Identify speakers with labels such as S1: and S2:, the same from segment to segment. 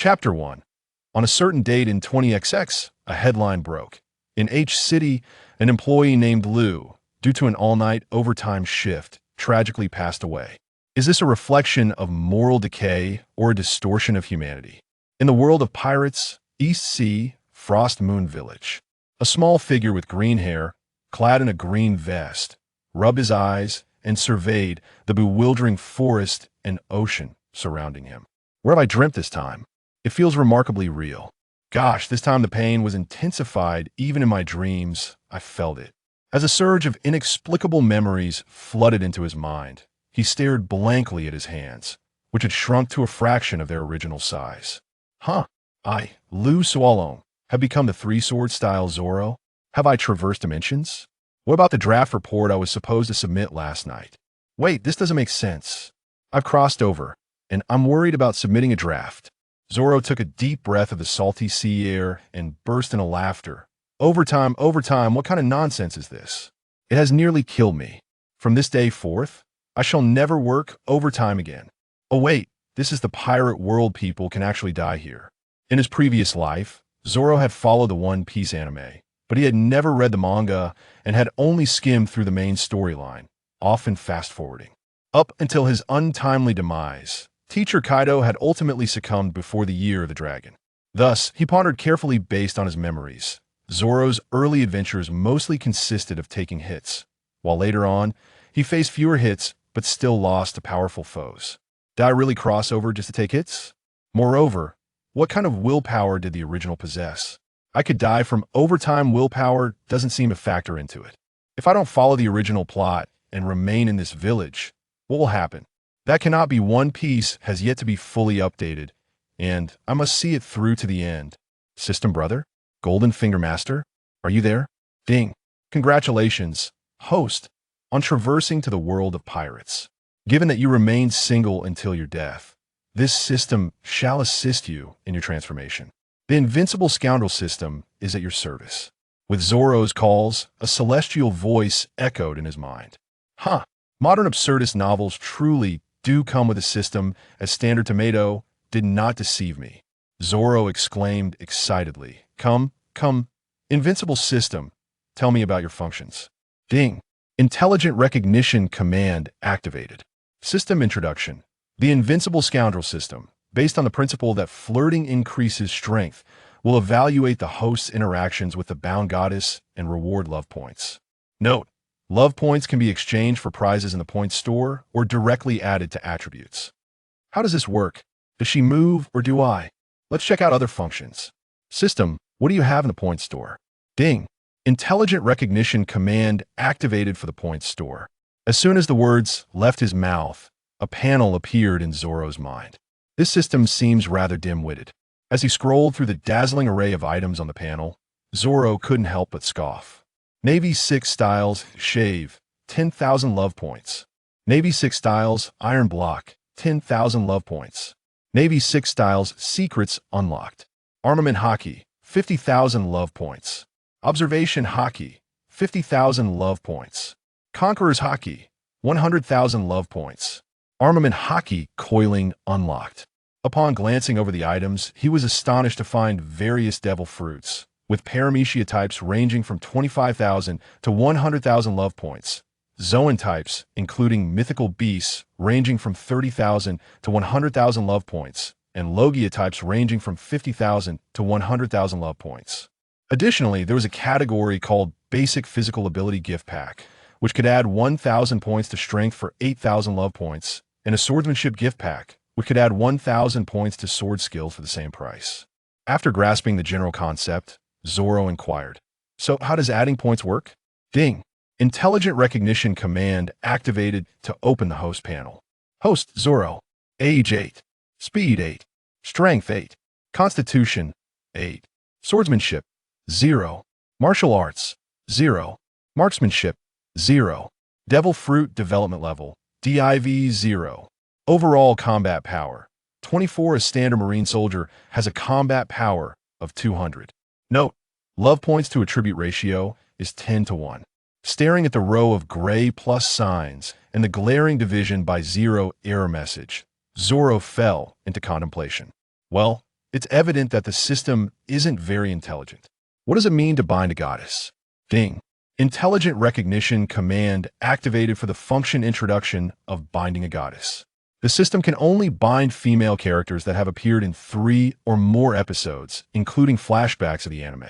S1: Chapter 1. On a certain date in 20XX, a headline broke. In H City, an employee named Liu, due to an all-night overtime shift, tragically passed away. Is this a reflection of moral decay or a distortion of humanity? In the world of pirates, East Sea, Frost Moon Village. A small figure with green hair, clad in a green vest, rubbed his eyes and surveyed the bewildering forest and ocean surrounding him. Where have I dreamt this time? It feels remarkably real. Gosh, this time the pain was intensified. Even in my dreams, I felt it. As a surge of inexplicable memories flooded into his mind, he stared blankly at his hands, which had shrunk to a fraction of their original size. Liu Suolong, have become the three-sword-style Zoro? Have I traversed dimensions? What about the draft report I was supposed to submit last night? Wait, this doesn't make sense. I've crossed over, and I'm worried about submitting a draft. Zoro took a deep breath of the salty sea air and burst into laughter. Overtime, what kind of nonsense is this? It has nearly killed me. From this day forth, I shall never work overtime again. Oh wait, this is the pirate world. People can actually die here. In his previous life, Zoro had followed the One Piece anime, but he had never read the manga and had only skimmed through the main storyline, often fast-forwarding. Up until his untimely demise, Teacher Kaido had ultimately succumbed before the Year of the Dragon. Thus, he pondered carefully based on his memories. Zoro's early adventures mostly consisted of taking hits, while later on, he faced fewer hits but still lost to powerful foes. Did I really cross over just to take hits? Moreover, what kind of willpower did the original possess? I could die from overtime. Willpower doesn't seem to factor into it. If I don't follow the original plot and remain in this village, what will happen? That cannot be. One Piece has yet to be fully updated, and I must see it through to the end. System brother? Golden Finger Master? Are you there? Ding. Congratulations, host, on traversing to the world of pirates. Given that you remain single until your death, this system shall assist you in your transformation. The invincible scoundrel system is at your service. With Zoro's calls, a celestial voice echoed in his mind. Modern absurdist novels truly do come with a system, as Standard Tomato did not deceive me. Zoro exclaimed excitedly. Come, invincible system, tell me about your functions. Ding. Intelligent recognition command activated. System introduction. The invincible scoundrel system, based on the principle that flirting increases strength, will evaluate the host's interactions with the bound goddess and reward love points. Note, love points can be exchanged for prizes in the point store or directly added to attributes. How does this work? Does she move or do I? Let's check out other functions. System, what do you have in the point store? Ding. Intelligent recognition command activated for the point store. As soon as the words left his mouth, a panel appeared in Zoro's mind. This system seems rather dim-witted. As he scrolled through the dazzling array of items on the panel, Zoro couldn't help but scoff. Navy 6 Styles, Shave, 10,000 love points. Navy 6 Styles, Iron Block, 10,000 love points. Navy 6 Styles, Secrets Unlocked. Armament Hockey, 50,000 love points. Observation Hockey, 50,000 love points. Conqueror's Hockey, 100,000 love points. Armament Hockey Coiling Unlocked. Upon glancing over the items, he was astonished to find various devil fruits, with paramecia types ranging from 25,000 to 100,000 love points. Zoan types, including mythical beasts, ranging from 30,000 to 100,000 love points, and Logia types ranging from 50,000 to 100,000 love points. Additionally, there was a category called Basic Physical Ability Gift Pack, which could add 1,000 points to Strength for 8,000 love points, and a Swordsmanship Gift Pack, which could add 1,000 points to Sword Skill for the same price. After grasping the general concept, Zoro inquired, so how does adding points work? Ding. Intelligent recognition command activated to open the host panel. Host Zoro. Age 8. Speed 8. Strength 8. Constitution 8. Swordsmanship 0. Martial arts 0. Marksmanship 0. Devil Fruit development level Div 0. Overall combat power 24. A standard marine soldier has a combat power of 200. Note, love points to attribute ratio is 10 to 1. Staring at the row of gray plus signs and the glaring division by 0 error message, Zoro fell into contemplation. Well, It's evident that the system isn't very intelligent. What does it mean to bind a goddess? Ding. Intelligent recognition command activated for the function introduction of binding a goddess. The system can only bind female characters that have appeared in 3 or more episodes, including flashbacks of the anime.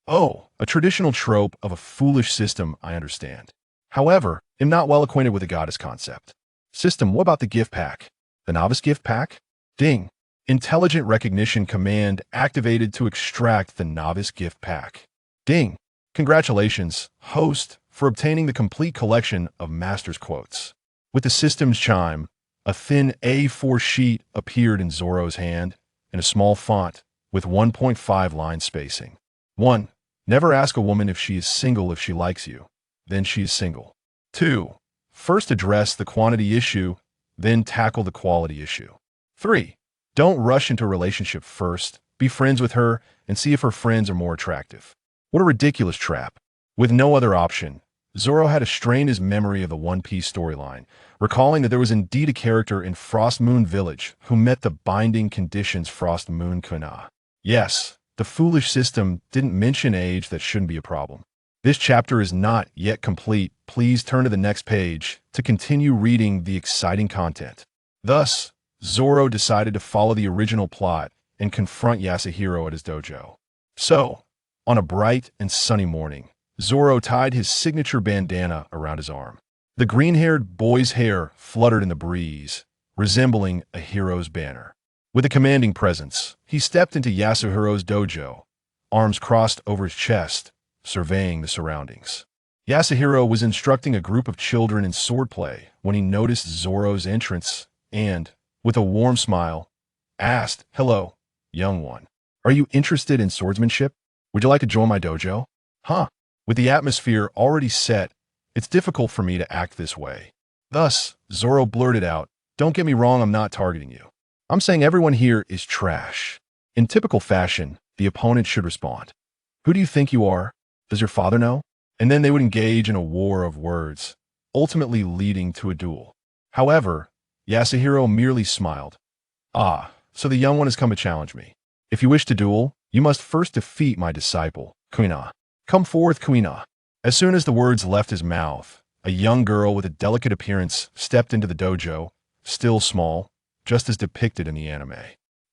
S1: Oh, a traditional trope of a foolish system, I understand. However, I'm not well acquainted with the goddess concept. System, what about the gift pack? The novice gift pack? Ding. Intelligent recognition command activated to extract the novice gift pack. Ding. Congratulations, host, for obtaining the complete collection of master's quotes. With the system's chime, a thin A4 sheet appeared in Zoro's hand in a small font with 1.5 line spacing. 1. Never ask a woman if she is single if she likes you, then she is single. 2. First address the quantity issue, then tackle the quality issue. 3. Don't rush into a relationship first, be friends with her, and see if her friends are more attractive. What a ridiculous trap. With no other option, Zoro had to strain his memory of the One Piece storyline, recalling that there was indeed a character in Frost Moon Village who met the binding conditions Frost Moon Kuina. Yes, the foolish system didn't mention age that shouldn't be a problem. This chapter is not yet complete. Please turn to the next page to continue reading the exciting content. Thus, Zoro decided to follow the original plot and confront Yasuhiro at his dojo. So, on a bright and sunny morning, Zoro tied his signature bandana around his arm. The green-haired boy's hair fluttered in the breeze, resembling a hero's banner. With a commanding presence, he stepped into Yasuhiro's dojo, arms crossed over his chest, surveying the surroundings. Yasuhiro was instructing a group of children in swordplay when he noticed Zoro's entrance and, with a warm smile, asked, "Hello, young one. Are you interested in swordsmanship? Would you like to join my dojo?" Huh. With the atmosphere already set, it's difficult for me to act this way. Thus, Zoro blurted out, "Don't get me wrong, I'm not targeting you. I'm saying everyone here is trash." In typical fashion, the opponent should respond, "Who do you think you are? Does your father know?" And then they would engage in a war of words, ultimately leading to a duel. However, Yasuhiro merely smiled. "Ah, so the young one has come to challenge me. If you wish to duel, you must first defeat my disciple, Kuina. Come forth, Kuina." As soon as the words left his mouth, a young girl with a delicate appearance stepped into the dojo, still small, just as depicted in the anime.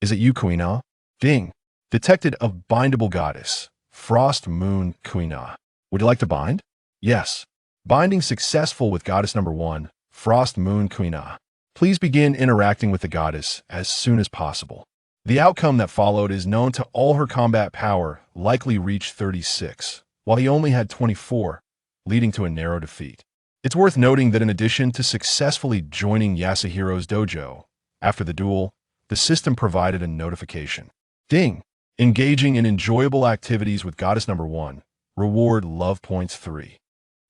S1: "Is it you, Kuina?" Ding. Detected a bindable goddess, Frost Moon Kuina. "Would you like to bind?" "Yes." Binding successful with goddess number 1, Frost Moon Kuina. Please begin interacting with the goddess as soon as possible. The outcome that followed is known to all. Her combat power likely reached 36, while he only had 24, leading to a narrow defeat. It's worth noting that in addition to successfully joining Yasuhiro's dojo, after the duel, the system provided a notification. Ding! Engaging in enjoyable activities with goddess number 1. Reward love points 3.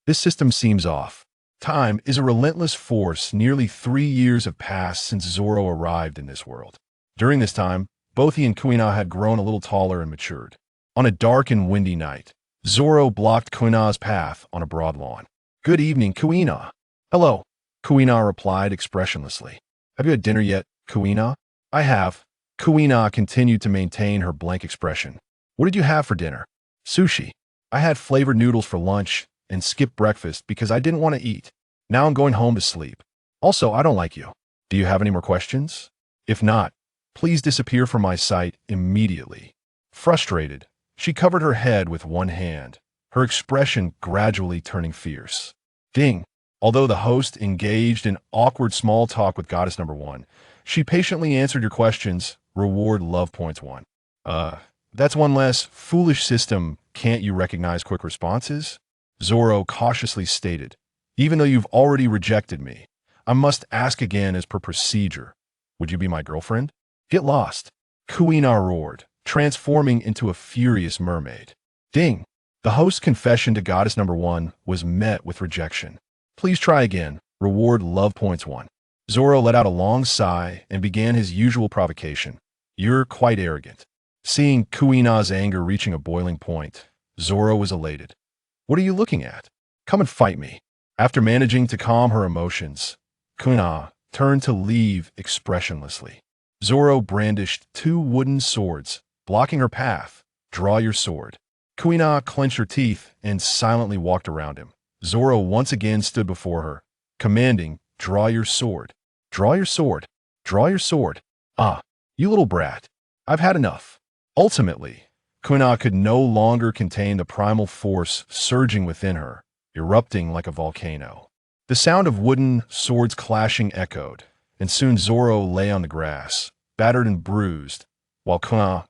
S1: This system seems off. Time is a relentless force. Nearly 3 years have passed since Zoro arrived in this world. During this time, both he and Kuina had grown a little taller and matured. On a dark and windy night, Zoro blocked Kuina's path on a broad lawn. "Good evening, Kuina." "Hello," Kuina replied expressionlessly. "Have you had dinner yet, Kuina?" "I have." Kuina continued to maintain her blank expression. "What did you have for dinner?" "Sushi. I had flavored noodles for lunch and skipped breakfast because I didn't want to eat. Now I'm going home to sleep. Also, I don't like you. Do you have any more questions? If not, please disappear from my sight immediately." Frustrated, she covered her head with one hand, her expression gradually turning fierce. Ding! Although the host engaged in awkward small talk with goddess number 1, she patiently answered your questions. Reward love points 1. That's one less. Foolish system. Can't you recognize quick responses? Zoro cautiously stated. "Even though you've already rejected me, I must ask again as per procedure. Would you be my girlfriend?" "Get lost," Kuina roared, transforming into a furious mermaid. Ding! The host's confession to goddess number 1 was met with rejection. "Please try again. Reward love points 1. Zoro let out a long sigh and began his usual provocation. "You're quite arrogant." Seeing Kuina's anger reaching a boiling point, Zoro was elated. "What are you looking at? Come and fight me." After managing to calm her emotions, Kuina turned to leave expressionlessly. Zoro brandished 2 wooden swords, blocking her path. Draw your sword. Kuina clenched her teeth and silently walked around him. Zoro once again stood before her, commanding, draw your sword. Draw your sword. Draw your sword. Ah, you little brat. I've had enough. Ultimately, Kuina could no longer contain the primal force surging within her, erupting like a volcano. The sound of wooden swords clashing echoed, and soon Zoro lay on the grass, battered and bruised, while Kuina,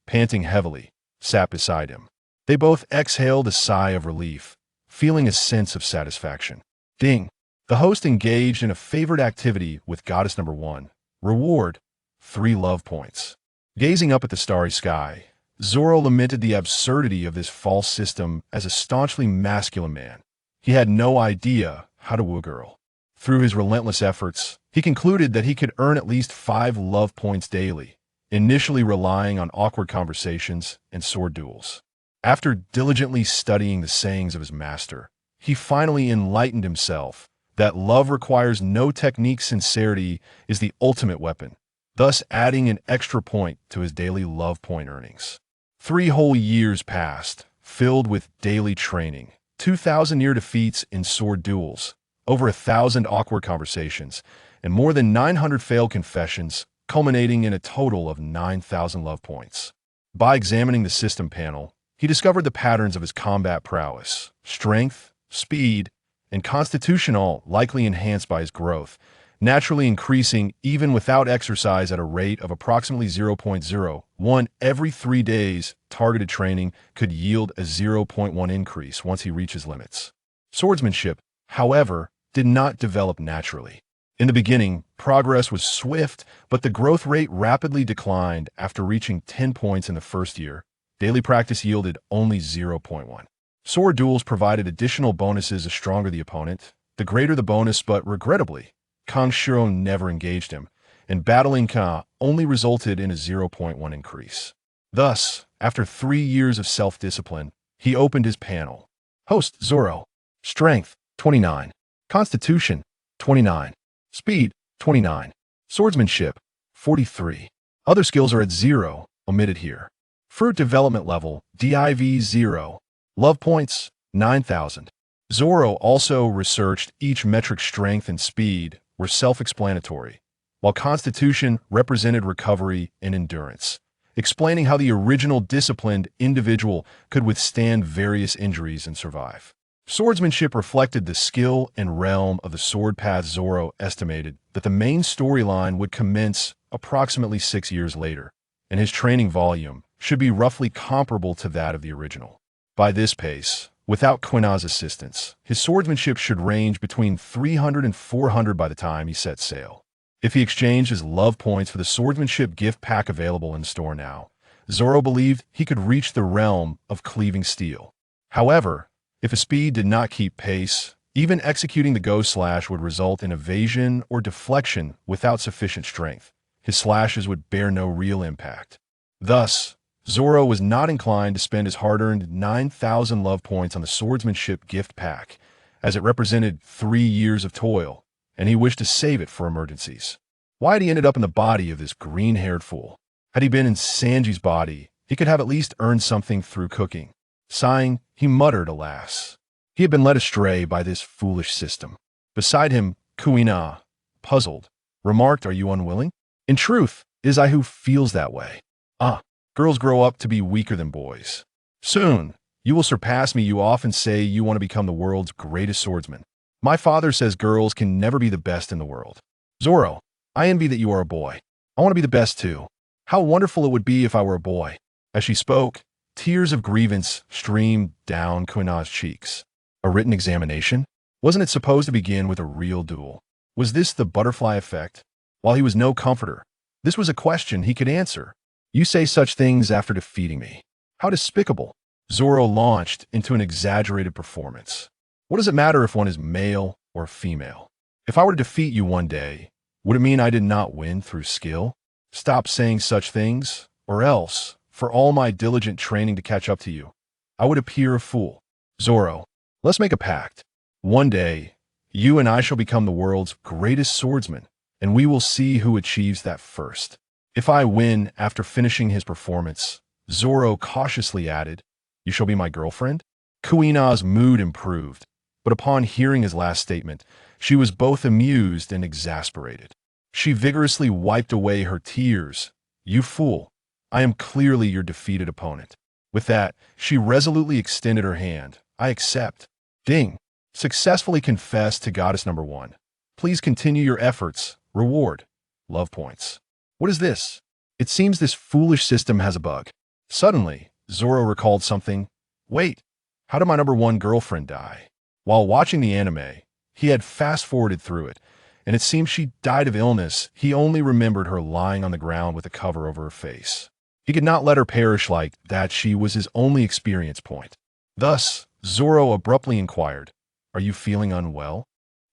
S1: panting heavily, sat beside him. They both exhaled a sigh of relief, feeling a sense of satisfaction. Ding! The host engaged in a favorite activity with goddess number 1. Reward: 3 love points. Gazing up at the starry sky, Zoro lamented the absurdity of this false system as a staunchly masculine man. He had no idea how to woo a girl. Through his relentless efforts, he concluded that he could earn at least 5 love points daily, initially relying on awkward conversations and sword duels. After diligently studying the sayings of his master, he finally enlightened himself that love requires no technique. Sincerity is the ultimate weapon, thus adding an extra point to his daily love point earnings. 3 whole years passed, filled with daily training, 2,000 near defeats in sword duels, over 1,000 awkward conversations, and more than 900 failed confessions, culminating in a total of 9,000 love points. By examining the system panel, he discovered the patterns of his combat prowess, strength, speed, and constitution, all likely enhanced by his growth, naturally increasing even without exercise at a rate of approximately 0.01 every 3 days. Targeted training could yield a 0.1 increase once he reaches limits. Swordsmanship, however, did not develop naturally. In the beginning, progress was swift, but the growth rate rapidly declined after reaching 10 points in the first year. Daily practice yielded only 0.1. Sword duels provided additional bonuses the stronger the opponent, the greater the bonus, but regrettably, Kanshiro never engaged him, and battling Ka only resulted in a 0.1 increase. Thus, after 3 years of self-discipline, he opened his panel. Host: Zoro. Strength: 29. Constitution: 29. Speed: 29. Swordsmanship: 43. Other skills are at 0, omitted here. Fruit development level, div 0. Love points, 9,000. Zoro also researched each metric. Strength and speed were self-explanatory, while constitution represented recovery and endurance, explaining how the original disciplined individual could withstand various injuries and survive. Swordsmanship reflected the skill and realm of the sword path. Zoro estimated that the main storyline would commence approximately 6 years later, and his training volume should be roughly comparable to that of the original. By this pace, without Kuina's assistance, his swordsmanship should range between 300 and 400 by the time he set sail. If he exchanged his love points for the swordsmanship gift pack available in store now, Zoro believed he could reach the realm of cleaving steel. However, if his speed did not keep pace, even executing the Go Slash would result in evasion or deflection without sufficient strength. His slashes would bear no real impact. Thus, Zoro was not inclined to spend his hard-earned 9,000 love points on the swordsmanship gift pack, as it represented 3 years of toil, and he wished to save it for emergencies. Why had he ended up in the body of this green-haired fool? Had he been in Sanji's body, he could have at least earned something through cooking. Sighing, he muttered, alas. He had been led astray by this foolish system. Beside him, Kuina, puzzled, remarked, "Are you unwilling? In truth, it is I who feels that way. Ah, girls grow up to be weaker than boys. Soon, you will surpass me. You often say you want to become the world's greatest swordsman. My father says girls can never be the best in the world. Zoro, I envy that you are a boy. I want to be the best too. How wonderful it would be if I were a boy." As she spoke, tears of grievance streamed down Kuina's cheeks. A written examination? Wasn't it supposed to begin with a real duel? Was this the butterfly effect? While he was no comforter, this was a question he could answer. "You say such things after defeating me. How despicable." Zoro launched into an exaggerated performance. "What does it matter if one is male or female? If I were to defeat you one day, would it mean I did not win through skill? Stop saying such things, or else, for all my diligent training to catch up to you, I would appear a fool. Zoro, let's make a pact. One day, you and I shall become the world's greatest swordsman, and we will see who achieves that first. If I win after finishing his performance, Zoro cautiously added, you shall be my girlfriend? Kuina's mood improved, but upon hearing his last statement, she was both amused and exasperated. She vigorously wiped away her tears. You fool! I am clearly your defeated opponent. With that, she resolutely extended her hand. I accept. Ding! Successfully confessed to Goddess number 1. Please continue your efforts. Reward. Love points. What is this? It seems this foolish system has a bug. Suddenly, Zoro recalled something. Wait, how did my number 1 girlfriend die? While watching the anime, he had fast-forwarded through it, and it seems she died of illness. He only remembered her lying on the ground with a cover over her face. He could not let her perish like that. She was his only experience point. Thus, Zoro abruptly inquired, are you feeling unwell?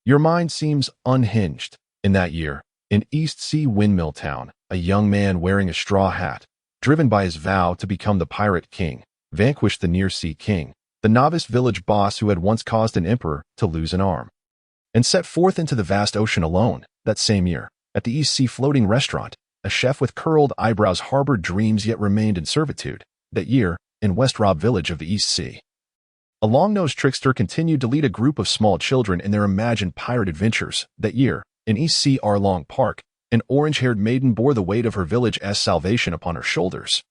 S1: Your mind seems unhinged. In that year, in East Sea Windmill Town, a young man wearing a straw hat, driven by his vow to become the Pirate King, vanquished the Near Sea King, the novice village boss who had once caused an emperor to lose an arm, and set forth into the vast ocean alone. That same year, at the East Sea Floating Restaurant, a chef with curled eyebrows harbored dreams yet remained in servitude. That year, in West Rob village of the East Sea, a long-nosed trickster continued to lead a group of small children in their imagined pirate adventures. That year, in East Sea Arlong Park, an orange-haired maiden bore the weight of her village's salvation upon her shoulders.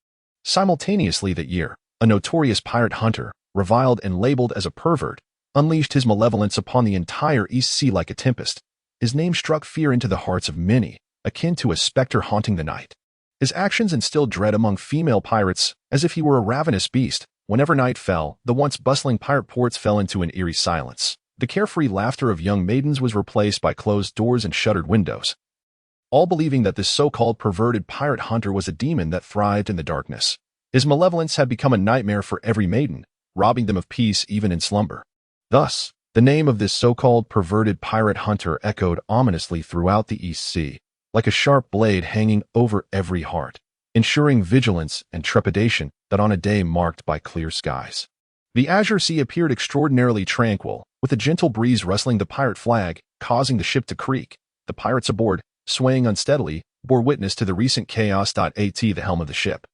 S1: Simultaneously that year, a notorious pirate hunter, reviled and labeled as a pervert, unleashed his malevolence upon the entire East Sea like a tempest. His name struck fear into the hearts of many, akin to a specter haunting the night. His actions instilled dread among female pirates, as if he were a ravenous beast. Whenever night fell, the once bustling pirate ports fell into an eerie silence. The carefree laughter of young maidens was replaced by closed doors and shuttered windows, all believing that this so-called perverted pirate hunter was a demon that thrived in the darkness. His malevolence had become a nightmare for every maiden, robbing them of peace even in slumber. Thus, the name of this so-called perverted pirate hunter echoed ominously throughout the East Sea, like a sharp blade hanging over every heart, ensuring vigilance and trepidation that on a day marked by clear skies. The azure sea appeared extraordinarily tranquil, with a gentle breeze rustling the pirate flag, causing the ship to creak. The pirates aboard, swaying unsteadily, bore witness to the recent chaos. At the helm of the ship,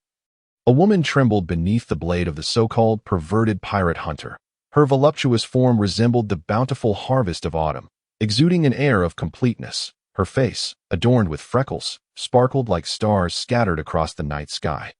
S1: a woman trembled beneath the blade of the so-called perverted pirate hunter. Her voluptuous form resembled the bountiful harvest of autumn, exuding an air of completeness. Her face, adorned with freckles, sparkled like stars scattered across the night sky,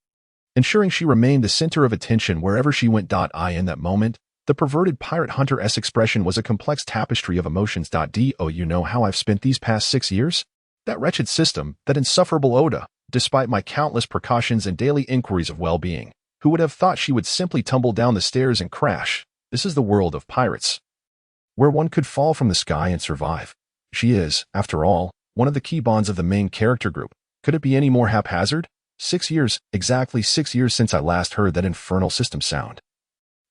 S1: ensuring she remained the center of attention wherever she went. In that moment, the perverted pirate hunter's expression was a complex tapestry of emotions. Do you know how I've spent these past 6 years? That wretched system, that insufferable Oda, despite my countless precautions and daily inquiries of well-being. Who would have thought she would simply tumble down the stairs and crash? This is the world of pirates, where one could fall from the sky and survive. She is, after all, one of the key bonds of the main character group. Could it be any more haphazard? 6 years, exactly 6 years since I last heard that infernal system sound,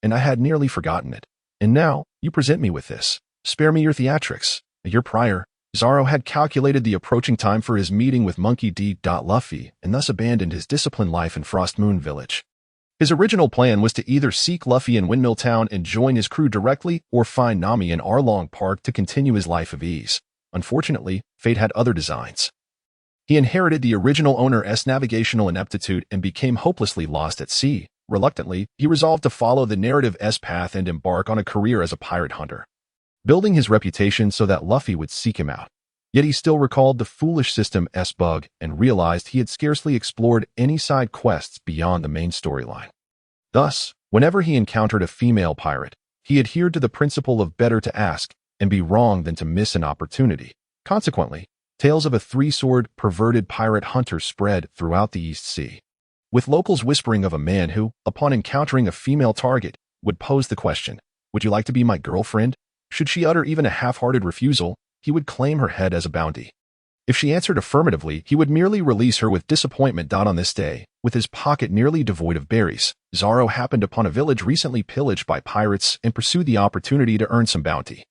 S1: and I had nearly forgotten it. And now, you present me with this. Spare me your theatrics. A year prior, Zoro had calculated the approaching time for his meeting with Monkey D. Luffy and thus abandoned his disciplined life in Frost Moon Village. His original plan was to either seek Luffy in Windmill Town and join his crew directly or find Nami in Arlong Park to continue his life of ease. Unfortunately, fate had other designs. He inherited the original owner's navigational ineptitude and became hopelessly lost at sea. Reluctantly, he resolved to follow the narrative's path and embark on a career as a pirate hunter, building his reputation so that Luffy would seek him out. Yet he still recalled the foolish system's bug and realized he had scarcely explored any side quests beyond the main storyline. Thus, whenever he encountered a female pirate, he adhered to the principle of better to ask and be wrong than to miss an opportunity. Consequently, tales of a three-sword, perverted pirate hunter spread throughout the East Sea, with locals whispering of a man who, upon encountering a female target, would pose the question, "Would you like to be my girlfriend?" Should she utter even a half-hearted refusal, he would claim her head as a bounty. If she answered affirmatively, he would merely release her with disappointment. On this day, with his pocket nearly devoid of berries, Zoro happened upon a village recently pillaged by pirates and pursued the opportunity to earn some bounty.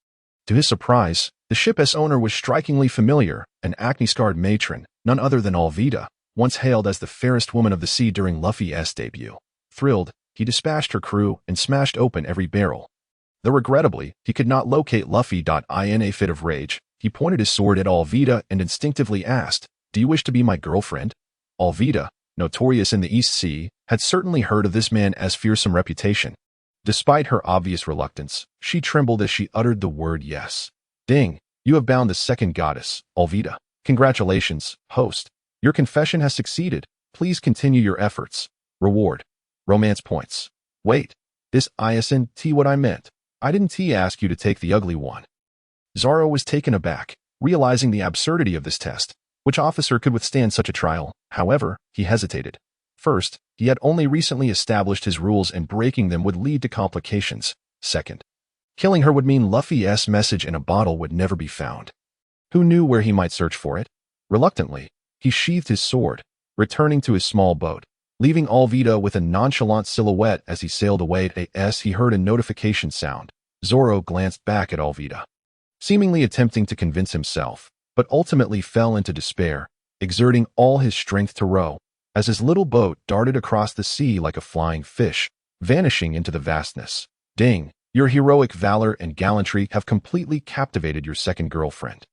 S1: To his surprise, the ship's owner was strikingly familiar, an acne-scarred matron, none other than Alvida, once hailed as the fairest woman of the sea during Luffy's debut. Thrilled, he dispatched her crew and smashed open every barrel. Though regrettably, he could not locate Luffy. In a fit of rage, he pointed his sword at Alvida and instinctively asked, "Do you wish to be my girlfriend?" Alvida, notorious in the East Sea, had certainly heard of this man as fearsome reputation. Despite her obvious reluctance, she trembled as she uttered the word yes. Ding, you have bound the second goddess, Alvida. Congratulations, host. Your confession has succeeded. Please continue your efforts. Reward. Romance points. Wait, this isn't what I meant. I didn't ask you to take the ugly one. Zoro was taken aback, realizing the absurdity of this test. Which officer could withstand such a trial? However, he hesitated. First, he had only recently established his rules and breaking them would lead to complications. Second, killing her would mean Luffy's message in a bottle would never be found. Who knew where he might search for it? Reluctantly, he sheathed his sword, returning to his small boat, leaving Alvida with a nonchalant silhouette as he sailed away. As he heard a notification sound, Zoro glanced back at Alvida, seemingly attempting to convince himself, but ultimately fell into despair, exerting all his strength to row, as his little boat darted across the sea like a flying fish, vanishing into the vastness. Ding, your heroic valor and gallantry have completely captivated your second girlfriend.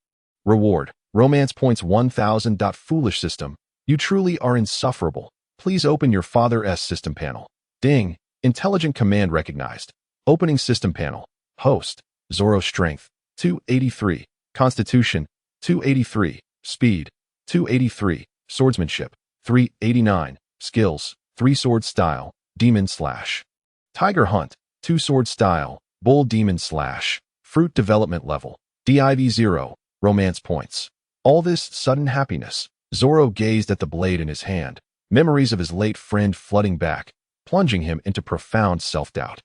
S1: Reward, romance points 1000. Foolish system, you truly are insufferable. Please open your father's system panel. Ding, intelligent command recognized. Opening system panel. Host, Zoro strength, 283, constitution, 283, speed, 283, swordsmanship, 389, skills, 3 sword style, demon slash. Tiger hunt, 2 sword style, bull demon slash. Fruit development level, div 0, romance points. All this sudden happiness, Zoro gazed at the blade in his hand, memories of his late friend flooding back, plunging him into profound self-doubt.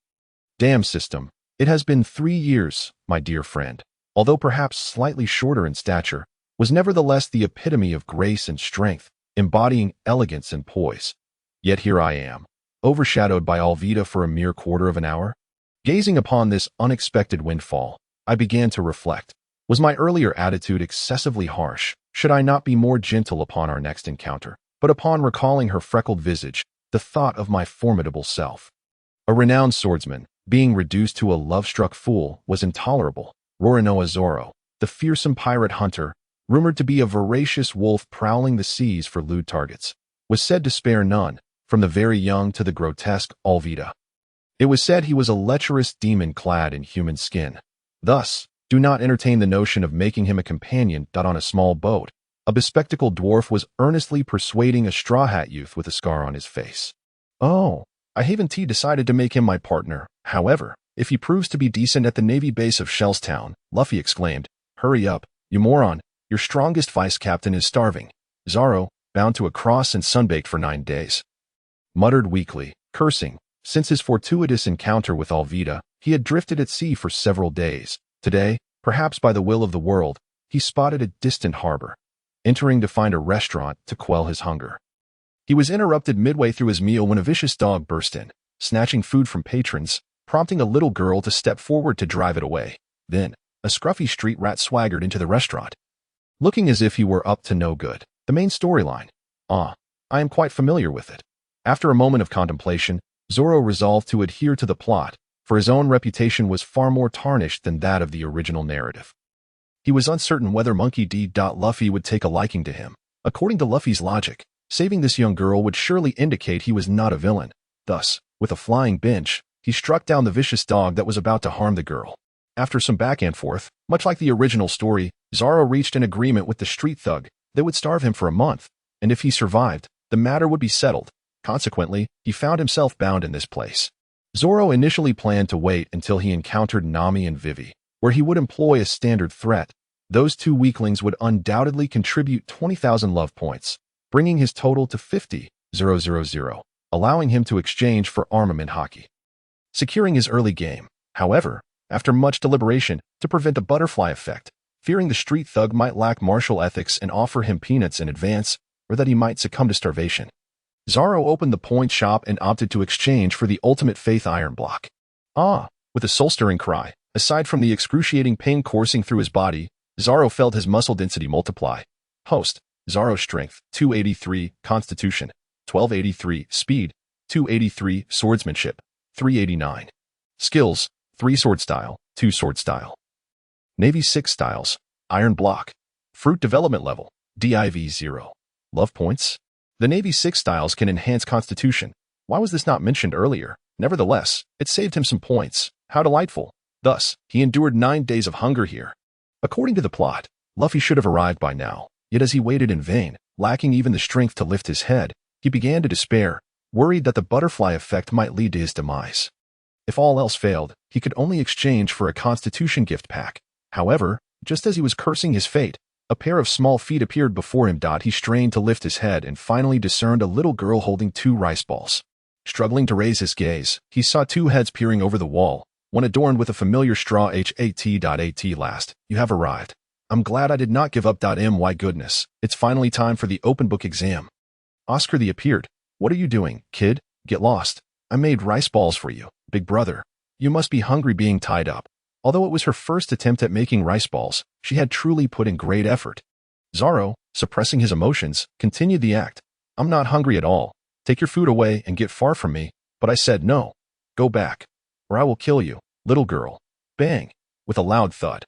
S1: Damn system, it has been 3 years, my dear friend. Although perhaps slightly shorter in stature, was nevertheless the epitome of grace and strength, embodying elegance and poise. Yet here I am, overshadowed by Alvida for a mere quarter of an hour. Gazing upon this unexpected windfall, I began to reflect. Was my earlier attitude excessively harsh? Should I not be more gentle upon our next encounter? But upon recalling her freckled visage, the thought of my formidable self, a renowned swordsman, being reduced to a love-struck fool, was intolerable. Rorinoa Zoro, the fearsome pirate hunter, rumored to be a voracious wolf prowling the seas for lewd targets, was said to spare none, from the very young to the grotesque Alvida. It was said he was a lecherous demon clad in human skin. Thus, do not entertain the notion of making him a companion. On a small boat, a bespectacled dwarf was earnestly persuading a straw hat youth with a scar on his face. Oh, I haven't decided to make him my partner. However, if he proves to be decent at the Navy base of Shellstown, Luffy exclaimed. Hurry up, you moron, your strongest vice-captain is starving. Zoro, bound to a cross and sunbaked for 9 days. Muttered weakly, cursing. Since his fortuitous encounter with Alvida, he had drifted at sea for several days. Today, perhaps by the will of the world, he spotted a distant harbor, entering to find a restaurant to quell his hunger. He was interrupted midway through his meal when a vicious dog burst in, snatching food from patrons, prompting a little girl to step forward to drive it away. Then, a scruffy street rat swaggered into the restaurant, looking as if he were up to no good. The main storyline. I am quite familiar with it. After a moment of contemplation, Zoro resolved to adhere to the plot, for his own reputation was far more tarnished than that of the original narrative. He was uncertain whether Monkey D. Luffy would take a liking to him. According to Luffy's logic, saving this young girl would surely indicate he was not a villain. Thus, with a flying bench, he struck down the vicious dog that was about to harm the girl. After some back and forth, much like the original story, Zoro reached an agreement with the street thug that would starve him for a month, and if he survived, the matter would be settled. Consequently, he found himself bound in this place. Zoro initially planned to wait until he encountered Nami and Vivi, where he would employ a standard threat. Those 2 weaklings would undoubtedly contribute 20,000 love points, bringing his total to 50,000, allowing him to exchange for armament hockey. Securing his early game, however, after much deliberation, to prevent a butterfly effect, fearing the street thug might lack martial ethics and offer him peanuts in advance, or that he might succumb to starvation, Zoro opened the point shop and opted to exchange for the ultimate faith iron block. With a soul-stirring cry, aside from the excruciating pain coursing through his body, Zoro felt his muscle density multiply. Host, Zoro strength, 283, constitution, 1283, speed, 283, swordsmanship, 389. Skills, 3 sword style, 2 sword style. Navy 6 styles, iron block. Fruit development level, div 0. Love points, The Navy 6 styles can enhance constitution. Why was this not mentioned earlier? Nevertheless, it saved him some points. How delightful. Thus, he endured 9 days of hunger here. According to the plot, Luffy should have arrived by now, yet as he waited in vain, lacking even the strength to lift his head, he began to despair, worried that the butterfly effect might lead to his demise. If all else failed, he could only exchange for a constitution gift pack. However, just as he was cursing his fate, a pair of small feet appeared before him. He strained to lift his head and finally discerned a little girl holding 2 rice balls. Struggling to raise his gaze, he saw 2 heads peering over the wall, one adorned with a familiar straw hat. Last, you have arrived. I'm glad I did not give up. My goodness, it's finally time for the open book exam. Oscar the appeared. What are you doing, kid? Get lost. I made rice balls for you, big brother. You must be hungry being tied up. Although it was her first attempt at making rice balls, she had truly put in great effort. Zoro, suppressing his emotions, continued the act. I'm not hungry at all. Take your food away and get far from me. But I said no. Go back, or I will kill you, little girl. Bang! With a loud thud.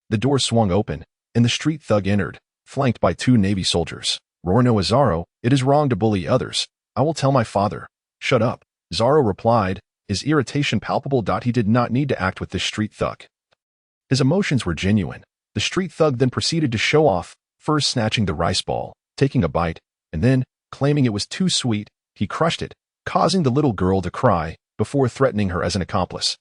S1: The door swung open, and the street thug entered, flanked by 2 Navy soldiers. Roar no Zoro, it is wrong to bully others. I will tell my father. Shut up, Zoro replied, his irritation palpable. He did not need to act with this street thug. His emotions were genuine. The street thug then proceeded to show off, first snatching the rice ball, taking a bite, and then, claiming it was too sweet, he crushed it, causing the little girl to cry, before threatening her as an accomplice,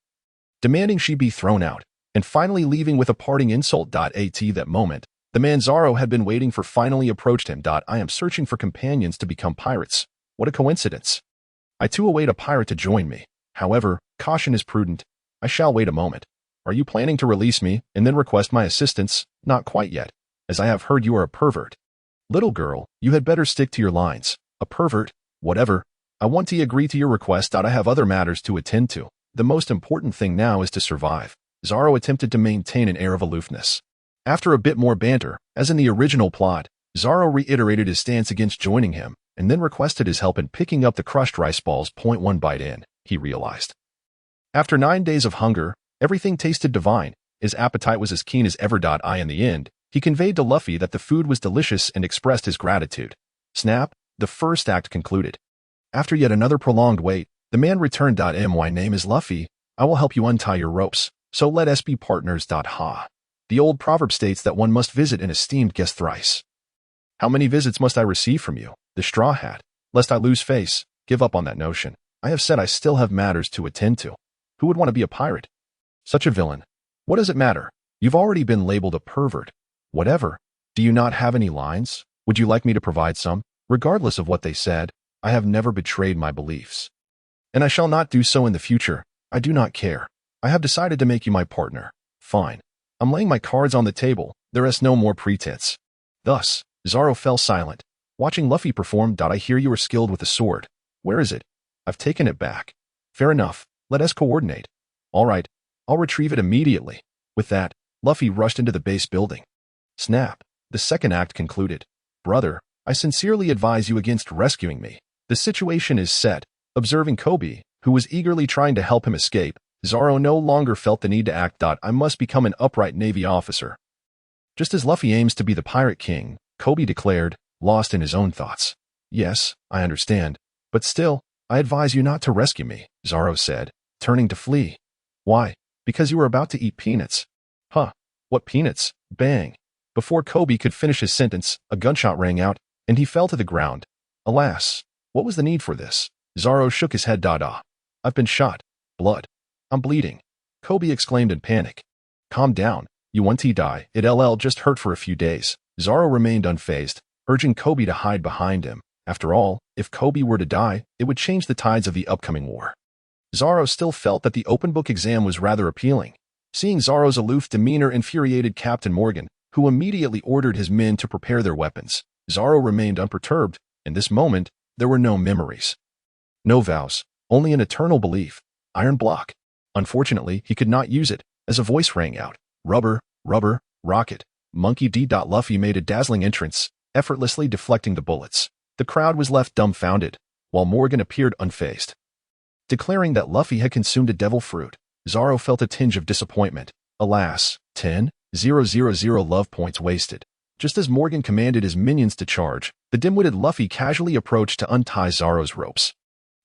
S1: demanding she be thrown out, and finally leaving with a parting insult. At that moment, the man Zoro had been waiting for finally approached him. I am searching for companions to become pirates. What a coincidence. I too await a pirate to join me. However, caution is prudent. I shall wait a moment. Are you planning to release me and then request my assistance? Not quite yet, as I have heard you are a pervert. Little girl, you had better stick to your lines. A pervert? Whatever. I want to agree to your request. I have other matters to attend to. The most important thing now is to survive. Zoro attempted to maintain an air of aloofness. After a bit more banter, as in the original plot, Zoro reiterated his stance against joining him, and then requested his help in picking up the crushed rice balls. 1 bite in, he realized. After 9 days of hunger, everything tasted divine. His appetite was as keen as ever. In the end, he conveyed to Luffy that the food was delicious and expressed his gratitude. Snap, the first act concluded. After yet another prolonged wait, the man returned. My name is Luffy. I will help you untie your ropes, so let us be partners. Ha. The old proverb states that one must visit an esteemed guest thrice. How many visits must I receive from you, the straw hat? Lest I lose face, give up on that notion. I have said I still have matters to attend to. Who would want to be a pirate? Such a villain. What does it matter? You've already been labeled a pervert. Whatever. Do you not have any lines? Would you like me to provide some? Regardless of what they said, I have never betrayed my beliefs. And I shall not do so in the future. I do not care. I have decided to make you my partner. Fine. I'm laying my cards on the table. There is no more pretense. Thus, Zoro fell silent, watching Luffy perform. I hear you are skilled with a sword. Where is it? I've taken it back. Fair enough. Let us coordinate. All right. I'll retrieve it immediately. With that, Luffy rushed into the base building. Snap. The second act concluded. Brother, I sincerely advise you against rescuing me. The situation is set. Observing Kobe, who was eagerly trying to help him escape, Zoro no longer felt the need to act. I must become an upright Navy officer. Just as Luffy aims to be the Pirate King, Kobe declared, lost in his own thoughts. Yes, I understand. But still, I advise you not to rescue me, Zoro said, turning to flee. Why? Because you were about to eat peanuts. Huh. What peanuts? Bang. Before Kobe could finish his sentence, a gunshot rang out, and he fell to the ground. Alas, what was the need for this? Zoro shook his head. I've been shot. Blood. I'm bleeding. Kobe exclaimed in panic. Calm down. You want to die. It just hurt for a few days. Zoro remained unfazed, urging Kobe to hide behind him. After all, if Kobe were to die, it would change the tides of the upcoming war. Zoro still felt that the open book exam was rather appealing. Seeing Zoro's aloof demeanor infuriated Captain Morgan, who immediately ordered his men to prepare their weapons. Zoro remained unperturbed. In this moment, there were no memories. No vows, only an eternal belief. Iron block. Unfortunately, he could not use it, as a voice rang out. Rubber, rubber, rocket. Monkey D. Luffy made a dazzling entrance, effortlessly deflecting the bullets. The crowd was left dumbfounded, while Morgan appeared unfazed. Declaring that Luffy had consumed a devil fruit, Zoro felt a tinge of disappointment. Alas, 10,000 love points wasted. Just as Morgan commanded his minions to charge, the dim-witted Luffy casually approached to untie Zoro's ropes.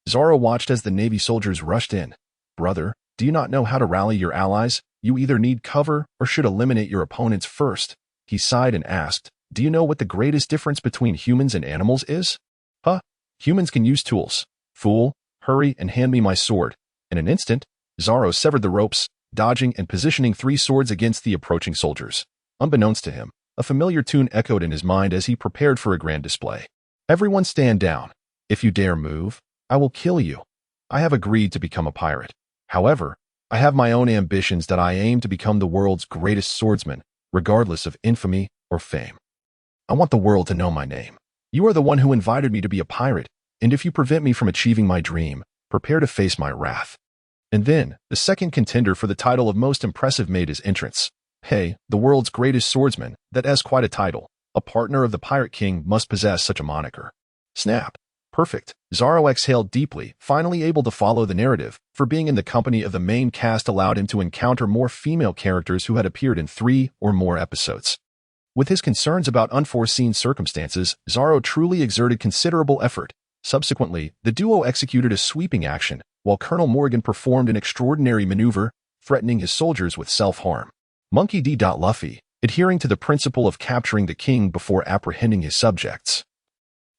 S1: Zoro watched as the Navy soldiers rushed in. "Brother, do you not know how to rally your allies? You either need cover or should eliminate your opponents first." He sighed and asked, "Do you know what the greatest difference between humans and animals is?" "Huh? Humans can use tools. Fool, hurry and hand me my sword." In an instant, Zoro severed the ropes, dodging and positioning 3 swords against the approaching soldiers. Unbeknownst to him, a familiar tune echoed in his mind as he prepared for a grand display. "Everyone stand down. If you dare move, I will kill you. I have agreed to become a pirate. However, I have my own ambitions that I aim to become the world's greatest swordsman, regardless of infamy or fame. I want the world to know my name. You are the one who invited me to be a pirate, and if you prevent me from achieving my dream, prepare to face my wrath." And then, the second contender for the title of most impressive made his entrance. Hey, the world's greatest swordsman, that's quite a title. A partner of the Pirate King must possess such a moniker. Snap. Perfect. Zoro exhaled deeply, finally able to follow the narrative, for being in the company of the main cast allowed him to encounter more female characters who had appeared in 3 or more episodes. With his concerns about unforeseen circumstances, Zoro truly exerted considerable effort. Subsequently, the duo executed a sweeping action, while Colonel Morgan performed an extraordinary maneuver, threatening his soldiers with self-harm. Monkey D. Luffy, adhering to the principle of capturing the king before apprehending his subjects,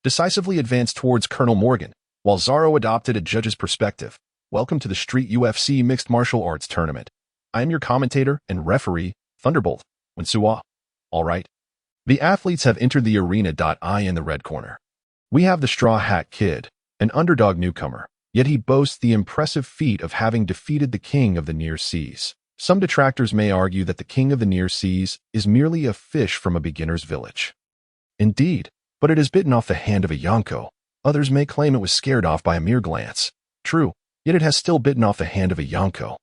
S1: decisively advanced towards Colonel Morgan, while Zoro adopted a judge's perspective. "Welcome to the Street UFC Mixed Martial Arts Tournament. I am your commentator and referee, Thunderbolt Winsua. All right. The athletes have entered the arena. I in the red corner. We have the Straw Hat Kid, an underdog newcomer, yet he boasts the impressive feat of having defeated the King of the Near Seas. Some detractors may argue that the King of the Near Seas is merely a fish from a beginner's village. Indeed, but it has bitten off the hand of a Yonko. Others may claim it was scared off by a mere glance. True, yet it has still bitten off the hand of a Yonko."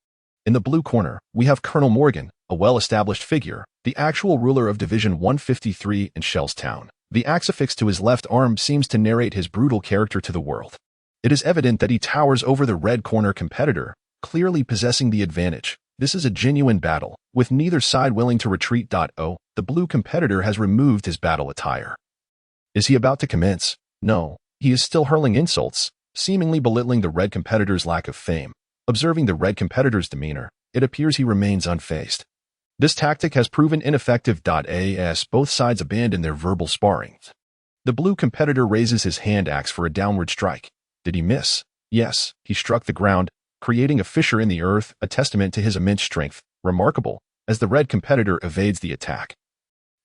S1: In the blue corner, we have Colonel Morgan, a well-established figure, the actual ruler of Division 153 in Shellstown. The axe affixed to his left arm seems to narrate his brutal character to the world. It is evident that he towers over the red corner competitor, clearly possessing the advantage. This is a genuine battle, with neither side willing to retreat. The blue competitor has removed his battle attire. Is he about to commence? No, he is still hurling insults, seemingly belittling the red competitor's lack of fame. Observing the red competitor's demeanor, it appears he remains unfazed. This tactic has proven ineffective. As both sides abandon their verbal sparring. The blue competitor raises his hand axe for a downward strike. Did he miss? Yes, he struck the ground, creating a fissure in the earth, a testament to his immense strength. Remarkable, as the red competitor evades the attack.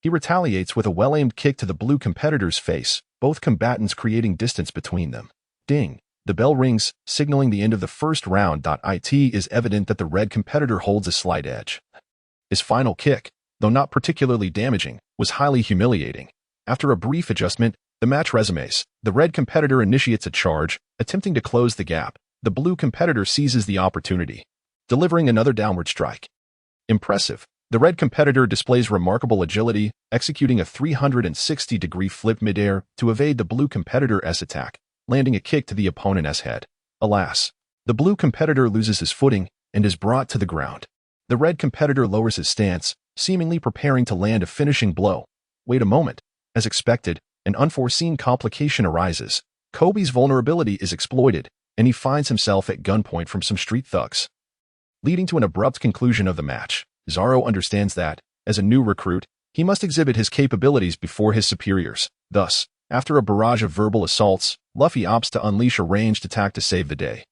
S1: He retaliates with a well-aimed kick to the blue competitor's face, both combatants creating distance between them. Ding. The bell rings, signaling the end of the first round. It is evident that the red competitor holds a slight edge. His final kick, though not particularly damaging, was highly humiliating. After a brief adjustment, the match resumes. The red competitor initiates a charge, attempting to close the gap. The blue competitor seizes the opportunity, delivering another downward strike. Impressive. The red competitor displays remarkable agility, executing a 360-degree flip midair to evade the blue competitor's attack, landing a kick to the opponent's head. Alas, the blue competitor loses his footing and is brought to the ground. The red competitor lowers his stance, seemingly preparing to land a finishing blow. Wait a moment. As expected, an unforeseen complication arises. Kobe's vulnerability is exploited, and he finds himself at gunpoint from some street thugs, leading to an abrupt conclusion of the match. Zoro understands that, as a new recruit, he must exhibit his capabilities before his superiors. Thus, after a barrage of verbal assaults, Luffy opts to unleash a ranged attack to save the day,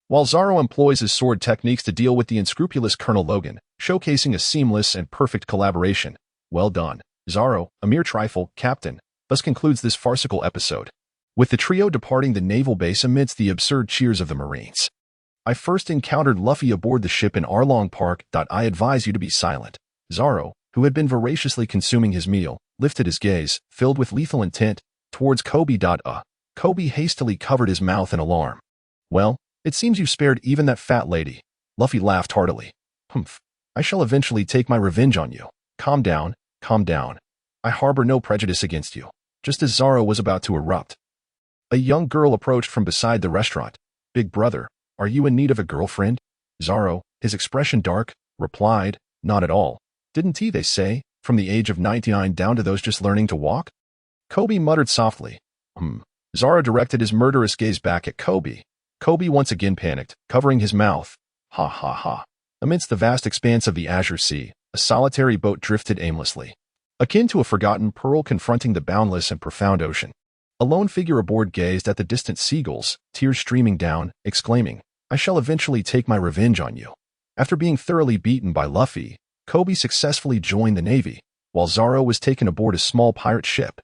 S1: while Zoro employs his sword techniques to deal with the unscrupulous Colonel Logan, showcasing a seamless and perfect collaboration. Well done, Zoro, a mere trifle, Captain. Thus concludes this farcical episode, with the trio departing the naval base amidst the absurd cheers of the Marines. I first encountered Luffy aboard the ship in Arlong Park. I advise you to be silent. Zoro, who had been voraciously consuming his meal, lifted his gaze, filled with lethal intent, towards Kobe. Kobe hastily covered his mouth in alarm. Well, it seems you spared even that fat lady. Luffy laughed heartily. Humph. I shall eventually take my revenge on you. Calm down, calm down. I harbor no prejudice against you. Just as Zoro was about to erupt, a young girl approached from beside the restaurant. Big brother, are you in need of a girlfriend? Zoro, his expression dark, replied, not at all. Didn't they say, from the age of 99 down to those just learning to walk? Kobe muttered softly. Zoro directed his murderous gaze back at Kobe. Kobe once again panicked, covering his mouth. Ha ha ha. Amidst the vast expanse of the azure sea, a solitary boat drifted aimlessly, akin to a forgotten pearl confronting the boundless and profound ocean. A lone figure aboard gazed at the distant seagulls, tears streaming down, exclaiming, "I shall eventually take my revenge on you." After being thoroughly beaten by Luffy, Kobe successfully joined the Navy, while Zoro was taken aboard a small pirate ship.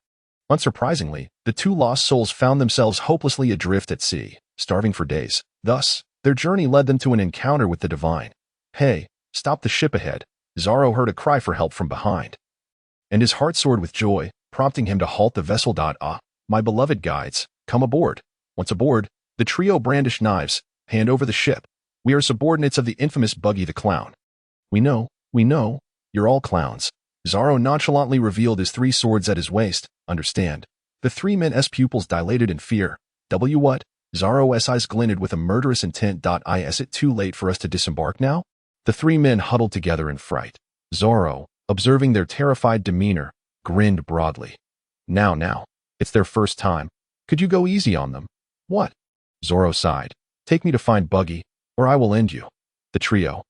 S1: Unsurprisingly, the two lost souls found themselves hopelessly adrift at sea, starving for days. Thus, their journey led them to an encounter with the divine. "Hey, stop the ship ahead." Zoro heard a cry for help from behind, and his heart soared with joy, prompting him to halt the vessel. My beloved guides, come aboard. Once aboard, the trio brandished knives, hand over the ship. "We are subordinates of the infamous Buggy the Clown." We know, you're all clowns." Zoro nonchalantly revealed his three swords at his waist. "Understand." The three men's pupils dilated in fear. What? Zoro's eyes glinted with a murderous intent. Is it too late for us to disembark now? The three men huddled together in fright. Zoro, observing their terrified demeanor, grinned broadly. Now, it's their first time. Could you go easy on them? What? Zoro sighed. Take me to find Buggy, or I will end you. The trio,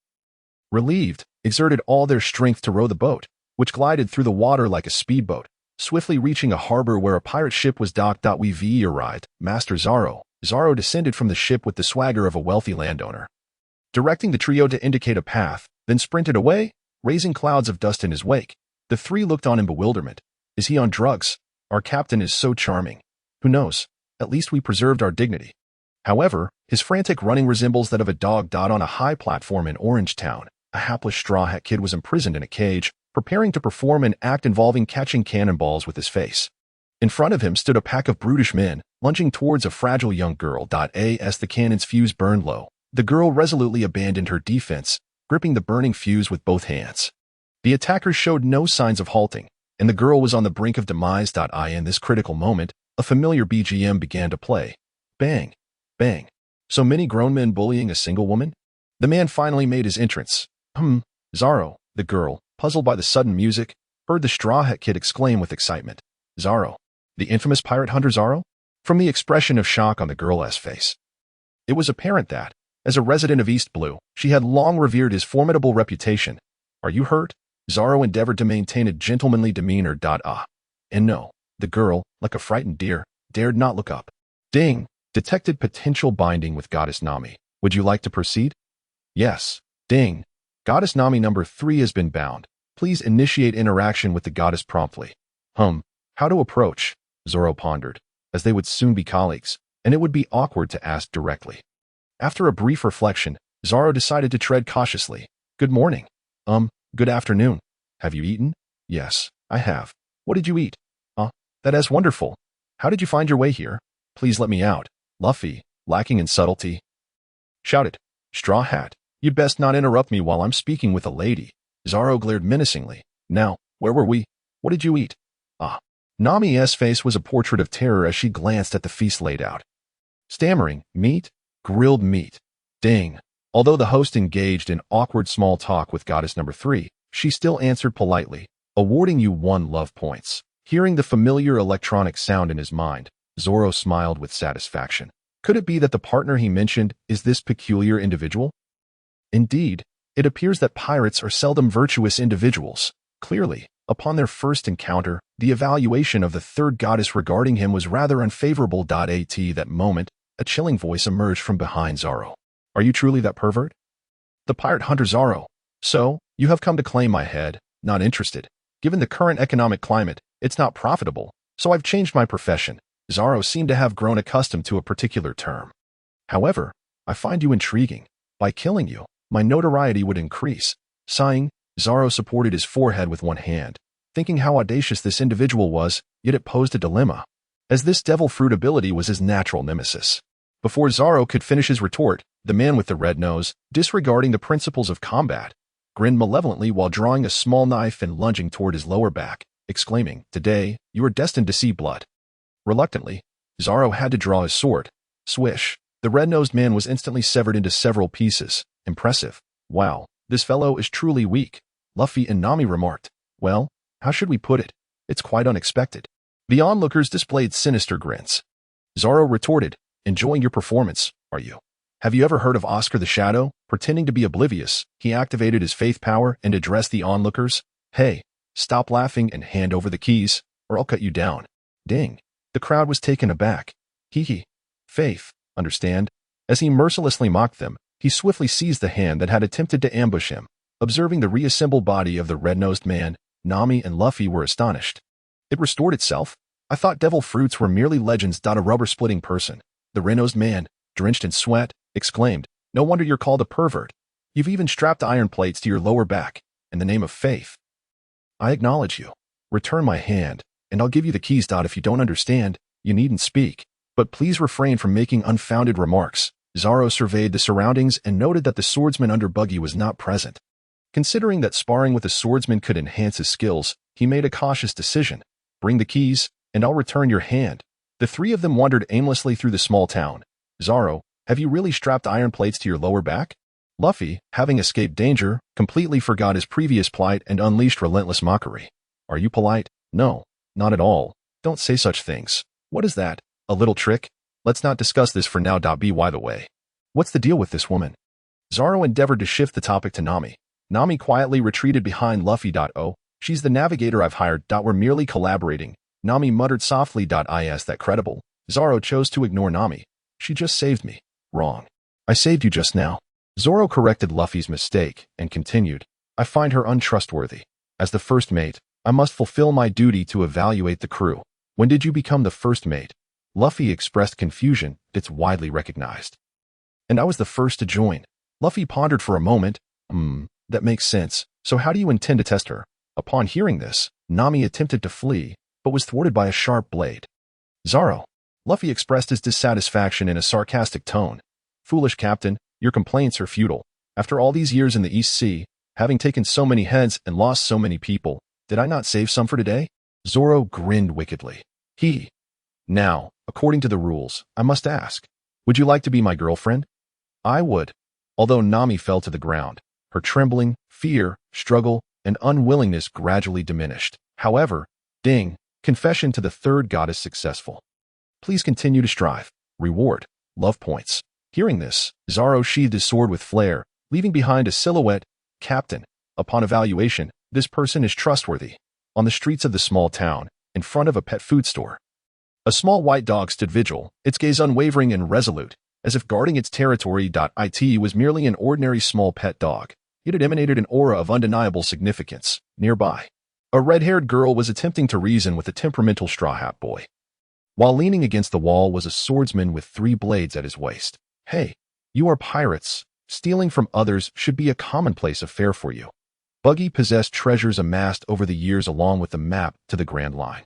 S1: relieved, exerted all their strength to row the boat, which glided through the water like a speedboat, swiftly reaching a harbor where a pirate ship was docked. We arrived, Master Zoro. Zoro descended from the ship with the swagger of a wealthy landowner, directing the trio to indicate a path, then sprinted away, raising clouds of dust in his wake. The three looked on in bewilderment. Is he on drugs? Our captain is so charming. Who knows? At least we preserved our dignity. However, his frantic running resembles that of a dog. On a high platform in Orange Town, a hapless Straw Hat Kid was imprisoned in a cage, preparing to perform an act involving catching cannonballs with his face. In front of him stood a pack of brutish men, lunging towards a fragile young girl. As the cannon's fuse burned low, the girl resolutely abandoned her defense, gripping the burning fuse with both hands. The attackers showed no signs of halting, and the girl was on the brink of demise. In this critical moment, a familiar BGM began to play. Bang, bang. So many grown men bullying a single woman? The man finally made his entrance. Zoro, the girl, puzzled by the sudden music, heard the Straw Hat Kid exclaim with excitement. Zoro, the infamous pirate hunter Zoro? From the expression of shock on the girl's face, it was apparent that, as a resident of East Blue, she had long revered his formidable reputation. Are you hurt? Zoro endeavored to maintain a gentlemanly demeanor. And no, the girl, like a frightened deer, dared not look up. Ding! Detected potential binding with Goddess Nami. Would you like to proceed? Yes. Ding! Goddess Nami number 3 has been bound. Please initiate interaction with the goddess promptly. How to approach? Zoro pondered, as they would soon be colleagues, and it would be awkward to ask directly. After a brief reflection, Zoro decided to tread cautiously. Good morning. Good afternoon. Have you eaten? Yes, I have. What did you eat? That is wonderful. How did you find your way here? Please let me out. Luffy, lacking in subtlety, shouted. Straw Hat, you'd best not interrupt me while I'm speaking with a lady. Zoro glared menacingly. Now, where were we? What did you eat? Nami's face was a portrait of terror as she glanced at the feast laid out. Stammering, meat? Grilled meat. Ding. Although the host engaged in awkward small talk with goddess number 3, she still answered politely, awarding you 1 love points. Hearing the familiar electronic sound in his mind, Zoro smiled with satisfaction. Could it be that the partner he mentioned is this peculiar individual? Indeed, it appears that pirates are seldom virtuous individuals. Clearly, upon their first encounter, the evaluation of the third goddess regarding him was rather unfavorable. At that moment, a chilling voice emerged from behind Zoro. Are you truly that pervert? The pirate hunter Zoro. So, you have come to claim my head. Not interested. Given the current economic climate, it's not profitable, so I've changed my profession. Zoro seemed to have grown accustomed to a particular term. However, I find you intriguing. By killing you, my notoriety would increase. Sighing, Zoro supported his forehead with one hand, thinking how audacious this individual was, yet it posed a dilemma, as this devil fruit ability was his natural nemesis. Before Zoro could finish his retort, the man with the red nose, disregarding the principles of combat, grinned malevolently while drawing a small knife and lunging toward his lower back, exclaiming, Today, you are destined to see blood. Reluctantly, Zoro had to draw his sword. Swish! The red-nosed man was instantly severed into several pieces. Impressive. Wow, this fellow is truly weak, Luffy and Nami remarked. Well, How should we put it? It's quite unexpected. The onlookers displayed sinister grins. Zoro retorted, enjoying your performance, are you? Have you ever heard of Oscar the Shadow? Pretending to be oblivious, he activated his faith power and addressed the onlookers. Hey, stop laughing and hand over the keys, or I'll cut you down. Ding. The crowd was taken aback. Hee. Faith, understand? As he mercilessly mocked them, he swiftly seized the hand that had attempted to ambush him. Observing the reassembled body of the red-nosed man, Nami and Luffy were astonished. It restored itself? I thought devil fruits were merely legends. A rubber-splitting person. The red-nosed man, drenched in sweat, exclaimed, no wonder you're called a pervert. You've even strapped iron plates to your lower back, in the name of faith. I acknowledge you. Return my hand, and I'll give you the keys. If you don't understand, you needn't speak. But please refrain from making unfounded remarks. Zoro surveyed the surroundings and noted that the swordsman under Buggy was not present. Considering that sparring with a swordsman could enhance his skills, he made a cautious decision. Bring the keys, and I'll return your hand. The three of them wandered aimlessly through the small town. Zoro, have you really strapped iron plates to your lower back? Luffy, having escaped danger, completely forgot his previous plight and unleashed relentless mockery. Are you polite? No, not at all. Don't say such things. What is that? A little trick? Let's not discuss this for now. By the way, what's the deal with this woman? Zoro endeavored to shift the topic to Nami. Nami quietly retreated behind Luffy. Oh, she's the navigator I've hired. We're merely collaborating. Nami muttered softly. Is that credible? Zoro chose to ignore Nami. She just saved me. Wrong. I saved you just now. Zoro corrected Luffy's mistake and continued. I find her untrustworthy. As the first mate, I must fulfill my duty to evaluate the crew. When did you become the first mate? Luffy expressed confusion that's widely recognized. And I was the first to join. Luffy pondered for a moment. That makes sense. So how do you intend to test her? Upon hearing this, Nami attempted to flee, but was thwarted by a sharp blade. Zoro. Luffy expressed his dissatisfaction in a sarcastic tone. Foolish captain, your complaints are futile. After all these years in the East Sea, having taken so many heads and lost so many people, did I not save some for today? Zoro grinned wickedly. Now, according to the rules, I must ask, would you like to be my girlfriend? I would. Although Nami fell to the ground, her trembling, fear, struggle, and unwillingness gradually diminished. However, confession to the third goddess successful. Please continue to strive. Reward. Love points. Hearing this, Zoro sheathed his sword with flair, leaving behind a silhouette. Captain, upon evaluation, this person is trustworthy. On the streets of the small town, in front of a pet food store, a small white dog stood vigil, its gaze unwavering and resolute, as if guarding its territory. It was merely an ordinary small pet dog, yet it emanated an aura of undeniable significance. Nearby, a red-haired girl was attempting to reason with a temperamental straw hat boy. While leaning against the wall was a swordsman with 3 blades at his waist. Hey, you are pirates. Stealing from others should be a commonplace affair for you. Buggy possessed treasures amassed over the years along with the map to the Grand Line.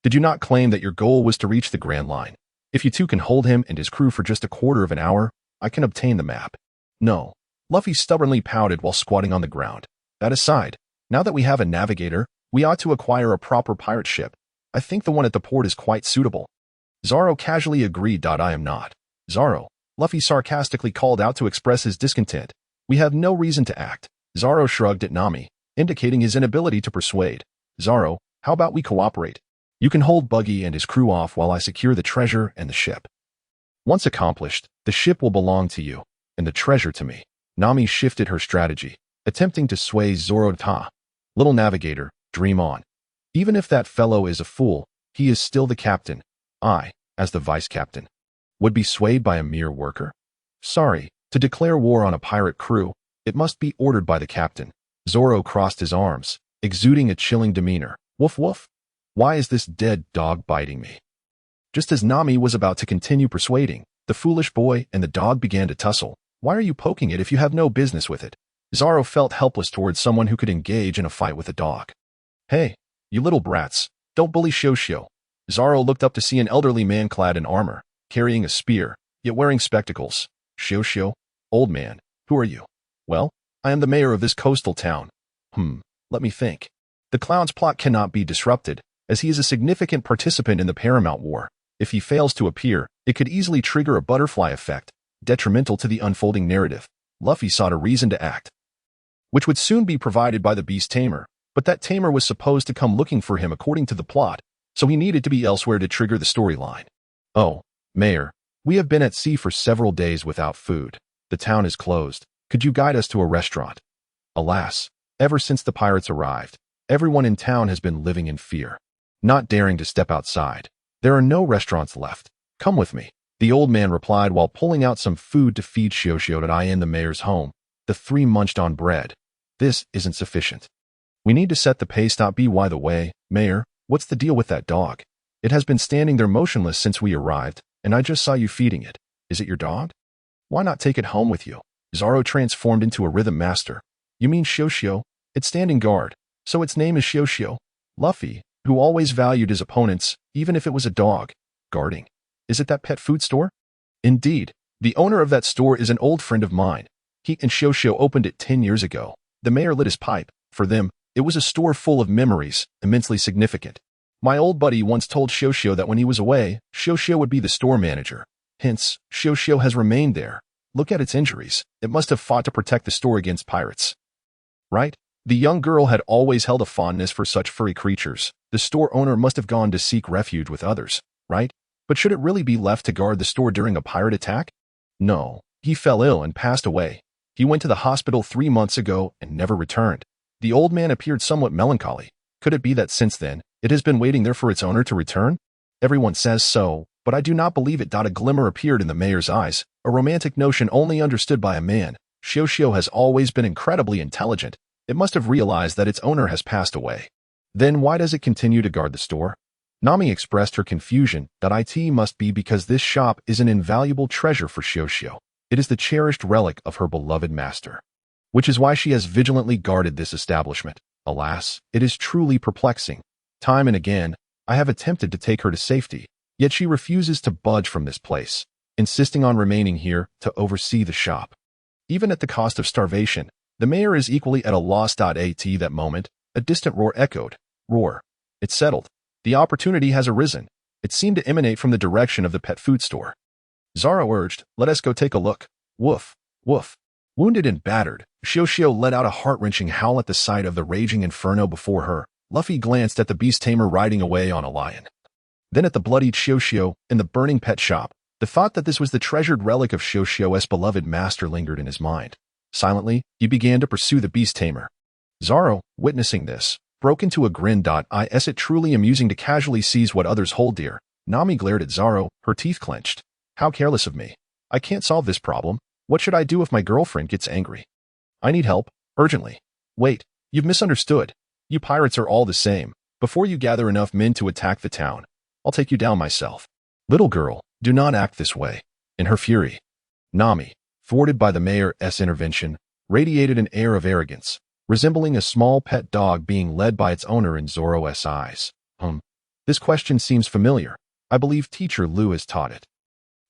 S1: Did you not claim that your goal was to reach the Grand Line? If you two can hold him and his crew for just a quarter of an hour, I can obtain the map. No. Luffy stubbornly pouted while squatting on the ground. That aside, now that we have a navigator, we ought to acquire a proper pirate ship. I think the one at the port is quite suitable. Zoro casually agreed. I am not. Zoro, Luffy sarcastically called out to express his discontent. We have no reason to act. Zoro shrugged at Nami, indicating his inability to persuade. Zoro, how about we cooperate? You can hold Buggy and his crew off while I secure the treasure and the ship. Once accomplished, the ship will belong to you, and the treasure to me. Nami shifted her strategy, attempting to sway Zoro. Little navigator, dream on. Even if that fellow is a fool, he is still the captain. I, as the vice-captain, would be swayed by a mere worker? Sorry, to declare war on a pirate crew, it must be ordered by the captain. Zoro crossed his arms, exuding a chilling demeanor. Woof woof. Why is this dead dog biting me? Just as Nami was about to continue persuading, the foolish boy and the dog began to tussle. Why are you poking it if you have no business with it? Zoro felt helpless towards someone who could engage in a fight with a dog. Hey, you little brats, don't bully Shoshio. Zoro looked up to see an elderly man clad in armor, carrying a spear, yet wearing spectacles. Shoshio, old man, who are you? Well, I am the mayor of this coastal town. Let me think. The clown's plot cannot be disrupted, as he is a significant participant in the Paramount War. If he fails to appear, it could easily trigger a butterfly effect, detrimental to the unfolding narrative. Luffy sought a reason to act, which would soon be provided by the beast tamer, But that tamer was supposed to come looking for him according to the plot, so he needed to be elsewhere to trigger the storyline. Oh, Mayor, we have been at sea for several days without food. The town is closed. Could you guide us to a restaurant? Alas, ever since the pirates arrived, everyone in town has been living in fear, not daring to step outside. There are no restaurants left. Come with me, the old man replied while pulling out some food to feed Xiao and I in the mayor's home. The three munched on bread. This isn't sufficient. We need to set the pace. By the way, Mayor, what's the deal with that dog? It has been standing there motionless since we arrived, and I just saw you feeding it. Is it your dog? Why not take it home with you? Zoro transformed into a rhythm master. You mean Xiao? It's standing guard, so its name is Xiao. Luffy, who always valued his opponents, even if it was a dog, guarding. Is it that pet food store? Indeed, the owner of that store is an old friend of mine. He and Xiao opened it 10 years ago. The mayor lit his pipe. For them, it was a store full of memories, immensely significant. My old buddy once told Xiao that when he was away, Xiao would be the store manager. Hence, Xiao has remained there. Look at its injuries. It must have fought to protect the store against pirates. Right? The young girl had always held a fondness for such furry creatures. The store owner must have gone to seek refuge with others, right? But should it really be left to guard the store during a pirate attack? No. He fell ill and passed away. He went to the hospital 3 months ago and never returned. The old man appeared somewhat melancholy. Could it be that since then, it has been waiting there for its owner to return? Everyone says so, but I do not believe it. A glimmer appeared in the mayor's eyes, a romantic notion only understood by a man. Xiao has always been incredibly intelligent. It must have realized that its owner has passed away. Then why does it continue to guard the store? Nami expressed her confusion that it must be because this shop is an invaluable treasure for Xiao. It is the cherished relic of her beloved master, which is why she has vigilantly guarded this establishment. Alas, it is truly perplexing. Time and again, I have attempted to take her to safety, yet she refuses to budge from this place, insisting on remaining here to oversee the shop. Even at the cost of starvation, the mayor is equally at a loss. At that moment, a distant roar echoed. Roar. It's settled. The opportunity has arisen. It seemed to emanate from the direction of the pet food store. Zoro urged, let us go take a look. Woof. Woof. Wounded and battered, Xiao let out a heart-wrenching howl at the sight of the raging inferno before her. Luffy glanced at the beast tamer riding away on a lion. Then at the bloodied Xiao in the burning pet shop. The thought that this was the treasured relic of Xiao's beloved master lingered in his mind. Silently, he began to pursue the beast tamer. Zoro, witnessing this, broke into a grin. Is it truly amusing to casually seize what others hold dear? Nami glared at Zoro, her teeth clenched. How careless of me. I can't solve this problem. What should I do if my girlfriend gets angry? I need help, urgently. Wait, you've misunderstood. You pirates are all the same. Before you gather enough men to attack the town, I'll take you down myself. Little girl, do not act this way. In her fury, Nami, thwarted by the mayor's intervention, radiated an air of arrogance, resembling a small pet dog being led by its owner in Zoro's eyes. This question seems familiar. I believe teacher Liu has taught it.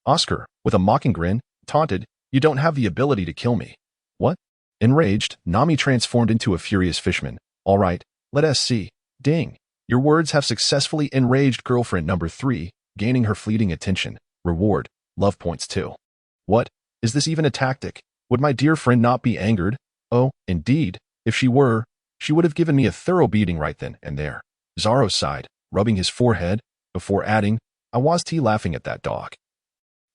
S1: Oscar, with a mocking grin, taunted, you don't have the ability to kill me. What? Enraged, Nami transformed into a furious fishman. All right, let us see. Ding. Your words have successfully enraged girlfriend number 3, gaining her fleeting attention. Reward, love points 2. What? Is this even a tactic? Would my dear friend not be angered? Oh, indeed. If she were, she would have given me a thorough beating right then and there. Zoro sighed, rubbing his forehead, before adding, I was laughing at that dog.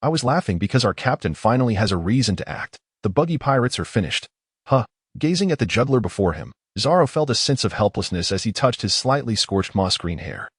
S1: I was laughing because our captain finally has a reason to act. The Buggy pirates are finished. Huh. Gazing at the juggler before him, Zoro felt a sense of helplessness as he touched his slightly scorched moss-green hair.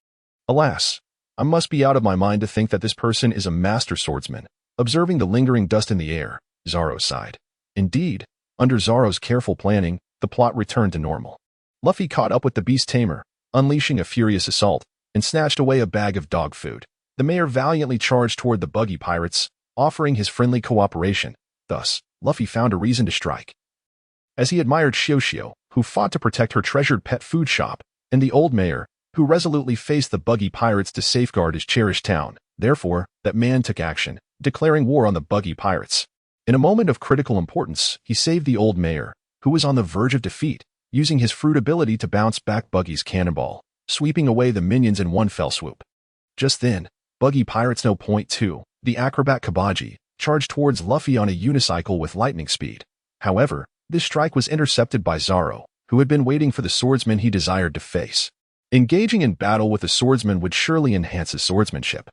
S1: Alas, I must be out of my mind to think that this person is a master swordsman. Observing the lingering dust in the air, Zoro sighed. Indeed, under Zoro's careful planning, the plot returned to normal. Luffy caught up with the beast tamer, unleashing a furious assault, and snatched away a bag of dog food. The mayor valiantly charged toward the Buggy pirates, offering his friendly cooperation. Thus, Luffy found a reason to strike. As he admired Xiao, who fought to protect her treasured pet food shop, and the old mayor, who resolutely faced the Buggy pirates to safeguard his cherished town, therefore, that man took action, declaring war on the Buggy pirates. In a moment of critical importance, he saved the old mayor, who was on the verge of defeat, using his fruit ability to bounce back Buggy's cannonball, sweeping away the minions in one fell swoop. Just then, Buggy Pirates No. 2, the acrobat Kabaji, charged towards Luffy on a unicycle with lightning speed. However, this strike was intercepted by Zoro, who had been waiting for the swordsman he desired to face. Engaging in battle with a swordsman would surely enhance his swordsmanship.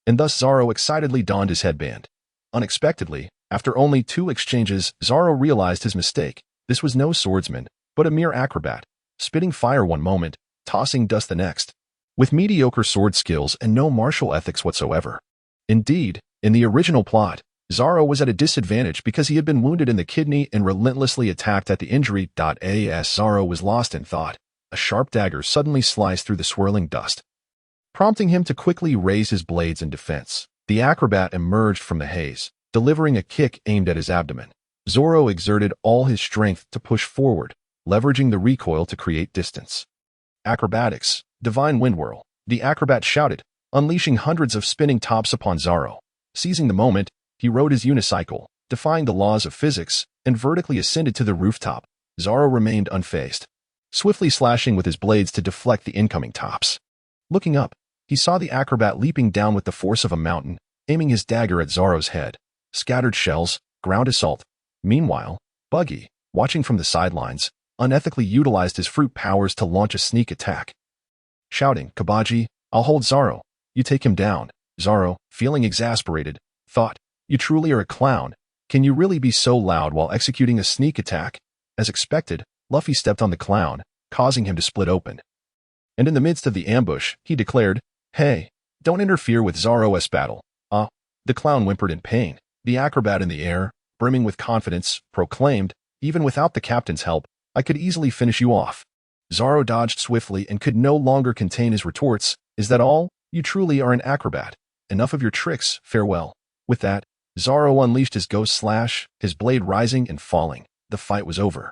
S1: And thus Zoro excitedly donned his headband. Unexpectedly, after only 2 exchanges, Zoro realized his mistake. This was no swordsman, but a mere acrobat, spitting fire one moment, tossing dust the next, with mediocre sword skills and no martial ethics whatsoever. Indeed, in the original plot, Zoro was at a disadvantage because he had been wounded in the kidney and relentlessly attacked at the injury. As Zoro was lost in thought, a sharp dagger suddenly sliced through the swirling dust, prompting him to quickly raise his blades in defense. The acrobat emerged from the haze, delivering a kick aimed at his abdomen. Zoro exerted all his strength to push forward, leveraging the recoil to create distance. Acrobatics, divine wind whirl, the acrobat shouted, unleashing hundreds of spinning tops upon Zoro. Seizing the moment, he rode his unicycle, defying the laws of physics, and vertically ascended to the rooftop. Zoro remained unfazed, swiftly slashing with his blades to deflect the incoming tops. Looking up, he saw the acrobat leaping down with the force of a mountain, aiming his dagger at Zoro's head. Scattered shells, ground assault. Meanwhile, Buggy, watching from the sidelines, unethically utilized his fruit powers to launch a sneak attack. Shouting, Kabaji, I'll hold Zoro. You take him down. Zoro, feeling exasperated, thought, you truly are a clown. Can you really be so loud while executing a sneak attack? As expected, Luffy stepped on the clown, causing him to split open. And in the midst of the ambush, he declared, hey, don't interfere with Zoro's battle. The clown whimpered in pain. The acrobat in the air, brimming with confidence, proclaimed, even without the captain's help, I could easily finish you off. Zoro dodged swiftly and could no longer contain his retorts. Is that all? You truly are an acrobat. Enough of your tricks, farewell. With that, Zoro unleashed his ghost slash, his blade rising and falling. The fight was over.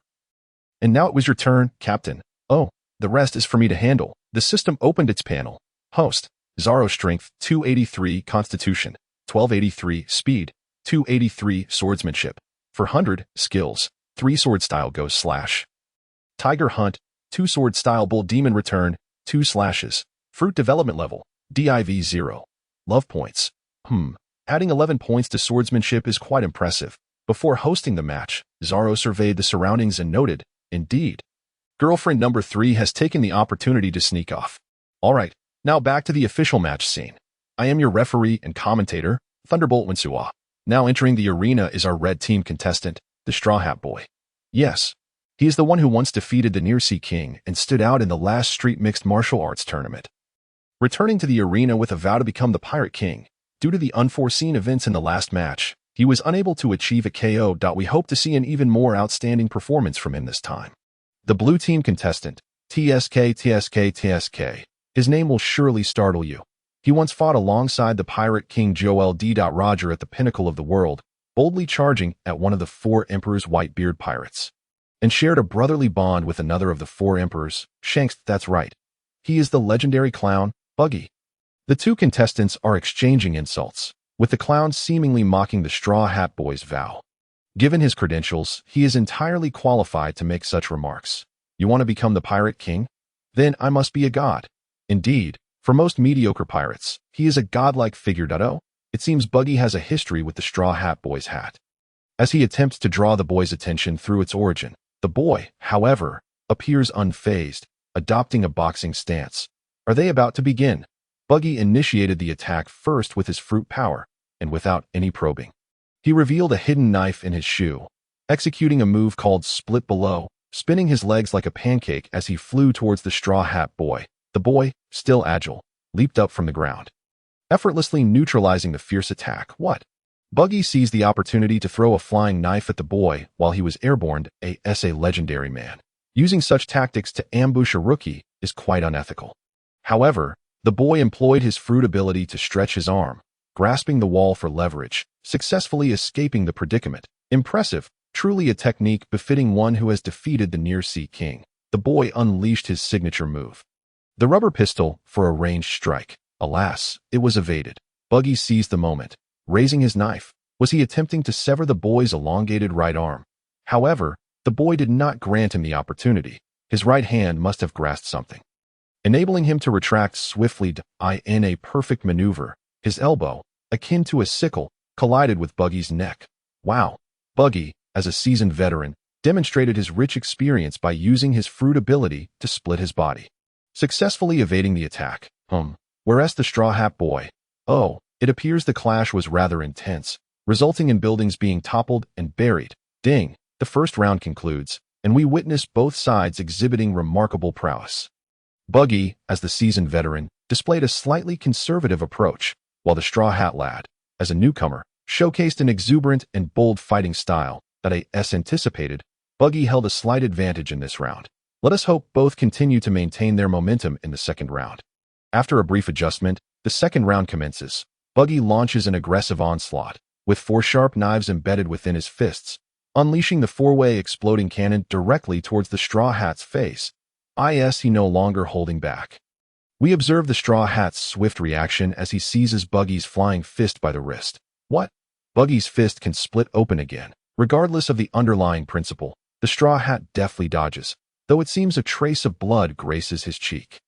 S1: And now it was your turn, Captain. Oh, the rest is for me to handle. The system opened its panel. Host, Zoro strength, 283, constitution, 1283, speed, 283, swordsmanship, 400, skills, 3 sword style ghost slash. Tiger hunt, 2 sword style bull demon return, 2 slashes. Fruit development level, div 0. Love points. Adding 11 points to swordsmanship is quite impressive. Before hosting the match, Zoro surveyed the surroundings and noted, indeed, girlfriend number 3 has taken the opportunity to sneak off. Alright, now back to the official match scene. I am your referee and commentator, Thunderbolt Winsua. Now entering the arena is our red team contestant, the Straw Hat Boy. Yes, he is the one who once defeated the Near Sea King and stood out in the last street mixed martial arts tournament. Returning to the arena with a vow to become the Pirate King, due to the unforeseen events in the last match, he was unable to achieve a KO. We hope to see an even more outstanding performance from him this time. The blue team contestant, TSK. His name will surely startle you. He once fought alongside the Pirate King Joel D. Roger at the pinnacle of the world, boldly charging at one of the 4 Emperors' Whitebeard pirates, and shared a brotherly bond with another of the 4 Emperors, Shanks. That's right. He is the legendary clown, Buggy. The 2 contestants are exchanging insults, with the clown seemingly mocking the Straw Hat Boy's vow. Given his credentials, he is entirely qualified to make such remarks. You want to become the Pirate King? Then I must be a god. Indeed, for most mediocre pirates, he is a godlike figure. It seems Buggy has a history with the Straw Hat Boy's hat. As he attempts to draw the boy's attention through its origin, the boy, however, appears unfazed, adopting a boxing stance. Are they about to begin? Buggy initiated the attack first with his fruit power, and without any probing. He revealed a hidden knife in his shoe, executing a move called Split Below, spinning his legs like a pancake as he flew towards the Straw Hat Boy. The boy, still agile, leaped up from the ground, effortlessly neutralizing the fierce attack. What? Buggy seized the opportunity to throw a flying knife at the boy while he was airborne. A legendary man. Using such tactics to ambush a rookie is quite unethical. However, the boy employed his fruit ability to stretch his arm, grasping the wall for leverage, successfully escaping the predicament. Impressive, truly a technique befitting one who has defeated the Near Sea King. The boy unleashed his signature move, the rubber pistol, for a ranged strike. Alas, it was evaded. Buggy seized the moment, raising his knife. Was he attempting to sever the boy's elongated right arm? However, the boy did not grant him the opportunity. His right hand must have grasped something, enabling him to retract swiftly. In a perfect maneuver, his elbow, akin to a sickle, collided with Buggy's neck. Wow! Buggy, as a seasoned veteran, demonstrated his rich experience by using his fruit ability to split his body, successfully evading the attack. Whereas the Straw Hat Boy, it appears the clash was rather intense, resulting in buildings being toppled and buried. Ding! The first round concludes, and we witness both sides exhibiting remarkable prowess. Buggy, as the seasoned veteran, displayed a slightly conservative approach, while the Straw Hat Lad, as a newcomer, showcased an exuberant and bold fighting style that as anticipated. Buggy held a slight advantage in this round. Let us hope both continue to maintain their momentum in the second round. After a brief adjustment, the second round commences. Buggy launches an aggressive onslaught, with 4 sharp knives embedded within his fists, unleashing the 4-way exploding cannon directly towards the Straw Hat's face. He no longer holding back. We observe the Straw Hat's swift reaction as he seizes Buggy's flying fist by the wrist. What? Buggy's fist can split open again. Regardless of the underlying principle, the Straw Hat deftly dodges, though it seems a trace of blood graces his cheek.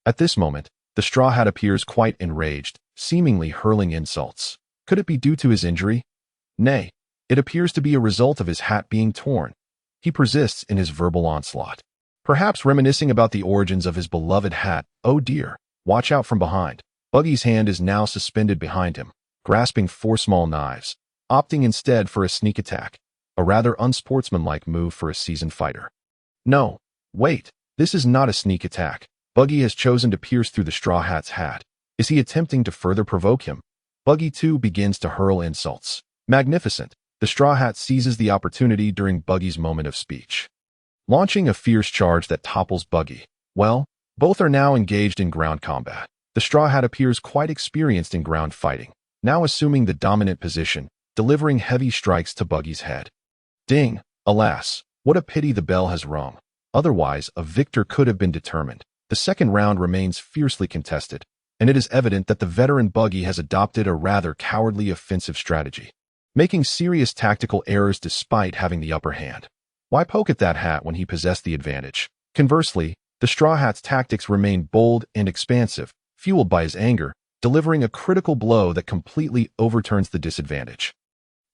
S1: At this moment, the Straw Hat appears quite enraged, seemingly hurling insults. Could it be due to his injury? Nay, it appears to be a result of his hat being torn. He persists in his verbal onslaught, perhaps reminiscing about the origins of his beloved hat. Oh dear, watch out from behind. Buggy's hand is now suspended behind him, grasping 4 small knives, opting instead for a sneak attack, a rather unsportsmanlike move for a seasoned fighter. No, wait, this is not a sneak attack. Buggy has chosen to pierce through the Straw Hat's hat. Is he attempting to further provoke him? Buggy too begins to hurl insults. Magnificent. The Straw Hat seizes the opportunity during Buggy's moment of speech, launching a fierce charge that topples Buggy. Well, both are now engaged in ground combat. The Straw Hat appears quite experienced in ground fighting, now assuming the dominant position, delivering heavy strikes to Buggy's head. Ding! Alas, what a pity the bell has rung. Otherwise, a victor could have been determined. The second round remains fiercely contested, and it is evident that the veteran Buggy has adopted a rather cowardly offensive strategy, making serious tactical errors despite having the upper hand. Why poke at that hat when he possessed the advantage? Conversely, the Straw Hat's tactics remain bold and expansive, fueled by his anger, delivering a critical blow that completely overturns the disadvantage.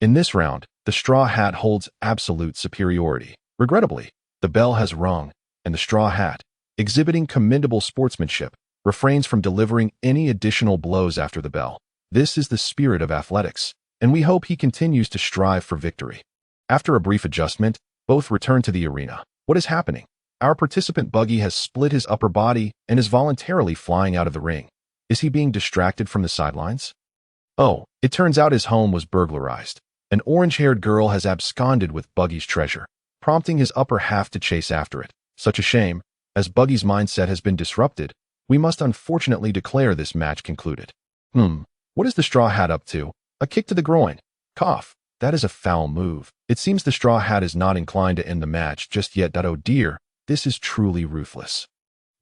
S1: In this round, the Straw Hat holds absolute superiority. Regrettably, the bell has rung, and the Straw Hat, exhibiting commendable sportsmanship, refrains from delivering any additional blows after the bell. This is the spirit of athletics, and we hope he continues to strive for victory. After a brief adjustment, both return to the arena. What is happening? Our participant Buggy has split his upper body and is voluntarily flying out of the ring. Is he being distracted from the sidelines? Oh, it turns out his home was burglarized. An orange-haired girl has absconded with Buggy's treasure, prompting his upper half to chase after it. Such a shame. As Buggy's mindset has been disrupted, we must unfortunately declare this match concluded. What is the Straw Hat up to? A kick to the groin. Cough. That is a foul move. It seems the Straw Hat is not inclined to end the match just yet. Oh dear, this is truly ruthless.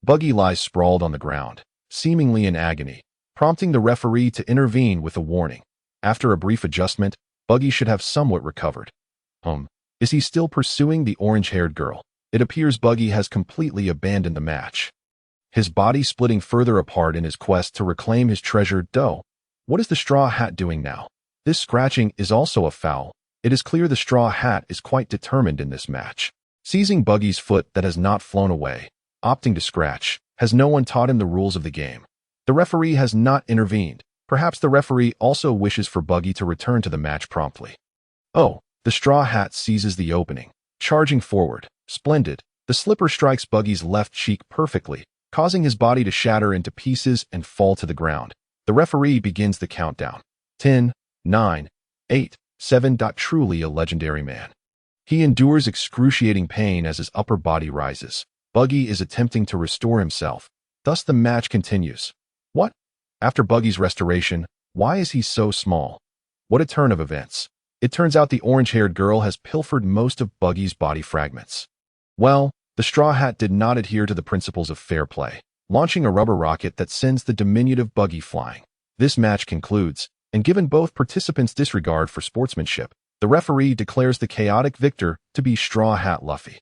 S1: Buggy lies sprawled on the ground, seemingly in agony, prompting the referee to intervene with a warning. After a brief adjustment, Buggy should have somewhat recovered. Is he still pursuing the orange-haired girl? It appears Buggy has completely abandoned the match, his body splitting further apart in his quest to reclaim his treasured dough. What is the Straw Hat doing now? This scratching is also a foul. It is clear the Straw Hat is quite determined in this match. Seizing Buggy's foot that has not flown away, opting to scratch, has no one taught him the rules of the game? The referee has not intervened. Perhaps the referee also wishes for Buggy to return to the match promptly. Oh, the Straw Hat seizes the opening, charging forward. Splendid. The slipper strikes Buggy's left cheek perfectly, causing his body to shatter into pieces and fall to the ground. The referee begins the countdown. 10, 9, 8, 7. Truly a legendary man. He endures excruciating pain as his upper body rises. Buggy is attempting to restore himself. Thus the match continues. What? After Buggy's restoration, why is he so small? What a turn of events. It turns out the orange-haired girl has pilfered most of Buggy's body fragments. Well, the Straw Hat did not adhere to the principles of fair play, launching a rubber rocket that sends the diminutive Buggy flying. This match concludes, and given both participants' disregard for sportsmanship, the referee declares the chaotic victor to be Straw Hat Luffy.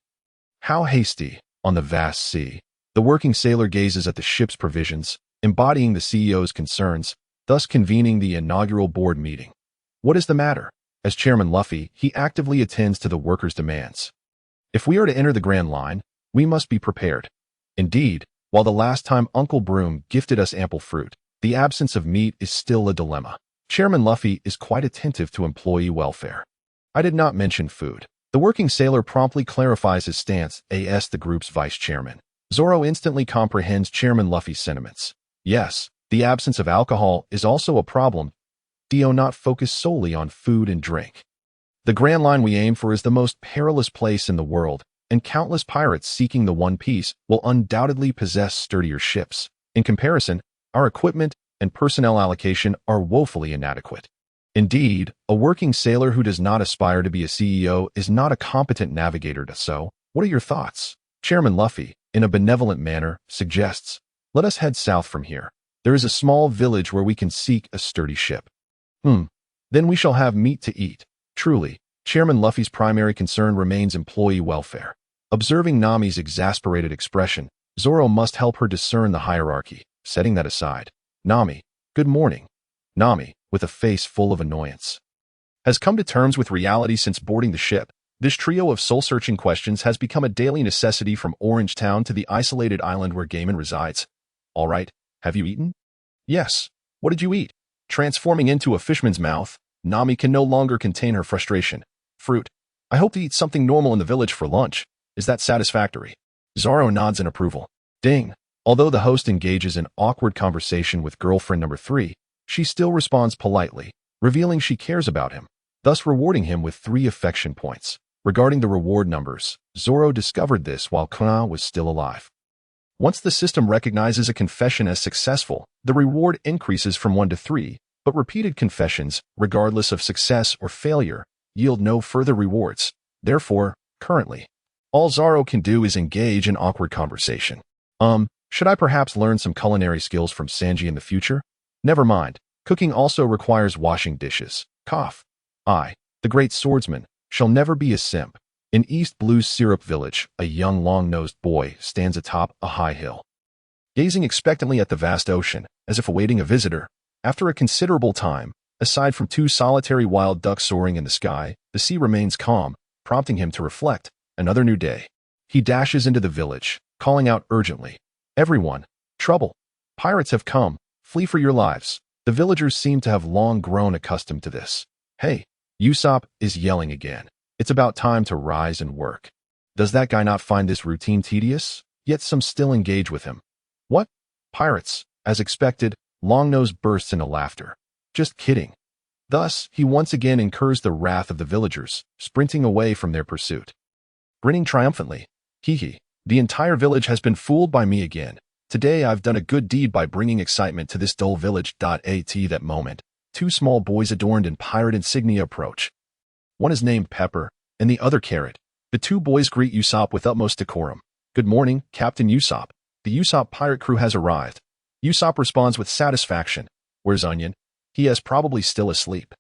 S1: How hasty, on the vast sea. The working sailor gazes at the ship's provisions, embodying the CEO's concerns, thus convening the inaugural board meeting. What is the matter? As Chairman Luffy, he actively attends to the workers' demands. If we are to enter the Grand Line, we must be prepared. Indeed, while the last time Uncle Broom gifted us ample fruit, the absence of meat is still a dilemma. Chairman Luffy is quite attentive to employee welfare. I did not mention food. The working sailor promptly clarifies his stance as the group's vice chairman. Zoro instantly comprehends Chairman Luffy's sentiments. Yes, the absence of alcohol is also a problem. Do not focus solely on food and drink. The Grand Line we aim for is the most perilous place in the world, and countless pirates seeking the One Piece will undoubtedly possess sturdier ships. In comparison, our equipment and personnel allocation are woefully inadequate. Indeed, a working sailor who does not aspire to be a CEO is not a competent navigator. So, what are your thoughts? Chairman Luffy, in a benevolent manner, suggests, let us head south from here. There is a small village where we can seek a sturdy ship. Then we shall have meat to eat. Truly, Chairman Luffy's primary concern remains employee welfare. Observing Nami's exasperated expression, Zoro must help her discern the hierarchy. Setting that aside, Nami, good morning. Nami, with a face full of annoyance, has come to terms with reality since boarding the ship. This trio of soul-searching questions has become a daily necessity from Orange Town to the isolated island where Gaiman resides. All right, have you eaten? Yes. What did you eat? Transforming into a fishman's mouth, Nami can no longer contain her frustration. Fruit. I hope to eat something normal in the village for lunch. Is that satisfactory? Zoro nods in approval. Ding. Although the host engages in awkward conversation with girlfriend number 3, she still responds politely, revealing she cares about him, thus rewarding him with 3 affection points. Regarding the reward numbers, Zoro discovered this while Kuina was still alive. Once the system recognizes a confession as successful, the reward increases from 1 to 3, but repeated confessions, regardless of success or failure, yield no further rewards. Therefore, currently, all Zoro can do is engage in awkward conversation. Should I perhaps learn some culinary skills from Sanji in the future? Never mind. Cooking also requires washing dishes. Cough. I, the great swordsman, shall never be a simp. In East Blue's Syrup Village, a young long-nosed boy stands atop a high hill, gazing expectantly at the vast ocean, as if awaiting a visitor. After a considerable time, aside from 2 solitary wild ducks soaring in the sky, the sea remains calm, prompting him to reflect. Another new day. He dashes into the village, calling out urgently, everyone, trouble. Pirates have come, flee for your lives. The villagers seem to have long grown accustomed to this. Hey, Usopp is yelling again. It's about time to rise and work. Does that guy not find this routine tedious? Yet some still engage with him. What? Pirates? As expected, Longnose bursts into laughter. Just kidding. Thus, he once again incurs the wrath of the villagers, sprinting away from their pursuit. Grinning triumphantly, hee, the entire village has been fooled by me again. Today I've done a good deed by bringing excitement to this dull village. At that moment, 2 small boys adorned in pirate insignia approach. One is named Pepper, and the other Carrot. The 2 boys greet Usopp with utmost decorum. Good morning, Captain Usopp. The Usopp pirate crew has arrived. Usopp responds with satisfaction. Where's Onion? He is probably still asleep.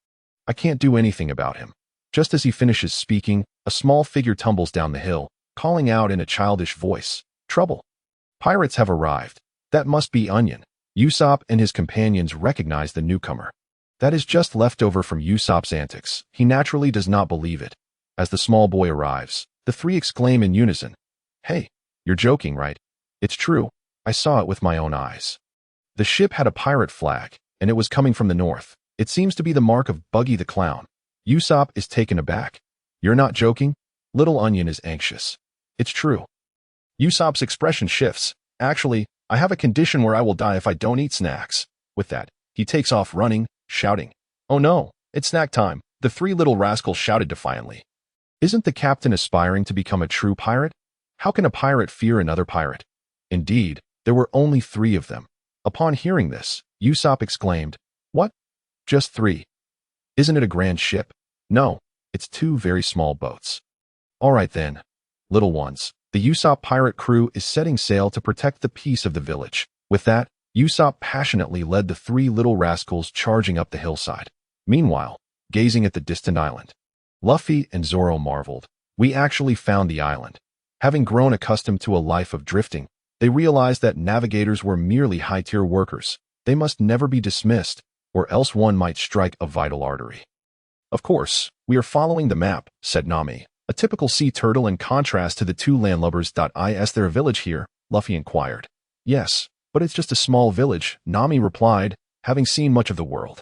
S1: I can't do anything about him. Just as he finishes speaking, a small figure tumbles down the hill, calling out in a childish voice, trouble. Pirates have arrived. That must be Onion. Usopp and his companions recognize the newcomer. That is just leftover from Usopp's antics. He naturally does not believe it. As the small boy arrives, the 3 exclaim in unison, hey, you're joking, right? It's true. I saw it with my own eyes. The ship had a pirate flag, and it was coming from the north. It seems to be the mark of Buggy the Clown. Usopp is taken aback. You're not joking? Little Onion is anxious. It's true. Usopp's expression shifts. Actually, I have a condition where I will die if I don't eat snacks. With that, he takes off running, shouting, oh no, it's snack time. The 3 little rascals shouted defiantly. Isn't the captain aspiring to become a true pirate? How can a pirate fear another pirate? Indeed, there were only 3 of them. Upon hearing this, Usopp exclaimed, what? Just 3? Isn't it a grand ship? No, it's 2 very small boats. All right then, little ones. The Usopp pirate crew is setting sail to protect the peace of the village. With that, Usopp passionately led the 3 little rascals charging up the hillside. Meanwhile, gazing at the distant island, Luffy and Zoro marveled. We actually found the island. Having grown accustomed to a life of drifting, they realized that navigators were merely high-tier workers. They must never be dismissed, or else one might strike a vital artery. Of course, we are following the map, said Nami, A typical sea turtle in contrast to the two landlubbers. Is there a village here? Luffy inquired. Yes, but it's just a small village, Nami replied, having seen much of the world.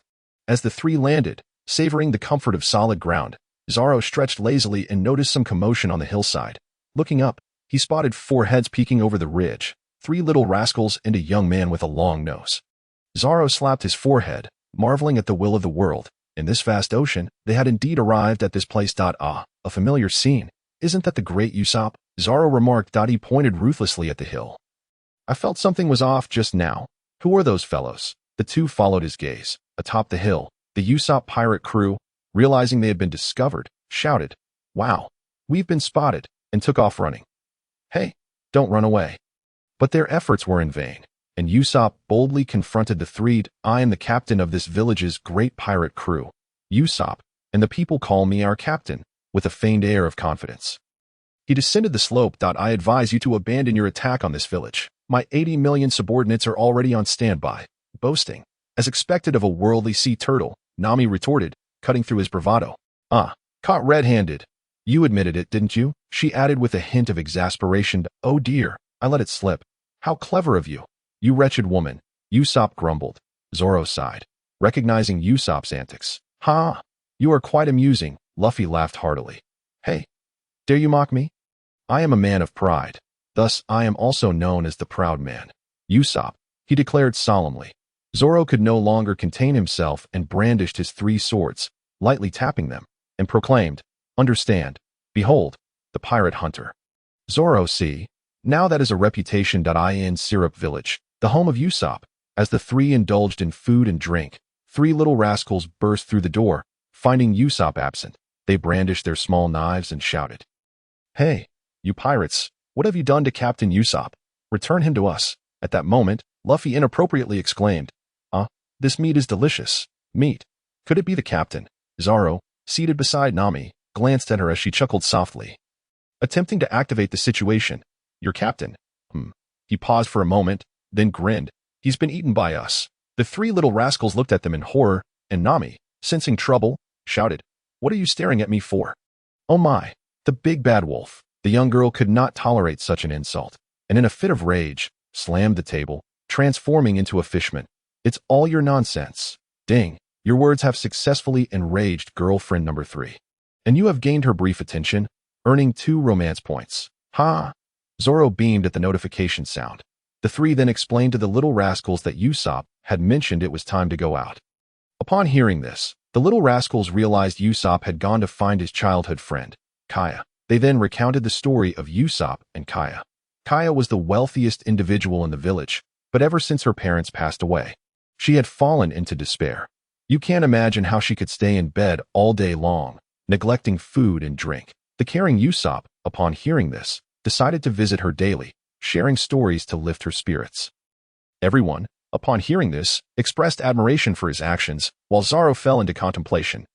S1: As the three landed, savoring the comfort of solid ground, Zoro stretched lazily and noticed some commotion on the hillside. Looking up, he spotted 4 heads peeking over the ridge, 3 little rascals and a young man with a long nose. Zoro slapped his forehead, marveling at the will of the world. In this vast ocean, they had indeed arrived at this place. A familiar scene. Isn't that the great Usopp? Zoro remarked. He pointed ruthlessly at the hill. I felt something was off just now. Who are those fellows? The two followed his gaze. Atop the hill, the Usopp pirate crew, realizing they had been discovered, shouted, "Wow, we've been spotted," and took off running. Hey, don't run away. But their efforts were in vain, and Usopp boldly confronted the three. I am the captain of this village's great pirate crew, Usopp, and the people call me our captain, with a feigned air of confidence. He descended the slope. I advise you to abandon your attack on this village. My 80 million subordinates are already on standby. Boasting, as expected of a worldly sea turtle, Nami retorted, cutting through his bravado. Caught red-handed. You admitted it, didn't you? She added with a hint of exasperation. Oh dear, I let it slip. How clever of you. You wretched woman, Usopp grumbled. Zoro sighed, recognizing Usopp's antics. Ha! You are quite amusing, Luffy laughed heartily. Hey, dare you mock me? I am a man of pride. Thus, I am also known as the proud man. Usopp, he declared solemnly. Zoro could no longer contain himself and brandished his 3 swords, lightly tapping them, and proclaimed, Understand, behold, the pirate hunter. Zoro, see, now that is a reputation. In Syrup Village, the home of Usopp, as the 3 indulged in food and drink, 3 little rascals burst through the door. Finding Usopp absent, they brandished their small knives and shouted, Hey, you pirates, what have you done to Captain Usopp? Return him to us. At that moment, Luffy inappropriately exclaimed, This meat is delicious. Meat. Could it be the captain? Zoro, seated beside Nami, glanced at her as she chuckled softly. Attempting to activate the situation. Your captain? He paused for a moment, then grinned. He's been eaten by us. The 3 little rascals looked at them in horror, and Nami, sensing trouble, shouted, What are you staring at me for? Oh my, the big bad wolf. The young girl could not tolerate such an insult, and in a fit of rage, slammed the table, transforming into a fishman. It's all your nonsense. Ding, your words have successfully enraged girlfriend number 3. And you have gained her brief attention, earning 2 romance points. Ha! Zoro beamed at the notification sound. The 3 then explained to the little rascals that Usopp had mentioned it was time to go out. Upon hearing this, the little rascals realized Usopp had gone to find his childhood friend, Kaya. They then recounted the story of Usopp and Kaya. Kaya was the wealthiest individual in the village, but ever since her parents passed away, she had fallen into despair. You can't imagine how she could stay in bed all day long, neglecting food and drink. The caring Usopp, upon hearing this, decided to visit her daily, sharing stories to lift her spirits. Everyone, upon hearing this, expressed admiration for his actions, while Zoro fell into contemplation.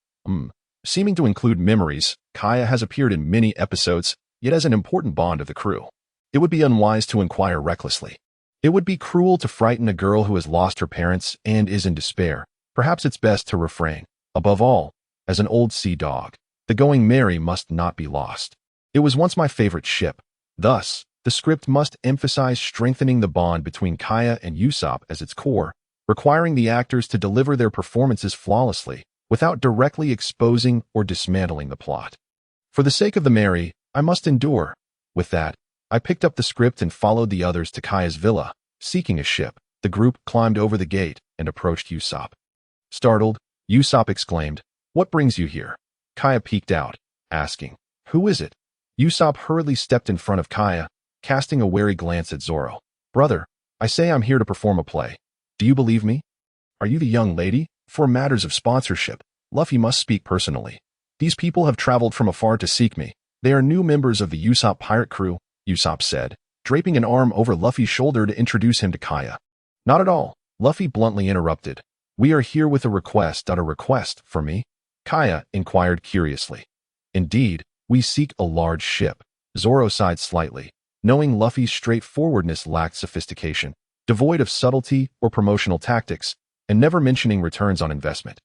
S1: Seeming to include memories, Kaya has appeared in many episodes, yet as an important bond of the crew. It would be unwise to inquire recklessly. It would be cruel to frighten a girl who has lost her parents and is in despair. Perhaps it's best to refrain. Above all, as an old sea dog, the going merry must not be lost. It was once my favorite ship. Thus, the script must emphasize strengthening the bond between Kaya and Usopp as its core, requiring the actors to deliver their performances flawlessly, without directly exposing or dismantling the plot. For the sake of the merry, I must endure. With that, I picked up the script and followed the others to Kaya's villa. Seeking a ship, the group climbed over the gate and approached Usopp. Startled, Usopp exclaimed, What brings you here? Kaya peeked out, asking, Who is it? Usopp hurriedly stepped in front of Kaya, casting a wary glance at Zoro. Brother, I say I'm here to perform a play. Do you believe me? Are you the young lady? For matters of sponsorship, Luffy must speak personally. These people have traveled from afar to seek me. They are new members of the Usopp pirate crew, Usopp said, draping an arm over Luffy's shoulder to introduce him to Kaya. Not at all, Luffy bluntly interrupted. We are here with a request. A request for me? Kaya inquired curiously. Indeed, we seek a large ship. Zoro sighed slightly, knowing Luffy's straightforwardness lacked sophistication, devoid of subtlety or promotional tactics, and never mentioning returns on investment.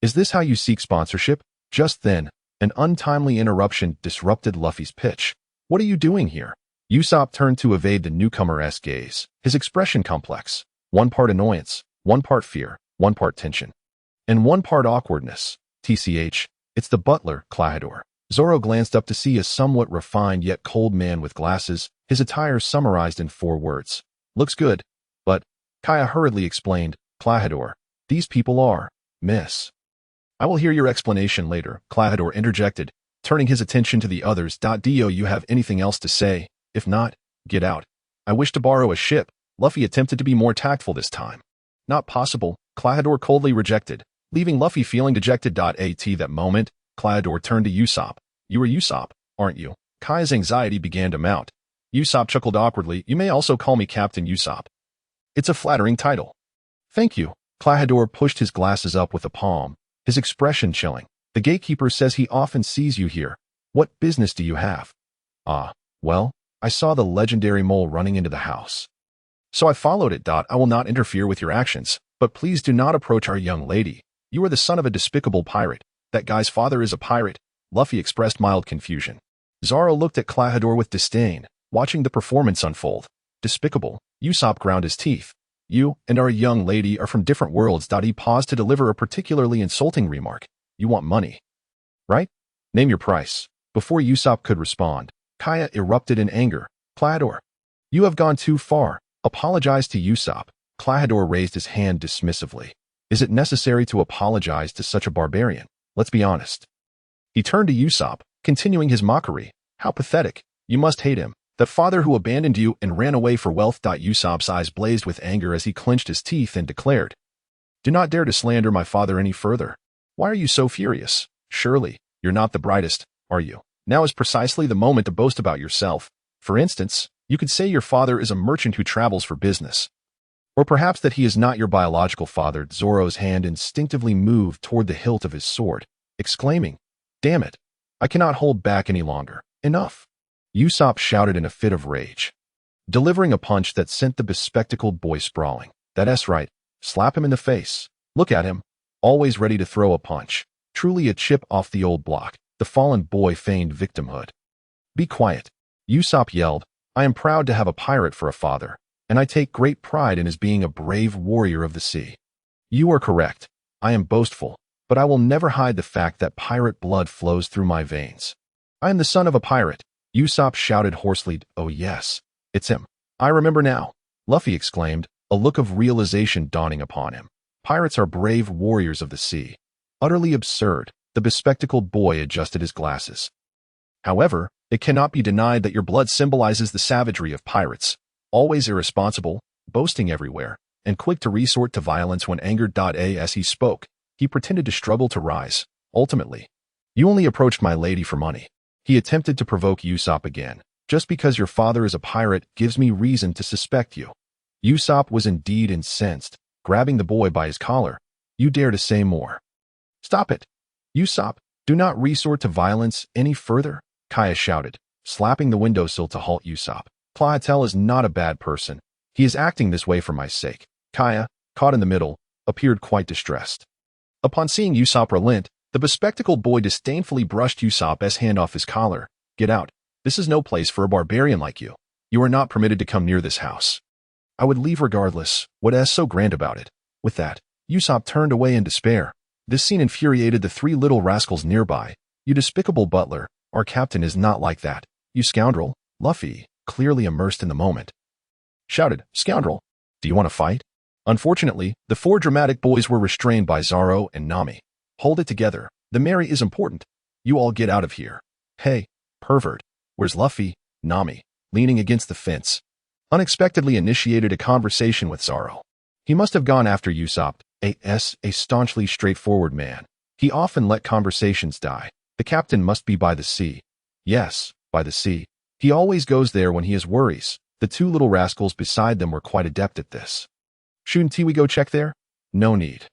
S1: Is this how you seek sponsorship? Just then, An untimely interruption disrupted Luffy's pitch. What are you doing here? Usopp turned to evade the newcomer's gaze, his expression complex. One part annoyance, one part fear, one part tension, and one part awkwardness. TCH, it's the butler, Klahadore. Zoro glanced up to see a somewhat refined yet cold man with glasses, his attire summarized in 4 words. Looks good, but, Kaya hurriedly explained, Klahadore, these people are, miss. I will hear your explanation later, Klahadore interjected, turning his attention to the others. Do you have anything else to say? If not, get out. I wish to borrow a ship. Luffy attempted to be more tactful this time. Not possible, Klahadore coldly rejected, leaving Luffy feeling dejected. At that moment, Klahadore turned to Usopp. You are Usopp, aren't you? Kaya's anxiety began to mount. Usopp chuckled awkwardly. You may also call me Captain Usopp. It's a flattering title. Thank you. Klahadore pushed his glasses up with a palm, his expression chilling. The gatekeeper says he often sees you here. What business do you have? Ah, well, I saw the legendary mole running into the house. So I followed it. I will not interfere with your actions, but please do not approach our young lady. You are the son of a despicable pirate. That guy's father is a pirate. Luffy expressed mild confusion. Zoro looked at Klahadore with disdain, watching the performance unfold. Despicable, Usopp ground his teeth. You and our young lady are from different worlds. He paused to deliver a particularly insulting remark. You want money, right? Name your price. Before Usopp could respond, Kaya erupted in anger. Klahadore, you have gone too far. Apologize to Usopp. Klahadore raised his hand dismissively. Is it necessary to apologize to such a barbarian? Let's be honest. He turned to Usopp, continuing his mockery. How pathetic. You must hate him. The father who abandoned you and ran away for wealth. Usopp's eyes blazed with anger as he clenched his teeth and declared, do not dare to slander my father any further. Why are you so furious? Surely, you're not the brightest, are you? Now is precisely the moment to boast about yourself. For instance, you could say your father is a merchant who travels for business. Or perhaps that he is not your biological father. Zoro's hand instinctively moved toward the hilt of his sword, exclaiming, damn it, I cannot hold back any longer. Enough. Usopp shouted in a fit of rage, delivering a punch that sent the bespectacled boy sprawling. That's right, slap him in the face. Look at him, always ready to throw a punch. Truly a chip off the old block. The fallen boy feigned victimhood. Be quiet. Usopp yelled, I am proud to have a pirate for a father, and I take great pride in his being a brave warrior of the sea. You are correct. I am boastful, but I will never hide the fact that pirate blood flows through my veins. I am the son of a pirate. Usopp shouted hoarsely. Oh yes, it's him. I remember now. Luffy exclaimed, a look of realization dawning upon him. Pirates are brave warriors of the sea. Utterly absurd. The bespectacled boy adjusted his glasses. However, it cannot be denied that your blood symbolizes the savagery of pirates, always irresponsible, boasting everywhere, and quick to resort to violence when angered. As he spoke, he pretended to struggle to rise. Ultimately, you only approached my lady for money. He attempted to provoke Usopp again. Just because your father is a pirate gives me reason to suspect you. Usopp was indeed incensed, grabbing the boy by his collar. You dare to say more? Stop it. Usopp, do not resort to violence any further, Kaya shouted, slapping the windowsill to halt Usopp. Platel is not a bad person. He is acting this way for my sake. Kaya, caught in the middle, appeared quite distressed. Upon seeing Usopp relent, the bespectacled boy disdainfully brushed Usopp's hand off his collar. Get out. This is no place for a barbarian like you. You are not permitted to come near this house. I would leave regardless. What is so grand about it? With that, Usopp turned away in despair. This scene infuriated the 3 little rascals nearby. You despicable butler, our captain is not like that. You scoundrel. Luffy, clearly immersed in the moment, shouted, Scoundrel, do you want to fight? Unfortunately, the 4 dramatic boys were restrained by Zoro and Nami. Hold it together. The marry is important. You all get out of here. Hey, pervert. Where's Luffy? Nami, leaning against the fence, unexpectedly initiated a conversation with Zoro. He must have gone after Usopp, a staunchly straightforward man. He often let conversations die. The captain must be by the sea. Yes, by the sea. He always goes there when he has worries. The 2 little rascals beside them were quite adept at this. Shouldn't we go check there? No need.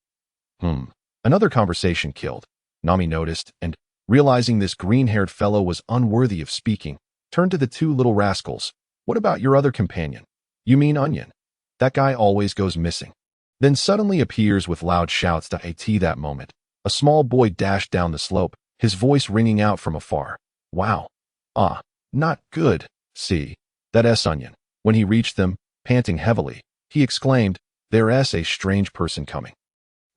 S1: Another conversation killed. Nami noticed, and, realizing this green-haired fellow was unworthy of speaking, turned to the 2 little rascals. What about your other companion? You mean Onion? That guy always goes missing. Then suddenly appears with loud shouts. At that moment, a small boy dashed down the slope, his voice ringing out from afar. Wow. Ah, not good. See, that onion. When he reached them, panting heavily, he exclaimed, "There's a strange person coming."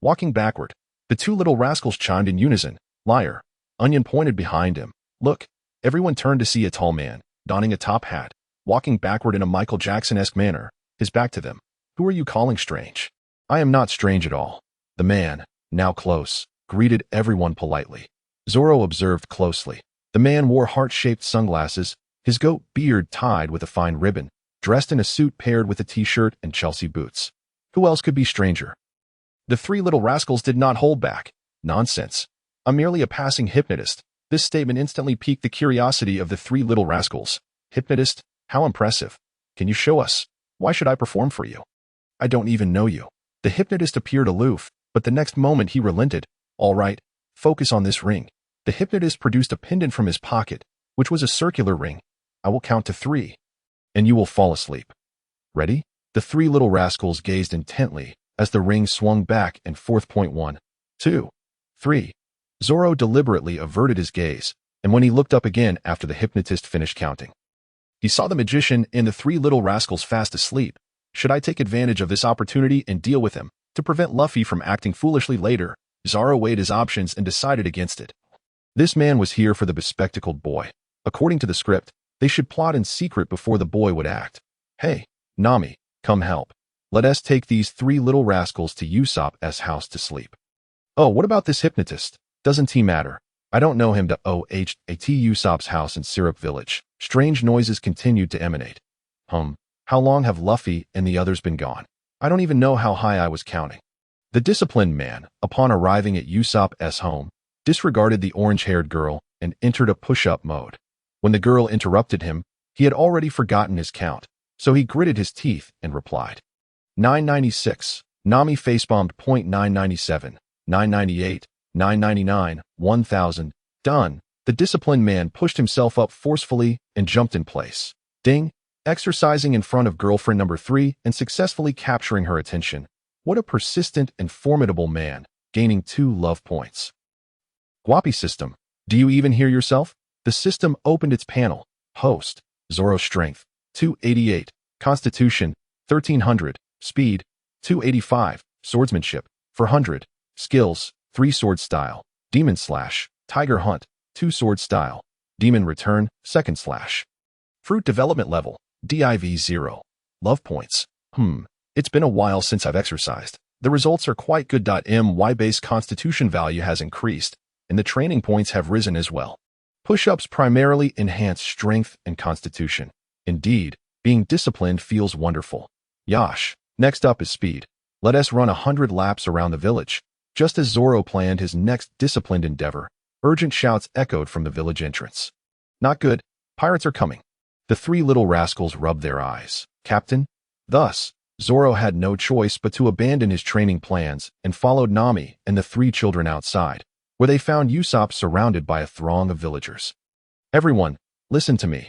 S1: Walking backward, the two little rascals chimed in unison. Liar. Onion pointed behind him. Look. Everyone turned to see a tall man, donning a top hat, walking backward in a Michael Jackson-esque manner, his back to them. Who are you calling strange? I am not strange at all. The man, now close, greeted everyone politely. Zoro observed closely. The man wore heart-shaped sunglasses, his goat beard tied with a fine ribbon, dressed in a suit paired with a t-shirt and Chelsea boots. Who else could be stranger? The three little rascals did not hold back. Nonsense. I'm merely a passing hypnotist. This statement instantly piqued the curiosity of the three little rascals. Hypnotist? How impressive. Can you show us? Why should I perform for you? I don't even know you. The hypnotist appeared aloof, but the next moment he relented. All right, focus on this ring. The hypnotist produced a pendant from his pocket, which was a circular ring. I will count to 3, and you will fall asleep. Ready? The three little rascals gazed intently as the ring swung back and forth. 1, 2, 3. Zoro deliberately averted his gaze, and when he looked up again after the hypnotist finished counting, he saw the magician and the three little rascals fast asleep. Should I take advantage of this opportunity and deal with him, to prevent Luffy from acting foolishly later? Zoro weighed his options and decided against it. This man was here for the bespectacled boy. According to the script, they should plot in secret before the boy would act. Hey, Nami, come help. Let us take these three little rascals to Usopp's house to sleep. Oh, what about this hypnotist? Doesn't he matter? I don't know him. At Usopp's house in Syrup Village. Strange noises continued to emanate. How long have Luffy and the others been gone? I don't even know how high I was counting. The disciplined man, upon arriving at Usopp's home, disregarded the orange-haired girl and entered a push-up mode. When the girl interrupted him, he had already forgotten his count, so he gritted his teeth and replied. 996. Nami facebombed. 997. 998. 999, 1000, done. The disciplined man pushed himself up forcefully and jumped in place. Ding, exercising in front of girlfriend number 3 and successfully capturing her attention. What a persistent and formidable man, gaining 2 love points. Guapi system. Do you even hear yourself? The system opened its panel. Host. Zoro strength, 288. Constitution, 1300. Speed, 285. Swordsmanship, 400. Skills, 3 sword style, demon slash, tiger hunt, 2 sword style, demon return, second slash. Fruit development level, div 0. Love points. It's been a while since I've exercised. The results are quite good. My base constitution value has increased, and the training points have risen as well. Push-ups primarily enhance strength and constitution. Indeed, being disciplined feels wonderful. Yash. Next up is speed. Let us run 100 laps around the village. Just as Zoro planned his next disciplined endeavor, urgent shouts echoed from the village entrance. Not good. Pirates are coming. The three little rascals rubbed their eyes. Captain? Thus, Zoro had no choice but to abandon his training plans and followed Nami and the 3 children outside, where they found Usopp surrounded by a throng of villagers. Everyone, listen to me.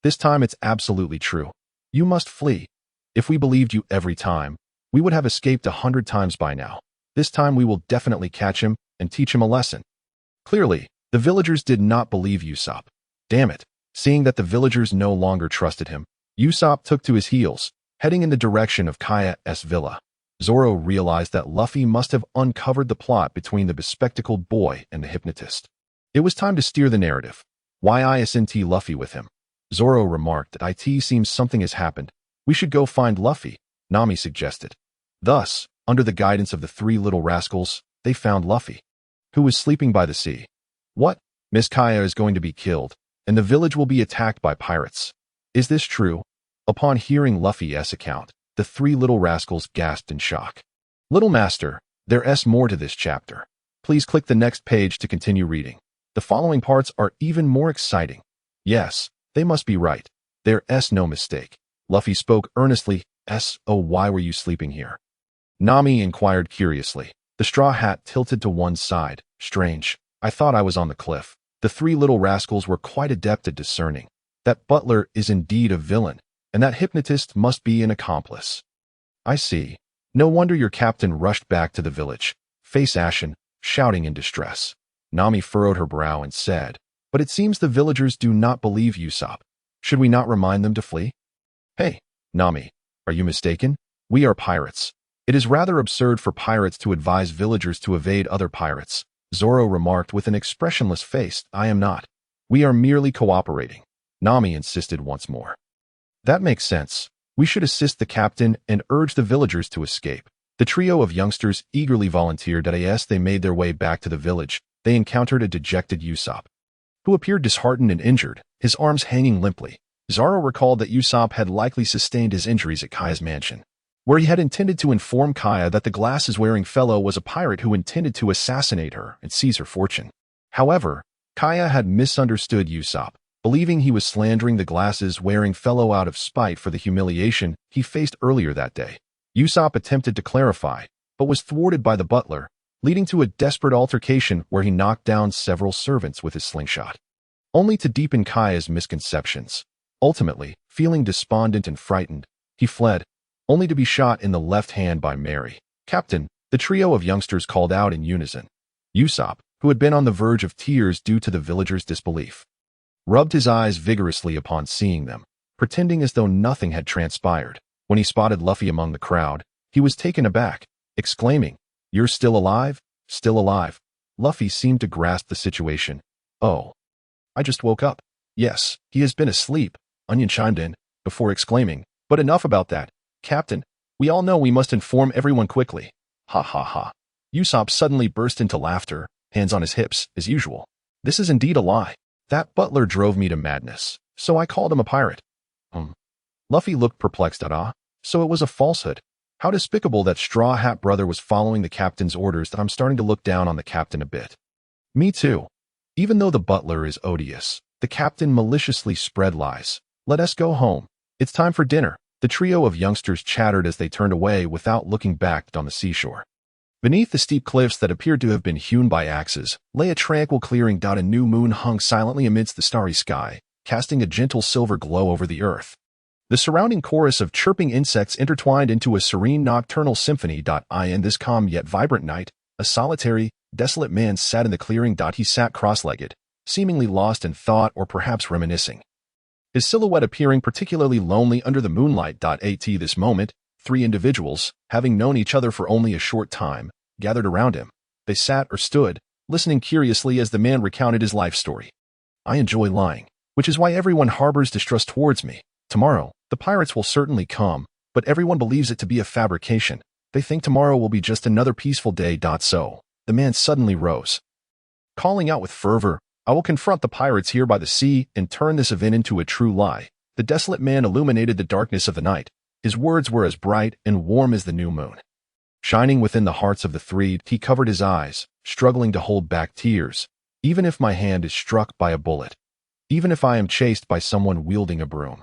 S1: This time it's absolutely true. You must flee. If we believed you every time, we would have escaped 100 times by now. This time we will definitely catch him and teach him a lesson. Clearly, the villagers did not believe Usopp. Damn it. Seeing that the villagers no longer trusted him, Usopp took to his heels, heading in the direction of Kaya's villa. Zoro realized that Luffy must have uncovered the plot between the bespectacled boy and the hypnotist. It was time to steer the narrative. Why isn't Luffy with him? Zoro remarked that it seems something has happened. We should go find Luffy, Nami suggested. Thus, under the guidance of the 3 little rascals, they found Luffy, who was sleeping by the sea. What? Miss Kaya is going to be killed, and the village will be attacked by pirates. Is this true? Upon hearing Luffy's account, the 3 little rascals gasped in shock. Little master, there's more to this chapter. Please click the next page to continue reading. The following parts are even more exciting. Yes, they must be right. There's no mistake. Luffy spoke earnestly. Oh, why were you sleeping here? Nami inquired curiously. The straw hat tilted to one side. Strange. I thought I was on the cliff. The 3 little rascals were quite adept at discerning. That butler is indeed a villain, and that hypnotist must be an accomplice. I see. No wonder your captain rushed back to the village, face ashen, shouting in distress. Nami furrowed her brow and said, "But it seems the villagers do not believe Usopp. Should we not remind them to flee?" "Hey, Nami, are you mistaken? We are pirates. It is rather absurd for pirates to advise villagers to evade other pirates," Zoro remarked with an expressionless face. "I am not. We are merely cooperating," Nami insisted once more. "That makes sense. We should assist the captain and urge the villagers to escape." The trio of youngsters eagerly volunteered. As they made their way back to the village, they encountered a dejected Usopp, who appeared disheartened and injured, his arms hanging limply. Zoro recalled that Usopp had likely sustained his injuries at Kaya's mansion, where he had intended to inform Kaya that the glasses-wearing fellow was a pirate who intended to assassinate her and seize her fortune. However, Kaya had misunderstood Usopp, believing he was slandering the glasses-wearing fellow out of spite for the humiliation he faced earlier that day. Usopp attempted to clarify, but was thwarted by the butler, leading to a desperate altercation where he knocked down several servants with his slingshot, only to deepen Kaya's misconceptions. Ultimately, feeling despondent and frightened, he fled, only to be shot in the left hand by Mary. "Captain," the trio of youngsters called out in unison. Usopp, who had been on the verge of tears due to the villagers' disbelief, rubbed his eyes vigorously upon seeing them, pretending as though nothing had transpired. When he spotted Luffy among the crowd, he was taken aback, exclaiming, "You're still alive? Still alive?" Luffy seemed to grasp the situation. "Oh, I just woke up." "Yes, he has been asleep," Onion chimed in, before exclaiming, "But enough about that. Captain, we all know we must inform everyone quickly." "Ha ha ha." Usopp suddenly burst into laughter, hands on his hips, as usual. "This is indeed a lie. That butler drove me to madness, so I called him a pirate." Luffy looked perplexed. So it was a falsehood. How despicable that Straw Hat brother was following the captain's orders that I'm starting to look down on the captain a bit. Me too. Even though the butler is odious, the captain maliciously spread lies. "Let us go home. It's time for dinner." The trio of youngsters chattered as they turned away without looking back on the seashore. Beneath the steep cliffs that appeared to have been hewn by axes, lay a tranquil clearing. A new moon hung silently amidst the starry sky, casting a gentle silver glow over the earth. The surrounding chorus of chirping insects intertwined into a serene nocturnal symphony. In this calm yet vibrant night, a solitary, desolate man sat in the clearing. He sat cross-legged, seemingly lost in thought or perhaps reminiscing, his silhouette appearing particularly lonely under the moonlight. At this moment, three individuals, having known each other for only a short time, gathered around him. They sat or stood, listening curiously as the man recounted his life story. "I enjoy lying, which is why everyone harbors distrust towards me. Tomorrow, the pirates will certainly come, but everyone believes it to be a fabrication. They think tomorrow will be just another peaceful day. So, the man suddenly rose, calling out with fervor, "I will confront the pirates here by the sea and turn this event into a true lie." The desolate man illuminated the darkness of the night. His words were as bright and warm as the new moon, shining within the hearts of the three. He covered his eyes, struggling to hold back tears. "Even if my hand is struck by a bullet, even if I am chased by someone wielding a broom,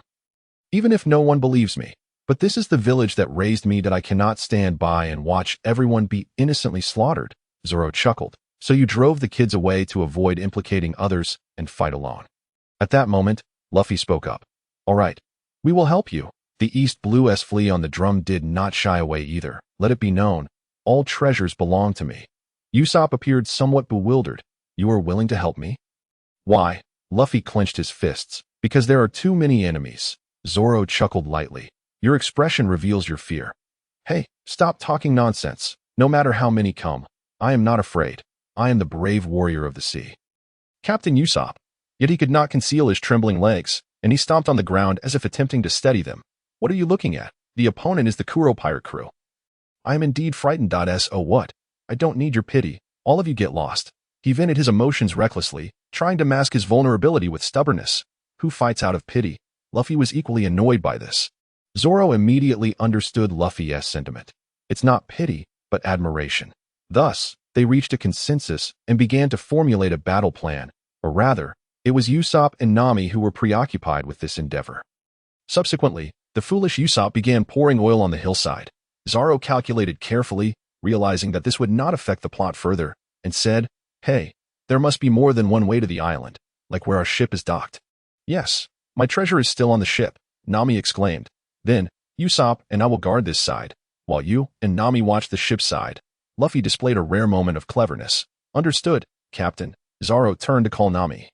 S1: even if no one believes me, but this is the village that raised me. That I cannot stand by and watch everyone be innocently slaughtered." Zoro chuckled. "So you drove the kids away to avoid implicating others and fight alone." At that moment, Luffy spoke up. "All right, we will help you." The East Blue's flea on the drum did not shy away either. "Let it be known, all treasures belong to me." Usopp appeared somewhat bewildered. "You are willing to help me?" "Why?" Luffy clenched his fists. "Because there are too many enemies." Zoro chuckled lightly. "Your expression reveals your fear." "Hey, stop talking nonsense. No matter how many come, I am not afraid. I am the brave warrior of the sea." Captain Usopp. Yet he could not conceal his trembling legs, and he stomped on the ground as if attempting to steady them. "What are you looking at? The opponent is the Kuro pirate crew." "I am indeed frightened. So what? I don't need your pity. All of you get lost." He vented his emotions recklessly, trying to mask his vulnerability with stubbornness. Who fights out of pity? Luffy was equally annoyed by this. Zoro immediately understood Luffy's sentiment. It's not pity, but admiration. Thus, they reached a consensus and began to formulate a battle plan, or rather, it was Usopp and Nami who were preoccupied with this endeavor. Subsequently, the foolish Usopp began pouring oil on the hillside. Zoro calculated carefully, realizing that this would not affect the plot further, and said, "Hey, there must be more than one way to the island, like where our ship is docked." "Yes, my treasure is still on the ship," Nami exclaimed. "Then, Usopp and I will guard this side, while you and Nami watch the ship's side." Luffy displayed a rare moment of cleverness. "Understood." Captain, Zoro turned to call Nami,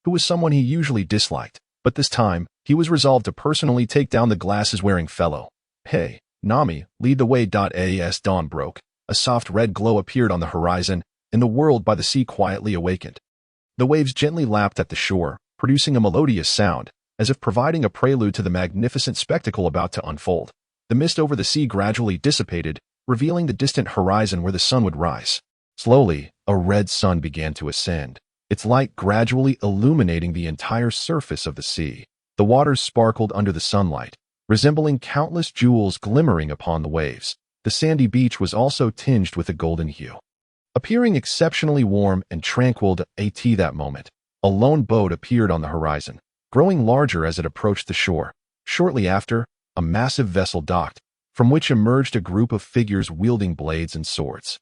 S1: who was someone he usually disliked, but this time, he was resolved to personally take down the glasses-wearing fellow. Hey, Nami, lead the way. As dawn broke, a soft red glow appeared on the horizon, and the world by the sea quietly awakened. The waves gently lapped at the shore, producing a melodious sound, as if providing a prelude to the magnificent spectacle about to unfold. The mist over the sea gradually dissipated, revealing the distant horizon where the sun would rise. Slowly, a red sun began to ascend, its light gradually illuminating the entire surface of the sea. The waters sparkled under the sunlight, resembling countless jewels glimmering upon the waves. The sandy beach was also tinged with a golden hue, appearing exceptionally warm and tranquil. At that moment, a lone boat appeared on the horizon, growing larger as it approached the shore. Shortly after, a massive vessel docked, from which emerged a group of figures wielding blades and swords.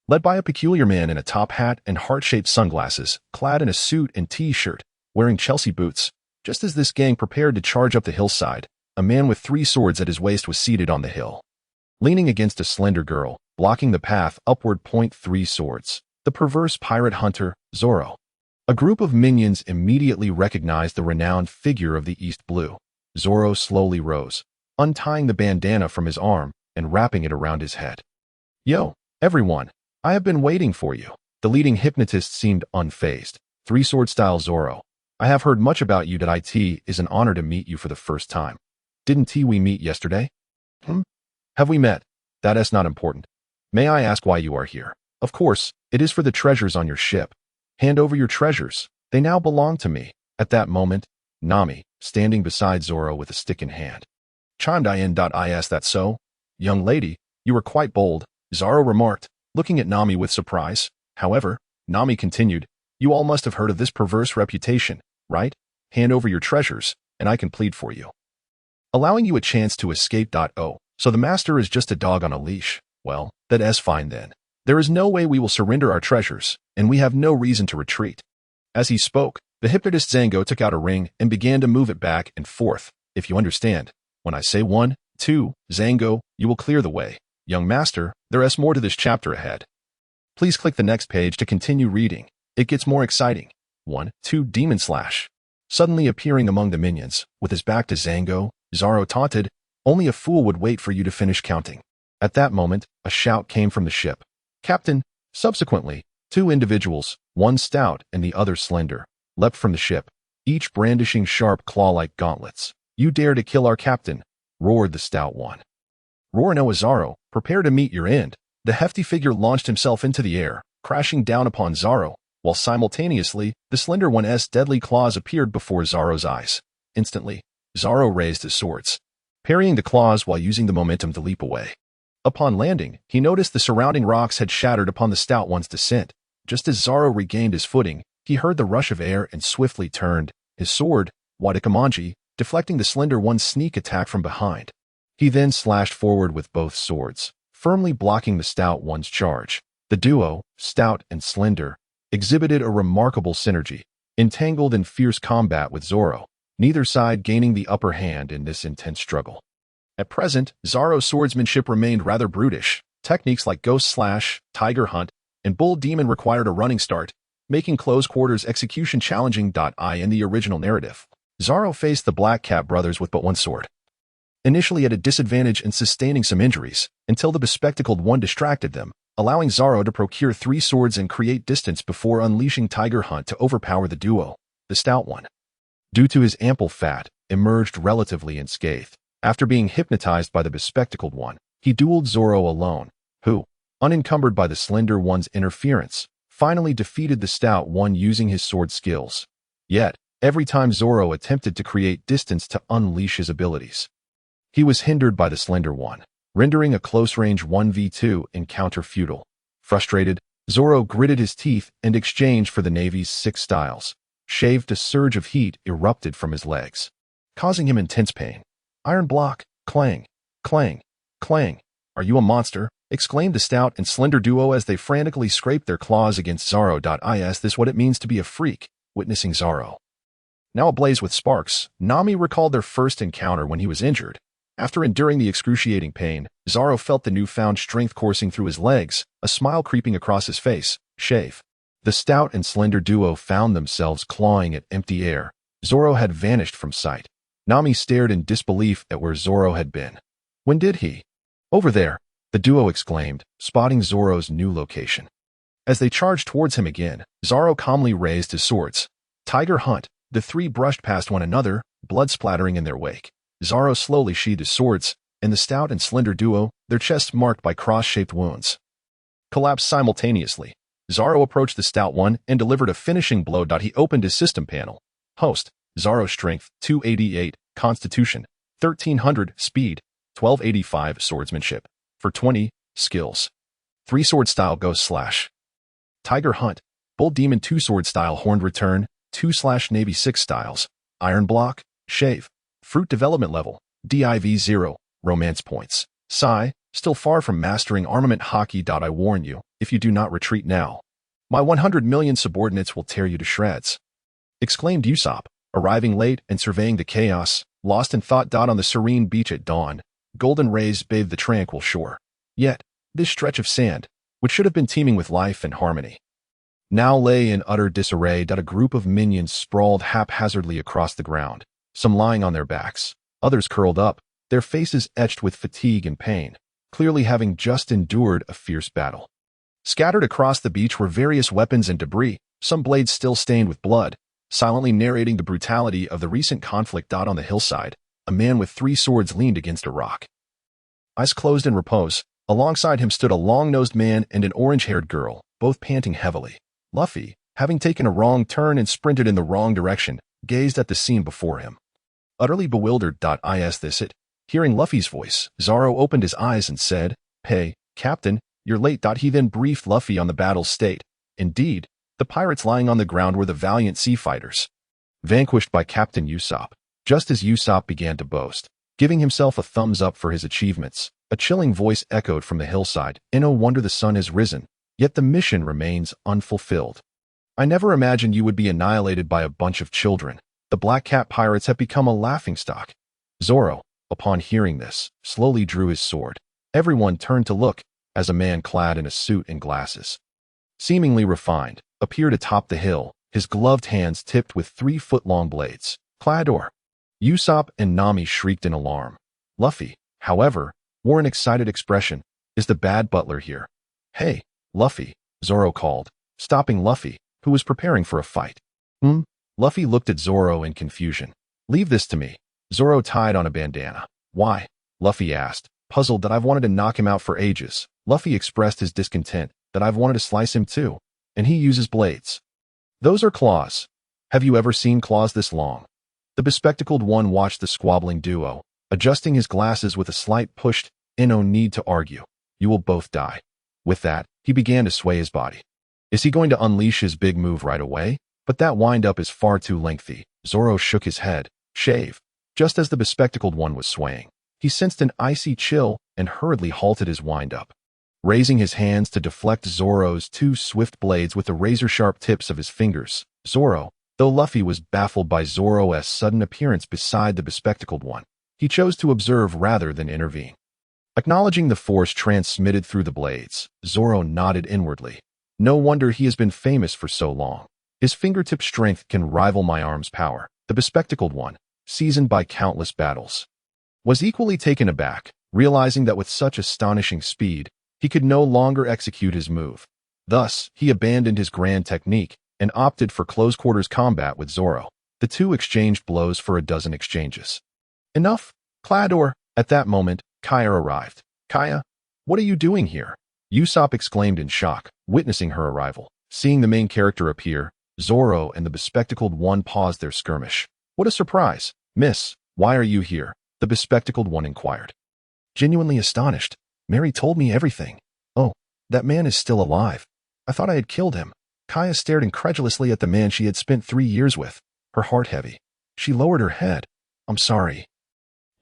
S1: Led by a peculiar man in a top hat and heart-shaped sunglasses, clad in a suit and t-shirt, wearing Chelsea boots. Just as this gang prepared to charge up the hillside, a man with 3 swords at his waist was seated on the hill, leaning against a slender girl, blocking the path upward. 3 swords. The perverse pirate hunter, Zoro. A group of minions immediately recognized the renowned figure of the East Blue. Zoro slowly rose, untying the bandana from his arm and wrapping it around his head. Yo, everyone, I have been waiting for you. The leading hypnotist seemed unfazed. 3 sword style Zoro. I have heard much about you. It is an honor to meet you for the first time. Didn't we meet yesterday? Have we met? That is not important. May I ask why you are here? Of course, it is for the treasures on your ship. Hand over your treasures. They now belong to me. At that moment, Nami, standing beside Zoro with a stick in hand, chimed in. Is that so? Young lady, you were quite bold, Zoro remarked, looking at Nami with surprise. However, Nami continued, you all must have heard of this perverse reputation, right? Hand over your treasures, and I can plead for you, allowing you a chance to escape. Oh, so the master is just a dog on a leash. Well, that is fine then. There is no way we will surrender our treasures, and we have no reason to retreat. As he spoke, the hypnotist Zango took out a ring and began to move it back and forth. If you understand, when I say 1, 2, Zango, you will clear the way. Young master, there is more to this chapter ahead. Please click the next page to continue reading. It gets more exciting. 1, 2, Demon Slash. Suddenly appearing among the minions, with his back to Zango, Zoro taunted, only a fool would wait for you to finish counting. At that moment, a shout came from the ship. Captain. Subsequently, 2 individuals, one stout and the other slender, leapt from the ship, each brandishing sharp claw-like gauntlets. You dare to kill our captain, roared the stout one. Roar no Zoro, prepare to meet your end. The hefty figure launched himself into the air, crashing down upon Zoro, while simultaneously, the slender one's deadly claws appeared before Zoro's eyes. Instantly, Zoro raised his swords, parrying the claws while using the momentum to leap away. Upon landing, he noticed the surrounding rocks had shattered upon the stout one's descent. Just as Zoro regained his footing, he heard the rush of air and swiftly turned, his sword, Wadakamanji, deflecting the slender one's sneak attack from behind. He then slashed forward with both swords, firmly blocking the stout one's charge. The duo, stout and slender, exhibited a remarkable synergy, entangled in fierce combat with Zoro, neither side gaining the upper hand in this intense struggle. At present, Zoro's swordsmanship remained rather brutish. Techniques like Ghost Slash, Tiger Hunt, and Bull Demon required a running start, making close-quarters execution challenging. In the original narrative, Zoro faced the Black Cat brothers with but one sword, initially at a disadvantage and sustaining some injuries, until the bespectacled one distracted them, allowing Zoro to procure 3 swords and create distance before unleashing Tiger Hunt to overpower the duo. The stout one, due to his ample fat, emerged relatively unscathed. After being hypnotized by the bespectacled one, he dueled Zoro alone, who, unencumbered by the slender one's interference, finally defeated the stout one using his sword skills. Yet, every time Zoro attempted to create distance to unleash his abilities, he was hindered by the slender one, rendering a close-range 1v2 encounter futile. Frustrated, Zoro gritted his teeth and exchanged for the Navy's 6 styles. Shaved, a surge of heat erupted from his legs, causing him intense pain. Iron block, clang, clang, clang. Are you a monster? Exclaimed the stout and slender duo as they frantically scraped their claws against Zoro. Is this what it means to be a freak? Witnessing Zoro now ablaze with sparks, Nami recalled their first encounter when he was injured. After enduring the excruciating pain, Zoro felt the newfound strength coursing through his legs, a smile creeping across his face. Shave. The stout and slender duo found themselves clawing at empty air. Zoro had vanished from sight. Nami stared in disbelief at where Zoro had been. When did he? Over there, the duo exclaimed, spotting Zoro's new location. As they charged towards him again, Zoro calmly raised his swords. Tiger Hunt. The three brushed past one another, blood splattering in their wake. Zoro slowly sheathed his swords, and the stout and slender duo, their chests marked by cross-shaped wounds, collapsed simultaneously. Zoro approached the stout one and delivered a finishing blow. He opened his system panel. Host. Zoro strength, 288, constitution, 1300, speed, 1285, swordsmanship, for 20, skills. 3 sword style ghost slash. Tiger Hunt, Bull Demon 2 sword style horned return, 2/Navy 6 styles, iron block, shave, fruit development level, div 0, romance points. Sigh, still far from mastering armament hockey. I warn you, if you do not retreat now, my 100 million subordinates will tear you to shreds. Exclaimed Usopp, arriving late and surveying the chaos, lost in thought. On the serene beach at dawn, golden rays bathed the tranquil shore. Yet, this stretch of sand, which should have been teeming with life and harmony, now lay in utter disarray. A group of minions sprawled haphazardly across the ground, some lying on their backs, others curled up, their faces etched with fatigue and pain, clearly having just endured a fierce battle. Scattered across the beach were various weapons and debris, some blades still stained with blood, silently narrating the brutality of the recent conflict. On the hillside, a man with 3 swords leaned against a rock. Eyes closed in repose, alongside him stood a long-nosed man and an orange-haired girl, both panting heavily. Luffy, having taken a wrong turn and sprinted in the wrong direction, gazed at the scene before him. Utterly bewildered. Is this it? Hearing Luffy's voice, Zoro opened his eyes and said, "Hey, Captain, you're late." He then briefed Luffy on the battle's state. Indeed, the pirates lying on the ground were the valiant sea fighters, vanquished by Captain Usopp. Just as Usopp began to boast, giving himself a thumbs up for his achievements, a chilling voice echoed from the hillside, "No wonder the sun has risen, yet the mission remains unfulfilled. I never imagined you would be annihilated by a bunch of children. The Black Cat pirates have become a laughingstock." Zoro, upon hearing this, slowly drew his sword. Everyone turned to look, as a man clad in a suit and glasses, seemingly refined, appeared atop the hill, his gloved hands tipped with 3-foot-long blades. Clador. Usopp and Nami shrieked in alarm. Luffy, however, wore an excited expression. "Is the bad butler here?" "Hey, Luffy," Zoro called, stopping Luffy, who was preparing for a fight. Luffy looked at Zoro in confusion. "Leave this to me." Zoro tied on a bandana. "Why?" Luffy asked, puzzled. "That I've wanted to knock him out for ages." Luffy expressed his discontent. "That I've wanted to slice him too. And he uses blades." "Those are claws. Have you ever seen claws this long?" The bespectacled one watched the squabbling duo, adjusting his glasses with a slight push. "No need to argue. You will both die." With that, he began to sway his body. Is he going to unleash his big move right away? But that wind-up is far too lengthy. Zoro shook his head. "Shave." Just as the bespectacled one was swaying, he sensed an icy chill and hurriedly halted his wind-up. Raising his hands to deflect Zoro's 2 swift blades with the razor-sharp tips of his fingers, Zoro, though Luffy was baffled by Zoro's sudden appearance beside the bespectacled one, he chose to observe rather than intervene. Acknowledging the force transmitted through the blades, Zoro nodded inwardly. No wonder he has been famous for so long. His fingertip strength can rival my arm's power. The bespectacled one, seasoned by countless battles, was equally taken aback, realizing that with such astonishing speed, he could no longer execute his move. Thus, he abandoned his grand technique and opted for close-quarters combat with Zoro. The two exchanged blows for a dozen exchanges. "Enough, Clador." At that moment, Kaya arrived. "Kaya, what are you doing here?" Usopp exclaimed in shock, witnessing her arrival. Seeing the main character appear, Zoro and the bespectacled one paused their skirmish. "What a surprise. Miss, why are you here?" the bespectacled one inquired. Genuinely astonished, "Mary told me everything." "Oh, that man is still alive. I thought I had killed him." Kaya stared incredulously at the man she had spent 3 years with, her heart heavy. She lowered her head. "I'm sorry.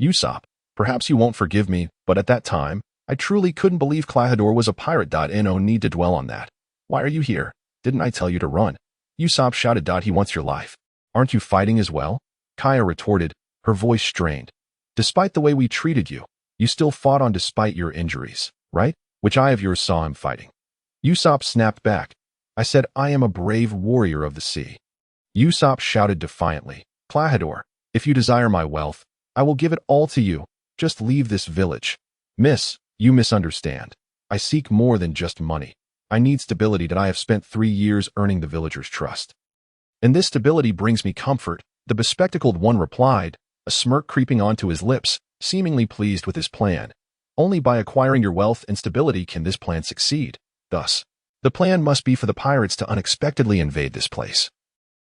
S1: Usopp, perhaps you won't forgive me, but at that time, I truly couldn't believe Clador was a pirate. No need to dwell on that. Why are you here? Didn't I tell you to run?" Usopp shouted. "He wants your life. Aren't you fighting as well?" Kaya retorted, her voice strained. "Despite the way we treated you, you still fought on despite your injuries, right? Which eye of yours saw him fighting?" Usopp snapped back. I said I am a brave warrior of the sea. Usopp shouted defiantly, Klahadore, if you desire my wealth, I will give it all to you. Just leave this village. Miss, you misunderstand. I seek more than just money. I need stability that I have spent 3 years earning the villagers' trust. And this stability brings me comfort, the bespectacled one replied, a smirk creeping onto his lips, seemingly pleased with his plan. Only by acquiring your wealth and stability can this plan succeed. Thus, the plan must be for the pirates to unexpectedly invade this place,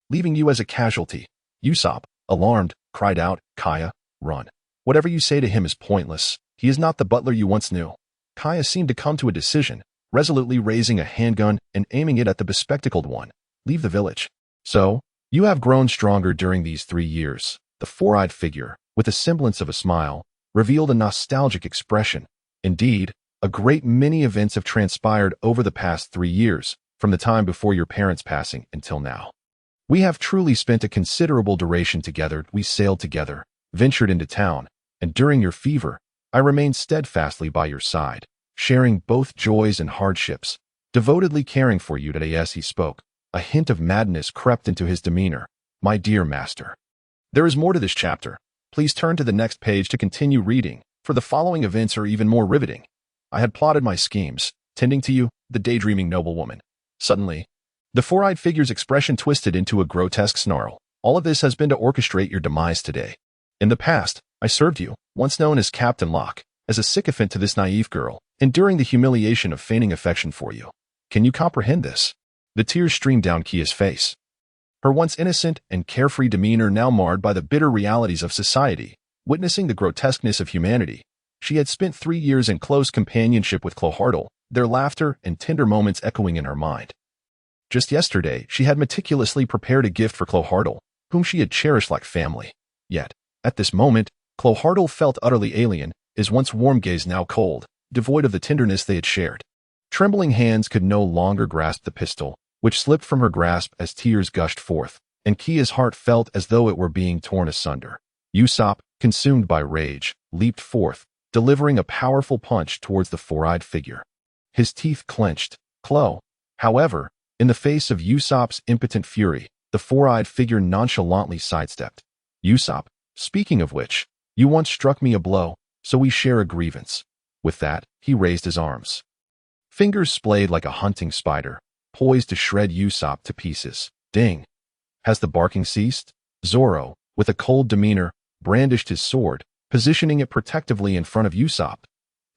S1: leaving you as a casualty. Usopp, alarmed, cried out, Kaya, run. Whatever you say to him is pointless. He is not the butler you once knew. Kaya seemed to come to a decision, resolutely raising a handgun and aiming it at the bespectacled one. Leave the village. So, you have grown stronger during these 3 years. The four-eyed figure, with a semblance of a smile, revealed a nostalgic expression. Indeed, a great many events have transpired over the past 3 years, from the time before your parents' passing until now. We have truly spent a considerable duration together. We sailed together, ventured into town, and during your fever, I remained steadfastly by your side, sharing both joys and hardships, devotedly caring for you. Today, as he spoke, a hint of madness crept into his demeanor. My dear master. There is more to this chapter. Please turn to the next page to continue reading, for the following events are even more riveting. I had plotted my schemes, tending to you, the daydreaming noblewoman. Suddenly, the four-eyed figure's expression twisted into a grotesque snarl. All of this has been to orchestrate your demise today. In the past, I served you, once known as Captain Locke, as a sycophant to this naive girl, enduring the humiliation of feigning affection for you. Can you comprehend this? The tears streamed down Kia's face. Her once innocent and carefree demeanor now marred by the bitter realities of society. Witnessing the grotesqueness of humanity, she had spent 3 years in close companionship with Clohardle, their laughter and tender moments echoing in her mind. Just yesterday, she had meticulously prepared a gift for Clohardle, whom she had cherished like family. Yet, at this moment, Clohardle felt utterly alien, his once warm gaze now cold, devoid of the tenderness they had shared. Trembling hands could no longer grasp the pistol, which slipped from her grasp as tears gushed forth, and Kia's heart felt as though it were being torn asunder. Usopp, consumed by rage, leaped forth, delivering a powerful punch towards the four-eyed figure. His teeth clenched. However, in the face of Usopp's impotent fury, the four-eyed figure nonchalantly sidestepped. Usopp, speaking of which, you once struck me a blow, so we share a grievance. With that, he raised his arms. Fingers splayed like a hunting spider, poised to shred Usopp to pieces. Ding! Has the barking ceased? Zoro, with a cold demeanor, brandished his sword, positioning it protectively in front of Usopp.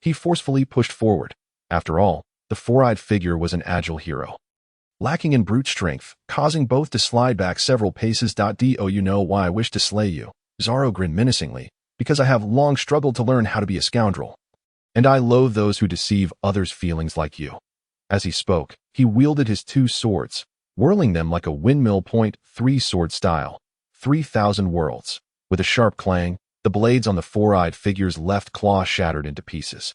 S1: He forcefully pushed forward. After all, the four-eyed figure was an agile hero, lacking in brute strength, causing both to slide back several paces. Do you know why I wish to slay you? Zoro grinned menacingly. Because I have long struggled to learn how to be a scoundrel. And I loathe those who deceive others' feelings like you. As he spoke, he wielded his 2 swords, whirling them like a windmill point, 3-sword style, 3,000 worlds. With a sharp clang, the blades on the four-eyed figure's left claw shattered into pieces.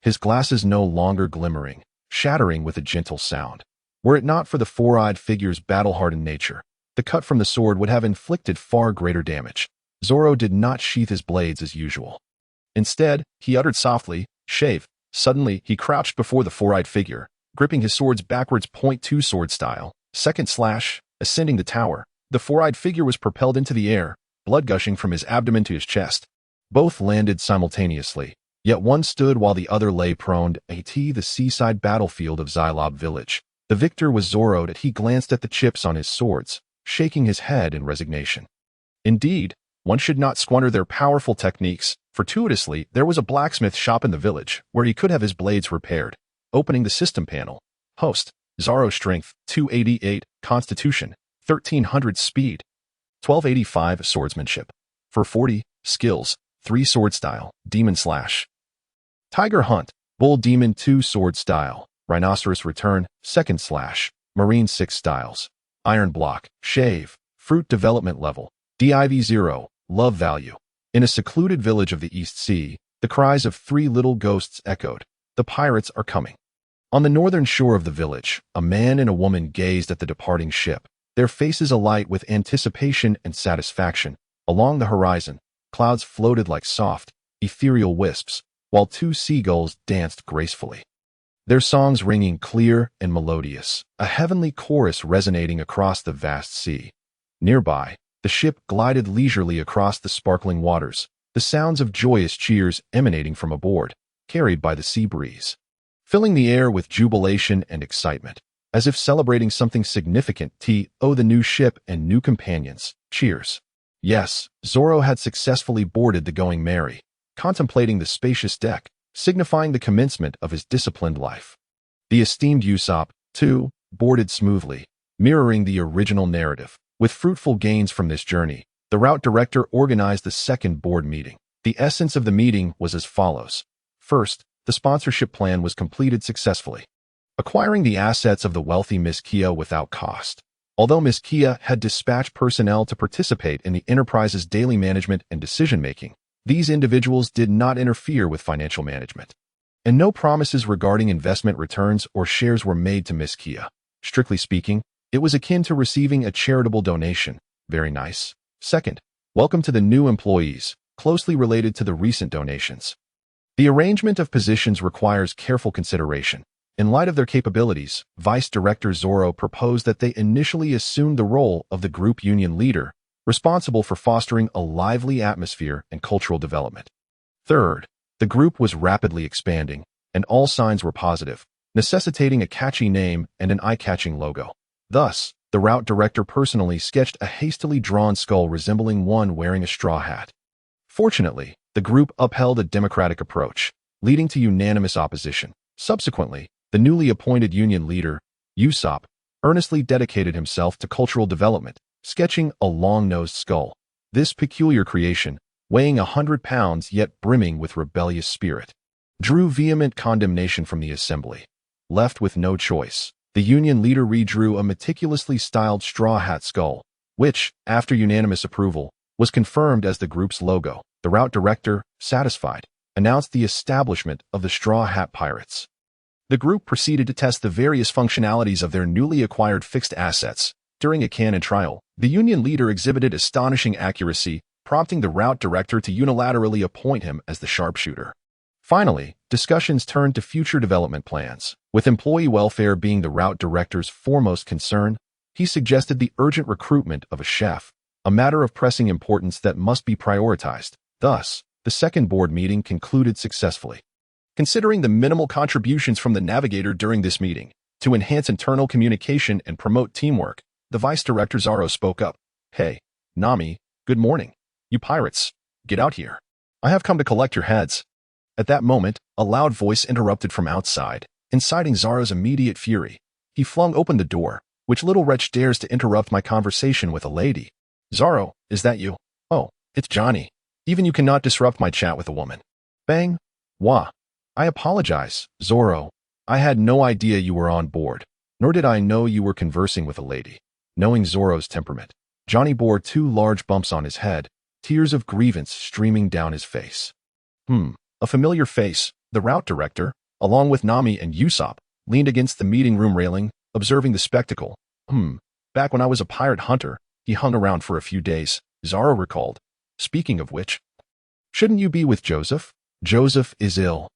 S1: His glasses no longer glimmering, shattering with a gentle sound. Were it not for the four-eyed figure's battle-hardened nature, the cut from the sword would have inflicted far greater damage. Zoro did not sheath his blades as usual. Instead, he uttered softly, shave. Suddenly, he crouched before the four-eyed figure, gripping his swords backwards, point 2 sword style. Second slash, ascending the tower. The four-eyed figure was propelled into the air, blood gushing from his abdomen to his chest. Both landed simultaneously, yet one stood while the other lay prone. The seaside battlefield of Xylob village. The victor was Zoro. That he glanced at the chips on his swords, shaking his head in resignation. Indeed, one should not squander their powerful techniques. Fortuitously, there was a blacksmith shop in the village, where he could have his blades repaired. Opening the system panel. Host, Zoro strength, 288, constitution, 1300 speed, 1285 swordsmanship. For 40, skills, 3 sword style, demon slash. Tiger hunt, bull demon 2 sword style, rhinoceros return, 2nd slash, marine 6 styles. Iron block, shave, fruit development level, div 0, love value. In a secluded village of the East Sea, the cries of 3 little ghosts echoed. The pirates are coming. On the northern shore of the village, a man and a woman gazed at the departing ship, their faces alight with anticipation and satisfaction. Along the horizon, clouds floated like soft, ethereal wisps, while 2 seagulls danced gracefully. their songs ringing clear and melodious, a heavenly chorus resonating across the vast sea. Nearby, the ship glided leisurely across the sparkling waters, the sounds of joyous cheers emanating from aboard, carried by the sea breeze, filling the air with jubilation and excitement, as if celebrating something significant. The new ship and new companions. Cheers. Yes, Zoro had successfully boarded the Going Merry, contemplating the spacious deck, signifying the commencement of his disciplined life. The esteemed Usopp, too, boarded smoothly, mirroring the original narrative. With fruitful gains from this journey, the route director organized the second board meeting. The essence of the meeting was as follows. First, the sponsorship plan was completed successfully, acquiring the assets of the wealthy Miss Kaya without cost. Although Miss Kaya had dispatched personnel to participate in the enterprise's daily management and decision-making, these individuals did not interfere with financial management, and no promises regarding investment returns or shares were made to Miss Kaya. Strictly speaking, it was akin to receiving a charitable donation. Very nice. Second, welcome to the new employees, closely related to the recent donations. The arrangement of positions requires careful consideration. In light of their capabilities, Vice Director Zoro proposed that they initially assume the role of the group union leader, responsible for fostering a lively atmosphere and cultural development. Third, the group was rapidly expanding, and all signs were positive, necessitating a catchy name and an eye-catching logo. Thus, the route director personally sketched a hastily drawn skull resembling one wearing a straw hat. Fortunately, the group upheld a democratic approach, leading to unanimous opposition. Subsequently, the newly appointed union leader, Usopp, earnestly dedicated himself to cultural development, sketching a long-nosed skull. This peculiar creation, weighing 100 pounds yet brimming with rebellious spirit, drew vehement condemnation from the assembly. Left with no choice, the union leader redrew a meticulously styled straw hat skull, which, after unanimous approval, was confirmed as the group's logo. The route director, satisfied, announced the establishment of the Straw Hat Pirates. The group proceeded to test the various functionalities of their newly acquired fixed assets. During a cannon trial, the union leader exhibited astonishing accuracy, prompting the route director to unilaterally appoint him as the sharpshooter. Finally, discussions turned to future development plans. With employee welfare being the route director's foremost concern, he suggested the urgent recruitment of a chef, a matter of pressing importance that must be prioritized. Thus, the second board meeting concluded successfully. Considering the minimal contributions from the navigator during this meeting, to enhance internal communication and promote teamwork, the vice director Zoro spoke up. Hey, Nami, good morning. You pirates, get out here. I have come to collect your heads. At that moment, a loud voice interrupted from outside, inciting Zoro's immediate fury. He flung open the door. Which little wretch dares to interrupt my conversation with a lady? Zoro, is that you? Oh, it's Johnny. Even you cannot disrupt my chat with a woman. Bang. Wah. I apologize, Zoro. I had no idea you were on board, nor did I know you were conversing with a lady. Knowing Zoro's temperament, Johnny bore 2 large bumps on his head, tears of grievance streaming down his face. A familiar face. The route director, along with Nami and Usopp, leaned against the meeting room railing, observing the spectacle. Back when I was a pirate hunter, he hung around for a few days, Zoro recalled. Speaking of which, shouldn't you be with Joseph? Joseph is ill.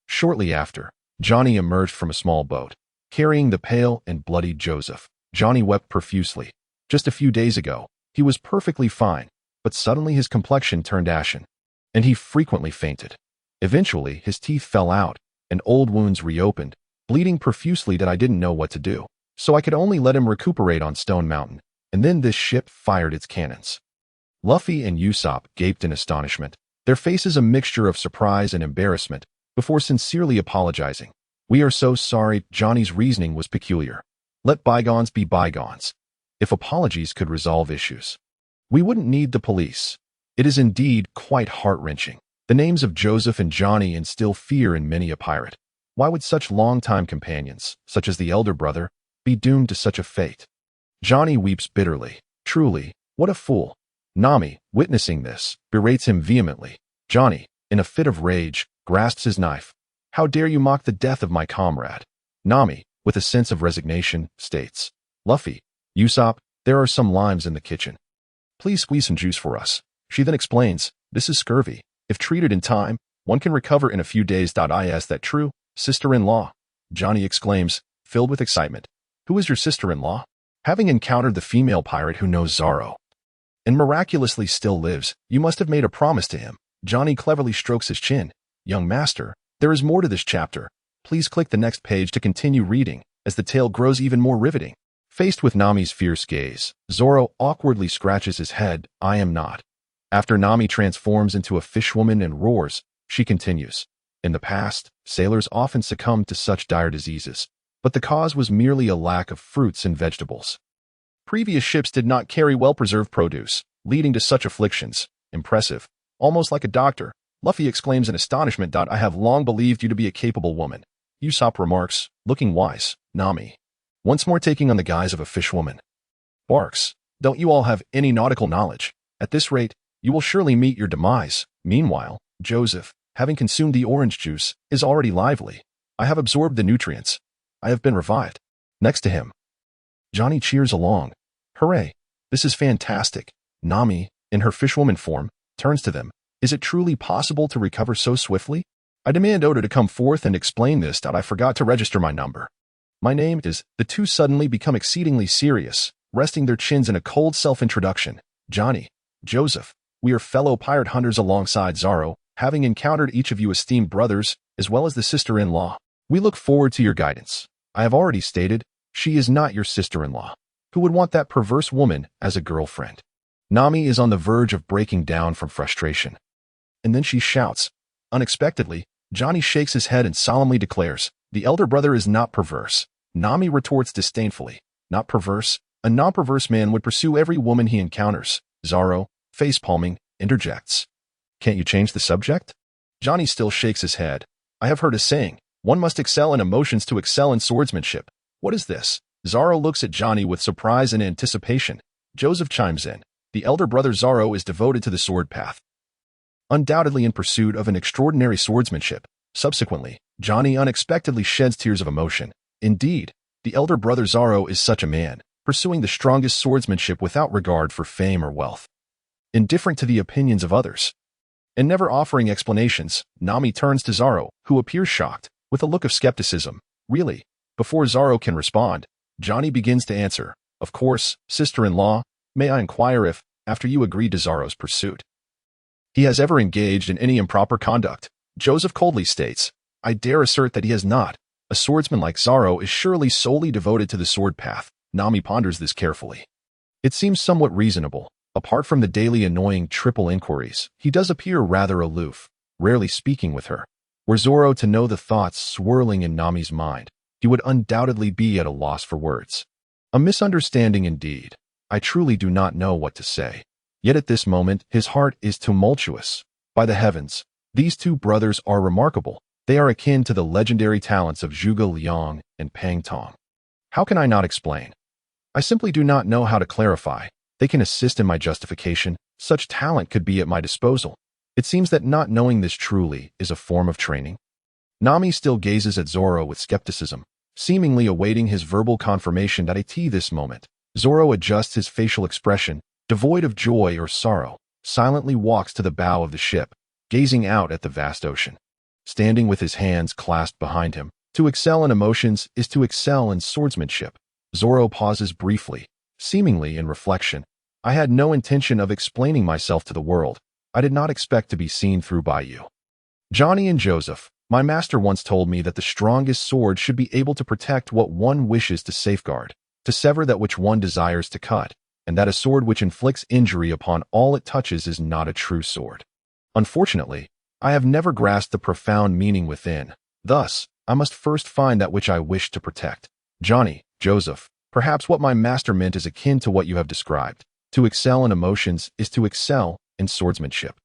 S1: Shortly after, Johnny emerged from a small boat, carrying the pale and bloodied Joseph. Johnny wept profusely. Just a few days ago, he was perfectly fine, but suddenly his complexion turned ashen, and he frequently fainted. Eventually, his teeth fell out, and old wounds reopened, bleeding profusely that I didn't know what to do, so I could only let him recuperate on Stone Mountain, and then this ship fired its cannons. Luffy and Usopp gaped in astonishment, their faces a mixture of surprise and embarrassment, before sincerely apologizing. We are so sorry. Johnny's reasoning was peculiar. Let bygones be bygones. If apologies could resolve issues, we wouldn't need the police. It is indeed quite heart-wrenching. The names of Joseph and Johnny instill fear in many a pirate. Why would such long-time companions, such as the elder brother, be doomed to such a fate? Johnny weeps bitterly. Truly, what a fool. Nami, witnessing this, berates him vehemently. Johnny, in a fit of rage, grasps his knife. How dare you mock the death of my comrade? Nami, with a sense of resignation, states, Luffy, Usopp, there are some limes in the kitchen. Please squeeze some juice for us. She then explains, this is scurvy. If treated in time, one can recover in a few days. Is that true, sister-in-law? Johnny exclaims, filled with excitement. Who is your sister-in-law? Having encountered the female pirate who knows Zoro and miraculously still lives, you must have made a promise to him. Johnny cleverly strokes his chin. Young master, there is more to this chapter. Please click the next page to continue reading, as the tale grows even more riveting. Faced with Nami's fierce gaze, Zoro awkwardly scratches his head. I am not. After Nami transforms into a fishwoman and roars, she continues. In the past, sailors often succumbed to such dire diseases, but the cause was merely a lack of fruits and vegetables. Previous ships did not carry well-preserved produce, leading to such afflictions. Impressive. Almost like a doctor, Luffy exclaims in astonishment. I have long believed you to be a capable woman. Usopp remarks, looking wise. Nami, once more taking on the guise of a fishwoman, barks, don't you all have any nautical knowledge? At this rate, you will surely meet your demise. Meanwhile, Joseph, having consumed the orange juice, is already lively. I have absorbed the nutrients. I have been revived. Next to him, Johnny cheers along. Hooray! This is fantastic. Nami, in her fishwoman form, turns to them. Is it truly possible to recover so swiftly? I demand Oda to come forth and explain this. I forgot to register my number. My name is. The two suddenly become exceedingly serious, resting their chins in a cold self-introduction. Johnny, Joseph, we are fellow pirate hunters alongside Zoro, having encountered each of you esteemed brothers, as well as the sister-in-law. We look forward to your guidance. I have already stated, she is not your sister-in-law. Who would want that perverse woman as a girlfriend? Nami is on the verge of breaking down from frustration. And then she shouts. Unexpectedly, Johnny shakes his head and solemnly declares, the elder brother is not perverse. Nami retorts disdainfully, not perverse? A non-perverse man would pursue every woman he encounters. Zoro, face-palming, interjects. Can't you change the subject? Johnny still shakes his head. I have heard a saying, one must excel in emotions to excel in swordsmanship. What is this? Zoro looks at Johnny with surprise and anticipation. Joseph chimes in. The elder brother Zoro is devoted to the sword path, undoubtedly in pursuit of an extraordinary swordsmanship. Subsequently, Johnny unexpectedly sheds tears of emotion. Indeed, the elder brother Zoro is such a man, pursuing the strongest swordsmanship without regard for fame or wealth, indifferent to the opinions of others, and never offering explanations. Nami turns to Zoro, who appears shocked, with a look of skepticism. Really? Before Zoro can respond, Johnny begins to answer. Of course, sister-in-law, may I inquire if, after you agreed to Zoro's pursuit, he has ever engaged in any improper conduct? Joseph coldly states, I dare assert that he has not. A swordsman like Zoro is surely solely devoted to the sword path. Nami ponders this carefully. It seems somewhat reasonable. Apart from the daily annoying triple inquiries, he does appear rather aloof, rarely speaking with her. Were Zoro to know the thoughts swirling in Nami's mind, he would undoubtedly be at a loss for words. A misunderstanding indeed. I truly do not know what to say. Yet at this moment, his heart is tumultuous. By the heavens, these two brothers are remarkable. They are akin to the legendary talents of Zhuge Liang and Pang Tong. How can I not explain? I simply do not know how to clarify. They can assist in my justification. Such talent could be at my disposal. It seems that not knowing this truly is a form of training. Nami still gazes at Zoro with skepticism, seemingly awaiting his verbal confirmation. At this moment, Zoro adjusts his facial expression, devoid of joy or sorrow, silently walks to the bow of the ship, gazing out at the vast ocean. Standing with his hands clasped behind him, to excel in emotions is to excel in swordsmanship. Zoro pauses briefly, seemingly in reflection. I had no intention of explaining myself to the world. I did not expect to be seen through by you. Johnny and Joseph, my master once told me that the strongest sword should be able to protect what one wishes to safeguard, to sever that which one desires to cut, and that a sword which inflicts injury upon all it touches is not a true sword. Unfortunately, I have never grasped the profound meaning within. Thus, I must first find that which I wish to protect. Johnny, Joseph, perhaps what my master meant is akin to what you have described. To excel in emotions is to excel in swordsmanship.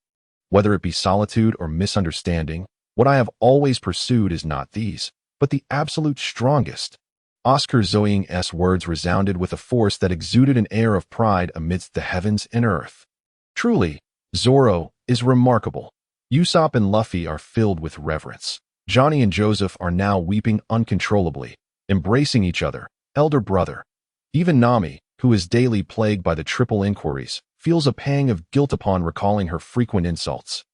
S1: Whether it be solitude or misunderstanding, what I have always pursued is not these, but the absolute strongest. Oscar Zoing's words resounded with a force that exuded an air of pride amidst the heavens and earth. Truly, Zoro is remarkable. Usopp and Luffy are filled with reverence. Johnny and Joseph are now weeping uncontrollably, embracing each other. Elder brother. Even Nami, who is daily plagued by the triple inquiries, feels a pang of guilt upon recalling her frequent insults.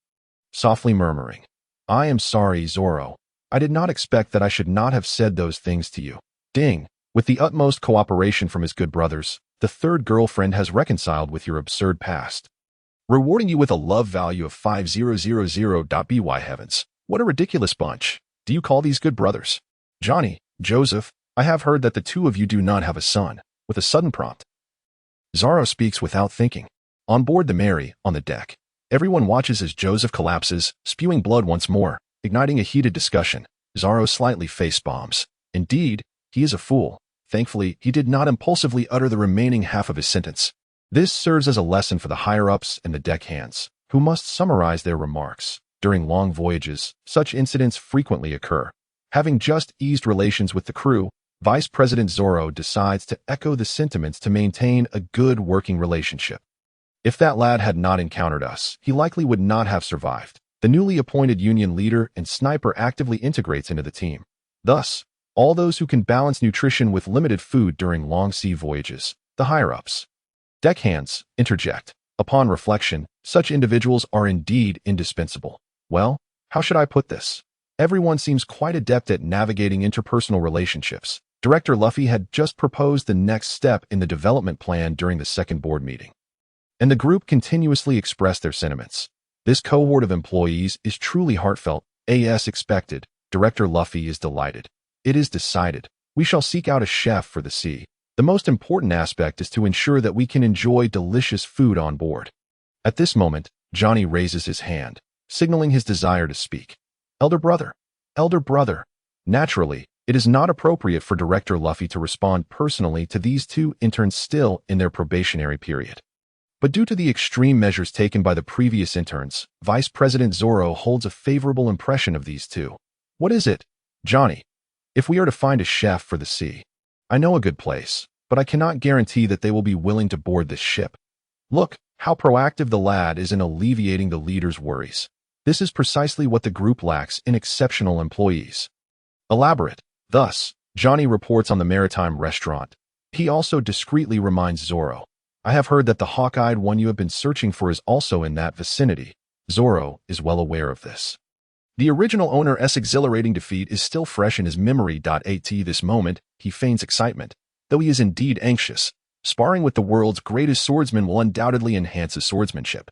S1: Softly murmuring, I am sorry, Zoro. I did not expect that I should not have said those things to you. Ding. With the utmost cooperation from his good brothers, the third girlfriend has reconciled with your absurd past, rewarding you with a love value of 5000.by heavens. What a ridiculous bunch. Do you call these good brothers? Johnny, Joseph, I have heard that the two of you do not have a son. With a sudden prompt, Zoro speaks without thinking. On board the Mary, on the deck, everyone watches as Joseph collapses, spewing blood once more, igniting a heated discussion. Zoro slightly face-bombs. Indeed, he is a fool. Thankfully, he did not impulsively utter the remaining half of his sentence. This serves as a lesson for the higher-ups and the deckhands, who must summarize their remarks. During long voyages, such incidents frequently occur. Having just eased relations with the crew, Vice President Zoro decides to echo the sentiments to maintain a good working relationship. If that lad had not encountered us, he likely would not have survived. The newly appointed Union leader and sniper actively integrates into the team. Thus, all those who can balance nutrition with limited food during long sea voyages, the higher-ups. Deckhands, interject. Upon reflection, such individuals are indeed indispensable. Well, how should I put this? Everyone seems quite adept at navigating interpersonal relationships. Director Luffy had just proposed the next step in the development plan during the second board meeting, and the group continuously expressed their sentiments. This cohort of employees is truly heartfelt, as expected. Director Luffy is delighted. It is decided. We shall seek out a chef for the sea. The most important aspect is to ensure that we can enjoy delicious food on board. At this moment, Johnny raises his hand, signaling his desire to speak. Elder brother. Elder brother. Naturally, it is not appropriate for Director Luffy to respond personally to these two interns still in their probationary period. But due to the extreme measures taken by the previous interns, Vice President Zoro holds a favorable impression of these two. What is it? Johnny, if we are to find a chef for the sea, I know a good place, but I cannot guarantee that they will be willing to board this ship. Look how proactive the lad is in alleviating the leader's worries. This is precisely what the group lacks in exceptional employees. Elaborate. Thus, Johnny reports on the maritime restaurant. He also discreetly reminds Zoro, I have heard that the hawk-eyed one you have been searching for is also in that vicinity. Zoro is well aware of this. The original owner's exhilarating defeat is still fresh in his memory. At this moment, he feigns excitement, though he is indeed anxious. Sparring with the world's greatest swordsman will undoubtedly enhance his swordsmanship.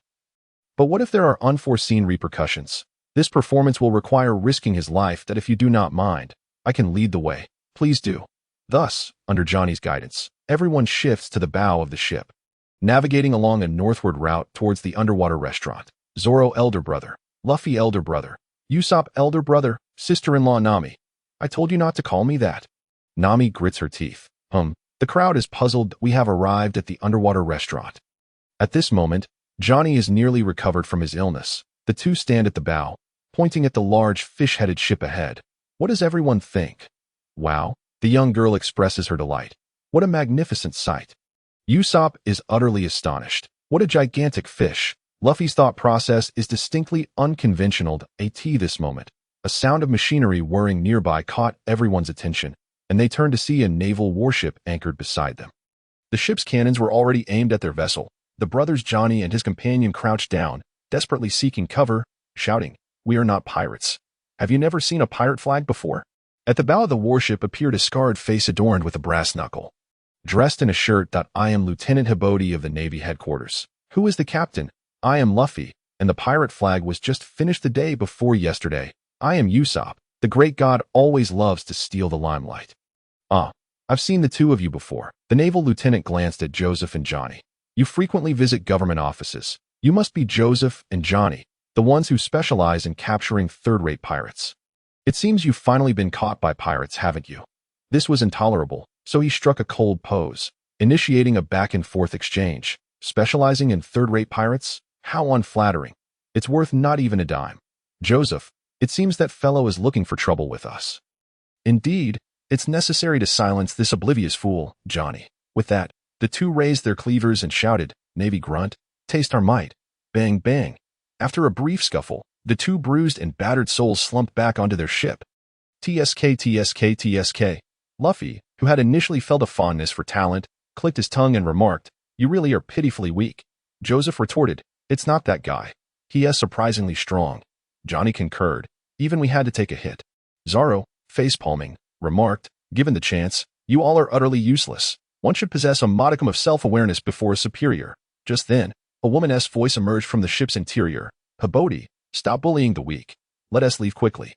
S1: But what if there are unforeseen repercussions? This performance will require risking his life. That if you do not mind, I can lead the way. Please do. Thus, under Johnny's guidance, everyone shifts to the bow of the ship, navigating along a northward route towards the underwater restaurant. Zoro elder brother, Luffy elder brother, Usopp elder brother, sister-in-law Nami. I told you not to call me that. Nami grits her teeth. The crowd is puzzled. We have arrived at the underwater restaurant. At this moment, Johnny is nearly recovered from his illness. The two stand at the bow, pointing at the large fish-headed ship ahead. What does everyone think? Wow, the young girl expresses her delight. What a magnificent sight. Usopp is utterly astonished. What a gigantic fish. Luffy's thought process is distinctly unconventional. At this moment, a sound of machinery whirring nearby caught everyone's attention, and they turned to see a naval warship anchored beside them. The ship's cannons were already aimed at their vessel. The brothers Johnny and his companion crouched down, desperately seeking cover, shouting, We are not pirates. Have you never seen a pirate flag before? At the bow of the warship appeared a scarred face adorned with a brass knuckle. Dressed in a shirt. I am Lieutenant Hibodi of the Navy headquarters. Who is the captain? I am Luffy, and the pirate flag was just finished the day before yesterday. I am Usopp. The great god always loves to steal the limelight. I've seen the two of you before. The naval lieutenant glanced at Joseph and Johnny. You frequently visit government offices. You must be Joseph and Johnny, the ones who specialize in capturing third-rate pirates. It seems you've finally been caught by pirates, haven't you? This was intolerable, so he struck a cold pose, initiating a back-and-forth exchange. Specializing in third-rate pirates? How unflattering. It's worth not even a dime. Joseph, it seems that fellow is looking for trouble with us. Indeed, it's necessary to silence this oblivious fool, Johnny. With that, the two raised their cleavers and shouted, Navy grunt, taste our might. Bang, bang. After a brief scuffle, the two bruised and battered souls slumped back onto their ship. TSK. Luffy, who had initially felt a fondness for talent, clicked his tongue and remarked, You really are pitifully weak. Joseph retorted, It's not that guy. He is surprisingly strong. Johnny concurred, Even we had to take a hit. Zoro, face-palming, remarked, given the chance, you all are utterly useless. One should possess a modicum of self-awareness before a superior. Just then, a woman's voice emerged from the ship's interior. Habodi, stop bullying the weak. Let us leave quickly.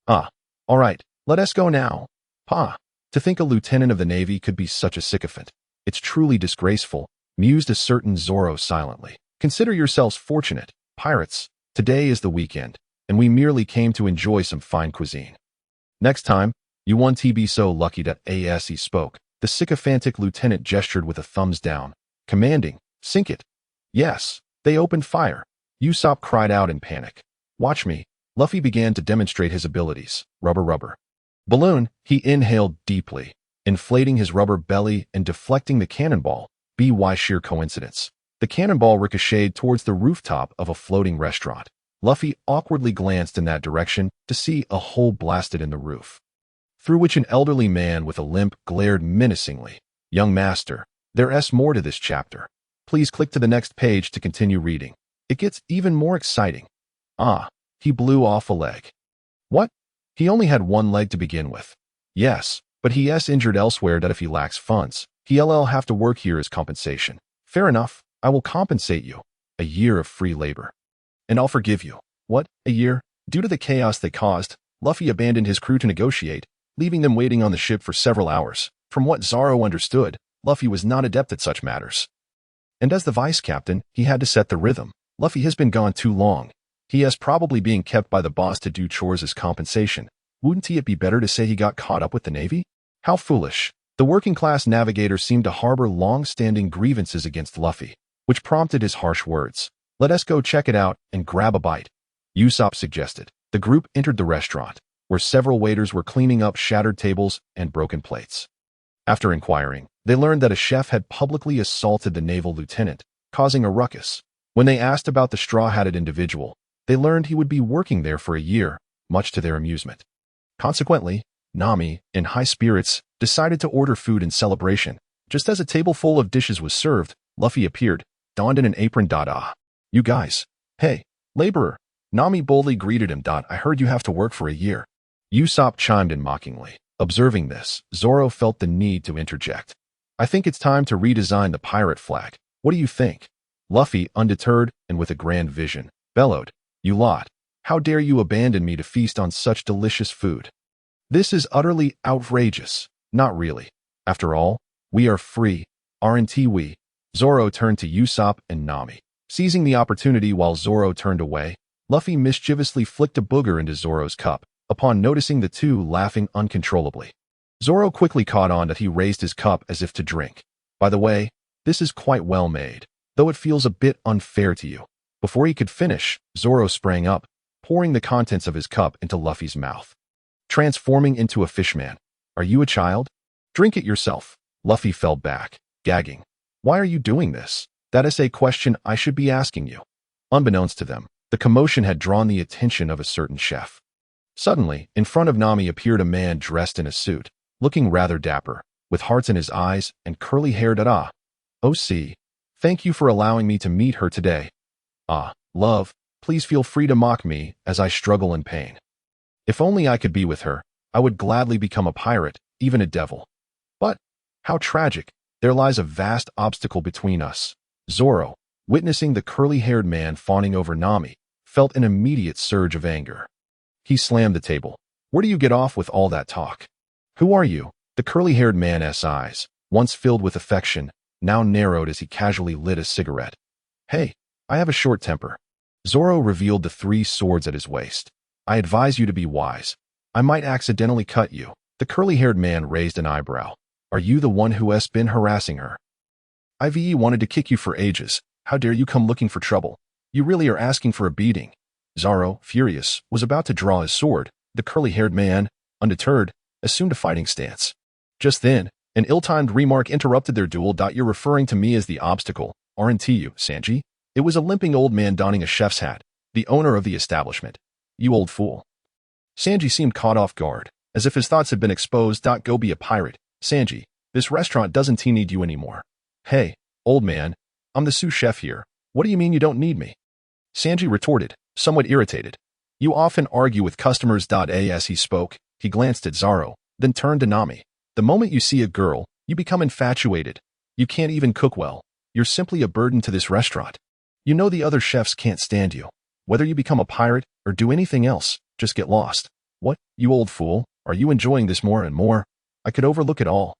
S1: Ah, all right, let us go now. Pa, to think a lieutenant of the Navy could be such a sycophant. It's truly disgraceful, mused a certain Zoro silently. Consider yourselves fortunate, pirates. Today is the weekend, and we merely came to enjoy some fine cuisine. Next time, you won't be so lucky that he spoke. The sycophantic lieutenant gestured with a thumbs down, commanding, sink it. Yes, they opened fire. Usopp cried out in panic. Watch me. Luffy began to demonstrate his abilities. Rubber rubber. Balloon, he inhaled deeply, inflating his rubber belly and deflecting the cannonball. By sheer coincidence, the cannonball ricocheted towards the rooftop of a floating restaurant. Luffy awkwardly glanced in that direction to see a hole blasted in the roof, through which an elderly man with a limp glared menacingly. Young master, there's more to this chapter. Please click to the next page to continue reading. It gets even more exciting. Ah, he blew off a leg. What? He only had one leg to begin with. Yes, but he's injured elsewhere that if he lacks funds, he'll have to work here as compensation. Fair enough, I will compensate you. A year of free labor. And I'll forgive you. What, a year? Due to the chaos they caused, Luffy abandoned his crew to negotiate, leaving them waiting on the ship for several hours. From what Zoro understood, Luffy was not adept at such matters. And as the vice captain, he had to set the rhythm. Luffy has been gone too long. He is probably being kept by the boss to do chores as compensation. Wouldn't it be better to say he got caught up with the Navy? How foolish. The working-class navigator seemed to harbor long-standing grievances against Luffy, which prompted his harsh words. Let us go check it out and grab a bite, Usopp suggested. The group entered the restaurant, where several waiters were cleaning up shattered tables and broken plates. After inquiring, they learned that a chef had publicly assaulted the naval lieutenant, causing a ruckus. When they asked about the straw-hatted individual, they learned he would be working there for a year, much to their amusement. Consequently, Nami, in high spirits, decided to order food in celebration. Just as a table full of dishes was served, Luffy appeared, donned in an apron. Ah, you guys. Hey, laborer. Nami boldly greeted him. I heard you have to work for a year. Usopp chimed in mockingly. Observing this, Zoro felt the need to interject. I think it's time to redesign the pirate flag. What do you think? Luffy, undeterred and with a grand vision, bellowed. You lot. How dare you abandon me to feast on such delicious food? This is utterly outrageous. Not really. After all, we are free, aren't we? Zoro turned to Usopp and Nami. Seizing the opportunity while Zoro turned away, Luffy mischievously flicked a booger into Zoro's cup, upon noticing the two laughing uncontrollably. Zoro quickly caught on that he raised his cup as if to drink. By the way, this is quite well made, though it feels a bit unfair to you. Before he could finish, Zoro sprang up, pouring the contents of his cup into Luffy's mouth, transforming into a fishman. Are you a child? Drink it yourself. Luffy fell back, gagging. Why are you doing this? That is a question I should be asking you. Unbeknownst to them, the commotion had drawn the attention of a certain chef. Suddenly, in front of Nami appeared a man dressed in a suit, looking rather dapper, with hearts in his eyes and curly hair. Oh, see. Thank you for allowing me to meet her today. Ah, love, please feel free to mock me as I struggle in pain. If only I could be with her, I would gladly become a pirate, even a devil. But, how tragic, there lies a vast obstacle between us. Zoro, witnessing the curly-haired man fawning over Nami, felt an immediate surge of anger. He slammed the table. Where do you get off with all that talk? Who are you? The curly-haired man's eyes, once filled with affection, now narrowed as he casually lit a cigarette. Hey, I have a short temper. Zoro revealed the 3 swords at his waist. I advise you to be wise. I might accidentally cut you. The curly-haired man raised an eyebrow. Are you the one who has been harassing her? I've wanted to kick you for ages. How dare you come looking for trouble? You really are asking for a beating. Zoro, furious, was about to draw his sword. The curly-haired man, undeterred, assumed a fighting stance. Just then, an ill-timed remark interrupted their duel. You're referring to me as the obstacle, aren't you, Sanji? It was a limping old man donning a chef's hat, the owner of the establishment. You old fool. Sanji seemed caught off guard, as if his thoughts had been exposed. Go be a pirate, Sanji. This restaurant doesn't need you anymore. Hey, old man, I'm the sous chef here. What do you mean you don't need me? Sanji retorted, somewhat irritated. You often argue with customers. As he spoke, He glanced at Zoro, then turned to Nami. The moment you see a girl, you become infatuated. You can't even cook well. You're simply a burden to this restaurant. You know the other chefs can't stand you. Whether you become a pirate or do anything else, just get lost. What, you old fool, are you enjoying this more and more? I could overlook it all.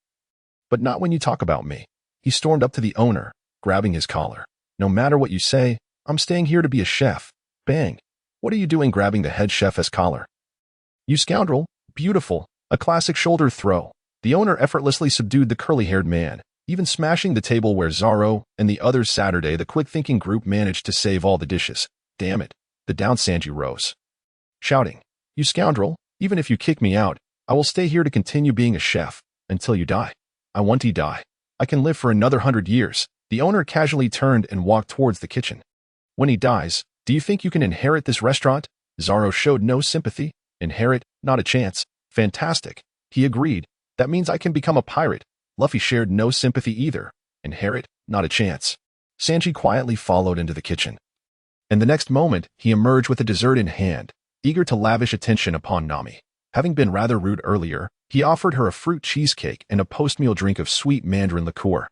S1: But not when you talk about me. He stormed up to the owner, grabbing his collar. No matter what you say, I'm staying here to be a chef. Bang. What are you doing grabbing the head chef's collar? You scoundrel. Beautiful. A classic shoulder throw. The owner effortlessly subdued the curly-haired man, even smashing the table where Zoro and the others Saturday the quick-thinking group managed to save all the dishes. Damn it. The down Sanji rose, shouting, You scoundrel, even if you kick me out, I will stay here to continue being a chef, until you die. I want to die. I can live for another 100 years. The owner casually turned and walked towards the kitchen. When he dies, do you think you can inherit this restaurant? Zoro showed no sympathy. Inherit? Not a chance. Fantastic. He agreed. That means I can become a pirate. Luffy shared no sympathy either. Inherit? Not a chance. Sanji quietly followed into the kitchen. And the next moment, he emerged with a dessert in hand, eager to lavish attention upon Nami. Having been rather rude earlier, he offered her a fruit cheesecake and a post-meal drink of sweet mandarin liqueur,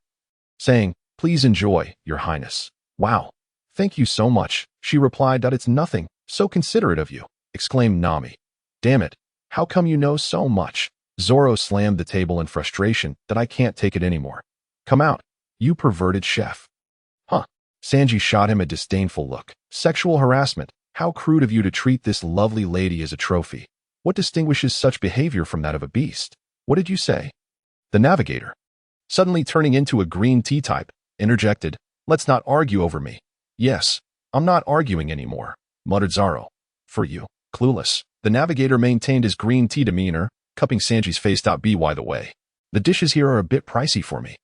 S1: saying, Please enjoy, Your Highness. Wow. Thank you so much, she replied. It's nothing. So considerate of you, exclaimed Nami. Damn it. How come you know so much? Zoro slammed the table in frustration. I can't take it anymore. Come out, you perverted chef. Huh. Sanji shot him a disdainful look. Sexual harassment. How crude of you to treat this lovely lady as a trophy. What distinguishes such behavior from that of a beast? What did you say? The navigator, suddenly turning into a green tea type, interjected, Let's not argue over me. Yes, I'm not arguing anymore, muttered Zoro. For you, clueless. The navigator maintained his green tea demeanor, cupping Sanji's face. By the way, the dishes here are a bit pricey for me.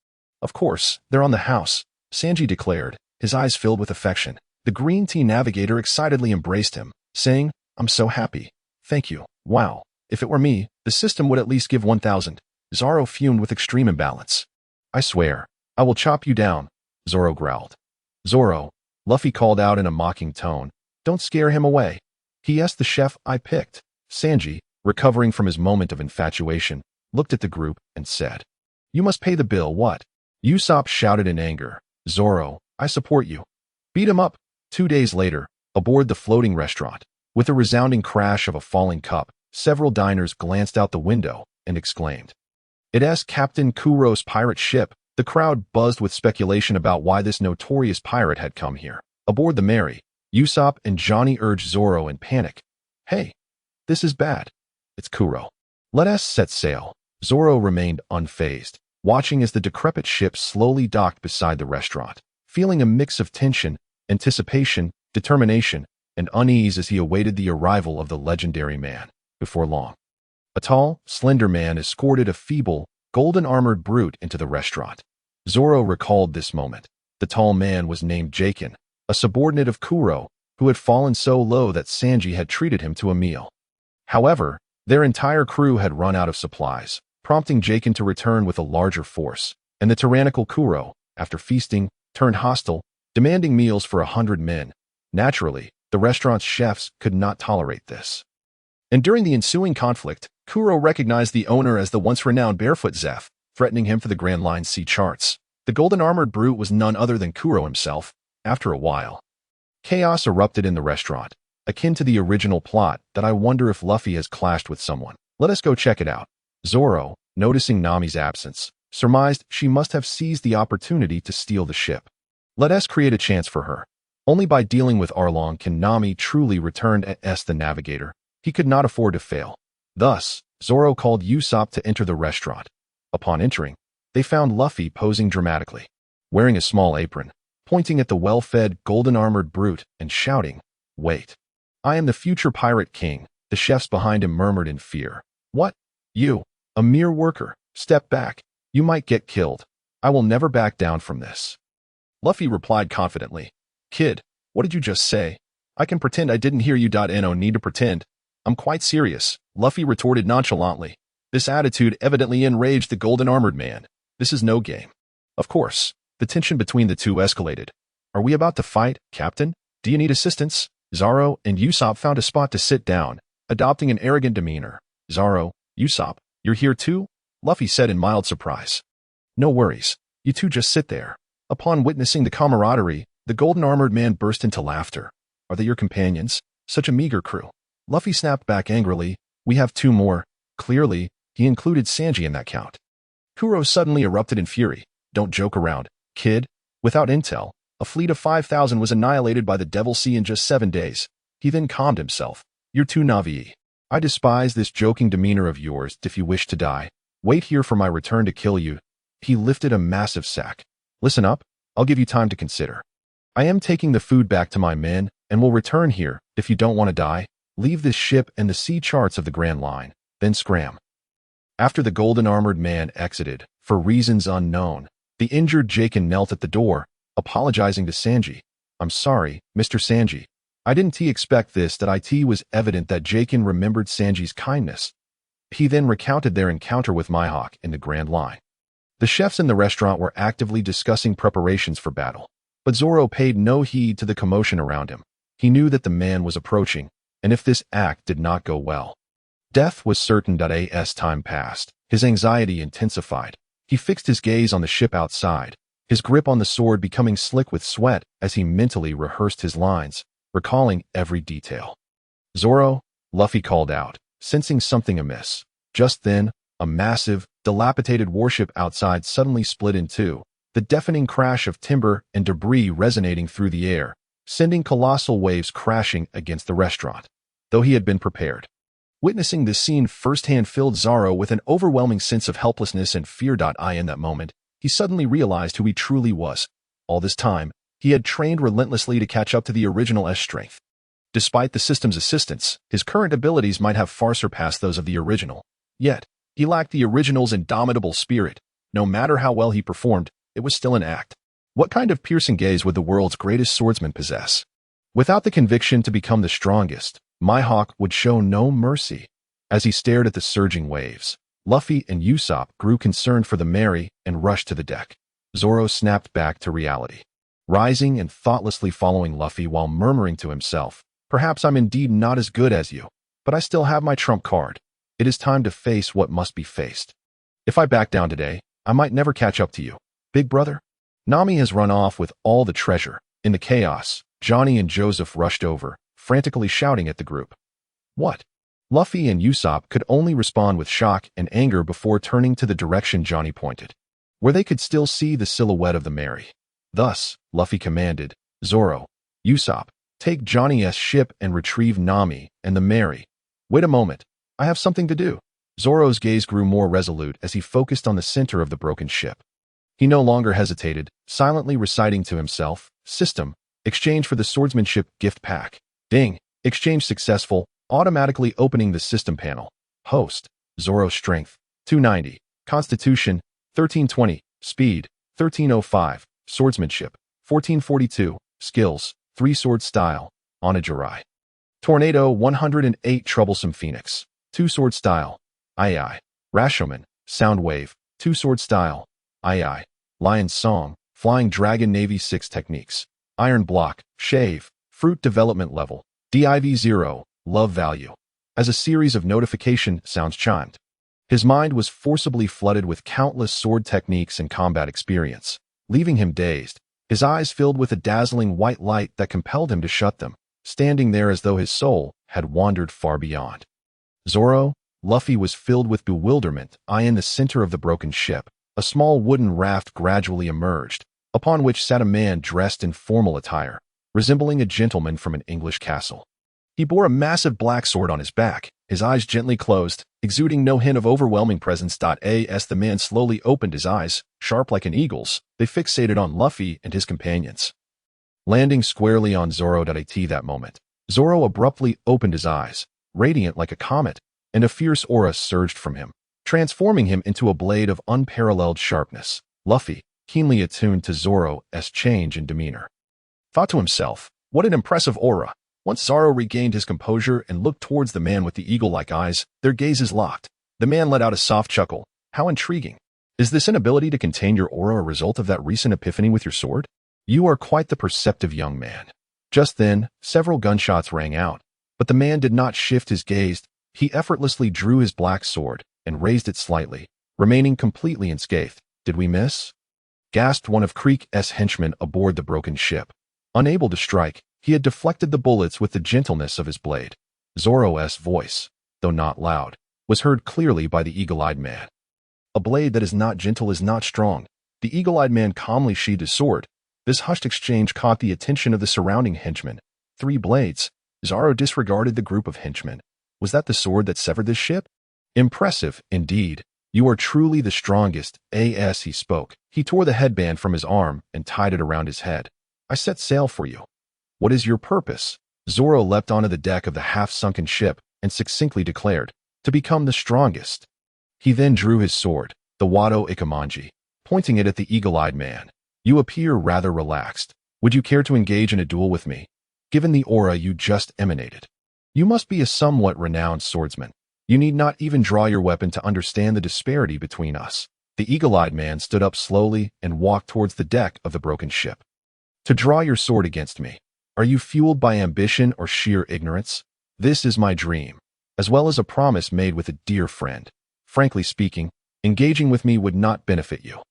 S1: Of course, they're on the house, Sanji declared, his eyes filled with affection. The green tea navigator excitedly embraced him, saying, I'm so happy. Thank you. Wow. If it were me, the system would at least give 1,000. Zoro fumed with extreme imbalance. I swear, I will chop you down, Zoro growled. Zoro, Luffy called out in a mocking tone. Don't scare him away. He asked the chef I picked. Sanji, recovering from his moment of infatuation, looked at the group and said, You must pay the bill. What? Usopp shouted in anger. Zoro, I support you. Beat him up. 2 days later, aboard the floating restaurant, with a resounding crash of a falling cup, several diners glanced out the window and exclaimed, It is Captain Kuro's pirate ship. The crowd buzzed with speculation about why this notorious pirate had come here. Aboard the Mary, Usopp and Johnny urged Zoro in panic. Hey, this is bad. It's Kuro. Let us set sail. Zoro remained unfazed, watching as the decrepit ship slowly docked beside the restaurant, feeling a mix of tension, anticipation, determination, and unease as he awaited the arrival of the legendary man. Before long, a tall, slender man escorted a feeble, golden-armored brute into the restaurant. Zoro recalled this moment. The tall man was named Jakin, a subordinate of Kuro, who had fallen so low that Sanji had treated him to a meal. However, their entire crew had run out of supplies, prompting Jakin to return with a larger force, and the tyrannical Kuro, after feasting, turned hostile, demanding meals for 100 men. Naturally, the restaurant's chefs could not tolerate this. And during the ensuing conflict, Kuro recognized the owner as the once-renowned Barefoot Zeph, threatening him for the Grand Line sea charts. The golden-armored brute was none other than Kuro himself. After a while, chaos erupted in the restaurant, akin to the original plot that I wonder if Luffy has clashed with someone. Let us go check it out. Zoro, noticing Nami's absence, surmised she must have seized the opportunity to steal the ship. Let us create a chance for her. Only by dealing with Arlong can Nami truly return as the navigator. He could not afford to fail. Thus, Zoro called Usopp to enter the restaurant. Upon entering, they found Luffy posing dramatically, wearing a small apron, pointing at the well-fed, golden-armored brute and shouting, Wait. I am the future pirate king. The chefs behind him murmured in fear. What? You, a mere worker. Step back. You might get killed. I will never back down from this. Luffy replied confidently. Kid, what did you just say? I can pretend I didn't hear you. No need to pretend. I'm quite serious, Luffy retorted nonchalantly. This attitude evidently enraged the golden-armored man. This is no game. Of course, the tension between the two escalated. Are we about to fight, Captain? Do you need assistance? Zoro and Usopp found a spot to sit down, adopting an arrogant demeanor. Zoro, Usopp, you're here too? Luffy said in mild surprise. No worries. You two just sit there. Upon witnessing the camaraderie, the golden-armored man burst into laughter. Are they your companions? Such a meager crew. Luffy snapped back angrily. We have two more. Clearly, he included Sanji in that count. Kuro suddenly erupted in fury. Don't joke around, kid. Without intel, a fleet of 5,000 was annihilated by the Devil Sea in just 7 days. He then calmed himself. You're too naive. I despise this joking demeanor of yours. If you wish to die, wait here for my return to kill you. He lifted a massive sack. Listen up, I'll give you time to consider. I am taking the food back to my men, and will return here. If you don't want to die, leave this ship and the sea charts of the Grand Line, then scram. After the golden-armored man exited, for reasons unknown, the injured Jaken knelt at the door, apologizing to Sanji. I'm sorry, Mr. Sanji. I didn't expect this. That it was evident that Jaken remembered Sanji's kindness. He then recounted their encounter with Mihawk in the Grand Line. The chefs in the restaurant were actively discussing preparations for battle, but Zoro paid no heed to the commotion around him. He knew that the man was approaching, and if this act did not go well, death was certain. As time passed, his anxiety intensified. He fixed his gaze on the ship outside, his grip on the sword becoming slick with sweat as he mentally rehearsed his lines, recalling every detail. Zoro, Luffy called out, sensing something amiss. Just then, a massive, dilapidated warship outside suddenly split in two, the deafening crash of timber and debris resonating through the air, sending colossal waves crashing against the restaurant. Though he had been prepared, witnessing this scene firsthand filled Zoro with an overwhelming sense of helplessness and fear. In that moment, he suddenly realized who he truly was. All this time, he had trained relentlessly to catch up to the original S strength. Despite the system's assistance, his current abilities might have far surpassed those of the original. Yet, he lacked the original's indomitable spirit. No matter how well he performed, it was still an act. What kind of piercing gaze would the world's greatest swordsman possess? Without the conviction to become the strongest, Mihawk would show no mercy. As he stared at the surging waves, Luffy and Usopp grew concerned for the Mary and rushed to the deck. Zoro snapped back to reality, rising and thoughtlessly following Luffy while murmuring to himself, perhaps I'm indeed not as good as you, but I still have my trump card. It is time to face what must be faced. If I back down today, I might never catch up to you, big brother. Nami has run off with all the treasure. In the chaos, Johnny and Joseph rushed over, frantically shouting at the group. What? Luffy and Usopp could only respond with shock and anger before turning to the direction Johnny pointed, where they could still see the silhouette of the Mary. Thus, Luffy commanded, Zoro, Usopp, take Johnny's ship and retrieve Nami and the Mary. Wait a moment. I have something to do. Zoro's gaze grew more resolute as he focused on the center of the broken ship. He no longer hesitated, silently reciting to himself, System, exchange for the swordsmanship gift pack. Ding, exchange successful, automatically opening the system panel. Host, Zoro strength, 290, constitution, 1320, speed, 1305, swordsmanship, 1442, skills, 3 sword style, Onajirai. Tornado 108 troublesome phoenix, 2 sword style, II. Rashomon, sound wave, 2 sword style, II. Lion's song, flying dragon navy 6 techniques, iron block, shave, fruit development level, div 0, love value. As a series of notification sounds chimed, his mind was forcibly flooded with countless sword techniques and combat experience, leaving him dazed, his eyes filled with a dazzling white light that compelled him to shut them, standing there as though his soul had wandered far beyond. Zoro, Luffy was filled with bewilderment. In the center of the broken ship, a small wooden raft gradually emerged, upon which sat a man dressed in formal attire, resembling a gentleman from an English castle. He bore a massive black sword on his back, his eyes gently closed, exuding no hint of overwhelming presence. As the man slowly opened his eyes, sharp like an eagle's, they fixated on Luffy and his companions. Landing squarely on Zoro. That moment, Zoro abruptly opened his eyes, radiant like a comet, and a fierce aura surged from him, transforming him into a blade of unparalleled sharpness. Luffy, keenly attuned to Zoro's change in demeanor, thought to himself, what an impressive aura. Once Zoro regained his composure and looked towards the man with the eagle-like eyes, their gazes locked. The man let out a soft chuckle. How intriguing. Is this inability to contain your aura a result of that recent epiphany with your sword? You are quite the perceptive young man. Just then, several gunshots rang out, but the man did not shift his gaze. He effortlessly drew his black sword and raised it slightly, remaining completely unscathed. Did we miss? Gasped one of Creek's henchmen aboard the broken ship. Unable to strike, he had deflected the bullets with the gentleness of his blade. Zoro's voice, though not loud, was heard clearly by the eagle-eyed man. A blade that is not gentle is not strong. The eagle-eyed man calmly sheathed his sword. This hushed exchange caught the attention of the surrounding henchmen. 3 blades. Zoro disregarded the group of henchmen. Was that the sword that severed this ship? Impressive, indeed. You are truly the strongest, as he spoke. He tore the headband from his arm and tied it around his head. I set sail for you. What is your purpose? Zoro leapt onto the deck of the half-sunken ship and succinctly declared, to become the strongest. He then drew his sword, the Wado Ikamanji, pointing it at the eagle-eyed man. You appear rather relaxed. Would you care to engage in a duel with me? Given the aura you just emanated, you must be a somewhat renowned swordsman. You need not even draw your weapon to understand the disparity between us. The eagle-eyed man stood up slowly and walked towards the deck of the broken ship. To draw your sword against me. Are you fueled by ambition or sheer ignorance? This is my dream, as well as a promise made with a dear friend. Frankly speaking, engaging with me would not benefit you.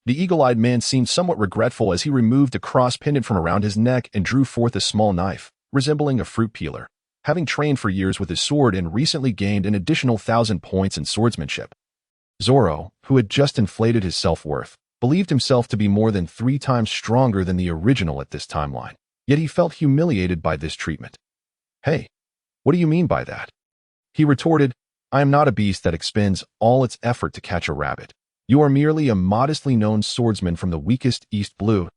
S1: The eagle-eyed man seemed somewhat regretful as he removed a cross pendant from around his neck and drew forth a small knife, resembling a fruit peeler, having trained for years with his sword and recently gained an additional 1,000 points in swordsmanship. Zoro, who had just inflated his self-worth, believed himself to be more than 3 times stronger than the original at this timeline, yet he felt humiliated by this treatment. Hey, what do you mean by that? He retorted, I am not a beast that expends all its effort to catch a rabbit. You are merely a modestly known swordsman from the weakest East Blue.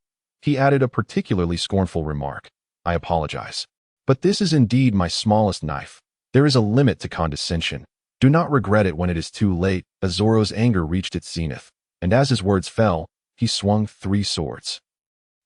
S1: He added a particularly scornful remark. I apologize. But this is indeed my smallest knife. There is a limit to condescension. Do not regret it when it is too late. As Zoro's anger reached its zenith, and as his words fell, he swung 3 swords.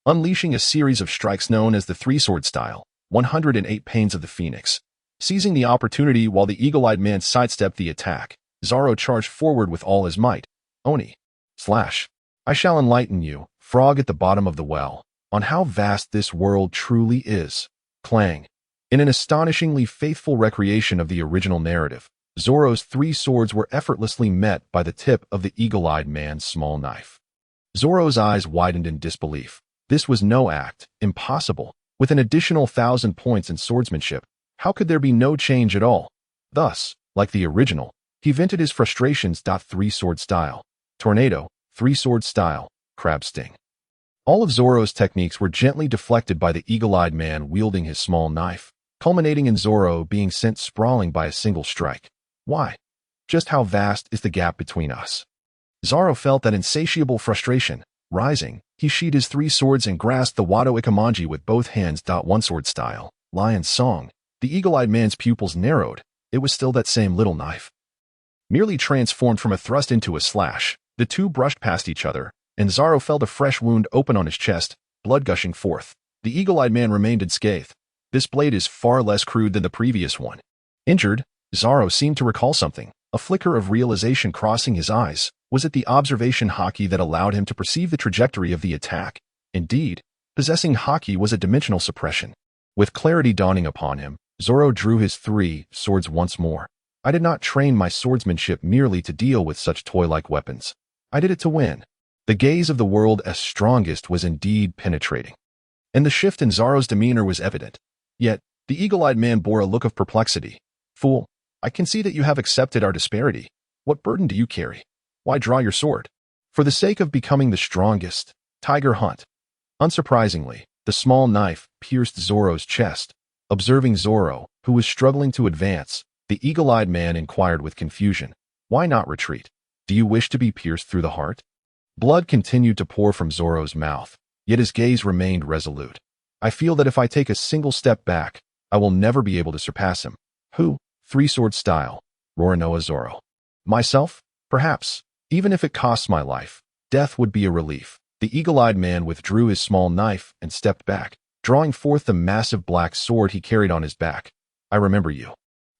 S1: Unleashing a series of strikes known as the 3-sword style, 108 Pains of the Phoenix. Seizing the opportunity while the eagle-eyed man sidestepped the attack, Zoro charged forward with all his might. Oni. Slash. I shall enlighten you, frog at the bottom of the well, on how vast this world truly is. Clang. In an astonishingly faithful recreation of the original narrative, Zoro's 3 swords were effortlessly met by the tip of the eagle-eyed man's small knife. Zoro's eyes widened in disbelief. This was no act, impossible. With an additional 1,000 points in swordsmanship, how could there be no change at all? Thus, like the original, he vented his frustrations. 3-sword style. Tornado, 3-sword style, crab sting. All of Zoro's techniques were gently deflected by the eagle-eyed man wielding his small knife, culminating in Zoro being sent sprawling by a single strike. Why? Just how vast is the gap between us? Zoro felt that insatiable frustration. Rising, he sheathed his 3 swords and grasped the Wado Ikamanji with both hands. 1-sword style, lion's song. The eagle-eyed man's pupils narrowed. It was still that same little knife. Merely transformed from a thrust into a slash, the 2 brushed past each other, and Zoro felt a fresh wound open on his chest, blood gushing forth. The eagle-eyed man remained unscathed. This blade is far less crude than the previous one. Injured, Zoro seemed to recall something. A flicker of realization crossing his eyes. Was it the observation haki that allowed him to perceive the trajectory of the attack? Indeed, possessing haki was a dimensional suppression. With clarity dawning upon him, Zoro drew his 3 swords once more. I did not train my swordsmanship merely to deal with such toy-like weapons. I did it to win. The gaze of the world as strongest was indeed penetrating, and the shift in Zoro's demeanor was evident. Yet, the eagle-eyed man bore a look of perplexity. Fool, I can see that you have accepted our disparity. What burden do you carry? Why draw your sword? For the sake of becoming the strongest. Tiger hunt. Unsurprisingly, the small knife pierced Zoro's chest. Observing Zoro, who was struggling to advance, the eagle-eyed man inquired with confusion. Why not retreat? Do you wish to be pierced through the heart? Blood continued to pour from Zoro's mouth, yet his gaze remained resolute. I feel that if I take a single step back, I will never be able to surpass him. Who? 3-sword style. Roronoa Zoro. Myself? Perhaps. Even if it costs my life, death would be a relief. The eagle-eyed man withdrew his small knife and stepped back, drawing forth the massive black sword he carried on his back. I remember you.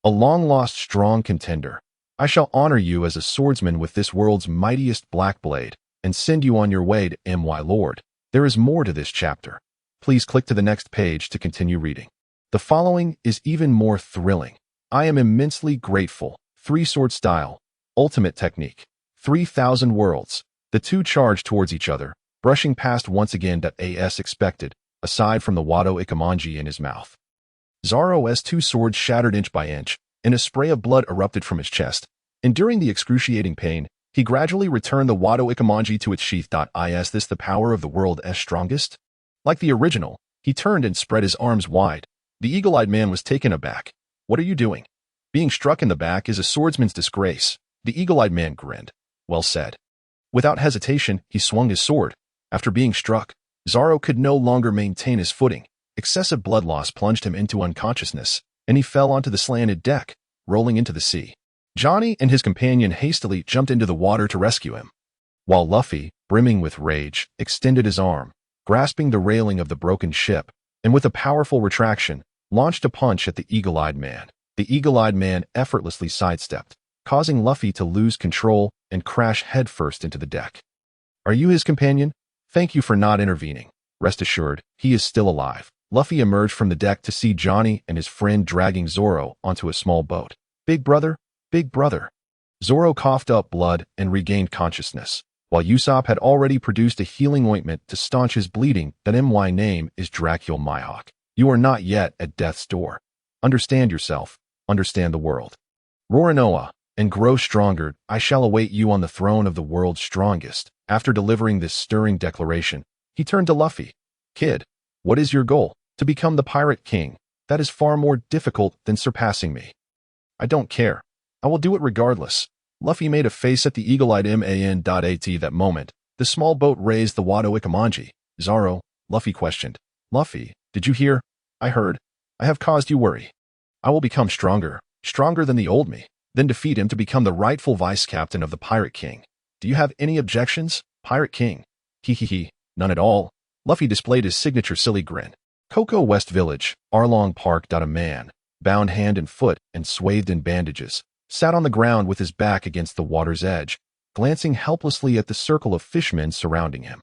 S1: A long-lost strong contender. I shall honor you as a swordsman with this world's mightiest black blade, and send you on your way to my lord. There is more to this chapter. Please click to the next page to continue reading. The following is even more thrilling. I am immensely grateful. 3-sword style. Ultimate technique. 3,000 worlds. The two charged towards each other, brushing past once again as expected, aside from the Wado Ikamanji in his mouth. Zoro's two swords shattered inch by inch, and a spray of blood erupted from his chest. Enduring the excruciating pain, he gradually returned the Wado Ikamanji to its sheath. Is this the power of the world's strongest? Like the original, he turned and spread his arms wide. The eagle-eyed man was taken aback. What are you doing? Being struck in the back is a swordsman's disgrace. The eagle-eyed man grinned. Well said. Without hesitation, he swung his sword. After being struck, Zoro could no longer maintain his footing. Excessive blood loss plunged him into unconsciousness, and he fell onto the slanted deck, rolling into the sea. Johnny and his companion hastily jumped into the water to rescue him, while Luffy, brimming with rage, extended his arm, grasping the railing of the broken ship, and with a powerful retraction, launched a punch at the eagle-eyed man. The eagle-eyed man effortlessly sidestepped, causing Luffy to lose control and crash headfirst into the deck. Are you his companion? Thank you for not intervening. Rest assured, he is still alive. Luffy emerged from the deck to see Johnny and his friend dragging Zoro onto a small boat. Big brother, big brother. Zoro coughed up blood and regained consciousness, while Usopp had already produced a healing ointment to staunch his bleeding. That my name is Dracula Mihawk. You are not yet at death's door. Understand yourself, understand the world. Roranoa, and grow stronger. I shall await you on the throne of the world's strongest. After delivering this stirring declaration, he turned to Luffy. Kid, what is your goal? To become the Pirate King. That is far more difficult than surpassing me. I don't care. I will do it regardless. Luffy made a face at the eagle-eyed man. At that moment, the small boat raised the Wado Ikamanji. Zoro, Luffy questioned. Luffy, did you hear? I heard. I have caused you worry. I will become stronger, stronger than the old me, then defeat him to become the rightful vice-captain of the Pirate King. Do you have any objections, Pirate King? He, none at all. Luffy displayed his signature silly grin. Cocoa West Village, Arlong Park. A man, bound hand and foot and swathed in bandages, sat on the ground with his back against the water's edge, glancing helplessly at the circle of fishmen surrounding him.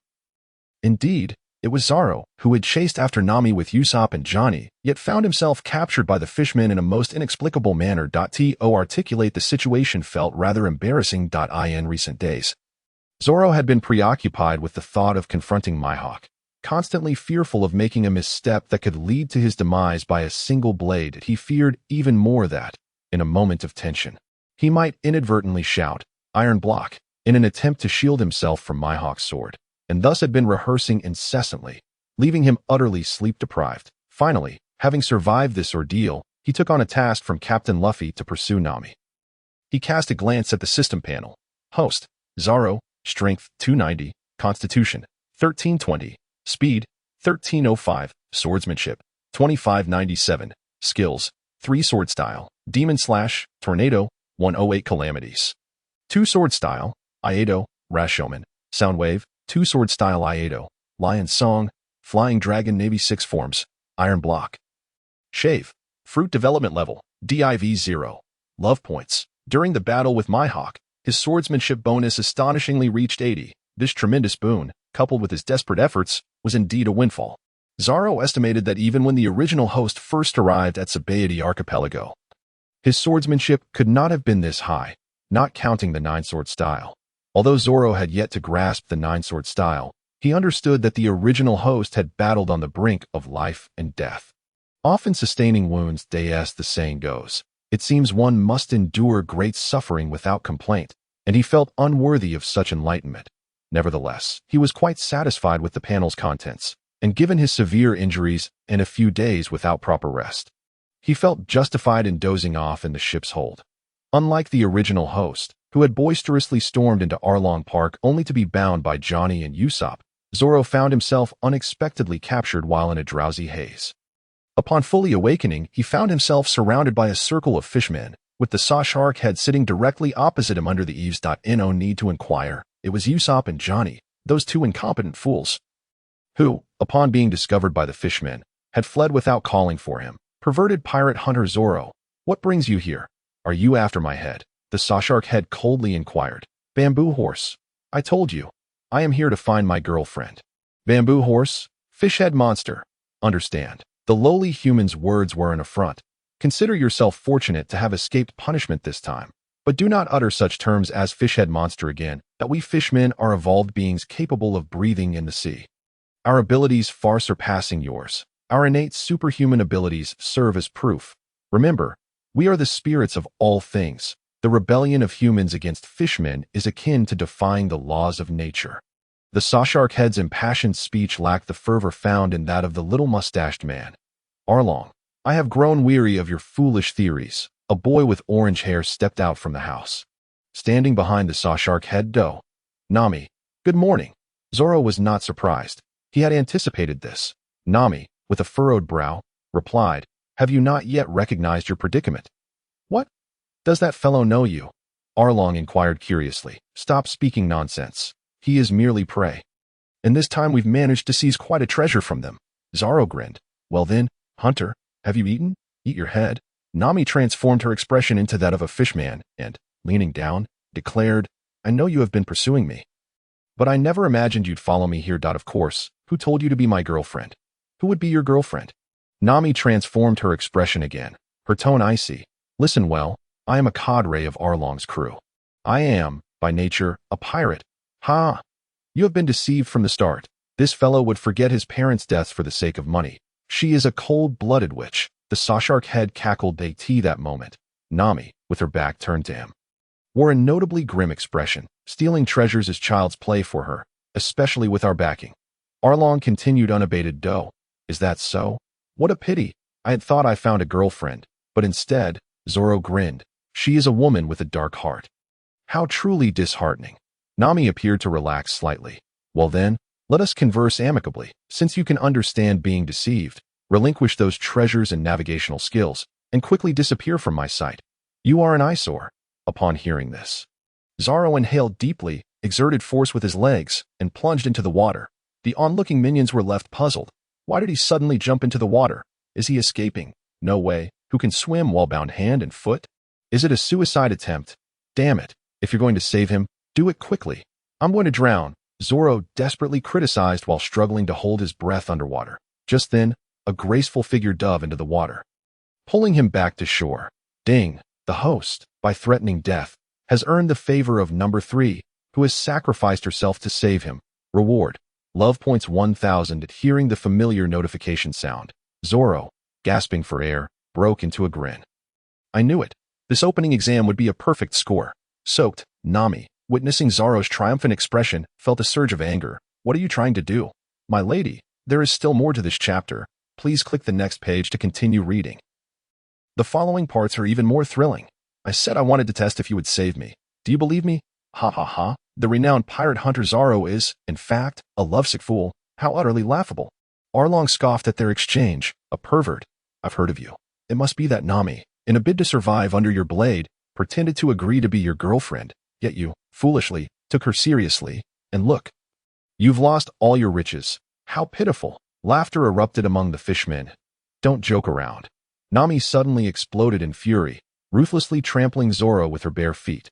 S1: Indeed, it was Zoro, who had chased after Nami with Usopp and Johnny, yet found himself captured by the fishmen in a most inexplicable manner. To articulate the situation felt rather embarrassing. In recent days, Zoro had been preoccupied with the thought of confronting Mihawk, constantly fearful of making a misstep that could lead to his demise by a single blade. He feared even more that, in a moment of tension, he might inadvertently shout, "Iron block," in an attempt to shield himself from Mihawk's sword, and thus had been rehearsing incessantly, leaving him utterly sleep-deprived. Finally, having survived this ordeal, he took on a task from Captain Luffy to pursue Nami. He cast a glance at the system panel. Host, Zoro, Strength 290, Constitution 1320, Speed 1305, Swordsmanship 2597, Skills 3 Sword Style, Demon Slash, Tornado 108, Calamities 2 Sword Style, Iato, Rashomon, Soundwave 2 Sword Style, Iato, Lion Song, Flying Dragon, Navy 6 Forms, Iron Block. Shave, Fruit Development Level, Div 0, Love Points. During the battle with Mihawk, his swordsmanship bonus astonishingly reached 80. This tremendous boon, coupled with his desperate efforts, was indeed a windfall. Zoro estimated that even when the original host first arrived at Sabaody Archipelago, his swordsmanship could not have been this high, not counting the 9-sword style. Although Zoro had yet to grasp the 9-sword style, he understood that the original host had battled on the brink of life and death, often sustaining wounds. As the saying goes, it seems one must endure great suffering without complaint, and he felt unworthy of such enlightenment. Nevertheless, he was quite satisfied with the panel's contents, and given his severe injuries and a few days without proper rest, he felt justified in dozing off in the ship's hold. Unlike the original host, who had boisterously stormed into Arlong Park only to be bound by Johnny and Usopp, Zoro found himself unexpectedly captured while in a drowsy haze. Upon fully awakening, he found himself surrounded by a circle of fishmen, with the saw shark head sitting directly opposite him under the eaves. No need to inquire. It was Usopp and Johnny, those two incompetent fools, who, upon being discovered by the fishmen, had fled without calling for him. Perverted pirate hunter Zoro, what brings you here? Are you after my head? The sawshark head coldly inquired. Bamboo horse. I told you. I am here to find my girlfriend. Bamboo horse? Fishhead monster. Understand. The lowly human's words were an affront. Consider yourself fortunate to have escaped punishment this time. But do not utter such terms as fishhead monster again, that we fishmen are evolved beings capable of breathing in the sea. Our abilities far surpassing yours. Our innate superhuman abilities serve as proof. Remember, we are the spirits of all things. The rebellion of humans against fishmen is akin to defying the laws of nature. The Sawshark Head's impassioned speech lacked the fervor found in that of the little mustached man. Arlong, I have grown weary of your foolish theories. A boy with orange hair stepped out from the house. Standing behind the Sawshark Head doe. Nami, good morning. Zoro was not surprised. He had anticipated this. Nami, with a furrowed brow, replied, have you not yet recognized your predicament? What? Does that fellow know you? Arlong inquired curiously. Stop speaking nonsense. He is merely prey. And this time we've managed to seize quite a treasure from them. Zoro grinned. Well then, hunter, have you eaten? Eat your head. Nami transformed her expression into that of a fishman and, leaning down, declared, I know you have been pursuing me. But I never imagined you'd follow me here. Of course, who told you to be my girlfriend? Who would be your girlfriend? Nami transformed her expression again, her tone icy. Listen well, I am a cadre of Arlong's crew. I am, by nature, a pirate. Ha! You have been deceived from the start. This fellow would forget his parents' deaths for the sake of money. She is a cold-blooded witch. The Sawshark Head cackled that moment. Nami, with her back turned to him, wore a notably grim expression. Stealing treasures is child's play for her, especially with our backing. Arlong continued unabated. Doe. Is that so? What a pity. I had thought I found a girlfriend, but instead, Zoro grinned. She is a woman with a dark heart. How truly disheartening. Nami appeared to relax slightly. Well then, let us converse amicably. Since you can understand being deceived, relinquish those treasures and navigational skills, and quickly disappear from my sight. You are an eyesore. Upon hearing this, Zoro inhaled deeply, exerted force with his legs, and plunged into the water. The onlooking minions were left puzzled. Why did he suddenly jump into the water? Is he escaping? No way. Who can swim while bound hand and foot? Is it a suicide attempt? Damn it. If you're going to save him, do it quickly. I'm going to drown, Zoro desperately criticized while struggling to hold his breath underwater. Just then, a graceful figure dove into the water, pulling him back to shore. Ding, the host, by threatening death, has earned the favor of number 3, who has sacrificed herself to save him. Reward. Love points 1000 at hearing the familiar notification sound. Zoro, gasping for air, broke into a grin. I knew it. This opening exam would be a perfect score. Soaked, Nami, witnessing Zoro's triumphant expression, felt a surge of anger. What are you trying to do? My lady, there is still more to this chapter. Please click the next page to continue reading. The following parts are even more thrilling. I said I wanted to test if you would save me. Do you believe me? Ha ha ha. The renowned pirate hunter Zoro is, in fact, a lovesick fool. How utterly laughable. Arlong scoffed at their exchange. A pervert. I've heard of you. It must be that Nami, in a bid to survive under your blade, pretended to agree to be your girlfriend, yet you, foolishly, took her seriously, and look. You've lost all your riches. How pitiful. Laughter erupted among the fishmen. Don't joke around. Nami suddenly exploded in fury, ruthlessly trampling Zoro with her bare feet.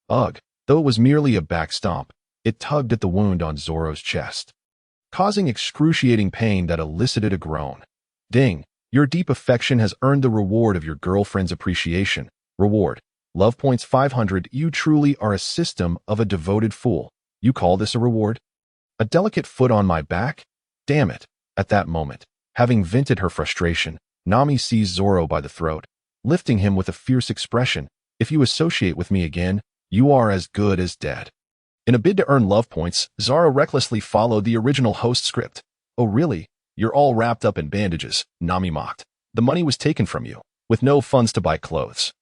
S1: Ugh, though it was merely a back stomp, it tugged at the wound on Zoro's chest, causing excruciating pain that elicited a groan. Ding, your deep affection has earned the reward of your girlfriend's appreciation. Reward. Love points 500. You truly are a system of a devoted fool. You call this a reward? A delicate foot on my back? Damn it. At that moment, having vented her frustration, Nami seized Zoro by the throat, lifting him with a fierce expression. If you associate with me again, you are as good as dead. In a bid to earn love points, Zoro recklessly followed the original host script. Oh really? You're all wrapped up in bandages, Nami mocked. The money was taken from you, with no funds to buy clothes.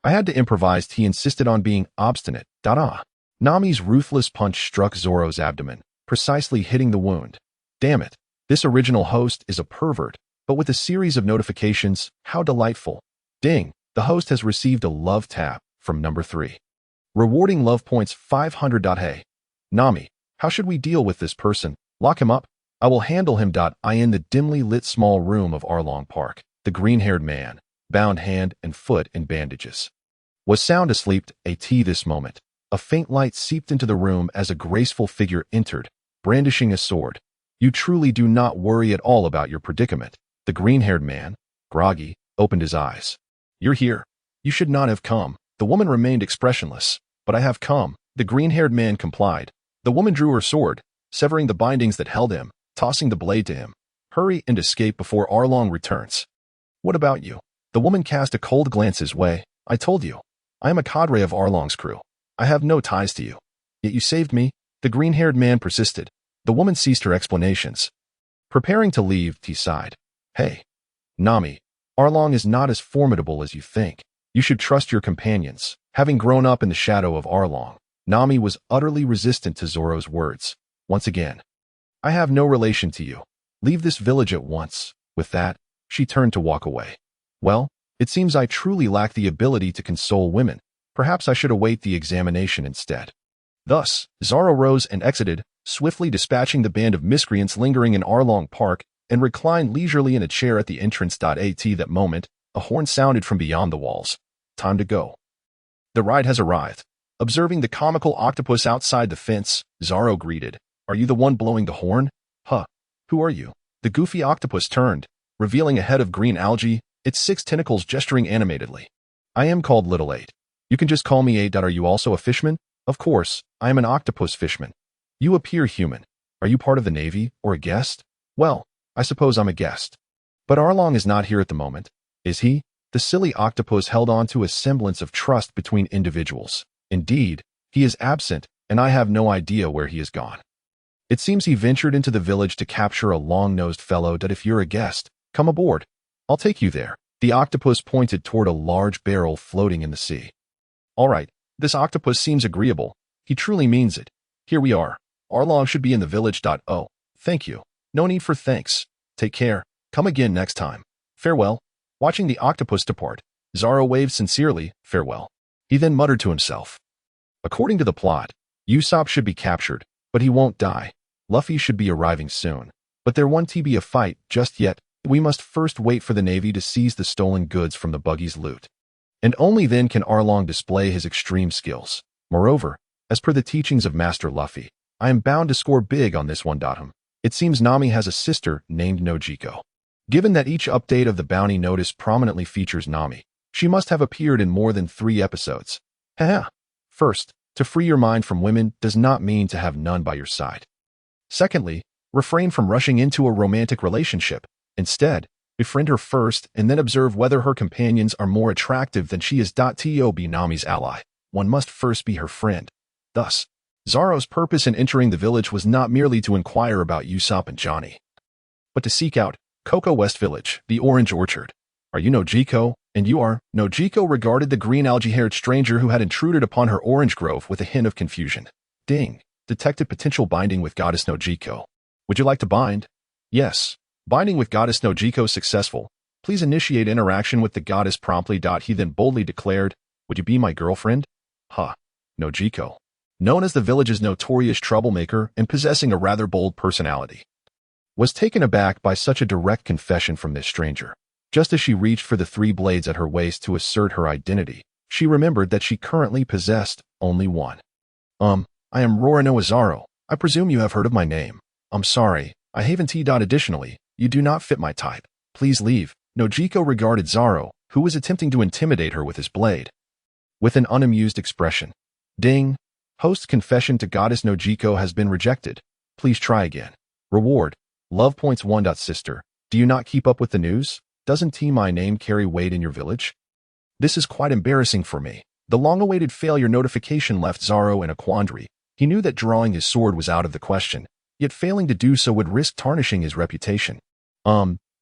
S1: I had to improvise. He insisted on being obstinate. Da-da. Nami's ruthless punch struck Zoro's abdomen, precisely hitting the wound. Damn it. This original host is a pervert, but with a series of notifications, how delightful. Ding, the host has received a love tap from number 3. Rewarding love points 500. Hey, Nami, how should we deal with this person? Lock him up? I will handle him. In the dimly lit small room of Arlong Park, the green-haired man, bound hand and foot in bandages, was sound asleep. This moment, a faint light seeped into the room as a graceful figure entered, brandishing a sword. You truly do not worry at all about your predicament. The green-haired man, groggy, opened his eyes. You're here. You should not have come. The woman remained expressionless. But I have come. The green-haired man complied. The woman drew her sword, severing the bindings that held him, tossing the blade to him. Hurry and escape before Arlong returns. What about you? The woman cast a cold glance his way. I told you. I am a cadre of Arlong's crew. I have no ties to you. Yet you saved me. The green-haired man persisted. The woman ceased her explanations. Preparing to leave, he sighed. Hey, Nami, Arlong is not as formidable as you think. You should trust your companions. Having grown up in the shadow of Arlong, Nami was utterly resistant to Zoro's words. Once again, I have no relation to you. Leave this village at once. With that, she turned to walk away. Well, it seems I truly lack the ability to console women. Perhaps I should await the examination instead. Thus, Zoro rose and exited, swiftly dispatching the band of miscreants lingering in Arlong Park, and reclined leisurely in a chair at the entrance. At that moment, a horn sounded from beyond the walls. Time to go. The ride has arrived. Observing the comical octopus outside the fence, Zoro greeted. Are you the one blowing the horn? Huh. Who are you? The goofy octopus turned, revealing a head of green algae, its 6 tentacles gesturing animatedly. I am called Little 8. You can just call me 8. Are you also a fishman? Of course, I am an octopus fishman. You appear human. Are you part of the Navy, or a guest? Well, I suppose I'm a guest. But Arlong is not here at the moment, is he? The silly octopus held on to a semblance of trust between individuals. Indeed, he is absent, and I have no idea where he has gone. It seems he ventured into the village to capture a long-nosed fellow. That if you're a guest, come aboard. I'll take you there. The octopus pointed toward a large barrel floating in the sea. All right, this octopus seems agreeable. He truly means it. Here we are. Arlong should be in the village. Oh, thank you. No need for thanks. Take care. Come again next time. Farewell. Watching the octopus depart, Zoro waved sincerely, farewell. He then muttered to himself. According to the plot, Usopp should be captured, but he won't die. Luffy should be arriving soon. But there won't be a fight just yet. We must first wait for the Navy to seize the stolen goods from the Buggy's loot. And only then can Arlong display his extreme skills. Moreover, as per the teachings of Master Luffy, I am bound to score big on this one. It seems Nami has a sister named Nojiko. Given that each update of the bounty notice prominently features Nami, she must have appeared in more than 3 episodes. Haha. First, to free your mind from women does not mean to have none by your side. Secondly, refrain from rushing into a romantic relationship. Instead, befriend her first and then observe whether her companions are more attractive than she is. To be Nami's ally, one must first be her friend. Thus, Zoro's purpose in entering the village was not merely to inquire about Usopp and Johnny, but to seek out Cocoa West Village, the Orange Orchard. Are you Nojiko? And you are? Nojiko regarded the green algae-haired stranger who had intruded upon her orange grove with a hint of confusion. Ding. Detected potential binding with Goddess Nojiko. Would you like to bind? Yes. Binding with Goddess Nojiko successful. Please initiate interaction with the goddess promptly. He then boldly declared, would you be my girlfriend? Huh. Nojiko. Known as the village's notorious troublemaker and possessing a rather bold personality, was taken aback by such a direct confession from this stranger. Just as she reached for the 3 blades at her waist to assert her identity, she remembered that she currently possessed only one. I am Roronoa Zoro. I presume you have heard of my name. I'm sorry, I haven't. Additionally, you do not fit my type. Please leave. Nojiko regarded Zoro, who was attempting to intimidate her with his blade, with an unamused expression. Ding. Host confession to Goddess Nojiko has been rejected. Please try again. Reward. Love points 1. Sister, do you not keep up with the news? Doesn't my name carry weight in your village? This is quite embarrassing for me. The long-awaited failure notification left Zoro in a quandary. He knew that drawing his sword was out of the question, yet failing to do so would risk tarnishing his reputation.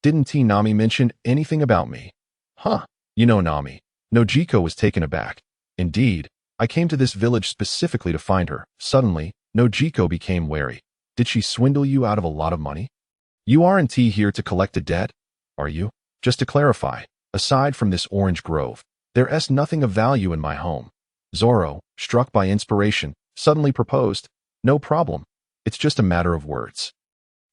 S1: Didn't Nami mention anything about me? Huh. You know Nami. Nojiko was taken aback. Indeed, I came to this village specifically to find her. Suddenly, Nojiko became wary. Did she swindle you out of a lot of money? You aren't here to collect a debt, are you? Just to clarify, aside from this orange grove, there's nothing of value in my home. Zoro, struck by inspiration, suddenly proposed, no problem. It's just a matter of words.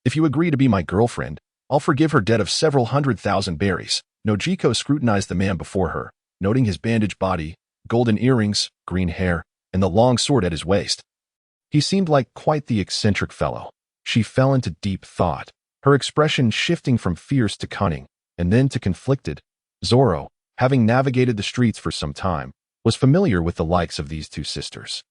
S1: If you agree to be my girlfriend, I'll forgive her debt of several 100,000 berries. Nojiko scrutinized the man before her, noting his bandaged body, golden earrings, green hair, and the long sword at his waist. He seemed like quite the eccentric fellow. She fell into deep thought, her expression shifting from fierce to cunning, and then to conflicted. Zoro, having navigated the streets for some time, was familiar with the likes of these two sisters.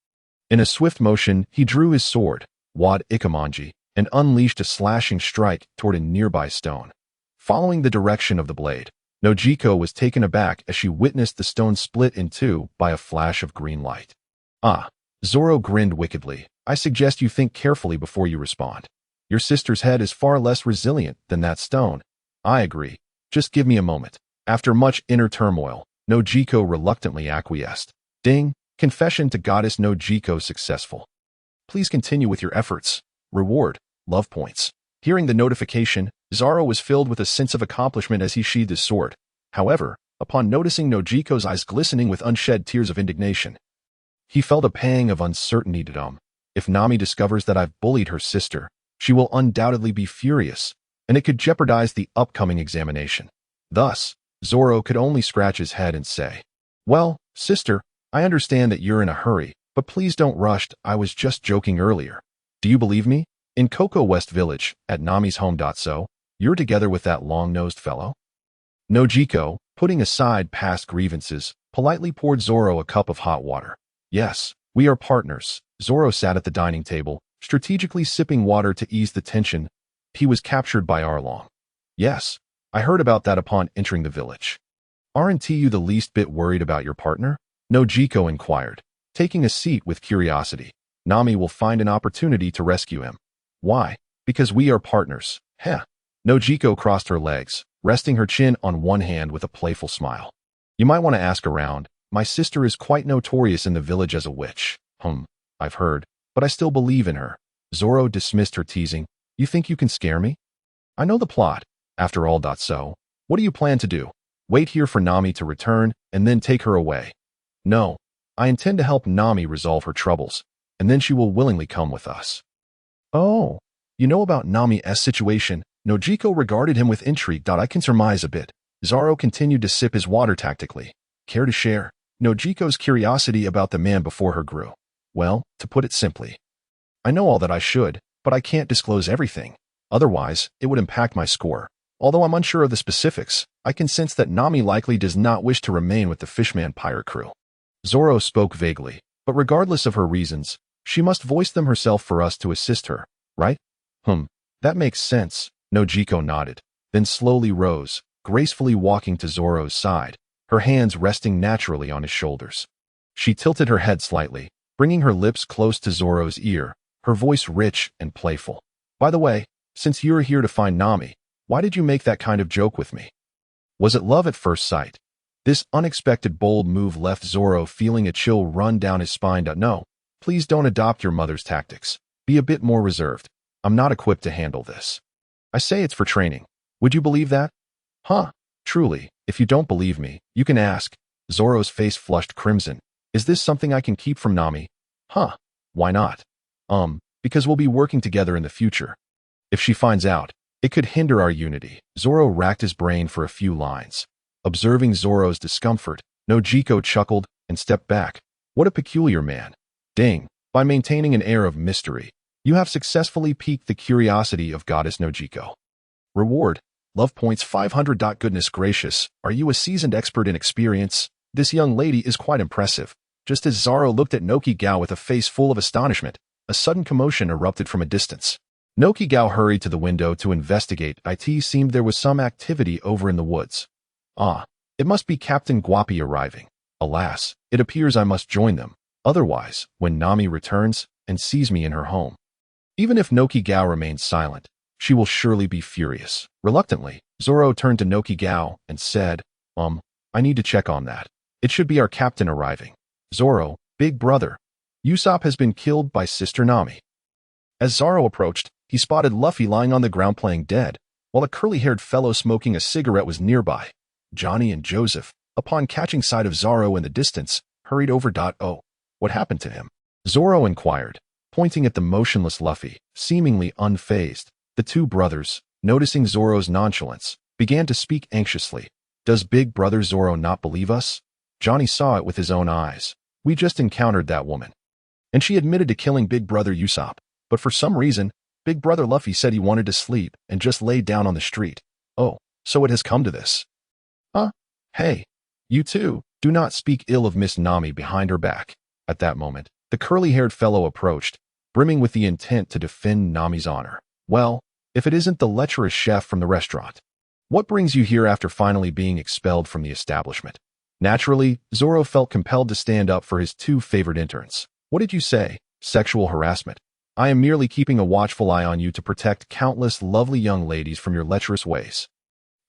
S1: In a swift motion, he drew his sword, Wad Ikamanji, and unleashed a slashing strike toward a nearby stone. Following the direction of the blade, Nojiko was taken aback as she witnessed the stone split in two by a flash of green light. Ah, Zoro grinned wickedly. I suggest you think carefully before you respond. Your sister's head is far less resilient than that stone. I agree. Just give me a moment. After much inner turmoil, Nojiko reluctantly acquiesced. Ding, confession to goddess Nojiko successful. Please continue with your efforts. Reward, love points. Hearing the notification, Zoro was filled with a sense of accomplishment as he sheathed his sword. However, upon noticing Nojiko's eyes glistening with unshed tears of indignation, he felt a pang of uncertainty. If Nami discovers that I've bullied her sister, she will undoubtedly be furious, and it could jeopardize the upcoming examination. Thus, Zoro could only scratch his head and say, "Well, sister, I understand that you're in a hurry, but please don't rush. I was just joking earlier. Do you believe me? In Cocoa West Village, at Nami's home. So, you're together with that long-nosed fellow?" Nojiko, putting aside past grievances, politely poured Zoro a cup of hot water. Yes, we are partners. Zoro sat at the dining table, strategically sipping water to ease the tension. He was captured by Arlong. Yes, I heard about that upon entering the village. Aren't you the least bit worried about your partner? Nojiko inquired, taking a seat with curiosity. Nami will find an opportunity to rescue him. Why? Because we are partners. Heh. Nojiko crossed her legs, resting her chin on one hand with a playful smile. You might want to ask around. My sister is quite notorious in the village as a witch. I've heard, but I still believe in her. Zoro dismissed her teasing. You think you can scare me? I know the plot. After all. So, what do you plan to do? Wait here for Nami to return and then take her away? No, I intend to help Nami resolve her troubles, and then she will willingly come with us. Oh, you know about Nami's situation? Nojiko regarded him with intrigue. I can surmise a bit. Zoro continued to sip his water tactically. Care to share? Nojiko's curiosity about the man before her grew. Well, to put it simply, I know all that I should, but I can't disclose everything. Otherwise, it would impact my score. Although I'm unsure of the specifics, I can sense that Nami likely does not wish to remain with the Fishman pirate crew. Zoro spoke vaguely, but regardless of her reasons, she must voice them herself for us to assist her, right? That makes sense. Nojiko nodded, then slowly rose, gracefully walking to Zoro's side, her hands resting naturally on his shoulders. She tilted her head slightly, bringing her lips close to Zoro's ear, her voice rich and playful. By the way, since you're here to find Nami, why did you make that kind of joke with me? Was it love at first sight? This unexpected bold move left Zoro feeling a chill run down his spine. No, please don't adopt your mother's tactics. Be a bit more reserved. I'm not equipped to handle this. I say it's for training. Would you believe that? Truly, if you don't believe me, you can ask. Zoro's face flushed crimson. Is this something I can keep from Nami? Why not? Because we'll be working together in the future. If she finds out, it could hinder our unity. Zoro racked his brain for a few lines. Observing Zoro's discomfort, Nojiko chuckled and stepped back. What a peculiar man. Ding, by maintaining an air of mystery, you have successfully piqued the curiosity of goddess Nojiko. Reward, love points 500. Goodness gracious, are you a seasoned expert in experience? This young lady is quite impressive. Just as Zoro looked at Nokigao with a face full of astonishment, a sudden commotion erupted from a distance. Nokigao hurried to the window to investigate. It seemed there was some activity over in the woods. It must be Captain Guapi arriving. Alas, it appears I must join them. Otherwise, when Nami returns and sees me in her home, even if Nokigao remains silent, she will surely be furious. Reluctantly, Zoro turned to Nokigao and said, I need to check on that. It should be our captain arriving. Zoro, big brother. Usopp has been killed by Sister Nami. As Zoro approached, he spotted Luffy lying on the ground playing dead, while a curly-haired fellow smoking a cigarette was nearby. Johnny and Joseph, upon catching sight of Zoro in the distance, hurried over. Oh, what happened to him? Zoro inquired, pointing at the motionless Luffy, seemingly unfazed. The two brothers, noticing Zoro's nonchalance, began to speak anxiously. Does big brother Zoro not believe us? Johnny saw it with his own eyes. We just encountered that woman, and she admitted to killing big brother Usopp, but for some reason, big brother Luffy said he wanted to sleep and just laid down on the street. Oh, so it has come to this. Hey, you two, do not speak ill of Miss Nami behind her back. At that moment, the curly-haired fellow approached, brimming with the intent to defend Nami's honor. Well, if it isn't the lecherous chef from the restaurant. What brings you here after finally being expelled from the establishment? Naturally, Zoro felt compelled to stand up for his two favorite interns. What did you say? Sexual harassment. I am merely keeping a watchful eye on you to protect countless lovely young ladies from your lecherous ways.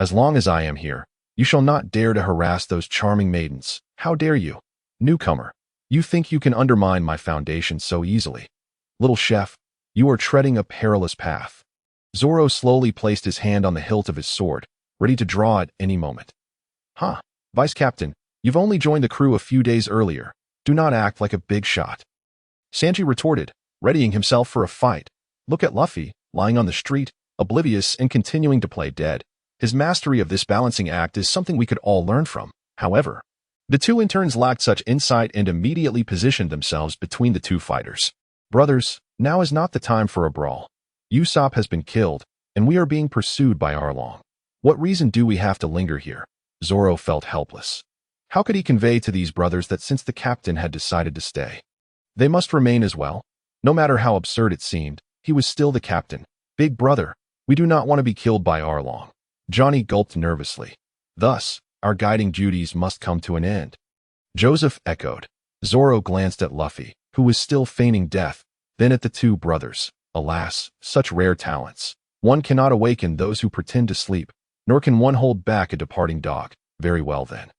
S1: As long as I am here, you shall not dare to harass those charming maidens. How dare you? Newcomer, you think you can undermine my foundation so easily. Little chef, you are treading a perilous path. Zoro slowly placed his hand on the hilt of his sword, ready to draw at any moment. Huh, Vice Captain, you've only joined the crew a few days earlier. Do not act like a big shot. Sanji retorted, readying himself for a fight. Look at Luffy, lying on the street, oblivious and continuing to play dead. His mastery of this balancing act is something we could all learn from. However, the two interns lacked such insight and immediately positioned themselves between the two fighters. Brothers, now is not the time for a brawl. Usopp has been killed, and we are being pursued by Arlong. What reason do we have to linger here? Zoro felt helpless. How could he convey to these brothers that since the captain had decided to stay, they must remain as well? No matter how absurd it seemed, he was still the captain. Big brother, we do not want to be killed by Arlong. Johnny gulped nervously. Thus, our guiding duties must come to an end. Joseph echoed. Zoro glanced at Luffy, who was still feigning death, then at the two brothers. Alas, such rare talents. One cannot awaken those who pretend to sleep, nor can one hold back a departing dog. Very well then.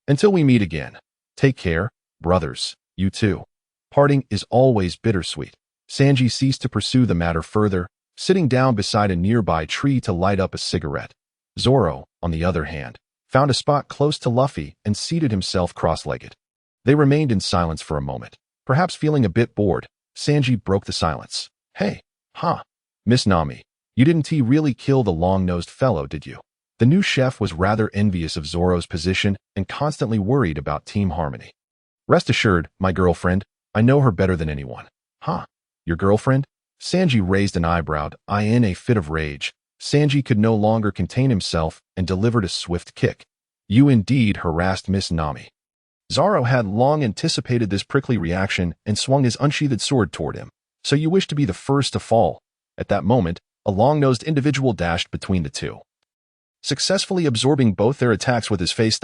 S1: Until we meet again. Take care, brothers, you too. Parting is always bittersweet. Sanji ceased to pursue the matter further, sitting down beside a nearby tree to light up a cigarette. Zoro, on the other hand, found a spot close to Luffy and seated himself cross-legged. They remained in silence for a moment. Perhaps feeling a bit bored, Sanji broke the silence. Hey, Miss Nami, you didn't really kill the long-nosed fellow, did you? The new chef was rather envious of Zoro's position and constantly worried about team harmony. Rest assured, my girlfriend, I know her better than anyone. Your girlfriend? Sanji raised an eyebrow, in a fit of rage. Sanji could no longer contain himself and delivered a swift kick. You indeed harassed Miss Nami. Zoro had long anticipated this prickly reaction and swung his unsheathed sword toward him. So you wish to be the first to fall. At that moment, a long-nosed individual dashed between the two, successfully absorbing both their attacks with his face.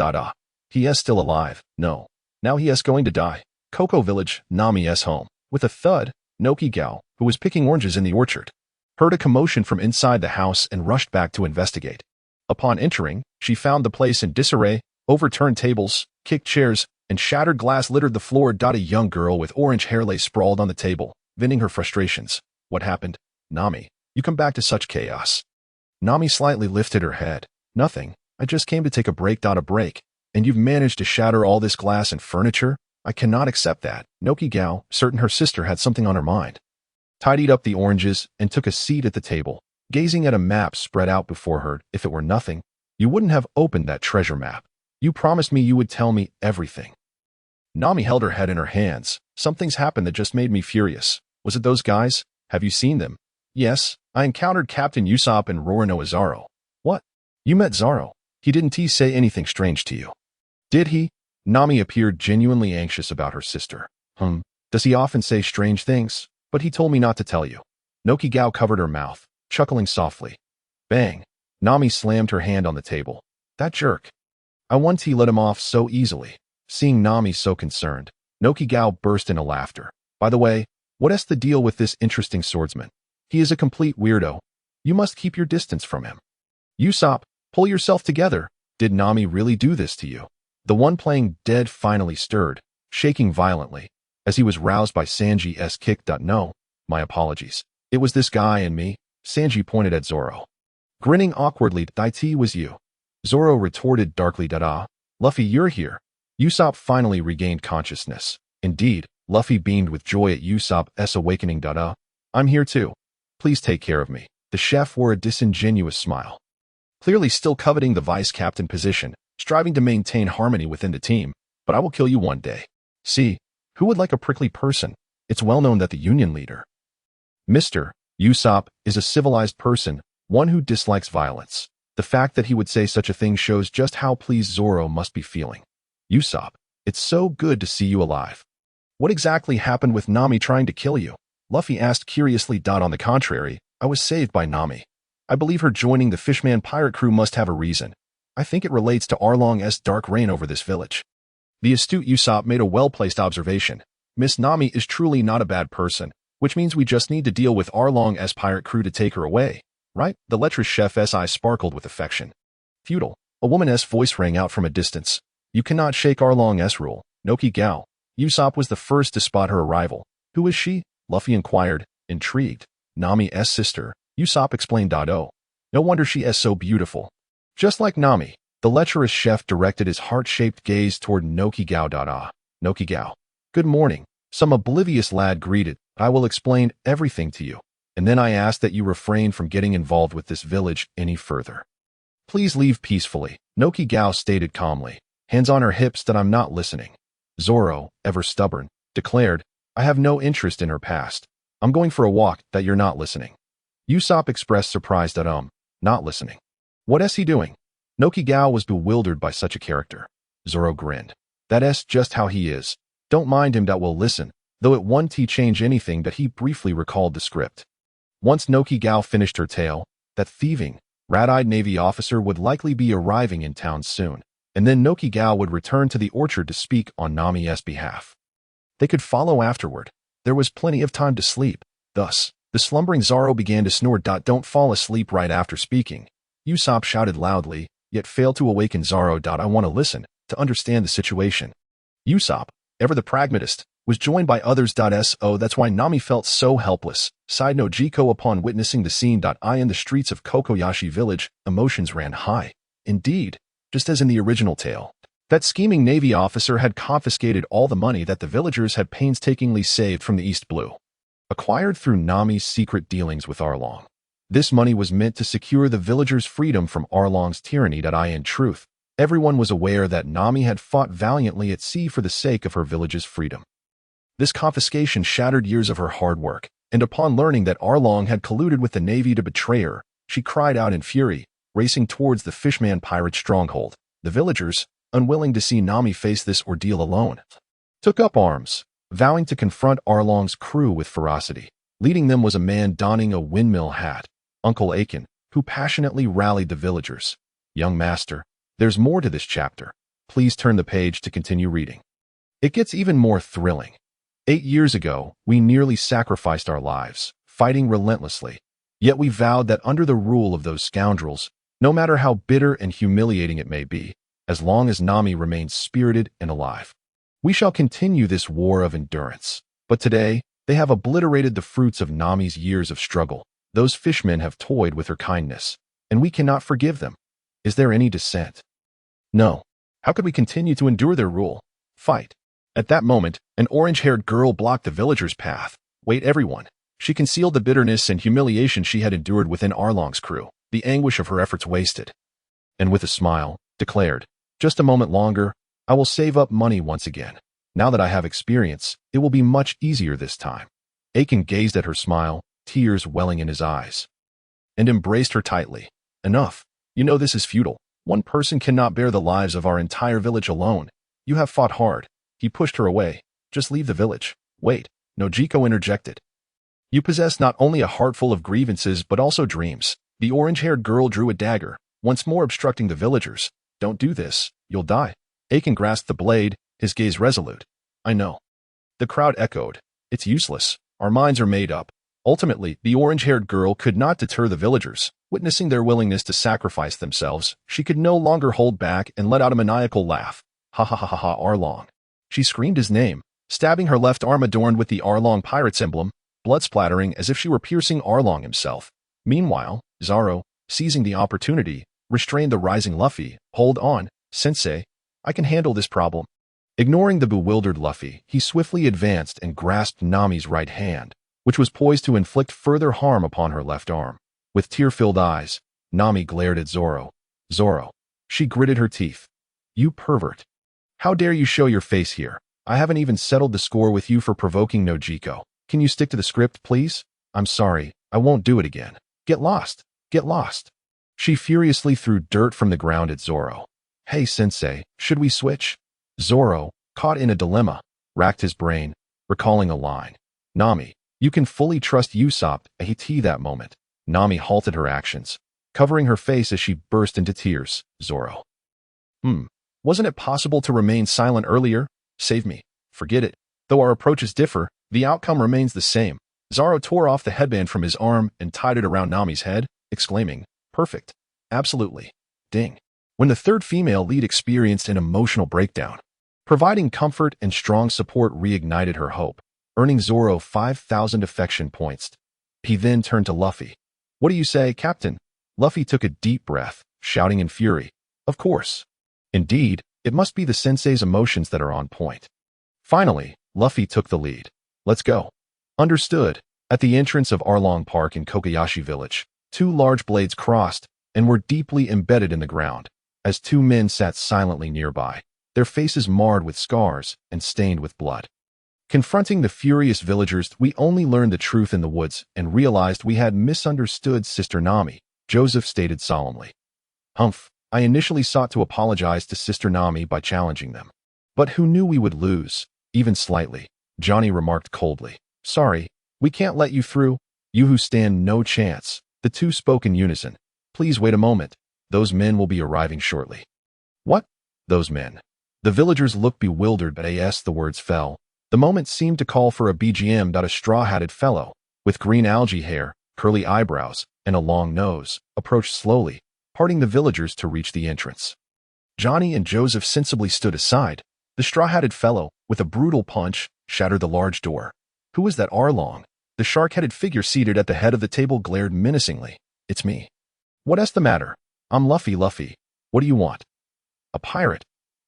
S1: He is still alive. No. Now he is going to die. Cocoa Village, Nami's home. With a thud, Noki Gao, who was picking oranges in the orchard, heard a commotion from inside the house and rushed back to investigate. Upon entering, she found the place in disarray. Overturned tables, kicked chairs, and shattered glass littered the floor. A young girl with orange hair lay sprawled on the table, venting her frustrations. What happened? Nami, you come back to such chaos. Nami slightly lifted her head. Nothing. I just came to take a break. A break. And you've managed to shatter all this glass and furniture? I cannot accept that. Noki Gao, certain her sister had something on her mind, tidied up the oranges and took a seat at the table, gazing at a map spread out before her. If it were nothing, you wouldn't have opened that treasure map. You promised me you would tell me everything. Nami held her head in her hands. Something's happened that just made me furious. Was it those guys? Have you seen them? Yes, I encountered Captain Usopp and Roronoa Zoro. What? You met Zoro? He didn't say anything strange to you? Did he? Nami appeared genuinely anxious about her sister. Does he often say strange things? But he told me not to tell you. Noki Gao covered her mouth, chuckling softly. Bang! Nami slammed her hand on the table. That jerk. I once he let him off so easily. Seeing Nami so concerned, Noki Gao burst into laughter. By the way, what is the deal with this interesting swordsman? He is a complete weirdo. You must keep your distance from him. Usopp, pull yourself together. Did Nami really do this to you? The one playing dead finally stirred, shaking violently, as he was roused by Sanji's kick. No, my apologies. It was this guy and me. Sanji pointed at Zoro. Grinning awkwardly, it was you. Zoro retorted darkly. Luffy, you're here. Usopp finally regained consciousness. Indeed, Luffy beamed with joy at Usopp's awakening. I'm here too. Please take care of me. The chef wore a disingenuous smile. Clearly still coveting the vice captain position, striving to maintain harmony within the team, but I will kill you one day. See, who would like a prickly person? It's well known that the union leader, Mr. Usopp, is a civilized person, one who dislikes violence. The fact that he would say such a thing shows just how pleased Zoro must be feeling. Usopp, it's so good to see you alive. What exactly happened with Nami trying to kill you? Luffy asked curiously. On the contrary, I was saved by Nami. I believe her joining the Fishman pirate crew must have a reason. I think it relates to Arlong's dark reign over this village. The astute Usopp made a well-placed observation. Miss Nami is truly not a bad person, which means we just need to deal with Arlong's pirate crew to take her away, right? The lecherous chef's eyes sparkled with affection. Feudal, a woman's voice rang out from a distance. You cannot shake Arlong's rule, Noki Gal. Usopp was the first to spot her arrival. Who is she? Luffy inquired, intrigued. Nami's sister, Usopp explained. Oh, no wonder she is so beautiful. Just like Nami, the lecherous chef directed his heart-shaped gaze toward Noki Gao. Noki Gao. Good morning. Some oblivious lad greeted. I will explain everything to you. And then I ask that you refrain from getting involved with this village any further. Please leave peacefully, Noki Gao stated calmly, hands on her hips. That I'm not listening. Zoro, ever stubborn, declared, I have no interest in her past. I'm going for a walk. That you're not listening. Usopp expressed surprise. Not listening. What is he doing? Noki Gao was bewildered by such a character. Zoro grinned. That's just how he is. Don't mind him. That will listen, though it won't change anything. That he briefly recalled the script. Once Noki Gao finished her tale, that thieving, rat-eyed Navy officer would likely be arriving in town soon, and then Noki Gao would return to the orchard to speak on Nami's behalf. They could follow afterward. There was plenty of time to sleep. Thus, the slumbering Zoro began to snore. Don't fall asleep right after speaking. Usopp shouted loudly, yet failed to awaken Zoro. I want to listen, to understand the situation. Usopp, ever the pragmatist, was joined by others. That's why Nami felt so helpless. Side note: Jiko, upon witnessing the scene. In the streets of Kokoyashi village, emotions ran high. Indeed, just as in the original tale, that scheming Navy officer had confiscated all the money that the villagers had painstakingly saved from the East Blue, acquired through Nami's secret dealings with Arlong. This money was meant to secure the villagers' freedom from Arlong's tyranny. In truth, everyone was aware that Nami had fought valiantly at sea for the sake of her village's freedom. This confiscation shattered years of her hard work, and upon learning that Arlong had colluded with the Navy to betray her, she cried out in fury, racing towards the Fishman pirate stronghold. The villagers, unwilling to see Nami face this ordeal alone, took up arms, vowing to confront Arlong's crew with ferocity. Leading them was a man donning a windmill hat, Uncle Aiken, who passionately rallied the villagers. Young master, there's more to this chapter. Please turn the page to continue reading. It gets even more thrilling. 8 years ago, we nearly sacrificed our lives, fighting relentlessly. Yet we vowed that under the rule of those scoundrels, no matter how bitter and humiliating it may be, as long as Nami remains spirited and alive, we shall continue this war of endurance. But today, they have obliterated the fruits of Nami's years of struggle. Those fishmen have toyed with her kindness, and we cannot forgive them. Is there any dissent? No. How could we continue to endure their rule? Fight. At that moment, an orange-haired girl blocked the villagers' path. Wait, everyone. She concealed the bitterness and humiliation she had endured within Arlong's crew, the anguish of her efforts wasted. And with a smile, declared, just a moment longer, I will save up money once again. Now that I have experience, it will be much easier this time. Aiken gazed at her smile, tears welling in his eyes, and embraced her tightly. Enough. You know this is futile. One person cannot bear the lives of our entire village alone. You have fought hard. He pushed her away. Just leave the village. Wait, Nojiko interjected. You possess not only a heart full of grievances but also dreams. The orange-haired girl drew a dagger, once more obstructing the villagers. Don't do this. You'll die. Aiken grasped the blade, his gaze resolute. I know. The crowd echoed. It's useless. Our minds are made up. Ultimately, the orange-haired girl could not deter the villagers. Witnessing their willingness to sacrifice themselves, she could no longer hold back and let out a maniacal laugh. Ha ha ha ha ha, Arlong. She screamed his name, stabbing her left arm adorned with the Arlong pirate's emblem, blood splattering as if she were piercing Arlong himself. Meanwhile, Zoro, seizing the opportunity, restrained the rising Luffy. Hold on, sensei. I can handle this problem. Ignoring the bewildered Luffy, he swiftly advanced and grasped Nami's right hand, which was poised to inflict further harm upon her left arm. With tear-filled eyes, Nami glared at Zoro. Zoro. She gritted her teeth. You pervert. How dare you show your face here? I haven't even settled the score with you for provoking Nojiko. Can you stick to the script, please? I'm sorry, I won't do it again. Get lost. Get lost. She furiously threw dirt from the ground at Zoro. Hey sensei, should we switch? Zoro, caught in a dilemma, racked his brain, recalling a line. Nami, you can fully trust Usopp. That moment, Nami halted her actions, covering her face as she burst into tears. Zoro. Wasn't it possible to remain silent earlier? Save me. Forget it. Though our approaches differ, the outcome remains the same. Zoro tore off the headband from his arm and tied it around Nami's head, exclaiming, perfect. Absolutely. Ding. When the third female lead experienced an emotional breakdown, providing comfort and strong support reignited her hope, earning Zoro 5,000 affection points. He then turned to Luffy. What do you say, Captain? Luffy took a deep breath, shouting in fury. Of course. Indeed, it must be the sensei's emotions that are on point. Finally, Luffy took the lead. Let's go. Understood. At the entrance of Arlong Park in Kokoyashi Village, two large blades crossed and were deeply embedded in the ground, as two men sat silently nearby, their faces marred with scars and stained with blood. Confronting the furious villagers, we only learned the truth in the woods and realized we had misunderstood Sister Nami, Joseph stated solemnly. Humph, I initially sought to apologize to Sister Nami by challenging them. But who knew we would lose, even slightly? Johnny remarked coldly. Sorry, we can't let you through. You who stand no chance. The two spoke in unison. Please wait a moment. Those men will be arriving shortly. What? Those men? The villagers looked bewildered, but as the words fell, the moment seemed to call for a BGM. A straw-hatted fellow, with green algae hair, curly eyebrows, and a long nose, approached slowly, parting the villagers to reach the entrance. Johnny and Joseph sensibly stood aside. The straw-hatted fellow, with a brutal punch, shattered the large door. Who is that Arlong? The shark-headed figure seated at the head of the table glared menacingly. It's me. What's the matter? I'm Luffy. What do you want? A pirate.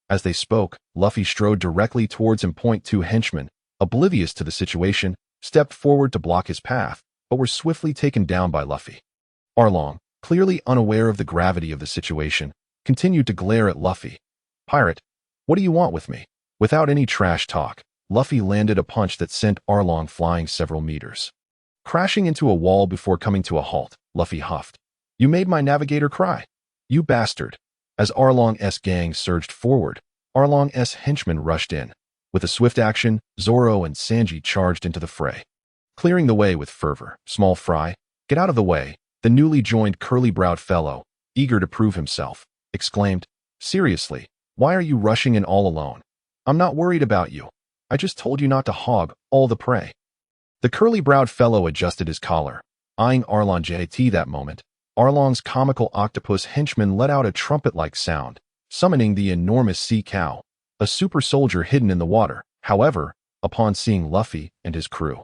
S1: As they spoke, Luffy strode directly towards him. Two henchmen, oblivious to the situation, stepped forward to block his path, but were swiftly taken down by Luffy. Arlong, clearly unaware of the gravity of the situation, continued to glare at Luffy. Pirate, what do you want with me? Without any trash talk, Luffy landed a punch that sent Arlong flying several meters. Crashing into a wall before coming to a halt, Luffy huffed. You made my navigator cry. You bastard. As Arlong's gang surged forward, Arlong's henchmen rushed in. With a swift action, Zoro and Sanji charged into the fray, clearing the way with fervor. Small fry, get out of the way. The newly joined curly-browed fellow, eager to prove himself, exclaimed, Seriously, why are you rushing in all alone? I'm not worried about you. I just told you not to hog all the prey. The curly-browed fellow adjusted his collar, eyeing Arlong JT. That moment, Arlong's comical octopus henchman let out a trumpet-like sound, summoning the enormous sea cow, a super soldier hidden in the water. However, upon seeing Luffy and his crew,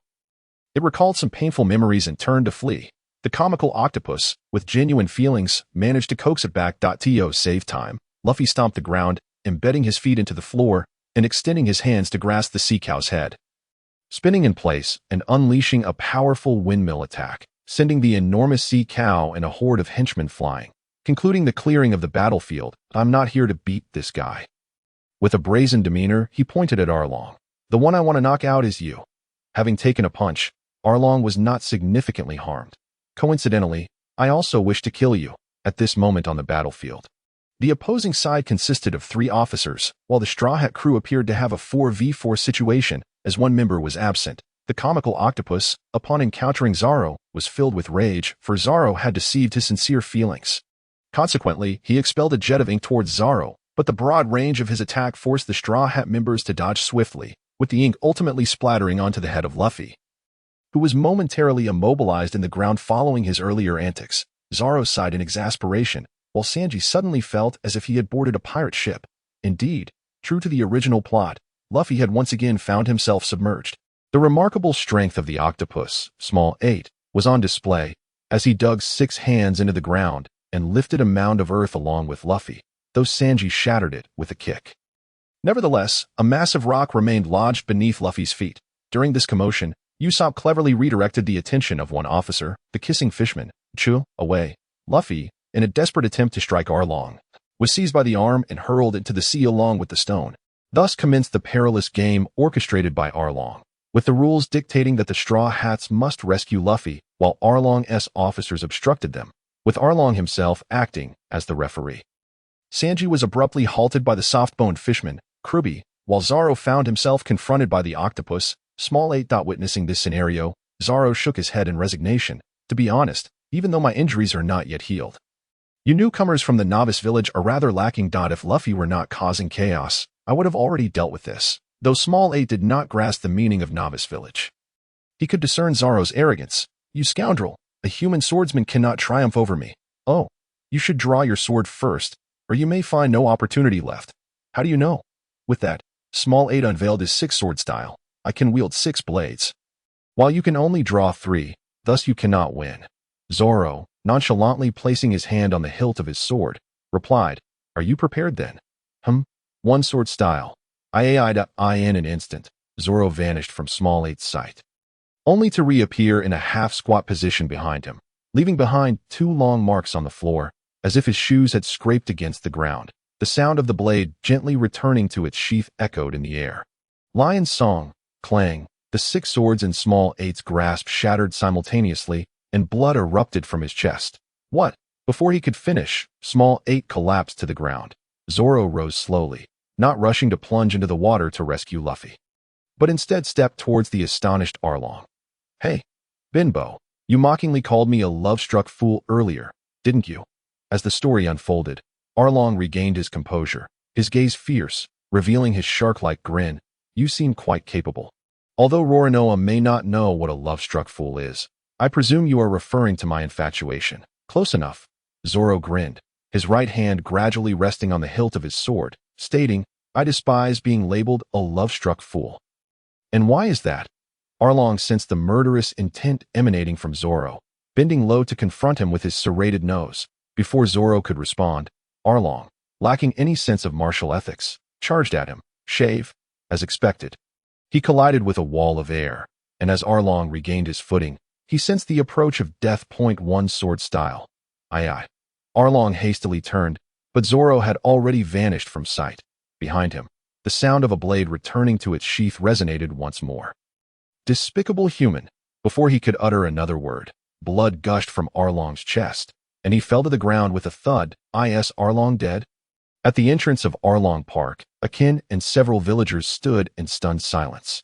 S1: it recalled some painful memories and turned to flee. The comical octopus, with genuine feelings, managed to coax it back. To save time, Luffy stomped the ground, embedding his feet into the floor and extending his hands to grasp the sea cow's head, spinning in place and unleashing a powerful windmill attack, sending the enormous sea cow and a horde of henchmen flying, concluding the clearing of the battlefield. I'm not here to beat this guy. With a brazen demeanor, he pointed at Arlong. The one I want to knock out is you. Having taken a punch, Arlong was not significantly harmed. Coincidentally, I also wish to kill you, at this moment on the battlefield. The opposing side consisted of 3 officers, while the Straw Hat crew appeared to have a 4v4 situation, as one member was absent. The comical octopus, upon encountering Zoro, was filled with rage, for Zoro had deceived his sincere feelings. Consequently, he expelled a jet of ink towards Zoro, but the broad range of his attack forced the Straw Hat members to dodge swiftly, with the ink ultimately splattering onto the head of Luffy, who was momentarily immobilized in the ground following his earlier antics. Zoro sighed in exasperation, while Sanji suddenly felt as if he had boarded a pirate ship. Indeed, true to the original plot, Luffy had once again found himself submerged. The remarkable strength of the octopus, small 8, was on display, as he dug 6 hands into the ground and lifted a mound of earth along with Luffy, though Sanji shattered it with a kick. Nevertheless, a massive rock remained lodged beneath Luffy's feet. During this commotion, Usopp cleverly redirected the attention of one officer, the kissing fishman, away. Luffy, in a desperate attempt to strike Arlong, was seized by the arm and hurled into the sea along with the stone. Thus commenced the perilous game orchestrated by Arlong, with the rules dictating that the Straw Hats must rescue Luffy, while Arlong's officers obstructed them. with Arlong himself acting as the referee. Sanji was abruptly halted by the soft-boned fishman, Kruby, while Zoro found himself confronted by the octopus. Small 8. Witnessing this scenario, Zoro shook his head in resignation. To be honest, even though my injuries are not yet healed. You newcomers from the novice village are rather lacking. If Luffy were not causing chaos, I would have already dealt with this. Though Small 8 did not grasp the meaning of novice village. He could discern Zoro's arrogance. You scoundrel, a human swordsman cannot triumph over me. Oh, you should draw your sword first, or you may find no opportunity left. How do you know? With that, Small 8 unveiled his 6-sword style. I can wield 6 blades. While you can only draw 3, thus you cannot win. Zoro, nonchalantly placing his hand on the hilt of his sword, replied, Are you prepared then? 1 sword style. In an instant, Zoro vanished from Small 8's sight, only to reappear in a half-squat position behind him, leaving behind 2 long marks on the floor, as if his shoes had scraped against the ground. The sound of the blade gently returning to its sheath echoed in the air. Lion's song, clang, the 6 swords in Small 8's grasp shattered simultaneously, and blood erupted from his chest. What? Before he could finish, Small 8 collapsed to the ground. Zoro rose slowly, not rushing to plunge into the water to rescue Luffy, but instead stepped towards the astonished Arlong. Hey, Binbo, you mockingly called me a love-struck fool earlier, didn't you? As the story unfolded, Arlong regained his composure, his gaze fierce, revealing his shark-like grin. You seem quite capable. Although Roronoa may not know what a love-struck fool is, I presume you are referring to my infatuation. Close enough. Zoro grinned, his right hand gradually resting on the hilt of his sword, stating, I despise being labeled a love-struck fool. And why is that? Arlong sensed the murderous intent emanating from Zoro, bending low to confront him with his serrated nose. Before Zoro could respond, Arlong, lacking any sense of martial ethics, charged at him, shave, as expected. He collided with a wall of air, and as Arlong regained his footing, he sensed the approach of death. 1 sword style. Aye. Arlong hastily turned, but Zoro had already vanished from sight. Behind him, the sound of a blade returning to its sheath resonated once more. Despicable human! Before he could utter another word, blood gushed from Arlong's chest, and he fell to the ground with a thud. Is Arlong dead? At the entrance of Arlong Park, Akin and several villagers stood in stunned silence,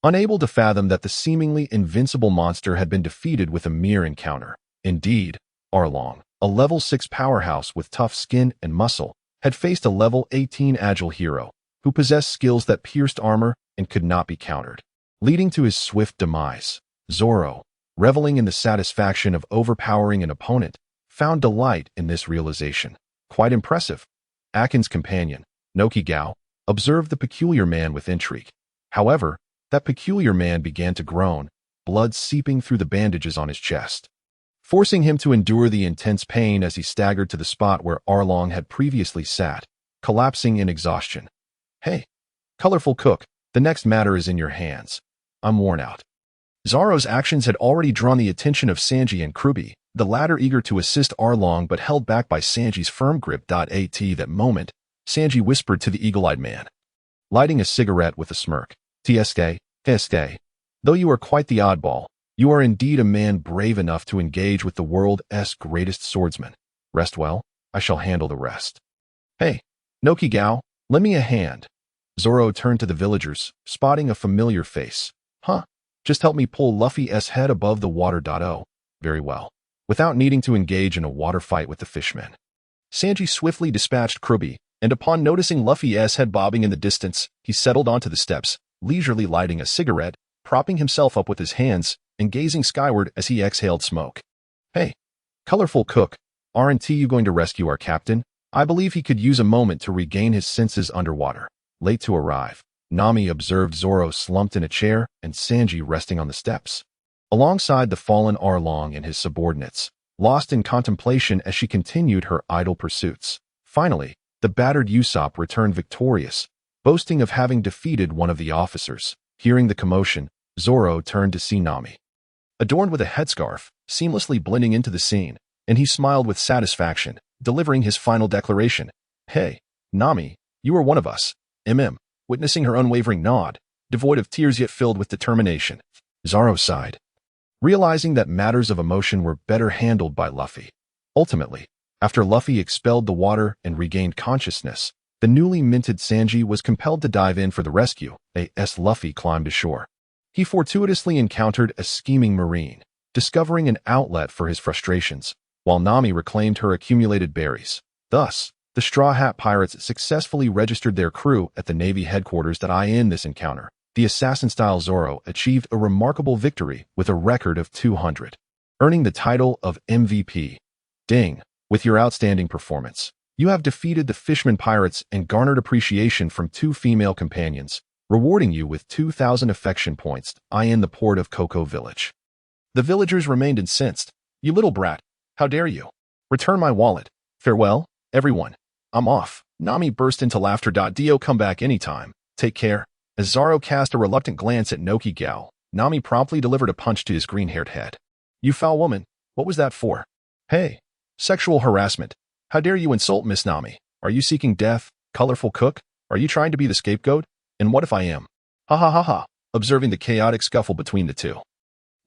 S1: unable to fathom that the seemingly invincible monster had been defeated with a mere encounter. Indeed, Arlong, a level 6 powerhouse with tough skin and muscle, had faced a level 18 agile hero, who possessed skills that pierced armor and could not be countered, leading to his swift demise. Zoro, reveling in the satisfaction of overpowering an opponent, found delight in this realization. Quite impressive. Akin's companion, Nokigao, observed the peculiar man with intrigue. However, that peculiar man began to groan, blood seeping through the bandages on his chest, forcing him to endure the intense pain as he staggered to the spot where Arlong had previously sat, collapsing in exhaustion. Hey, colorful cook, the next matter is in your hands. I'm worn out. Zoro's actions had already drawn the attention of Sanji and Kruby, the latter eager to assist Arlong but held back by Sanji's firm grip. At that moment, Sanji whispered to the eagle-eyed man, lighting a cigarette with a smirk. TSK, though you are quite the oddball, you are indeed a man brave enough to engage with the world's greatest swordsman. Rest well, I shall handle the rest. Hey, Nokigao, lend me a hand. Zoro turned to the villagers, spotting a familiar face. Just help me pull Luffy's head above the water. Very well. Without needing to engage in a water fight with the fishmen, Sanji swiftly dispatched Kruby, and upon noticing Luffy's head bobbing in the distance, he settled onto the steps, leisurely lighting a cigarette, propping himself up with his hands, and gazing skyward as he exhaled smoke. Hey, colorful cook, aren't you going to rescue our captain? I believe he could use a moment to regain his senses underwater. Late to arrive, Nami observed Zoro slumped in a chair and Sanji resting on the steps, alongside the fallen Arlong and his subordinates, lost in contemplation as she continued her idle pursuits. Finally, the battered Usopp returned victorious, boasting of having defeated one of the officers. Hearing the commotion, Zoro turned to see Nami, adorned with a headscarf, seamlessly blending into the scene, and he smiled with satisfaction, delivering his final declaration. Hey, Nami, you are one of us. Witnessing her unwavering nod, devoid of tears yet filled with determination, Zoro sighed, realizing that matters of emotion were better handled by Luffy. Ultimately, after Luffy expelled the water and regained consciousness, the newly minted Sanji was compelled to dive in for the rescue as Luffy climbed ashore. He fortuitously encountered a scheming marine, discovering an outlet for his frustrations, while Nami reclaimed her accumulated berries. Thus, the Straw Hat Pirates successfully registered their crew at the Navy headquarters. In this encounter, the assassin-style Zoro achieved a remarkable victory with a record of 200, earning the title of MVP. Ding! With your outstanding performance, you have defeated the Fishman Pirates and garnered appreciation from 2 female companions, rewarding you with 2,000 affection points in the port of Cocoa Village. The villagers remained incensed. You little brat, how dare you? Return my wallet. Farewell, everyone. I'm off. Nami burst into laughter. Dio, come back anytime. Take care. As Zoro cast a reluctant glance at Nokigao, Nami promptly delivered a punch to his green-haired head. You foul woman, what was that for? Hey, sexual harassment. How dare you insult Miss Nami? Are you seeking death, colorful cook? Are you trying to be the scapegoat? And what if I am? Ha ha ha ha, observing the chaotic scuffle between the two.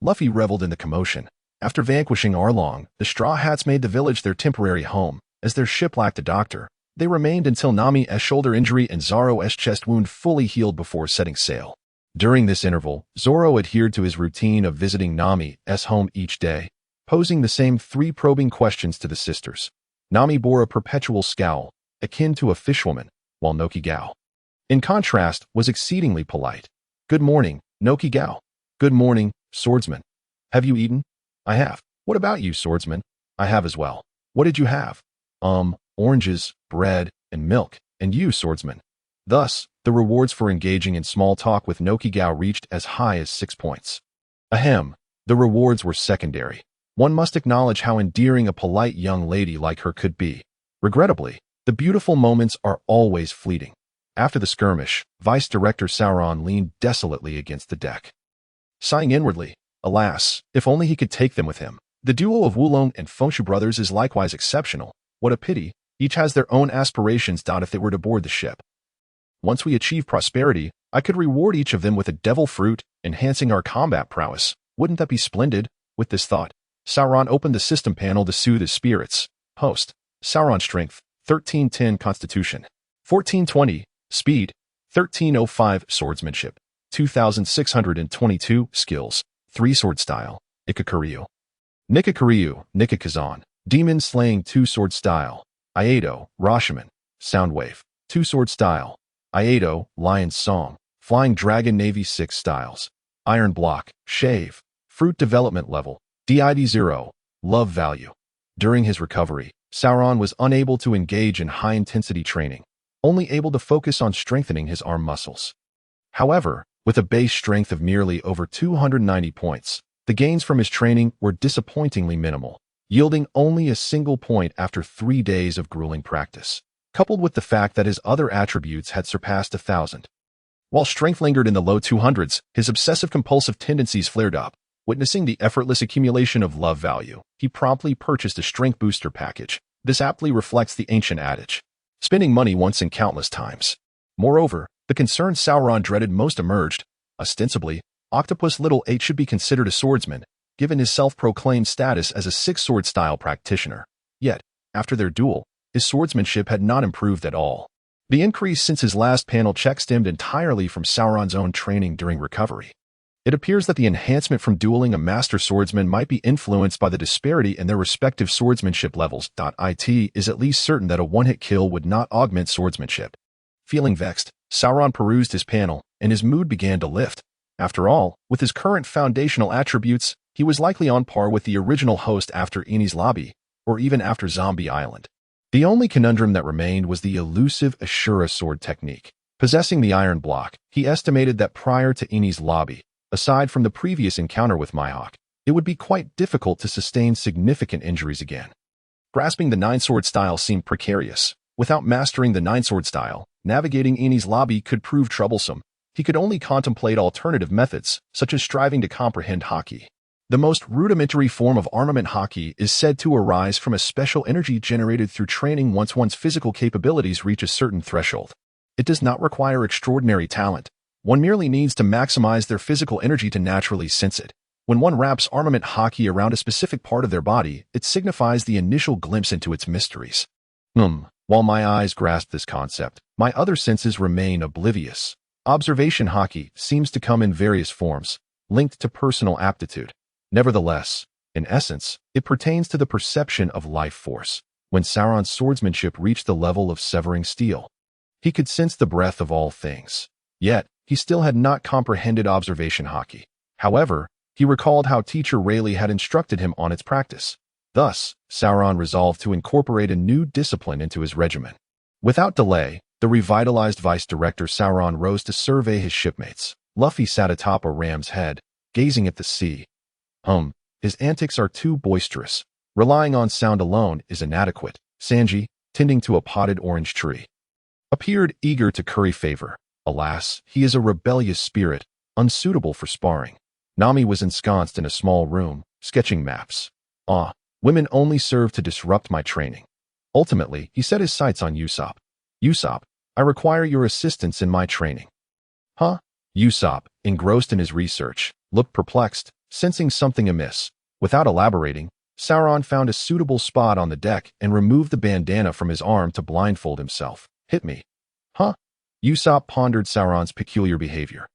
S1: Luffy reveled in the commotion. After vanquishing Arlong, the Straw Hats made the village their temporary home. As their ship lacked a doctor, they remained until Nami's shoulder injury and Zoro's chest wound fully healed before setting sail. During this interval, Zoro adhered to his routine of visiting Nami's home each day, posing the same 3 probing questions to the sisters. Nami bore a perpetual scowl, akin to a fishwoman, while Nokigao, in contrast, was exceedingly polite. Good morning, Nokigao. Good morning, swordsman. Have you eaten? I have. What about you, swordsman? I have as well. What did you have? Oranges, bread, and milk. And you, swordsman? Thus, the rewards for engaging in small talk with Nokigao reached as high as 6 points. Ahem, the rewards were secondary. One must acknowledge how endearing a polite young lady like her could be. Regrettably, the beautiful moments are always fleeting. After the skirmish, Vice Director Sauron leaned desolately against the deck, sighing inwardly. Alas, if only he could take them with him. The duo of Wulong and Fonshu brothers is likewise exceptional. What a pity, each has their own aspirations. If they were to board the ship. Once we achieve prosperity, I could reward each of them with a devil fruit, enhancing our combat prowess. Wouldn't that be splendid? With this thought, Sauron opened the system panel to soothe his spirits. Post. Sauron strength, 1310 constitution, 1420, speed, 1305 swordsmanship, 2622 skills, 3 sword style, Ikakuryu, Nikakazan, demon slaying 2 sword style, Iato, Rashomon, soundwave, 2 sword style, Iato, lion's song, flying dragon navy 6 styles, iron block, shave, fruit development level, DID 0, love value. During his recovery, Sauron was unable to engage in high-intensity training, only able to focus on strengthening his arm muscles. However, with a base strength of merely over 290 points, the gains from his training were disappointingly minimal, yielding only a single point after 3 days of grueling practice, coupled with the fact that his other attributes had surpassed 1,000. While strength lingered in the low 200s, his obsessive-compulsive tendencies flared up. Witnessing the effortless accumulation of love value, he promptly purchased a strength booster package. This aptly reflects the ancient adage, spending money once and countless times. Moreover, the concern Sauron dreaded most emerged. Ostensibly, Octopus Little 8 should be considered a swordsman, given his self-proclaimed status as a 6-sword style practitioner. Yet, after their duel, his swordsmanship had not improved at all. The increase since his last panel check stemmed entirely from Sauron's own training during recovery. It appears that the enhancement from dueling a master swordsman might be influenced by the disparity in their respective swordsmanship levels. It is at least certain that a one-hit kill would not augment swordsmanship. Feeling vexed, Sauron perused his panel, and his mood began to lift. After all, with his current foundational attributes, he was likely on par with the original host after Enies Lobby, or even after Zombie Island. The only conundrum that remained was the elusive Ashura sword technique. Possessing the iron block, he estimated that prior to Enies Lobby, aside from the previous encounter with Mihawk, it would be quite difficult to sustain significant injuries again. Grasping the 9-sword style seemed precarious. Without mastering the 9-sword style, navigating Enies Lobby could prove troublesome. He could only contemplate alternative methods, such as striving to comprehend Haki. The most rudimentary form of armament Haki is said to arise from a special energy generated through training once one's physical capabilities reach a certain threshold. It does not require extraordinary talent. One merely needs to maximize their physical energy to naturally sense it. When one wraps armament hockey around a specific part of their body, it signifies the initial glimpse into its mysteries. While my eyes grasp this concept, my other senses remain oblivious. Observation hockey seems to come in various forms, linked to personal aptitude. Nevertheless, in essence, it pertains to the perception of life force. When Sauron's swordsmanship reached the level of severing steel, he could sense the breath of all things. Yet, he still had not comprehended observation hockey. However, he recalled how teacher Rayleigh had instructed him on its practice. Thus, Sauron resolved to incorporate a new discipline into his regimen. Without delay, the revitalized vice-director Sauron rose to survey his shipmates. Luffy sat atop a ram's head, gazing at the sea. His antics are too boisterous. Relying on sound alone is inadequate. Sanji, tending to a potted orange tree, appeared eager to curry favor. Alas, he is a rebellious spirit, unsuitable for sparring. Nami was ensconced in a small room, sketching maps. Women only serve to disrupt my training. Ultimately, he set his sights on Usopp. Usopp, I require your assistance in my training. Usopp, engrossed in his research, looked perplexed, sensing something amiss. Without elaborating, Sauron found a suitable spot on the deck and removed the bandana from his arm to blindfold himself. Hit me. Usopp pondered Sauron's peculiar behavior.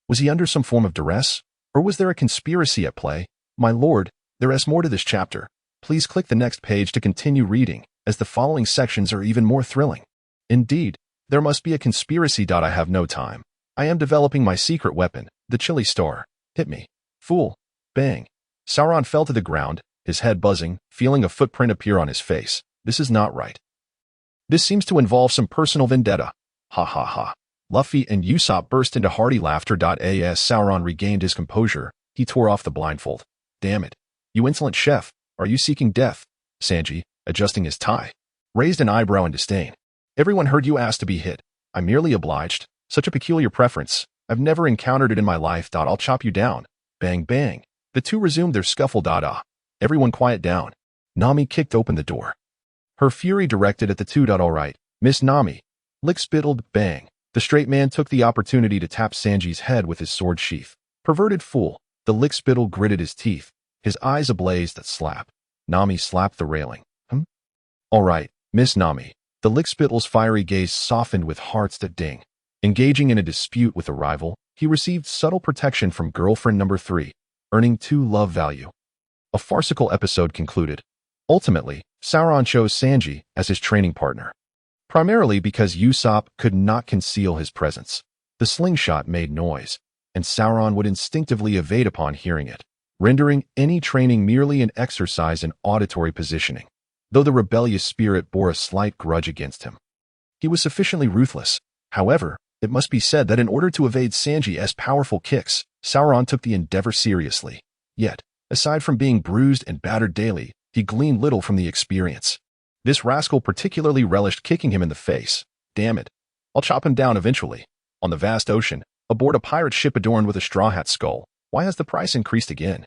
S1: Was he under some form of duress? Or was there a conspiracy at play? My lord, there is more to this chapter. Please click the next page to continue reading, as the following sections are even more thrilling. Indeed, there must be a conspiracy. I have no time. I am developing my secret weapon, the chili star. Hit me. Fool. Bang. Sauron fell to the ground, his head buzzing, feeling a footprint appear on his face. This is not right. This seems to involve some personal vendetta. Ha ha ha. Luffy and Usopp burst into hearty laughter. As Sauron regained his composure, he tore off the blindfold. Damn it. You insolent chef, are you seeking death? Sanji, adjusting his tie, raised an eyebrow in disdain. Everyone heard you ask to be hit. I merely obliged. Such a peculiar preference. I've never encountered it in my life. I'll chop you down. Bang bang. The two resumed their scuffle. Everyone quiet down. Nami kicked open the door, her fury directed at the two. All right, Miss Nami. Lick spittled. Bang. The straight man took the opportunity to tap Sanji's head with his sword sheath. Perverted fool. The lick spittle gritted his teeth, his eyes ablaze. That slap. Nami slapped the railing. All right, Miss Nami. The lick spittle's fiery gaze softened with hearts that ding. Engaging in a dispute with a rival, he received subtle protection from girlfriend number 3, earning 2 love value. A farcical episode concluded. Ultimately, Sauron chose Sanji as his training partner, primarily because Usopp could not conceal his presence. The slingshot made noise, and Sauron would instinctively evade upon hearing it, rendering any training merely an exercise in auditory positioning. Though the rebellious spirit bore a slight grudge against him, he was sufficiently ruthless. However, it must be said that in order to evade Sanji's powerful kicks, Sauron took the endeavor seriously. Yet, aside from being bruised and battered daily, he gleaned little from the experience. This rascal particularly relished kicking him in the face. Damn it. I'll chop him down eventually. On the vast ocean, aboard a pirate ship adorned with a straw hat skull. Why has the price increased again?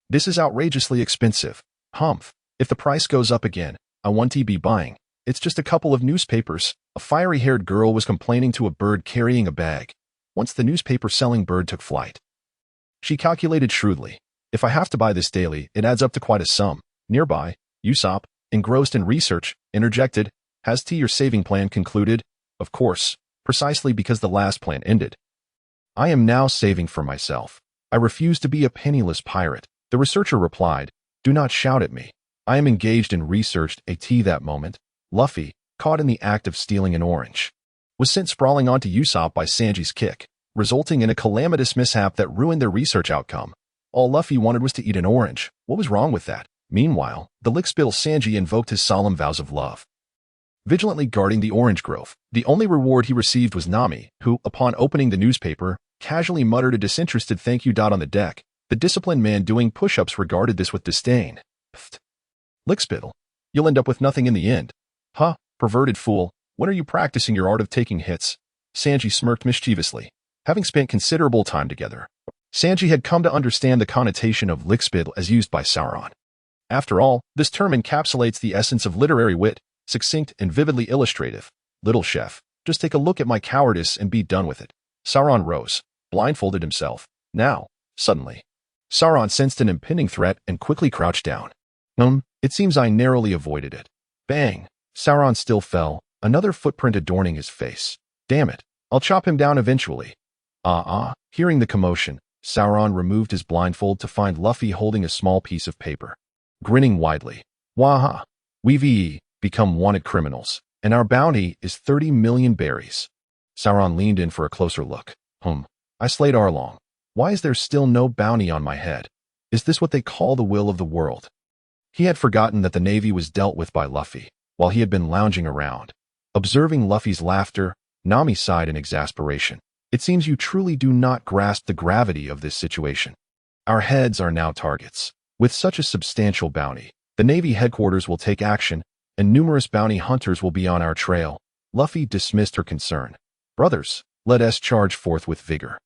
S1: This is outrageously expensive. Humph. If the price goes up again, I want to be buying. It's just a couple of newspapers. A fiery-haired girl was complaining to a bird carrying a bag. Once the newspaper-selling bird took flight, she calculated shrewdly. If I have to buy this daily, it adds up to quite a sum. Nearby, Usopp, engrossed in research, interjected, Has your saving plan concluded? Of course, precisely because the last plan ended. I am now saving for myself. I refuse to be a penniless pirate. The researcher replied, Do not shout at me. I am engaged in research. That moment, Luffy, caught in the act of stealing an orange, was sent sprawling onto Usopp by Sanji's kick, resulting in a calamitous mishap that ruined their research outcome. All Luffy wanted was to eat an orange. What was wrong with that? Meanwhile, the lickspittle Sanji invoked his solemn vows of love, vigilantly guarding the orange grove. The only reward he received was Nami, who, upon opening the newspaper, casually muttered a disinterested thank you. On the deck, the disciplined man doing push-ups regarded this with disdain. Pfft. Lickspittle, you'll end up with nothing in the end. Perverted fool, when are you practicing your art of taking hits? Sanji smirked mischievously. Having spent considerable time together, Sanji had come to understand the connotation of lickspittle as used by Sauron. After all, this term encapsulates the essence of literary wit, succinct and vividly illustrative. Little chef, just take a look at my cowardice and be done with it. Sauron rose, blindfolded himself. Now, suddenly, Sauron sensed an impending threat and quickly crouched down. It seems I narrowly avoided it. Bang! Sauron still fell, another footprint adorning his face. Damn it, I'll chop him down eventually. Hearing the commotion, Sauron removed his blindfold to find Luffy holding a small piece of paper. Grinning widely. Waha! We've become wanted criminals, and our bounty is 30 million berries. Sauron leaned in for a closer look. I slayed Arlong. Why is there still no bounty on my head? Is this what they call the will of the world? He had forgotten that the Navy was dealt with by Luffy, while he had been lounging around. Observing Luffy's laughter, Nami sighed in exasperation. It seems you truly do not grasp the gravity of this situation. Our heads are now targets. With such a substantial bounty, the Navy headquarters will take action, and numerous bounty hunters will be on our trail. Luffy dismissed her concern. Brothers, let us charge forth with vigor.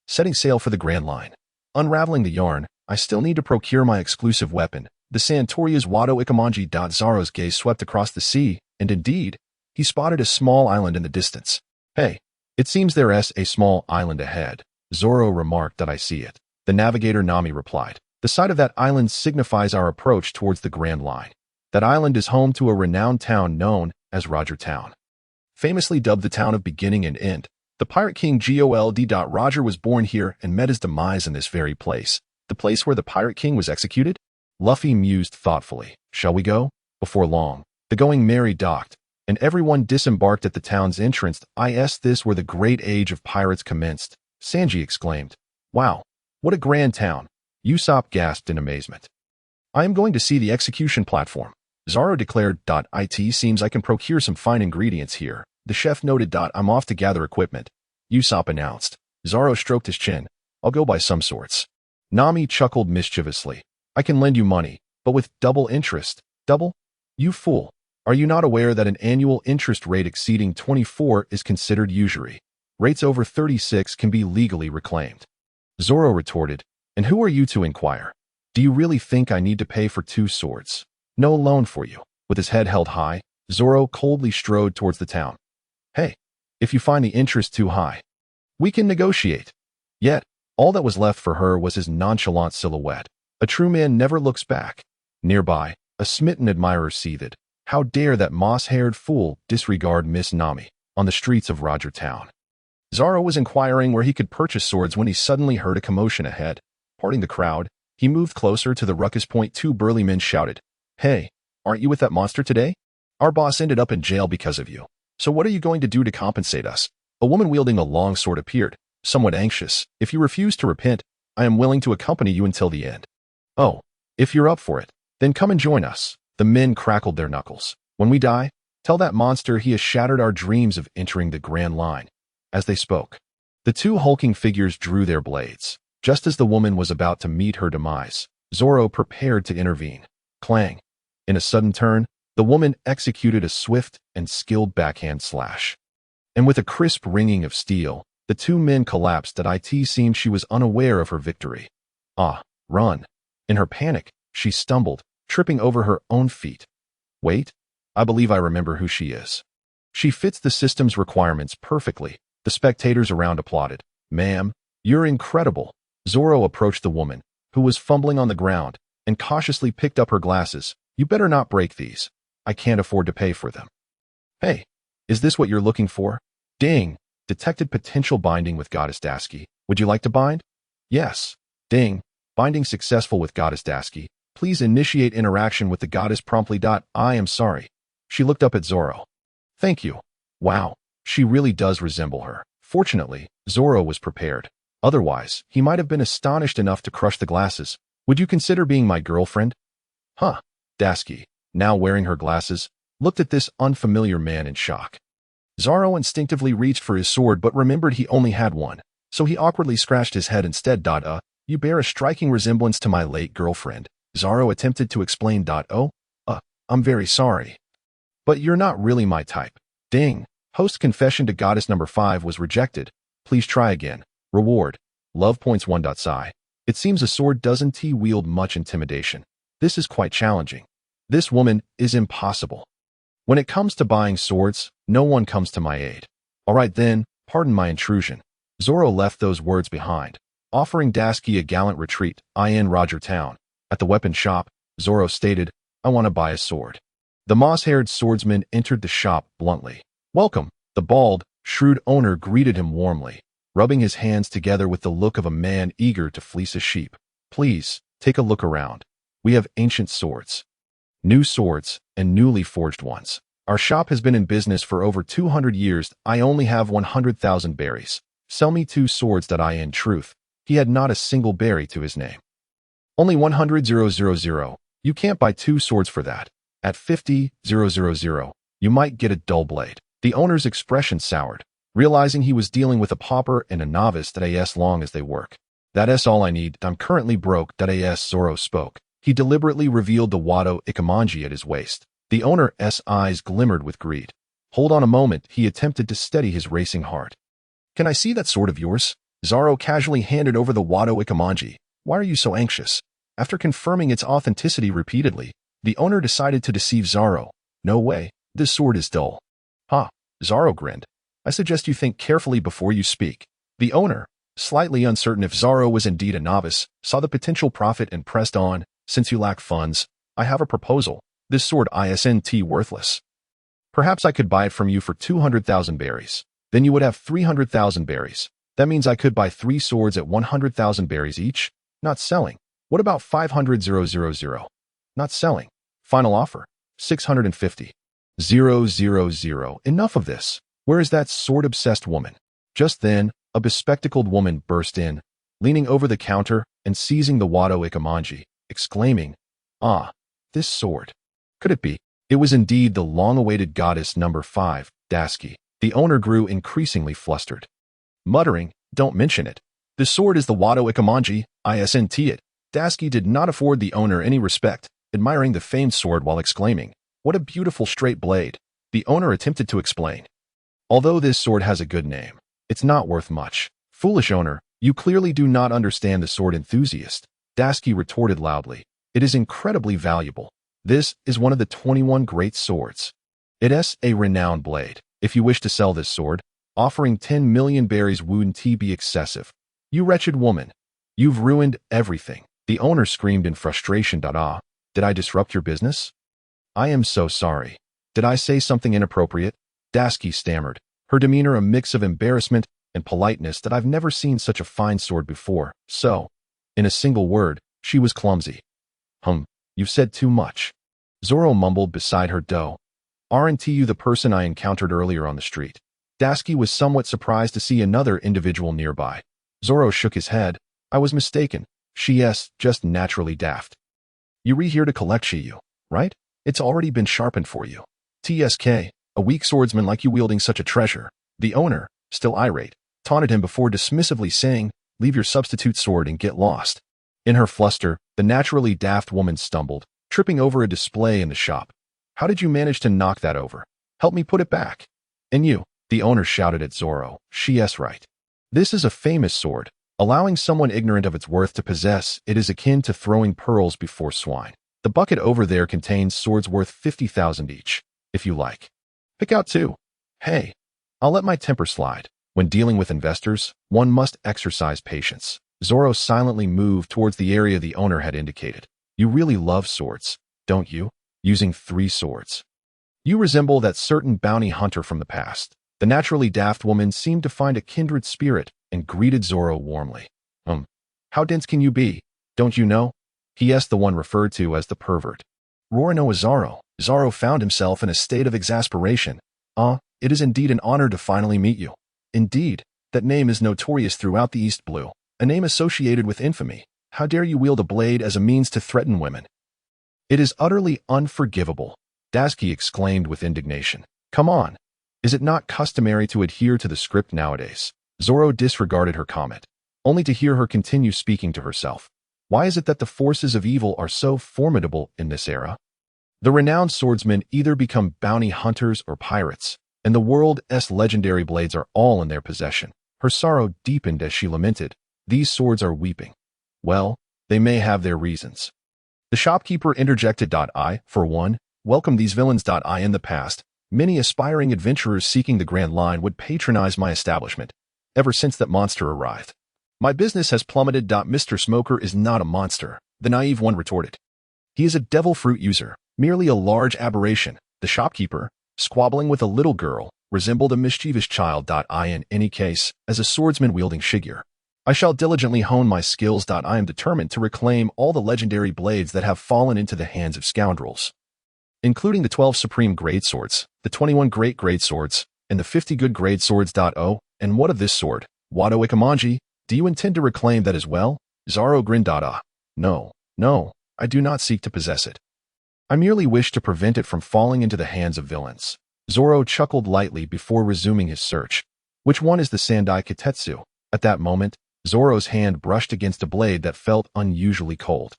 S1: Setting sail for the Grand Line. Unraveling the yarn, I still need to procure my exclusive weapon, the Santoria's Wado Ikamanji. Zoro's gaze swept across the sea, and indeed, he spotted a small island in the distance. Hey, it seems there's a small island ahead. Zoro remarked that I see it. The navigator Nami replied. The sight of that island signifies our approach towards the Grand Line. That island is home to a renowned town known as Roger Town. Famously dubbed the town of beginning and end, the pirate king Gold. Roger was born here and met his demise in this very place. The place where the pirate king was executed? Luffy mused thoughtfully. Shall we go? Before long, the Going Merry docked, and everyone disembarked at the town's entrance. This where the great age of pirates commenced. Sanji exclaimed. Wow, what a grand town. Usopp gasped in amazement. I am going to see the execution platform. Zoro declared. It seems I can procure some fine ingredients here. The chef noted. I'm off to gather equipment. Usopp announced. Zoro stroked his chin. I'll go by some sorts. Nami chuckled mischievously. I can lend you money, but with double interest. Double? You fool. Are you not aware that an annual interest rate exceeding 24 is considered usury? Rates over 36 can be legally reclaimed. Zoro retorted. And who are you to inquire? Do you really think I need to pay for 2 swords? No loan for you. With his head held high, Zoro coldly strode towards the town. Hey, if you find the interest too high, we can negotiate. Yet, all that was left for her was his nonchalant silhouette. A true man never looks back. Nearby, a smitten admirer seethed. How dare that moss-haired fool disregard Miss Nami on the streets of Roger Town? Zoro was inquiring where he could purchase swords when he suddenly heard a commotion ahead. Parting the crowd, he moved closer to the ruckus point. 2 burly men shouted, Hey, aren't you with that monster today? Our boss ended up in jail because of you. So what are you going to do to compensate us? A woman wielding a long sword appeared, somewhat anxious. If you refuse to repent, I am willing to accompany you until the end. Oh, if you're up for it, then come and join us. The men crackled their knuckles. When we die, tell that monster he has shattered our dreams of entering the Grand Line. As they spoke, the 2 hulking figures drew their blades. Just as the woman was about to meet her demise, Zoro prepared to intervene. Clang. In a sudden turn, the woman executed a swift and skilled backhand slash. And with a crisp ringing of steel, the 2 men collapsed. It seemed she was unaware of her victory. Run. In her panic, she stumbled, tripping over her own feet. Wait, I believe I remember who she is. She fits the system's requirements perfectly. The spectators around applauded. Ma'am, you're incredible. Zoro approached the woman, who was fumbling on the ground, and cautiously picked up her glasses. You better not break these. I can't afford to pay for them. Hey, is this what you're looking for? Ding. Detected potential binding with Goddess Dasky. Would you like to bind? Yes. Ding. Binding successful with Goddess Dasky. Please initiate interaction with the goddess promptly. I am sorry. She looked up at Zoro. Thank you. Wow, she really does resemble her. Fortunately, Zoro was prepared. Otherwise, he might have been astonished enough to crush the glasses. Would you consider being my girlfriend? Dasky, now wearing her glasses, looked at this unfamiliar man in shock. Zoro instinctively reached for his sword but remembered he only had one, so he awkwardly scratched his head instead. You bear a striking resemblance to my late girlfriend. Zoro attempted to explain. I'm very sorry. But you're not really my type. Ding. Host confession to goddess number 5 was rejected. Please try again. Reward. Love points 1. Sigh. It seems a sword doesn't wield much intimidation. This is quite challenging. This woman is impossible. When it comes to buying swords, no one comes to my aid. All right then, pardon my intrusion. Zoro left those words behind. offering Dasky a gallant retreat. In Roger Town. At the weapon shop, Zoro stated, "I want to buy a sword." The moss-haired swordsman entered the shop bluntly. "Welcome." The bald, shrewd owner greeted him warmly, rubbing his hands together with the look of a man eager to fleece a sheep. "Please, take a look around. We have ancient swords, new swords, and newly forged ones. Our shop has been in business for over 200 years. I only have 100,000 berries. Sell me 2 swords." In truth, he had not a single berry to his name. "Only 100,000. You can't buy 2 swords for that. At 50,000, you might get a dull blade." The owner's expression soured, realizing he was dealing with a pauper and a novice. As long as they work. That's all I need. I'm currently broke. Zoro spoke. He deliberately revealed the Wado Ikamanji at his waist. The owner's eyes glimmered with greed. "Hold on a moment." He attempted to steady his racing heart. "Can I see that sword of yours?" Zoro casually handed over the Wado Ikamanji. "Why are you so anxious?" After confirming its authenticity repeatedly, the owner decided to deceive Zoro. "No way. This sword is dull." "Ha." Zoro grinned. "I suggest you think carefully before you speak." The owner, slightly uncertain if Zoro was indeed a novice, saw the potential profit and pressed on. "Since you lack funds, I have a proposal. This sword isn't worthless. Perhaps I could buy it from you for 200,000 berries. Then you would have 300,000 berries. That means I could buy 3 swords at 100,000 berries each. Not selling." "What about 500,000? "Not selling." "Final offer, 650,000. Enough of this. Where is that sword-obsessed woman?" Just then, a bespectacled woman burst in, leaning over the counter and seizing the Wado Ikamanji, exclaiming, "Ah, this sword. Could it be?" It was indeed the long-awaited goddess number 5, Dasky. The owner grew increasingly flustered, muttering, "Don't mention it. The sword is the Wado Ikamanji, isn't it?" Dasky did not afford the owner any respect, admiring the famed sword while exclaiming, "What a beautiful straight blade." The owner attempted to explain. "Although this sword has a good name, it's not worth much." "Foolish owner, you clearly do not understand the sword enthusiast," Dasky retorted loudly. "It is incredibly valuable. This is one of the 21 great swords. It's a renowned blade. If you wish to sell this sword, offering 10 million berries wouldn't be excessive." "You wretched woman. You've ruined everything." The owner screamed in frustration. Did I disrupt your business?" "I am so sorry. Did I say something inappropriate?" Dasky stammered, her demeanor a mix of embarrassment and politeness. "I've never seen such a fine sword before." So, in a single word, she was clumsy. You've said too much." Zoro mumbled beside her. "Aren't you the person I encountered earlier on the street?" Dasky was somewhat surprised to see another individual nearby. Zoro shook his head. "I was mistaken. She's just naturally daft. You're here to collect Shiyu, right? It's already been sharpened for you. TSK, a weak swordsman like you wielding such a treasure." The owner, still irate, taunted him before dismissively saying, "Leave your substitute sword and get lost." In her fluster, the naturally daft woman stumbled, tripping over a display in the shop. "How did you manage to knock that over? Help me put it back." "And you," the owner shouted at Zoro, "she's right. This is a famous sword. Allowing someone ignorant of its worth to possess it is akin to throwing pearls before swine. The bucket over there contains swords worth 50,000 each, if you like. Pick out 2. Hey, I'll let my temper slide. When dealing with investors, one must exercise patience." Zoro silently moved towards the area the owner had indicated. "You really love swords, don't you? Using 3 swords. You resemble that certain bounty hunter from the past." The naturally daft woman seemed to find a kindred spirit and greeted Zoro warmly. How dense can you be? Don't you know? He the one referred to as the pervert. Rorino Zoro. Zoro found himself in a state of exasperation. It is indeed an honor to finally meet you." "Indeed, that name is notorious throughout the East Blue. A name associated with infamy. How dare you wield a blade as a means to threaten women?" "It is utterly unforgivable," Dasky exclaimed with indignation. "Come on. Is it not customary to adhere to the script nowadays?" Zoro disregarded her comment, only to hear her continue speaking to herself. "Why is it that the forces of evil are so formidable in this era? The renowned swordsmen either become bounty hunters or pirates, and the world's legendary blades are all in their possession." Her sorrow deepened as she lamented, "These swords are weeping. Well, they may have their reasons." The shopkeeper interjected. "I, for one, welcome these villains. In the past, many aspiring adventurers seeking the Grand Line would patronize my establishment. Ever since that monster arrived, My business has plummeted. Mr. Smoker is not a monster, the naive one retorted. He is a devil fruit user, merely a large aberration. The shopkeeper, squabbling with a little girl, resembled a mischievous child. In any case, as a swordsman wielding Shigear, I shall diligently hone my skills. I am determined to reclaim all the legendary blades that have fallen into the hands of scoundrels, including the 12 supreme grade swords, the 21 great grade swords, and the 50 good grade swords. Oh, and what of this sword, Wado Ikamanji? Do you intend to reclaim that as well? Zoro grinned. No, I do not seek to possess it. I merely wish to prevent it from falling into the hands of villains. Zoro chuckled lightly before resuming his search. Which one is the Sandai Kitetsu? At that moment, Zoro's hand brushed against a blade that felt unusually cold.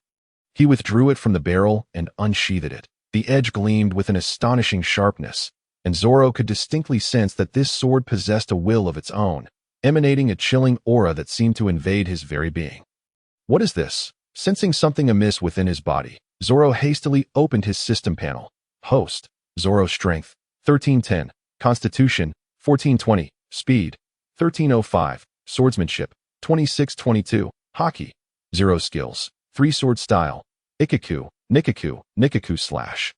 S1: He withdrew it from the barrel and unsheathed it. The edge gleamed with an astonishing sharpness, and Zoro could distinctly sense that this sword possessed a will of its own, emanating a chilling aura that seemed to invade his very being. What is this? Sensing something amiss within his body, Zoro hastily opened his system panel. Host, Zoro strength, 1310, constitution, 1420, speed, 1305, swordsmanship, 2622, hockey, 0 skills, 3 sword style, Ikaku, Nikaku slash.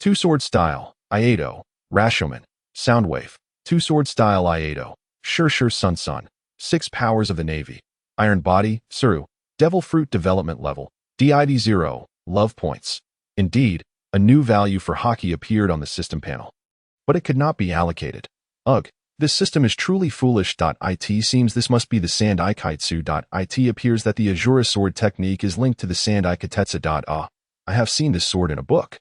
S1: 2 sword style, Iato, Rashomon, Soundwave, 2 sword style Iato, Sure Sun, 6 powers of the Navy, Iron Body, Suru, Devil Fruit development level, DID 0, love points. Indeed, a new value for hockey appeared on the system panel. But it could not be allocated. Ugh, this system is truly foolish. It seems this must be the Sandai Kaitsu. It appears that the Azura sword technique is linked to the Sandai Kitetsu. I have seen this sword in a book.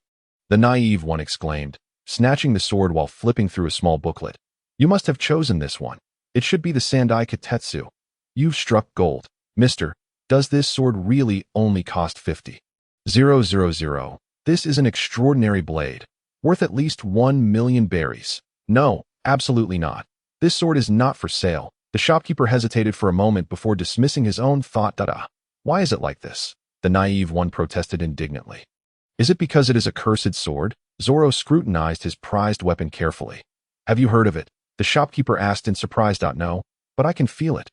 S1: The naive one exclaimed, snatching the sword while flipping through a small booklet. You must have chosen this one. It should be the Sandai Kitetsu. You've struck gold. Mister, does this sword really only cost 50,000? This is an extraordinary blade, worth at least 1,000,000 berries. No, absolutely not. This sword is not for sale. The shopkeeper hesitated for a moment before dismissing his own thought. Why is it like this? The naive one protested indignantly. Is it because it is a cursed sword? Zoro scrutinized his prized weapon carefully. Have you heard of it? The shopkeeper asked in surprise. No, but I can feel it.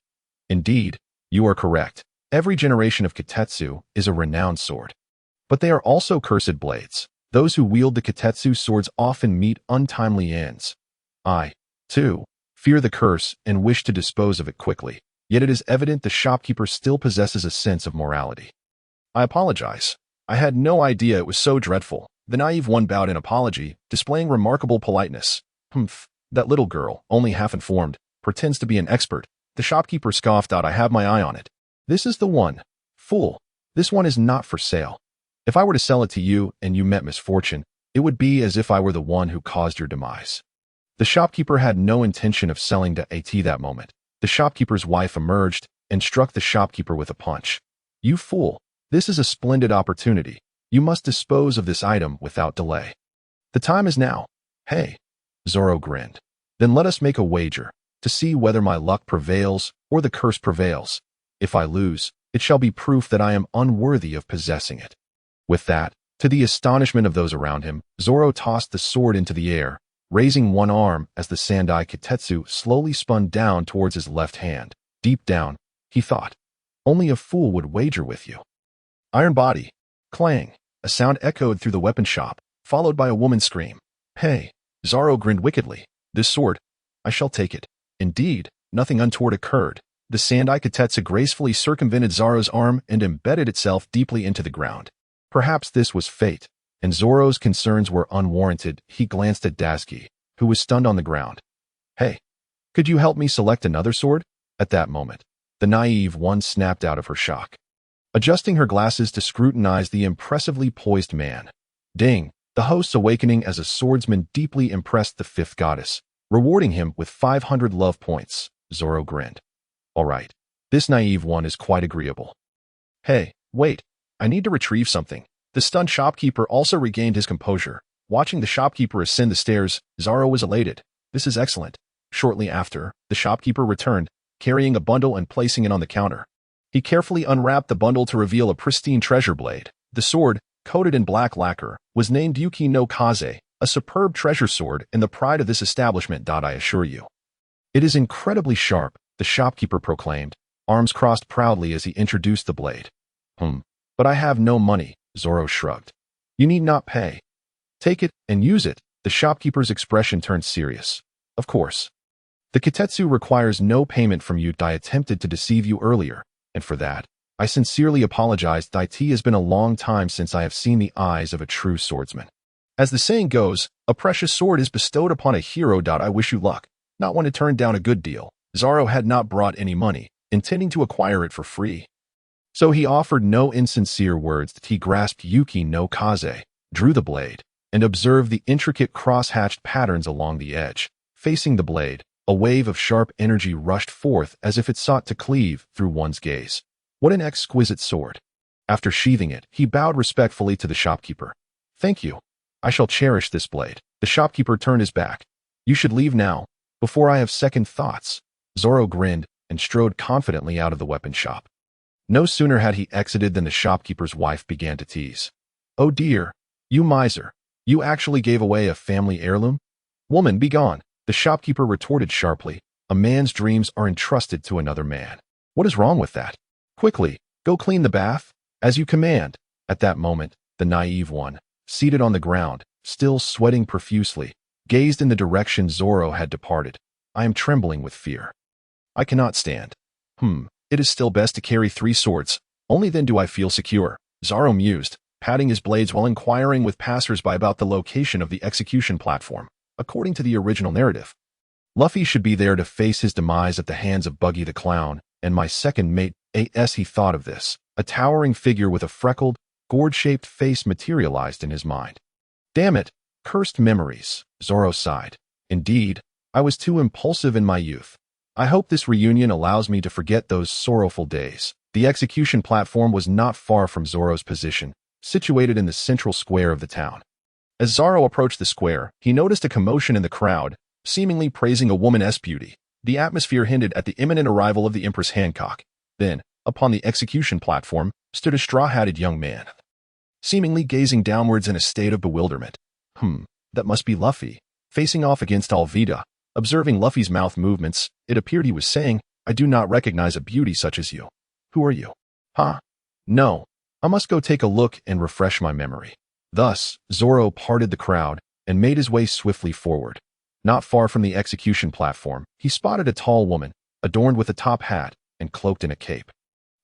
S1: Indeed, you are correct. Every generation of Kitetsu is a renowned sword. But they are also cursed blades. Those who wield the Kitetsu swords often meet untimely ends. I, too, fear the curse and wish to dispose of it quickly. Yet it is evident the shopkeeper still possesses a sense of morality. I apologize. I had no idea it was so dreadful. The naive one bowed in apology, displaying remarkable politeness. That little girl, only half informed, pretends to be an expert. The shopkeeper scoffed. I have my eye on it. This is the one. Fool. This one is not for sale. If I were to sell it to you and you met misfortune, it would be as if I were the one who caused your demise. The shopkeeper had no intention of selling to AT that moment. The shopkeeper's wife emerged and struck the shopkeeper with a punch. You fool. This is a splendid opportunity. You must dispose of this item without delay. The time is now. Hey. Zoro grinned. Then let us make a wager, to see whether my luck prevails or the curse prevails. If I lose, it shall be proof that I am unworthy of possessing it. With that, to the astonishment of those around him, Zoro tossed the sword into the air, raising one arm as the Sandai Kitetsu slowly spun down towards his left hand. Deep down, he thought, only a fool would wager with you. Iron Body. Clang. A sound echoed through the weapon shop, followed by a woman's scream. Hey. Zoro grinned wickedly. This sword. I shall take it. Indeed, nothing untoward occurred. The Sandai Kitetsu gracefully circumvented Zoro's arm and embedded itself deeply into the ground. Perhaps this was fate, and Zoro's concerns were unwarranted. He glanced at Dasuke, who was stunned on the ground. Hey, could you help me select another sword? At that moment, the naive one snapped out of her shock, adjusting her glasses to scrutinize the impressively poised man. Ding! The host's awakening as a swordsman deeply impressed the fifth goddess, rewarding him with 500 love points. Zoro grinned. All right, this naive one is quite agreeable. Hey, wait, I need to retrieve something. The stunned shopkeeper also regained his composure. Watching the shopkeeper ascend the stairs, Zoro was elated. This is excellent. Shortly after, the shopkeeper returned, carrying a bundle and placing it on the counter. He carefully unwrapped the bundle to reveal a pristine treasure blade. The sword, coated in black lacquer, was named Yuki no Kaze, a superb treasure sword and the pride of this establishment. I assure you. It is incredibly sharp, the shopkeeper proclaimed, arms crossed proudly as he introduced the blade. But I have no money, Zoro shrugged. You need not pay. Take it and use it. The shopkeeper's expression turned serious. Of course. The kitetsu requires no payment from you. I attempted to deceive you earlier, and for that, I sincerely apologize. It has been a long time since I have seen the eyes of a true swordsman. As the saying goes, a precious sword is bestowed upon a hero. I wish you luck. Not one to turn down a good deal. Zoro had not brought any money, intending to acquire it for free. So he offered no insincere words. He grasped Yuki no Kaze, drew the blade, and observed the intricate cross-hatched patterns along the edge. Facing the blade, a wave of sharp energy rushed forth as if it sought to cleave through one's gaze. What an exquisite sword. After sheathing it, he bowed respectfully to the shopkeeper. Thank you. I shall cherish this blade. The shopkeeper turned his back. You should leave now, before I have second thoughts. Zoro grinned and strode confidently out of the weapon shop. No sooner had he exited than the shopkeeper's wife began to tease. Oh dear, you miser. You actually gave away a family heirloom? Woman, be gone. The shopkeeper retorted sharply. A man's dreams are entrusted to another man. What is wrong with that? Quickly, go clean the bath, as you command. At that moment, the naive one, seated on the ground, still sweating profusely, gazed in the direction Zoro had departed. I am trembling with fear. I cannot stand. It is still best to carry 3 swords. Only then do I feel secure. Zoro mused, patting his blades while inquiring with passers-by about the location of the execution platform. According to the original narrative, Luffy should be there to face his demise at the hands of Buggy the Clown, and my second mate, as he thought of this, a towering figure with a freckled, gourd-shaped face materialized in his mind. Damn it, cursed memories, Zoro sighed. Indeed, I was too impulsive in my youth. I hope this reunion allows me to forget those sorrowful days. The execution platform was not far from Zoro's position, situated in the central square of the town. As Zoro approached the square, he noticed a commotion in the crowd, seemingly praising a woman's beauty. The atmosphere hinted at the imminent arrival of the Empress Hancock. Then, upon the execution platform, stood a straw-hatted young man, seemingly gazing downwards in a state of bewilderment. That must be Luffy. Facing off against Alvida, observing Luffy's mouth movements, it appeared he was saying, I do not recognize a beauty such as you. Who are you? No. I must go take a look and refresh my memory. Thus, Zoro parted the crowd and made his way swiftly forward. Not far from the execution platform, he spotted a tall woman, adorned with a top hat and cloaked in a cape,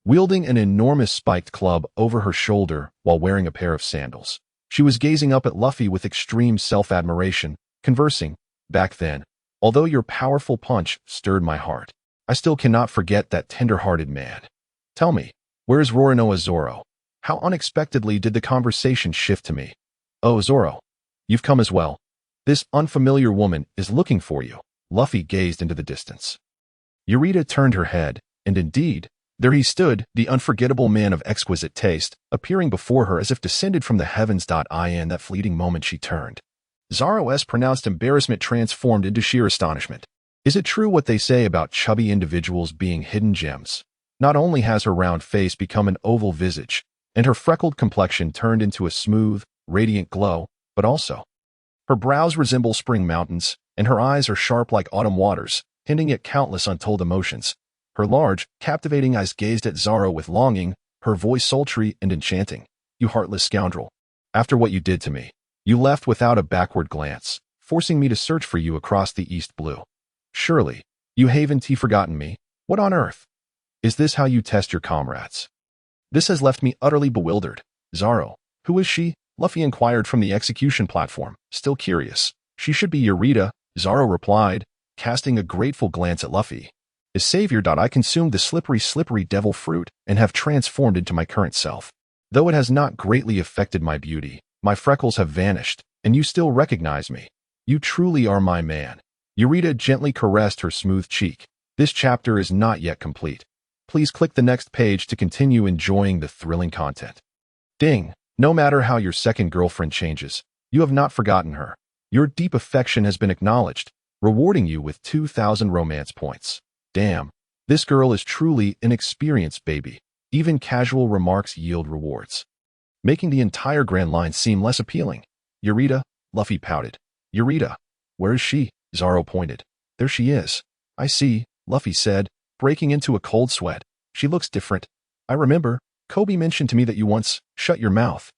S1: wielding an enormous spiked club over her shoulder while wearing a pair of sandals. She was gazing up at Luffy with extreme self-admiration, conversing. Back then, although your powerful punch stirred my heart, I still cannot forget that tender-hearted man. Tell me, where is Roronoa Zoro? How unexpectedly did the conversation shift to me? Oh, Zoro, you've come as well. This unfamiliar woman is looking for you. Luffy gazed into the distance. Eureka turned her head, and indeed, there he stood, the unforgettable man of exquisite taste, appearing before her as if descended from the heavens. In that fleeting moment she turned. Zoro's pronounced embarrassment transformed into sheer astonishment. Is it true what they say about chubby individuals being hidden gems? Not only has her round face become an oval visage, and her freckled complexion turned into a smooth, radiant glow, but also, her brows resemble spring mountains, and her eyes are sharp like autumn waters, hinting at countless untold emotions. Her large, captivating eyes gazed at Zoro with longing, her voice sultry and enchanting. You heartless scoundrel. After what you did to me, you left without a backward glance, forcing me to search for you across the East Blue. Surely, you haven't forgotten me. What on earth? Is this how you test your comrades? This has left me utterly bewildered. Zoro, who is she? Luffy inquired from the execution platform, still curious. She should be Eureka, Zoro replied, casting a grateful glance at Luffy. As savior. I consumed the slippery devil fruit and have transformed into my current self. Though it has not greatly affected my beauty, my freckles have vanished, and you still recognize me. You truly are my man. Eureka gently caressed her smooth cheek. This chapter is not yet complete. Please click the next page to continue enjoying the thrilling content. Ding! No matter how your second girlfriend changes, you have not forgotten her. Your deep affection has been acknowledged, rewarding you with 2,000 romance points. Damn, this girl is truly an experienced baby. Even casual remarks yield rewards, making the entire Grand Line seem less appealing. Eureka, Luffy pouted. Eureka, where is she? Zoro pointed. There she is. I see, Luffy said, breaking into a cold sweat. She looks different. I remember, Kobe mentioned to me that you once shut your mouth.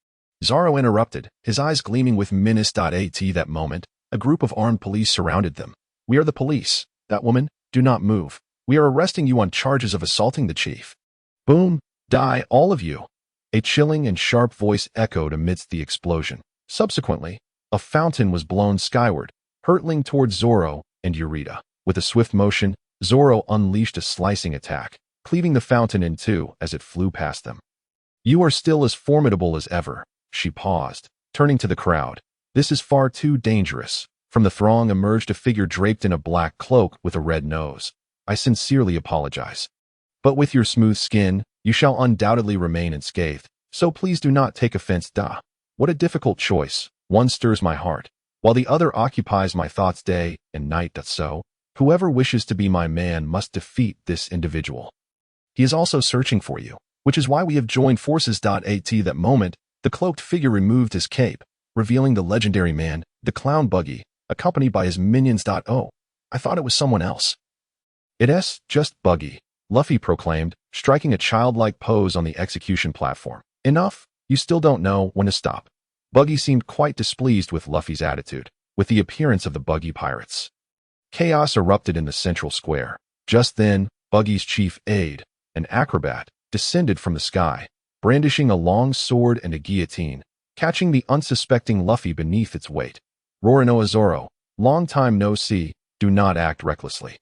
S1: Zoro interrupted, his eyes gleaming with menace. At that moment, a group of armed police surrounded them. We are the police. That woman, do not move. We are arresting you on charges of assaulting the chief. Boom, die, all of you. A chilling and sharp voice echoed amidst the explosion. Subsequently, a fountain was blown skyward, hurtling towards Zoro and Eureka. With a swift motion, Zoro unleashed a slicing attack, cleaving the fountain in two as it flew past them. You are still as formidable as ever. She paused, turning to the crowd. This is far too dangerous. From the throng emerged a figure draped in a black cloak with a red nose. I sincerely apologize. But with your smooth skin, you shall undoubtedly remain unscathed, so please do not take offense. What a difficult choice. One stirs my heart, while the other occupies my thoughts day and night. So, whoever wishes to be my man must defeat this individual. He is also searching for you, which is why we have joined forces. At that moment, the cloaked figure removed his cape, revealing the legendary man, the clown Buggy, accompanied by his minions. Oh, I thought it was someone else. It's just Buggy, Luffy proclaimed, striking a childlike pose on the execution platform. Enough, you still don't know when to stop. Buggy seemed quite displeased with Luffy's attitude, with the appearance of the Buggy pirates. Chaos erupted in the central square. Just then, Buggy's chief aide, an acrobat, descended from the sky, brandishing a long sword and a guillotine, catching the unsuspecting Luffy beneath its weight. Roronoa Zoro, long time no see, do not act recklessly.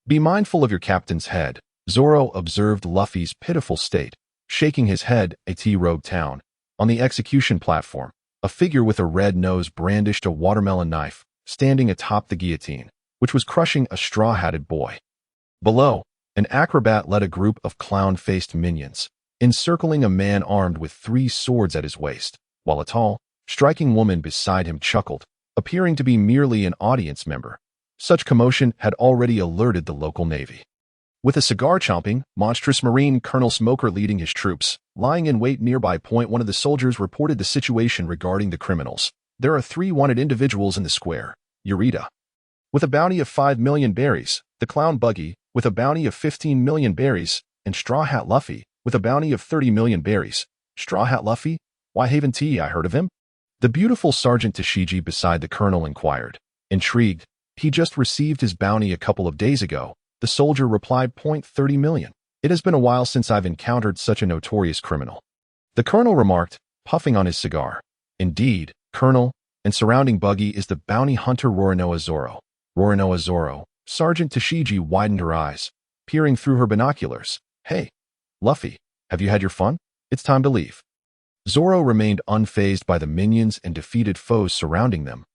S1: Be mindful of your captain's head. Zoro observed Luffy's pitiful state, shaking his head. Rogue Town. On the execution platform, a figure with a red nose brandished a watermelon knife, standing atop the guillotine, which was crushing a straw-hatted boy. Below, an acrobat led a group of clown-faced minions, encircling a man armed with 3 swords at his waist, while a tall, striking woman beside him chuckled, appearing to be merely an audience member. Such commotion had already alerted the local navy. With a cigar-chomping, monstrous Marine Colonel Smoker leading his troops, lying in wait nearby. One of the soldiers reported the situation regarding the criminals. There are 3 wanted individuals in the square. Eureka, with a bounty of 5 million berries, the clown Buggy, with a bounty of 15 million berries, and Straw Hat Luffy, with a bounty of 30 million berries. Straw Hat Luffy? Why haven't I heard of him? The beautiful Sergeant Tashigi beside the colonel inquired. Intrigued, he just received his bounty a couple of days ago. The soldier replied. 30 million. It has been a while since I've encountered such a notorious criminal. The colonel remarked, puffing on his cigar. Indeed, Colonel, and surrounding Buggy is the bounty hunter Roronoa Zoro. Roronoa Zoro. Sergeant Tashigi widened her eyes, peering through her binoculars. Hey, Luffy, have you had your fun? It's time to leave. Zoro remained unfazed by the minions and defeated foes surrounding them.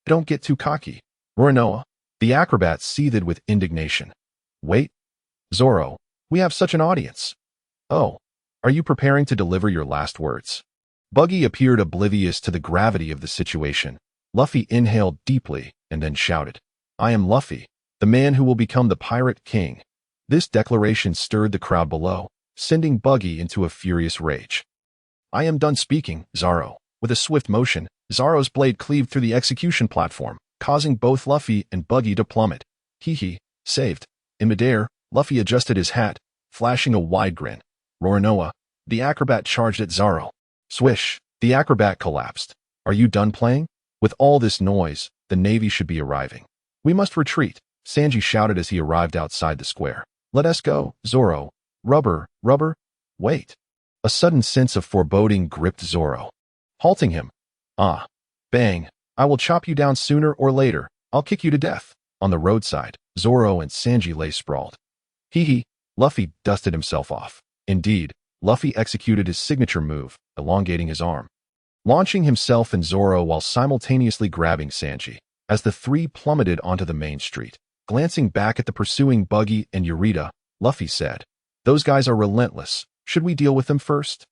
S1: Don't get too cocky, Roronoa. The acrobat seethed with indignation. Wait, Zoro, we have such an audience. Oh, are you preparing to deliver your last words? Buggy appeared oblivious to the gravity of the situation. Luffy inhaled deeply and then shouted, I am Luffy, the man who will become the Pirate King. This declaration stirred the crowd below, sending Buggy into a furious rage. I am done speaking, Zoro. With a swift motion, Zoro's blade cleaved through the execution platform, causing both Luffy and Buggy to plummet. Saved. In midair, Luffy adjusted his hat, flashing a wide grin. Roronoa, the acrobat charged at Zoro. Swish, the acrobat collapsed. Are you done playing? With all this noise, the navy should be arriving. We must retreat, Sanji shouted as he arrived outside the square. Let us go, Zoro. Rubber. Wait. A sudden sense of foreboding gripped Zoro, halting him. Bang. I will chop you down sooner or later. I'll kick you to death. On the roadside, Zoro and Sanji lay sprawled. Luffy dusted himself off. Indeed, Luffy executed his signature move, elongating his arm, launching himself and Zoro while simultaneously grabbing Sanji, as the 3 plummeted onto the main street. Glancing back at the pursuing Buggy and Eureka, Luffy said, Those guys are relentless. Should we deal with them first?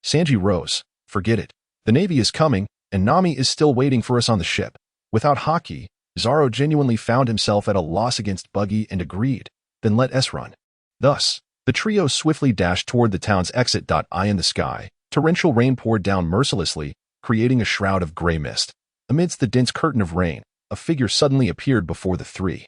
S1: Sanji rose. Forget it. The navy is coming, and Nami is still waiting for us on the ship. Without Haki, Zoro genuinely found himself at a loss against Buggy and agreed. Then let us run. Thus, the trio swiftly dashed toward the town's exit. Eye in the sky, torrential rain poured down mercilessly, creating a shroud of gray mist. Amidst the dense curtain of rain, a figure suddenly appeared before the 3.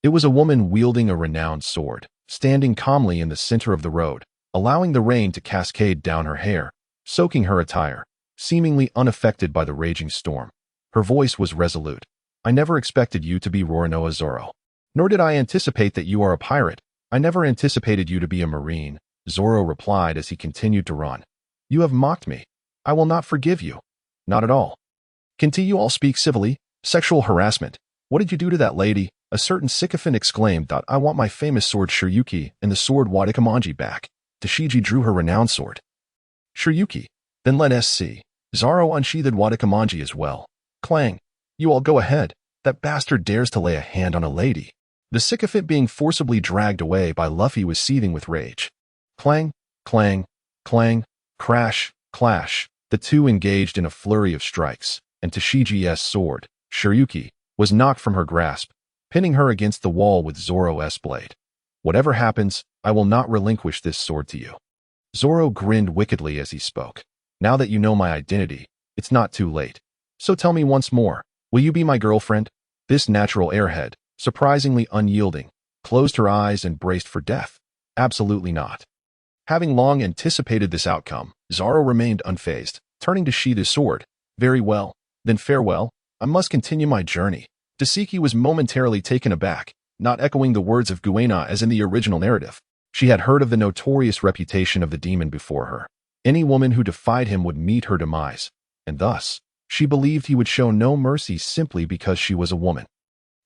S1: It was a woman wielding a renowned sword, standing calmly in the center of the road, allowing the rain to cascade down her hair, soaking her attire, seemingly unaffected by the raging storm. Her voice was resolute. I never expected you to be Roronoa Zoro. Nor did I anticipate that you are a pirate. I never anticipated you to be a marine, Zoro replied as he continued to run. You have mocked me. I will not forgive you. Not at all. Can't you all speak civilly? Sexual harassment. What did you do to that lady? A certain sycophant exclaimed that I want my famous sword Shiryuki and the sword Wadakamanji back. Tashigi drew her renowned sword. Shiryuki. Then let us see. Zoro unsheathed Wadakamanji as well. Clang. You all go ahead. That bastard dares to lay a hand on a lady. The sycophant being forcibly dragged away by Luffy was seething with rage. Clang, clang, clang, crash, clash. The two engaged in a flurry of strikes, and Tashigi's sword, Shiryuki, was knocked from her grasp, pinning her against the wall with Zoro's blade. Whatever happens, I will not relinquish this sword to you. Zoro grinned wickedly as he spoke. Now that you know my identity, it's not too late. So tell me once more, will you be my girlfriend? This natural airhead, surprisingly unyielding, closed her eyes and braced for death. Absolutely not. Having long anticipated this outcome, Zoro remained unfazed, turning to sheath his sword. Very well, then farewell. I must continue my journey. Tasiki was momentarily taken aback, not echoing the words of Kuina as in the original narrative. She had heard of the notorious reputation of the demon before her. Any woman who defied him would meet her demise, and thus, she believed he would show no mercy simply because she was a woman.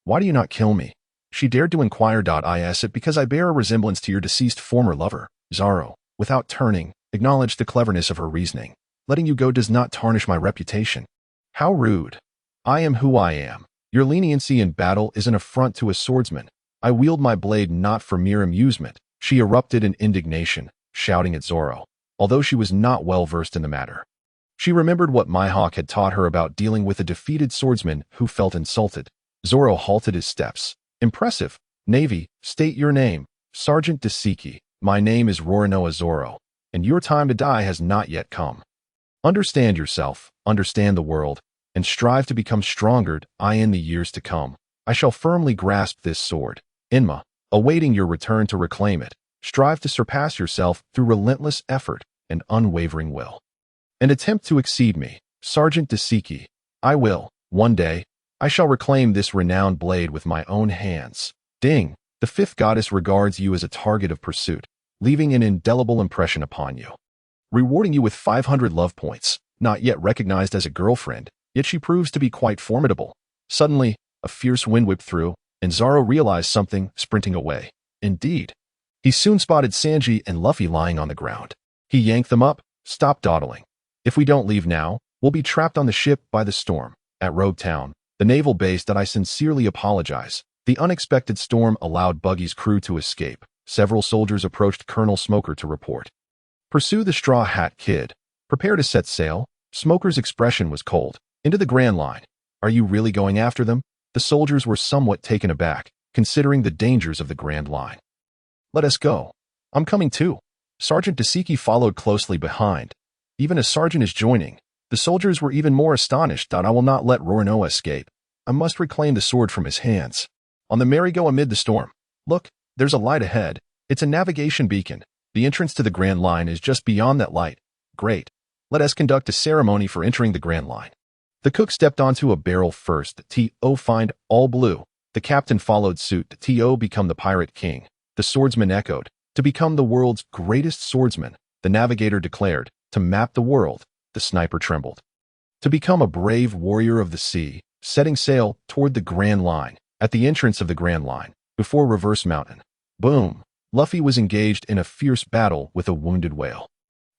S1: Why do you not kill me? She dared to inquire. Is it because I bear a resemblance to your deceased former lover? Zoro, without turning, acknowledged the cleverness of her reasoning. Letting you go does not tarnish my reputation. How rude. I am who I am. Your leniency in battle is an affront to a swordsman. I wield my blade not for mere amusement. She erupted in indignation, shouting at Zoro, although she was not well versed in the matter. She remembered what Mihawk had taught her about dealing with a defeated swordsman who felt insulted. Zoro halted his steps. Impressive. Navy, state your name. Sergeant Tasiki. My name is Roronoa Zoro, and your time to die has not yet come. Understand yourself, understand the world, and strive to become stronger in the years to come. I shall firmly grasp this sword, Enma, awaiting your return to reclaim it. Strive to surpass yourself through relentless effort and unwavering will. And attempt to exceed me, Sergeant Tasiki. I will, one day, I shall reclaim this renowned blade with my own hands. Ding, the fifth goddess regards you as a target of pursuit, leaving an indelible impression upon you. Rewarding you with 500 love points, not yet recognized as a girlfriend, yet she proves to be quite formidable. Suddenly, a fierce wind whipped through, and Zoro realized something, sprinting away. Indeed. He soon spotted Sanji and Luffy lying on the ground. He yanked them up. Stop dawdling. If we don't leave now, we'll be trapped on the ship by the storm. At Rogue Town, the naval base that I sincerely apologize. The unexpected storm allowed Buggy's crew to escape. Several soldiers approached Colonel Smoker to report. Pursue the Straw Hat Kid. Prepare to set sail. Smoker's expression was cold. Into the Grand Line. Are you really going after them? The soldiers were somewhat taken aback, considering the dangers of the Grand Line. Let us go. I'm coming too. Sergeant Tasiki followed closely behind. Even as Sergeant is joining, the soldiers were even more astonished. I will not let Roronoa escape. I must reclaim the sword from his hands. On the merry-go amid the storm. Look, there's a light ahead. It's a navigation beacon. The entrance to the Grand Line is just beyond that light. Great. Let us conduct a ceremony for entering the Grand Line. The cook stepped onto a barrel first. The T.O. find all blue. The captain followed suit. The T.O. become the pirate king. The swordsman echoed. To become the world's greatest swordsman, the navigator declared. To map the world, the sniper trembled. To become a brave warrior of the sea, setting sail toward the Grand Line. At the entrance of the Grand Line, before Reverse Mountain. Boom. Luffy was engaged in a fierce battle with a wounded whale.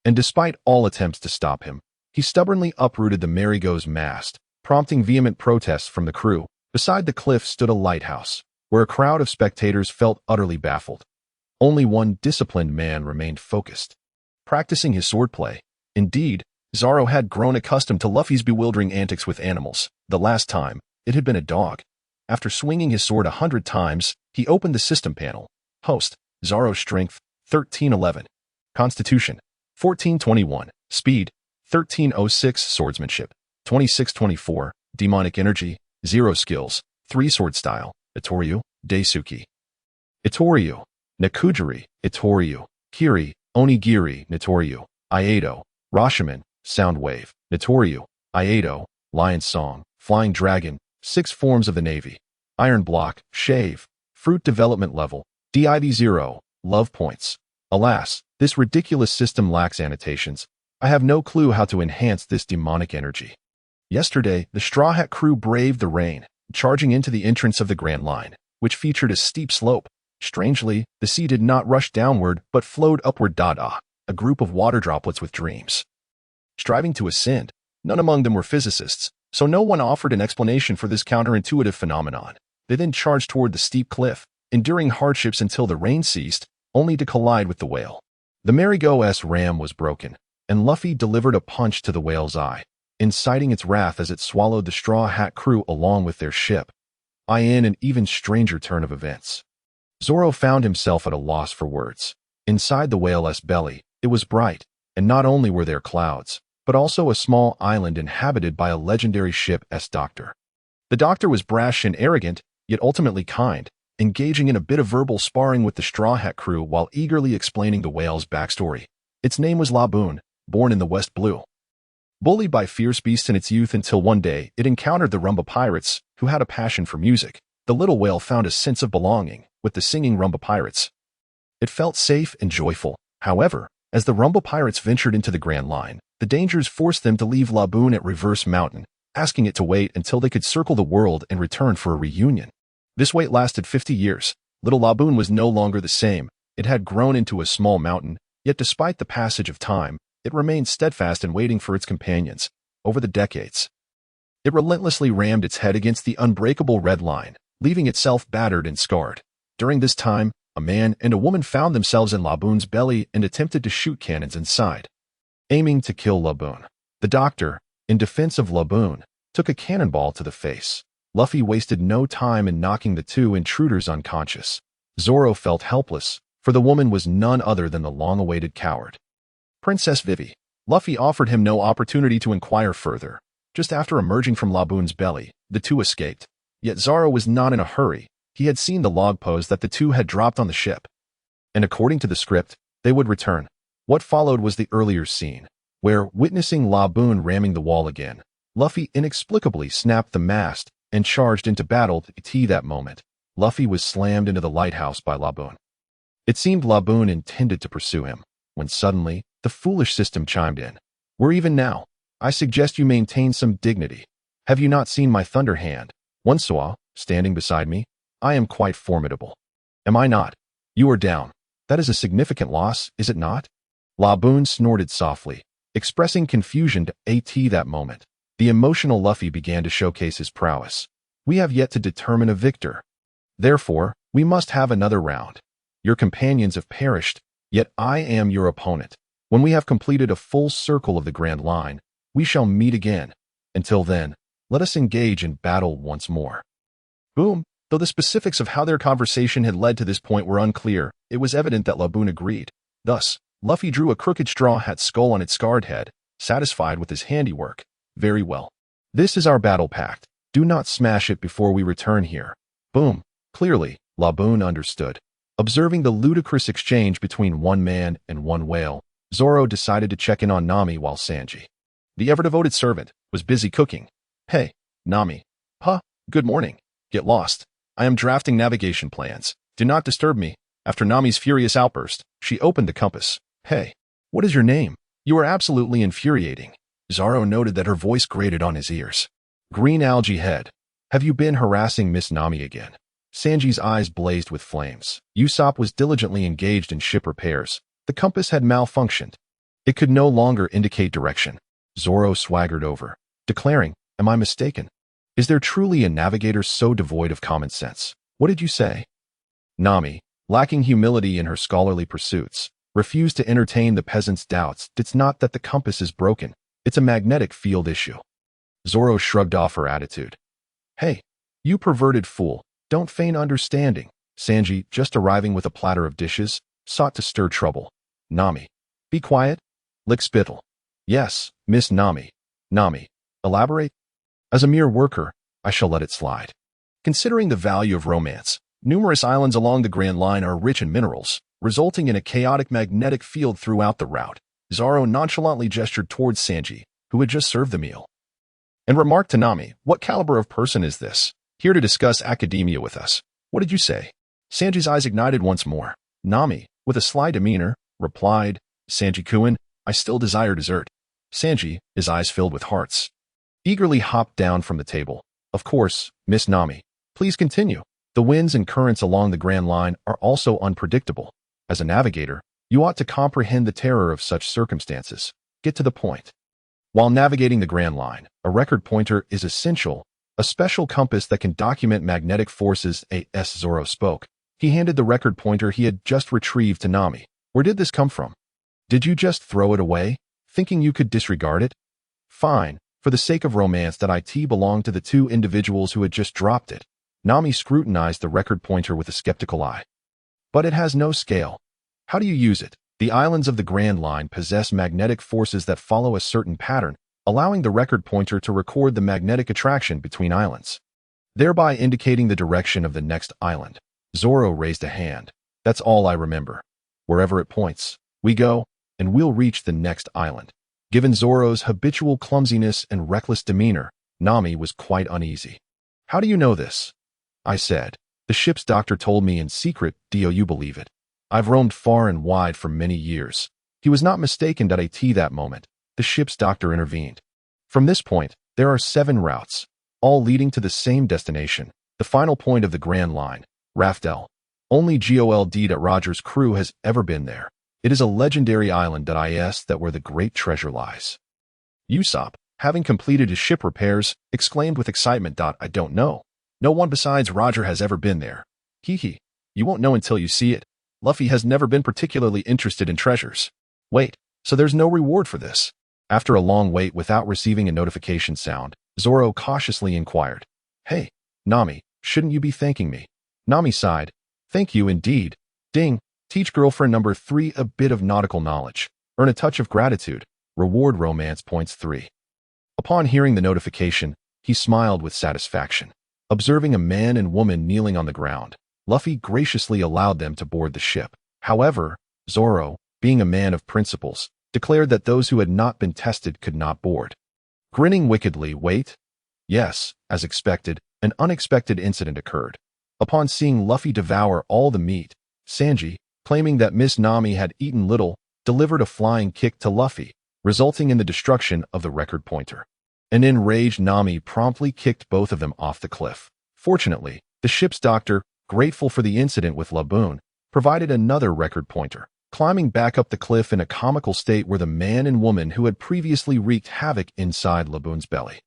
S1: And despite all attempts to stop him, he stubbornly uprooted the Marigo's mast, prompting vehement protests from the crew. Beside the cliff stood a lighthouse, where a crowd of spectators felt utterly baffled. Only one disciplined man remained focused, practicing his swordplay. Indeed, Zoro had grown accustomed to Luffy's bewildering antics with animals. The last time, it had been a dog. After swinging his sword 100 times, he opened the system panel. Host, Zoro's strength, 1311. Constitution, 1421. Speed, 1306. Swordsmanship, 2624. Demonic energy, 0 skills, 3 sword style. Itoryu, Daisuke. Itoryu, Nakujiri, Itoryu, Kiri, Onigiri, Nitoryu, Iato, Rashomon, Soundwave, Nitoryu, Iato, Lion Song, Flying Dragon, 6 forms of the Navy, Iron Block, Shave, Fruit Development Level, DIV 0, Love Points. Alas, this ridiculous system lacks annotations. I have no clue how to enhance this demonic energy. Yesterday, the Straw Hat crew braved the rain, charging into the entrance of the Grand Line, which featured a steep slope. Strangely, the sea did not rush downward but flowed upward. A group of water droplets with dreams, striving to ascend. None among them were physicists, so no one offered an explanation for this counterintuitive phenomenon. They then charged toward the steep cliff, enduring hardships until the rain ceased, only to collide with the whale. The Marigo's ram was broken, and Luffy delivered a punch to the whale's eye, inciting its wrath as it swallowed the Straw Hat crew along with their ship. In an even stranger turn of events, Zoro found himself at a loss for words. Inside the whale's belly, it was bright, and not only were there clouds, but also a small island inhabited by a legendary ship's doctor. The doctor was brash and arrogant, yet ultimately kind, engaging in a bit of verbal sparring with the Straw Hat crew while eagerly explaining the whale's backstory. Its name was Laboon, born in the West Blue. Bullied by fierce beasts in its youth until one day it encountered the Rumba Pirates, who had a passion for music, the little whale found a sense of belonging with the singing Rumba Pirates. It felt safe and joyful. However, as the Rumba Pirates ventured into the Grand Line, the dangers forced them to leave Laboon at Reverse Mountain, asking it to wait until they could circle the world and return for a reunion. This wait lasted 50 years. Little Laboon was no longer the same. It had grown into a small mountain, yet despite the passage of time, it remained steadfast in waiting for its companions. Over the decades, it relentlessly rammed its head against the unbreakable red line, leaving itself battered and scarred. During this time, a man and a woman found themselves in Laboon's belly and attempted to shoot cannons inside, aiming to kill Laboon. The doctor, in defense of Laboon, took a cannonball to the face. Luffy wasted no time in knocking the two intruders unconscious. Zoro felt helpless, for the woman was none other than the long-awaited coward, Princess Vivi. Luffy offered him no opportunity to inquire further. Just after emerging from Laboon's belly, the two escaped. Yet Zoro was not in a hurry. He had seen the log post that the two had dropped on the ship, and according to the script, they would return. What followed was the earlier scene, where, witnessing Laboon ramming the wall again, Luffy inexplicably snapped the mast and charged into battle. That moment, Luffy was slammed into the lighthouse by Laboon. It seemed Laboon intended to pursue him, when suddenly, the foolish system chimed in. We're even now. I suggest you maintain some dignity. Have you not seen my thunder hand? One saw, standing beside me. I am quite formidable. Am I not? You are down. That is a significant loss, is it not? Laboon snorted softly, expressing confusion to that moment. The emotional Luffy began to showcase his prowess. We have yet to determine a victor. Therefore, we must have another round. Your companions have perished, yet I am your opponent. When we have completed a full circle of the Grand Line, we shall meet again. Until then, let us engage in battle once more. Boom! Though the specifics of how their conversation had led to this point were unclear, it was evident that Laboon agreed. Thus, Luffy drew a crooked straw hat skull on its scarred head, satisfied with his handiwork. Very well. This is our battle pact. Do not smash it before we return here. Boom. Clearly, Laboon understood. Observing the ludicrous exchange between one man and one whale, Zoro decided to check in on Nami while Sanji, the ever-devoted servant, was busy cooking. Hey, Nami. Huh? Good morning. Get lost. I am drafting navigation plans. Do not disturb me. After Nami's furious outburst, she opened the compass. Hey, what is your name? You are absolutely infuriating. Zoro noted that her voice grated on his ears. Green Algae Head. Have you been harassing Miss Nami again? Sanji's eyes blazed with flames. Usopp was diligently engaged in ship repairs. The compass had malfunctioned. It could no longer indicate direction. Zoro swaggered over, declaring, Am I mistaken? Is there truly a navigator so devoid of common sense? What did you say? Nami, lacking humility in her scholarly pursuits, refused to entertain the peasant's doubts. It's not that the compass is broken. It's a magnetic field issue. Zoro shrugged off her attitude. Hey, you perverted fool, don't feign understanding. Sanji, just arriving with a platter of dishes, sought to stir trouble. Nami, be quiet. Lick spittle. Yes, Miss Nami. Nami, elaborate. As a mere worker, I shall let it slide. Considering the value of romance, Numerous islands along the Grand Line are rich in minerals, resulting in a chaotic magnetic field throughout the route. Zoro nonchalantly gestured towards Sanji, who had just served the meal, and remarked to Nami, "What caliber of person is this? Here to discuss academia with us. What did you say?" Sanji's eyes ignited once more. Nami, with a sly demeanor, replied, "Sanji-kun, I still desire dessert." Sanji, his eyes filled with hearts, eagerly hopped down from the table. "Of course, Miss Nami. Please continue. The winds and currents along the Grand Line are also unpredictable. As a navigator, you ought to comprehend the terror of such circumstances. Get to the point." While navigating the Grand Line, a record pointer is essential, a special compass that can document magnetic forces. As Zoro spoke, he handed the record pointer he had just retrieved to Nami. "Where did this come from? Did you just throw it away, thinking you could disregard it?" "Fine, for the sake of romance, that IT belonged to the two individuals who had just dropped it." Nami scrutinized the record pointer with a skeptical eye. "But it has no scale. How do you use it?" "The islands of the Grand Line possess magnetic forces that follow a certain pattern, allowing the record pointer to record the magnetic attraction between islands, thereby indicating the direction of the next island." Zoro raised a hand. "That's all I remember. Wherever it points, we go, and we'll reach the next island." Given Zoro's habitual clumsiness and reckless demeanor, Nami was quite uneasy. "How do you know this?" I said. "The ship's doctor told me in secret. Do you believe it? I've roamed far and wide for many years." He was not mistaken at that moment. The ship's doctor intervened. "From this point, there are 7 routes, all leading to the same destination, the final point of the Grand Line, Raftel. Only Gold Roger's crew has ever been there. It is a legendary island that where the great treasure lies." Usopp, having completed his ship repairs, exclaimed with excitement, "I don't know. No one besides Roger has ever been there. Hee. You won't know until you see it. Luffy has never been particularly interested in treasures." "Wait, so there's no reward for this?" After a long wait without receiving a notification sound, Zoro cautiously inquired, "Hey, Nami, shouldn't you be thanking me?" Nami sighed. "Thank you indeed. Ding. Teach girlfriend number 3 a bit of nautical knowledge. Earn a touch of gratitude. Reward romance points 3. Upon hearing the notification, he smiled with satisfaction. Observing a man and woman kneeling on the ground, Luffy graciously allowed them to board the ship. However, Zoro, being a man of principles, declared that those who had not been tested could not board. Grinning wickedly, "Wait." Yes, as expected, an unexpected incident occurred. Upon seeing Luffy devour all the meat, Sanji, claiming that Miss Nami had eaten little, delivered a flying kick to Luffy, resulting in the destruction of the record pointer. An enraged Nami promptly kicked both of them off the cliff. Fortunately, the ship's doctor, grateful for the incident with Laboon, provided another record pointer, climbing back up the cliff in a comical state were the man and woman who had previously wreaked havoc inside Laboon's belly.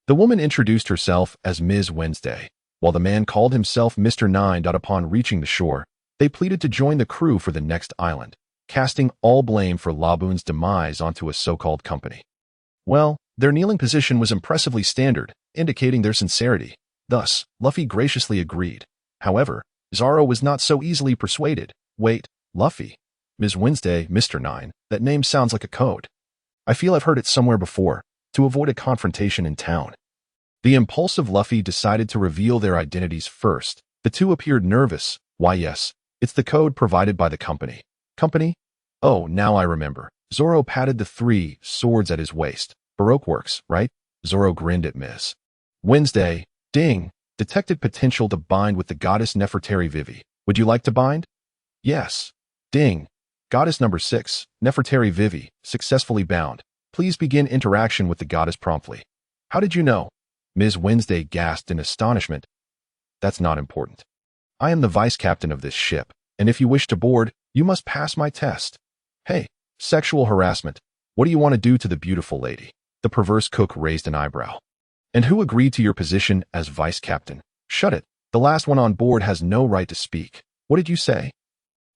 S1: The woman introduced herself as Ms. Wednesday, while the man called himself Mr. 9. Upon reaching the shore, they pleaded to join the crew for the next island, casting all blame for Laboon's demise onto a so-called company. Well, their kneeling position was impressively standard, indicating their sincerity. Thus, Luffy graciously agreed. However, Zoro was not so easily persuaded. "Wait, Luffy. Ms. Wednesday, Mr. 9, that name sounds like a code. I feel I've heard it somewhere before, to avoid a confrontation in town." The impulsive Luffy decided to reveal their identities first. The two appeared nervous. "Why yes, it's the code provided by the company." "Company? Oh, now I remember." Zoro patted the 3 swords at his waist. "Baroque works, right?" Zoro grinned at Ms. Wednesday. "Ding. Detected potential to bind with the goddess Nefertari Vivi. Would you like to bind?" "Yes." "Ding. Goddess number 6, Nefertari Vivi, successfully bound. Please begin interaction with the goddess promptly." "How did you know?" Ms. Wednesday gasped in astonishment. "That's not important. I am the vice captain of this ship, and if you wish to board, you must pass my test." "Hey, sexual harassment. What do you want to do to the beautiful lady?" The perverse cook raised an eyebrow. "And who agreed to your position as vice captain?" "Shut it. The last one on board has no right to speak." "What did you say?"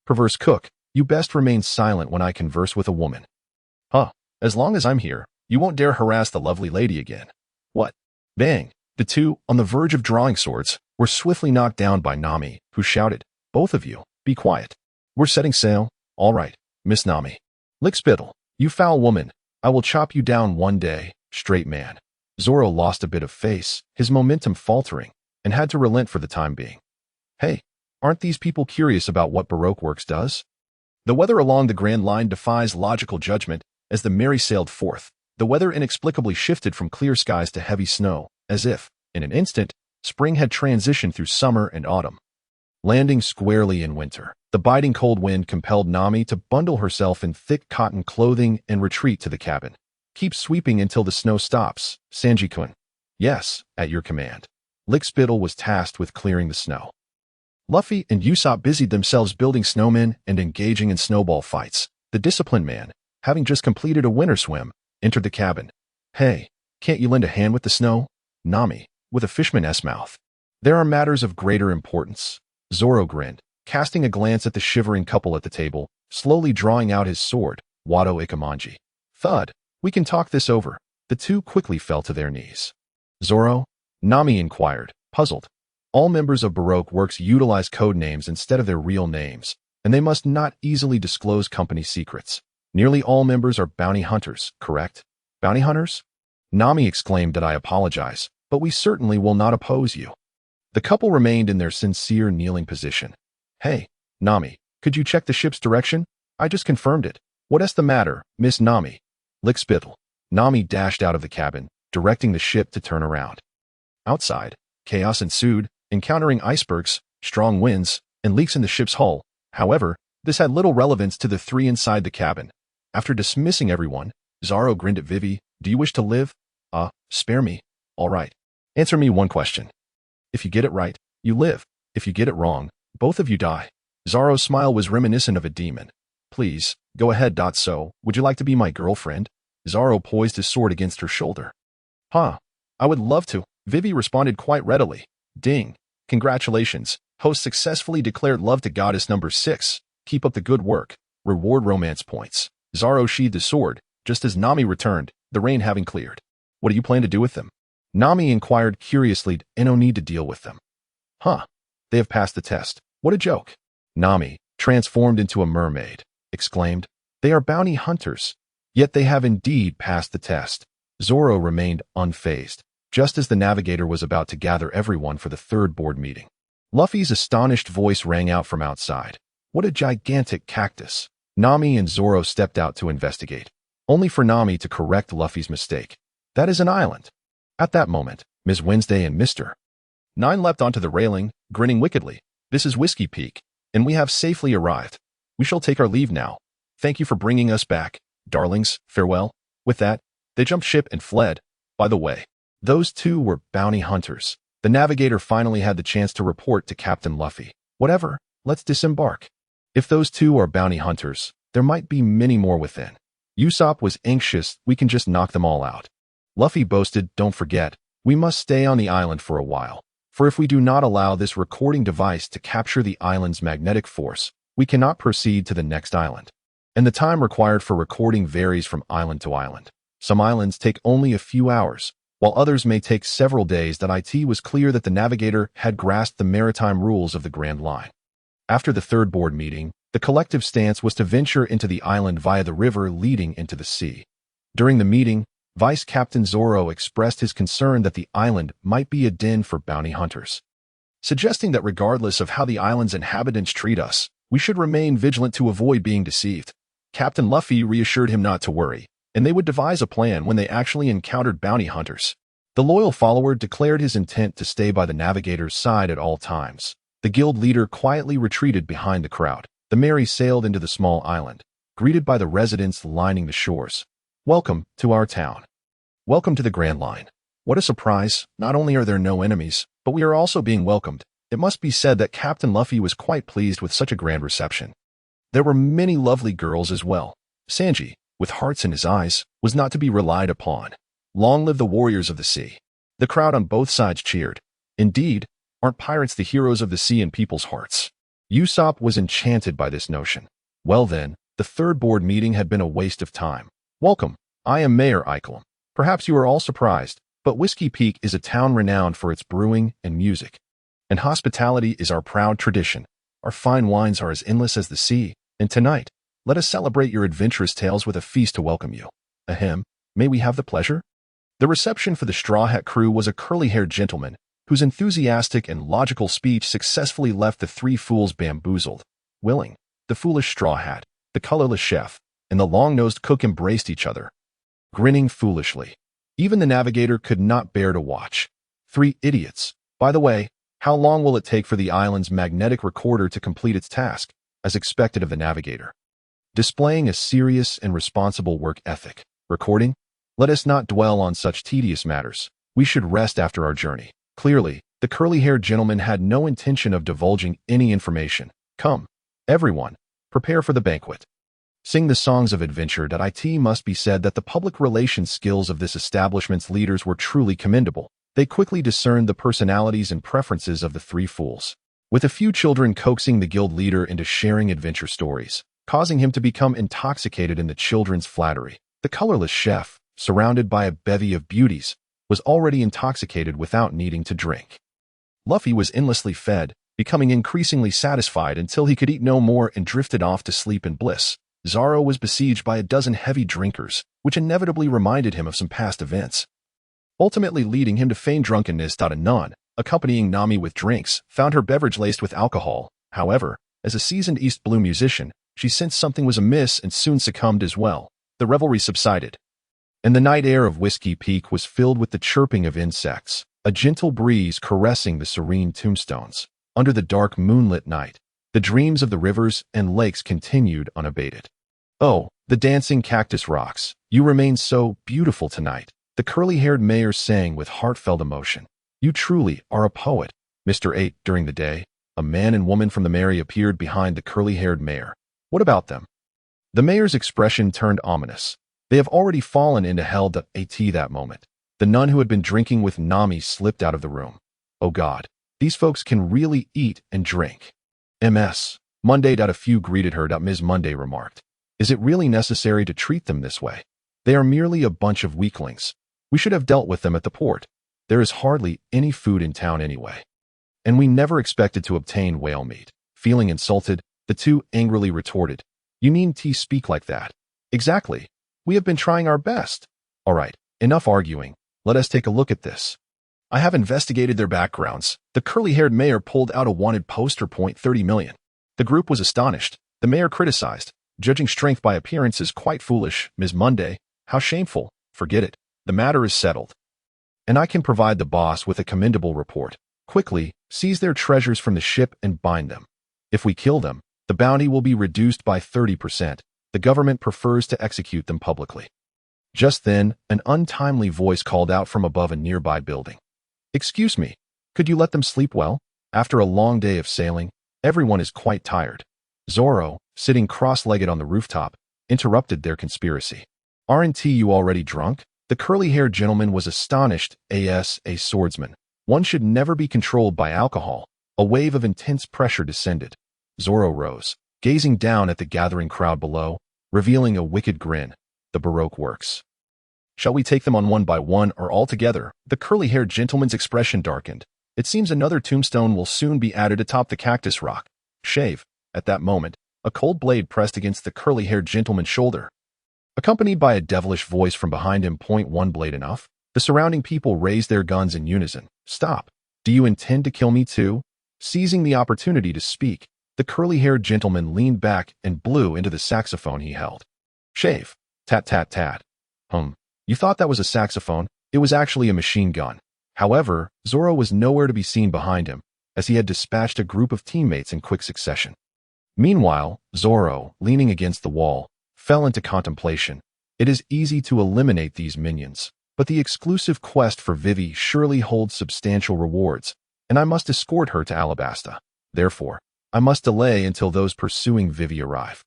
S1: "Perverse cook, you best remain silent when I converse with a woman." "Huh, as long as I'm here, you won't dare harass the lovely lady again." "What?" Bang! The two, on the verge of drawing swords, were swiftly knocked down by Nami, who shouted, "Both of you, be quiet. We're setting sail." "All right, Miss Nami." "Lickspittle, you foul woman. I will chop you down one day, straight man." Zoro lost a bit of face, his momentum faltering, and had to relent for the time being. "Hey, Aren't these people curious about what Baroque Works does? The weather along the Grand Line defies logical judgment. As the Mary sailed forth, the weather inexplicably shifted from clear skies to heavy snow, as if, in an instant, spring had transitioned through summer and autumn. Landing squarely in winter, the biting cold wind compelled Nami to bundle herself in thick cotton clothing and retreat to the cabin. Keep sweeping until the snow stops, Sanji-kun. Yes, at your command. Lickspittle was tasked with clearing the snow. Luffy and Usopp busied themselves building snowmen and engaging in snowball fights. The disciplined man, having just completed a winter swim, entered the cabin. Hey, can't you lend a hand with the snow? Nami, with a fishman's mouth. There are matters of greater importance. Zoro grinned, casting a glance at the shivering couple at the table, slowly drawing out his sword, Wado Ikamanji. Thud, we can talk this over. The two quickly fell to their knees. Zoro? Nami inquired, puzzled. All members of Baroque Works utilize code names instead of their real names, and they must not easily disclose company secrets. Nearly all members are bounty hunters, correct? Bounty hunters? Nami exclaimed that I apologize, but we certainly will not oppose you. The couple remained in their sincere kneeling position. Hey, Nami, could you check the ship's direction? I just confirmed it. What's the matter, Miss Nami? Lickspittle. Nami dashed out of the cabin, directing the ship to turn around. Outside, chaos ensued, encountering icebergs, strong winds, and leaks in the ship's hull. However, this had little relevance to the three inside the cabin. After dismissing everyone, Zoro grinned at Vivi. Do you wish to live? Spare me. All right. Answer me one question. If you get it right, you live. If you get it wrong, both of you die. Zoro's smile was reminiscent of a demon. Please, go ahead. So, would you like to be my girlfriend? Zoro poised his sword against her shoulder. I would love to. Vivi responded quite readily. Ding. Congratulations. Host successfully declared love to goddess number 6. Keep up the good work. Reward romance points. Zoro sheathed his sword, just as Nami returned, the rain having cleared. What do you plan to do with them? Nami inquired curiously. No need to deal with them. They have passed the test. What a joke. Nami, transformed into a mermaid, exclaimed. They are bounty hunters. Yet they have indeed passed the test. Zoro remained unfazed, just as the navigator was about to gather everyone for the third board meeting. Luffy's astonished voice rang out from outside. What a gigantic cactus. Nami and Zoro stepped out to investigate, only for Nami to correct Luffy's mistake. That is an island. At that moment, Ms. Wednesday and Mr. Nine leapt onto the railing, grinning wickedly. This is Whiskey Peak, and we have safely arrived. We shall take our leave now. Thank you for bringing us back. Darlings, farewell. With that, they jumped ship and fled. By the way, those two were bounty hunters. The navigator finally had the chance to report to Captain Luffy. Whatever, let's disembark. If those two are bounty hunters, there might be many more within. Usopp was anxious. We can just knock them all out. Luffy boasted, don't forget, we must stay on the island for a while. For if we do not allow this recording device to capture the island's magnetic force, we cannot proceed to the next island. And the time required for recording varies from island to island. Some islands take only a few hours, while others may take several days. That it was clear that the navigator had grasped the maritime rules of the Grand Line. After the third board meeting, the collective stance was to venture into the island via the river leading into the sea. During the meeting, Vice Captain Zoro expressed his concern that the island might be a den for bounty hunters, suggesting that regardless of how the island's inhabitants treat us, we should remain vigilant to avoid being deceived. Captain Luffy reassured him not to worry, and they would devise a plan when they actually encountered bounty hunters. The loyal follower declared his intent to stay by the navigator's side at all times. The guild leader quietly retreated behind the crowd. The Mary sailed into the small island, greeted by the residents lining the shores. Welcome to our town. Welcome to the Grand Line. What a surprise. Not only are there no enemies, but we are also being welcomed. It must be said that Captain Luffy was quite pleased with such a grand reception. There were many lovely girls as well. Sanji, with hearts in his eyes, was not to be relied upon. Long live the warriors of the sea. The crowd on both sides cheered. Indeed, aren't pirates the heroes of the sea in people's hearts? Usopp was enchanted by this notion. Well then, the third board meeting had been a waste of time. Welcome, I am Mayor Eichelm. Perhaps you are all surprised, but Whiskey Peak is a town renowned for its brewing and music. And hospitality is our proud tradition. Our fine wines are as endless as the sea, and tonight, let us celebrate your adventurous tales with a feast to welcome you. Ahem, may we have the pleasure? The reception for the Straw Hat crew was a curly-haired gentleman whose enthusiastic and logical speech successfully left the three fools bamboozled. Willing, the foolish straw hat, the colorless chef, and the long-nosed cook embraced each other, grinning foolishly. Even the navigator could not bear to watch. Three idiots. By the way, how long will it take for the island's magnetic recorder to complete its task, as expected of the navigator? Displaying a serious and responsible work ethic. Recording? Let us not dwell on such tedious matters. We should rest after our journey. Clearly, the curly-haired gentleman had no intention of divulging any information. Come, everyone, prepare for the banquet. Sing the songs of adventure. It must be said that the public relations skills of this establishment's leaders were truly commendable. They quickly discerned the personalities and preferences of the three fools, with a few children coaxing the guild leader into sharing adventure stories, causing him to become intoxicated in the children's flattery. The colorless chef, surrounded by a bevy of beauties, was already intoxicated without needing to drink. Luffy was endlessly fed, becoming increasingly satisfied until he could eat no more and drifted off to sleep in bliss. Zoro was besieged by a dozen heavy drinkers, which inevitably reminded him of some past events, ultimately leading him to feign drunkenness. Anon, accompanying Nami with drinks, found her beverage laced with alcohol. However, as a seasoned East Blue musician, she sensed something was amiss and soon succumbed as well. The revelry subsided, and the night air of Whiskey Peak was filled with the chirping of insects, a gentle breeze caressing the serene tombstones. Under the dark moonlit night, the dreams of the rivers and lakes continued unabated. Oh, the dancing cactus rocks, you remain so beautiful tonight, the curly-haired mayor sang with heartfelt emotion. You truly are a poet, Mr. 8. During the day, a man and woman from the Mary appeared behind the curly-haired mayor. What about them? The mayor's expression turned ominous. They have already fallen into hell. At that moment, the nun who had been drinking with Nami slipped out of the room. Oh God, these folks can really eat and drink. MS. Monday. A few greeted her. Ms. Monday remarked, is it really necessary to treat them this way? They are merely a bunch of weaklings. We should have dealt with them at the port. There is hardly any food in town anyway. And we never expected to obtain whale meat. Feeling insulted, the two angrily retorted, you mean to speak like that? Exactly. We have been trying our best. All right, enough arguing. Let us take a look at this. I have investigated their backgrounds. The curly-haired mayor pulled out a wanted poster. 30 million. The group was astonished. The mayor criticized, judging strength by appearance is quite foolish. Ms. Monday, how shameful. Forget it. The matter is settled. And I can provide the boss with a commendable report. Quickly, seize their treasures from the ship and bind them. If we kill them, the bounty will be reduced by 30%. The government prefers to execute them publicly. Just then, an untimely voice called out from above a nearby building. Excuse me, could you let them sleep well? After a long day of sailing, everyone is quite tired. Zoro, sitting cross-legged on the rooftop, interrupted their conspiracy. Aren't you already drunk? The curly-haired gentleman was astonished. As a swordsman, one should never be controlled by alcohol. A wave of intense pressure descended. Zoro rose, gazing down at the gathering crowd below, revealing a wicked grin. The Baroque works. Shall we take them on one by one or all together? The curly-haired gentleman's expression darkened. It seems another tombstone will soon be added atop the cactus rock. Shave. At that moment, a cold blade pressed against the curly-haired gentleman's shoulder, accompanied by a devilish voice from behind him. One blade enough? The surrounding people raised their guns in unison. Stop. Do you intend to kill me too? Seizing the opportunity to speak, the curly-haired gentleman leaned back and blew into the saxophone he held. Shave. Tat tat tat. You thought that was a saxophone? It was actually a machine gun. However, Zoro was nowhere to be seen behind him, as he had dispatched a group of teammates in quick succession. Meanwhile, Zoro, leaning against the wall, fell into contemplation. It is easy to eliminate these minions, but the exclusive quest for Vivi surely holds substantial rewards, and I must escort her to Alabasta. Therefore, I must delay until those pursuing Vivi arrive.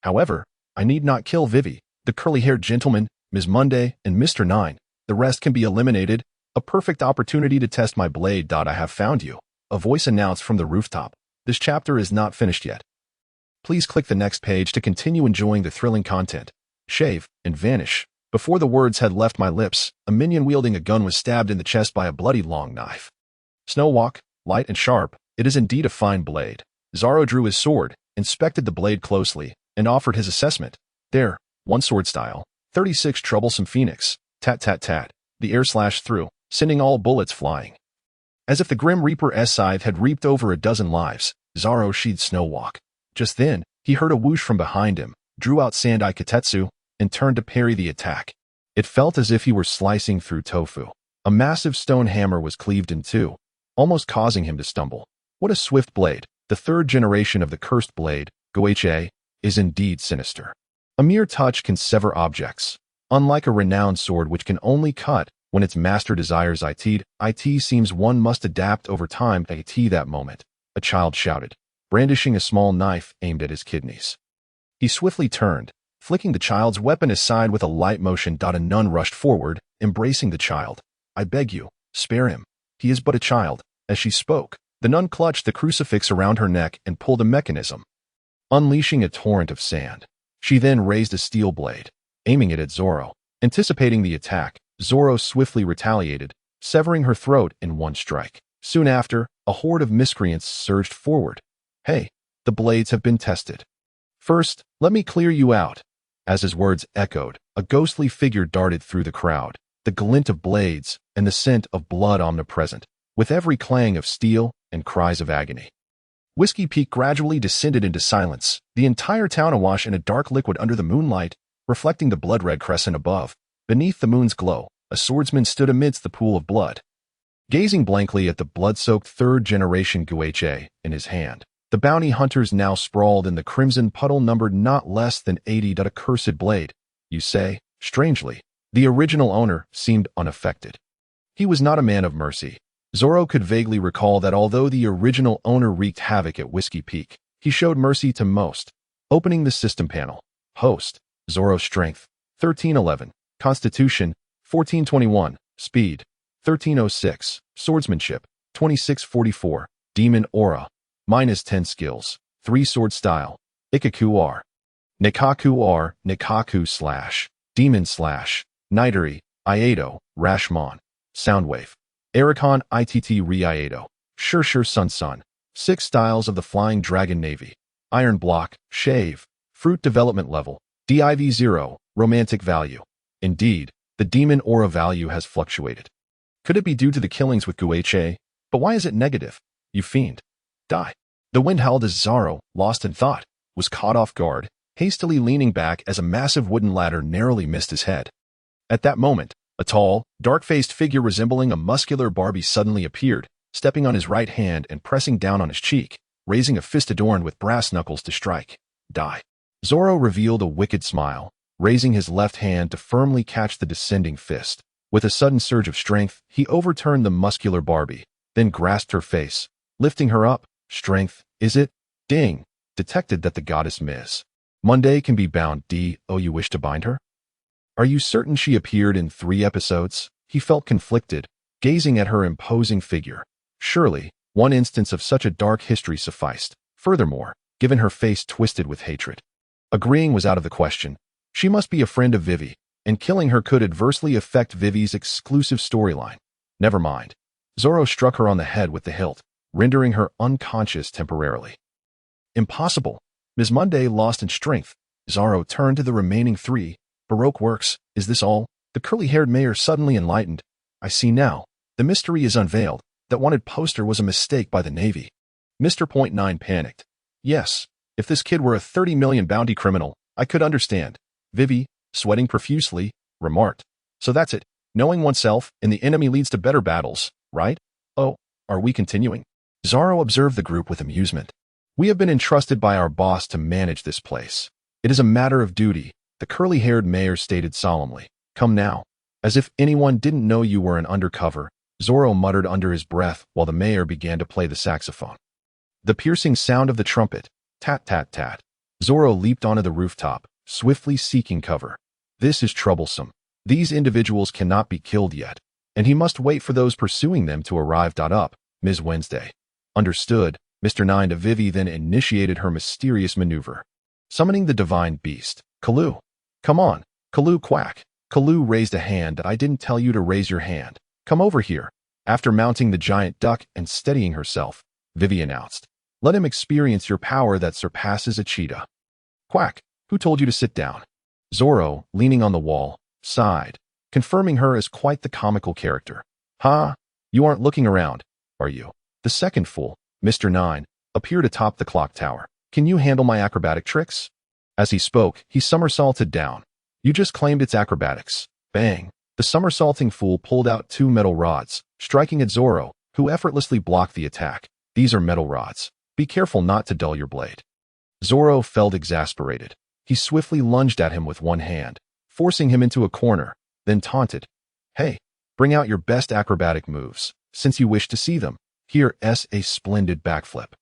S1: However, I need not kill Vivi. The curly-haired gentleman, Ms. Monday, and Mr. 9. The rest can be eliminated. A perfect opportunity to test my blade. I have found you. A voice announced from the rooftop. This chapter is not finished yet. Please click the next page to continue enjoying the thrilling content. Shave and vanish. Before the words had left my lips, a minion wielding a gun was stabbed in the chest by a bloody long knife. Snowwalk, light and sharp, it is indeed a fine blade. Zoro drew his sword, inspected the blade closely, and offered his assessment. There, one sword style. 36 troublesome phoenix. Tat tat tat. The air slashed through, sending all bullets flying. As if the Grim Reaper's scythe had reaped over a dozen lives, Zoro sheathed Snow Walk. Just then, he heard a whoosh from behind him, drew out Sandai Katetsu, and turned to parry the attack. It felt as if he were slicing through tofu. A massive stone hammer was cleaved in two, almost causing him to stumble. What a swift blade! The third generation of the cursed blade, Goeche, is indeed sinister. A mere touch can sever objects. Unlike a renowned sword which can only cut when its master desires it seems one must adapt over time to that moment, a child shouted, brandishing a small knife aimed at his kidneys. He swiftly turned, flicking the child's weapon aside with a light motion. A nun rushed forward, embracing the child. I beg you, spare him. He is but a child. As she spoke, the nun clutched the crucifix around her neck and pulled a mechanism, unleashing a torrent of sand. She then raised a steel blade, aiming it at Zoro. Anticipating the attack, Zoro swiftly retaliated, severing her throat in one strike. Soon after, a horde of miscreants surged forward. Hey, the blades have been tested. First, let me clear you out. As his words echoed, a ghostly figure darted through the crowd, the glint of blades and the scent of blood omnipresent, with every clang of steel and cries of agony. Whiskey Peak gradually descended into silence, the entire town awash in a dark liquid under the moonlight, reflecting the blood-red crescent above. Beneath the moon's glow, a swordsman stood amidst the pool of blood, gazing blankly at the blood-soaked third-generation Goeche in his hand. The bounty hunters now sprawled in the crimson puddle numbered not less than 80. A cursed blade, you say? Strangely, the original owner seemed unaffected. He was not a man of mercy. Zoro could vaguely recall that although the original owner wreaked havoc at Whiskey Peak, he showed mercy to most. Opening the system panel. Host, Zoro's strength, 1311. Constitution, 1421. Speed, 1306. Swordsmanship, 2644. Demon aura, -10 skills. 3 sword style. Ikaku R. Nikaku R. Nikaku / Demon / Nightary, Iato, Rashomon. Soundwave. Ericon ITT Riato. Shur Sun. 6 styles of the Flying Dragon Navy. Iron Block, Shave. Fruit Development Level, Div 0, Romantic Value. Indeed, the demon aura value has fluctuated. Could it be due to the killings with Goeche? But why is it negative? You fiend. Die. The wind howled as Zoro, lost in thought, was caught off guard, hastily leaning back as a massive wooden ladder narrowly missed his head. At that moment, a tall, dark-faced figure resembling a muscular Barbie suddenly appeared, stepping on his right hand and pressing down on his cheek, raising a fist adorned with brass knuckles to strike. Die. Zoro revealed a wicked smile, raising his left hand to firmly catch the descending fist. With a sudden surge of strength, he overturned the muscular Barbie, then grasped her face, lifting her up. Strength, is it? Ding. Detected that the goddess Ms. Monday can be bound. You wish to bind her? Are you certain she appeared in 3 episodes? He felt conflicted, gazing at her imposing figure. Surely, one instance of such a dark history sufficed. Furthermore, given her face twisted with hatred, agreeing was out of the question. She must be a friend of Vivi, and killing her could adversely affect Vivi's exclusive storyline. Never mind. Zoro struck her on the head with the hilt, rendering her unconscious temporarily. Impossible. Ms. Monday lost in strength. Zoro turned to the remaining 3. Baroque works. Is this all? The curly-haired mayor suddenly enlightened. I see now. The mystery is unveiled. That wanted poster was a mistake by the Navy. Mr. Point 9 panicked. Yes, if this kid were a 30 million bounty criminal, I could understand. Vivi, sweating profusely, remarked. So that's it. Knowing oneself and the enemy leads to better battles, right? Oh, are we continuing? Zoro observed the group with amusement. We have been entrusted by our boss to manage this place. It is a matter of duty, the curly-haired mayor stated solemnly. Come now. As if anyone didn't know you were an undercover, Zoro muttered under his breath while the mayor began to play the saxophone. The piercing sound of the trumpet, tat-tat-tat. Zoro leaped onto the rooftop, swiftly seeking cover. This is troublesome. These individuals cannot be killed yet, and he must wait for those pursuing them to arrive. Up, Ms. Wednesday. Understood. Mr. 9 to Vivi then initiated her mysterious maneuver, summoning the divine beast. Kalu. Come on. Kalu quack. Kalu raised a hand. I didn't tell you to raise your hand. Come over here. After mounting the giant duck and steadying herself, Vivi announced. Let him experience your power that surpasses a cheetah. Quack. Who told you to sit down? Zoro, leaning on the wall, sighed, confirming her as quite the comical character. Ha! You aren't looking around. are you? The second fool, Mr. 9, appeared atop the clock tower. Can you handle my acrobatic tricks? As he spoke, he somersaulted down. You just claimed it's acrobatics. Bang. The somersaulting fool pulled out 2 metal rods, striking at Zoro, who effortlessly blocked the attack. These are metal rods. Be careful not to dull your blade. Zoro felt exasperated. He swiftly lunged at him with one hand, forcing him into a corner, then taunted. Hey, bring out your best acrobatic moves, since you wish to see them. Here's a splendid backflip.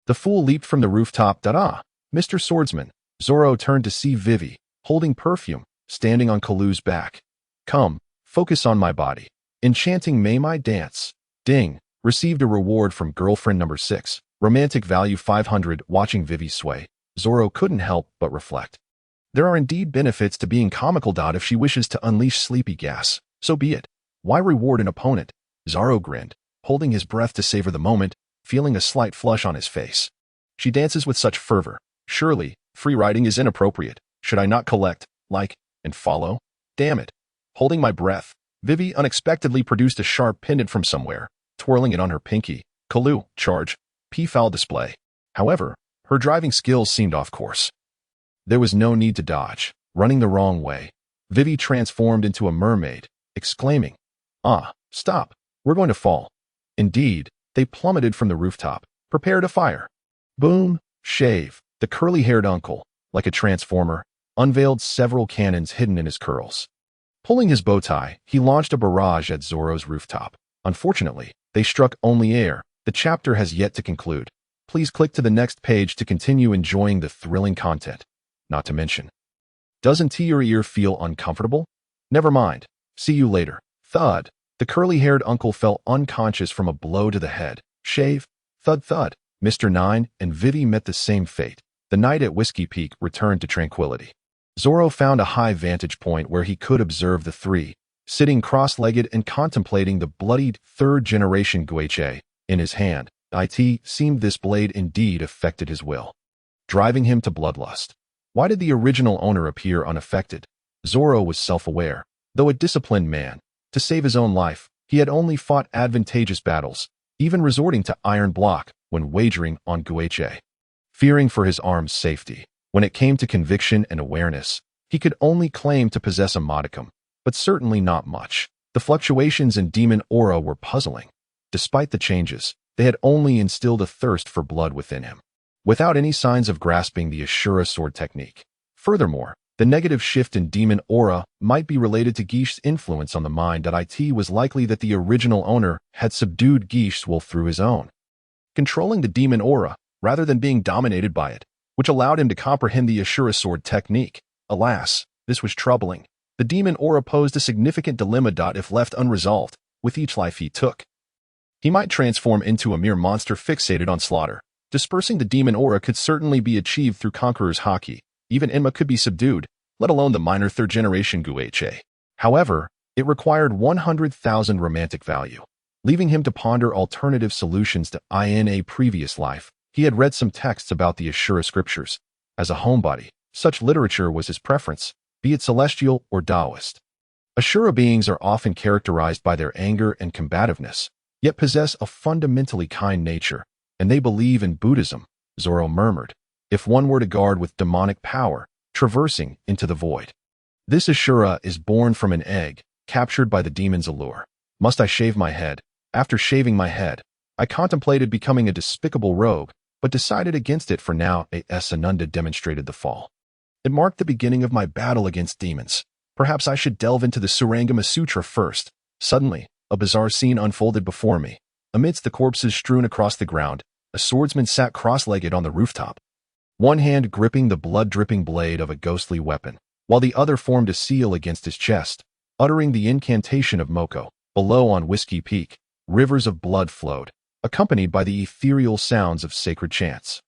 S1: The fool leaped from the rooftop. Da-da! Mr. Swordsman. Zoro turned to see Vivi, holding perfume, standing on Kalu's back. Come, focus on my body. Enchanting may my dance. Ding. Received a reward from girlfriend number 6. Romantic value 500. Watching Vivi sway, Zoro couldn't help but reflect. There are indeed benefits to being comical. If she wishes to unleash sleepy gas, so be it. Why reward an opponent? Zoro grinned, holding his breath to savor the moment, feeling a slight flush on his face. She dances with such fervor. Surely, free riding is inappropriate. Should I not collect, like, and follow? Damn it. Holding my breath, Vivi unexpectedly produced a sharp pendant from somewhere, twirling it on her pinky. Kalu, charge. P-foul display. However, her driving skills seemed off course. There was no need to dodge. Running the wrong way, Vivi transformed into a mermaid, exclaiming, Ah, stop. We're going to fall. Indeed, they plummeted from the rooftop. Prepare to fire. Boom, shave. The curly-haired uncle, like a transformer, unveiled several cannons hidden in his curls. Pulling his bow tie, he launched a barrage at Zoro's rooftop. Unfortunately, they struck only air. The chapter has yet to conclude. Please click to the next page to continue enjoying the thrilling content. Not to mention, doesn't your ear feel uncomfortable? Never mind. See you later. Thud. The curly-haired uncle fell unconscious from a blow to the head. Shave. Thud thud. Mr. 9 and Vivi met the same fate. The night at Whiskey Peak returned to tranquility. Zoro found a high vantage point where he could observe the three, sitting cross-legged and contemplating the bloodied third-generation guiche in his hand. It seemed this blade indeed affected his will, driving him to bloodlust. Why did the original owner appear unaffected? Zoro was self-aware. Though a disciplined man, to save his own life, he had only fought advantageous battles, even resorting to iron block when wagering on guiche. Fearing for his arm's safety, when it came to conviction and awareness, he could only claim to possess a modicum, but certainly not much. The fluctuations in demon aura were puzzling. Despite the changes, they had only instilled a thirst for blood within him, without any signs of grasping the Ashura sword technique. Furthermore, the negative shift in demon aura might be related to Geish's influence on the mind. It was likely that the original owner had subdued Geish's will through his own, controlling the demon aura rather than being dominated by it, which allowed him to comprehend the Ashura sword technique. Alas, this was troubling. The demon aura posed a significant dilemma. If left unresolved, with each life he took, he might transform into a mere monster fixated on slaughter. Dispersing the demon aura could certainly be achieved through Conqueror's Haki. Even Enma could be subdued, let alone the minor third-generation guiche. However, it required 100,000 romantic value, leaving him to ponder alternative solutions to in a previous life. He had read some texts about the Ashura scriptures. As a homebody, such literature was his preference, be it celestial or Taoist. Ashura beings are often characterized by their anger and combativeness, yet possess a fundamentally kind nature, and they believe in Buddhism, Zoro murmured, if one were to guard with demonic power, traversing into the void. This Ashura is born from an egg, captured by the demon's allure. Must I shave my head? After shaving my head, I contemplated becoming a despicable rogue, but decided against it for now. As Ananda demonstrated the fall. It marked the beginning of my battle against demons. Perhaps I should delve into the Surangama Sutra first. Suddenly, a bizarre scene unfolded before me. Amidst the corpses strewn across the ground, a swordsman sat cross-legged on the rooftop, one hand gripping the blood-dripping blade of a ghostly weapon, while the other formed a seal against his chest, uttering the incantation of Moko. Below on Whiskey Peak, rivers of blood flowed, accompanied by the ethereal sounds of sacred chants.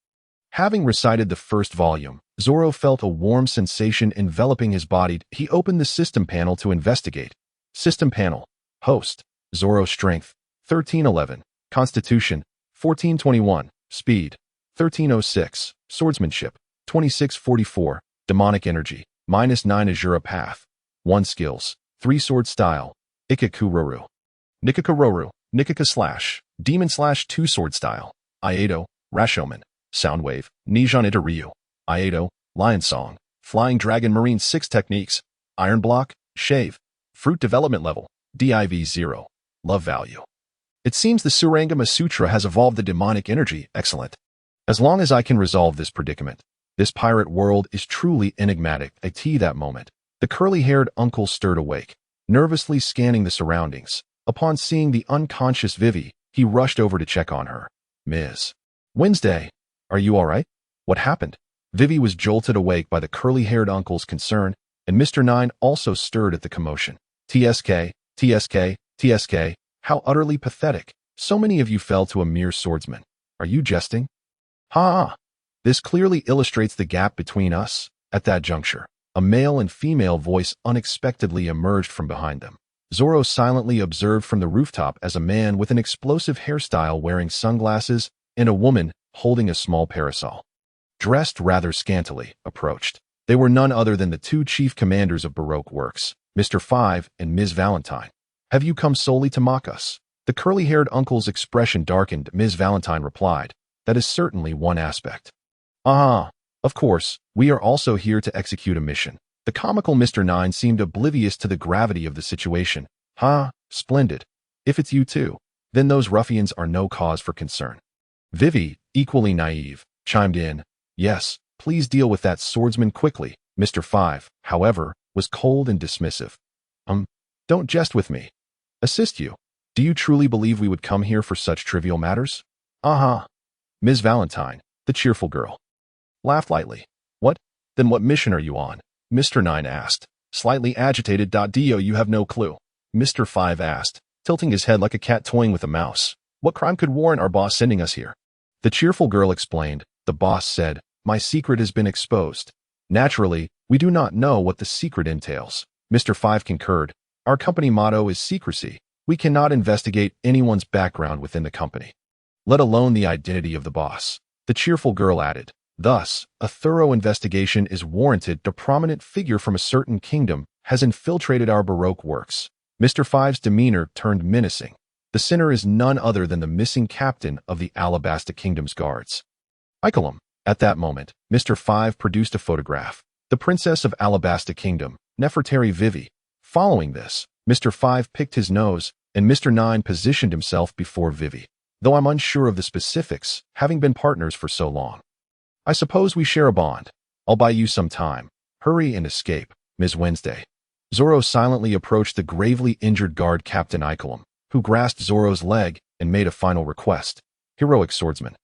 S1: Having recited the first volume, Zoro felt a warm sensation enveloping his body. He opened the system panel to investigate. System panel. Host. Zoro strength. 1311. Constitution. 1421. Speed. 1306. Swordsmanship. 2644. Demonic energy. -9 Azura path. 1 skills. 3 sword style. Ikakuroru. Nikakuroru. Nikaka slash, demon slash two-sword style, Iato, Rashomon, Soundwave, Nijan Itaryu, Iato, Lion Song, Flying Dragon Marine 6 techniques, Iron Block, Shave, Fruit Development Level, Div 0, Love Value. It seems the Surangama Sutra has evolved the demonic energy. Excellent. As long as I can resolve this predicament, this pirate world is truly enigmatic. At that moment, the curly-haired uncle stirred awake, nervously scanning the surroundings. Upon seeing the unconscious Vivi, he rushed over to check on her. Ms. Wednesday, are you all right? What happened? Vivi was jolted awake by the curly-haired uncle's concern, and Mr. Nine also stirred at the commotion. TSK, TSK, TSK, how utterly pathetic. So many of you fell to a mere swordsman. Are you jesting? Ha! This clearly illustrates the gap between us. At that juncture, a male and female voice unexpectedly emerged from behind them. Zoro silently observed from the rooftop as a man with an explosive hairstyle wearing sunglasses and a woman holding a small parasol, dressed rather scantily, approached. They were none other than the two chief commanders of Baroque Works, Mr. Five and Ms. Valentine. Have you come solely to mock us? The curly-haired uncle's expression darkened. Ms. Valentine replied, that is certainly one aspect. Of course, we are also here to execute a mission. The comical Mr. Nine seemed oblivious to the gravity of the situation. Splendid. If it's you too, then those ruffians are no cause for concern. Vivi, equally naive, chimed in, yes, please deal with that swordsman quickly. Mr. Five, however, was cold and dismissive. Don't jest with me. Assist you. Do you truly believe we would come here for such trivial matters? Ms. Valentine, the cheerful girl, laughed lightly. What? Then what mission are you on? Mr. Nine asked, slightly agitated. Do you have no clue? Mr. Five asked, tilting his head like a cat toying with a mouse. What crime could warrant our boss sending us here? The cheerful girl explained. The boss said, my secret has been exposed. Naturally, we do not know what the secret entails. Mr. Five concurred. Our company motto is secrecy. We cannot investigate anyone's background within the company, let alone the identity of the boss. The cheerful girl added, thus, a thorough investigation is warranted. A prominent figure from a certain kingdom has infiltrated our Baroque Works. Mr. Five's demeanor turned menacing. The sinner is none other than the missing captain of the Alabasta Kingdom's guards. Icolum. At that moment, Mr. Five produced a photograph. The princess of Alabasta Kingdom, Nefertari Vivi. Following this, Mr. Five picked his nose, and Mr. Nine positioned himself before Vivi. Though I'm unsure of the specifics, having been partners for so long. I suppose we share a bond. I'll buy you some time. Hurry and escape, Ms. Wednesday. Zoro silently approached the gravely injured guard Captain Icolum, who grasped Zoro's leg and made a final request. Heroic swordsman.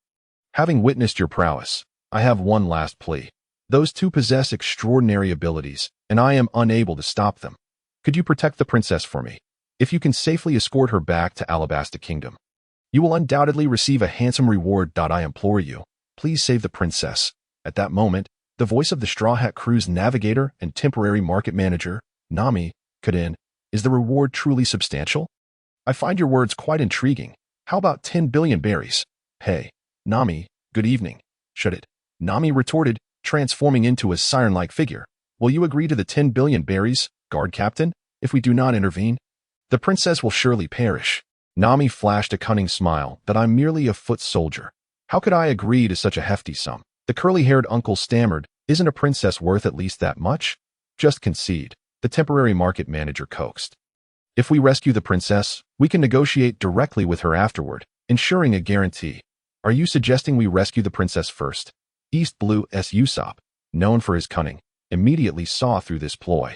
S1: Having witnessed your prowess, I have one last plea. Those two possess extraordinary abilities, and I am unable to stop them. Could you protect the princess for me? If you can safely escort her back to Alabasta Kingdom, you will undoubtedly receive a handsome reward. I implore you, please save the princess. At that moment, the voice of the Straw Hat Crew's navigator and temporary market manager, Nami, cut in. Is the reward truly substantial? I find your words quite intriguing. How about 10 billion berries? Hey, Nami, good evening. Should it? Nami retorted, transforming into a siren-like figure. Will you agree to the 10 billion berries, guard captain, if we do not intervene? The princess will surely perish. Nami flashed a cunning smile. That I'm merely a foot soldier. How could I agree to such a hefty sum? The curly-haired uncle stammered. Isn't a princess worth at least that much? Just concede. The temporary market manager coaxed. If we rescue the princess, we can negotiate directly with her afterward, ensuring a guarantee. Are you suggesting we rescue the princess first? East Blue's Usopp, known for his cunning, immediately saw through this ploy,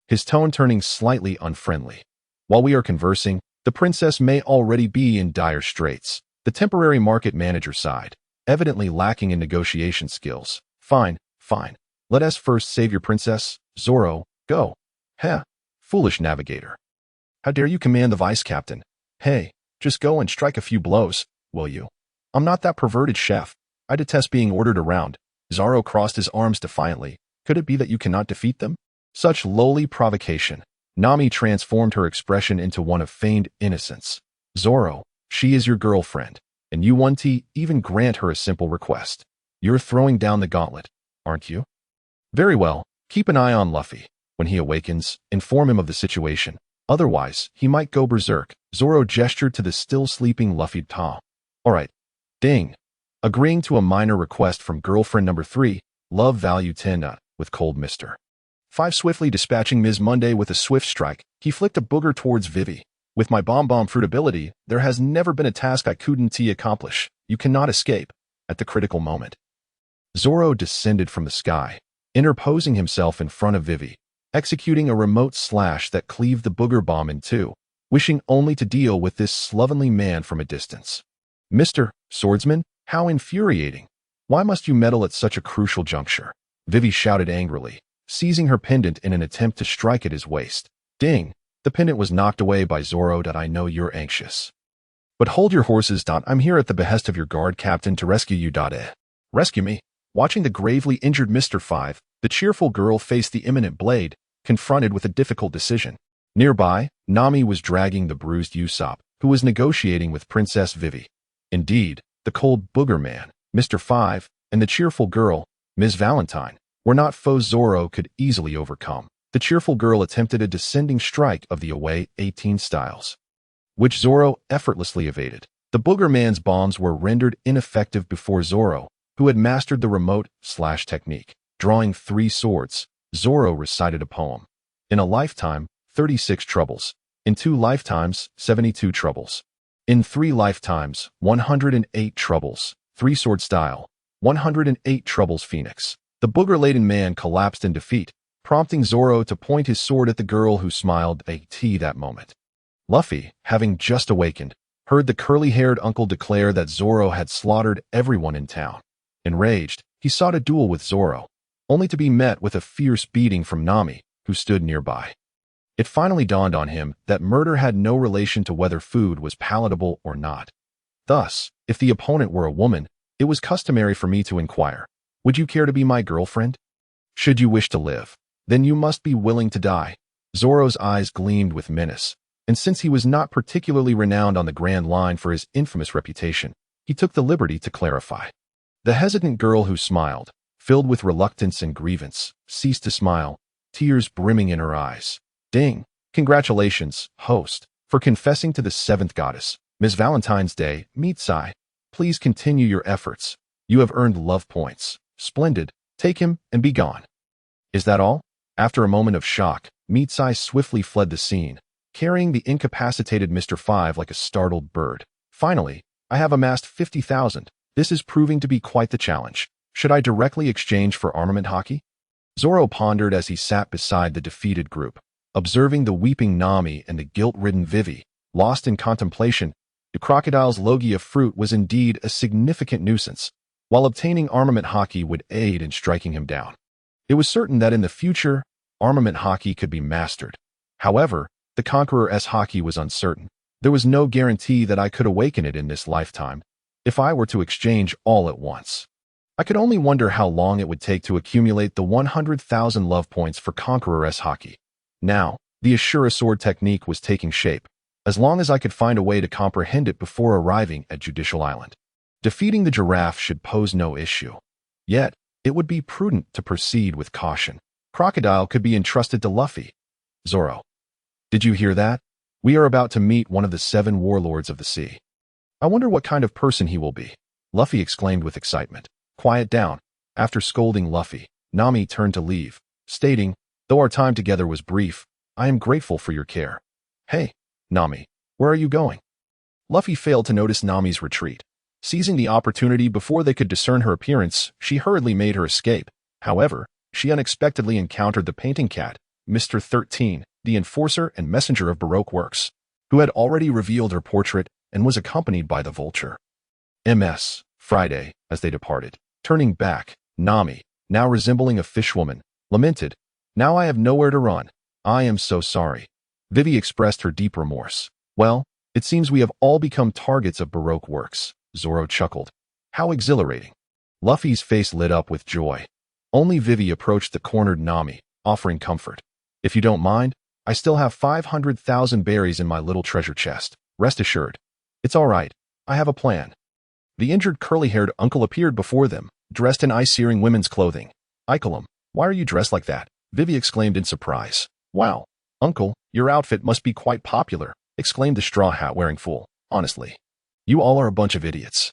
S1: his tone turning slightly unfriendly. While we are conversing, the princess may already be in dire straits. The temporary market manager sighed, evidently lacking in negotiation skills. Fine. Let us first save your princess. Zoro, go. Heh, foolish navigator. How dare you command the vice captain? Hey, just go and strike a few blows, will you? I'm not that perverted chef. I detest being ordered around. Zoro crossed his arms defiantly. Could it be that you cannot defeat them? Such lowly provocation. Nami transformed her expression into one of feigned innocence. Zoro, she is your girlfriend, and you want to even grant her a simple request. You're throwing down the gauntlet, aren't you? Very well, keep an eye on Luffy. When he awakens, inform him of the situation. Otherwise, he might go berserk. Zoro gestured to the still sleeping Luffy. All right. Ding. Agreeing to a minor request from girlfriend number 3, love value 10, with cold Mr. 5 swiftly dispatching Ms. Monday with a swift strike, he flicked a booger towards Vivi. With my bomb fruit ability, there has never been a task I couldn't accomplish. You cannot escape. At the critical moment, Zoro descended from the sky, interposing himself in front of Vivi, executing a remote slash that cleaved the booger bomb in two, wishing only to deal with this slovenly man from a distance. Mr. Swordsman, how infuriating. Why must you meddle at such a crucial juncture? Vivi shouted angrily, seizing her pendant in an attempt to strike at his waist. Ding! The pendant was knocked away by Zoro. I know you're anxious. But hold your horses. I'm here at the behest of your guard captain to rescue you. Rescue me? Watching the gravely injured Mr. 5, the cheerful girl faced the imminent blade, confronted with a difficult decision. Nearby, Nami was dragging the bruised Usopp, who was negotiating with Princess Vivi. Indeed, the cold booger man, Mr. 5, and the cheerful girl, Ms. Valentine, were not foes Zoro could easily overcome. The cheerful girl attempted a descending strike of the away 18 styles, which Zoro effortlessly evaded. The booger man's bombs were rendered ineffective before Zoro, who had mastered the remote slash technique. Drawing 3 swords, Zoro recited a poem. In a lifetime, 36 troubles. In 2 lifetimes, 72 troubles. In 3 lifetimes, 108 troubles. 3-sword style, 108 troubles Phoenix. The booger-laden man collapsed in defeat, prompting Zoro to point his sword at the girl who smiled at that moment. Luffy, having just awakened, heard the curly-haired uncle declare that Zoro had slaughtered everyone in town. Enraged, he sought a duel with Zoro, only to be met with a fierce beating from Nami, who stood nearby. It finally dawned on him that murder had no relation to whether food was palatable or not. Thus, if the opponent were a woman, it was customary for me to inquire, "Would you care to be my girlfriend? Should you wish to live, then you must be willing to die." Zoro's eyes gleamed with menace, and since he was not particularly renowned on the Grand Line for his infamous reputation, he took the liberty to clarify. The hesitant girl who smiled, filled with reluctance and grievance, ceased to smile, tears brimming in her eyes. Ding! Congratulations, host, for confessing to the 7th goddess. Ms. Valentine's Day, Mitsai. Please continue your efforts. You have earned love points. Splendid. Take him and be gone. Is that all? After a moment of shock, Mitsai swiftly fled the scene, carrying the incapacitated Mr. 5 like a startled bird. Finally, I have amassed 50,000. This is proving to be quite the challenge. Should I directly exchange for armament hockey? Zoro pondered as he sat beside the defeated group, observing the weeping Nami and the guilt-ridden Vivi. Lost in contemplation, the crocodile's logia fruit was indeed a significant nuisance, while obtaining armament hockey would aid in striking him down. It was certain that in the future, armament hockey could be mastered. However, the Conqueror's hockey was uncertain. There was no guarantee that I could awaken it in this lifetime, if I were to exchange all at once. I could only wonder how long it would take to accumulate the 100,000 love points for Conqueror's hockey. Now, the Ashura sword technique was taking shape, as long as I could find a way to comprehend it before arriving at Judicial Island. Defeating the giraffe should pose no issue. Yet, it would be prudent to proceed with caution. Crocodile could be entrusted to Luffy. Zoro. Did you hear that? We are about to meet one of the 7 warlords of the sea. I wonder what kind of person he will be. Luffy exclaimed with excitement. Quiet down. After scolding Luffy, Nami turned to leave, stating, "Though our time together was brief, I am grateful for your care." Hey, Nami, where are you going? Luffy failed to notice Nami's retreat. Seizing the opportunity before they could discern her appearance, she hurriedly made her escape. However, she unexpectedly encountered the painting cat, Mr. 13, the enforcer and messenger of Baroque works, who had already revealed her portrait and was accompanied by the vulture. Ms. Friday, as they departed. Turning back, Nami, now resembling a fishwoman, lamented, "Now I have nowhere to run. I am so sorry." Vivi expressed her deep remorse. "Well, it seems we have all become targets of Baroque works." Zoro chuckled. "How exhilarating." Luffy's face lit up with joy. Only Vivi approached the cornered Nami, offering comfort. "If you don't mind, I still have 500,000 berries in my little treasure chest. Rest assured. It's all right. I have a plan." The injured curly-haired uncle appeared before them, dressed in eye-searing women's clothing. "Icolum, why are you dressed like that?" Vivi exclaimed in surprise. "Wow, uncle, Your outfit must be quite popular, exclaimed the straw hat-wearing fool. Honestly, you all are a bunch of idiots.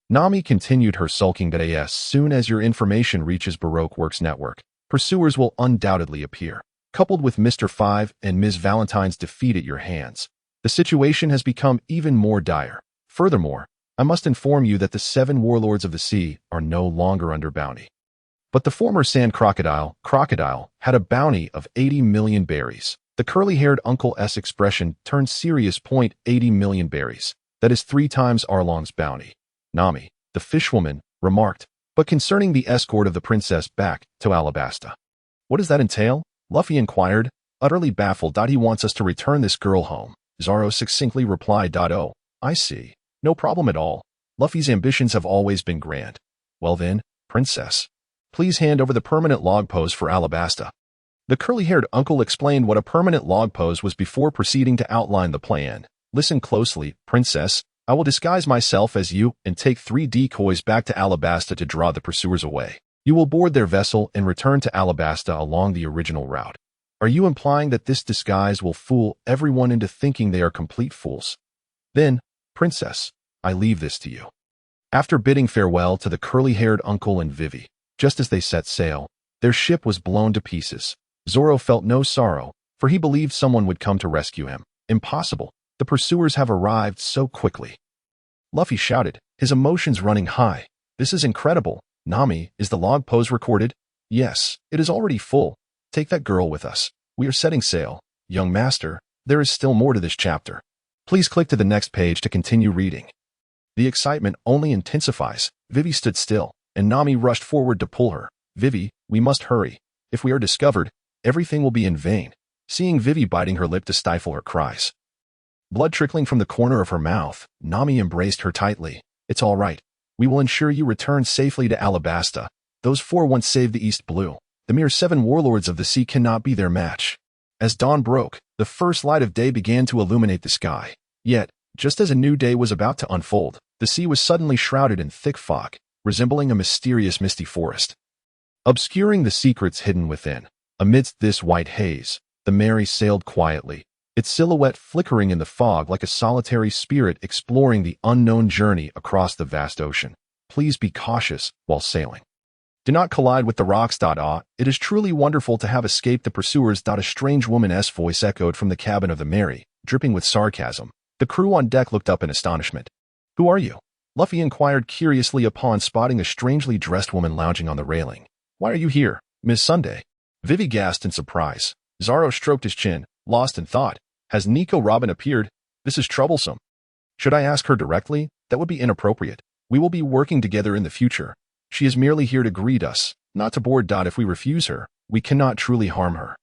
S1: Nami continued her sulking that as soon as your information reaches Baroque Works Network, pursuers will undoubtedly appear. Coupled with Mr. Five and Ms. Valentine's defeat at your hands, the situation has become even more dire. Furthermore, I must inform you that the 7 warlords of the sea are no longer under bounty. But the former sand crocodile, had a bounty of 80 million berries. The curly-haired Uncle S expression turned serious. 80 million berries. That is 3 times Arlong's bounty. Nami, the fishwoman, remarked, but concerning the escort of the princess back to Alabasta. What does that entail? Luffy inquired, utterly baffled. He wants us to return this girl home. Zoro succinctly replied. Oh, I see. No problem at all. Luffy's ambitions have always been grand. Well then, princess, please hand over the permanent log pose for Alabasta. The curly-haired uncle explained what a permanent log pose was before proceeding to outline the plan. Listen closely, princess. I will disguise myself as you and take 3 decoys back to Alabasta to draw the pursuers away. You will board their vessel and return to Alabasta along the original route. Are you implying that this disguise will fool everyone into thinking they are complete fools? Then, princess, I leave this to you. After bidding farewell to the curly-haired uncle and Vivi, just as they set sail, their ship was blown to pieces. Zoro felt no sorrow, for he believed someone would come to rescue him. Impossible. The pursuers have arrived so quickly. Luffy shouted, his emotions running high. This is incredible. Nami, is the log pose recorded? Yes, it is already full. Take that girl with us. We are setting sail. Young master, there is still more to this chapter. Please click to the next page to continue reading. The excitement only intensifies. Vivi stood still, and Nami rushed forward to pull her. Vivi, we must hurry. If we are discovered, everything will be in vain. Seeing Vivi biting her lip to stifle her cries, blood trickling from the corner of her mouth, Nami embraced her tightly. It's all right. We will ensure you return safely to Alabasta. Those 4 once saved the East Blue. The mere 7 warlords of the sea cannot be their match. As dawn broke, the first light of day began to illuminate the sky. Yet, just as a new day was about to unfold, the sea was suddenly shrouded in thick fog, resembling a mysterious misty forest, obscuring the secrets hidden within. Amidst this white haze, the Mary sailed quietly, its silhouette flickering in the fog like a solitary spirit exploring the unknown journey across the vast ocean. Please be cautious while sailing. Do not collide with the rocks. It is truly wonderful to have escaped the pursuers. A strange woman's voice echoed from the cabin of the Mary, dripping with sarcasm. The crew on deck looked up in astonishment. Who are you? Luffy inquired curiously upon spotting a strangely dressed woman lounging on the railing. Why are you here, Miss Sunday? Vivi gasped in surprise. Zoro stroked his chin, lost in thought. Has Nico Robin appeared? This is troublesome. Should I ask her directly? That would be inappropriate. We will be working together in the future. She is merely here to greet us, not to board. If we refuse her, we cannot truly harm her.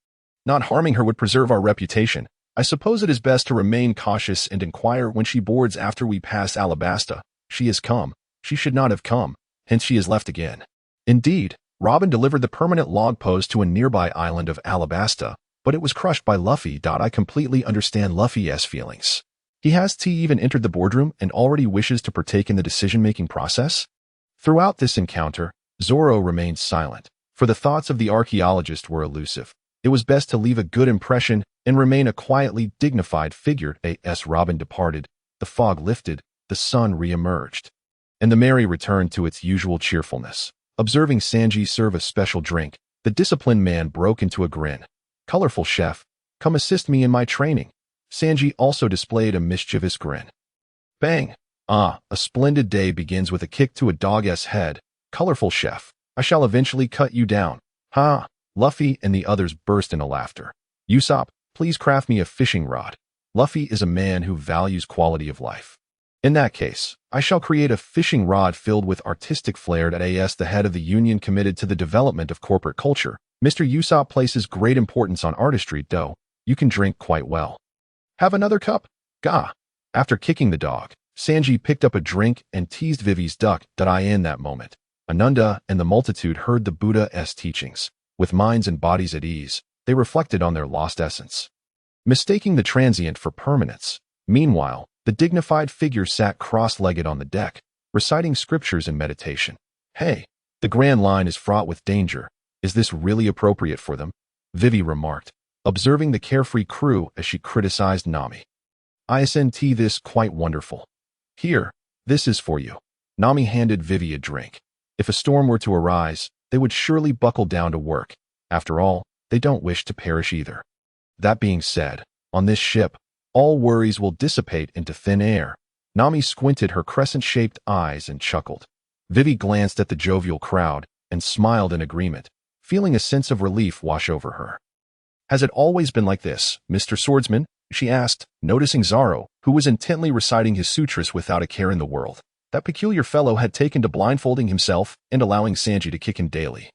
S1: Not harming her would preserve our reputation. I suppose it is best to remain cautious and inquire when she boards after we pass Alabasta. She has come. She should not have come. Hence she has left again. Indeed, Robin delivered the permanent log pose to a nearby island of Alabasta, but it was crushed by Luffy. I completely understand Luffy's feelings. He has even entered the boardroom and already wishes to partake in the decision-making process. Throughout this encounter, Zoro remained silent, for the thoughts of the archaeologist were elusive. It was best to leave a good impression and remain a quietly dignified figure. As Robin departed, the fog lifted, the sun re-emerged, and the Mary returned to its usual cheerfulness. Observing Sanji serve a special drink, the disciplined man broke into a grin. Colorful chef, come assist me in my training. Sanji also displayed a mischievous grin. Bang! A splendid day begins with a kick to a dog's head. Colorful chef, I shall eventually cut you down. Ha! Luffy and the others burst into laughter. Usopp, please craft me a fishing rod. Luffy is a man who values quality of life. In that case, I shall create a fishing rod filled with artistic flair. As the head of the union committed to the development of corporate culture, Mr. Usopp places great importance on artistry. You can drink quite well. Have another cup? Gah! After kicking the dog, Sanji picked up a drink and teased Vivi's duck. In that moment, Ananda and the multitude heard the Buddha's teachings. With minds and bodies at ease, they reflected on their lost essence, mistaking the transient for permanence. Meanwhile, the dignified figure sat cross-legged on the deck, reciting scriptures in meditation. Hey, the Grand Line is fraught with danger. Is this really appropriate for them? Vivi remarked. observing the carefree crew as she criticized Nami. "Isn't this quite wonderful? Here, this is for you." Nami handed Vivi a drink. If a storm were to arise, they would surely buckle down to work. After all, they don't wish to perish either. That being said, on this ship, all worries will dissipate into thin air. Nami squinted her crescent-shaped eyes and chuckled. Vivi glanced at the jovial crowd and smiled in agreement, feeling a sense of relief wash over her. "Has it always been like this, Mr. Swordsman?" she asked, noticing Zoro, who was intently reciting his sutras without a care in the world. That peculiar fellow had taken to blindfolding himself and allowing Sanji to kick him daily.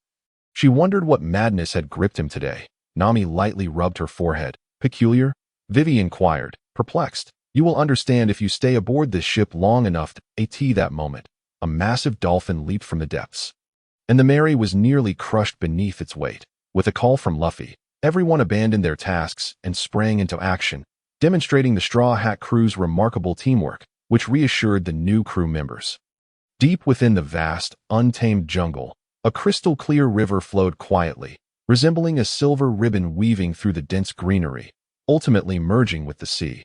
S1: She wondered what madness had gripped him today. Nami lightly rubbed her forehead. "Peculiar?" Vivi inquired, perplexed. "You will understand if you stay aboard this ship long enough." That moment, a massive dolphin leaped from the depths, and the Mary was nearly crushed beneath its weight. With a call from Luffy, everyone abandoned their tasks and sprang into action, demonstrating the Straw Hat crew's remarkable teamwork, which reassured the new crew members. Deep within the vast, untamed jungle, a crystal-clear river flowed quietly, resembling a silver ribbon weaving through the dense greenery, ultimately merging with the sea.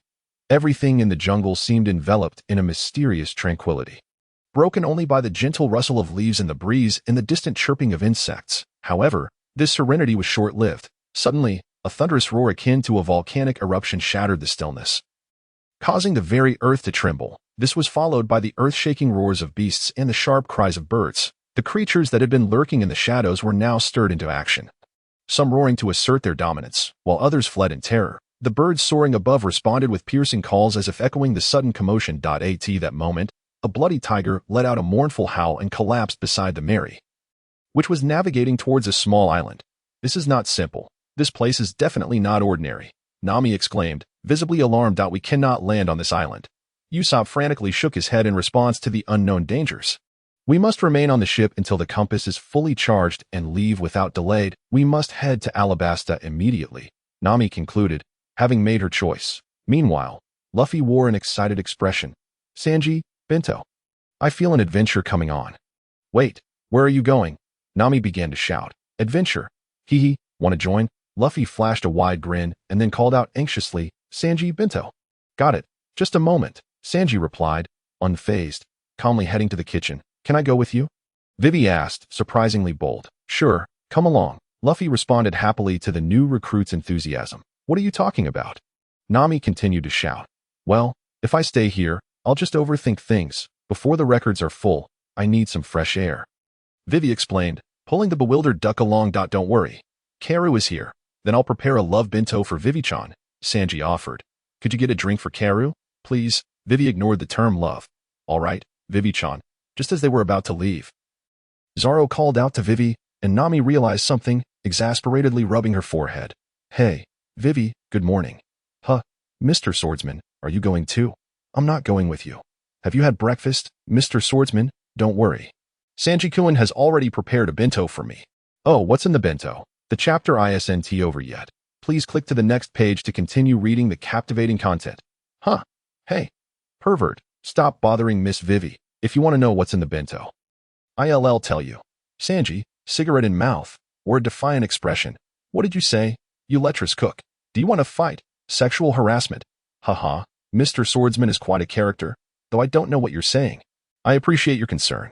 S1: Everything in the jungle seemed enveloped in a mysterious tranquility, broken only by the gentle rustle of leaves in the breeze and the distant chirping of insects. However, this serenity was short-lived. Suddenly, a thunderous roar akin to a volcanic eruption shattered the stillness, causing the very earth to tremble. This was followed by the earth-shaking roars of beasts and the sharp cries of birds. The creatures that had been lurking in the shadows were now stirred into action, some roaring to assert their dominance, while others fled in terror. The birds soaring above responded with piercing calls as if echoing the sudden commotion. At that moment, a bloody tiger let out a mournful howl and collapsed beside the Mary, which was navigating towards a small island. "This is not simple. This place is definitely not ordinary," Nami exclaimed, visibly alarmed. "We cannot land on this island." Usopp frantically shook his head in response to the unknown dangers. "We must remain on the ship until the compass is fully charged and leave without delay. We must head to Alabasta immediately," Nami concluded, having made her choice. Meanwhile, Luffy wore an excited expression. "Sanji, Bento, I feel an adventure coming on." "Wait, where are you going?" Nami began to shout. "Adventure? Hee, want to join?" Luffy flashed a wide grin and then called out anxiously, "Sanji, Bento." "Got it. Just a moment," Sanji replied, unfazed, calmly heading to the kitchen. "Can I go with you?" Vivi asked, surprisingly bold. "Sure, come along." Luffy responded happily to the new recruit's enthusiasm. "What are you talking about?" Nami continued to shout. "Well, if I stay here, I'll just overthink things. Before the records are full, I need some fresh air." Vivi explained, pulling the bewildered duck along. "Don't worry. Karu is here. Then I'll prepare a love bento for Vivi-chan," Sanji offered. "Could you get a drink for Karu, please?" Vivi ignored the term love. "All right, Vivi-chan." Just as they were about to leave, Zoro called out to Vivi, and Nami realized something, exasperatedly rubbing her forehead. "Hey, Vivi, good morning." "Huh, Mr. Swordsman, are you going too?" "I'm not going with you." "Have you had breakfast, Mr. Swordsman?" "Don't worry. Sanji-kun has already prepared a bento for me." "Oh, what's in the bento?" "The chapter isn't over yet. Please click to the next page to continue reading the captivating content." "Huh. Hey, pervert, stop bothering Miss Vivi. If you want to know what's in the bento, I'll tell you." Sanji, cigarette in mouth, wore a defiant expression. "What did you say, you lecherous cook? Do you want to fight? Sexual harassment?" "Haha, Mr. Swordsman is quite a character, though I don't know what you're saying." "I appreciate your concern."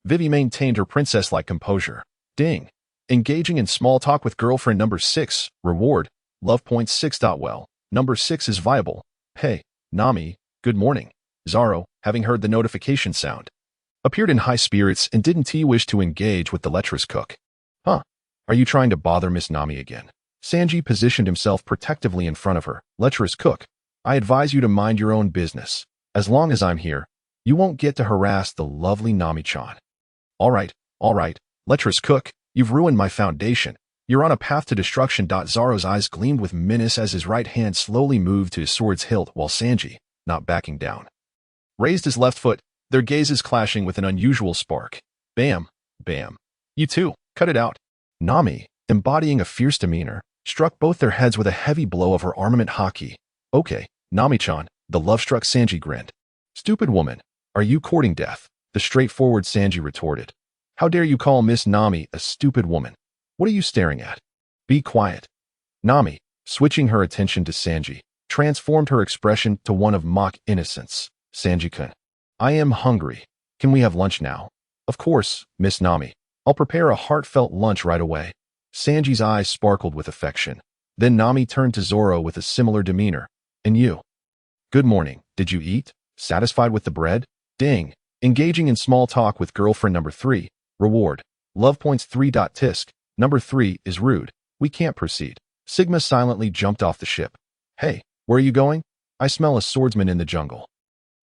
S1: Vivi maintained her princess-like composure. Ding. Engaging in small talk with girlfriend number 6. Reward. Love point 6. Well, number 6 is viable. "Hey, Nami, good morning." Zoro, having heard the notification sound, appeared in high spirits and didn't he wish to engage with the lecherous cook. "Huh? Are you trying to bother Miss Nami again?" Sanji positioned himself protectively in front of her. "Lecherous cook, I advise you to mind your own business. As long as I'm here, you won't get to harass the lovely Nami-chan." All right, lecherous cook, you've ruined my foundation. You're on a path to destruction." Zoro's eyes gleamed with menace as his right hand slowly moved to his sword's hilt while Sanji, not backing down, raised his left foot, their gazes clashing with an unusual spark. Bam, bam. "You too, cut it out." Nami, embodying a fierce demeanor, struck both their heads with a heavy blow of her armament haki. "Okay, Nami-chan," the love-struck Sanji grinned. "Stupid woman, are you courting death?" the straightforward Sanji retorted. "How dare you call Miss Nami a stupid woman? What are you staring at?" "Be quiet." "Nami, Switching her attention to Sanji, transformed her expression to one of mock innocence. Sanji-kun, I am hungry. Can we have lunch now? Of course, Miss Nami. I'll prepare a heartfelt lunch right away. Sanji's eyes sparkled with affection. Then Nami turned to Zoro with a similar demeanor. And you? Good morning. Did you eat? Satisfied with the bread? Ding. Engaging in small talk with girlfriend number 3. Reward. Love points 3. Tisk. Number 3 is rude. We can't proceed. Sigma silently jumped off the ship. Hey, where are you going? I smell a swordsman in the jungle.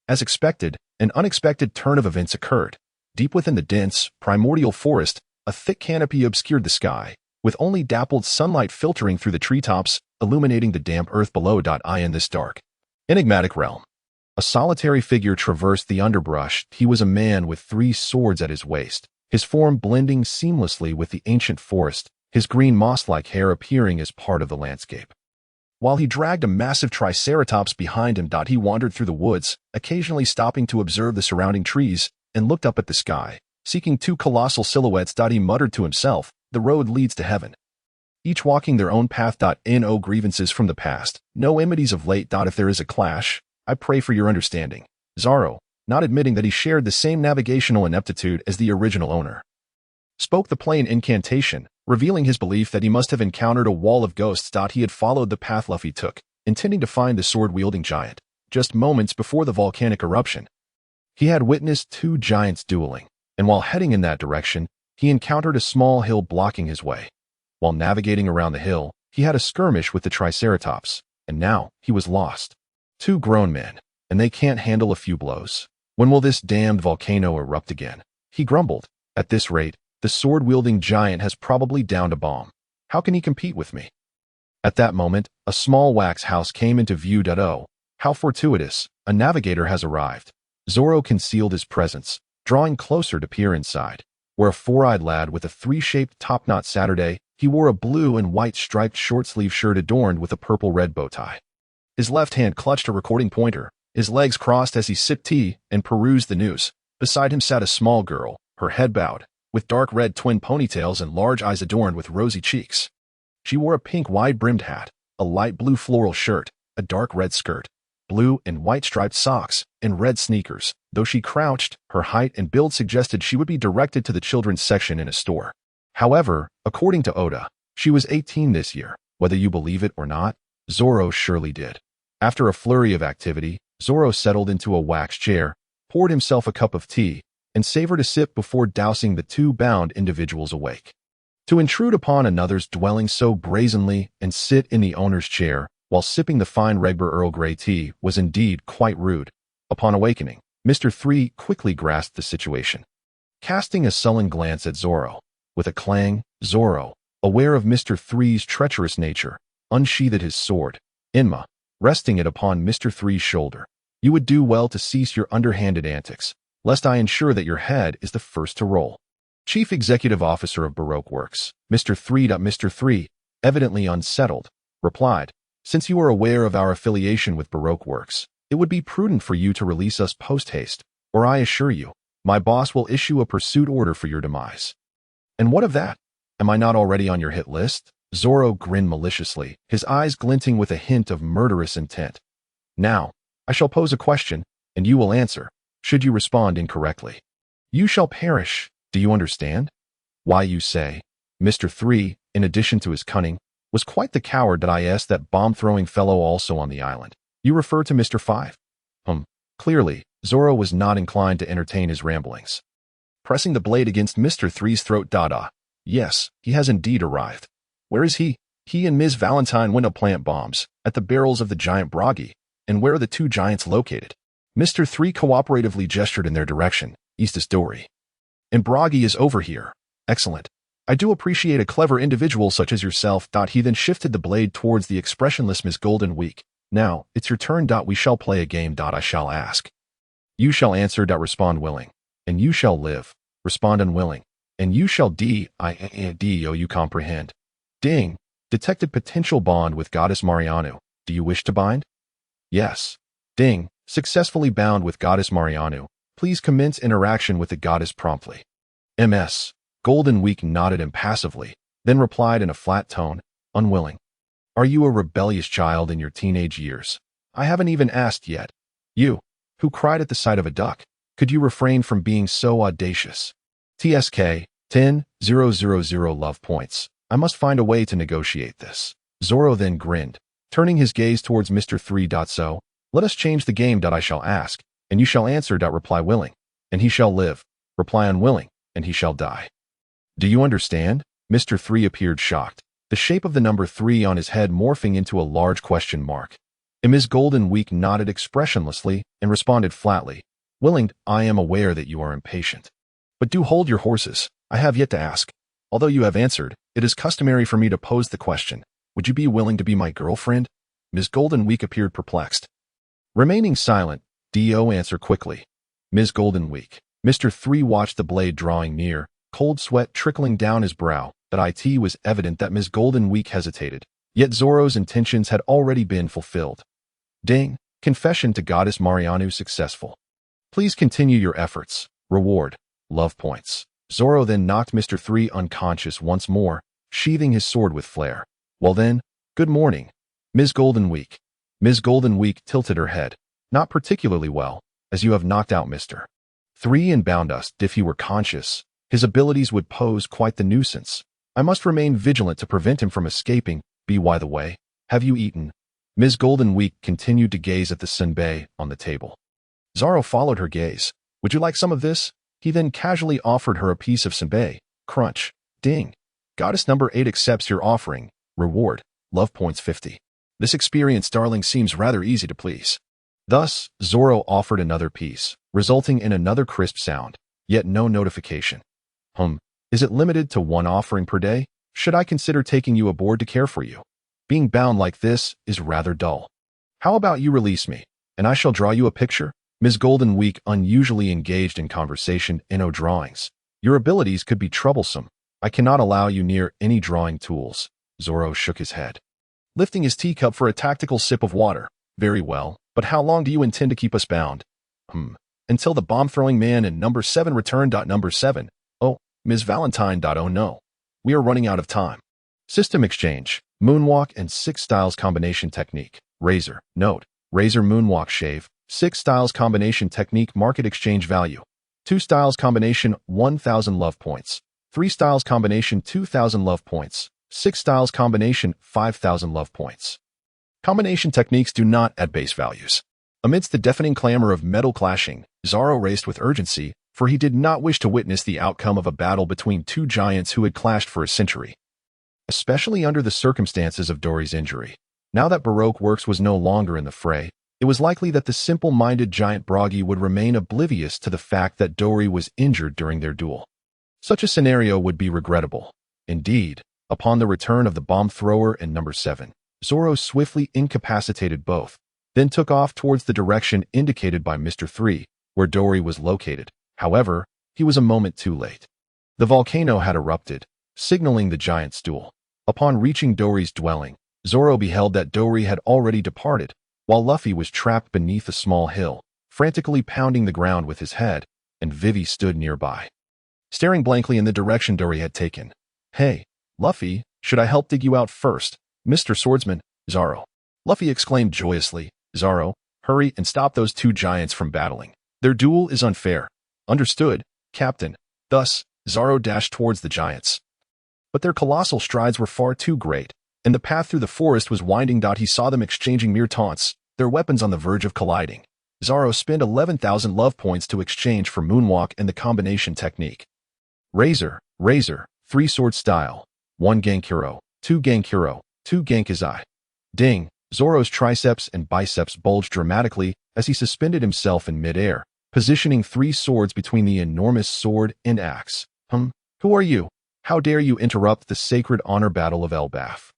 S1: As expected, an unexpected turn of events occurred. Deep within the dense, primordial forest, a thick canopy obscured the sky, with only dappled sunlight filtering through the treetops, illuminating the damp earth below. In this dark, enigmatic realm, a solitary figure traversed the underbrush. He was a man with 3 swords at his waist, his form blending seamlessly with the ancient forest, his green moss-like hair appearing as part of the landscape. While he dragged a massive triceratops behind him, he wandered through the woods, occasionally stopping to observe the surrounding trees, and looked up at the sky, seeking 2 colossal silhouettes. He muttered to himself, the road leads to heaven. Each walking their own path. No grievances from the past, no enmities of late. If there is a clash, I pray for your understanding. Zoro, not admitting that he shared the same navigational ineptitude as the original owner, spoke the plain incantation, revealing his belief that he must have encountered a wall of ghosts. He had followed the path Luffy took, intending to find the sword-wielding giant, just moments before the volcanic eruption. He had witnessed 2 giants dueling, and while heading in that direction, he encountered a small hill blocking his way. While navigating around the hill, he had a skirmish with the triceratops, and now he was lost. 2 grown men, and they can't handle a few blows. When will this damned volcano erupt again? He grumbled. At this rate, the sword-wielding giant has probably downed a bomb. How can he compete with me? At that moment, a small wax house came into view. Oh, how fortuitous, a navigator has arrived. Zoro concealed his presence, drawing closer to peer inside, where a 4-eyed lad with a 3-shaped top-knot Saturday, he wore a blue and white striped short-sleeve shirt adorned with a purple-red bow tie. His left hand clutched a recording pointer, his legs crossed as he sipped tea and perused the news. Beside him sat a small girl, her head bowed, with dark red twin ponytails and large eyes adorned with rosy cheeks. She wore a pink wide-brimmed hat, a light blue floral shirt, a dark red skirt, blue and white striped socks, and red sneakers. Though she crouched, her height and build suggested she would be directed to the children's section in a store. However, according to Oda, she was 18 this year. Whether you believe it or not, Zoro surely did. After a flurry of activity, Zoro settled into a wax chair, poured himself a cup of tea, and savored a sip before dousing the 2 bound individuals awake. To intrude upon another's dwelling so brazenly and sit in the owner's chair while sipping the fine Regber Earl Grey tea was indeed quite rude. Upon awakening, Mr. 3 quickly grasped the situation. Casting a sullen glance at Zoro, with a clang, Zoro, aware of Mr. 3's treacherous nature, unsheathed his sword, Enma, resting it upon Mr. 3's shoulder. You would do well to cease your underhanded antics, lest I ensure that your head is the first to roll. Chief Executive Officer of Baroque Works, Mr. 3. Mr. 3, evidently unsettled, replied, since you are aware of our affiliation with Baroque Works, it would be prudent for you to release us post-haste, or I assure you, my boss will issue a pursuit order for your demise. And what of that? Am I not already on your hit list? Zoro grinned maliciously, his eyes glinting with a hint of murderous intent. Now, I shall pose a question, and you will answer, should you respond incorrectly. You shall perish, do you understand? Why, you say, Mr. 3, in addition to his cunning, was quite the coward. I asked that bomb-throwing fellow also on the island. You refer to Mr. 5? Clearly, Zoro was not inclined to entertain his ramblings. Pressing the blade against Mr. 3's throat. Yes, he has indeed arrived. Where is he? He and Ms. Valentine went to plant bombs at the barrels of the giant Buggy. And where are the 2 giants located? Mr. 3 cooperatively gestured in their direction, Eastus Dory. And Buggy is over here. Excellent. I do appreciate a clever individual such as yourself. He then shifted the blade towards the expressionless Miss Golden Week. Now, it's your turn. We shall play a game. I shall ask. You shall answer. Respond willing. And you shall live. Respond unwilling. And you shall you comprehend. Ding. Detected potential bond with Goddess Marianu. Do you wish to bind? Yes. Ding. Successfully bound with Goddess Marianu. Please commence interaction with the goddess promptly. MS. Golden Week nodded impassively, then replied in a flat tone, unwilling. Are you a rebellious child in your teenage years? I haven't even asked yet. You, who cried at the sight of a duck, could you refrain from being so audacious? TSK, 10,000 love points. I must find a way to negotiate this. Zoro then grinned, turning his gaze towards Mr. 3. So, let us change the game. I shall ask, and you shall answer. Reply willing, and he shall live. Reply unwilling, and he shall die. Do you understand? Mr. 3 appeared shocked, the shape of the number 3 on his head morphing into a large question mark. And Ms. Golden Week nodded expressionlessly and responded flatly, willing. I am aware that you are impatient. But do hold your horses. I have yet to ask. Although you have answered, it is customary for me to pose the question. Would you be willing to be my girlfriend? Ms. Golden Week appeared perplexed. Remaining silent, D.O. answered quickly. Ms. Golden Week. Mr. 3 watched the blade drawing near, cold sweat trickling down his brow, but it was evident that Ms. Golden Week hesitated. Yet Zoro's intentions had already been fulfilled. Ding. Confession to Goddess Marianu successful. Please continue your efforts. Reward. Love points. Zoro then knocked Mr. 3 unconscious once more, sheathing his sword with flair. Well then, good morning, Ms. Golden Week. Ms. Golden Week tilted her head. Not particularly well, as you have knocked out Mr. 3 and bound us. If he were conscious, his abilities would pose quite the nuisance. I must remain vigilant to prevent him from escaping. By the way, have you eaten? Ms. Golden Week continued to gaze at the senbei on the table. Zoro followed her gaze. Would you like some of this? He then casually offered her a piece of senbei. Crunch. Ding. Goddess number 8 accepts your offering. Reward. Love points 50. This experienced darling seems rather easy to please. Thus, Zoro offered another piece, resulting in another crisp sound, yet no notification. Is it limited to one offering per day? Should I consider taking you aboard to care for you? Being bound like this is rather dull. How about you release me, and I shall draw you a picture? Ms. Golden Week unusually engaged in conversation in drawings. Your abilities could be troublesome. I cannot allow you near any drawing tools. Zoro shook his head, lifting his teacup for a tactical sip of water. Very well, but how long do you intend to keep us bound? Until the bomb-throwing man and number 7 return. Number 7. Oh, Ms. Valentine. Oh no. We are running out of time. System exchange, moonwalk and 6 styles combination technique. Razor, note, razor moonwalk shave, 6 styles combination technique market exchange value. 2 styles combination 1,000 love points. 3 styles combination 2,000 love points. 6 styles combination 5,000 love points. Combination techniques do not add base values. Amidst the deafening clamor of metal clashing, Zoro raced with urgency, for he did not wish to witness the outcome of a battle between 2 giants who had clashed for a century. Especially under the circumstances of Dory's injury. Now that Baroque Works was no longer in the fray, it was likely that the simple-minded giant Buggy would remain oblivious to the fact that Dory was injured during their duel. Such a scenario would be regrettable. Indeed, upon the return of the bomb thrower and number 7, Zoro swiftly incapacitated both, then took off towards the direction indicated by Mr. 3, where Dory was located. However, he was a moment too late. The volcano had erupted, signaling the giant's duel. Upon reaching Dory's dwelling, Zoro beheld that Dory had already departed, while Luffy was trapped beneath a small hill, frantically pounding the ground with his head, and Vivi stood nearby, staring blankly in the direction Dory had taken. Hey, Luffy, should I help dig you out first? Mr. Swordsman, Zoro. Luffy exclaimed joyously. Zoro, hurry and stop those 2 giants from battling. Their duel is unfair. Understood, Captain. Thus, Zoro dashed towards the giants. But their colossal strides were far too great, and the path through the forest was winding. He saw them exchanging mere taunts, their weapons on the verge of colliding. Zoro spent 11,000 love points to exchange for moonwalk and the combination technique. Razor, 3-sword style, 1 Genkuro, 2 Genkuro, 2 Genkizai. Ding, Zoro's triceps and biceps bulged dramatically as he suspended himself in midair, positioning 3 swords between the enormous sword and axe. Who are you? How dare you interrupt the sacred honor battle of Elbaf?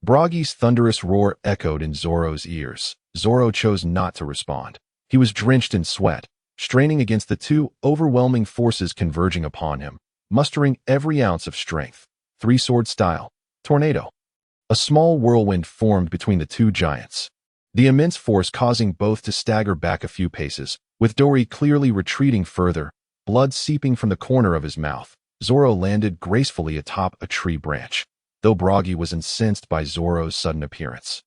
S1: Buggy's thunderous roar echoed in Zoro's ears. Zoro chose not to respond. He was drenched in sweat, straining against the 2 overwhelming forces converging upon him, mustering every ounce of strength. 3-sword style, tornado. A small whirlwind formed between the 2 giants, the immense force causing both to stagger back a few paces, with Dory clearly retreating further, blood seeping from the corner of his mouth. Zoro landed gracefully atop a tree branch. though Buggy was incensed by Zoro's sudden appearance.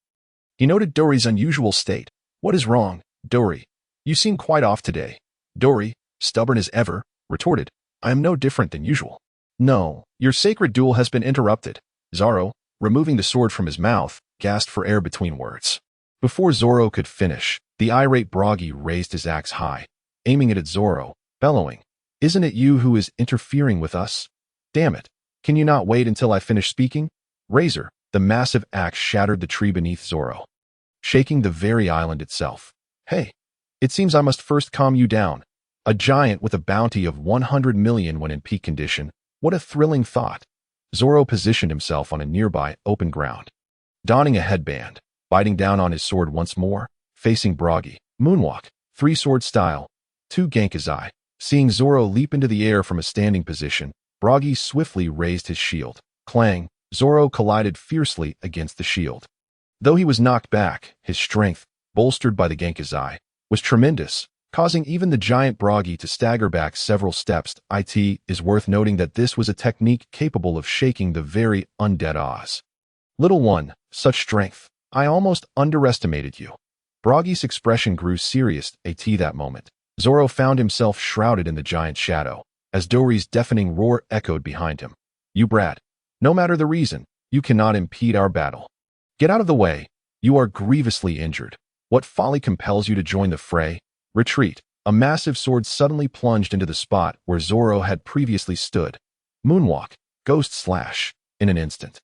S1: He noted Dory's unusual state. "What is wrong, Dory? You seem quite off today." Dory, stubborn as ever, retorted, "I am no different than usual." "No, your sacred duel has been interrupted." Zoro, removing the sword from his mouth, gasped for air between words. Before Zoro could finish, the irate Buggy raised his axe high, aiming it at Zoro, bellowing, "Isn't it you who is interfering with us? Damn it, can you not wait until I finish speaking?" Razor, the massive axe shattered the tree beneath Zoro, shaking the very island itself. "Hey, it seems I must first calm you down. A giant with a bounty of 100 million when in peak condition. What a thrilling thought." Zoro positioned himself on a nearby open ground, donning a headband, biting down on his sword once more, facing Buggy. Moonwalk, 3-sword style, 2 Genkizai. Seeing Zoro leap into the air from a standing position, Buggy swiftly raised his shield. Clang, Zoro collided fiercely against the shield. Though he was knocked back, his strength, bolstered by the Genkizai, was tremendous, causing even the giant Buggy to stagger back several steps. It is worth noting that this was a technique capable of shaking the very undead Oz. "Little one, such strength. I almost underestimated you." Buggy's expression grew serious that moment. Zoro found himself shrouded in the giant shadow, as Dory's deafening roar echoed behind him. "You brat. No matter the reason, you cannot impede our battle. Get out of the way. You are grievously injured. What folly compels you to join the fray? Retreat." A massive sword suddenly plunged into the spot where Zoro had previously stood. Moonwalk, ghost slash, in an instant.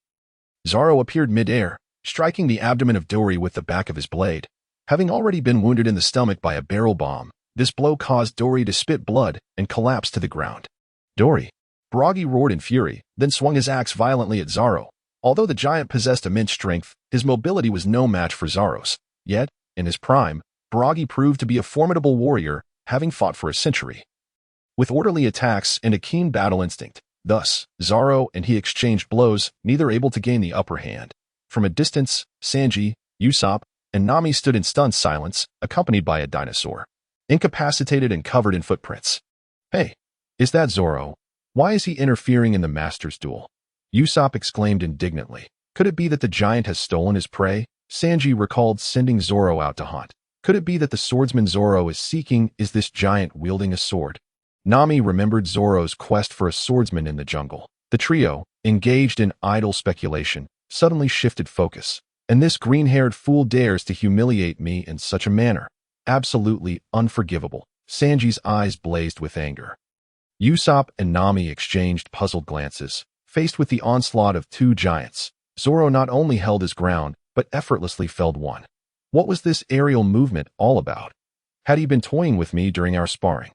S1: Zoro appeared mid-air, striking the abdomen of Dory with the back of his blade. Having already been wounded in the stomach by a barrel bomb, this blow caused Dory to spit blood and collapse to the ground. "Dory!" Buggy roared in fury, then swung his axe violently at Zoro. Although the giant possessed immense strength, his mobility was no match for Zoro's. Yet, in his prime, Buggy proved to be a formidable warrior, having fought for a century. With orderly attacks and a keen battle instinct, thus, Zoro and he exchanged blows, neither able to gain the upper hand. From a distance, Sanji, Usopp, and Nami stood in stunned silence, accompanied by a dinosaur, incapacitated and covered in footprints. "Hey, is that Zoro? Why is he interfering in the master's duel?" Usopp exclaimed indignantly. Could it be that the giant has stolen his prey? Sanji recalled sending Zoro out to hunt. Could it be that the swordsman Zoro is seeking is this giant wielding a sword? Nami remembered Zoro's quest for a swordsman in the jungle. The trio, engaged in idle speculation, suddenly shifted focus. And this green-haired fool dares to humiliate me in such a manner. Absolutely unforgivable. Sanji's eyes blazed with anger. Usopp and Nami exchanged puzzled glances. Faced with the onslaught of 2 giants, Zoro not only held his ground, but effortlessly felled one. What was this aerial movement all about? Had he been toying with me during our sparring?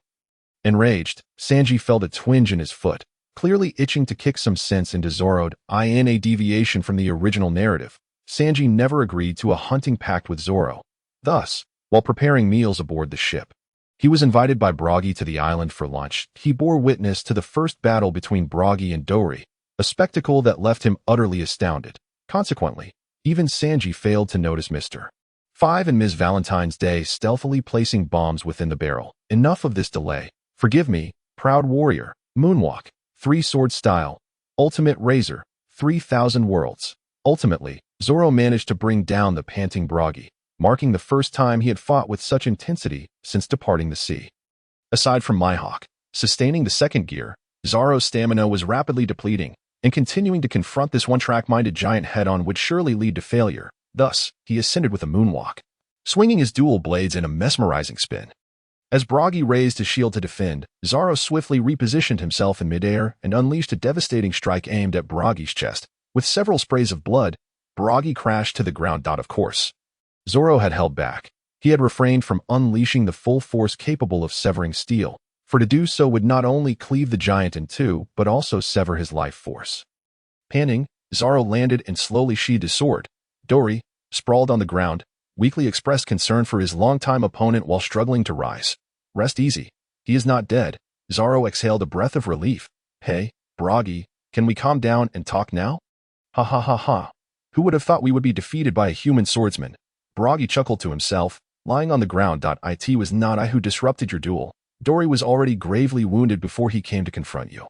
S1: Enraged, Sanji felt a twinge in his foot, clearly itching to kick some sense into Zoro. In a deviation from the original narrative, Sanji never agreed to a hunting pact with Zoro. Thus, while preparing meals aboard the ship, he was invited by Buggy to the island for lunch. He bore witness to the first battle between Buggy and Dory, a spectacle that left him utterly astounded. Consequently, even Sanji failed to notice Mr. 5 and Ms. Valentine's Day stealthily placing bombs within the barrel. Enough of this delay. Forgive me, proud warrior. Moonwalk, 3-sword style, ultimate razor, 3,000 worlds. Ultimately, Zoro managed to bring down the panting Buggy, marking the first time he had fought with such intensity since departing the sea. Aside from Mihawk, sustaining the second gear, Zoro's stamina was rapidly depleting, and continuing to confront this one-track-minded giant head-on would surely lead to failure. Thus, he ascended with a moonwalk, swinging his dual blades in a mesmerizing spin. As Buggy raised his shield to defend, Zoro swiftly repositioned himself in midair and unleashed a devastating strike aimed at Buggy's chest. With several sprays of blood, Buggy crashed to the ground. Of course, Zoro had held back. He had refrained from unleashing the full force capable of severing steel, for to do so would not only cleave the giant in two, but also sever his life force. Panting, Zoro landed and slowly sheathed his sword. Dory, sprawled on the ground, weakly expressed concern for his longtime opponent while struggling to rise. "Rest easy. He is not dead." Zoro exhaled a breath of relief. "Hey, Buggy, can we calm down and talk now?" "Ha ha ha ha. Who would have thought we would be defeated by a human swordsman?" Buggy chuckled to himself, lying on the ground. "It was not I who disrupted your duel. Dory was already gravely wounded before he came to confront you.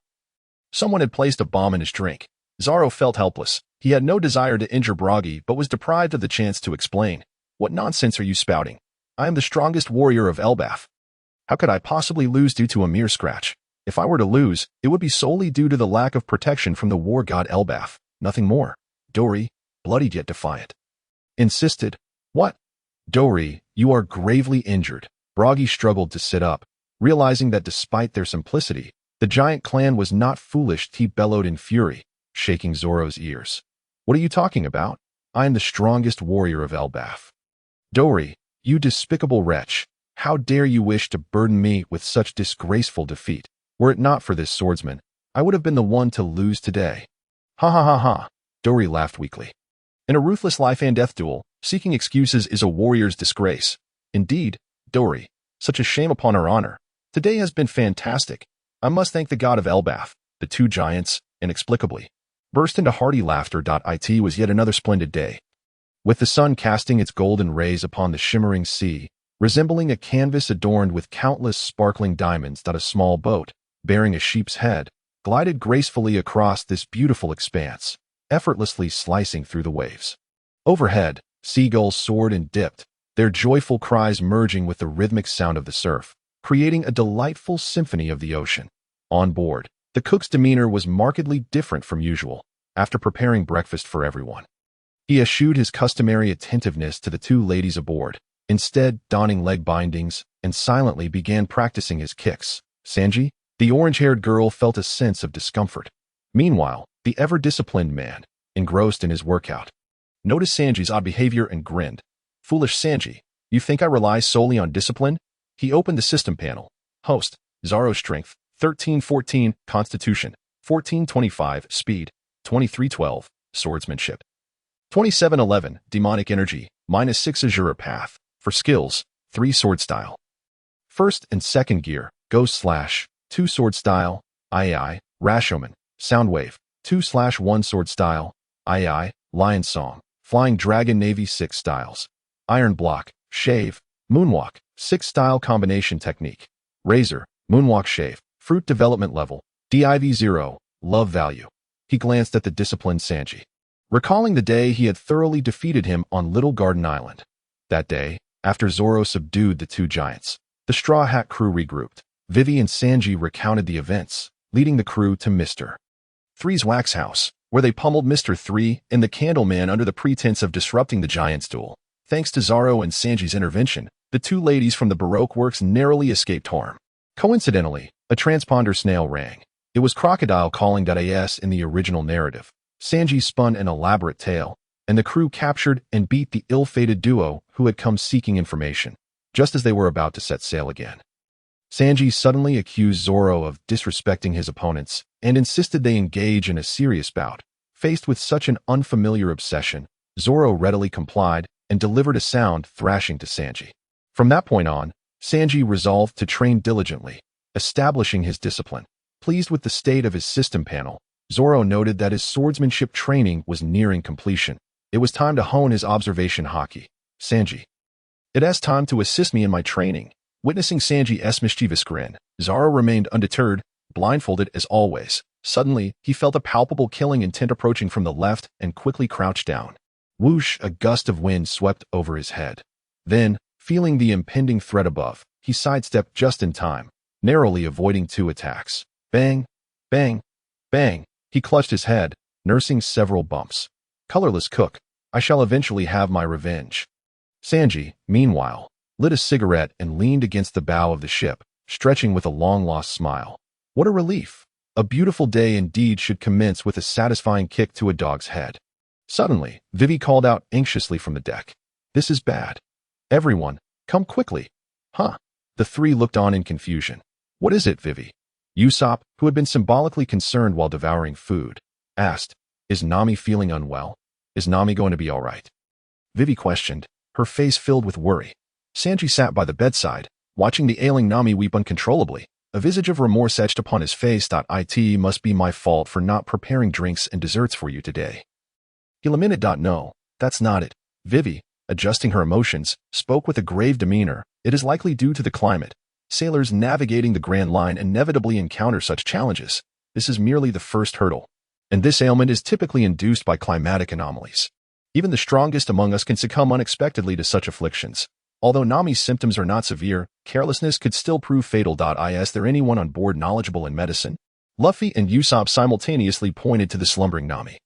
S1: Someone had placed a bomb in his drink." Zoro felt helpless, He had no desire to injure Buggy, but was deprived of the chance to explain. What nonsense are you spouting? I am the strongest warrior of Elbaf. How could I possibly lose due to a mere scratch? If I were to lose, it would be solely due to the lack of protection from the war god Elbaf, nothing more. Dory, bloodied yet defiant, insisted. What? Dory, you are gravely injured. Buggy struggled to sit up, realizing that despite their simplicity, the giant clan was not foolish. He bellowed in fury, shaking Zoro's ears. What are you talking about? I am the strongest warrior of Elbaf. Dory, you despicable wretch, how dare you wish to burden me with such disgraceful defeat? Were it not for this swordsman, I would have been the one to lose today. Ha ha ha ha, Dory laughed weakly. In a ruthless life and death duel, seeking excuses is a warrior's disgrace. Indeed, Dory, such a shame upon our honor. Today has been fantastic. I must thank the god of Elbaf. The two giants, inexplicably, burst into hearty laughter. It was yet another splendid day. With the sun casting its golden rays upon the shimmering sea, resembling a canvas adorned with countless sparkling diamonds, a small boat, bearing a sheep's head, glided gracefully across this beautiful expanse, effortlessly slicing through the waves. Overhead, seagulls soared and dipped, their joyful cries merging with the rhythmic sound of the surf, creating a delightful symphony of the ocean. On board, the cook's demeanor was markedly different from usual. After preparing breakfast for everyone, he eschewed his customary attentiveness to the two ladies aboard, instead donning leg bindings, and silently began practicing his kicks. Sanji, the orange-haired girl, felt a sense of discomfort. Meanwhile, the ever-disciplined man, engrossed in his workout, noticed Sanji's odd behavior and grinned. Foolish Sanji, you think I rely solely on discipline? He opened the system panel. Host, Zoro strength, 1314, constitution, 1425, speed, 2312, swordsmanship, 2711, demonic energy, -6 azure path. For skills, 3 sword style. First and second gear, Ghost/2 sword style, II, Rashomon, Soundwave, 2/1 sword style, II, Lion Song, Flying Dragon Navy 6 styles, Iron Block, Shave, Moonwalk, 6 style combination technique, Razor, Moonwalk Shave, Fruit development level, Div 0, love value. He glanced at the disciplined Sanji, recalling the day he had thoroughly defeated him on Little Garden Island. That day, after Zoro subdued the two giants, the Straw Hat crew regrouped. Vivi and Sanji recounted the events, leading the crew to Mr. 3's wax house, where they pummeled Mr. 3 and the Candleman under the pretense of disrupting the giants' duel. Thanks to Zoro and Sanji's intervention, the two ladies from the Baroque works narrowly escaped harm. Coincidentally, a transponder snail rang. It was Crocodile calling .as in the original narrative. Sanji spun an elaborate tale, and the crew captured and beat the ill-fated duo who had come seeking information, just as they were about to set sail again. Sanji suddenly accused Zoro of disrespecting his opponents and insisted they engage in a serious bout. Faced with such an unfamiliar obsession, Zoro readily complied and delivered a sound thrashing to Sanji. From that point on, Sanji resolved to train diligently, establishing his discipline. Pleased with the state of his system panel, Zoro noted that his swordsmanship training was nearing completion. It was time to hone his observation haki. Sanji, it has time to assist me in my training. Witnessing Sanji's mischievous grin, Zoro remained undeterred, blindfolded as always. Suddenly, he felt a palpable killing intent approaching from the left and quickly crouched down. Whoosh, a gust of wind swept over his head. Then, feeling the impending threat above, he sidestepped just in time, narrowly avoiding 2 attacks. Bang, bang, bang. He clutched his head, nursing several bumps. Colorless cook, I shall eventually have my revenge. Sanji, meanwhile, lit a cigarette and leaned against the bow of the ship, stretching with a long-lost smile. What a relief! A beautiful day indeed should commence with a satisfying kick to a dog's head. Suddenly, Vivi called out anxiously from the deck. This is bad. Everyone, come quickly. Huh? The 3 looked on in confusion. What is it, Vivi? Usopp, who had been symbolically concerned while devouring food, asked, Is Nami feeling unwell? Is Nami going to be all right? Vivi questioned, her face filled with worry. Sanji sat by the bedside, watching the ailing Nami weep uncontrollably. A visage of remorse etched upon his face. It must be my fault for not preparing drinks and desserts for you today. He lamented. No, that's not it. Vivi, adjusting her emotions, spoke with a grave demeanor. It is likely due to the climate. Sailors navigating the Grand Line inevitably encounter such challenges. This is merely the first hurdle. and this ailment is typically induced by climatic anomalies. Even the strongest among us can succumb unexpectedly to such afflictions. Although Nami's symptoms are not severe, carelessness could still prove fatal. Is there anyone on board knowledgeable in medicine? Luffy and Usopp simultaneously pointed to the slumbering Nami.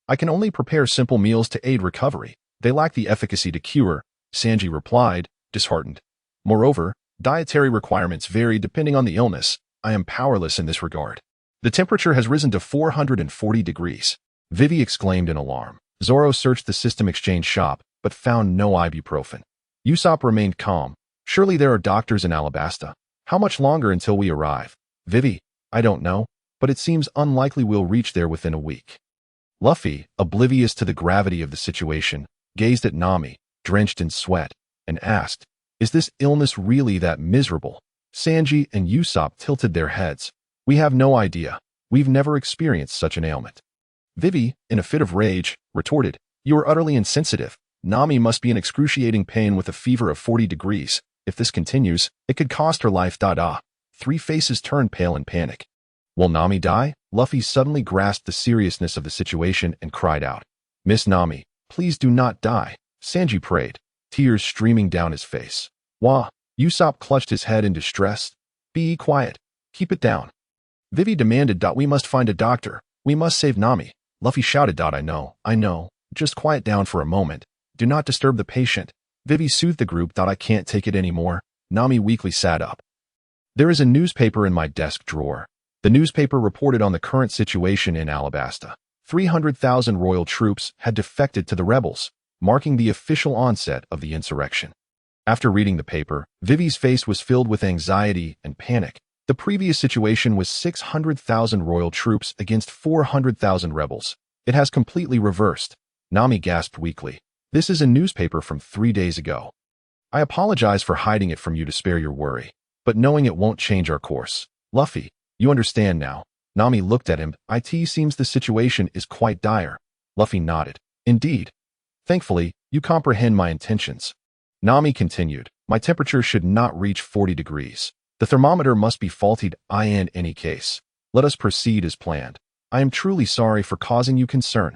S1: I can only prepare simple meals to aid recovery. They lack the efficacy to cure, Sanji replied, disheartened. Moreover, dietary requirements vary depending on the illness. I am powerless in this regard. The temperature has risen to 440 degrees. Vivi exclaimed in alarm. Zoro searched the system exchange shop, but found no ibuprofen. Usopp remained calm. Surely there are doctors in Alabasta. How much longer until we arrive? Vivi, I don't know, but it seems unlikely we'll reach there within a week. Luffy, oblivious to the gravity of the situation, gazed at Nami, drenched in sweat, and asked, is this illness really that miserable? Sanji and Usopp tilted their heads. We have no idea. We've never experienced such an ailment. Vivi, in a fit of rage, retorted, you are utterly insensitive. Nami must be in excruciating pain with a fever of 40 degrees. If this continues, it could cost her life. Three faces turned pale in panic. Will Nami die? Luffy suddenly grasped the seriousness of the situation and cried out. Miss Nami, please do not die. Sanji prayed, tears streaming down his face. Wah! Usopp clutched his head in distress. Be quiet. Keep it down. Vivi demanded. We must find a doctor. We must save Nami. Luffy shouted. I know. Just quiet down for a moment. Do not disturb the patient. Vivi soothed the group. I can't take it anymore. Nami weakly sat up. There is a newspaper in my desk drawer. The newspaper reported on the current situation in Alabasta. 300,000 royal troops had defected to the rebels, marking the official onset of the insurrection. After reading the paper, Vivi's face was filled with anxiety and panic. The previous situation was 600,000 royal troops against 400,000 rebels. It has completely reversed. Nami gasped weakly. This is a newspaper from 3 days ago. I apologize for hiding it from you to spare your worry, but knowing it won't change our course. Luffy, you understand now. Nami looked at him. It seems the situation is quite dire. Luffy nodded. Indeed. Thankfully, you comprehend my intentions. Nami continued. My temperature should not reach 40 degrees. The thermometer must be faulty in any case. Let us proceed as planned. I am truly sorry for causing you concern.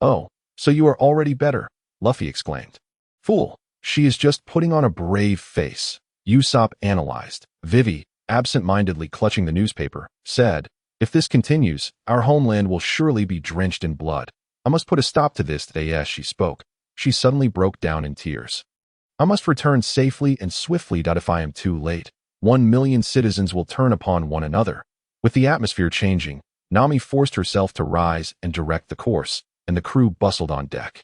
S1: Oh, so you are already better, Luffy exclaimed. Fool, she is just putting on a brave face. Usopp analyzed. Vivi, absent-mindedly clutching the newspaper, said, if this continues, our homeland will surely be drenched in blood. I must put a stop to this. As she spoke, she suddenly broke down in tears. I must return safely and swiftly. If I am too late, 1 million citizens will turn upon one another. With the atmosphere changing, Nami forced herself to rise and direct the course, and the crew bustled on deck.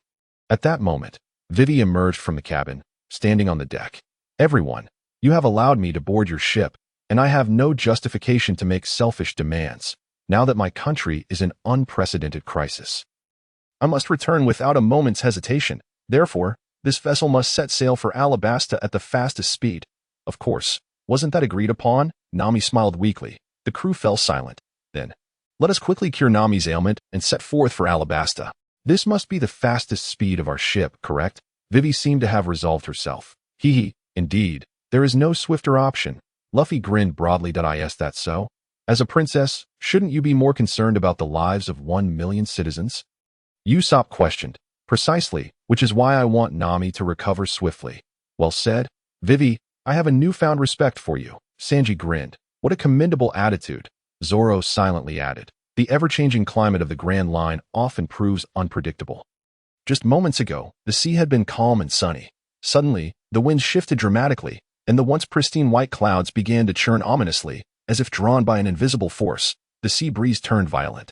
S1: At that moment, Vivi emerged from the cabin, standing on the deck. Everyone, you have allowed me to board your ship, and I have no justification to make selfish demands, now that my country is in unprecedented crisis. I must return without a moment's hesitation. Therefore, this vessel must set sail for Alabasta at the fastest speed. Of course, wasn't that agreed upon? Nami smiled weakly. The crew fell silent. Then, let us quickly cure Nami's ailment and set forth for Alabasta. This must be the fastest speed of our ship, correct? Vivi seemed to have resolved herself. Indeed, there is no swifter option. Luffy grinned broadly. Is that so? As a princess, shouldn't you be more concerned about the lives of 1 million citizens? Usopp questioned. Precisely, which is why I want Nami to recover swiftly. Well said. Vivi, I have a newfound respect for you. Sanji grinned. What a commendable attitude. Zoro silently added. The ever-changing climate of the Grand Line often proves unpredictable. Just moments ago, the sea had been calm and sunny. Suddenly, the wind shifted dramatically, and the once pristine white clouds began to churn ominously, as if drawn by an invisible force. The sea breeze turned violent,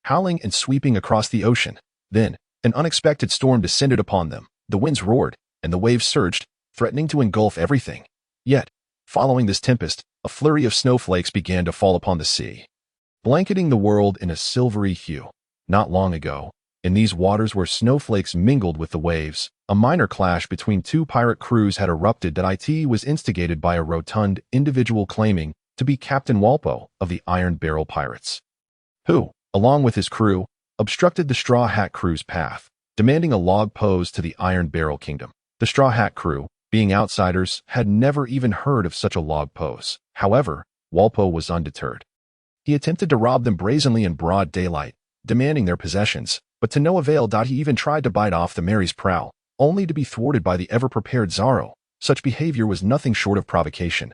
S1: howling and sweeping across the ocean. Then, an unexpected storm descended upon them. The winds roared, and the waves surged, threatening to engulf everything. Yet, following this tempest, a flurry of snowflakes began to fall upon the sea, blanketing the world in a silvery hue. Not long ago, in these waters where snowflakes mingled with the waves, a minor clash between two pirate crews had erupted. It was instigated by a rotund individual claiming to be Captain Walpo of the Iron Barrel Pirates, who, along with his crew, obstructed the Straw Hat crew's path, demanding a log pose to the Iron Barrel Kingdom. The Straw Hat crew, being outsiders, had never even heard of such a log pose. However, Walpo was undeterred. He attempted to rob them brazenly in broad daylight, demanding their possessions, but to no avail. He even tried to bite off the Mary's prowl, only to be thwarted by the ever-prepared Zoro. Such behavior was nothing short of provocation.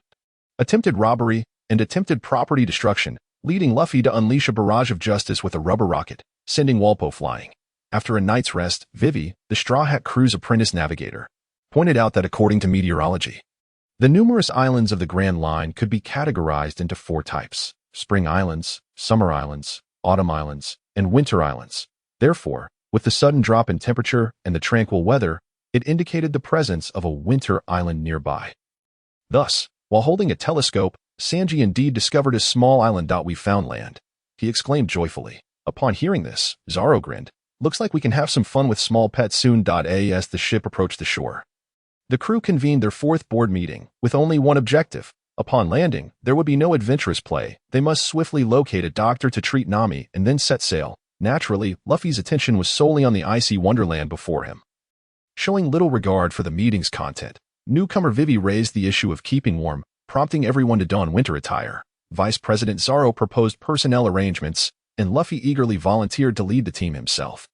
S1: Attempted robbery and attempted property destruction, leading Luffy to unleash a barrage of justice with a rubber rocket, sending Walpo flying. After a night's rest, Vivi, the Straw Hat Crew's apprentice navigator, pointed out that according to meteorology, the numerous islands of the Grand Line could be categorized into 4 types: spring islands, summer islands, autumn islands, and winter islands. Therefore, with the sudden drop in temperature and the tranquil weather, it indicated the presence of a winter island nearby. Thus, while holding a telescope, Sanji indeed discovered a small island. We found land, he exclaimed joyfully. Upon hearing this, Zoro grinned. Looks like we can have some fun with small pets soon. As the ship approached the shore, the crew convened their 4th board meeting, with only one objective. Upon landing, there would be no adventurous play. They must swiftly locate a doctor to treat Nami and then set sail. Naturally, Luffy's attention was solely on the icy wonderland before him. Showing little regard for the meeting's content, newcomer Vivi raised the issue of keeping warm, prompting everyone to don winter attire. Vice President Zoro proposed personnel arrangements, and Luffy eagerly volunteered to lead the team himself.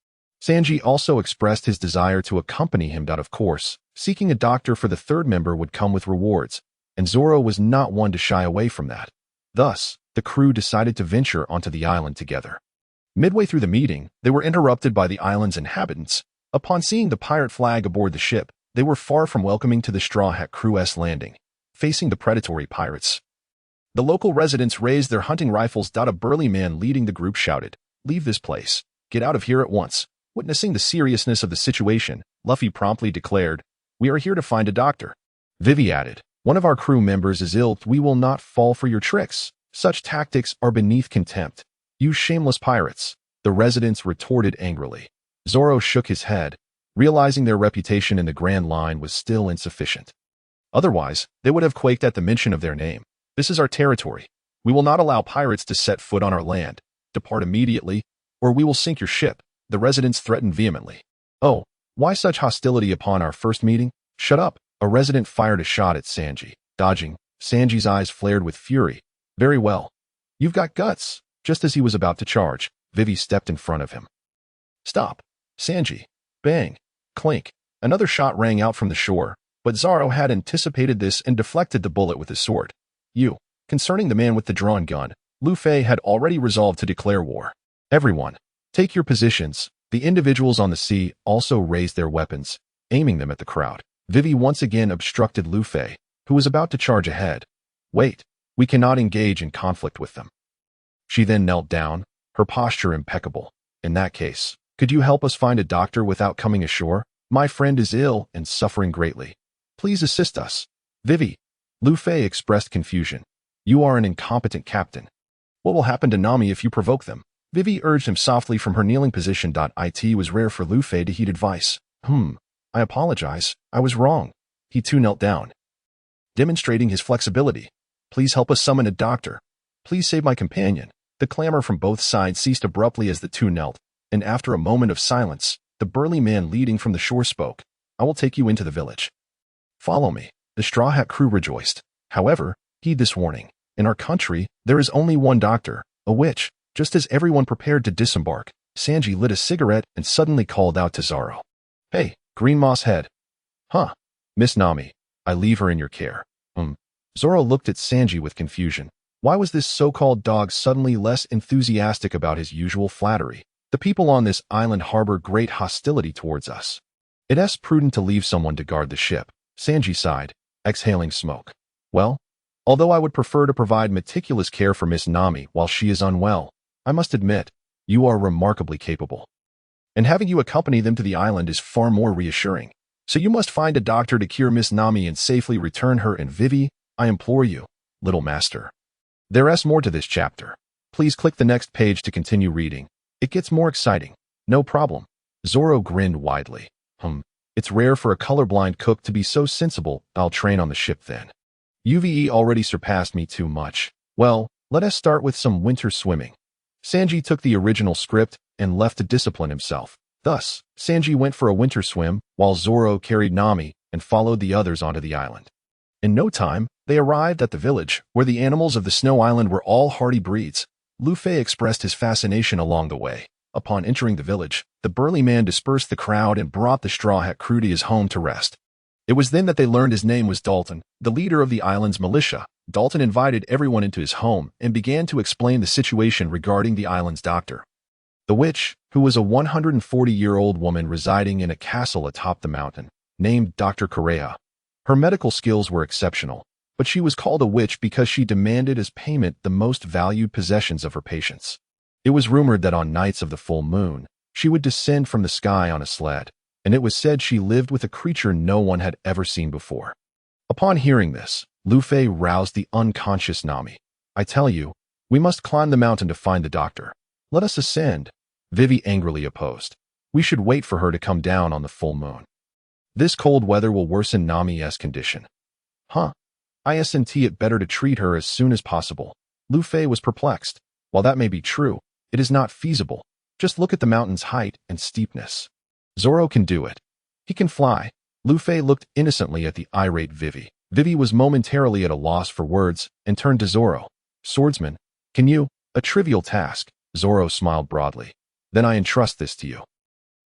S1: Sanji also expressed his desire to accompany him. Of course, seeking a doctor for the 3rd member would come with rewards, and Zoro was not one to shy away from that. Thus, the crew decided to venture onto the island together. Midway through the meeting, they were interrupted by the island's inhabitants. Upon seeing the pirate flag aboard the ship, they were far from welcoming to the Straw Hat Crew's landing, facing the predatory pirates. The local residents raised their hunting rifles. A burly man leading the group shouted, "Leave this place. Get out of here at once." Witnessing the seriousness of the situation, Luffy promptly declared, "We are here to find a doctor." Vivi added, "One of our crew members is ill. We will not fall for your tricks. Such tactics are beneath contempt. You shameless pirates." The residents retorted angrily. Zoro shook his head, realizing their reputation in the Grand Line was still insufficient. Otherwise, they would have quaked at the mention of their name. "This is our territory. We will not allow pirates to set foot on our land. Depart immediately, or we will sink your ship," the residents threatened vehemently. "Oh, why such hostility upon our first meeting? Shut up." A resident fired a shot at Sanji. Dodging, Sanji's eyes flared with fury. "Very well. You've got guts." Just as he was about to charge, Vivi stepped in front of him. "Stop, Sanji." Bang. Clink. Another shot rang out from the shore, but Zoro had anticipated this and deflected the bullet with his sword. Concerning the man with the drawn gun, Luffy had already resolved to declare war. "Everyone, take your positions." The individuals on the sea also raised their weapons, aiming them at the crowd. Vivi once again obstructed Luffy, who was about to charge ahead. "Wait, we cannot engage in conflict with them." She then knelt down, her posture impeccable. "In that case, could you help us find a doctor without coming ashore? My friend is ill and suffering greatly. Please assist us." "Vivi." Luffy expressed confusion. "You are an incompetent captain. What will happen to Nami if you provoke them?" Vivi urged him softly from her kneeling position. It was rare for Luffy to heed advice. I apologize. I was wrong." He too knelt down, demonstrating his flexibility. "Please help us summon a doctor. Please save my companion." The clamor from both sides ceased abruptly as the two knelt, and after a moment of silence, the burly man leading from the shore spoke. "I will take you into the village. Follow me." The Straw Hat Crew rejoiced. "However, heed this warning. In our country, there is only one doctor, a witch." Just as everyone prepared to disembark, Sanji lit a cigarette and suddenly called out to Zoro. "Hey, Green Moss Head." "Huh? Miss Nami. I leave her in your care." Zoro looked at Sanji with confusion. Why was this so-called dog suddenly less enthusiastic about his usual flattery? "The people on this island harbor great hostility towards us. It's prudent to leave someone to guard the ship." Sanji sighed, exhaling smoke. "Well, although I would prefer to provide meticulous care for Miss Nami while she is unwell, I must admit, you are remarkably capable. And having you accompany them to the island is far more reassuring. So you must find a doctor to cure Miss Nami and safely return her. And Vivi, I implore you, little master. There's more to this chapter. Please click the next page to continue reading. It gets more exciting." "No problem." Zoro grinned widely. It's rare for a colorblind cook to be so sensible. I'll train on the ship then. UVE already surpassed me too much. Well, let us start with some winter swimming." Sanji took the original script and left to discipline himself. Thus, Sanji went for a winter swim, while Zoro carried Nami and followed the others onto the island. In no time, they arrived at the village, where the animals of the Snow Island were all hardy breeds. Luffy expressed his fascination along the way. Upon entering the village, the burly man dispersed the crowd and brought the Straw Hat crew to his home to rest. It was then that they learned his name was Dalton, the leader of the island's militia. Dalton invited everyone into his home and began to explain the situation regarding the island's doctor. The witch, who was a 140-year-old woman residing in a castle atop the mountain, named Dr. Kaya. Her medical skills were exceptional, but she was called a witch because she demanded as payment the most valued possessions of her patients. It was rumored that on nights of the full moon, she would descend from the sky on a sled, and it was said she lived with a creature no one had ever seen before. Upon hearing this, Luffy roused the unconscious Nami. "I tell you, we must climb the mountain to find the doctor. Let us ascend," Vivi angrily opposed. "We should wait for her to come down on the full moon. This cold weather will worsen Nami's condition." "Huh? Isn't it better to treat her as soon as possible?" Luffy was perplexed. "While that may be true, it is not feasible. Just look at the mountain's height and steepness. Zoro can do it. He can fly." Luffy looked innocently at the irate Vivi. Vivi was momentarily at a loss for words and turned to Zoro. "Swordsman, can you?" "A trivial task." Zoro smiled broadly. "Then I entrust this to you."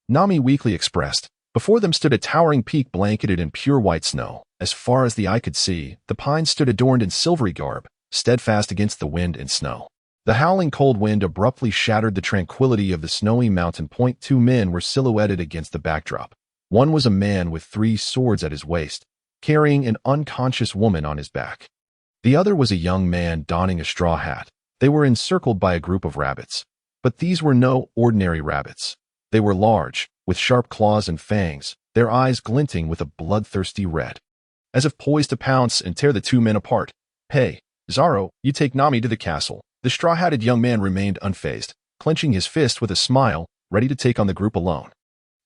S1: Nami weakly expressed. Before them stood a towering peak blanketed in pure white snow. As far as the eye could see, the pines stood adorned in silvery garb, steadfast against the wind and snow. The howling cold wind abruptly shattered the tranquility of the snowy mountain point. Two men were silhouetted against the backdrop. One was a man with 3 swords at his waist, carrying an unconscious woman on his back. The other was a young man donning a straw hat. They were encircled by a group of rabbits. But these were no ordinary rabbits. They were large, with sharp claws and fangs, their eyes glinting with a bloodthirsty red. As if poised to pounce and tear the two men apart. "Hey, Zoro, you take Nami to the castle." The straw-hatted young man remained unfazed, clenching his fist with a smile, ready to take on the group alone.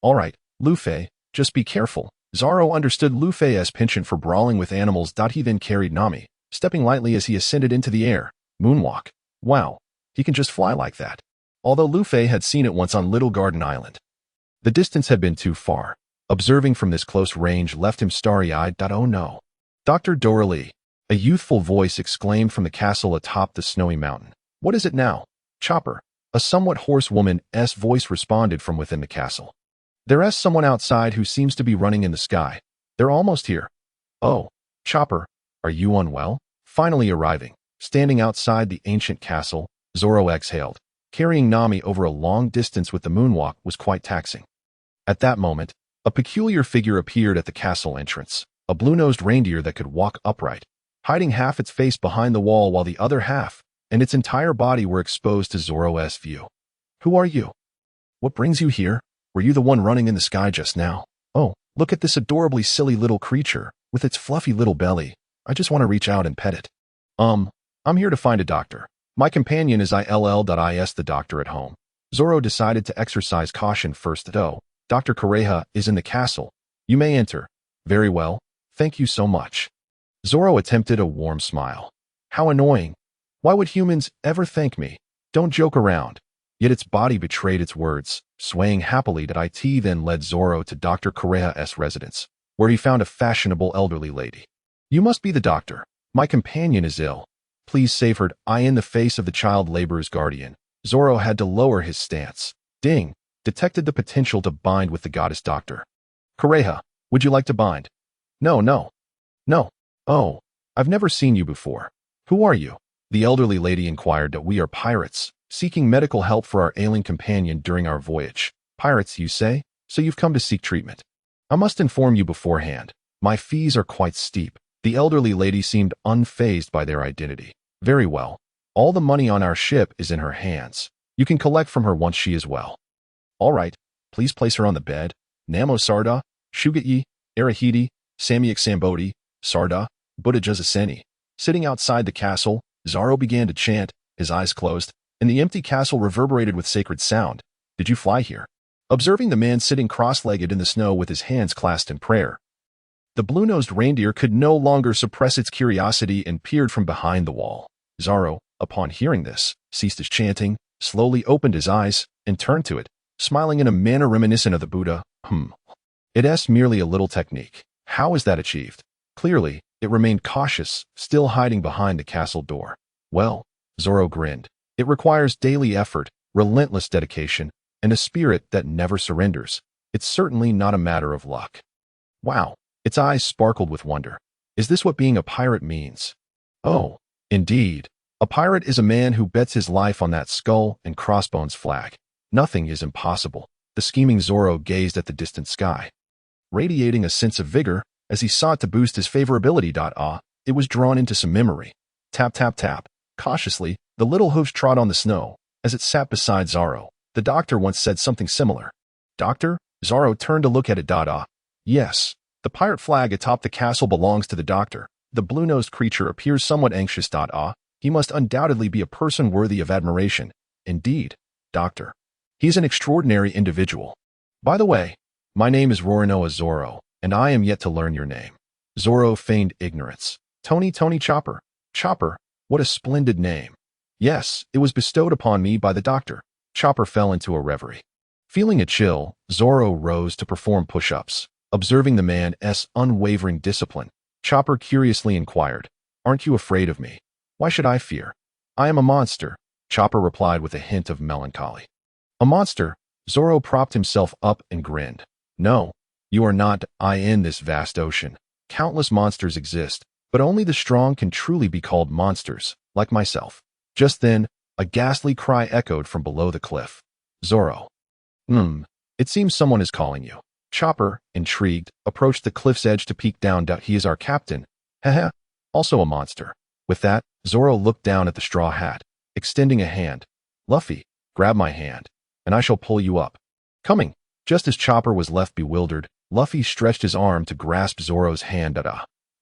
S1: "All right, Luffy, just be careful." Zoro understood Luffy's penchant for brawling with animals. He then carried Nami, stepping lightly as he ascended into the air. Moonwalk. Wow, he can just fly like that. Although Luffy had seen it once on Little Garden Island. The distance had been too far. Observing from this close range left him starry-eyed. "Oh no. Dr. Dorley," a youthful voice exclaimed from the castle atop the snowy mountain. "What is it now?" "Chopper," a somewhat hoarse woman's voice responded from within the castle. "There's someone outside who seems to be running in the sky. They're almost here." "Oh, Chopper, are you unwell?" Finally arriving, standing outside the ancient castle, Zoro exhaled. Carrying Nami over a long distance with the moonwalk was quite taxing. At that moment, a peculiar figure appeared at the castle entrance, a blue-nosed reindeer that could walk upright, hiding half its face behind the wall while the other half and its entire body were exposed to Zoro's view. "Who are you? What brings you here? Were you the one running in the sky just now?" "Oh, look at this adorably silly little creature, with its fluffy little belly. I just want to reach out and pet it." I'm here to find a doctor. My companion is the doctor at home." Zoro decided to exercise caution first though. "Dr. Kaya is in the castle. You may enter." "Very well. Thank you so much." Zoro attempted a warm smile. "How annoying. Why would humans ever thank me? Don't joke around." Yet its body betrayed its words, swaying happily. It then led Zoro to Dr. Kaya's residence, where he found a fashionable elderly lady. "You must be the doctor. My companion is ill. Please save her." In the face of the child laborer's guardian, Zoro had to lower his stance. Ding! Detected the potential to bind with the goddess doctor. "Kaya, would you like to bind?" No. "Oh, I've never seen you before. Who are you?" The elderly lady inquired. "We are pirates, seeking medical help for our ailing companion during our voyage." "Pirates, you say? So you've come to seek treatment. I must inform you beforehand. My fees are quite steep." The elderly lady seemed unfazed by their identity. "Very well. All the money on our ship is in her hands. You can collect from her once she is well." "All right. Please place her on the bed." "Namo Sarda, Shugayi, Arahidi, Samyak Sambodi, Sarda, Buddha Jazaseni." Sitting outside the castle, Zoro began to chant, his eyes closed, and the empty castle reverberated with sacred sound. "Did you fly here?" Observing the man sitting cross-legged in the snow with his hands clasped in prayer, the blue-nosed reindeer could no longer suppress its curiosity and peered from behind the wall. Zoro, upon hearing this, ceased his chanting, slowly opened his eyes, and turned to it, smiling in a manner reminiscent of the Buddha. It's merely a little technique. How is that achieved? Clearly, it remained cautious, still hiding behind the castle door. Well, Zoro grinned. It requires daily effort, relentless dedication, and a spirit that never surrenders. It's certainly not a matter of luck. Wow, its eyes sparkled with wonder. Is this what being a pirate means? Oh, indeed. A pirate is a man who bets his life on that skull and crossbones flag. Nothing is impossible. The scheming Zoro gazed at the distant sky, radiating a sense of vigor as he sought to boost his favorability. It was drawn into some memory. Tap, tap, tap. Cautiously, the little hooves trod on the snow as it sat beside Zoro. The doctor once said something similar. Doctor? Zoro turned to look at it. Yes. The pirate flag atop the castle belongs to the doctor. The blue-nosed creature appears somewhat anxious. He must undoubtedly be a person worthy of admiration. Indeed, doctor. He's an extraordinary individual. By the way, my name is Rorinoa Zoro, and I am yet to learn your name. Zoro feigned ignorance. Tony Chopper. Chopper, what a splendid name. Yes, it was bestowed upon me by the doctor. Chopper fell into a reverie. Feeling a chill, Zoro rose to perform push-ups. Observing the man's unwavering discipline, Chopper curiously inquired, "Aren't you afraid of me? Why should I fear?" "I am a monster," Chopper replied with a hint of melancholy. "A monster?" Zoro propped himself up and grinned. "No, you are not. In this vast ocean, countless monsters exist, but only the strong can truly be called monsters, like myself." Just then, a ghastly cry echoed from below the cliff. Zoro. It seems someone is calling you. Chopper, intrigued, approached the cliff's edge to peek down. He is our captain. Heh. Also a monster. With that, Zoro looked down at the straw hat, extending a hand. Luffy, grab my hand, and I shall pull you up. Coming. Just as Chopper was left bewildered, Luffy stretched his arm to grasp Zoro's hand.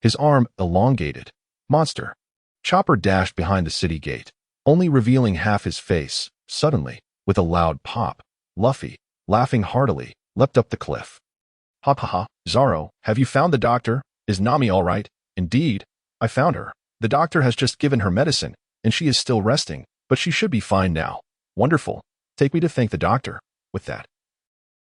S1: His arm elongated. Monster. Chopper dashed behind the city gate, only revealing half his face. Suddenly, with a loud pop, Luffy, laughing heartily, leapt up the cliff. Ha ha ha, Zoro, have you found the doctor? Is Nami all right? Indeed, I found her. The doctor has just given her medicine, and she is still resting, but she should be fine now. Wonderful. Take me to thank the doctor. With that,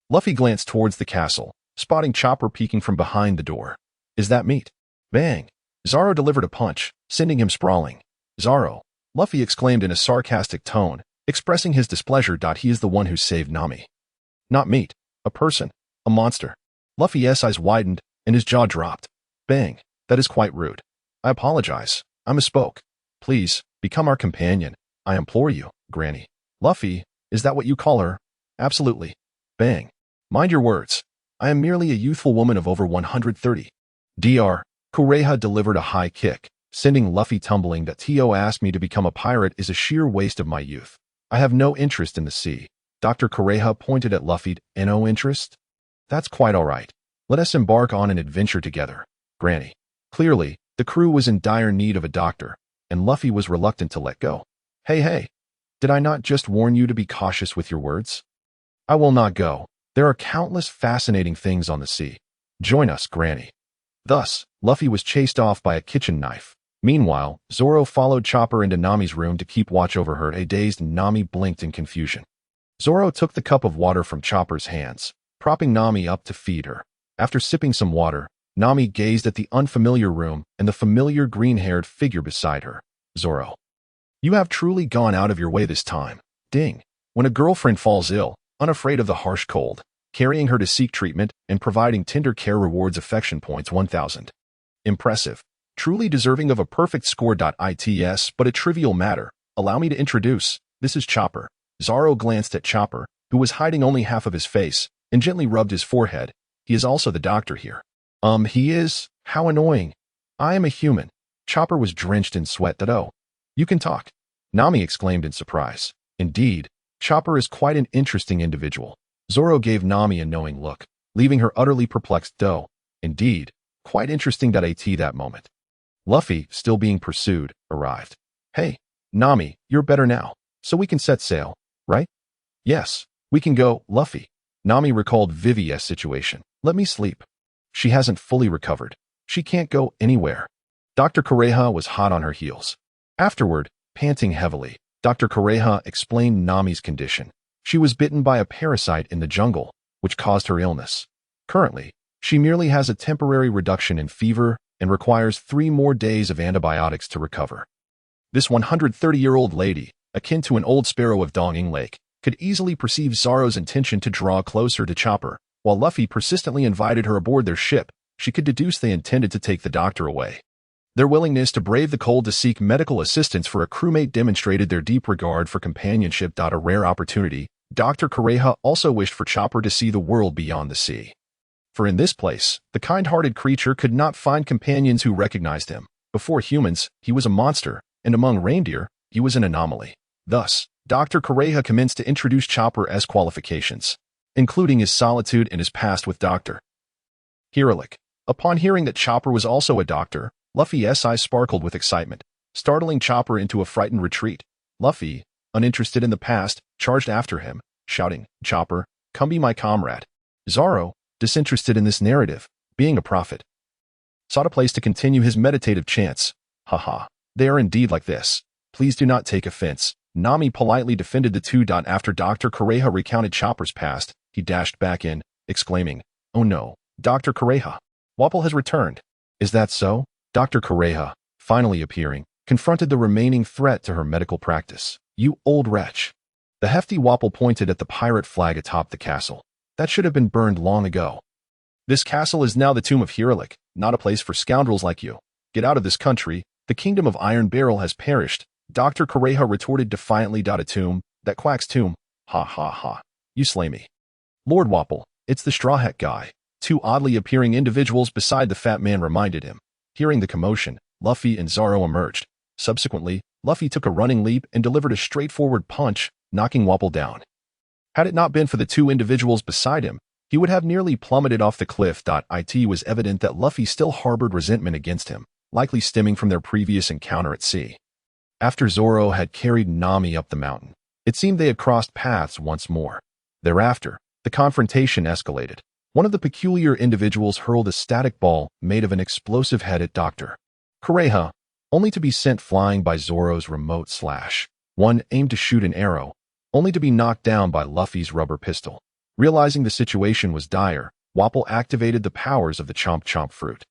S1: Luffy glanced towards the castle, spotting Chopper peeking from behind the door. Is that meat? Bang! Zoro delivered a punch, sending him sprawling. Zoro, Luffy exclaimed in a sarcastic tone, expressing his displeasure. He is the one who saved Nami. Not meat. A person. A monster. Luffy's eyes widened, and his jaw dropped. Bang. That is quite rude. I apologize. I misspoke. Please, become our companion. I implore you, Granny. Luffy, is that what you call her? Absolutely. Bang. Mind your words. I am merely a youthful woman of over 130. Dr. Kureha delivered a high kick, sending Luffy tumbling. To ask me to become a pirate is a sheer waste of my youth. I have no interest in the sea. Dr. Kureha pointed at Luffy. No interest? That's quite all right. Let us embark on an adventure together, Granny. Clearly, the crew was in dire need of a doctor, and Luffy was reluctant to let go. Hey, did I not just warn you to be cautious with your words? I will not go. There are countless fascinating things on the sea. Join us, Granny. Thus, Luffy was chased off by a kitchen knife. Meanwhile, Zoro followed Chopper into Nami's room to keep watch over her. A dazed Nami blinked in confusion. Zoro took the cup of water from Chopper's hands, propping Nami up to feed her. After sipping some water, Nami gazed at the unfamiliar room and the familiar green-haired figure beside her. Zoro. You have truly gone out of your way this time. Ding. When a girlfriend falls ill, unafraid of the harsh cold, carrying her to seek treatment and providing tender care rewards affection points 1000. Impressive. Truly deserving of a perfect score. Its but a trivial matter. Allow me to introduce. This is Chopper. Zoro glanced at Chopper, who was hiding only half of his face, and gently rubbed his forehead. He is also the doctor here. He is? How annoying. I am a human. Chopper was drenched in sweat. Oh, you can talk. Nami exclaimed in surprise. Indeed, Chopper is quite an interesting individual. Zoro gave Nami a knowing look, leaving her utterly perplexed. Indeed, quite interesting. At that moment, Luffy, still being pursued, arrived. Hey, Nami, you're better now, so we can set sail, right? Yes, we can go, Luffy. Nami recalled Vivi's situation. Let me sleep. She hasn't fully recovered. She can't go anywhere. Dr. Kureha was hot on her heels. Afterward, panting heavily, Dr. Kureha explained Nami's condition. She was bitten by a parasite in the jungle, which caused her illness. Currently, she merely has a temporary reduction in fever and requires 3 more days of antibiotics to recover. This 130-year-old lady, akin to an old sparrow of Donging Lake, could easily perceive Zoro's intention to draw closer to Chopper. While Luffy persistently invited her aboard their ship, she could deduce they intended to take the doctor away. Their willingness to brave the cold to seek medical assistance for a crewmate demonstrated their deep regard for companionship. A rare opportunity, Dr. Kureha also wished for Chopper to see the world beyond the sea. For in this place, the kind-hearted creature could not find companions who recognized him. Before humans, he was a monster, and among reindeer, he was an anomaly. Thus, Dr. Kureha commenced to introduce Chopper as qualifications, including his solitude and his past with Dr. Hiralik. Upon hearing that Chopper was also a doctor, Luffy's eyes sparkled with excitement, startling Chopper into a frightened retreat. Luffy, uninterested in the past, charged after him, shouting, "Chopper, come be my comrade." Zoro, disinterested in this narrative, being a prophet, sought a place to continue his meditative chants. "Haha, they are indeed like this. Please do not take offense." Nami politely defended the two. After Dr. Kureha recounted Chopper's past, he dashed back in, exclaiming, "Oh no, Dr. Kureha, Wapol has returned." "Is that so?" Dr. Kureha, finally appearing, confronted the remaining threat to her medical practice. "You old wretch." The hefty Wapol pointed at the pirate flag atop the castle. "That should have been burned long ago. This castle is now the tomb of Hiralik, not a place for scoundrels like you. Get out of this country. The kingdom of Iron Barrel has perished." Dr. Kureha retorted defiantly. "A tomb? That quack's tomb? Ha ha ha. You slay me." "Lord Wapol, it's the Straw Hat guy." Two oddly appearing individuals beside the fat man reminded him. Hearing the commotion, Luffy and Zoro emerged. Subsequently, Luffy took a running leap and delivered a straightforward punch, knocking Wapol down. Had it not been for the two individuals beside him, he would have nearly plummeted off the cliff. It was evident that Luffy still harbored resentment against him, likely stemming from their previous encounter at sea. After Zoro had carried Nami up the mountain, it seemed they had crossed paths once more. Thereafter, the confrontation escalated. One of the peculiar individuals hurled a static ball made of an explosive head at Dr. Kureha, only to be sent flying by Zoro's remote slash. One aimed to shoot an arrow, only to be knocked down by Luffy's rubber pistol. Realizing the situation was dire, Wapol activated the powers of the Chomp Chomp fruit,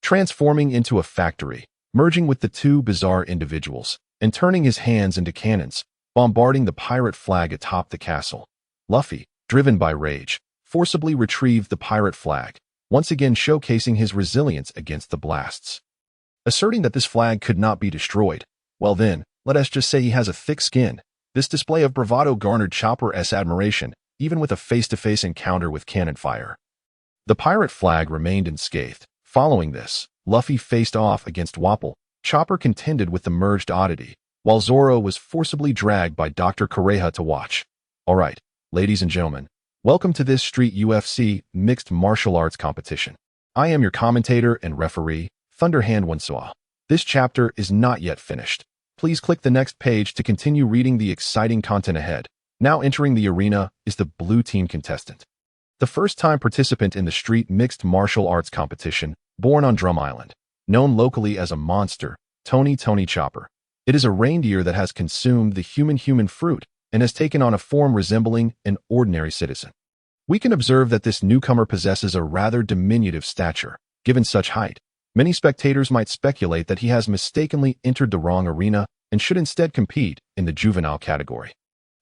S1: transforming into a factory, merging with the two bizarre individuals, and turning his hands into cannons, bombarding the pirate flag atop the castle. Luffy, driven by rage, forcibly retrieved the pirate flag, once again showcasing his resilience against the blasts. Asserting that this flag could not be destroyed, well then, let us just say he has a thick skin. This display of bravado garnered Chopper's admiration, even with a face-to-face encounter with cannon fire. The pirate flag remained unscathed. Following this, Luffy faced off against Wapol. Chopper contended with the merged oddity, while Zoro was forcibly dragged by Dr. Kureha to watch. Alright, ladies and gentlemen, welcome to this Street UFC mixed martial arts competition. I am your commentator and referee, Thunderhand Winsaw. This chapter is not yet finished. Please click the next page to continue reading the exciting content ahead. Now entering the arena is the blue team contestant. The first-time participant in the Street Mixed Martial Arts competition, born on Drum Island, known locally as a monster, Tony Chopper. It is a reindeer that has consumed the human fruit and has taken on a form resembling an ordinary citizen. We can observe that this newcomer possesses a rather diminutive stature. Given such height, many spectators might speculate that he has mistakenly entered the wrong arena and should instead compete in the juvenile category.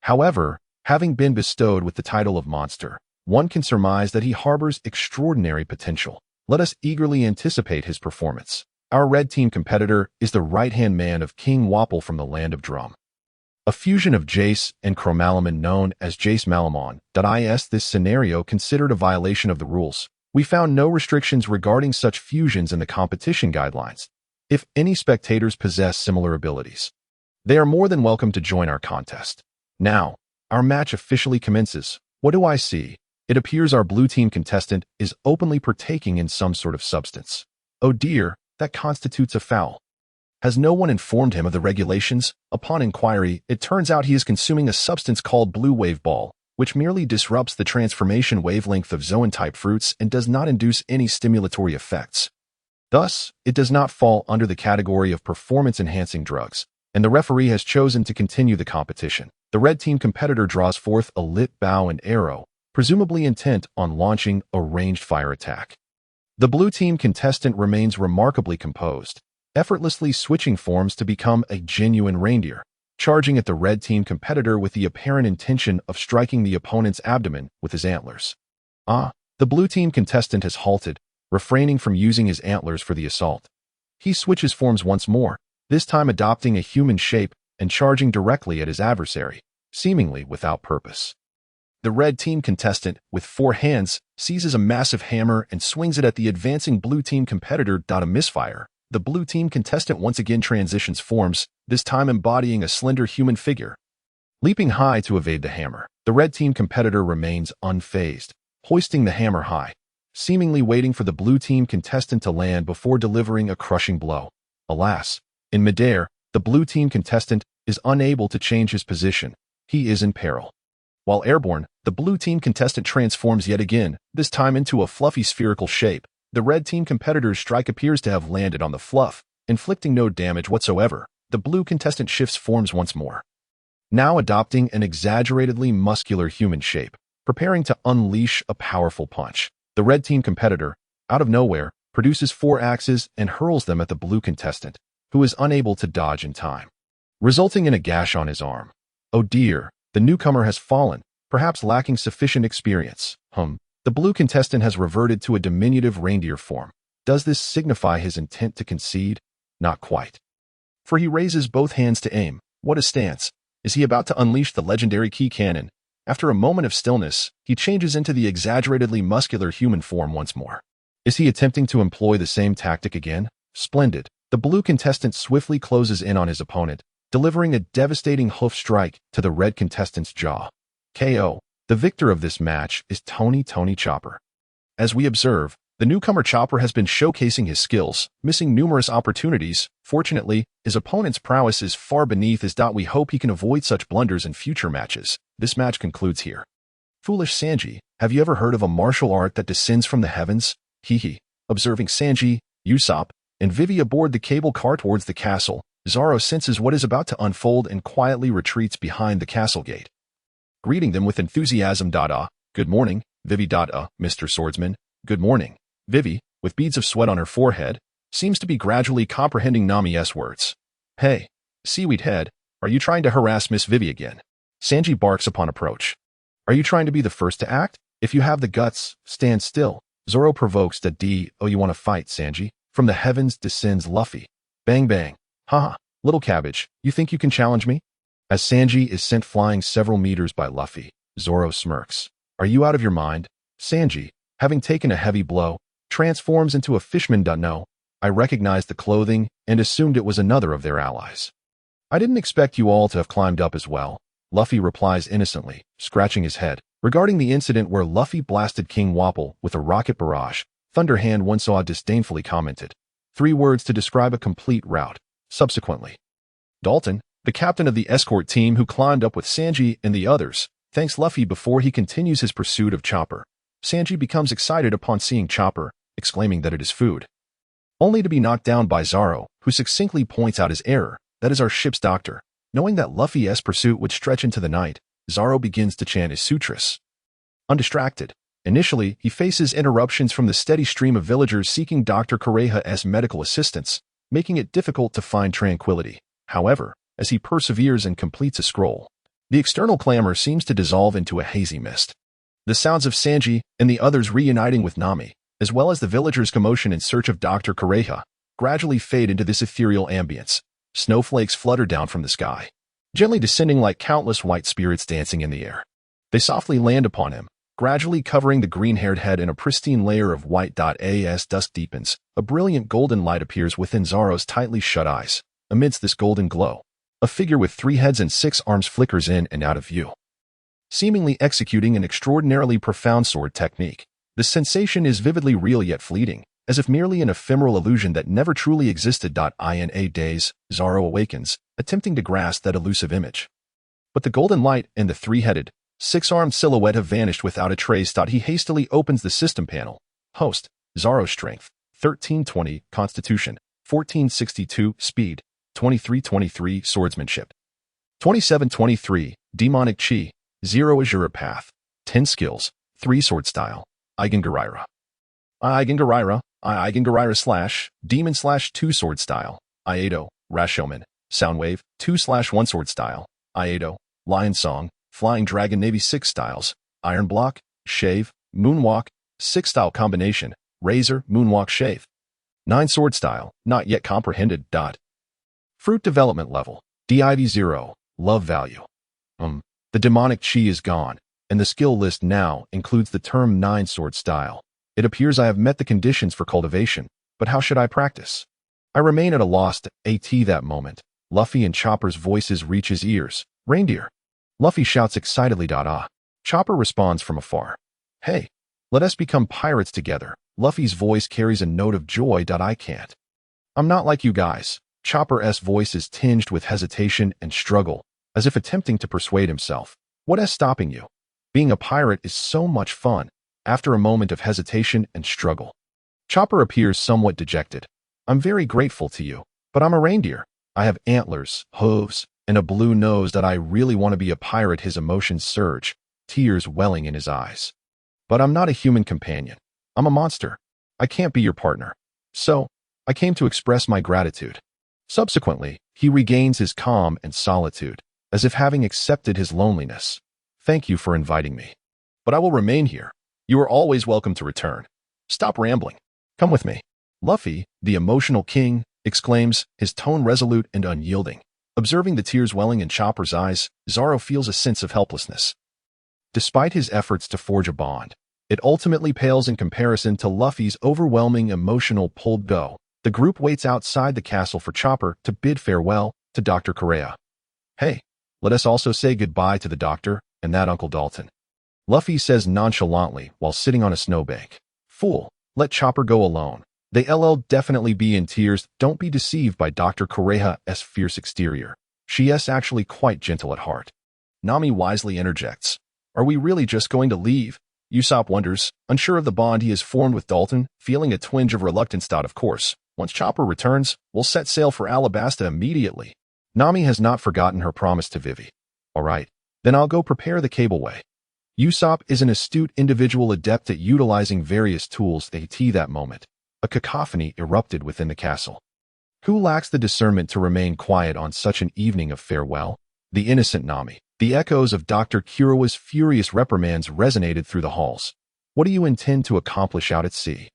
S1: However, having been bestowed with the title of monster, one can surmise that he harbors extraordinary potential. Let us eagerly anticipate his performance. Our red team competitor is the right-hand man of King Wapol from the land of Drum. A fusion of Jace and Chromalamon known as Jace Malamon. This scenario considered a violation of the rules. We found no restrictions regarding such fusions in the competition guidelines. If any spectators possess similar abilities, they are more than welcome to join our contest. Now, our match officially commences. What do I see? It appears our blue team contestant is openly partaking in some sort of substance. Oh dear, that constitutes a foul. Has no one informed him of the regulations? Upon inquiry, it turns out he is consuming a substance called Blue Wave Ball, which merely disrupts the transformation wavelength of zoan-type fruits and does not induce any stimulatory effects. Thus, it does not fall under the category of performance-enhancing drugs, and the referee has chosen to continue the competition. The red team competitor draws forth a lit bow and arrow, presumably intent on launching a ranged fire attack. The blue team contestant remains remarkably composed, effortlessly switching forms to become a genuine reindeer. charging at the red team competitor with the apparent intention of striking the opponent's abdomen with his antlers. The blue team contestant has halted, refraining from using his antlers for the assault. He switches forms once more, this time adopting a human shape and charging directly at his adversary, seemingly without purpose. The red team contestant, with 4 hands, seizes a massive hammer and swings it at the advancing blue team competitor. A misfire. The blue team contestant once again transitions forms, this time embodying a slender human figure. Leaping high to evade the hammer, the red team competitor remains unfazed, hoisting the hammer high, seemingly waiting for the blue team contestant to land before delivering a crushing blow. Alas, in midair, the blue team contestant is unable to change his position. He is in peril. While airborne, the blue team contestant transforms yet again, this time into a fluffy spherical shape. The red team competitor's strike appears to have landed on the fluff, inflicting no damage whatsoever. The blue contestant shifts forms once more, now adopting an exaggeratedly muscular human shape, preparing to unleash a powerful punch. The red team competitor, out of nowhere, produces 4 axes and hurls them at the blue contestant, who is unable to dodge in time, resulting in a gash on his arm. Oh dear, the newcomer has fallen, perhaps lacking sufficient experience. The blue contestant has reverted to a diminutive reindeer form. Does this signify his intent to concede? Not quite. For he raises both hands to aim. What a stance! Is he about to unleash the legendary key cannon? After a moment of stillness, he changes into the exaggeratedly muscular human form once more. Is he attempting to employ the same tactic again? Splendid. The blue contestant swiftly closes in on his opponent, delivering a devastating hoof strike to the red contestant's jaw. KO. The victor of this match is Tony Chopper. As we observe, the newcomer Chopper has been showcasing his skills, missing numerous opportunities. Fortunately, his opponent's prowess is far beneath his. We hope he can avoid such blunders in future matches. This match concludes here. Foolish Sanji, have you ever heard of a martial art that descends from the heavens? Hee. Observing Sanji, Usopp, and Vivi aboard the cable car towards the castle, Zoro senses what is about to unfold and quietly retreats behind the castle gate. Greeting them with enthusiasm. Good morning, Vivi. Mr. Swordsman. Good morning. Vivi, with beads of sweat on her forehead, seems to be gradually comprehending Nami's words. Hey, seaweed head, are you trying to harass Miss Vivi again? Sanji barks upon approach. Are you trying to be the first to act? If you have the guts, stand still. Zoro provokes Oh, you want to fight, Sanji? From the heavens descends Luffy. Bang bang. Haha, little cabbage, you think you can challenge me? As Sanji is sent flying several meters by Luffy, Zoro smirks. Are you out of your mind? Sanji, having taken a heavy blow, transforms into a fishman. No, I recognized the clothing and assumed it was another of their allies. I didn't expect you all to have climbed up as well, Luffy replies innocently, scratching his head. Regarding the incident where Luffy blasted King Wapol with a rocket barrage, Thunderhand once saw disdainfully commented. 3 words to describe a complete rout. Subsequently, Dalton, the captain of the escort team who climbed up with Sanji and the others, thanks Luffy before he continues his pursuit of Chopper. Sanji becomes excited upon seeing Chopper, exclaiming that it is food, only to be knocked down by Zoro, who succinctly points out his error. That is our ship's doctor. Knowing that Luffy's pursuit would stretch into the night, Zoro begins to chant his sutras. Undistracted, initially he faces interruptions from the steady stream of villagers seeking Dr. Kureha's medical assistance, making it difficult to find tranquility. However, as he perseveres and completes a scroll, the external clamor seems to dissolve into a hazy mist. The sounds of Sanji and the others reuniting with Nami, as well as the villagers' commotion in search of Dr. Kureha, gradually fade into this ethereal ambience. Snowflakes flutter down from the sky, gently descending like countless white spirits dancing in the air. They softly land upon him, gradually covering the green-haired head in a pristine layer of white. As dusk deepens, a brilliant golden light appears within Zoro's tightly shut eyes. Amidst this golden glow, a figure with 3 heads and 6 arms flickers in and out of view, seemingly executing an extraordinarily profound sword technique. The sensation is vividly real yet fleeting, as if merely an ephemeral illusion that never truly existed. In a daze, Zoro awakens, attempting to grasp that elusive image. But the golden light and the 3-headed, 6-armed silhouette have vanished without a trace. He hastily opens the system panel. Host, Zoro's strength, 1320, constitution, 1462, speed, 2323, swordsmanship, 2723, demonic chi, 0 azure path, 10 skills, 3 sword style, Eigengaraira, Eigengaraira / demon / 2 sword style, Iato, Rashomon, Soundwave, 2/1 sword style, Iato, Lion Song, Flying Dragon Navy 6 styles, Iron Block, Shave, Moonwalk, 6 style combination, Razor, Moonwalk Shave. 9 sword style, not yet comprehended. Fruit development level, div 0, love value. The demonic chi is gone, and the skill list now includes the term 9 sword style. It appears I have met the conditions for cultivation, but how should I practice? I remain at a loss at that moment. Luffy and Chopper's voices reach his ears. Reindeer. Luffy shouts excitedly. Chopper responds from afar. Hey, let us become pirates together. Luffy's voice carries a note of joy. I can't. I'm not like you guys. Chopper's voice is tinged with hesitation and struggle, as if attempting to persuade himself. What's stopping you? Being a pirate is so much fun. After a moment of hesitation and struggle, Chopper appears somewhat dejected. I'm very grateful to you, but I'm a reindeer. I have antlers, hooves, and a blue nose. I really want to be a pirate. His emotions surge, tears welling in his eyes. But I'm not a human companion. I'm a monster. I can't be your partner. So, I came to express my gratitude. Subsequently, he regains his calm and solitude, as if having accepted his loneliness. Thank you for inviting me. But I will remain here. You are always welcome to return. Stop rambling. Come with me. Luffy, the emotional king, exclaims, his tone resolute and unyielding. Observing the tears welling in Chopper's eyes, Zoro feels a sense of helplessness. Despite his efforts to forge a bond, it ultimately pales in comparison to Luffy's overwhelming emotional pull. The group waits outside the castle for Chopper to bid farewell to Dr. Kaya. Hey, let us also say goodbye to the doctor and that Uncle Dalton. Luffy says nonchalantly while sitting on a snowbank. Fool, let Chopper go alone. They'll definitely be in tears. Don't be deceived by Dr. Kaya's fierce exterior. She's actually quite gentle at heart. Nami wisely interjects. Are we really just going to leave? Usopp wonders, unsure of the bond he has formed with Dalton, feeling a twinge of reluctance. Of course, once Chopper returns, we'll set sail for Alabasta immediately. Nami has not forgotten her promise to Vivi. All right, then I'll go prepare the cableway. Usopp is an astute individual adept at utilizing various tools. That moment, a cacophony erupted within the castle. Who lacks the discernment to remain quiet on such an evening of farewell? The innocent Nami. The echoes of Dr. Kuro's furious reprimands resonated through the halls. What do you intend to accomplish out at sea?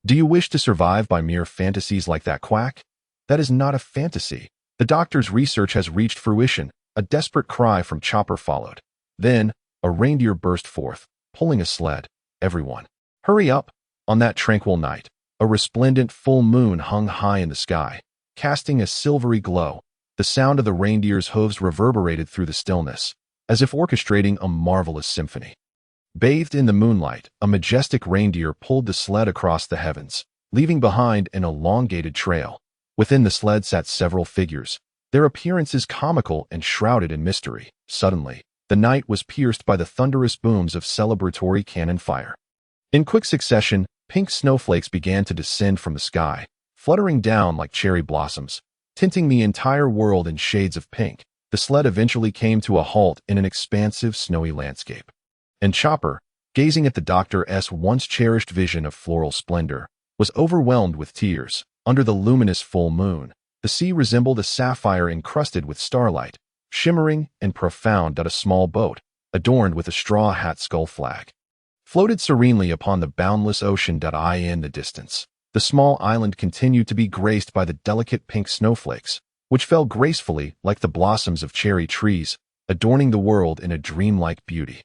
S1: Do you wish to survive by mere fantasies like that quack? That is not a fantasy. The doctor's research has reached fruition. A desperate cry from Chopper followed. Then, a reindeer burst forth, pulling a sled. Everyone, hurry up! On that tranquil night, a resplendent full moon hung high in the sky, casting a silvery glow. The sound of the reindeer's hooves reverberated through the stillness, as if orchestrating a marvelous symphony. Bathed in the moonlight, a majestic reindeer pulled the sled across the heavens, leaving behind an elongated trail. Within the sled sat several figures, their appearances comical and shrouded in mystery. Suddenly, the night was pierced by the thunderous booms of celebratory cannon fire. In quick succession, pink snowflakes began to descend from the sky, fluttering down like cherry blossoms, tinting the entire world in shades of pink. The sled eventually came to a halt in an expansive snowy landscape. And Chopper, gazing at the doctor's once cherished vision of floral splendor, was overwhelmed with tears. Under the luminous full moon, the sea resembled a sapphire encrusted with starlight, shimmering and profound. A small boat, adorned with a straw hat skull flag, floated serenely upon the boundless ocean. In the distance, the small island continued to be graced by the delicate pink snowflakes, which fell gracefully like the blossoms of cherry trees, adorning the world in a dreamlike beauty.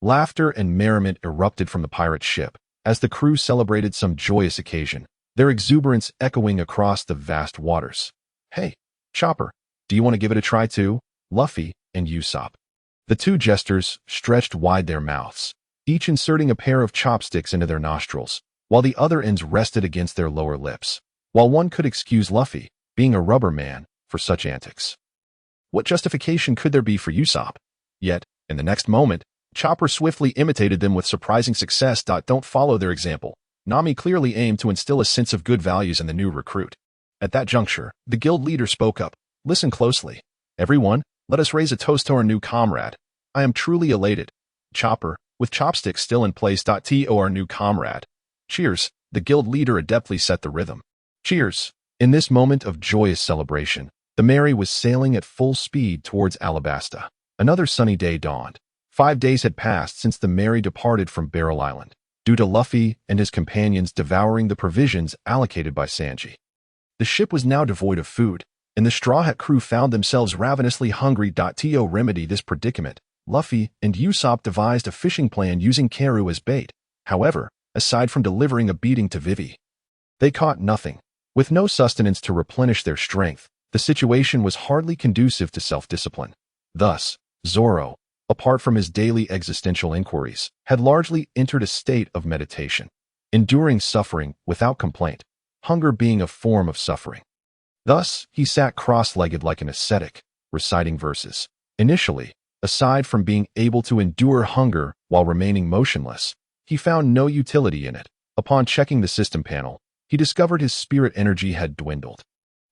S1: Laughter and merriment erupted from the pirate ship as the crew celebrated some joyous occasion, their exuberance echoing across the vast waters. Hey, Chopper, do you want to give it a try too? Luffy and Usopp. The two jesters stretched wide their mouths, each inserting a pair of chopsticks into their nostrils, while the other ends rested against their lower lips. While one could excuse Luffy, being a rubber man, for such antics, what justification could there be for Usopp? Yet, in the next moment, Chopper swiftly imitated them with surprising success. Don't follow their example. Nami clearly aimed to instill a sense of good values in the new recruit. At that juncture, the guild leader spoke up. Listen closely. Everyone, let us raise a toast to our new comrade. I am truly elated. Chopper, with chopsticks still in place. To our new comrade. Cheers. The guild leader adeptly set the rhythm. Cheers. In this moment of joyous celebration, The Mary was sailing at full speed towards Alabasta. Another sunny day dawned. 5 days had passed since the Mary departed from Barrel Island, due to Luffy and his companions devouring the provisions allocated by Sanji. The ship was now devoid of food, and the Straw Hat crew found themselves ravenously hungry. To remedy this predicament, Luffy and Usopp devised a fishing plan using Karoo as bait. However, aside from delivering a beating to Vivi, they caught nothing. With no sustenance to replenish their strength, the situation was hardly conducive to self-discipline. Thus, Zoro, apart from his daily existential inquiries, had largely entered a state of meditation, enduring suffering without complaint, hunger being a form of suffering. Thus, he sat cross-legged like an ascetic, reciting verses. Initially, aside from being able to endure hunger while remaining motionless, he found no utility in it. Upon checking the system panel, he discovered his spirit energy had dwindled.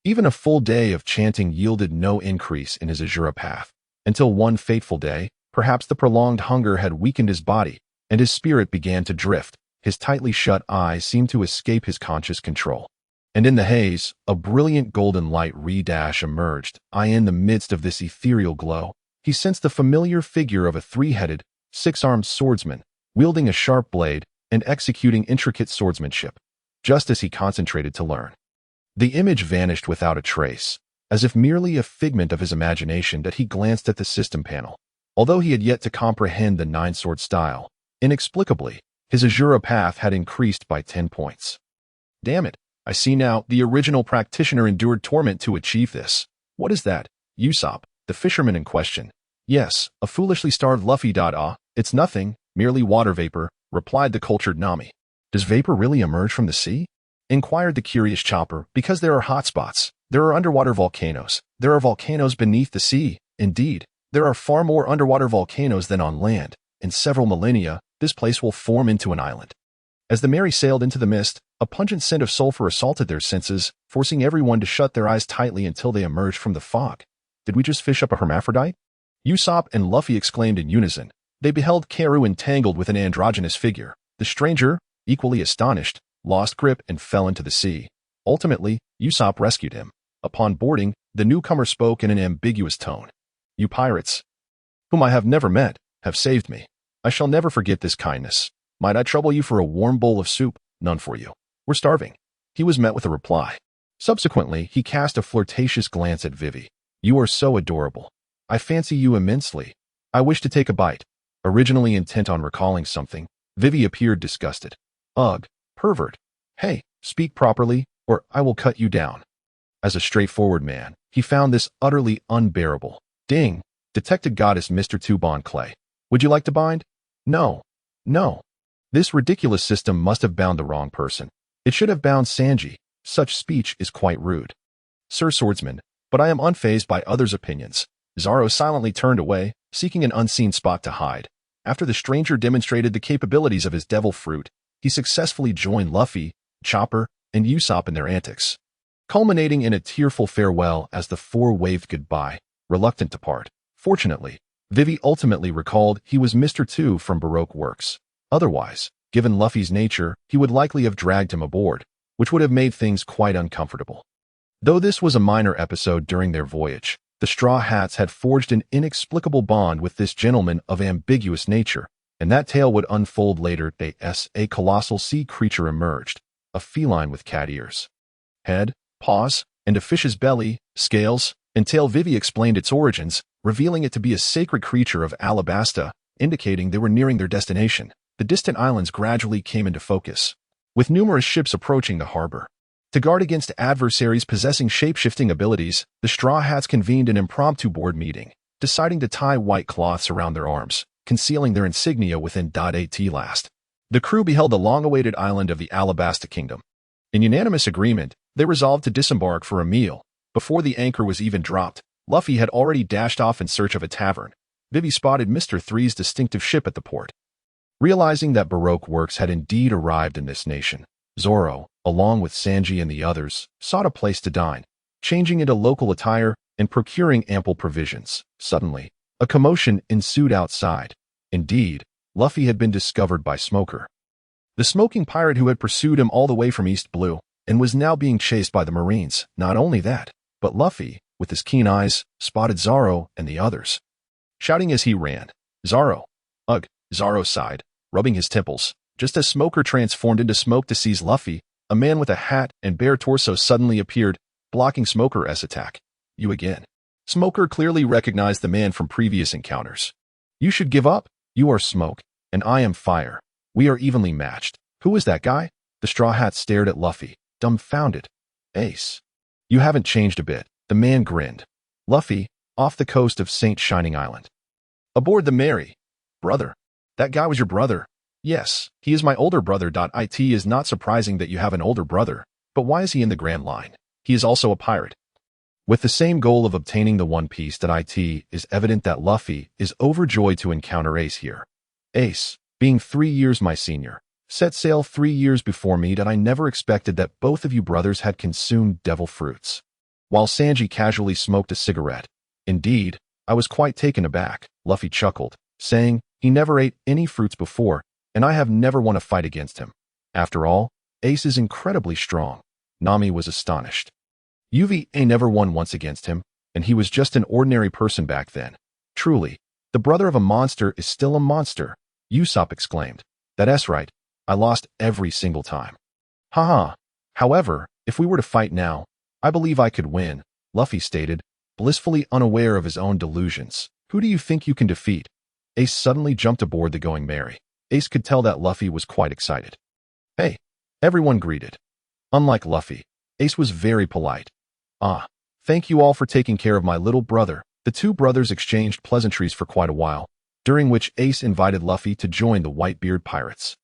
S1: Even a full day of chanting yielded no increase in his Azura path, until one fateful day, perhaps the prolonged hunger had weakened his body, and his spirit began to drift. His tightly shut eyes seemed to escape his conscious control. And in the haze, a brilliant golden light emerged. In the midst of this ethereal glow, he sensed the familiar figure of a 3-headed, 6-armed swordsman, wielding a sharp blade and executing intricate swordsmanship, just as he concentrated to learn. The image vanished without a trace, as if merely a figment of his imagination. That he glanced at the system panel. Although he had yet to comprehend the 9-sword style, inexplicably, his Azura path had increased by 10 points. Damn it, I see now, the original practitioner endured torment to achieve this. What is that? Usopp, the fisherman in question. Yes, a foolishly starved Luffy. It's nothing, merely water vapor, replied the cultured Nami. Does vapor really emerge from the sea? Inquired the curious Chopper. Because there are hotspots. There are underwater volcanoes. There are volcanoes beneath the sea. Indeed, there are far more underwater volcanoes than on land. In several millennia, this place will form into an island. As the Mary sailed into the mist, a pungent scent of sulfur assaulted their senses, forcing everyone to shut their eyes tightly until they emerged from the fog. Did we just fish up a hermaphrodite? Usopp and Luffy exclaimed in unison. They beheld Karoo entangled with an androgynous figure. The stranger, equally astonished, lost grip and fell into the sea. Ultimately, Usopp rescued him. Upon boarding, the newcomer spoke in an ambiguous tone. You pirates, whom I have never met, have saved me. I shall never forget this kindness. Might I trouble you for a warm bowl of soup? None for you. We're starving. He was met with a reply. Subsequently, he cast a flirtatious glance at Vivi. You are so adorable. I fancy you immensely. I wish to take a bite. Originally intent on recalling something, Vivi appeared disgusted. Ugh, pervert. Hey, speak properly, or I will cut you down. As a straightforward man, he found this utterly unbearable. Ding, detected goddess Mr. Tubon Clay. Would you like to bind? No. No. This ridiculous system must have bound the wrong person. It should have bound Sanji. Such speech is quite rude. Sir Swordsman, but I am unfazed by others' opinions. Zoro silently turned away, seeking an unseen spot to hide. After the stranger demonstrated the capabilities of his devil fruit, he successfully joined Luffy, Chopper, and Usopp in their antics, culminating in a tearful farewell as the four waved goodbye, reluctant to part. Fortunately, Vivi ultimately recalled he was Mr. 2 from Baroque Works. Otherwise, given Luffy's nature, he would likely have dragged him aboard, which would have made things quite uncomfortable. Though this was a minor episode during their voyage, the Straw Hats had forged an inexplicable bond with this gentleman of ambiguous nature, and that tale would unfold later. A colossal sea creature emerged, a feline with cat ears, head, paws, and a fish's belly, scales, until Vivi explained its origins, revealing it to be a sacred creature of Alabasta, indicating they were nearing their destination. The distant islands gradually came into focus, with numerous ships approaching the harbor. To guard against adversaries possessing shape-shifting abilities, the Straw Hats convened an impromptu board meeting, deciding to tie white cloths around their arms, concealing their insignia within last. The crew beheld the long-awaited island of the Alabasta Kingdom. In unanimous agreement, they resolved to disembark for a meal. Before the anchor was even dropped, Luffy had already dashed off in search of a tavern. Vivi spotted Mr. 3's distinctive ship at the port. Realizing that Baroque Works had indeed arrived in this nation, Zoro, along with Sanji and the others, sought a place to dine, changing into local attire and procuring ample provisions. Suddenly, a commotion ensued outside. Indeed, Luffy had been discovered by Smoker, the smoking pirate who had pursued him all the way from East Blue, and was now being chased by the Marines. Not only that, but Luffy, with his keen eyes, spotted Zoro and the others. Shouting as he ran, "Zoro! Ugh!" Zoro sighed, rubbing his temples, just as Smoker transformed into smoke to seize Luffy. A man with a hat and bare torso suddenly appeared, blocking Smoker's attack. "You again." Smoker clearly recognized the man from previous encounters. "You should give up. You are smoke, and I am fire. We are evenly matched. Who is that guy?" The Straw Hat stared at Luffy, dumbfounded. "Ace. You haven't changed a bit." The man grinned. "Luffy, off the coast of St. Shining Island. Aboard the Mary. Brother. That guy was your brother." "Yes, he is my older brother. It is not surprising that you have an older brother, but why is he in the Grand Line? He is also a pirate." With the same goal of obtaining the One Piece, it is evident that Luffy is overjoyed to encounter Ace here. "Ace, being 3 years my senior, set sail 3 years before me. I never expected that both of you brothers had consumed devil fruits." While Sanji casually smoked a cigarette. "Indeed, I was quite taken aback," Luffy chuckled, saying, "He never ate any fruits before, and I have never won a fight against him. After all, Ace is incredibly strong." Nami was astonished. "You've never won once against him, and he was just an ordinary person back then. Truly, the brother of a monster is still a monster," Usopp exclaimed. "That's right, I lost every single time." "Haha. However, if we were to fight now, I believe I could win," Luffy stated, blissfully unaware of his own delusions. "Who do you think you can defeat?" Ace suddenly jumped aboard the Going Merry. Ace could tell that Luffy was quite excited. "Hey," everyone greeted. Unlike Luffy, Ace was very polite. "Ah, thank you all for taking care of my little brother." The two brothers exchanged pleasantries for quite a while, during which Ace invited Luffy to join the Whitebeard pirates.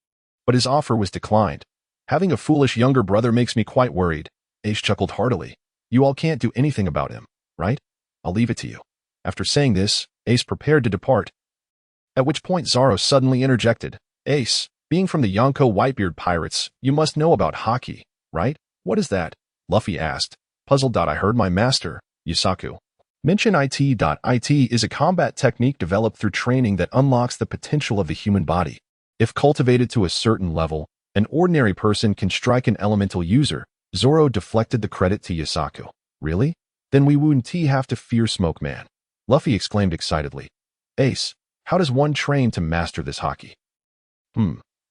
S1: But his offer was declined. "Having a foolish younger brother makes me quite worried." Ace chuckled heartily. "You all can't do anything about him, right? I'll leave it to you." After saying this, Ace prepared to depart. At which point Zoro suddenly interjected. "Ace, being from the Yonko Whitebeard pirates, you must know about haki, right?" "What is that?" Luffy asked, puzzled. "I heard my master, Yusaku, mention it. It is a combat technique developed through training that unlocks the potential of the human body. If cultivated to a certain level, an ordinary person can strike an elemental user." Zoro deflected the credit to Yusaku. "Really? Then we wouldn't have to fear Smoke Man," Luffy exclaimed excitedly. "Ace, how does one train to master this haki?"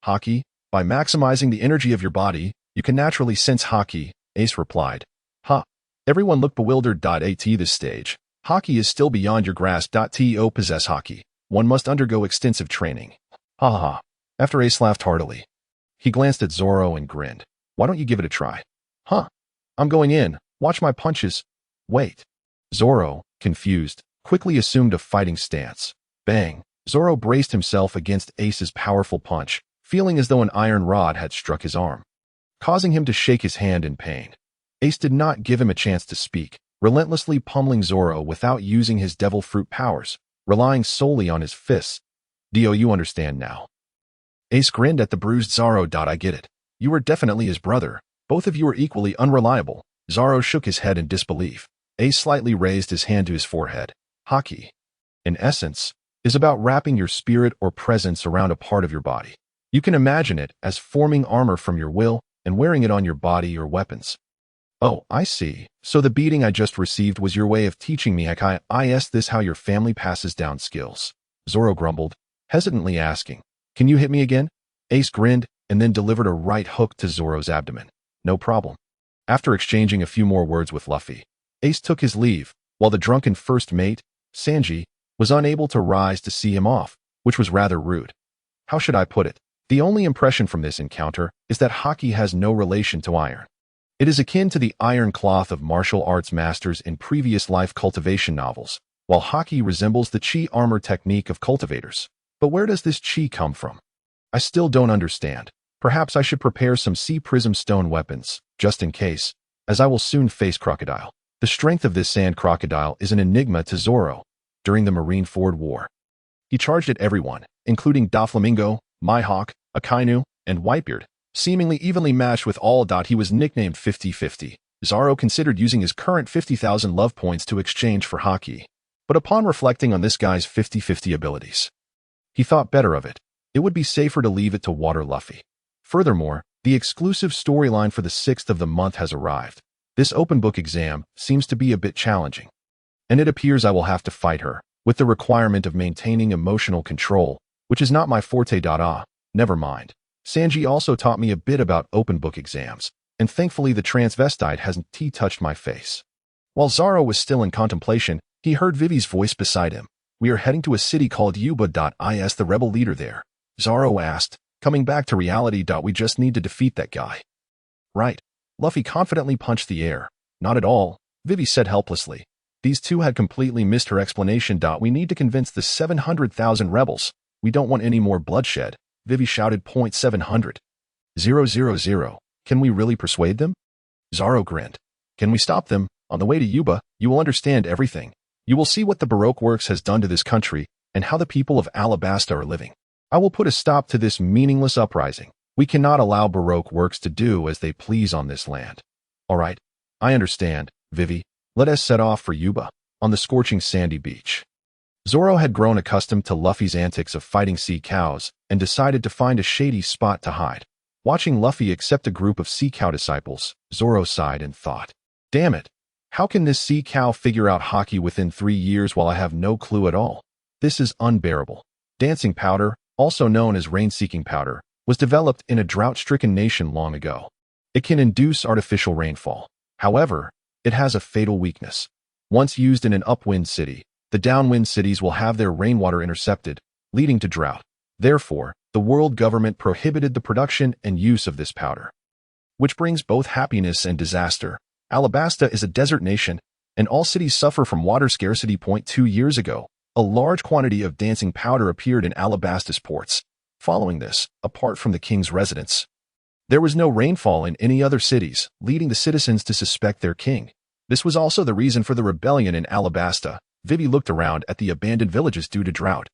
S1: Haki? By maximizing the energy of your body, you can naturally sense haki," Ace replied. "Ha." Everyone looked bewildered. At this stage, haki is still beyond your grasp. To possess haki, one must undergo extensive training. Ha ha ha. After Ace laughed heartily, he glanced at Zoro and grinned. "Why don't you give it a try?" "Huh. I'm going in. Watch my punches." "Wait." Zoro, confused, quickly assumed a fighting stance. Bang. Zoro braced himself against Ace's powerful punch, feeling as though an iron rod had struck his arm, causing him to shake his hand in pain. Ace did not give him a chance to speak, relentlessly pummeling Zoro without using his devil fruit powers, relying solely on his fists. "Do you understand now?" Ace grinned at the bruised Zoro. "I get it. You are definitely his brother. Both of you are equally unreliable." Zoro shook his head in disbelief. Ace slightly raised his hand to his forehead. "Haki, in essence, is about wrapping your spirit or presence around a part of your body. You can imagine it as forming armor from your will and wearing it on your body or weapons." "Oh, I see. So the beating I just received was your way of teaching me haki. Is this how your family passes down skills?" Zoro grumbled, hesitantly asking, "Can you hit me again?" Ace grinned and then delivered a right hook to Zoro's abdomen. "No problem." After exchanging a few more words with Luffy, Ace took his leave, while the drunken first mate, Sanji, was unable to rise to see him off, which was rather rude. How should I put it? The only impression from this encounter is that haki has no relation to iron. It is akin to the iron cloth of martial arts masters in previous life cultivation novels, while haki resembles the chi armor technique of cultivators. But where does this chi come from? I still don't understand. Perhaps I should prepare some sea prism stone weapons, just in case, as I will soon face Crocodile. The strength of this sand crocodile is an enigma to Zoro. During the Marineford War, he charged at everyone, including Doflamingo, Mihawk, Akainu, and Whitebeard, seemingly evenly matched with all. He was nicknamed 50-50. Zoro considered using his current 50,000 love points to exchange for haki. But upon reflecting on this guy's 50-50 abilities, he thought better of it. It would be safer to leave it to Water Luffy. Furthermore, the exclusive storyline for the 6th of the month has arrived. This open book exam seems to be a bit challenging. and it appears I will have to fight her, with the requirement of maintaining emotional control, which is not my forte. Never mind. Sanji also taught me a bit about open book exams, and thankfully the transvestite hasn't touched my face. While Zoro was still in contemplation, he heard Vivi's voice beside him. We are heading to a city called Yuba.is, the rebel leader there. Zoro asked, coming back to reality. We just need to defeat that guy. Right. Luffy confidently punched the air. Not at all, Vivi said helplessly. These two had completely missed her explanation. We need to convince the 700,000 rebels. We don't want any more bloodshed, Vivi shouted. 700. 000. Can we really persuade them? Zoro grinned. Can we stop them? On the way to Yuba, you will understand everything. You will see what the Baroque works has done to this country and how the people of Alabasta are living. I will put a stop to this meaningless uprising. We cannot allow Baroque works to do as they please on this land. All right, I understand, Vivi. Let us set off for Yuba, on the scorching sandy beach. Zoro had grown accustomed to Luffy's antics of fighting sea cows and decided to find a shady spot to hide. Watching Luffy accept a group of sea cow disciples, Zoro sighed and thought, damn it, how can this sea cow figure out hockey within 3 years while I have no clue at all? This is unbearable. Dancing powder, also known as rain-seeking powder, was developed in a drought-stricken nation long ago. It can induce artificial rainfall. However, it has a fatal weakness. Once used in an upwind city, the downwind cities will have their rainwater intercepted, leading to drought. Therefore, the world government prohibited the production and use of this powder. Which brings both happiness and disaster. Alabasta is a desert nation, and all cities suffer from water scarcity. 2 years ago, a large quantity of dancing powder appeared in Alabasta's ports. Following this, apart from the king's residence, there was no rainfall in any other cities, leading the citizens to suspect their king. This was also the reason for the rebellion in Alabasta. Vivi looked around at the abandoned villages due to drought,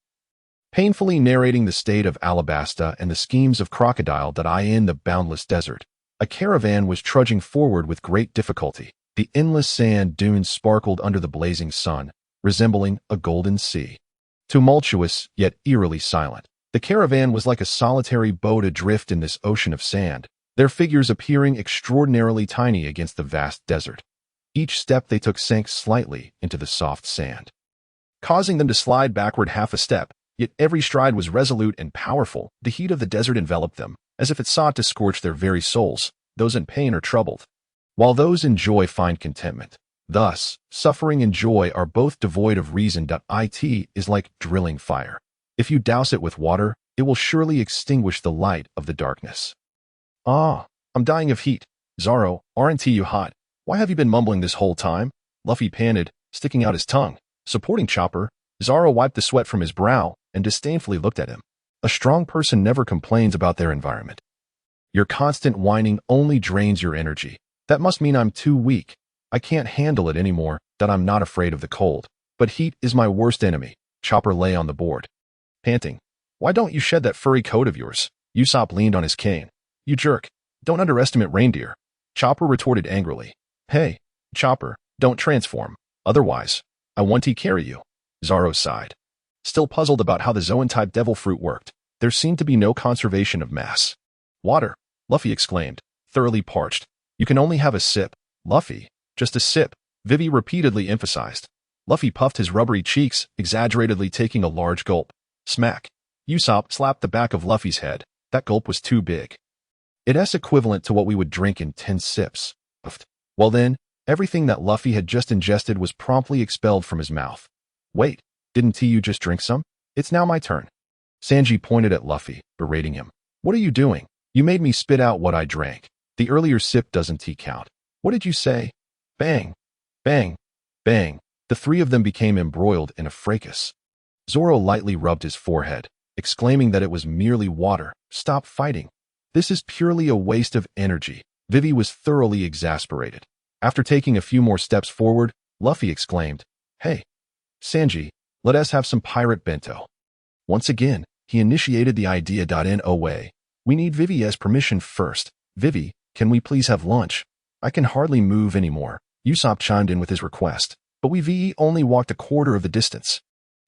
S1: painfully narrating the state of Alabasta and the schemes of Crocodile. In the boundless desert, a caravan was trudging forward with great difficulty. The endless sand dunes sparkled under the blazing sun, resembling a golden sea. Tumultuous, yet eerily silent, the caravan was like a solitary boat adrift in this ocean of sand, their figures appearing extraordinarily tiny against the vast desert. Each step they took sank slightly into the soft sand, causing them to slide backward half a step, yet every stride was resolute and powerful. The heat of the desert enveloped them, as if it sought to scorch their very souls. Those in pain are troubled, while those in joy find contentment. Thus, suffering and joy are both devoid of reason. It is like drilling fire. If you douse it with water, it will surely extinguish the light of the darkness. Ah, I'm dying of heat. Zoro, aren't you hot? Why have you been mumbling this whole time? Luffy panted, sticking out his tongue. Supporting Chopper, Zoro wiped the sweat from his brow and disdainfully looked at him. A strong person never complains about their environment. Your constant whining only drains your energy. That must mean I'm too weak. I can't handle it anymore. I'm not afraid of the cold, but heat is my worst enemy. Chopper lay on the board, panting. Why don't you shed that furry coat of yours? Usopp leaned on his cane. You jerk. Don't underestimate reindeer. Chopper retorted angrily. Hey, Chopper, don't transform. Otherwise, I want to carry you. Zoro sighed. Still puzzled about how the Zoan-type devil fruit worked, there seemed to be no conservation of mass. Water, Luffy exclaimed, thoroughly parched. You can only have a sip. Luffy, just a sip, Vivi repeatedly emphasized. Luffy puffed his rubbery cheeks, exaggeratedly taking a large gulp. Smack. Usopp slapped the back of Luffy's head. That gulp was too big. It's equivalent to what we would drink in 10 sips. Well then, everything that Luffy had just ingested was promptly expelled from his mouth. Wait, didn't you just drink some? It's now my turn. Sanji pointed at Luffy, berating him. What are you doing? You made me spit out what I drank. The earlier sip doesn't count. What did you say? Bang, bang, bang. The three of them became embroiled in a fracas. Zoro lightly rubbed his forehead, exclaiming that it was merely water. Stop fighting. This is purely a waste of energy. Vivi was thoroughly exasperated. After taking a few more steps forward, Luffy exclaimed, Hey, Sanji, let us have some pirate bento. Once again, he initiated the idea. No way. We need Vivi's permission first. Vivi, can we please have lunch? I can hardly move anymore. Usopp chimed in with his request, but we only walked a quarter of the distance.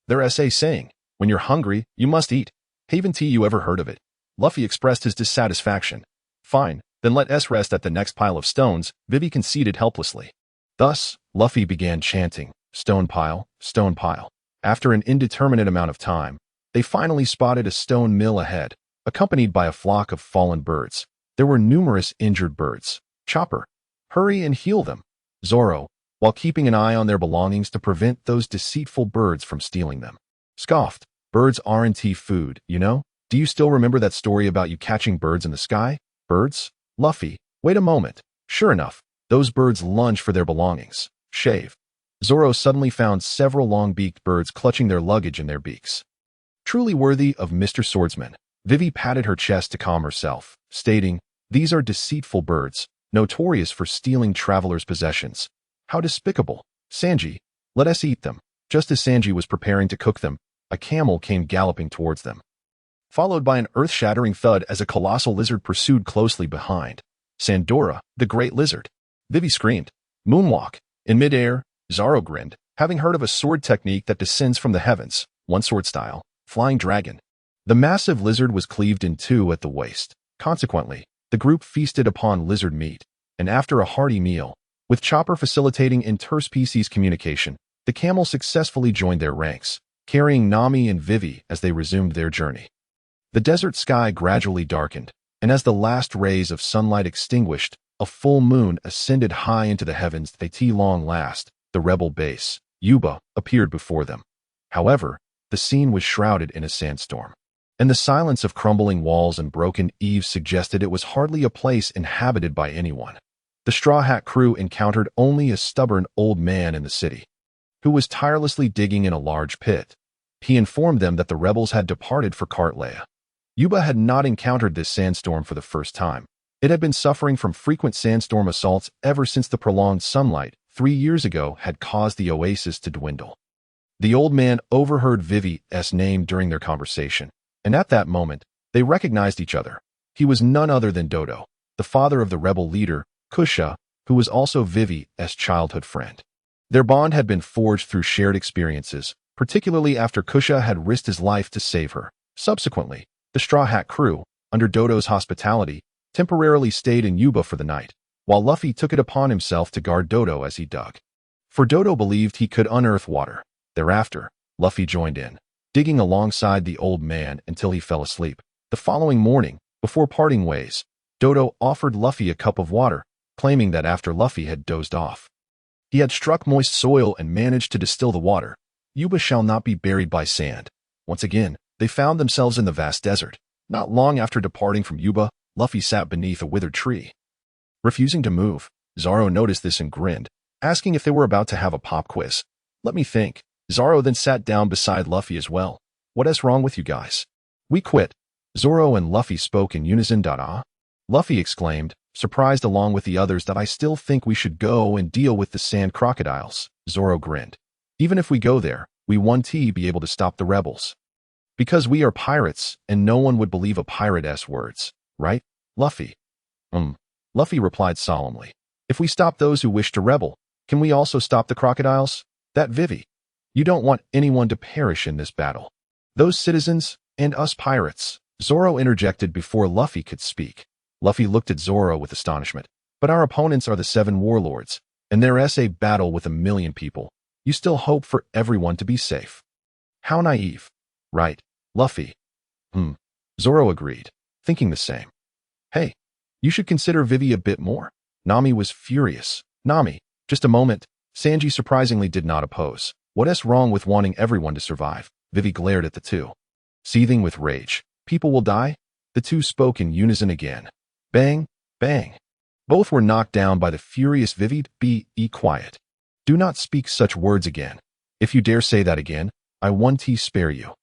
S1: There's a saying, when you're hungry, you must eat. Haven't you ever heard of it? Luffy expressed his dissatisfaction. Fine, then let us rest at the next pile of stones, Vivi conceded helplessly. Thus, Luffy began chanting, stone pile, stone pile. After an indeterminate amount of time, they finally spotted a stone mill ahead, accompanied by a flock of fallen birds. There were numerous injured birds. Chopper, hurry and heal them. Zoro, while keeping an eye on their belongings to prevent those deceitful birds from stealing them, scoffed, birds aren't food, you know? Do you still remember that story about you catching birds in the sky? Birds? Luffy, wait a moment. Sure enough, those birds lunge for their belongings. Shave. Zoro suddenly found several long-beaked birds clutching their luggage in their beaks. Truly worthy of Mr. Swordsman, Vivi patted her chest to calm herself, stating, these are deceitful birds, notorious for stealing travelers' possessions. How despicable. Sanji, let us eat them. Just as Sanji was preparing to cook them, a camel came galloping towards them, followed by an earth-shattering thud as a colossal lizard pursued closely behind. Sandora, the great lizard. Vivi screamed. Moonwalk. In midair, Zoro grinned, having heard of a sword technique that descends from the heavens, one sword style, flying dragon. The massive lizard was cleaved in two at the waist. Consequently, the group feasted upon lizard meat, and after a hearty meal, with Chopper facilitating interspecies communication, the camel successfully joined their ranks, carrying Nami and Vivi as they resumed their journey. The desert sky gradually darkened, and as the last rays of sunlight extinguished, a full moon ascended high into the heavens. At long last, the rebel base, Yuba, appeared before them. However, the scene was shrouded in a sandstorm, and the silence of crumbling walls and broken eaves suggested it was hardly a place inhabited by anyone. The Straw Hat crew encountered only a stubborn old man in the city, who was tirelessly digging in a large pit. He informed them that the rebels had departed for Cartlea. Yuba had not encountered this sandstorm for the first time. It had been suffering from frequent sandstorm assaults ever since the prolonged sunlight 3 years ago had caused the oasis to dwindle. The old man overheard Vivi's name during their conversation, and at that moment, they recognized each other. He was none other than Dodo, the father of the rebel leader, Kusha, who was also Vivi's childhood friend. Their bond had been forged through shared experiences, particularly after Kusha had risked his life to save her. Subsequently, the Straw Hat crew, under Dodo's hospitality, temporarily stayed in Yuba for the night, while Luffy took it upon himself to guard Dodo as he dug. For Dodo believed he could unearth water. Thereafter, Luffy joined in, digging alongside the old man until he fell asleep. The following morning, before parting ways, Dodo offered Luffy a cup of water, claiming that after Luffy had dozed off, he had struck moist soil and managed to distill the water. Yuba shall not be buried by sand. Once again, they found themselves in the vast desert. Not long after departing from Yuba, Luffy sat beneath a withered tree, refusing to move. Zoro noticed this and grinned, asking if they were about to have a pop quiz. Let me think. Zoro then sat down beside Luffy as well. What's wrong with you guys? We quit. Zoro and Luffy spoke in unison. Luffy exclaimed, surprised along with the others that I still think we should go and deal with the sand crocodiles. Zoro grinned. Even if we go there, we won't be able to stop the rebels. Because we are pirates, and no one would believe a pirate's words, right, Luffy? Luffy replied solemnly. If we stop those who wish to rebel, can we also stop the crocodiles? That Vivi. You don't want anyone to perish in this battle. Those citizens, and us pirates. Zoro interjected before Luffy could speak. Luffy looked at Zoro with astonishment. But our opponents are the 7 warlords, and there's a battle with 1,000,000 people. You still hope for everyone to be safe. How naive. Right, Luffy. Zoro agreed, thinking the same. Hey, you should consider Vivi a bit more. Nami was furious. Nami, just a moment. Sanji surprisingly did not oppose. What's wrong with wanting everyone to survive? Vivi glared at the two, seething with rage. People will die? The two spoke in unison again. Bang, bang. Both were knocked down by the furious Vivi. Be quiet. Do not speak such words again. If you dare say that again, I won't spare you.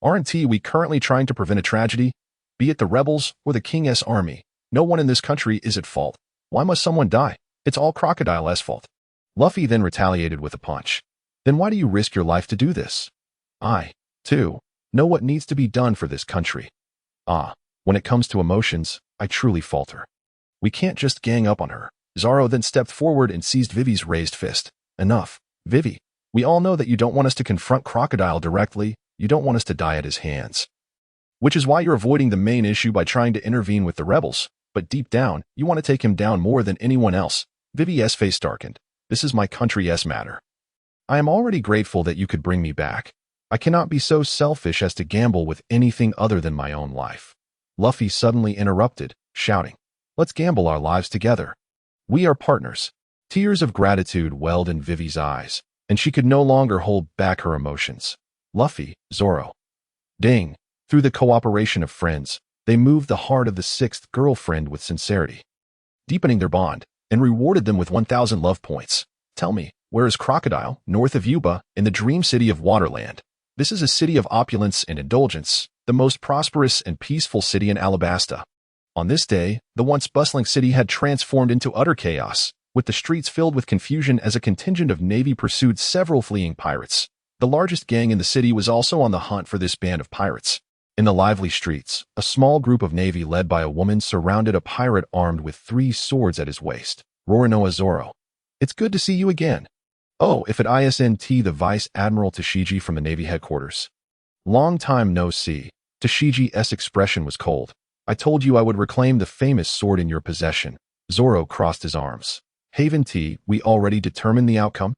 S1: Aren't we currently trying to prevent a tragedy? Be it the rebels or the king's army, no one in this country is at fault. Why must someone die? It's all Crocodile's fault. Luffy then retaliated with a punch. Then why do you risk your life to do this? I, too, know what needs to be done for this country. When it comes to emotions, I truly falter. We can't just gang up on her. Zoro then stepped forward and seized Vivi's raised fist. Enough. Vivi, we all know that you don't want us to confront Crocodile directly. You don't want us to die at his hands. Which is why you're avoiding the main issue by trying to intervene with the rebels. But deep down, you want to take him down more than anyone else. Vivi's face darkened. This is my country's matter. I am already grateful that you could bring me back. I cannot be so selfish as to gamble with anything other than my own life. Luffy suddenly interrupted, shouting, "Let's gamble our lives together. We are partners." Tears of gratitude welled in Vivi's eyes, and she could no longer hold back her emotions. Luffy, Zoro. Ding. Through the cooperation of friends, they moved the heart of the sixth girlfriend with sincerity, deepening their bond, and rewarded them with 1,000 love points. Tell me, where is Crocodile? North of Yuba, in the dream city of Waterland. This is a city of opulence and indulgence, the most prosperous and peaceful city in Alabasta. On this day, the once bustling city had transformed into utter chaos, with the streets filled with confusion as a contingent of Navy pursued several fleeing pirates. The largest gang in the city was also on the hunt for this band of pirates. In the lively streets, a small group of Navy led by a woman surrounded a pirate armed with 3 swords at his waist. Rorinoa Zoro. It's good to see you again. Oh, if it isn't the Vice Admiral Tashigi from the Navy headquarters. Long time no see. Tashigi's expression was cold. I told you I would reclaim the famous sword in your possession. Zoro crossed his arms. Haven T, we already determined the outcome?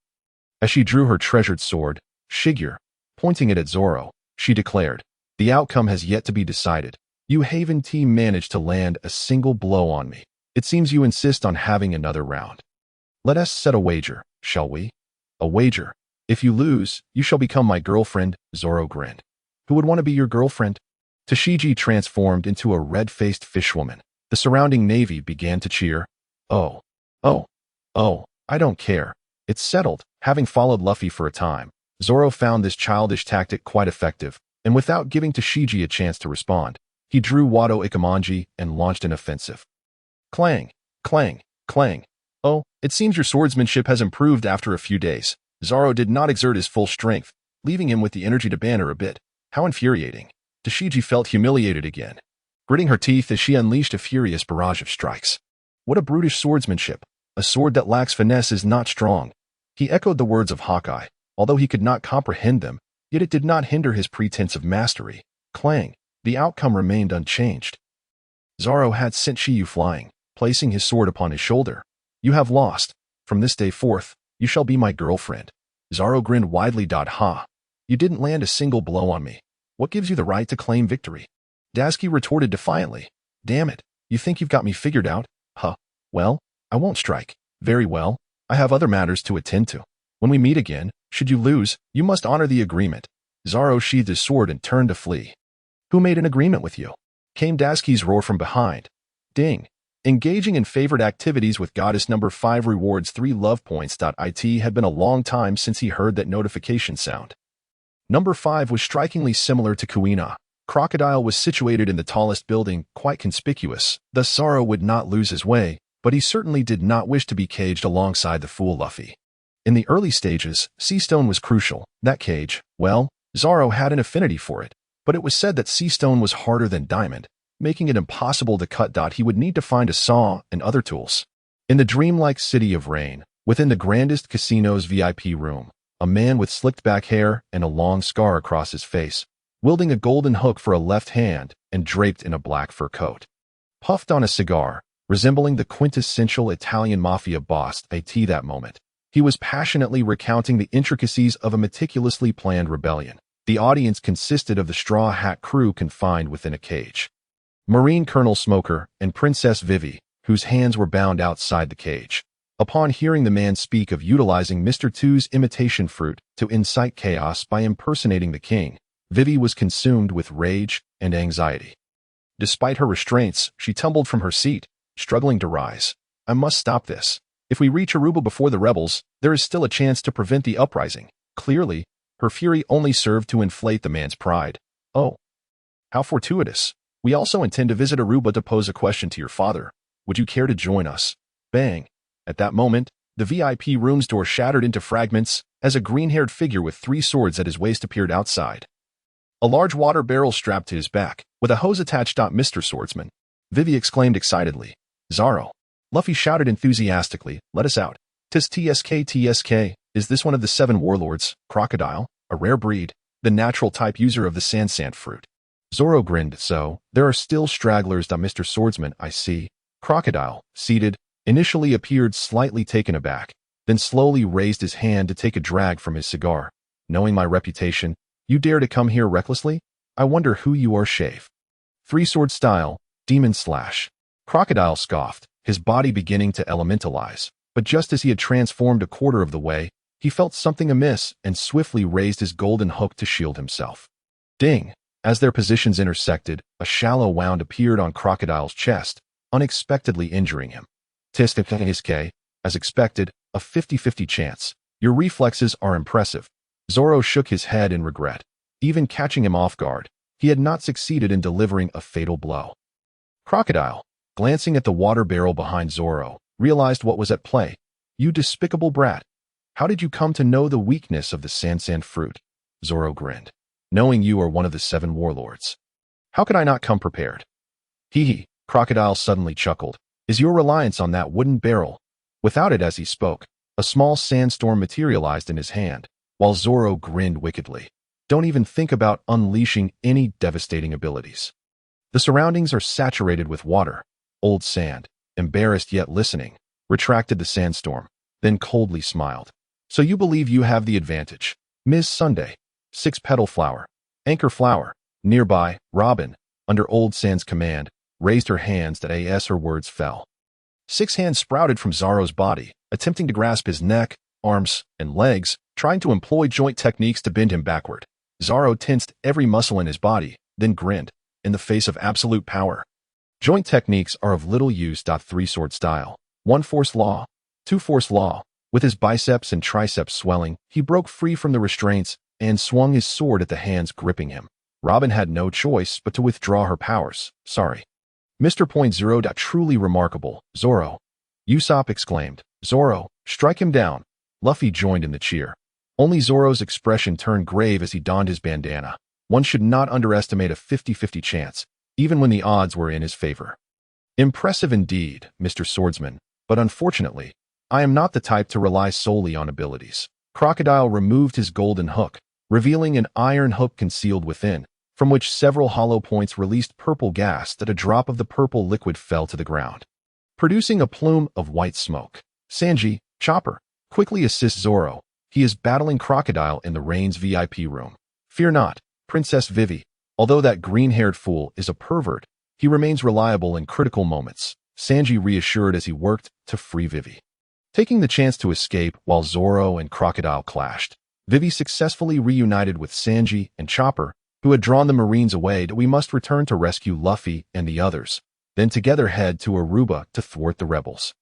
S1: As she drew her treasured sword, Shigeru, pointing it at Zoro, she declared, the outcome has yet to be decided. You Haven T managed to land a single blow on me. It seems you insist on having another round. Let us set a wager, shall we? A wager. If you lose, you shall become my girlfriend, Zoro grinned. Who would want to be your girlfriend? Tashigi transformed into a red-faced fishwoman. The surrounding Navy began to cheer. Oh, I don't care. It's settled. Having followed Luffy for a time, Zoro found this childish tactic quite effective, and without giving Tashigi a chance to respond, he drew Wado Ikamanji and launched an offensive. Clang, clang, clang. Oh, it seems your swordsmanship has improved after a few days. Zoro did not exert his full strength, leaving him with the energy to banter a bit. How infuriating. Tashigi felt humiliated again, gritting her teeth as she unleashed a furious barrage of strikes. What a brutish swordsmanship. A sword that lacks finesse is not strong. He echoed the words of Hawkeye, although he could not comprehend them, yet it did not hinder his pretense of mastery. Clang. The outcome remained unchanged. Zoro had sent Shiyu flying, placing his sword upon his shoulder. You have lost. From this day forth, you shall be my girlfriend. Zoro grinned widely. Ha. You didn't land a single blow on me. What gives you the right to claim victory? Daisuke retorted defiantly. Damn it. You think you've got me figured out? Huh. Well, I won't strike. Very well. I have other matters to attend to. When we meet again, should you lose, you must honor the agreement. Zoro sheathed his sword and turned to flee. Who made an agreement with you? Came Daisuke's roar from behind. Ding. Engaging in favored activities with Goddess number 5 rewards 3 love points. It had been a long time since he heard that notification sound. Number 5 was strikingly similar to Kuina. Crocodile was situated in the tallest building, quite conspicuous. Thus Zoro would not lose his way, but he certainly did not wish to be caged alongside the fool Luffy. In the early stages, sea stone was crucial. That cage, well, Zoro had an affinity for it, but it was said that sea stone was harder than diamond, making it impossible to cut. He would need to find a saw and other tools. In the dreamlike city of Rain, within the grandest casino's VIP room, a man with slicked back hair and a long scar across his face, wielding a golden hook for a left hand and draped in a black fur coat, puffed on a cigar, resembling the quintessential Italian mafia boss at that moment. He was passionately recounting the intricacies of a meticulously planned rebellion. The audience consisted of the Straw Hat crew confined within a cage. Marine Colonel Smoker and Princess Vivi, whose hands were bound outside the cage. Upon hearing the man speak of utilizing Mr. Two's imitation fruit to incite chaos by impersonating the king, Vivi was consumed with rage and anxiety. Despite her restraints, she tumbled from her seat, struggling to rise. I must stop this. If we reach Aruba before the rebels, there is still a chance to prevent the uprising. Clearly, her fury only served to inflate the man's pride. Oh, how fortuitous. We also intend to visit Aruba to pose a question to your father. Would you care to join us? Bang. At that moment, the VIP room's door shattered into fragments as a green-haired figure with 3 swords at his waist appeared outside. A large water barrel strapped to his back, with a hose attached. Mr. Swordsman. Vivi exclaimed excitedly. Zoro. Luffy shouted enthusiastically, let us out. Tis TSK. Is this one of the 7 warlords, Crocodile, a rare breed, the natural type user of the sand fruit? Zoro grinned. So, there are still stragglers. Mr. Swordsman, I see. Crocodile, seated, initially appeared slightly taken aback, then slowly raised his hand to take a drag from his cigar. Knowing my reputation, you dare to come here recklessly? I wonder who you are, shave. Three-sword style, demon slash. Crocodile scoffed, his body beginning to elementalize. But just as he had transformed a quarter of the way, he felt something amiss and swiftly raised his golden hook to shield himself. Ding! As their positions intersected, a shallow wound appeared on Crocodile's chest, unexpectedly injuring him. Tisk, as expected, a 50-50 chance. Your reflexes are impressive. Zoro shook his head in regret. Even catching him off guard, he had not succeeded in delivering a fatal blow. Crocodile, glancing at the water barrel behind Zoro, realized what was at play. You despicable brat. How did you come to know the weakness of the Sand fruit? Zoro grinned. Knowing you are one of the 7 warlords. How could I not come prepared? Hee. Crocodile suddenly chuckled. Is your reliance on that wooden barrel? Without it, as he spoke, a small sandstorm materialized in his hand, while Zoro grinned wickedly. Don't even think about unleashing any devastating abilities. The surroundings are saturated with water. Old Sand, embarrassed yet listening, retracted the sandstorm, then coldly smiled. So you believe you have the advantage. Ms. Sunday. 6-petal flower. Anchor flower. Nearby, Robin, under Old Sand's command, raised her hands that as her words fell. 6 hands sprouted from Zoro's body, attempting to grasp his neck, arms, and legs, trying to employ joint techniques to bend him backward. Zoro tensed every muscle in his body, then grinned, in the face of absolute power. Joint techniques are of little use. 3-sword style. 1 force law. 2 force law. With his biceps and triceps swelling, he broke free from the restraints and swung his sword at the hands gripping him. Robin had no choice but to withdraw her powers. Sorry. Mr. .0. Truly remarkable, Zoro. Usopp exclaimed. Zoro, strike him down. Luffy joined in the cheer. Only Zoro's expression turned grave as he donned his bandana. One should not underestimate a 50-50 chance, even when the odds were in his favor. Impressive indeed, Mr. Swordsman, but unfortunately, I am not the type to rely solely on abilities. Crocodile removed his golden hook, revealing an iron hook concealed within, from which several hollow points released purple gas that a drop of the purple liquid fell to the ground, producing a plume of white smoke. Sanji, Chopper, quickly assists Zoro. He is battling Crocodile in the Rain's VIP room. Fear not, Princess Vivi. Although that green-haired fool is a pervert, he remains reliable in critical moments, Sanji reassured as he worked to free Vivi. Taking the chance to escape while Zoro and Crocodile clashed, Vivi successfully reunited with Sanji and Chopper, who had drawn the Marines away. We must return to rescue Luffy and the others, then together head to Aruba to thwart the rebels.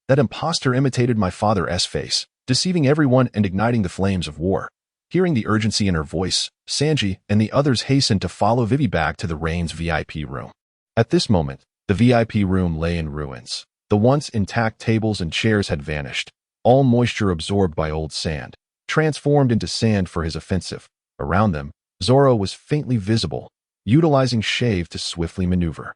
S1: That imposter imitated my father's face, deceiving everyone and igniting the flames of war. Hearing the urgency in her voice, Sanji and the others hastened to follow Vivi back to the Rain's VIP room. At this moment, the VIP room lay in ruins. The once intact tables and chairs had vanished, all moisture absorbed by Old Sand, transformed into sand for his offensive. Around them, Zoro was faintly visible, utilizing Shave to swiftly maneuver,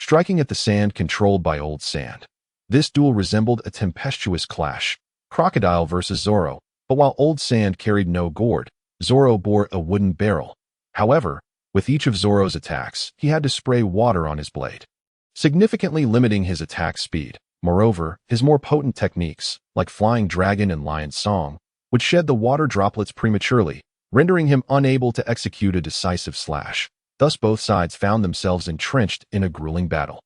S1: striking at the sand controlled by Old Sand. This duel resembled a tempestuous clash, Crocodile versus Zoro, but while Old Sand carried no gourd, Zoro bore a wooden barrel. However, with each of Zoro's attacks, he had to spray water on his blade, significantly limiting his attack speed. Moreover, his more potent techniques, like Flying Dragon and Lion Song, would shed the water droplets prematurely, rendering him unable to execute a decisive slash. Thus both sides found themselves entrenched in a grueling battle.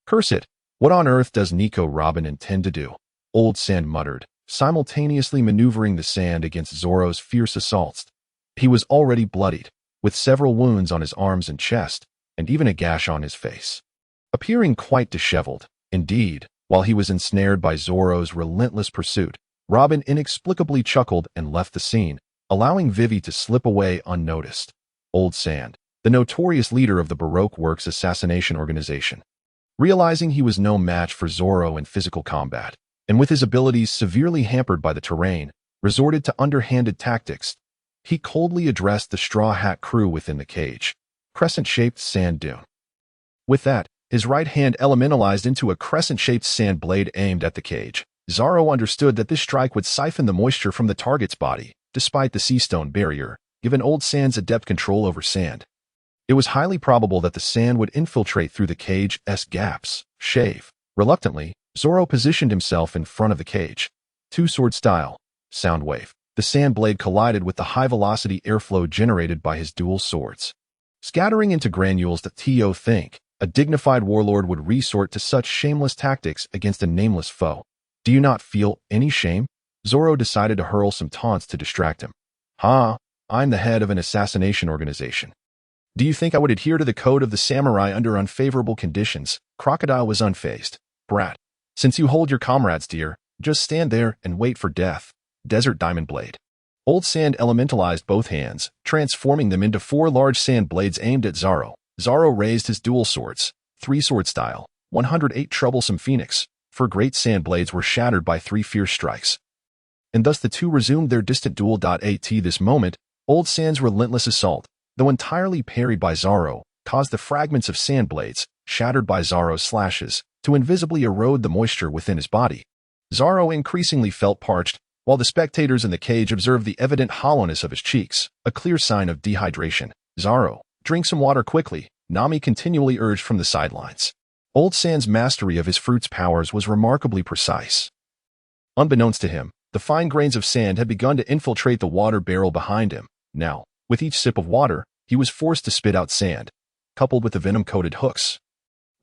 S1: Curse it! What on earth does Nico Robin intend to do? Old Sand muttered, simultaneously maneuvering the sand against Zoro's fierce assaults. He was already bloodied, with several wounds on his arms and chest, and even a gash on his face. Appearing quite disheveled, indeed, while he was ensnared by Zoro's relentless pursuit, Robin inexplicably chuckled and left the scene, allowing Vivi to slip away unnoticed. Old Sand, the notorious leader of the Baroque Works assassination organization, realizing he was no match for Zoro in physical combat, and with his abilities severely hampered by the terrain, resorted to underhanded tactics. He coldly addressed the Straw Hat crew within the cage, crescent-shaped sand dune. With that, his right hand elementalized into a crescent-shaped sand blade aimed at the cage. Zoro understood that this strike would siphon the moisture from the target's body, despite the sea stone barrier, given Old Sand's adept control over sand. It was highly probable that the sand would infiltrate through the cage's gaps. Shave. Reluctantly, Zoro positioned himself in front of the cage. Two-sword style. Sound wave. The sand blade collided with the high-velocity airflow generated by his dual swords, scattering into granules that T.O. think a dignified warlord would resort to such shameless tactics against a nameless foe. Do you not feel any shame? Zoro decided to hurl some taunts to distract him. I'm the head of an assassination organization. Do you think I would adhere to the code of the samurai under unfavorable conditions? Crocodile was unfazed. Brat, since you hold your comrades dear, just stand there and wait for death. Desert Diamond Blade. Old Sand elementalized both hands, transforming them into 4 large sand blades aimed at Zoro. Zoro raised his dual swords, 3-sword style, 108 troublesome phoenix, for great sand blades were shattered by 3 fierce strikes. And thus the two resumed their distant duel. At this moment, Old Sand's relentless assault, though entirely parried by Zoro, caused the fragments of sand blades, shattered by Zoro's slashes, to invisibly erode the moisture within his body. Zoro increasingly felt parched, while the spectators in the cage observed the evident hollowness of his cheeks, a clear sign of dehydration. Zoro, drink some water quickly, Nami continually urged from the sidelines. Old Sand's mastery of his fruit's powers was remarkably precise. Unbeknownst to him, the fine grains of sand had begun to infiltrate the water barrel behind him. Now, with each sip of water, he was forced to spit out sand, coupled with the venom-coated hooks,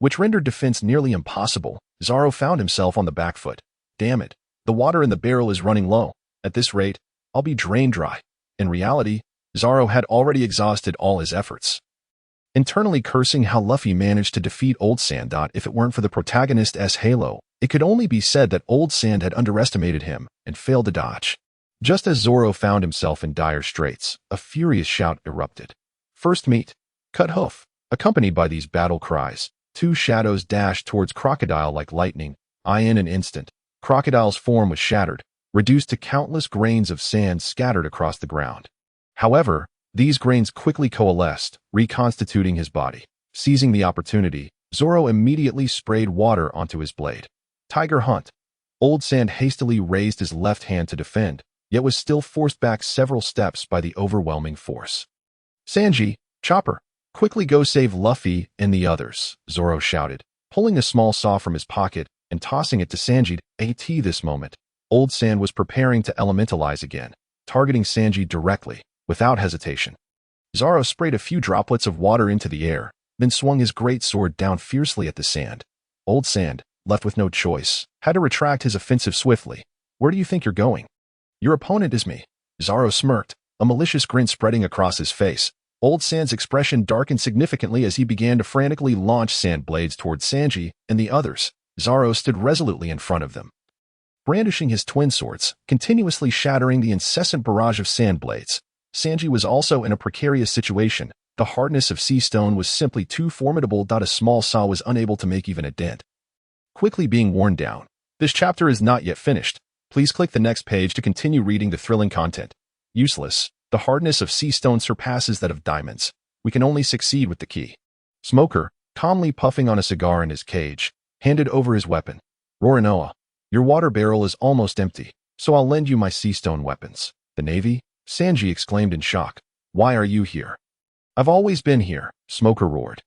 S1: which rendered defense nearly impossible. Zoro found himself on the back foot. Damn it, the water in the barrel is running low. At this rate, I'll be drained dry. In reality, Zoro had already exhausted all his efforts, internally cursing how Luffy managed to defeat Old Sand. If it weren't for the protagonist's halo, it could only be said that Old Sand had underestimated him and failed to dodge. Just as Zoro found himself in dire straits, a furious shout erupted. First meet, cut hoof. Accompanied by these battle cries, 2 shadows dashed towards Crocodile like lightning. In an instant, Crocodile's form was shattered, reduced to countless grains of sand scattered across the ground. However, these grains quickly coalesced, reconstituting his body. Seizing the opportunity, Zoro immediately sprayed water onto his blade. Tiger Hunt. Old Sand hastily raised his left hand to defend, yet was still forced back several steps by the overwhelming force. Sanji, Chopper, quickly go save Luffy and the others, Zoro shouted, pulling a small saw from his pocket and tossing it to Sanji. This moment, Old Sand was preparing to elementalize again, targeting Sanji directly, without hesitation. Zoro sprayed a few droplets of water into the air, then swung his great sword down fiercely at the sand. Old Sand, left with no choice, had to retract his offensive swiftly. Where do you think you're going? Your opponent is me. Zoro smirked, a malicious grin spreading across his face. Old Sand's expression darkened significantly as he began to frantically launch sand blades towards Sanji and the others. Zoro stood resolutely in front of them, brandishing his twin swords, continuously shattering the incessant barrage of sand blades. Sanji was also in a precarious situation. The hardness of sea stone was simply too formidable. A small saw was unable to make even a dent. Quickly being worn down. This chapter is not yet finished. Please click the next page to continue reading the thrilling content. Useless. The hardness of sea stone surpasses that of diamonds. We can only succeed with the key. Smoker, calmly puffing on a cigar in his cage, handed over his weapon. Rorinoa, your water barrel is almost empty, so I'll lend you my sea stone weapons. The Navy? Sanji exclaimed in shock. Why are you here? I've always been here, Smoker roared.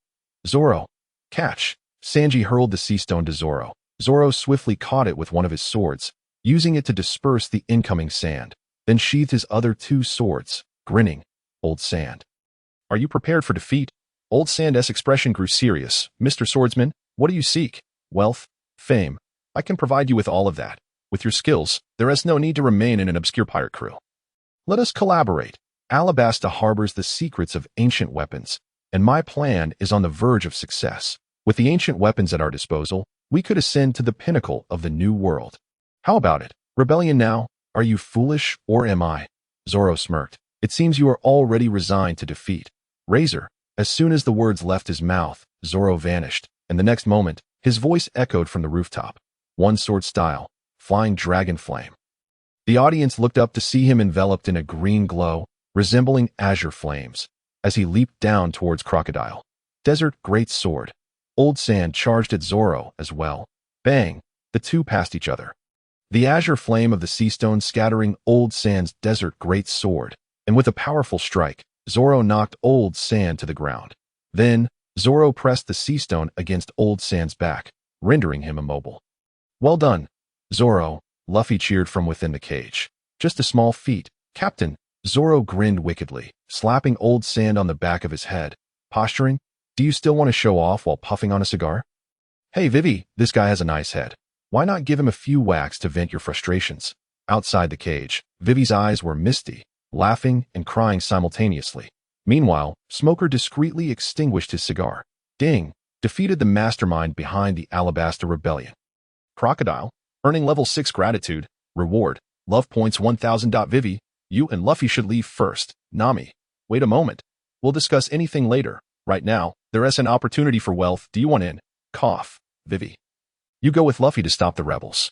S1: Zoro, catch. Sanji hurled the sea stone to Zoro. Zoro swiftly caught it with one of his swords, using it to disperse the incoming sand, then sheathed his other 2 swords, grinning. Old Sand. Are you prepared for defeat? Old Sand's expression grew serious. Mr. Swordsman, what do you seek? Wealth? Fame? I can provide you with all of that. With your skills, there is no need to remain in an obscure pirate crew. Let us collaborate. Alabasta harbors the secrets of ancient weapons, and my plan is on the verge of success. With the ancient weapons at our disposal, we could ascend to the pinnacle of the new world. How about it? Rebellion now? Are you foolish, or am I? Zoro smirked. It seems you are already resigned to defeat. Razor. As soon as the words left his mouth, Zoro vanished, and the next moment, his voice echoed from the rooftop. One sword style. Flying dragon flame. The audience looked up to see him enveloped in a green glow, resembling azure flames, as he leaped down towards Crocodile. Desert Great Sword. Old Sand charged at Zoro as well. Bang! The two passed each other. The azure flame of the sea stone scattering Old Sand's Desert Great Sword, and with a powerful strike, Zoro knocked Old Sand to the ground. Then, Zoro pressed the sea stone against Old Sand's back, rendering him immobile. Well done, Zoro, Luffy cheered from within the cage. Just a small feat, Captain. Zoro grinned wickedly, slapping old sand on the back of his head. Posturing? Do you still want to show off while puffing on a cigar? Hey Vivi, this guy has a nice head. Why not give him a few whacks to vent your frustrations? Outside the cage, Vivi's eyes were misty, laughing and crying simultaneously. Meanwhile, Smoker discreetly extinguished his cigar. Ding! Defeated the mastermind behind the Alabasta rebellion. Crocodile, earning level 6 gratitude, reward, love points 1000. Vivi, you and Luffy should leave first. Nami, wait a moment. We'll discuss anything later. Right now, there is an opportunity for wealth. Do you want in? Cough. Vivi, you go with Luffy to stop the rebels.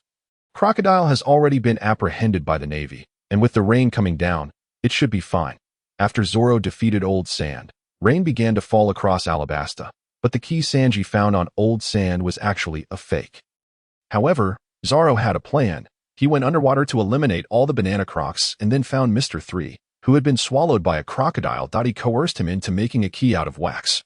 S1: Crocodile has already been apprehended by the Navy, and with the rain coming down, it should be fine. After Zoro defeated Old Sand, rain began to fall across Alabasta, but the key Sanji found on Old Sand was actually a fake. However, Zoro had a plan. He went underwater to eliminate all the banana crocs and then found Mr. 3, who had been swallowed by a crocodile. He coerced him into making a key out of wax.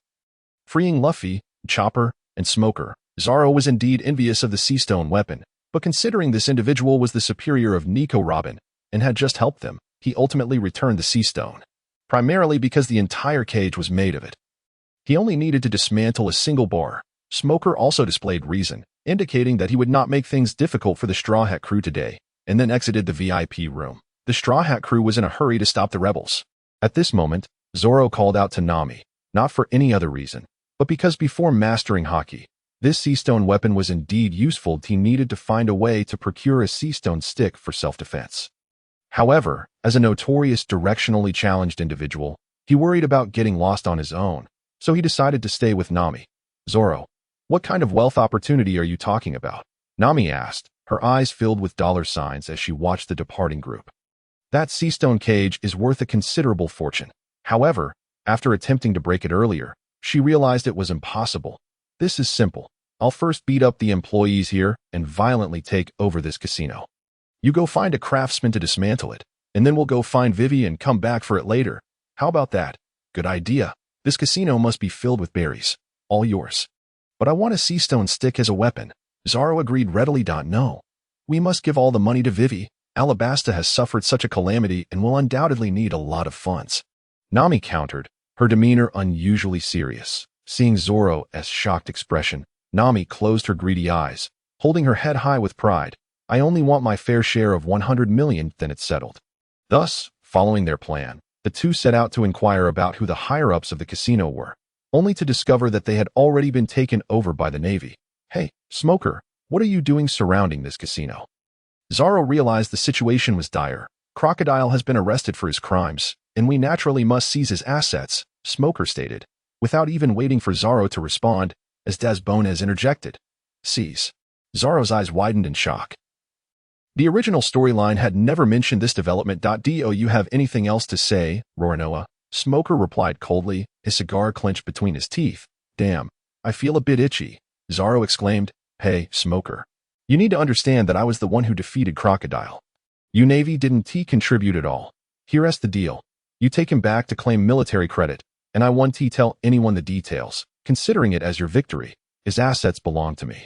S1: Freeing Luffy, Chopper, and Smoker, Zoro was indeed envious of the sea stone weapon, but considering this individual was the superior of Nico Robin and had just helped them, he ultimately returned the sea stone, primarily because the entire cage was made of it. He only needed to dismantle a single bar. Smoker also displayed reason, indicating that he would not make things difficult for the Straw Hat crew today, and then exited the VIP room. The Straw Hat crew was in a hurry to stop the rebels. At this moment, Zoro called out to Nami, not for any other reason, but because before mastering Haki, this sea stone weapon was indeed useful. He needed to find a way to procure a sea stone stick for self-defense. However, as a notorious directionally challenged individual, he worried about getting lost on his own, so he decided to stay with Nami. Zoro, what kind of wealth opportunity are you talking about? Nami asked, her eyes filled with dollar signs as she watched the departing group. That sea stone cage is worth a considerable fortune. However, after attempting to break it earlier, she realized it was impossible. This is simple. I'll first beat up the employees here and violently take over this casino. You go find a craftsman to dismantle it, and then we'll go find Vivi and come back for it later. How about that? Good idea. This casino must be filled with berries. All yours. But I want a sea stone stick as a weapon. Zoro agreed readily. No. We must give all the money to Vivi. Alabasta has suffered such a calamity and will undoubtedly need a lot of funds. Nami countered, her demeanor unusually serious. Seeing Zoro's shocked expression, Nami closed her greedy eyes, holding her head high with pride. I only want my fair share of 100 million, then it's settled. Thus, following their plan, the two set out to inquire about who the higher-ups of the casino were, only to discover that they had already been taken over by the Navy. Hey, Smoker, what are you doing surrounding this casino? Zoro realized the situation was dire. Crocodile has been arrested for his crimes, and we naturally must seize his assets, Smoker stated, without even waiting for Zoro to respond, as Desbones interjected. Seize. Zoro's eyes widened in shock. The original storyline had never mentioned this development. Do you have anything else to say, Roranoa? Smoker replied coldly, his cigar clenched between his teeth. Damn, I feel a bit itchy. Zoro exclaimed, Hey, Smoker. You need to understand that I was the one who defeated Crocodile. You Navy didn't contribute at all. Here's the deal. You take him back to claim military credit, and I won't tell anyone the details, considering it as your victory. His assets belong to me.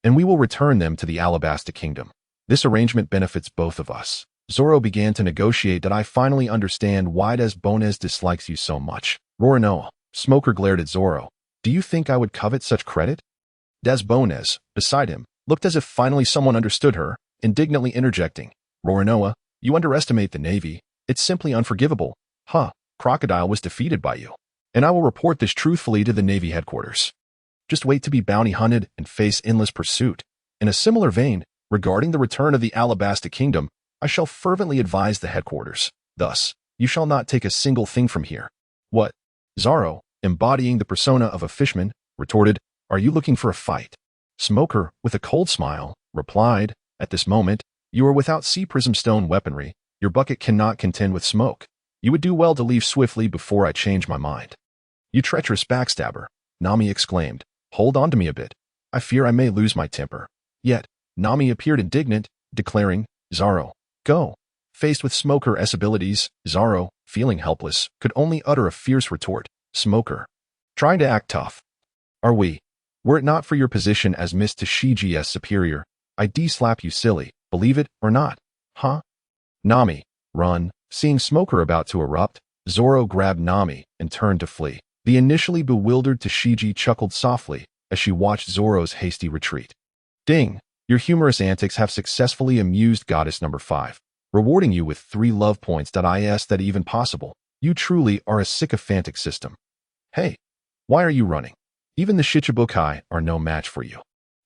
S1: And we will return them to the Alabasta Kingdom. This arrangement benefits both of us. Zoro began to negotiate. I finally understand why Desbones dislikes you so much. Roranoa. Smoker glared at Zoro. Do you think I would covet such credit? Desbones, beside him, looked as if finally someone understood her, indignantly interjecting. Roranoa, you underestimate the Navy. It's simply unforgivable. Crocodile was defeated by you. And I will report this truthfully to the Navy headquarters. Just wait to be bounty hunted and face endless pursuit. In a similar vein, regarding the return of the Alabasta Kingdom, I shall fervently advise the headquarters. Thus, you shall not take a single thing from here. What? Zoro, embodying the persona of a fishman, retorted, Are you looking for a fight? Smoker, with a cold smile, replied, At this moment, you are without sea prism stone weaponry. Your bucket cannot contend with smoke. You would do well to leave swiftly before I change my mind. You treacherous backstabber, Nami exclaimed. Hold on to me a bit. I fear I may lose my temper. Yet, Nami appeared indignant, declaring, Zoro, go. Faced with Smoker's abilities, Zoro, feeling helpless, could only utter a fierce retort. Smoker. Trying to act tough. Are we? Were it not for your position as Miss Tashiji's superior, I'd slap you silly. Believe it or not. Huh? Nami, run. Seeing Smoker about to erupt, Zoro grabbed Nami and turned to flee. The initially bewildered Tashigi chuckled softly as she watched Zoro's hasty retreat. Ding! Your humorous antics have successfully amused Goddess number 5, rewarding you with 3 love points. Is that even possible? You truly are a sycophantic system. Hey, why are you running? Even the Shichibukai are no match for you.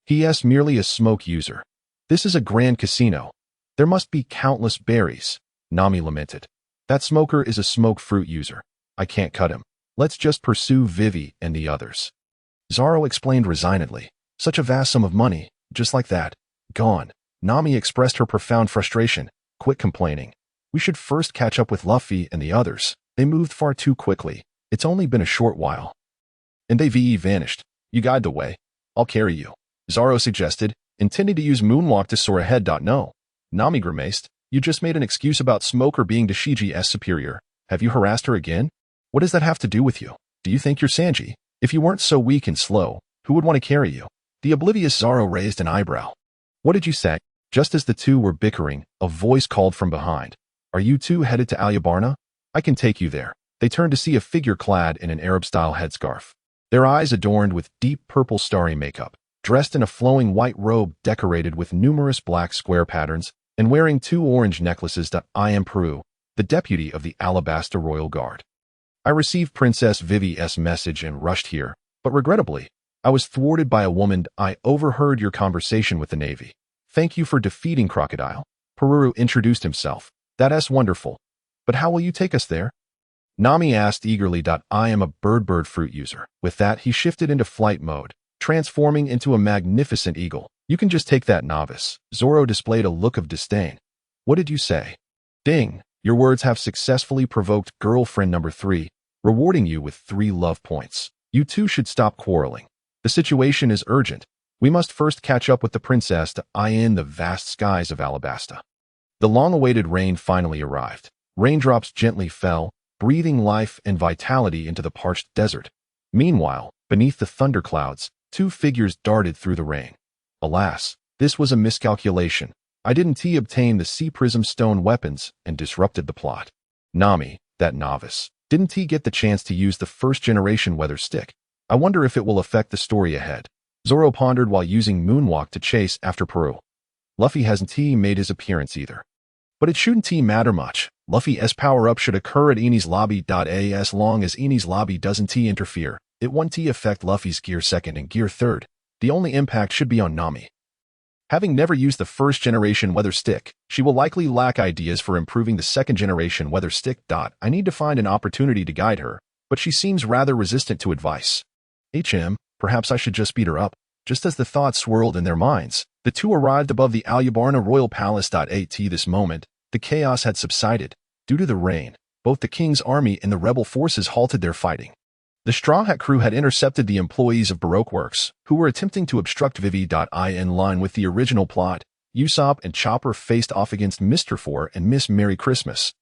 S1: He is merely a smoke user. This is a grand casino. There must be countless berries, Nami lamented. That smoker is a smoke fruit user. I can't cut him. Let's just pursue Vivi and the others. Zoro explained resignedly. Such a vast sum of money, just like that, gone. Nami expressed her profound frustration. Quit complaining. We should first catch up with Luffy and the others. They moved far too quickly. It's only been a short while. And they vanished. You guide the way. I'll carry you, Zoro suggested, intending to use Moonwalk to soar ahead. No. Nami grimaced. You just made an excuse about Smoker being Tashigi's superior. Have you harassed her again? What does that have to do with you? Do you think you're Sanji? If you weren't so weak and slow, who would want to carry you? The oblivious Zoro raised an eyebrow. What did you say? Just as the two were bickering, a voice called from behind. Are you two headed to Alabasta? I can take you there. They turned to see a figure clad in an Arab-style headscarf. Their eyes adorned with deep purple starry makeup, dressed in a flowing white robe decorated with numerous black square patterns, and wearing 2 orange necklaces. I am Peru, the deputy of the Alabasta Royal Guard. I received Princess Vivi's message and rushed here, but regrettably, I was thwarted by a woman. I overheard your conversation with the Navy. Thank you for defeating Crocodile. Peru introduced himself. That's wonderful. But how will you take us there? Nami asked eagerly. I am a bird fruit user. With that, he shifted into flight mode, transforming into a magnificent eagle. You can just take that, novice. Zoro displayed a look of disdain. What did you say? Ding! Your words have successfully provoked girlfriend number 3, rewarding you with 3 love points. You two should stop quarreling. The situation is urgent. We must first catch up with the princess in the vast skies of Alabasta. The long-awaited rain finally arrived. Raindrops gently fell, breathing life and vitality into the parched desert. Meanwhile, beneath the thunderclouds, 2 figures darted through the rain. Alas, this was a miscalculation. I didn't obtain the sea prism stone weapons and disrupted the plot. Nami, that novice, didn't get the chance to use the first-generation weather stick. I wonder if it will affect the story ahead. Zoro pondered while using Moonwalk to chase after Peru. Luffy hasn't made his appearance either. But it shouldn't matter much. Luffy's power-up should occur at Enies lobby. As long as Enies lobby doesn't interfere, it won't affect Luffy's gear 2nd and gear 3rd. The only impact should be on Nami. Having never used the first-generation weather stick, she will likely lack ideas for improving the second-generation weather stick. I need to find an opportunity to guide her, but she seems rather resistant to advice. Perhaps I should just beat her up. Just as the thoughts swirled in their minds, the two arrived above the Alabasta Royal Palace. At this moment, the chaos had subsided. Due to the rain, both the king's army and the rebel forces halted their fighting. The Straw Hat crew had intercepted the employees of Baroque Works, who were attempting to obstruct Vivi. In line with the original plot, Usopp and Chopper faced off against Mr. Four and Miss Merry Christmas.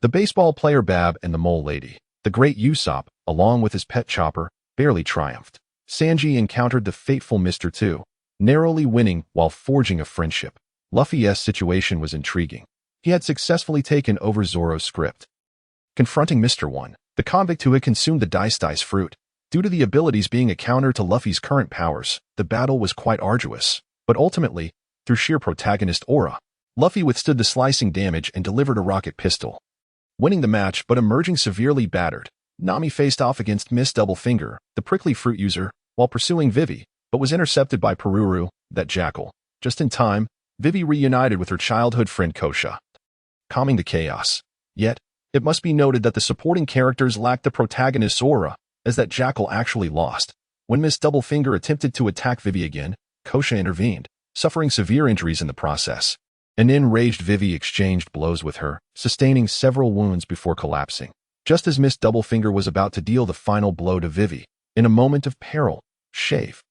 S1: The baseball player Bab and the mole lady, the great Usopp, along with his pet Chopper, barely triumphed. Sanji encountered the fateful Mr. Two, narrowly winning while forging a friendship. Luffy's situation was intriguing. He had successfully taken over Zoro's script. Confronting Mr. One, the convict who had consumed the dice fruit. Due to the abilities being a counter to Luffy's current powers, the battle was quite arduous. But ultimately, through sheer protagonist aura, Luffy withstood the slicing damage and delivered a rocket pistol. Winning the match but emerging severely battered, Nami faced off against Miss Doublefinger, the prickly fruit user, while pursuing Vivi, but was intercepted by Peruru, that jackal. Just in time, Vivi reunited with her childhood friend Kosha, calming the chaos. Yet, it must be noted that the supporting characters lacked the protagonist's aura, as that jackal actually lost. When Miss Doublefinger attempted to attack Vivi again, Kosha intervened, suffering severe injuries in the process. An enraged Vivi exchanged blows with her, sustaining several wounds before collapsing. Just as Miss Doublefinger was about to deal the final blow to Vivi, in a moment of peril, shave.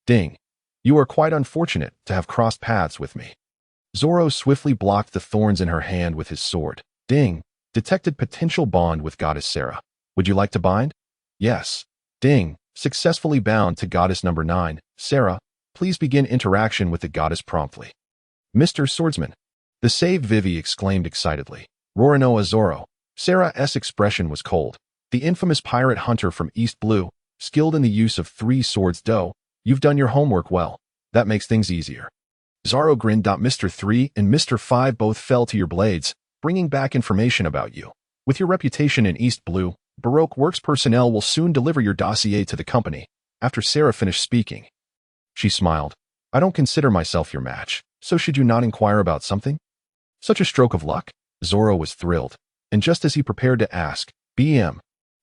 S1: Ding. You are quite unfortunate to have crossed paths with me. Zoro swiftly blocked the thorns in her hand with his sword. Ding. Detected potential bond with Goddess Sarah. Would you like to bind? Yes. Ding. Successfully bound to Goddess number 9. Sarah, please begin interaction with the goddess promptly. Mr. Swordsman. The saved Vivi exclaimed excitedly. Rorinoa Zoro. Sarah's expression was cold. The infamous pirate hunter from East Blue, skilled in the use of 3 swords. You've done your homework well. That makes things easier. Zoro grinned. Mr. 3 and Mr. 5 both fell to your blades, bringing back information about you. With your reputation in East Blue, Baroque Works personnel will soon deliver your dossier to the company. After Sarah finished speaking, she smiled. I don't consider myself your match, so should you not inquire about something? Such a stroke of luck? Zoro was thrilled, and just as he prepared to ask, BM,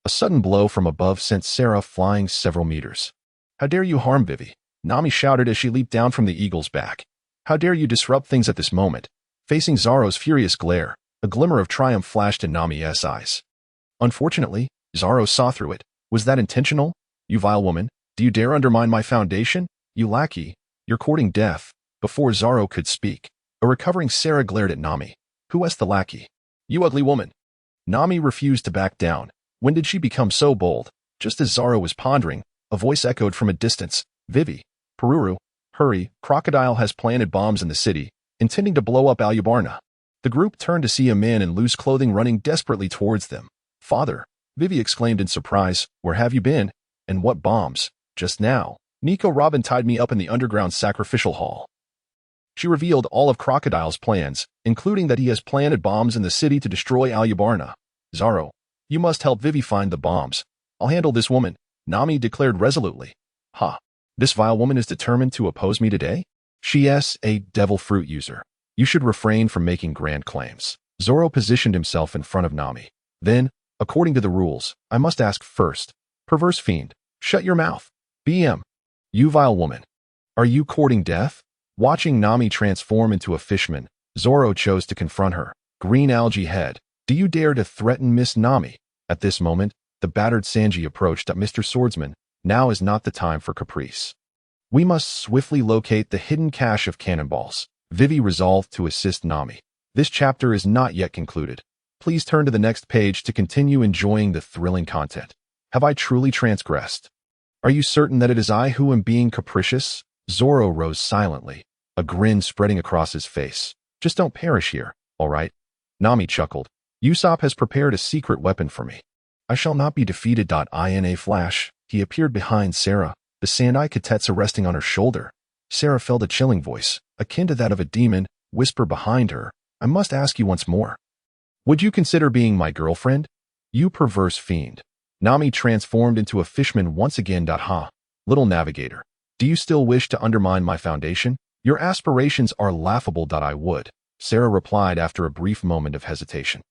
S1: a sudden blow from above sent Sarah flying several meters. How dare you harm Vivi? Nami shouted as she leaped down from the eagle's back. How dare you disrupt things at this moment? Facing Zoro's furious glare, a glimmer of triumph flashed in Nami's eyes. Unfortunately, Zoro saw through it. Was that intentional? You vile woman, do you dare undermine my foundation? You lackey, you're courting death. Before Zoro could speak, a recovering Sarah glared at Nami. Who is the lackey? You ugly woman. Nami refused to back down. When did she become so bold? Just as Zoro was pondering, a voice echoed from a distance. Vivi, Peruru, hurry, Crocodile has planted bombs in the city, intending to blow up Alabasta. The group turned to see a man in loose clothing running desperately towards them. Father, Vivi exclaimed in surprise, where have you been? And what bombs? Just now, Nico Robin tied me up in the underground sacrificial hall. She revealed all of Crocodile's plans, including that he has planted bombs in the city to destroy Alabasta. Zoro, you must help Vivi find the bombs. I'll handle this woman, Nami declared resolutely. Ha! This vile woman is determined to oppose me today? She is a devil fruit user. You should refrain from making grand claims. Zoro positioned himself in front of Nami. Then, according to the rules, I must ask first. Perverse fiend, shut your mouth. BM. You vile woman. Are you courting death? Watching Nami transform into a fishman, Zoro chose to confront her. Green algae head. Do you dare to threaten Miss Nami? At this moment, the battered Sanji approached. Mr. Swordsman, now is not the time for caprice. We must swiftly locate the hidden cache of cannonballs. Vivi resolved to assist Nami. This chapter is not yet concluded. Please turn to the next page to continue enjoying the thrilling content. Have I truly transgressed? Are you certain that it is I who am being capricious? Zoro rose silently, a grin spreading across his face. Just don't perish here, all right? Nami chuckled. Usopp has prepared a secret weapon for me. I shall not be defeated. In a flash, he appeared behind Sarah, the Sandai Katetsu resting on her shoulder. Sarah felt a chilling voice, akin to that of a demon, whisper behind her. I must ask you once more. Would you consider being my girlfriend? You perverse fiend. Nami transformed into a fishman once again. Ha! Little navigator. Do you still wish to undermine my foundation? Your aspirations are laughable. I would, Sarah replied after a brief moment of hesitation.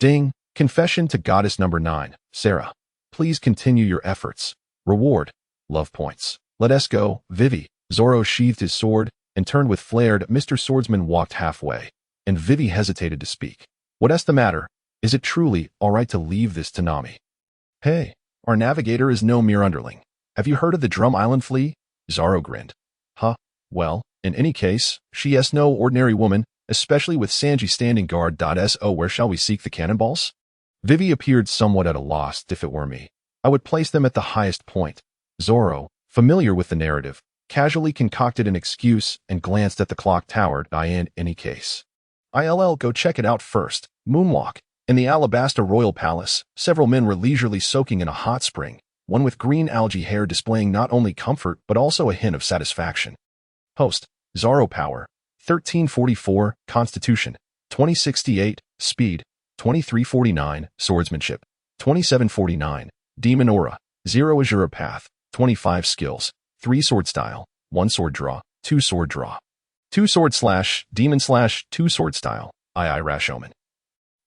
S1: Ding! Confession to Goddess number 9. Sarah, please continue your efforts. Reward. Love points. Let us go, Vivi. Zoro sheathed his sword and turned with flared. Mr. Swordsman walked halfway, and Vivi hesitated to speak. What's the matter? Is it truly all right to leave this to Nami? Hey, our navigator is no mere underling. Have you heard of the Drum Island Flea? Zoro grinned. Huh? Well, in any case, she is no ordinary woman, especially with Sanji standing guard. So where shall we seek the cannonballs? Vivi appeared somewhat at a loss. If it were me, I would place them at the highest point. Zoro, familiar with the narrative, casually concocted an excuse and glanced at the clock tower. In any case, I'll go check it out first. Moonwalk. In the Alabasta Royal Palace, several men were leisurely soaking in a hot spring, one with green algae hair displaying not only comfort but also a hint of satisfaction. Host, Zoro Power, 1344, Constitution, 2068, Speed, 2349, Swordsmanship, 2749, Demon Aura, 0 Azura Path, 25 Skills, 3 Sword Style, 1 Sword Draw, 2 Sword Draw, 2 Sword Slash, Demon Slash, 2 Sword Style, II Rash Omen.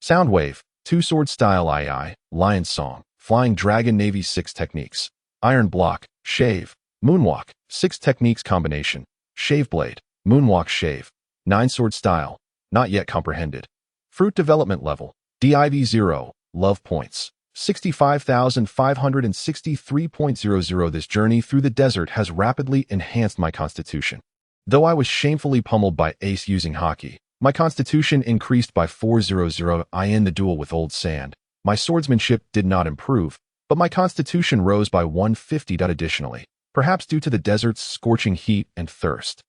S1: Soundwave, 2 Sword Style II, Lion's Song, Flying Dragon Navy 6 Techniques, Iron Block, Shave, Moonwalk, 6 Techniques Combination, Shave Blade, Moonwalk Shave, 9 Sword Style, Not Yet Comprehended. Fruit Development Level, Div 0, Love Points, 65,563.00. This journey through the desert has rapidly enhanced my constitution. Though I was shamefully pummeled by Ace using hockey, my constitution increased by 400. In the duel with Old Sand, my swordsmanship did not improve, but my constitution rose by 150. Additionally, perhaps due to the desert's scorching heat and thirst,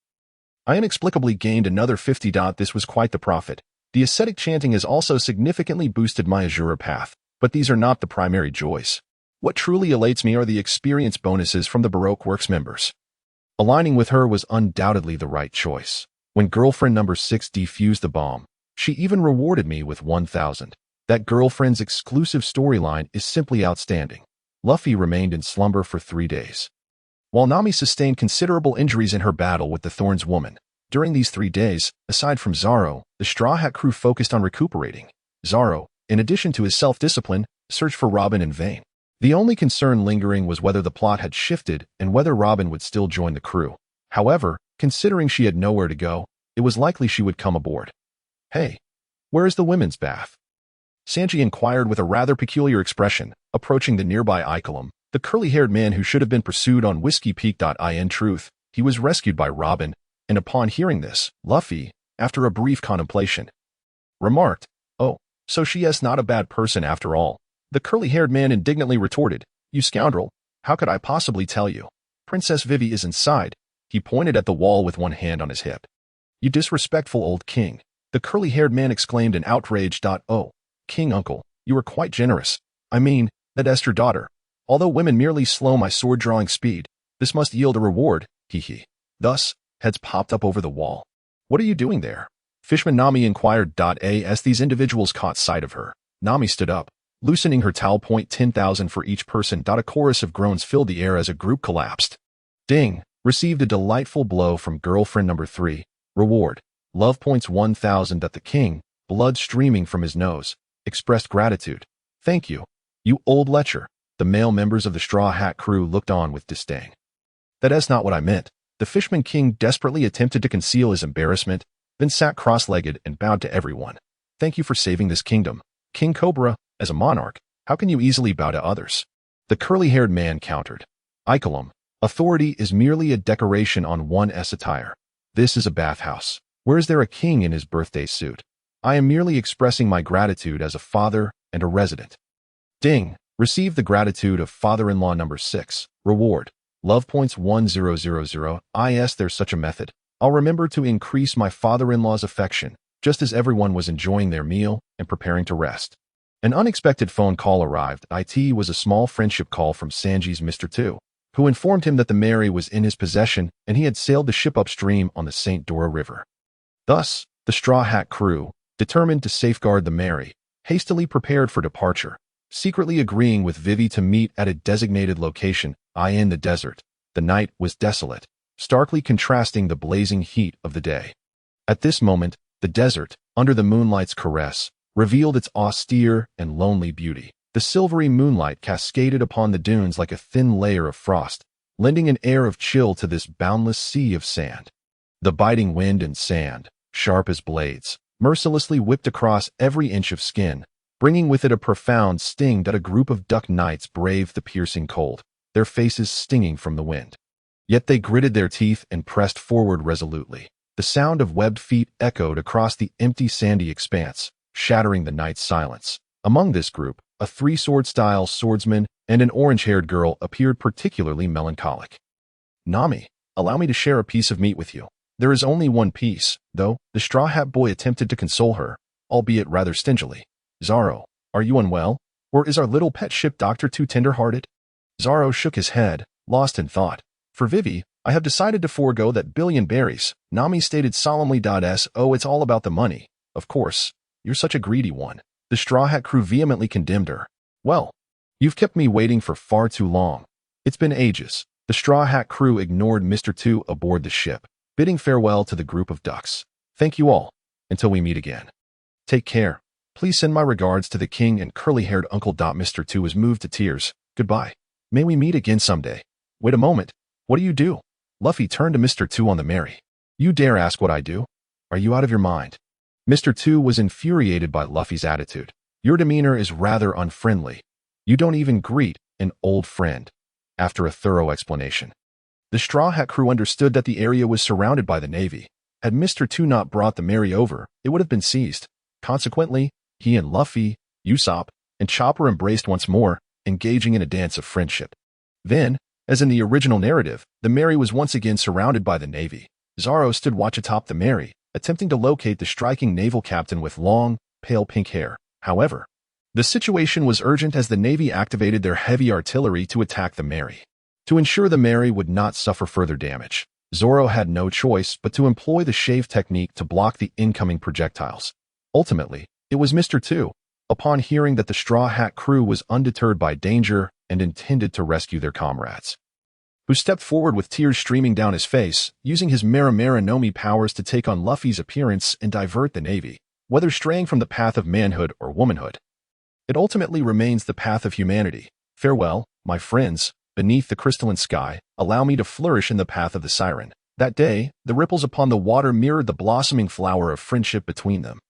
S1: I inexplicably gained another 50. This was quite the profit. The ascetic chanting has also significantly boosted my Azura path, but these are not the primary joys. What truly elates me are the experience bonuses from the Baroque Works members. Aligning with her was undoubtedly the right choice. When girlfriend number 6 defused the bomb, she even rewarded me with 1,000. That girlfriend's exclusive storyline is simply outstanding. Luffy remained in slumber for 3 days, while Nami sustained considerable injuries in her battle with the Thorns woman. During these 3 days, aside from Zoro, the Straw Hat crew focused on recuperating. Zoro, in addition to his self-discipline, searched for Robin in vain. The only concern lingering was whether the plot had shifted and whether Robin would still join the crew. However, considering she had nowhere to go, it was likely she would come aboard. "Hey, where is the women's bath?" Sanji inquired with a rather peculiar expression, approaching the nearby Icolum, the curly-haired man who should have been pursued on Whiskey Peak. In truth, he was rescued by Robin, and upon hearing this, Luffy, after a brief contemplation, remarked, "Oh, so she is not a bad person after all." The curly-haired man indignantly retorted, "You scoundrel, how could I possibly tell you? Princess Vivi is inside." He pointed at the wall with one hand on his hip. "You disrespectful old king," the curly-haired man exclaimed in outrage. "Oh, king uncle, you are quite generous. I mean, that Esther daughter. Although women merely slow my sword-drawing speed, this must yield a reward, hee. Thus, heads popped up over the wall. "What are you doing there?" Fishman Nami inquired. As these individuals caught sight of her, Nami stood up, loosening her towel. 10,000 for each person. A chorus of groans filled the air as a group collapsed. Ding, received a delightful blow from girlfriend number 3. Reward, love points 1,000. The king, blood streaming from his nose, expressed gratitude. "Thank you, you old lecher." The male members of the Straw Hat crew looked on with disdain. "That is not what I meant." The Fishman King desperately attempted to conceal his embarrassment, then sat cross-legged and bowed to everyone. "Thank you for saving this kingdom. King Cobra, as a monarch, how can you easily bow to others?" The curly-haired man countered. "Icolum, authority is merely a decoration on one's attire. This is a bathhouse. Where is there a king in his birthday suit? I am merely expressing my gratitude as a father and a resident." Ding, received the gratitude of father-in-law number 6. Reward, love points 1,000. There's such a method. I'll remember to increase my father-in-law's affection, just as everyone was enjoying their meal and preparing to rest. An unexpected phone call arrived. It was a small friendship call from Sanji's Mr. 2, who informed him that the Mary was in his possession and he had sailed the ship upstream on the St. Dora River. Thus, the Straw Hat crew, determined to safeguard the Mary, hastily prepared for departure, secretly agreeing with Vivi to meet at a designated location, in the desert. The night was desolate, starkly contrasting the blazing heat of the day. At this moment, the desert, under the moonlight's caress, revealed its austere and lonely beauty. The silvery moonlight cascaded upon the dunes like a thin layer of frost, lending an air of chill to this boundless sea of sand. The biting wind and sand, sharp as blades, mercilessly whipped across every inch of skin, bringing with it a profound sting. A group of duck knights braved the piercing cold, their faces stinging from the wind. Yet they gritted their teeth and pressed forward resolutely. The sound of webbed feet echoed across the empty sandy expanse, shattering the night's silence. Among this group, a 3-sword-style swordsman and an orange-haired girl appeared particularly melancholic. "Nami, allow me to share a piece of meat with you." "There is only one piece, though," the Straw Hat boy attempted to console her, albeit rather stingily. "Zoro, are you unwell? Or is our little pet ship doctor too tender-hearted?" Zoro shook his head, lost in thought. "For Vivi, I have decided to forego that billion berries," Nami stated solemnly. "Oh, it's all about the money. Of course, you're such a greedy one." The Straw Hat crew vehemently condemned her. "Well, you've kept me waiting for far too long. It's been ages." The Straw Hat crew ignored Mr. 2 aboard the ship, bidding farewell to the group of ducks. "Thank you all. Until we meet again. Take care. Please send my regards to the king and curly-haired uncle." Mr. 2 was moved to tears. "Goodbye. May we meet again someday." "Wait a moment. What do you do?" Luffy turned to Mr. 2 on the Mary. "You dare ask what I do? Are you out of your mind?" Mr. 2 was infuriated by Luffy's attitude. "Your demeanor is rather unfriendly. You don't even greet an old friend." After a thorough explanation, the Straw Hat crew understood that the area was surrounded by the Navy. Had Mr. 2 not brought the Mary over, it would have been seized. Consequently, he and Luffy, Usopp, and Chopper embraced once more, engaging in a dance of friendship. Then, as in the original narrative, the Mary was once again surrounded by the Navy. Zoro stood watch atop the Mary, attempting to locate the striking naval captain with long, pale pink hair. However, the situation was urgent as the Navy activated their heavy artillery to attack the Mary. To ensure the Mary would not suffer further damage, Zoro had no choice but to employ the shave technique to block the incoming projectiles. Ultimately, it was Mr. 2, upon hearing that the Straw Hat crew was undeterred by danger and intended to rescue their comrades, who stepped forward with tears streaming down his face, using his Mera Nomi powers to take on Luffy's appearance and divert the Navy, whether straying from the path of manhood or womanhood. It ultimately remains the path of humanity. Farewell, my friends, beneath the crystalline sky, allow me to flourish in the path of the siren. That day, the ripples upon the water mirrored the blossoming flower of friendship between them.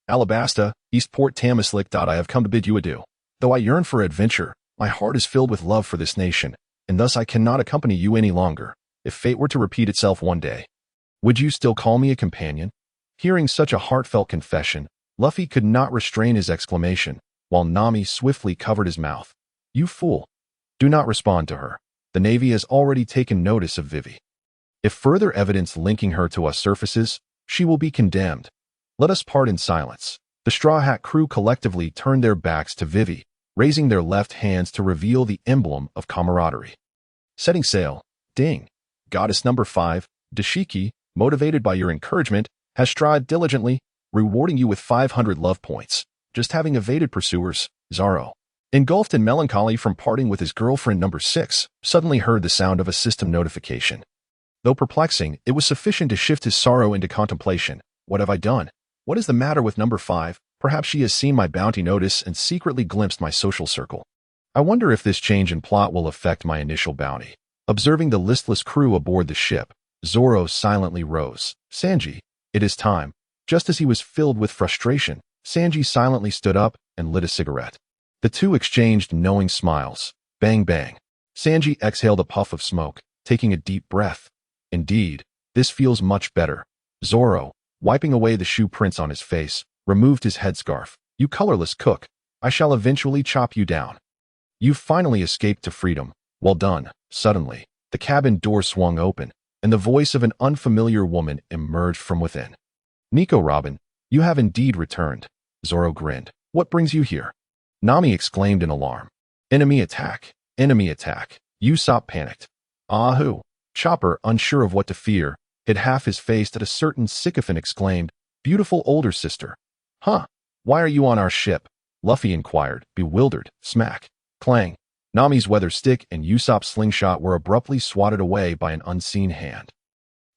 S1: Alabasta, Eastport Tamislik. I have come to bid you adieu. Though I yearn for adventure, my heart is filled with love for this nation, and thus I cannot accompany you any longer. If fate were to repeat itself one day, would you still call me a companion? Hearing such a heartfelt confession, Luffy could not restrain his exclamation, while Nami swiftly covered his mouth. You fool. Do not respond to her. The Navy has already taken notice of Vivi. If further evidence linking her to us surfaces, she will be condemned. Let us part in silence. The Straw Hat crew collectively turned their backs to Vivi, raising their left hands to reveal the emblem of camaraderie. Setting sail. Ding. Goddess number 5, Dashiki, motivated by your encouragement, has strived diligently, rewarding you with 500 love points. Just having evaded pursuers, Zoro, engulfed in melancholy from parting with his girlfriend number 6, suddenly heard the sound of a system notification. Though perplexing, it was sufficient to shift his sorrow into contemplation. What have I done? What is the matter with number 5? Perhaps she has seen my bounty notice and secretly glimpsed my social circle. I wonder if this change in plot will affect my initial bounty. Observing the listless crew aboard the ship, Zoro silently rose. Sanji, it is time. Just as he was filled with frustration, Sanji silently stood up and lit a cigarette. The two exchanged knowing smiles. Bang bang. Sanji exhaled a puff of smoke, taking a deep breath. Indeed, this feels much better. Zoro, wiping away the shoe prints on his face, removed his headscarf. You colorless cook. I shall eventually chop you down. You've finally escaped to freedom. Well done. Suddenly, the cabin door swung open, and the voice of an unfamiliar woman emerged from within. Nico Robin, you have indeed returned. Zoro grinned. What brings you here? Nami exclaimed in alarm. Enemy attack. Enemy attack. Usopp panicked. Ahoo. Chopper, unsure of what to fear, hid half his face that a certain sycophant exclaimed, Beautiful older sister. Huh? Why are you on our ship? Luffy inquired, bewildered. Smack. Clang. Nami's weather stick and Usopp's slingshot were abruptly swatted away by an unseen hand.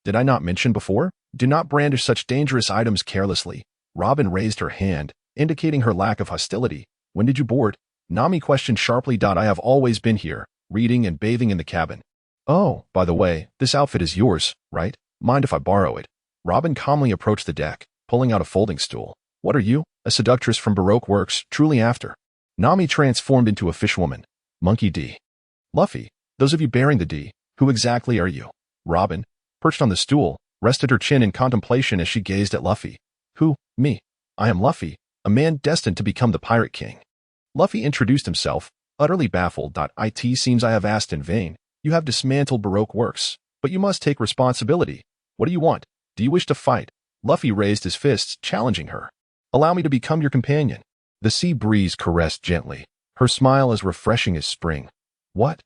S1: Did I not mention before? Do not brandish such dangerous items carelessly. Robin raised her hand, indicating her lack of hostility. When did you board? Nami questioned sharply. I have always been here, reading and bathing in the cabin. Oh, by the way, this outfit is yours, right? Mind if I borrow it? Robin calmly approached the deck, pulling out a folding stool. What are you? A seductress from Baroque Works, truly after. Nami transformed into a fishwoman. Monkey D. Luffy, those of you bearing the D, who exactly are you? Robin, perched on the stool, rested her chin in contemplation as she gazed at Luffy. Who? Me. I am Luffy, a man destined to become the Pirate King. Luffy introduced himself, utterly baffled. It seems I have asked in vain. You have dismantled Baroque Works, but you must take responsibility. What do you want? Do you wish to fight? Luffy raised his fists, challenging her. Allow me to become your companion. The sea breeze caressed gently, her smile as refreshing as spring. What?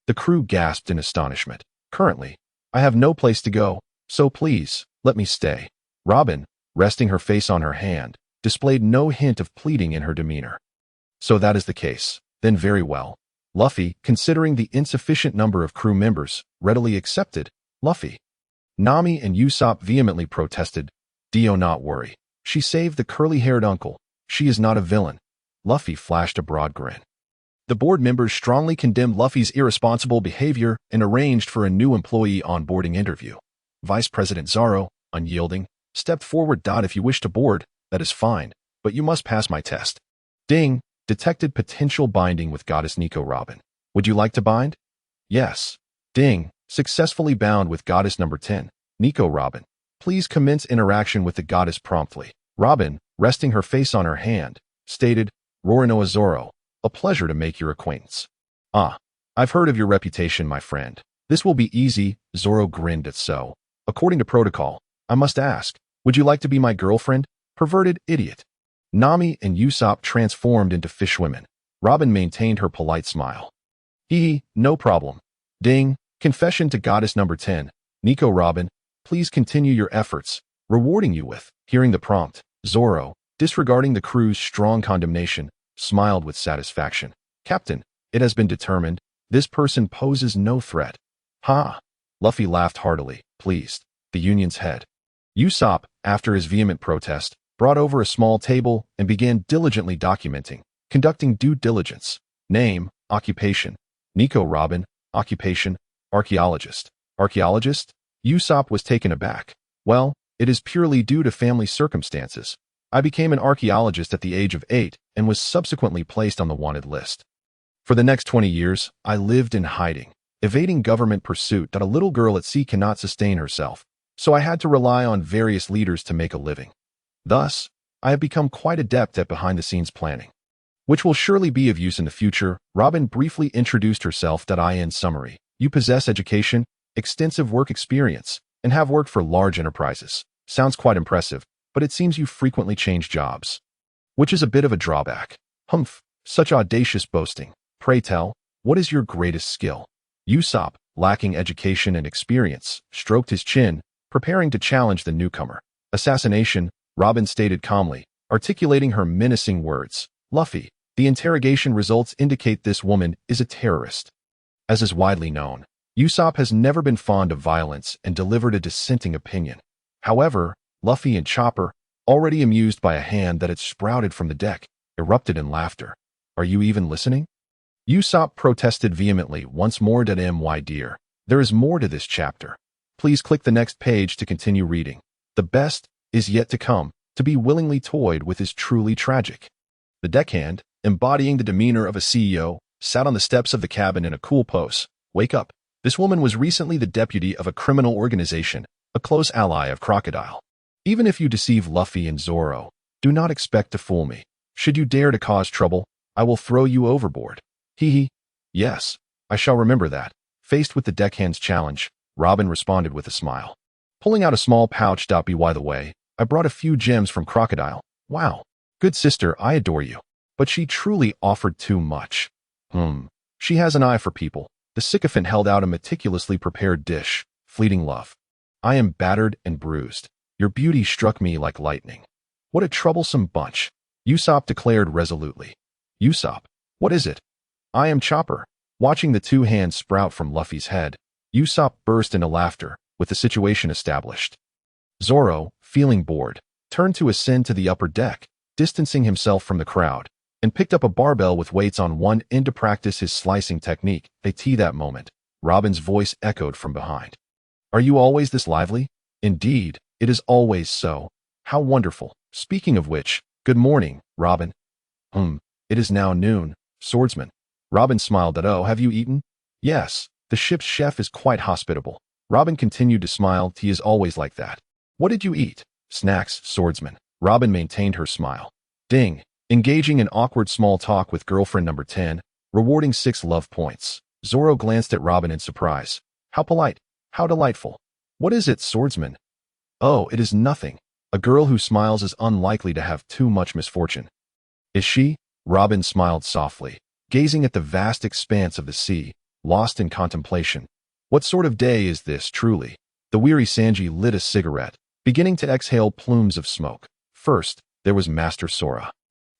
S1: The crew gasped in astonishment. Currently, I have no place to go, so please, let me stay. Robin, resting her face on her hand, displayed no hint of pleading in her demeanor. So that is the case. Then very well. Luffy, considering the insufficient number of crew members, readily accepted. Luffy. Nami and Usopp vehemently protested. Dio, not worry. She saved the curly-haired uncle. She is not a villain. Luffy flashed a broad grin. The board members strongly condemned Luffy's irresponsible behavior and arranged for a new employee onboarding interview. Vice President Zoro, unyielding, stepped forward. If you wish to board, that is fine, but you must pass my test. Ding. Detected potential binding with Goddess Nico Robin. Would you like to bind? Yes. Ding. Successfully bound with Goddess number 10, Nico Robin. Please commence interaction with the goddess promptly. Robin, resting her face on her hand, stated, Rorinoa Zoro, a pleasure to make your acquaintance. Ah, I've heard of your reputation, my friend. This will be easy. Zoro grinned at so. According to protocol, I must ask, would you like to be my girlfriend? Perverted idiot. Nami and Usopp transformed into fishwomen. Robin maintained her polite smile. Hee, no problem. Ding, confession to goddess number 10. Nico Robin, please continue your efforts. Rewarding you with. Hearing the prompt, Zoro, disregarding the crew's strong condemnation, smiled with satisfaction. Captain, it has been determined, this person poses no threat. Ha! Luffy laughed heartily, pleased. The Union's head. Usopp, after his vehement protest, brought over a small table and began diligently documenting, conducting due diligence. Name, occupation. Nico Robin, occupation, archaeologist. Archaeologist? Usopp was taken aback. Well, it is purely due to family circumstances. I became an archaeologist at the age of 8 and was subsequently placed on the wanted list. For the next 20 years, I lived in hiding, evading government pursuit that a little girl at sea cannot sustain herself, so I had to rely on various leaders to make a living. Thus, I have become quite adept at behind-the-scenes planning, which will surely be of use in the future. Robin briefly introduced herself. In summary, you possess education, extensive work experience, and have worked for large enterprises. Sounds quite impressive, but it seems you frequently change jobs, which is a bit of a drawback. Humph, such audacious boasting. Pray tell, what is your greatest skill? Usopp, lacking education and experience, stroked his chin, preparing to challenge the newcomer. Assassination, Robin stated calmly, articulating her menacing words. Luffy, the interrogation results indicate this woman is a terrorist. As is widely known, Usopp has never been fond of violence and delivered a dissenting opinion. However, Luffy and Chopper, already amused by a hand that had sprouted from the deck, erupted in laughter. Are you even listening? Usopp protested vehemently once more. My dear, there is more to this chapter. Please click the next page to continue reading. The best is yet to come. To be willingly toyed with is truly tragic. The deckhand, embodying the demeanor of a CEO, sat on the steps of the cabin in a cool pose. Wake up. This woman was recently the deputy of a criminal organization, a close ally of Crocodile. Even if you deceive Luffy and Zoro, do not expect to fool me. Should you dare to cause trouble, I will throw you overboard. Hee hee. Yes, I shall remember that. Faced with the deckhand's challenge, Robin responded with a smile. Pulling out a small pouch. By the way, I brought a few gems from Crocodile. Wow. Good sister, I adore you. But she truly offered too much. She has an eye for people. The sycophant held out a meticulously prepared dish. Fleeting love. I am battered and bruised. Your beauty struck me like lightning. What a troublesome bunch. Usopp declared resolutely. Usopp, what is it? I am Chopper. Watching the two hands sprout from Luffy's head, Usopp burst into laughter, with the situation established. Zoro, feeling bored, turned to ascend to the upper deck, distancing himself from the crowd, and picked up a barbell with weights on one end to practice his slicing technique. That moment, Robin's voice echoed from behind. Are you always this lively? Indeed, it is always so. How wonderful. Speaking of which, good morning, Robin. It is now noon, swordsman. Robin smiled. Oh, have you eaten? Yes, the ship's chef is quite hospitable. Robin continued to smile. He is always like that. What did you eat? Snacks, swordsman. Robin maintained her smile. Ding. Engaging in awkward small talk with girlfriend number 10, rewarding 6 love points. Zoro glanced at Robin in surprise. How polite. How delightful. What is it, swordsman? Oh, it is nothing. A girl who smiles is unlikely to have too much misfortune. Is she? Robin smiled softly, gazing at the vast expanse of the sea, lost in contemplation. What sort of day is this, truly? The weary Sanji lit a cigarette, beginning to exhale plumes of smoke. First, there was Master Sora,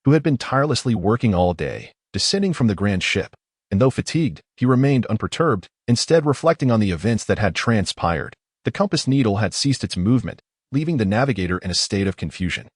S1: who had been tirelessly working all day, descending from the grand ship, and though fatigued, he remained unperturbed, instead reflecting on the events that had transpired. The compass needle had ceased its movement, leaving the navigator in a state of confusion.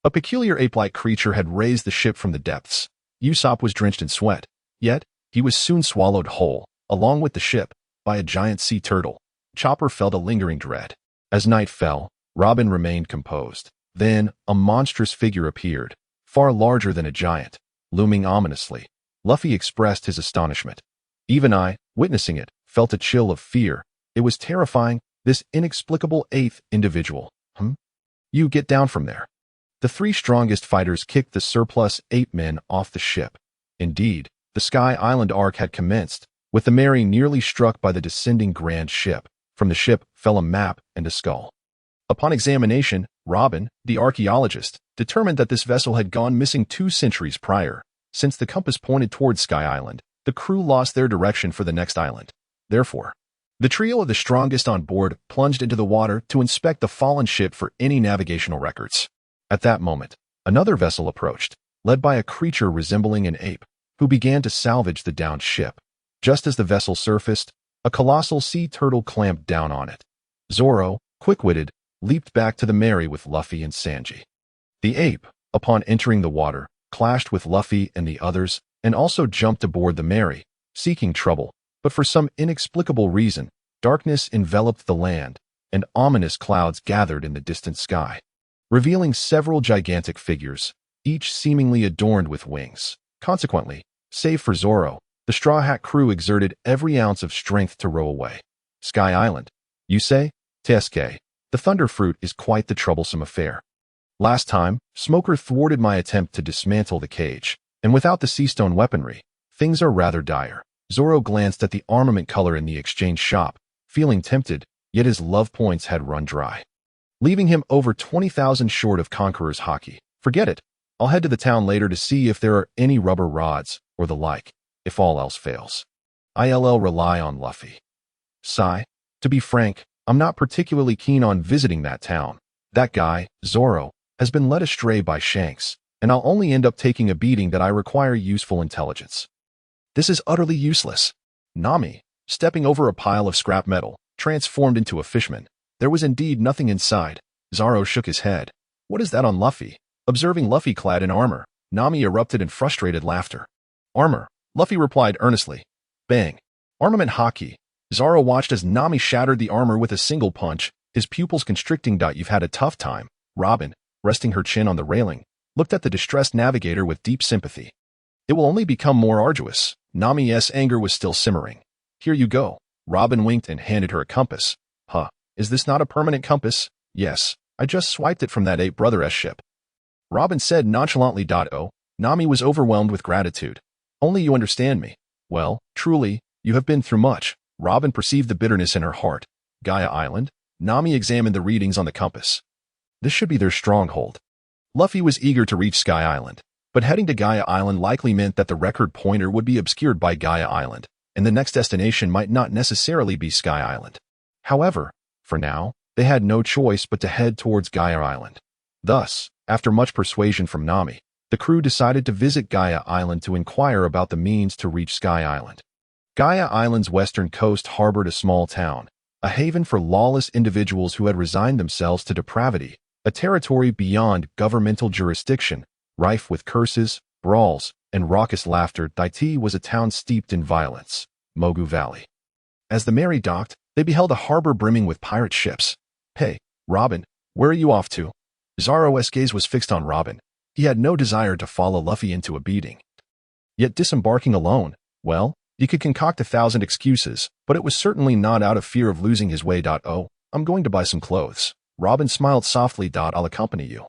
S1: A peculiar ape-like creature had raised the ship from the depths. Usopp was drenched in sweat, yet he was soon swallowed whole, along with the ship, by a giant sea turtle. Chopper felt a lingering dread. As night fell, Robin remained composed. Then, a monstrous figure appeared, far larger than a giant, looming ominously. Luffy expressed his astonishment. Even I, witnessing it, felt a chill of fear. It was terrifying, this inexplicable 8th individual. You get down from there. The 3 strongest fighters kicked the surplus 8 men off the ship. Indeed, the Sky Island arc had commenced, with the Mary nearly struck by the descending grand ship. From the ship fell a map and a skull. Upon examination, Robin, the archaeologist, determined that this vessel had gone missing 2 centuries prior. Since the compass pointed towards Sky Island, the crew lost their direction for the next island. Therefore, the trio of the strongest on board plunged into the water to inspect the fallen ship for any navigational records. At that moment, another vessel approached, led by a creature resembling an ape, who began to salvage the downed ship. Just as the vessel surfaced, a colossal sea turtle clamped down on it. Zoro, quick-witted, leaped back to the Mary with Luffy and Sanji. The ape, upon entering the water, clashed with Luffy and the others, and also jumped aboard the Mary, seeking trouble. But for some inexplicable reason, darkness enveloped the land, and ominous clouds gathered in the distant sky, revealing several gigantic figures, each seemingly adorned with wings. Consequently, save for Zoro, the Straw Hat crew exerted every ounce of strength to row away. Sky Island, you say? Teske, the thunder fruit is quite the troublesome affair. Last time, Smoker thwarted my attempt to dismantle the cage, and without the seastone weaponry, things are rather dire. Zoro glanced at the armament color in the exchange shop, feeling tempted, yet his love points had run dry, leaving him over 20,000 short of Conqueror's Haki. Forget it. I'll head to the town later to see if there are any rubber rods, or the like, if all else fails. I'll rely on Luffy. Sigh. To be frank, I'm not particularly keen on visiting that town. That guy, Zoro, has been led astray by Shanks, and I'll only end up taking a beating that I require useful intelligence. This is utterly useless. Nami, stepping over a pile of scrap metal, transformed into a fishman. There was indeed nothing inside. Zoro shook his head. What is that on Luffy? Observing Luffy clad in armor, Nami erupted in frustrated laughter. Armor, Luffy replied earnestly. Bang. Armament Haki. Zoro watched as Nami shattered the armor with a single punch, his pupils constricting. You've had a tough time. Robin, resting her chin on the railing, looked at the distressed navigator with deep sympathy. It will only become more arduous. Nami's anger was still simmering. Here you go. Robin winked and handed her a compass. Huh, is this not a permanent compass? Yes, I just swiped it from that ape brother-s ship. Robin said nonchalantly. Oh, Nami was overwhelmed with gratitude. Only you understand me. Well, truly, you have been through much. Robin perceived the bitterness in her heart. Gaia Island? Nami examined the readings on the compass. This should be their stronghold. Luffy was eager to reach Sky Island, but heading to Gaia Island likely meant that the record pointer would be obscured by Gaia Island, and the next destination might not necessarily be Sky Island. However, for now, they had no choice but to head towards Gaia Island. Thus, after much persuasion from Nami, the crew decided to visit Gaia Island to inquire about the means to reach Sky Island. Gaia Island's western coast harbored a small town, a haven for lawless individuals who had resigned themselves to depravity, a territory beyond governmental jurisdiction, rife with curses, brawls, and raucous laughter. Daiti was a town steeped in violence, Mogu Valley. As the Mary docked, they beheld a harbor brimming with pirate ships. Hey, Robin, where are you off to? Zoro's gaze was fixed on Robin. He had no desire to follow Luffy into a beating. Yet disembarking alone, well, he could concoct 1,000 excuses, but it was certainly not out of fear of losing his way. Oh, I'm going to buy some clothes. Robin smiled softly. I'll accompany you.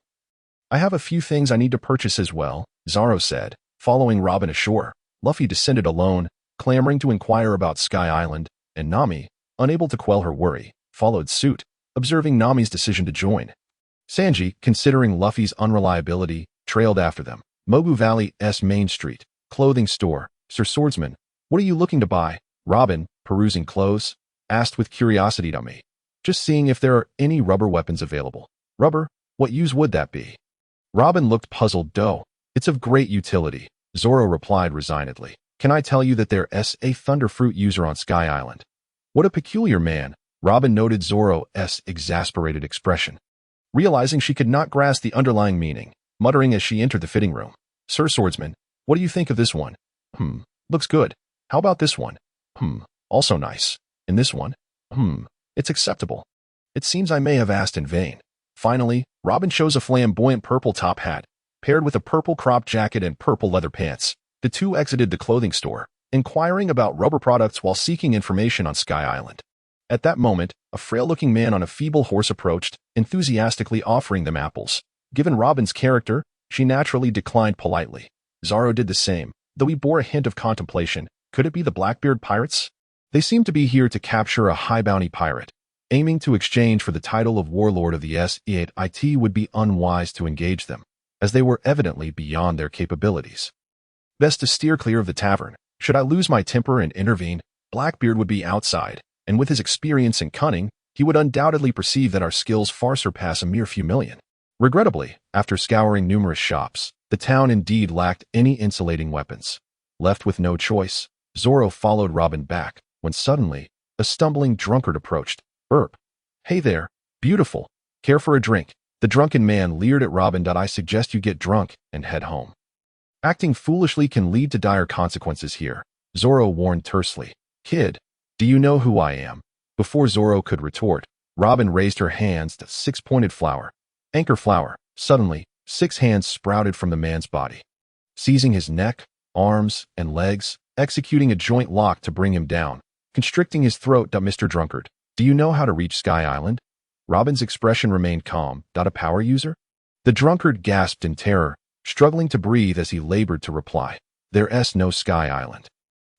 S1: I have a few things I need to purchase as well, Zoro said, following Robin ashore. Luffy descended alone, clamoring to inquire about Sky Island, and Nami, unable to quell her worry, followed suit, observing Nami's decision to join. Sanji, considering Luffy's unreliability, trailed after them. Mogu Valley's Main Street, clothing store. Sir Swordsman, what are you looking to buy? Robin, perusing clothes, asked with curiosity. Nami, just seeing if there are any rubber weapons available. Rubber? What use would that be? Robin looked puzzled. It's of great utility, Zoro replied resignedly. Can I tell you that there's a thunderfruit user on Sky Island? What a peculiar man, Robin noted Zoro's exasperated expression, realizing she could not grasp the underlying meaning, muttering as she entered the fitting room. Sir Swordsman, what do you think of this one? Looks good. How about this one? Also nice. And this one? It's acceptable. It seems I may have asked in vain. Finally, Robin chose a flamboyant purple top hat, paired with a purple crop jacket and purple leather pants. The two exited the clothing store, inquiring about rubber products while seeking information on Sky Island. At that moment, a frail-looking man on a feeble horse approached, enthusiastically offering them apples. Given Robin's character, she naturally declined politely. Zoro did the same, though he bore a hint of contemplation. Could it be the Blackbeard pirates? They seemed to be here to capture a high-bounty pirate, Aiming to exchange for the title of warlord of the SEIT would be unwise to engage them, as they were evidently beyond their capabilities. Best to steer clear of the tavern. Should I lose my temper and intervene, Blackbeard would be outside, and with his experience and cunning, he would undoubtedly perceive that our skills far surpass a mere few million. Regrettably, after scouring numerous shops, the town indeed lacked any insulating weapons. Left with no choice, Zoro followed Robin back, when suddenly, a stumbling drunkard approached. Burp. Hey there, beautiful. Care for a drink? The drunken man leered at Robin. I suggest you get drunk and head home. Acting foolishly can lead to dire consequences here, Zoro warned tersely. Kid, do you know who I am? Before Zoro could retort, Robin raised her hands to six-pointed flower. Anchor flower. Suddenly, 6 hands sprouted from the man's body, seizing his neck, arms, and legs, executing a joint lock to bring him down, constricting his throat. Mr. Drunkard, do you know how to reach Sky Island? Robin's expression remained calm. A power user? The drunkard gasped in terror, struggling to breathe as he labored to reply. There's no Sky Island.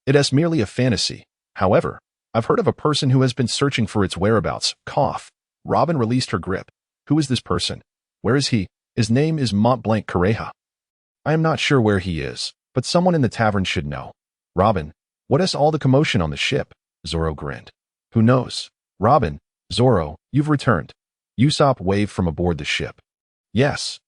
S1: It's merely a fantasy. However, I've heard of a person who has been searching for its whereabouts. Cough. Robin released her grip. Who is this person? Where is he? His name is Montblanc Careja. I am not sure where he is, but someone in the tavern should know. Robin, what is all the commotion on the ship? Zoro grinned. Who knows? Robin, Zoro, you've returned. Usopp waved from aboard the ship. Yes,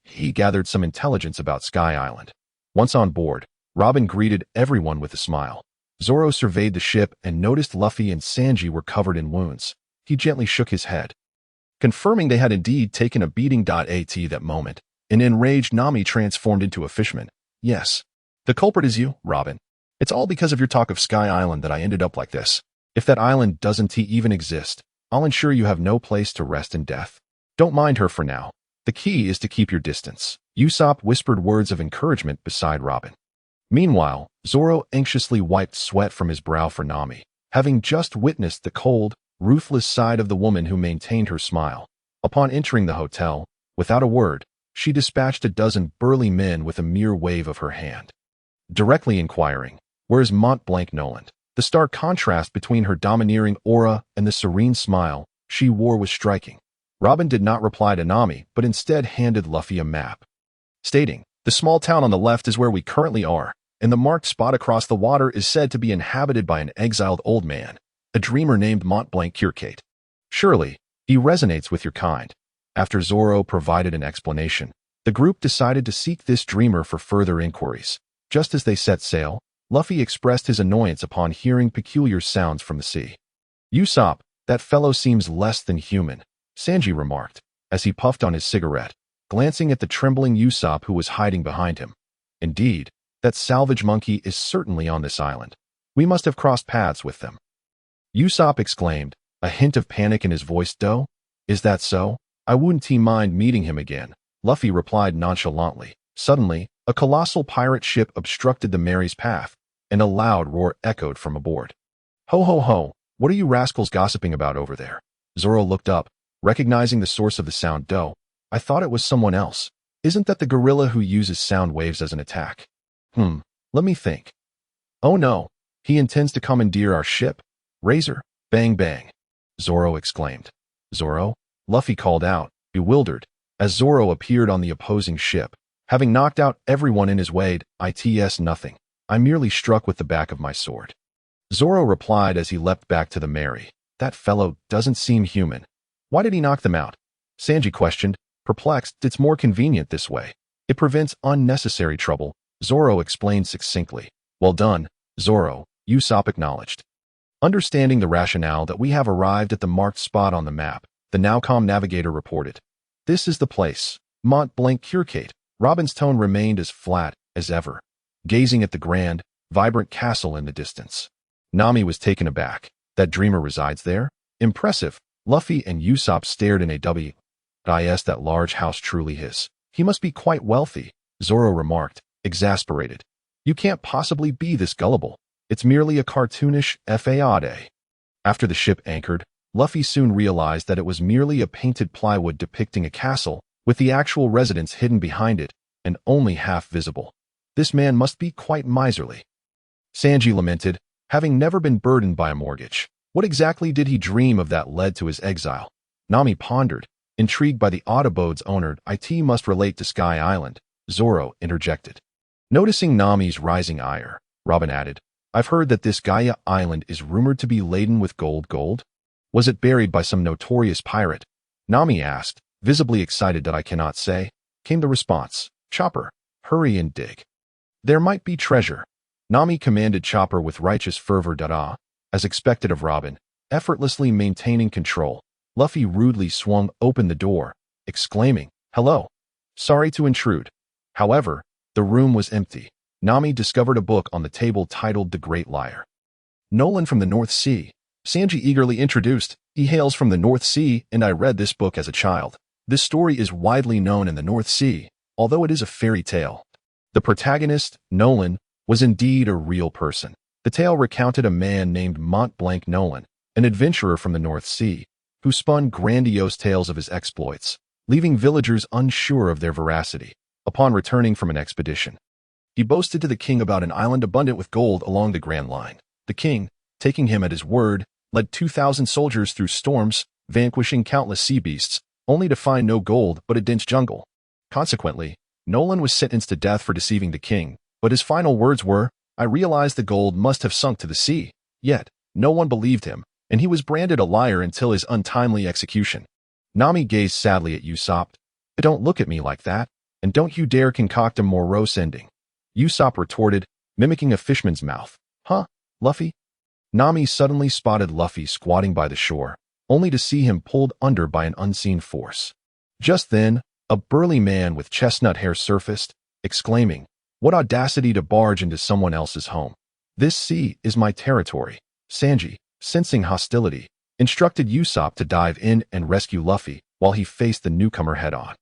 S1: he gathered some intelligence about Sky Island. Once on board, Robin greeted everyone with a smile. Zoro surveyed the ship and noticed Luffy and Sanji were covered in wounds. He gently shook his head, confirming they had indeed taken a beating. At that moment, an enraged Nami transformed into a fishman. Yes, the culprit is you, Robin. It's all because of your talk of Sky Island that I ended up like this. If that island doesn't even exist, I'll ensure you have no place to rest in death. Don't mind her for now. The key is to keep your distance. Usopp whispered words of encouragement beside Robin. Meanwhile, Zoro anxiously wiped sweat from his brow for Nami, having just witnessed the cold, ruthless side of the woman who maintained her smile. Upon entering the hotel, without a word, she dispatched a dozen burly men with a mere wave of her hand. Directly inquiring, where's Montblanc Noland? The stark contrast between her domineering aura and the serene smile she wore was striking. Robin did not reply to Nami, but instead handed Luffy a map, stating, the small town on the left is where we currently are, and the marked spot across the water is said to be inhabited by an exiled old man, a dreamer named Montblanc Curcate. Surely, he resonates with your kind. After Zoro provided an explanation, the group decided to seek this dreamer for further inquiries. Just as they set sail, Luffy expressed his annoyance upon hearing peculiar sounds from the sea. Usopp, that fellow seems less than human, Sanji remarked, as he puffed on his cigarette, glancing at the trembling Usopp who was hiding behind him. Indeed, that salvage monkey is certainly on this island. We must have crossed paths with them. Usopp exclaimed, a hint of panic in his voice. Is that so? I wouldn't mind meeting him again, Luffy replied nonchalantly. Suddenly, a colossal pirate ship obstructed the Mary's path, and a loud roar echoed from aboard. Ho ho ho, what are you rascals gossiping about over there? Zoro looked up, recognizing the source of the sound. I thought it was someone else. Isn't that the gorilla who uses sound waves as an attack? Let me think. Oh no, he intends to commandeer our ship? Razor, bang bang, Zoro exclaimed. Zoro? Luffy called out, bewildered, as Zoro appeared on the opposing ship, having knocked out everyone in his way. It's nothing. I merely struck with the back of my sword. Zoro replied as he leapt back to the Mary. That fellow doesn't seem human. Why did he knock them out? Sanji questioned, perplexed. It's more convenient this way. It prevents unnecessary trouble, Zoro explained succinctly. Well done, Zoro, Usopp acknowledged. Understanding the rationale that we have arrived at the marked spot on the map, the now calm navigator reported. This is the place, Montblanc Curcate. Robin's tone remained as flat as ever, gazing at the grand, vibrant castle in the distance. Nami was taken aback. That dreamer resides there? Impressive. Luffy and Usopp stared in that large house truly his. He must be quite wealthy, Zoro remarked, exasperated. You can't possibly be this gullible. It's merely a cartoonish fade. After the ship anchored, Luffy soon realized that it was merely a painted plywood depicting a castle, with the actual residence hidden behind it, and only half visible. This man must be quite miserly. Sanji lamented, having never been burdened by a mortgage. What exactly did he dream of that led to his exile? Nami pondered, intrigued by the odd abode's owner. It must relate to Sky Island, Zoro interjected. Noticing Nami's rising ire, Robin added, I've heard that this Gaia Island is rumored to be laden with gold. Was it buried by some notorious pirate? Nami asked, visibly excited. That I cannot say, came the response. Chopper, hurry and dig. There might be treasure. Nami commanded Chopper with righteous fervor. As expected of Robin, effortlessly maintaining control, Luffy rudely swung open the door, exclaiming, hello. Sorry to intrude. However, the room was empty. Nami discovered a book on the table titled The Great Liar. Nolan from the North Sea. Sanji eagerly introduced, he hails from the North Sea and I read this book as a child. This story is widely known in the North Sea, although it is a fairy tale. The protagonist, Nolan, was indeed a real person. The tale recounted a man named Mont Blanc Nolan, an adventurer from the North Sea, who spun grandiose tales of his exploits, leaving villagers unsure of their veracity. Upon returning from an expedition, he boasted to the king about an island abundant with gold along the Grand Line. The king, taking him at his word, led 2,000 soldiers through storms, vanquishing countless sea beasts, only to find no gold but a dense jungle. Consequently, Nolan was sentenced to death for deceiving the king, but his final words were, I realized the gold must have sunk to the sea. Yet, no one believed him, and he was branded a liar until his untimely execution. Nami gazed sadly at Usopp. Don't look at me like that, and don't you dare concoct a morose ending. Usopp retorted, mimicking a fishman's mouth. Huh, Luffy? Nami suddenly spotted Luffy squatting by the shore, only to see him pulled under by an unseen force. Just then, a burly man with chestnut hair surfaced, exclaiming, what audacity to barge into someone else's home. This sea is my territory. Sanji, sensing hostility, instructed Usopp to dive in and rescue Luffy while he faced the newcomer head-on.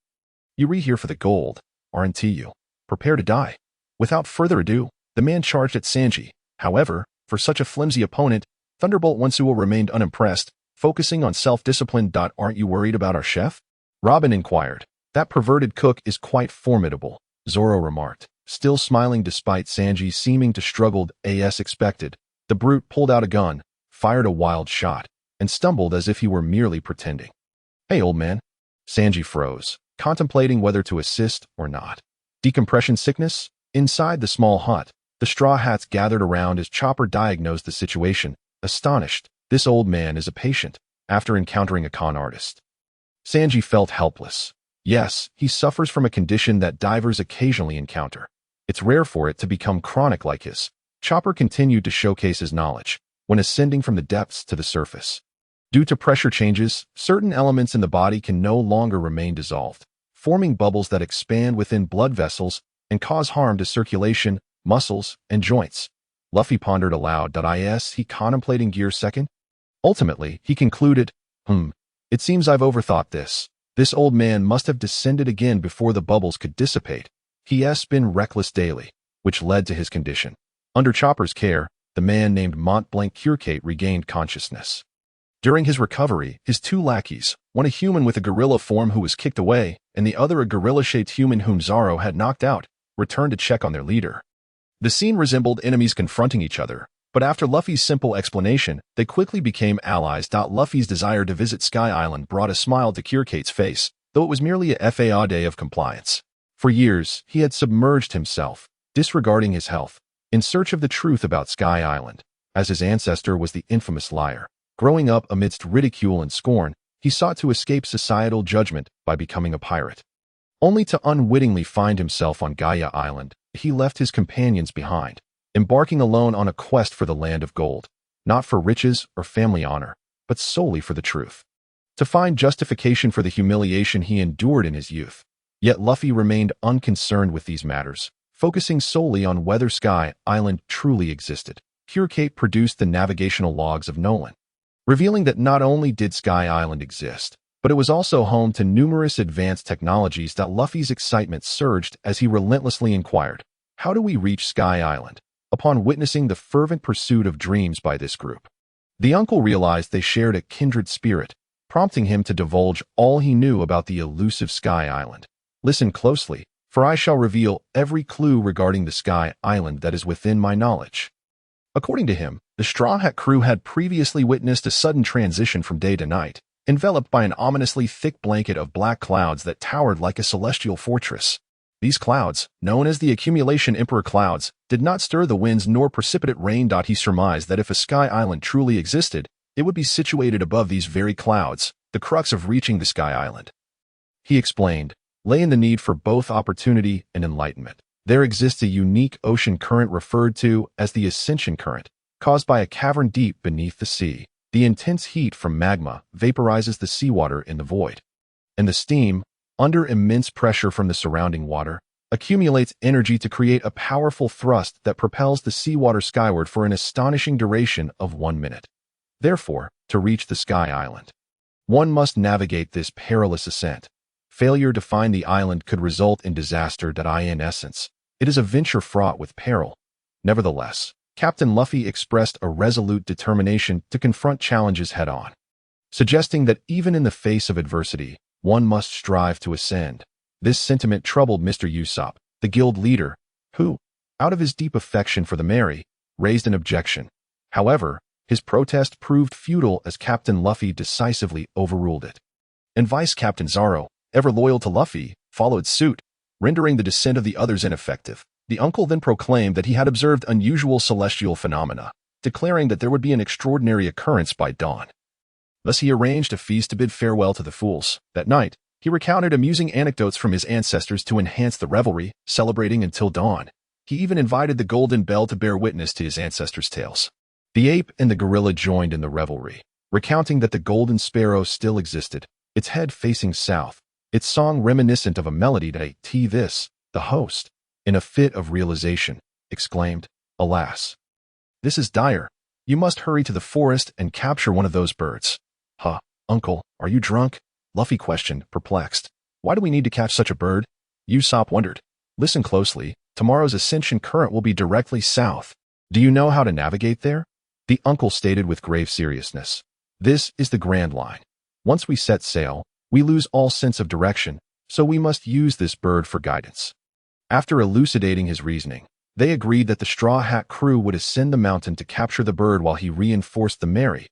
S1: You're here for the gold, aren't you? Prepare to die. Without further ado, the man charged at Sanji. However, for such a flimsy opponent, Thunderbolt Onsuo remained unimpressed, focusing on self-discipline. Aren't you worried about our chef? Robin inquired. That perverted cook is quite formidable, Zoro remarked, still smiling despite Sanji seeming to struggle as expected. The brute pulled out a gun, fired a wild shot, and stumbled as if he were merely pretending. Hey, old man. Sanji froze, contemplating whether to assist or not. Decompression sickness? Inside the small hut, the Straw Hats gathered around as Chopper diagnosed the situation, astonished. This old man is a patient, after encountering a con artist. Sanji felt helpless. Yes, he suffers from a condition that divers occasionally encounter. It's rare for it to become chronic like his. Chopper continued to showcase his knowledge, when ascending from the depths to the surface. Due to pressure changes, certain elements in the body can no longer remain dissolved, forming bubbles that expand within blood vessels and cause harm to circulation, muscles, and joints. Luffy pondered aloud. Is he contemplating gear second? Ultimately, he concluded, it seems I've overthought this. This old man must have descended again before the bubbles could dissipate. He has been reckless daily, which led to his condition. Under Chopper's care, the man named Mont Blanc Curcate regained consciousness. During his recovery, his two lackeys, one a human with a gorilla form who was kicked away, and the other a gorilla-shaped human whom Zoro had knocked out, returned to check on their leader. The scene resembled enemies confronting each other, but after Luffy's simple explanation, they quickly became allies. Luffy's desire to visit Sky Island brought a smile to Curcate's face, though it was merely a FAA day of compliance. For years, he had submerged himself, disregarding his health, in search of the truth about Sky Island. As his ancestor was the infamous liar, growing up amidst ridicule and scorn, he sought to escape societal judgment by becoming a pirate. Only to unwittingly find himself on Gaia Island, he left his companions behind, embarking alone on a quest for the land of gold, not for riches or family honor, but solely for the truth. To find justification for the humiliation he endured in his youth. Yet Luffy remained unconcerned with these matters, focusing solely on whether Sky Island truly existed. Curcate produced the navigational logs of Nolan, revealing that not only did Sky Island exist, but it was also home to numerous advanced technologies. Luffy's excitement surged as he relentlessly inquired, how do we reach Sky Island? Upon witnessing the fervent pursuit of dreams by this group, the uncle realized they shared a kindred spirit, prompting him to divulge all he knew about the elusive Sky Island. Listen closely, for I shall reveal every clue regarding the Sky Island that is within my knowledge. According to him, the Straw Hat crew had previously witnessed a sudden transition from day to night, enveloped by an ominously thick blanket of black clouds that towered like a celestial fortress. These clouds, known as the Accumulation Emperor clouds, did not stir the winds nor precipitate rain. He surmised that if a sky island truly existed, it would be situated above these very clouds, the crux of reaching the sky island. He explained, lay in the need for both opportunity and enlightenment. There exists a unique ocean current referred to as the Ascension Current, caused by a cavern deep beneath the sea. The intense heat from magma vaporizes the seawater in the void, and the steam, under immense pressure from the surrounding water, accumulates energy to create a powerful thrust that propels the seawater skyward for an astonishing duration of 1 minute. Therefore, to reach the sky island, one must navigate this perilous ascent. Failure to find the island could result in disaster. In essence, it is a venture fraught with peril. Nevertheless, Captain Luffy expressed a resolute determination to confront challenges head-on, suggesting that even in the face of adversity, one must strive to ascend. This sentiment troubled Mr. Usopp, the guild leader, who, out of his deep affection for the Merry, raised an objection. However, his protest proved futile as Captain Luffy decisively overruled it. And Vice Captain Zoro, ever loyal to Luffy, followed suit, rendering the dissent of the others ineffective. The uncle then proclaimed that he had observed unusual celestial phenomena, declaring that there would be an extraordinary occurrence by dawn. Thus he arranged a feast to bid farewell to the fools. That night, he recounted amusing anecdotes from his ancestors to enhance the revelry, celebrating until dawn. He even invited the Golden Bell to bear witness to his ancestors' tales. The ape and the gorilla joined in the revelry, recounting that the golden sparrow still existed, its head facing south, its song reminiscent of a melody. This, the host, in a fit of realization, exclaimed, "Alas! This is dire. You must hurry to the forest and capture one of those birds." "Huh, uncle, are you drunk?" Luffy questioned, perplexed. "Why do we need to catch such a bird?" Usopp wondered. "Listen closely. Tomorrow's ascension current will be directly south. Do you know how to navigate there?" The uncle stated with grave seriousness. "This is the Grand Line. Once we set sail, we lose all sense of direction, so we must use this bird for guidance." After elucidating his reasoning, they agreed that the Straw Hat crew would ascend the mountain to capture the bird while he reinforced the Merry.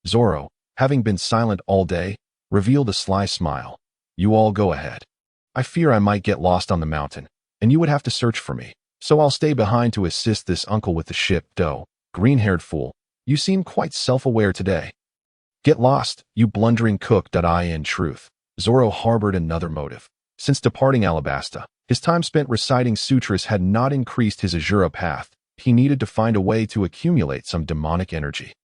S1: Zoro, having been silent all day, revealed a sly smile. "You all go ahead. I fear I might get lost on the mountain, and you would have to search for me, so I'll stay behind to assist this uncle with the ship. Doe, green-haired fool, you seem quite self-aware today." "Get lost, you blundering cook." In truth, Zoro harbored another motive. Since departing Alabasta, his time spent reciting sutras had not increased his Azura path. He needed to find a way to accumulate some demonic energy.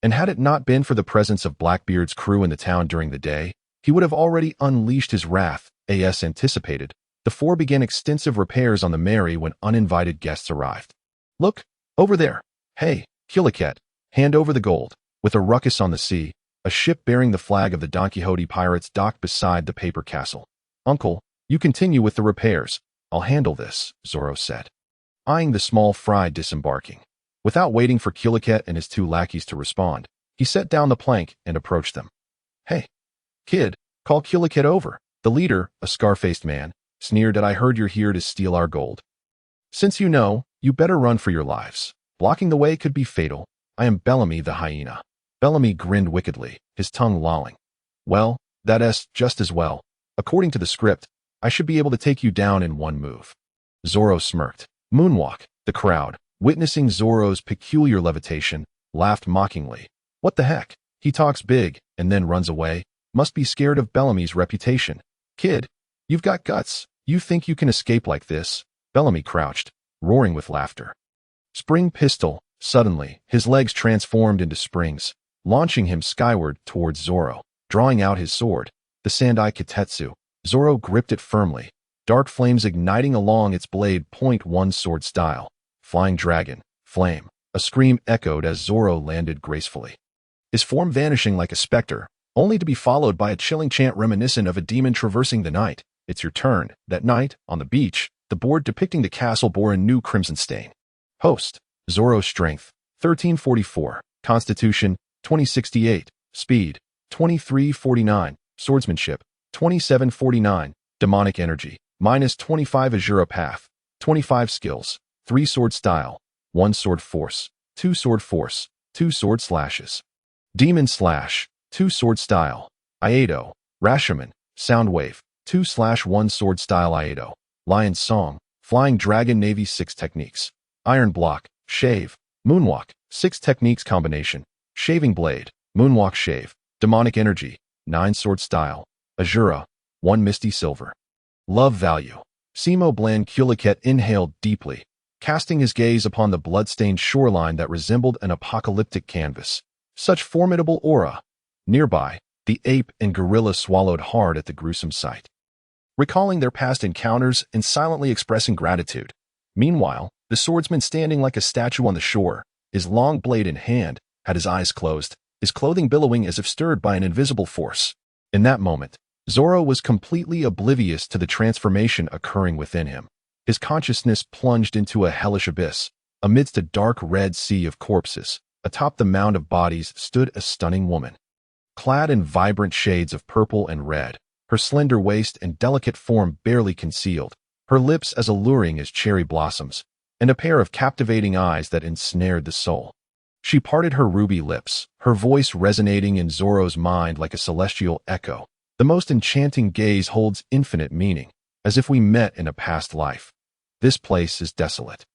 S1: And had it not been for the presence of Blackbeard's crew in the town during the day, he would have already unleashed his wrath. As anticipated, the four began extensive repairs on the Merry when uninvited guests arrived. "Look, over there. Hey, Killiket, hand over the gold." With a ruckus on the sea, a ship bearing the flag of the Don Quixote pirates docked beside the paper castle. "Uncle, you continue with the repairs. I'll handle this," Zoro said, eyeing the small fry disembarking. Without waiting for Killiket and his two lackeys to respond, he set down the plank and approached them. "Hey, kid, call Killiket over." The leader, a scar-faced man, sneered. "I heard you're here to steal our gold. Since you know, you better run for your lives. Blocking the way could be fatal. I am Bellamy the hyena." Bellamy grinned wickedly, his tongue lolling. "Well, that's just as well. According to the script, I should be able to take you down in one move." Zoro smirked. Moonwalk. The crowd, witnessing Zoro's peculiar levitation, laughed mockingly. "What the heck? He talks big and then runs away. Must be scared of Bellamy's reputation. Kid, you've got guts. You think you can escape like this?" Bellamy crouched, roaring with laughter. Spring pistol. Suddenly, his legs transformed into springs, launching him skyward towards Zoro. Drawing out his sword, the Sandai Kitetsu, Zoro gripped it firmly, dark flames igniting along its blade. .1 sword style. Flying dragon, flame. A scream echoed as Zoro landed gracefully, his form vanishing like a specter, only to be followed by a chilling chant reminiscent of a demon traversing the night. "It's your turn." That night, on the beach, the board depicting the castle bore a new crimson stain. Host: Zoro's strength, 1344, constitution, 2068, speed, 2349, swordsmanship, 2749, demonic energy, -25 Azura path, 25 skills, 3 sword style, 1 sword force, 2 sword force, 2 sword slashes. Demon slash, 2 sword style. Iato, Rashomon, Soundwave, 2/1 sword style Iato. Lion Song, Flying Dragon Navy 6 techniques. Iron Block, Shave, Moonwalk, 6 techniques combination. Shaving Blade, Moonwalk Shave. Demonic Energy, 9 sword style. Azura, 1 Misty Silver. Love Value. Simo Bland Kuliket inhaled deeply, casting his gaze upon the blood-stained shoreline that resembled an apocalyptic canvas. Such formidable aura. Nearby, the ape and gorilla swallowed hard at the gruesome sight, recalling their past encounters and silently expressing gratitude. Meanwhile, the swordsman standing like a statue on the shore, his long blade in hand, had his eyes closed, his clothing billowing as if stirred by an invisible force. In that moment, Zoro was completely oblivious to the transformation occurring within him. His consciousness plunged into a hellish abyss. Amidst a dark red sea of corpses, atop the mound of bodies stood a stunning woman. Clad in vibrant shades of purple and red, her slender waist and delicate form barely concealed, her lips as alluring as cherry blossoms, and a pair of captivating eyes that ensnared the soul. She parted her ruby lips, her voice resonating in Zoro's mind like a celestial echo. The most enchanting gaze holds infinite meaning, as if we met in a past life. This place is desolate.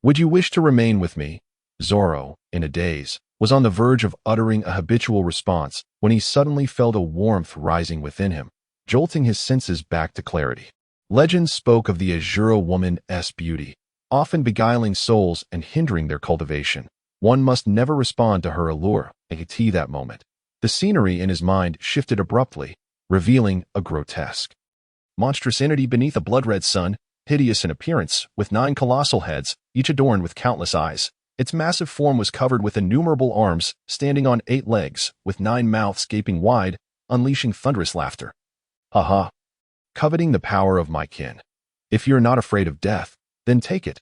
S1: Would you wish to remain with me? Zoro, in a daze, was on the verge of uttering a habitual response when he suddenly felt a warmth rising within him, jolting his senses back to clarity. Legends spoke of the Azura woman's beauty, often beguiling souls and hindering their cultivation. One must never respond to her allure, at that moment. The scenery in his mind shifted abruptly, revealing a grotesque, monstrous entity beneath a blood-red sun, hideous in appearance, with 9 colossal heads, each adorned with countless eyes. Its massive form was covered with innumerable arms, standing on 8 legs, with 9 mouths gaping wide, unleashing thunderous laughter. Ha ha! Coveting the power of my kin. If you're not afraid of death, then take it.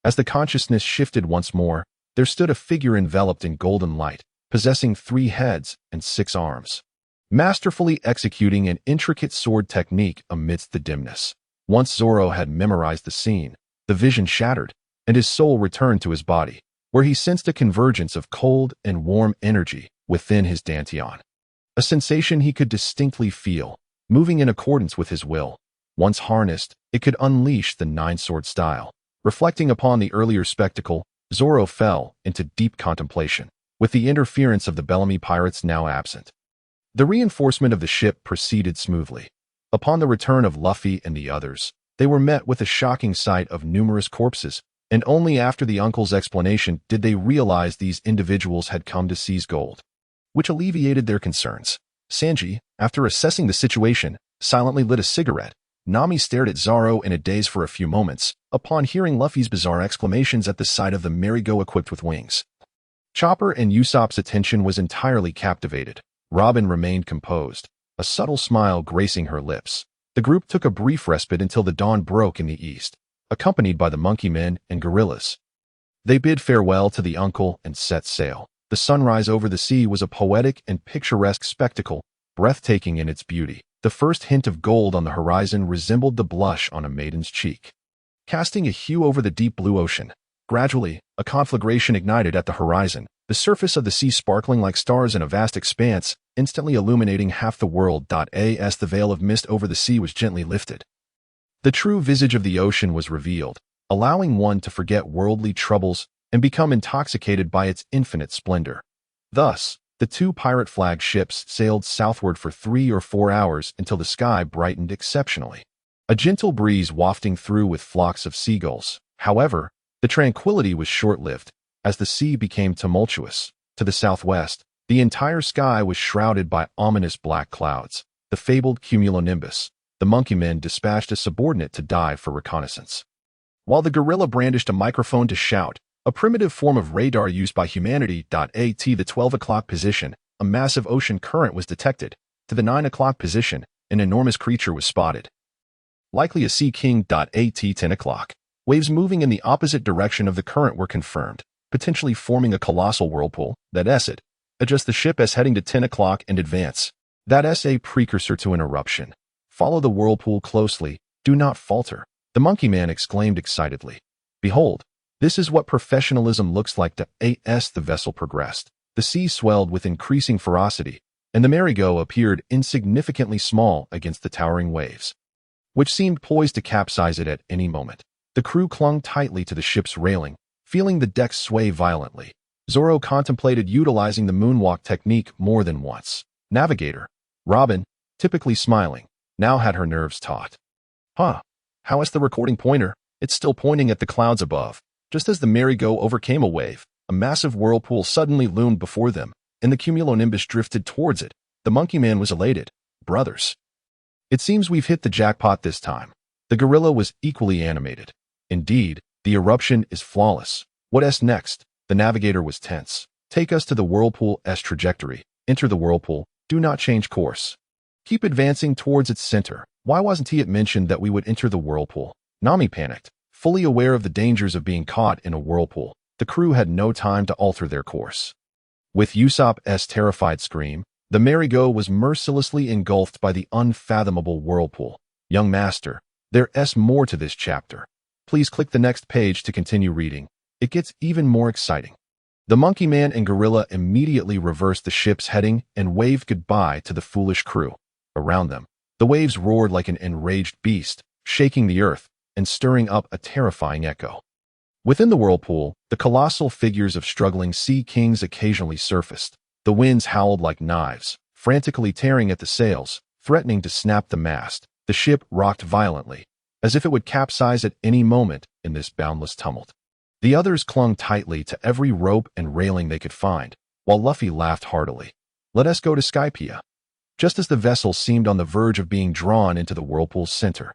S1: As the consciousness shifted once more, there stood a figure enveloped in golden light, possessing 3 heads and 6 arms, masterfully executing an intricate sword technique amidst the dimness. Once Zoro had memorized the scene, the vision shattered, and his soul returned to his body, where he sensed a convergence of cold and warm energy within his dantian. A sensation he could distinctly feel, moving in accordance with his will. Once harnessed, it could unleash the 9-sword style. Reflecting upon the earlier spectacle, Zoro fell into deep contemplation, with the interference of the Bellamy pirates now absent. The reinforcement of the ship proceeded smoothly. Upon the return of Luffy and the others, they were met with a shocking sight of numerous corpses, and only after the uncle's explanation did they realize these individuals had come to seize gold, which alleviated their concerns. Sanji, after assessing the situation, silently lit a cigarette. Nami stared at Zoro in a daze for a few moments, upon hearing Luffy's bizarre exclamations at the sight of the merry-go equipped with wings. Chopper and Usopp's attention was entirely captivated. Robin remained composed, a subtle smile gracing her lips. The group took a brief respite until the dawn broke in the east, accompanied by the monkey men and gorillas. They bid farewell to the uncle and set sail. The sunrise over the sea was a poetic and picturesque spectacle, breathtaking in its beauty. The first hint of gold on the horizon resembled the blush on a maiden's cheek, casting a hue over the deep blue ocean. Gradually, a conflagration ignited at the horizon, the surface of the sea sparkling like stars in a vast expanse, instantly illuminating half the world. As the veil of mist over the sea was gently lifted, the true visage of the ocean was revealed, allowing one to forget worldly troubles and become intoxicated by its infinite splendor. Thus, the 2 pirate flag ships sailed southward for 3 or 4 hours until the sky brightened exceptionally, a gentle breeze wafting through with flocks of seagulls. However, the tranquility was short-lived, as the sea became tumultuous. To the southwest, the entire sky was shrouded by ominous black clouds, the fabled cumulonimbus. The monkey men dispatched a subordinate to dive for reconnaissance, while the gorilla brandished a microphone to shout, a primitive form of radar used by humanity. At the 12 o'clock position, a massive ocean current was detected. To the 9 o'clock position, an enormous creature was spotted, likely a sea king. At 10 o'clock, waves moving in the opposite direction of the current were confirmed, potentially forming a colossal whirlpool. Adjust the ship as heading to 10 o'clock and advance. That's a precursor to an eruption. Follow the whirlpool closely, do not falter. The monkey man exclaimed excitedly. Behold, This is what professionalism looks like to as the vessel progressed. The sea swelled with increasing ferocity, and the merry-go appeared insignificantly small against the towering waves, which seemed poised to capsize it at any moment. The crew clung tightly to the ship's railing, feeling the deck sway violently. Zoro contemplated utilizing the moonwalk technique more than once. Navigator Robin, typically smiling, now had her nerves taut. Huh, how is the recording pointer? It's still pointing at the clouds above. Just as the merry-go overcame a wave, a massive whirlpool suddenly loomed before them, and the cumulonimbus drifted towards it. The monkey man was elated. Brothers, it seems we've hit the jackpot this time. The gorilla was equally animated. Indeed, the eruption is flawless. What's next? The navigator was tense. Take us to the whirlpool's trajectory. Enter the whirlpool. Do not change course. Keep advancing towards its center. Why wasn't it mentioned that we would enter the whirlpool? Nami panicked, fully aware of the dangers of being caught in a whirlpool. The crew had no time to alter their course. With Usopp's terrified scream, the merry-go was mercilessly engulfed by the unfathomable whirlpool. Young master, there's more to this chapter. Please click the next page to continue reading. It gets even more exciting. The monkey man and gorilla immediately reversed the ship's heading and waved goodbye to the foolish crew. Around them, the waves roared like an enraged beast, shaking the earth and stirring up a terrifying echo. Within the whirlpool, the colossal figures of struggling sea kings occasionally surfaced. The winds howled like knives, frantically tearing at the sails, threatening to snap the mast. The ship rocked violently, as if it would capsize at any moment in this boundless tumult. The others clung tightly to every rope and railing they could find, while Luffy laughed heartily. Let us go to Skypiea. Just as the vessel seemed on the verge of being drawn into the whirlpool's center,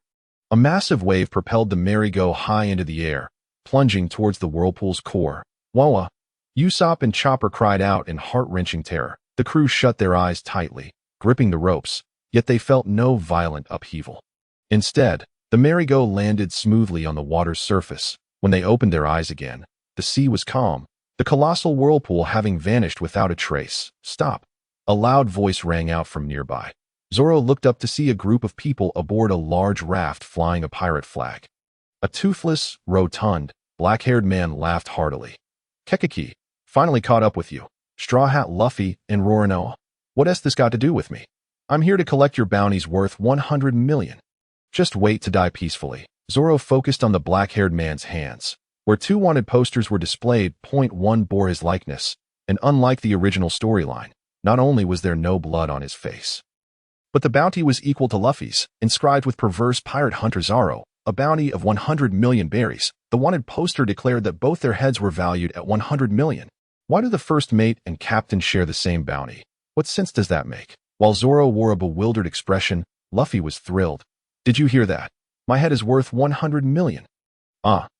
S1: a massive wave propelled the merry-go high into the air, plunging towards the whirlpool's core. Wawa! Usopp and Chopper cried out in heart-wrenching terror. The crew shut their eyes tightly, gripping the ropes, yet they felt no violent upheaval. Instead, the merry-go landed smoothly on the water's surface. When they opened their eyes again, the sea was calm, the colossal whirlpool having vanished without a trace. Stop! A loud voice rang out from nearby. Zoro looked up to see a group of people aboard a large raft flying a pirate flag. A toothless, rotund, black-haired man laughed heartily. Kekiki, finally caught up with you. Straw Hat Luffy and Roranoa. What's this got to do with me? I'm here to collect your bounties worth 100 million. Just wait to die peacefully. Zoro focused on the black-haired man's hands, where two wanted posters were displayed. One bore his likeness, and unlike the original storyline, not only was there no blood on his face, but the bounty was equal to Luffy's, inscribed with perverse pirate hunter Zoro, a bounty of 100 million berries. The wanted poster declared that both their heads were valued at 100 million. Why do the first mate and captain share the same bounty? What sense does that make? While Zoro wore a bewildered expression, Luffy was thrilled. Did you hear that? My head is worth 100 million.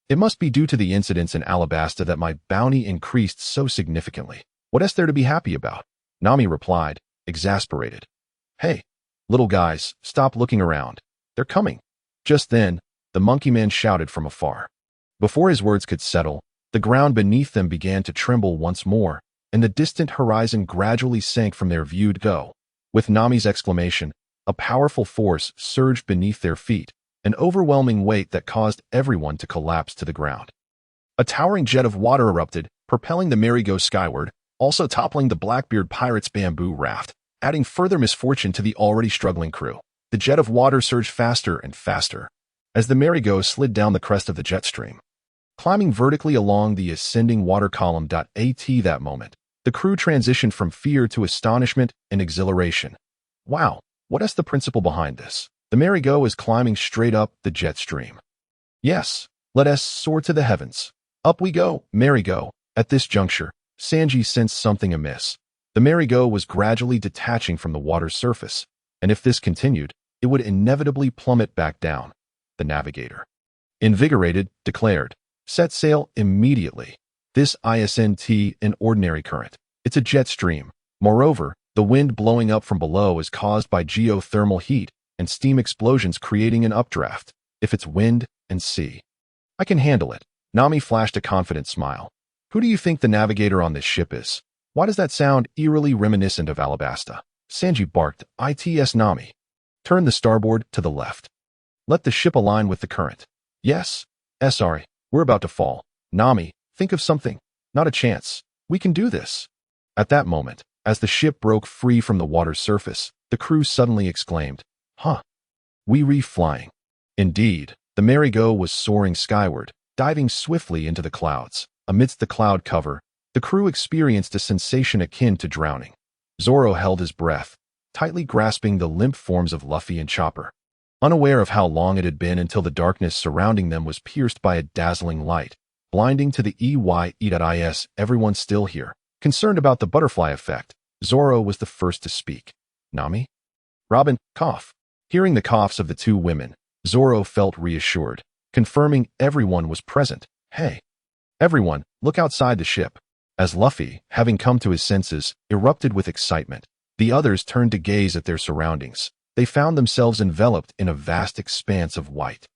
S1: It must be due to the incidents in Alabasta that my bounty increased so significantly. What is there to be happy about? Nami replied, exasperated. Hey, little guys, stop looking around. They're coming. Just then, the monkey man shouted from afar. Before his words could settle, the ground beneath them began to tremble once more, and the distant horizon gradually sank from their view. With Nami's exclamation, a powerful force surged beneath their feet, an overwhelming weight that caused everyone to collapse to the ground. A towering jet of water erupted, propelling the merry-go skyward, also toppling the Blackbeard pirates' bamboo raft, adding further misfortune to the already struggling crew. The jet of water surged faster and faster as the merry-go slid down the crest of the jet stream, climbing vertically along the ascending water column. At that moment, the crew transitioned from fear to astonishment and exhilaration. Wow, what is the principle behind this? The merry-go is climbing straight up the jet stream. Yes, let us soar to the heavens. Up we go, merry-go. At this juncture, Sanji sensed something amiss. The merry-go was gradually detaching from the water's surface, and if this continued, it would inevitably plummet back down. The navigator, invigorated, declared, set sail immediately. This isn't an ordinary current. It's a jet stream. Moreover, the wind blowing up from below is caused by geothermal heat and steam explosions creating an updraft. If it's wind and sea, I can handle it. Nami flashed a confident smile. Who do you think the navigator on this ship is? Why does that sound eerily reminiscent of Alabasta? Sanji barked, "Its Nami. Turn the starboard to the left. Let the ship align with the current." Yes? Sorry, we're about to fall. Nami, think of something. Not a chance. We can do this. At that moment, as the ship broke free from the water's surface, the crew suddenly exclaimed, "Huh. We re-flying." Indeed, the merry-go was soaring skyward, diving swiftly into the clouds. Amidst the cloud cover, the crew experienced a sensation akin to drowning. Zoro held his breath, tightly grasping the limp forms of Luffy and Chopper. Unaware of how long it had been until the darkness surrounding them was pierced by a dazzling light, blinding to the EYE.is, everyone still here. Concerned about the butterfly effect, Zoro was the first to speak. Nami? Robin, cough. Hearing the coughs of the two women, Zoro felt reassured, confirming everyone was present. Hey, everyone, look outside the ship. As Luffy, having come to his senses, erupted with excitement, the others turned to gaze at their surroundings. They found themselves enveloped in a vast expanse of white,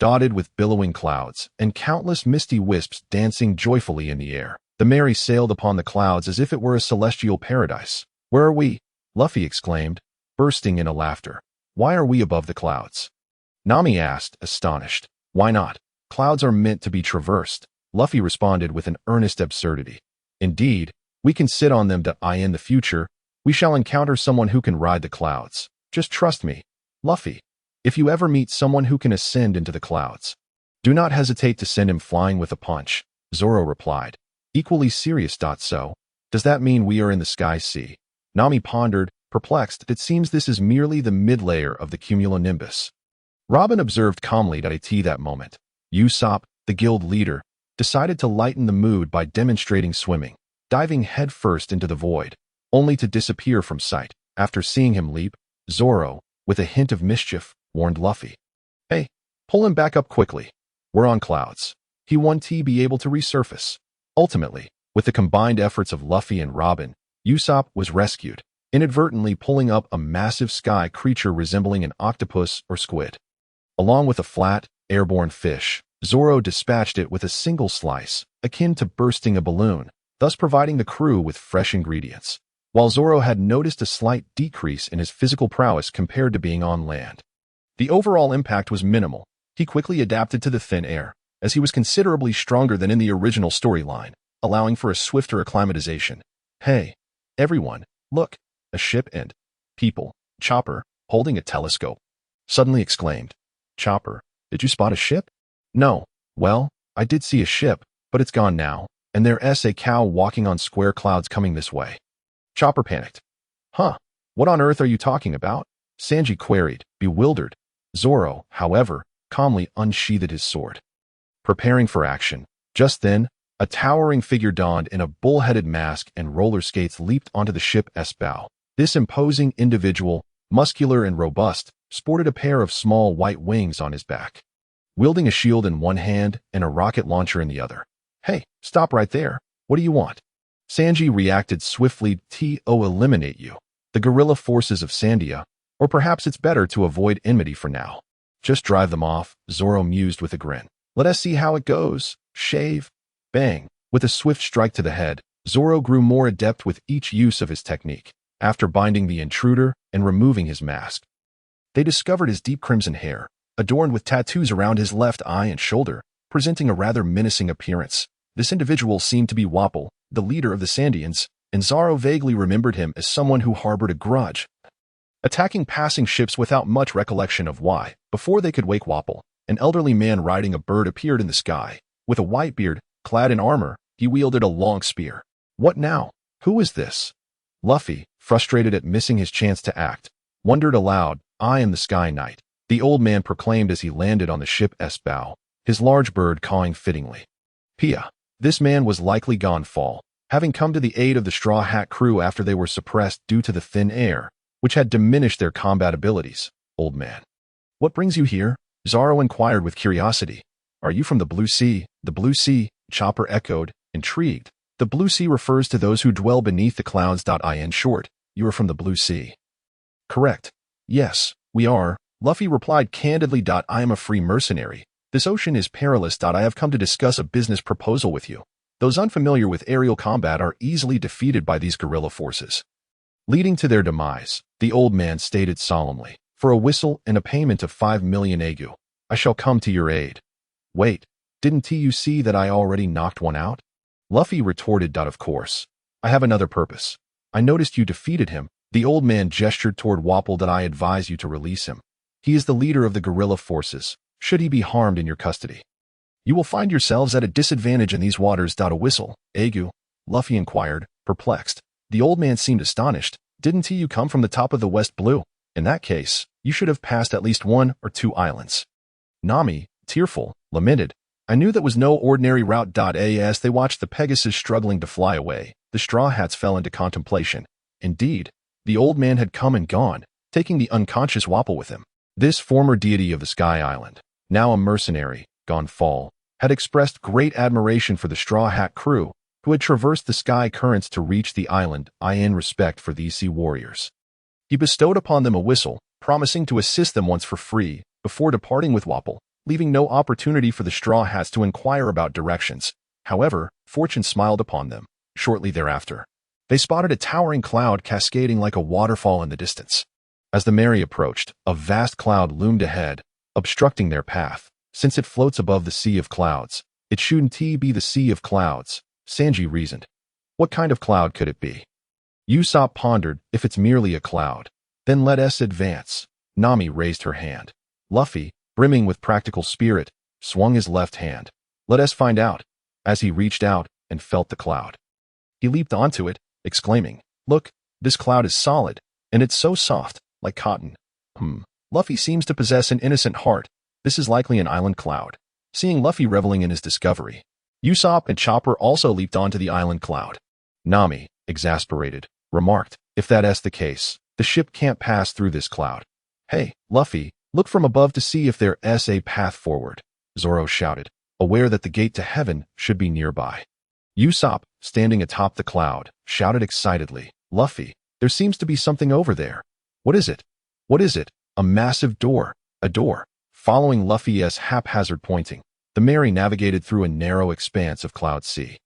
S1: dotted with billowing clouds and countless misty wisps dancing joyfully in the air. The Merry sailed upon the clouds as if it were a celestial paradise. "Where are we?" Luffy exclaimed, bursting into laughter. "Why are we above the clouds?" Nami asked, astonished. "Why not? Clouds are meant to be traversed," Luffy responded with an earnest absurdity. "Indeed, we can sit on them. In the future, we shall encounter someone who can ride the clouds. Just trust me, Luffy. If you ever meet someone who can ascend into the clouds, do not hesitate to send him flying with a punch," Zoro replied, equally serious. "So, does that mean we are in the sky sea?" Nami pondered, perplexed. "It seems this is merely the mid-layer of the cumulonimbus." Robin observed calmly. At that moment, Usopp, the guild leader, decided to lighten the mood by demonstrating swimming, diving headfirst into the void, only to disappear from sight. After seeing him leap, Zoro, with a hint of mischief, warned Luffy. "Hey, pull him back up quickly. We're on clouds. He won't be able to resurface." Ultimately, with the combined efforts of Luffy and Robin, Usopp was rescued, inadvertently pulling up a massive sky creature resembling an octopus or squid. Along with a flat, airborne fish, Zoro dispatched it with a single slice, akin to bursting a balloon, thus providing the crew with fresh ingredients. While Zoro had noticed a slight decrease in his physical prowess compared to being on land, the overall impact was minimal. He quickly adapted to the thin air, as he was considerably stronger than in the original storyline, allowing for a swifter acclimatization. "Hey, everyone, look, a ship and people," Chopper, holding a telescope, suddenly exclaimed. "Chopper, did you spot a ship?" "No. Well, I did see a ship, but it's gone now, and there's a cow walking on square clouds coming this way." Chopper panicked. "Huh? What on earth are you talking about?" Sanji queried, bewildered. Zoro, however, calmly unsheathed his sword, preparing for action. Just then, a towering figure donned in a bull-headed mask and roller skates leaped onto the ship's bow. This imposing individual, muscular and robust, sported a pair of small white wings on his back, wielding a shield in one hand and a rocket launcher in the other. "Hey, stop right there. What do you want?" Sanji reacted swiftly. "To eliminate you, the guerrilla forces of Sandia, or perhaps it's better to avoid enmity for now." "Just drive them off," Zoro mused with a grin. "Let us see how it goes. Shave." Bang! With a swift strike to the head, Zoro grew more adept with each use of his technique. After binding the intruder and removing his mask, they discovered his deep crimson hair, adorned with tattoos around his left eye and shoulder, presenting a rather menacing appearance. This individual seemed to be Wapol, the leader of the Sandians, and Zoro vaguely remembered him as someone who harbored a grudge, attacking passing ships without much recollection of why. Before they could wake Wapol, an elderly man riding a bird appeared in the sky. With a white beard, clad in armor, he wielded a long spear. "What now? Who is this?" Luffy, frustrated at missing his chance to act, wondered aloud. "I am the Sky Knight," the old man proclaimed as he landed on the ship's bow, his large bird cawing fittingly. Pia. This man was likely Gonfall, having come to the aid of the Straw Hat crew after they were suppressed due to the thin air, which had diminished their combat abilities. "Old man, what brings you here?" Zoro inquired with curiosity. "Are you from the Blue Sea?" "The Blue Sea," Chopper echoed, intrigued. "The Blue Sea refers to those who dwell beneath the clouds. In short, you are from the Blue Sea." "Correct. Yes, we are," Luffy replied candidly. "I am a free mercenary. This ocean is perilous. I have come to discuss a business proposal with you. Those unfamiliar with aerial combat are easily defeated by these guerrilla forces, leading to their demise," the old man stated solemnly. "For a whistle and a payment of 5 million agu, I shall come to your aid." "Wait, Didn't you see that I already knocked one out? Luffy retorted, of course. I have another purpose. I noticed you defeated him. The old man gestured toward Wapol. That I advise you to release him. He is the leader of the guerrilla forces, should he be harmed in your custody. You will find yourselves at a disadvantage in these waters. A whistle, Agu? Luffy inquired, perplexed. The old man seemed astonished. Didn't you come from the top of the West Blue? In that case, you should have passed at least 1 or 2 islands. Nami, tearful, lamented. I knew that was no ordinary route. As they watched the Pegasus struggling to fly away, the Straw Hats fell into contemplation. Indeed, the old man had come and gone, taking the unconscious Wapol with him. This former deity of the Sky Island, now a mercenary, gone fall, had expressed great admiration for the Straw Hat crew, who had traversed the sky currents to reach the island. In respect for these sea warriors, he bestowed upon them a whistle, promising to assist them once for free, before departing with Wapol, leaving no opportunity for the Straw Hats to inquire about directions. However, fortune smiled upon them. Shortly thereafter, they spotted a towering cloud cascading like a waterfall in the distance. As the Merry approached, a vast cloud loomed ahead, obstructing their path. Since it floats above the sea of clouds, it shouldn't be the sea of clouds, Sanji reasoned. What kind of cloud could it be? Usopp pondered. If it's merely a cloud, then let us advance. Nami raised her hand. Luffy, brimming with practical spirit, swung his left hand. Let us find out. As he reached out and felt the cloud, he leaped onto it, exclaiming, Look, this cloud is solid, and it's so soft, like cotton. Luffy seems to possess an innocent heart. This is likely an island cloud. Seeing Luffy reveling in his discovery, Usopp and Chopper also leaped onto the island cloud. Nami, exasperated, remarked, If that's the case, the ship can't pass through this cloud. Hey, Luffy, look from above to see if there's a path forward, Zoro shouted, aware that the gate to heaven should be nearby. Usopp, standing atop the cloud, shouted excitedly, Luffy, there seems to be something over there. What is it? What is it? A massive door. A door. Following Luffy's haphazard pointing, the Merry navigated through a narrow expanse of cloud sea.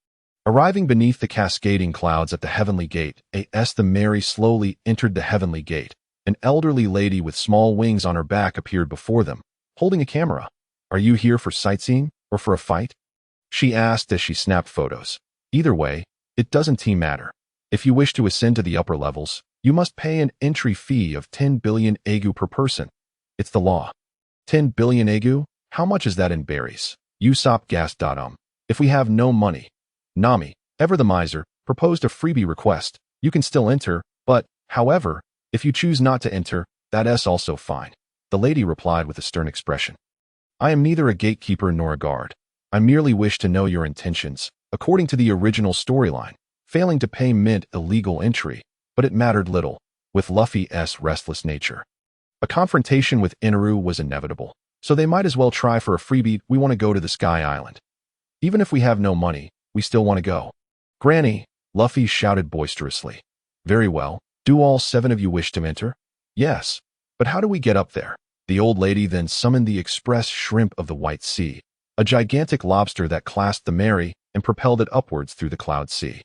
S1: Arriving beneath the cascading clouds at the heavenly gate, the Merry slowly entered the heavenly gate. An elderly lady with small wings on her back appeared before them, holding a camera. Are you here for sightseeing or for a fight? She asked as she snapped photos. Either way, it doesn't matter. If you wish to ascend to the upper levels, you must pay an entry fee of 10 billion agu per person. It's the law. 10 billion agu? How much is that in berries? Usopp gasped. If we have no money. Nami, ever the miser, proposed a freebie request. You can still enter, but, however, if you choose not to enter, that's also fine. The lady replied with a stern expression. I am neither a gatekeeper nor a guard. I merely wish to know your intentions, according to the original storyline. Failing to pay meant illegal entry, but it mattered little, with Luffy's restless nature. A confrontation with Enel was inevitable, so they might as well try for a freebie. We want to go to the Sky Island. Even if we have no money, we still want to go. Granny, Luffy shouted boisterously. Very well, do all 7 of you wish to enter? Yes, but how do we get up there? The old lady then summoned the express shrimp of the White Sea, a gigantic lobster that clasped the Merry and propelled it upwards through the cloud sea.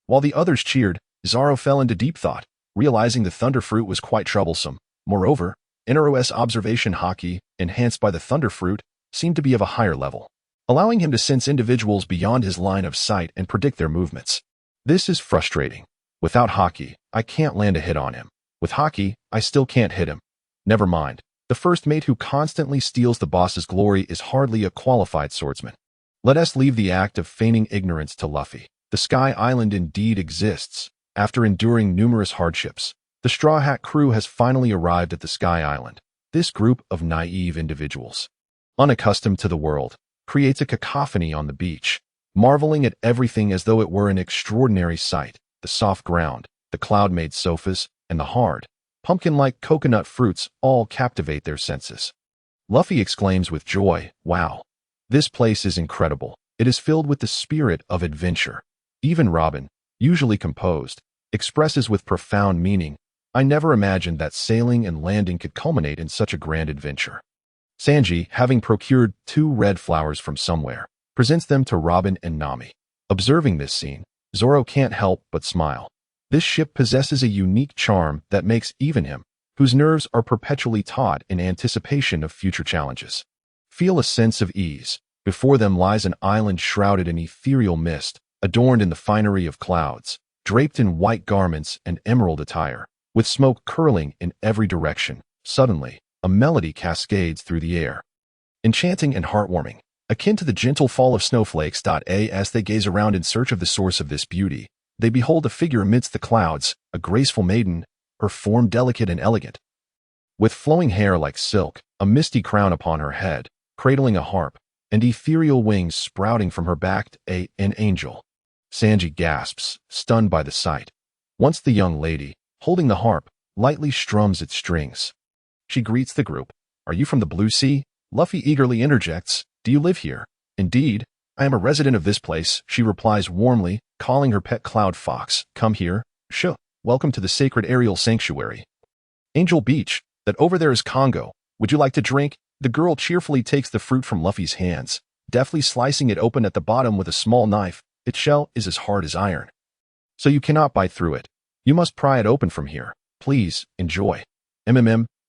S1: While the others cheered, Zoro fell into deep thought, realizing the thunder fruit was quite troublesome. Moreover, Enel's observation haki, enhanced by the thunder fruit, seemed to be of a higher level, allowing him to sense individuals beyond his line of sight and predict their movements. This is frustrating. Without haki, I can't land a hit on him. With haki, I still can't hit him. Never mind. The first mate who constantly steals the boss's glory is hardly a qualified swordsman. Let us leave the act of feigning ignorance to Luffy. The Sky Island indeed exists. After enduring numerous hardships, the Straw Hat crew has finally arrived at the Sky Island. This group of naive individuals, unaccustomed to the world, creates a cacophony on the beach, marveling at everything as though it were an extraordinary sight. The soft ground, the cloud-made sofas, and the hard, pumpkin-like coconut fruits all captivate their senses. Luffy exclaims with joy, Wow! This place is incredible. It is filled with the spirit of adventure. Even Robin, usually composed, expresses with profound meaning, I never imagined that sailing and landing could culminate in such a grand adventure. Sanji, having procured 2 red flowers from somewhere, presents them to Robin and Nami. Observing this scene, Zoro can't help but smile. This ship possesses a unique charm that makes even him, whose nerves are perpetually taut in anticipation of future challenges, feel a sense of ease. Before them lies an island shrouded in ethereal mist, adorned in the finery of clouds, draped in white garments and emerald attire, with smoke curling in every direction. Suddenly, a melody cascades through the air, enchanting and heartwarming, akin to the gentle fall of snowflakes. As they gaze around in search of the source of this beauty, they behold a figure amidst the clouds, a graceful maiden, her form delicate and elegant, with flowing hair like silk, a misty crown upon her head, cradling a harp, and ethereal wings sprouting from her back. An angel. Sanji gasps, stunned by the sight. Once the young lady, holding the harp, lightly strums its strings. She greets the group. "Are you from the Blue Sea?" Luffy eagerly interjects. "Do you live here?" "Indeed, I am a resident of this place," she replies warmly, calling her pet Cloud Fox. "Come here. Sure. Welcome to the sacred aerial sanctuary. Angel Beach. That over there is Congo. Would you like to drink?" The girl cheerfully takes the fruit from Luffy's hands, deftly slicing it open at the bottom with a small knife. Its shell is as hard as iron, so you cannot bite through it. You must pry it open from here. Please, enjoy.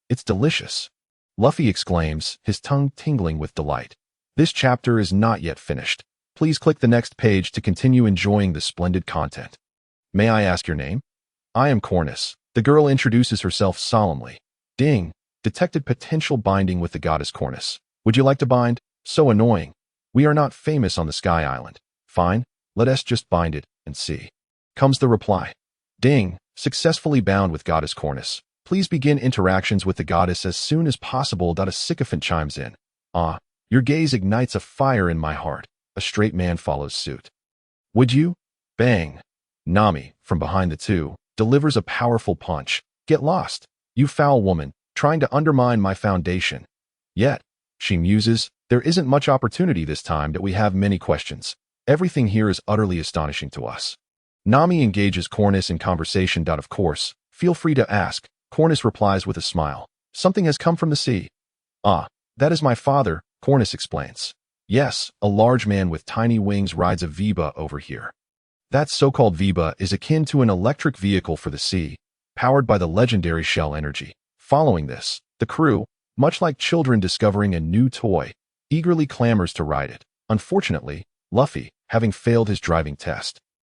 S1: It's delicious," Luffy exclaims, his tongue tingling with delight. This chapter is not yet finished. Please click the next page to continue enjoying the splendid content. "May I ask your name?" "I am Cornus." The girl introduces herself solemnly. Ding. Detected potential binding with the goddess Cornus. "Would you like to bind?" "So annoying. We are not famous on the Sky Island." "Fine. Let us just bind it and see," comes the reply. Ding. Successfully bound with goddess Cornus. Please begin interactions with the goddess as soon as possible. A sycophant chimes in. "Ah, your gaze ignites a fire in my heart." A straight man follows suit. "Would you?" Bang. Nami, from behind the two, delivers a powerful punch. "Get lost, you foul woman, trying to undermine my foundation." "Yet," she muses, "there isn't much opportunity this time. That we have many questions. Everything here is utterly astonishing to us." Nami engages Cornus in conversation. "Of course, feel free to ask." Cornus replies with a smile. "Something has come from the sea." "Ah, that is my father," Cornus explains. "Yes, a large man with tiny wings rides a Viba over here." That so-called Viba is akin to an electric vehicle for the sea, powered by the legendary shell energy. Following this, the crew, much like children discovering a new toy, eagerly clamors to ride it. Unfortunately, Luffy, having failed his driving test,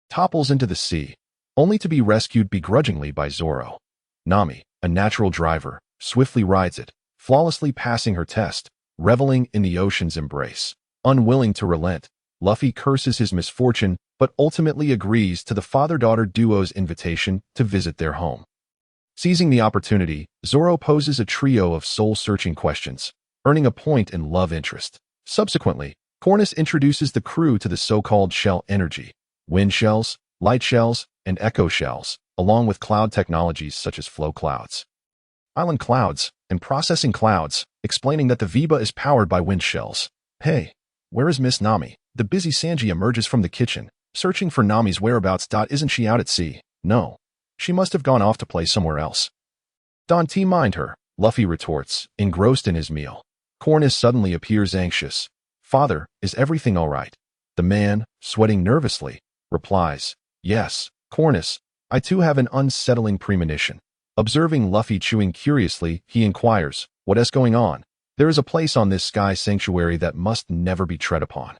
S1: topples into the sea, only to be rescued begrudgingly by Zoro. Nami, a natural driver, swiftly rides it, flawlessly passing her test, reveling in the ocean's embrace. Unwilling to relent, Luffy curses his misfortune but ultimately agrees to the father-daughter duo's invitation to visit their home. Seizing the opportunity, Zoro poses a trio of soul-searching questions, earning a point in love interest. Subsequently, Cornus introduces the crew to the so-called shell energy, wind shells, light shells, and echo shells, along with cloud technologies such as flow clouds, island clouds, and processing clouds, explaining that the Viba is powered by wind shells. "Hey, where is Miss Nami?" The busy Sanji emerges from the kitchen, searching for Nami's whereabouts. "Isn't she out at sea?" "No. She must have gone off to play somewhere else." "Don't mind her," Luffy retorts, engrossed in his meal. Cornus suddenly appears anxious. "Father, is everything all right?" The man, sweating nervously, replies, "Yes, Cornus, I too have an unsettling premonition." Observing Luffy chewing curiously, he inquires, "What is going on?" "There is a place on this sky sanctuary that must never be tread upon.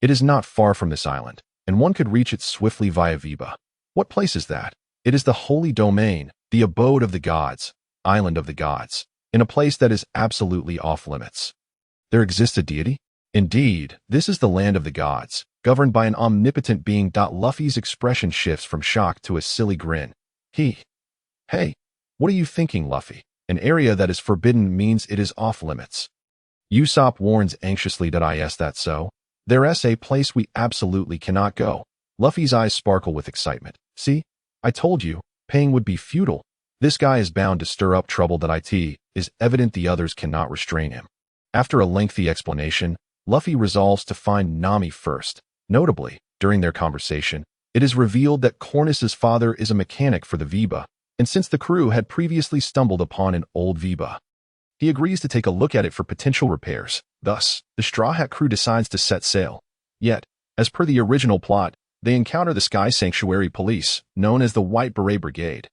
S1: It is not far from this island, and one could reach it swiftly via Viba." "What place is that?" "It is the holy domain, the abode of the gods, island of the gods, in a place that is absolutely off-limits." "There exists a deity?" "Indeed, this is the land of the gods, governed by an omnipotent being." Luffy's expression shifts from shock to a silly grin. Hey, what are you thinking, Luffy? An area that is forbidden means it is off-limits." Usopp warns anxiously. "Is that so? There's a place we absolutely cannot go." Luffy's eyes sparkle with excitement. "See? I told you, paying would be futile. This guy is bound to stir up trouble." It is evident the others cannot restrain him. After a lengthy explanation, Luffy resolves to find Nami first. Notably, during their conversation, it is revealed that Cornus's father is a mechanic for the Viba, and since the crew had previously stumbled upon an old Viba, he agrees to take a look at it for potential repairs. Thus, the Straw Hat crew decides to set sail. Yet, as per the original plot, they encounter the Sky Sanctuary police, known as the White Beret Brigade,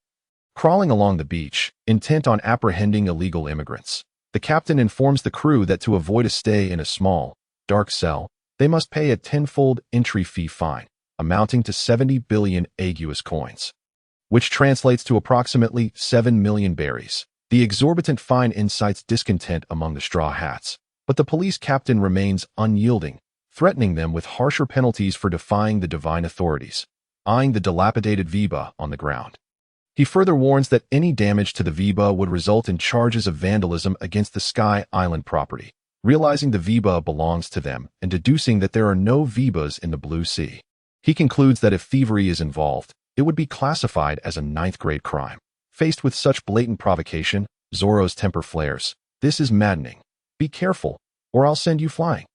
S1: crawling along the beach, intent on apprehending illegal immigrants. The captain informs the crew that to avoid a stay in a small, dark cell, they must pay a tenfold entry fee fine, amounting to 70 billion aguas coins, which translates to approximately 7 million berries. The exorbitant fine incites discontent among the Straw Hats, but the police captain remains unyielding, threatening them with harsher penalties for defying the divine authorities, eyeing the dilapidated Viba on the ground. He further warns that any damage to the Viba would result in charges of vandalism against the Sky Island property, realizing the Viba belongs to them and deducing that there are no Vibas in the Blue Sea. He concludes that if thievery is involved, it would be classified as a ninth-grade crime. Faced with such blatant provocation, Zoro's temper flares. This is maddening. Be careful, or I'll send you flying.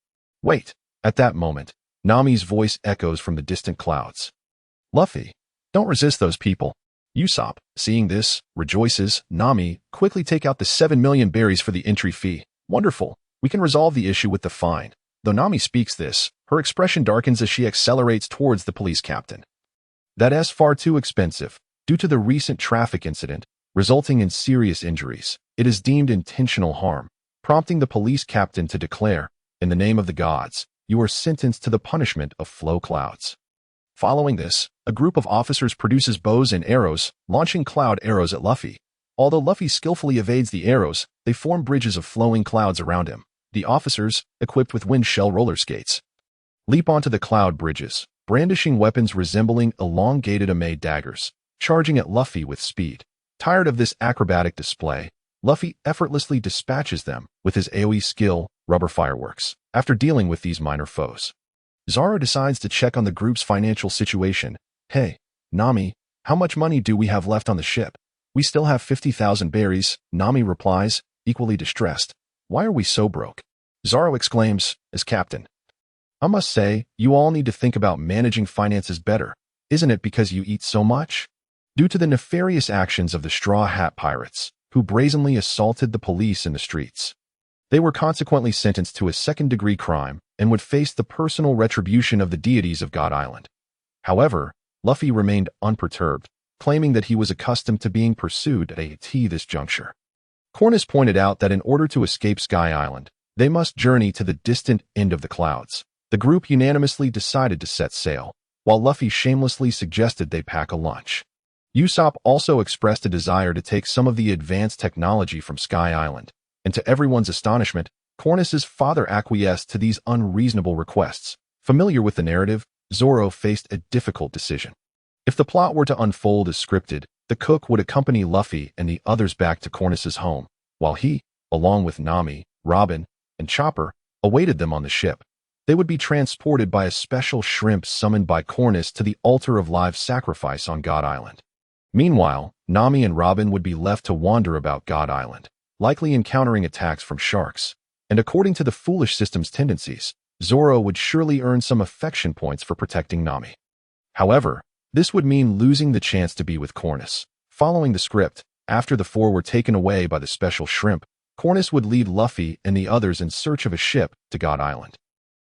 S1: Wait. At that moment, Nami's voice echoes from the distant clouds. Luffy, don't resist those people. Usopp, seeing this, rejoices. Nami, quickly take out the 7 million berries for the entry fee. Wonderful. We can resolve the issue with the fine. Though Nami speaks this, her expression darkens as she accelerates towards the police captain. That's far too expensive. Due to the recent traffic incident, resulting in serious injuries, it is deemed intentional harm, prompting the police captain to declare, in the name of the gods, you are sentenced to the punishment of flow clouds. Following this, a group of officers produces bows and arrows, launching cloud arrows at Luffy. Although Luffy skillfully evades the arrows, they form bridges of flowing clouds around him. The officers, equipped with wind shell roller skates, leap onto the cloud bridges, brandishing weapons resembling elongated Ame daggers, charging at Luffy with speed. Tired of this acrobatic display, Luffy effortlessly dispatches them with his AoE skill, Rubber Fireworks. After dealing with these minor foes, Zoro decides to check on the group's financial situation. Hey, Nami, how much money do we have left on the ship? We still have 50,000 berries, Nami replies, equally distressed. Why are we so broke? Zoro exclaims, as captain. I must say, you all need to think about managing finances better. Isn't it because you eat so much? Due to the nefarious actions of the Straw Hat Pirates, who brazenly assaulted the police in the streets. They were consequently sentenced to a second-degree crime and would face the personal retribution of the deities of God Island. However, Luffy remained unperturbed, claiming that he was accustomed to being pursued at this juncture. Cornus pointed out that in order to escape Sky Island, they must journey to the distant end of the clouds. The group unanimously decided to set sail, while Luffy shamelessly suggested they pack a lunch. Usopp also expressed a desire to take some of the advanced technology from Sky Island, and to everyone's astonishment, Cornus's father acquiesced to these unreasonable requests. Familiar with the narrative, Zoro faced a difficult decision. If the plot were to unfold as scripted, the cook would accompany Luffy and the others back to Cornus's home, while he, along with Nami, Robin, and Chopper, awaited them on the ship. They would be transported by a special shrimp summoned by Cornus to the altar of live sacrifice on God Island. Meanwhile, Nami and Robin would be left to wander about God Island, likely encountering attacks from sharks. And according to the foolish system's tendencies, Zoro would surely earn some affection points for protecting Nami. However, this would mean losing the chance to be with Cornus. Following the script, after the four were taken away by the special shrimp, Cornus would lead Luffy and the others in search of a ship to God Island.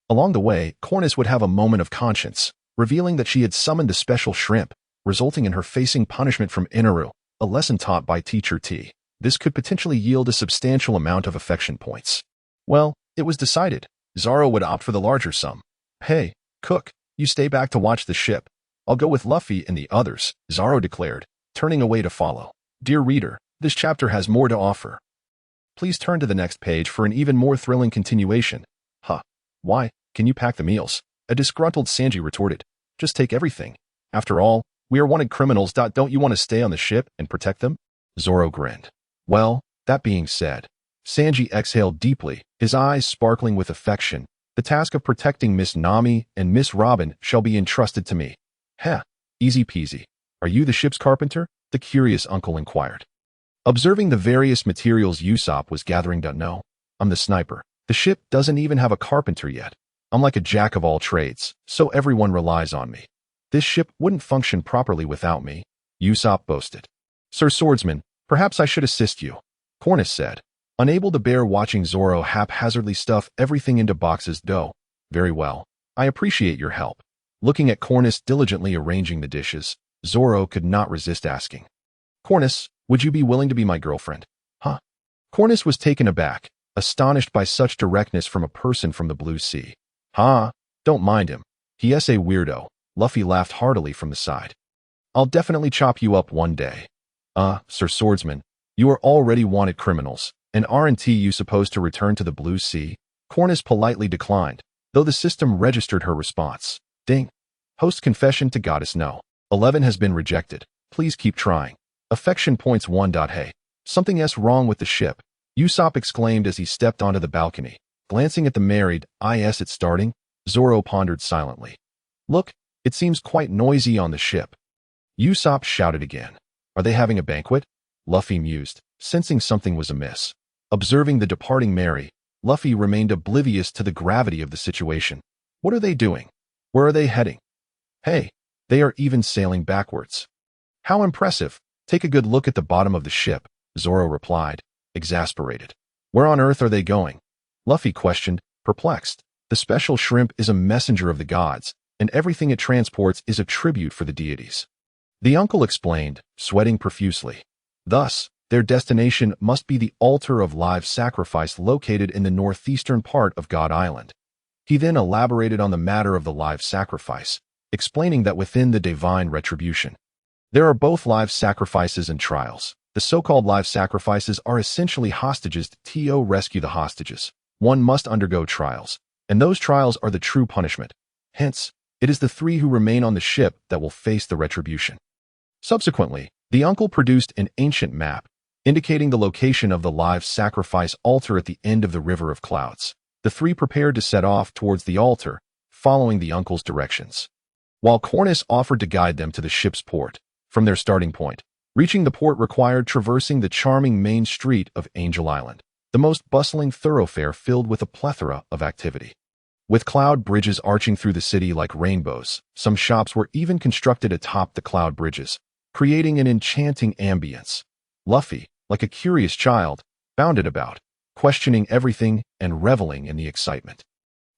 S1: Along the way, Cornus would have a moment of conscience, revealing that she had summoned the special shrimp, resulting in her facing punishment from Inaru, a lesson taught by Teacher T. This could potentially yield a substantial amount of affection points. Well, it was decided. Zoro would opt for the larger sum. Hey, cook, you stay back to watch the ship. I'll go with Luffy and the others, Zoro declared, turning away to follow. Dear reader, this chapter has more to offer. Please turn to the next page for an even more thrilling continuation. Huh. Why? Can you pack the meals? A disgruntled Sanji retorted. Just take everything. After all, we are wanted criminals. Don't you want to stay on the ship and protect them? Zoro grinned. Well, that being said, Sanji exhaled deeply, his eyes sparkling with affection. The task of protecting Miss Nami and Miss Robin shall be entrusted to me. Heh, easy peasy. Are you the ship's carpenter? The curious uncle inquired. Observing the various materials Usopp was gathering. No, I'm the sniper. The ship doesn't even have a carpenter yet. I'm like a jack of all trades, so everyone relies on me. This ship wouldn't function properly without me, Usopp boasted. Sir Swordsman, perhaps I should assist you, Cornus said, unable to bear watching Zoro haphazardly stuff everything into boxes. Very well. I appreciate your help. Looking at Cornus diligently arranging the dishes, Zoro could not resist asking. Cornus, would you be willing to be my girlfriend? Huh? Cornus was taken aback. astonished by such directness from a person from the blue sea. "Ha, don't mind him. He's a weirdo." Luffy laughed heartily from the side. "I'll definitely chop you up one day." Sir Swordsman, you are already wanted criminals, and aren't you supposed to return to the blue sea?" Cornus politely declined, though the system registered her response. Ding. Host confession to goddess no. 11 has been rejected. Please keep trying. Affection points 1. Hey. Something's wrong with the ship, Usopp exclaimed as he stepped onto the balcony. Glancing at the married, "Is it starting?" Zoro pondered silently. "Look, it seems quite noisy on the ship." Usopp shouted again. "Are they having a banquet?" Luffy mused, sensing something was amiss. Observing the departing Mary, Luffy remained oblivious to the gravity of the situation. What are they doing? Where are they heading? Hey, they are even sailing backwards. How impressive. Take a good look at the bottom of the ship, Zoro replied, exasperated. Where on earth are they going? Luffy questioned, perplexed. The special shrimp is a messenger of the gods, and everything it transports is a tribute for the deities. The uncle explained, sweating profusely. Thus, their destination must be the altar of live sacrifice located in the northeastern part of God Island. He then elaborated on the matter of the live sacrifice, explaining that within the divine retribution, there are both live sacrifices and trials. The so-called live sacrifices are essentially hostages to rescue the hostages. One must undergo trials, and those trials are the true punishment. Hence, it is the three who remain on the ship that will face the retribution. Subsequently, the uncle produced an ancient map, indicating the location of the live sacrifice altar at the end of the River of Clouds. The three prepared to set off towards the altar, following the uncle's directions, while Cornus offered to guide them to the ship's port. From their starting point, reaching the port required traversing the charming main street of Angel Island, the most bustling thoroughfare filled with a plethora of activity. With cloud bridges arching through the city like rainbows, some shops were even constructed atop the cloud bridges, creating an enchanting ambience. Luffy, like a curious child, bounded about, questioning everything and reveling in the excitement,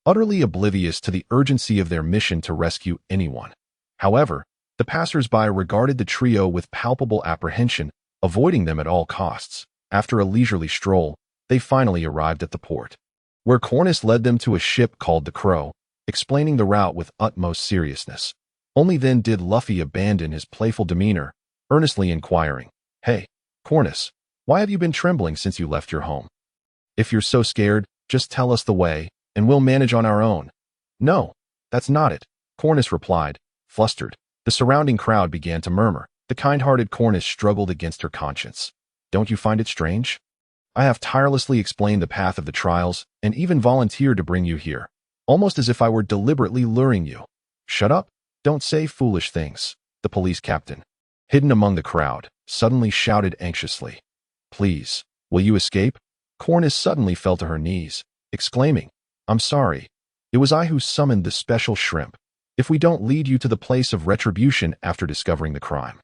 S1: utterly oblivious to the urgency of their mission to rescue anyone. However, the passers-by regarded the trio with palpable apprehension, avoiding them at all costs. After a leisurely stroll, they finally arrived at the port, where Cornus led them to a ship called the Crow, explaining the route with utmost seriousness. Only then did Luffy abandon his playful demeanor, earnestly inquiring, "Hey, Cornus, why have you been trembling since you left your home? If you're so scared, just tell us the way, and we'll manage on our own." "No, that's not it," Cornus replied, flustered. The surrounding crowd began to murmur. The kind-hearted Cornus struggled against her conscience. "Don't you find it strange? I have tirelessly explained the path of the trials, and even volunteered to bring you here, almost as if I were deliberately luring you." "Shut up. Don't say foolish things," the police captain, hidden among the crowd, suddenly shouted anxiously. "Please, will you escape?" Cornus suddenly fell to her knees, exclaiming, "I'm sorry. It was I who summoned the special shrimp. If we don't lead you to the place of retribution after discovering the crime,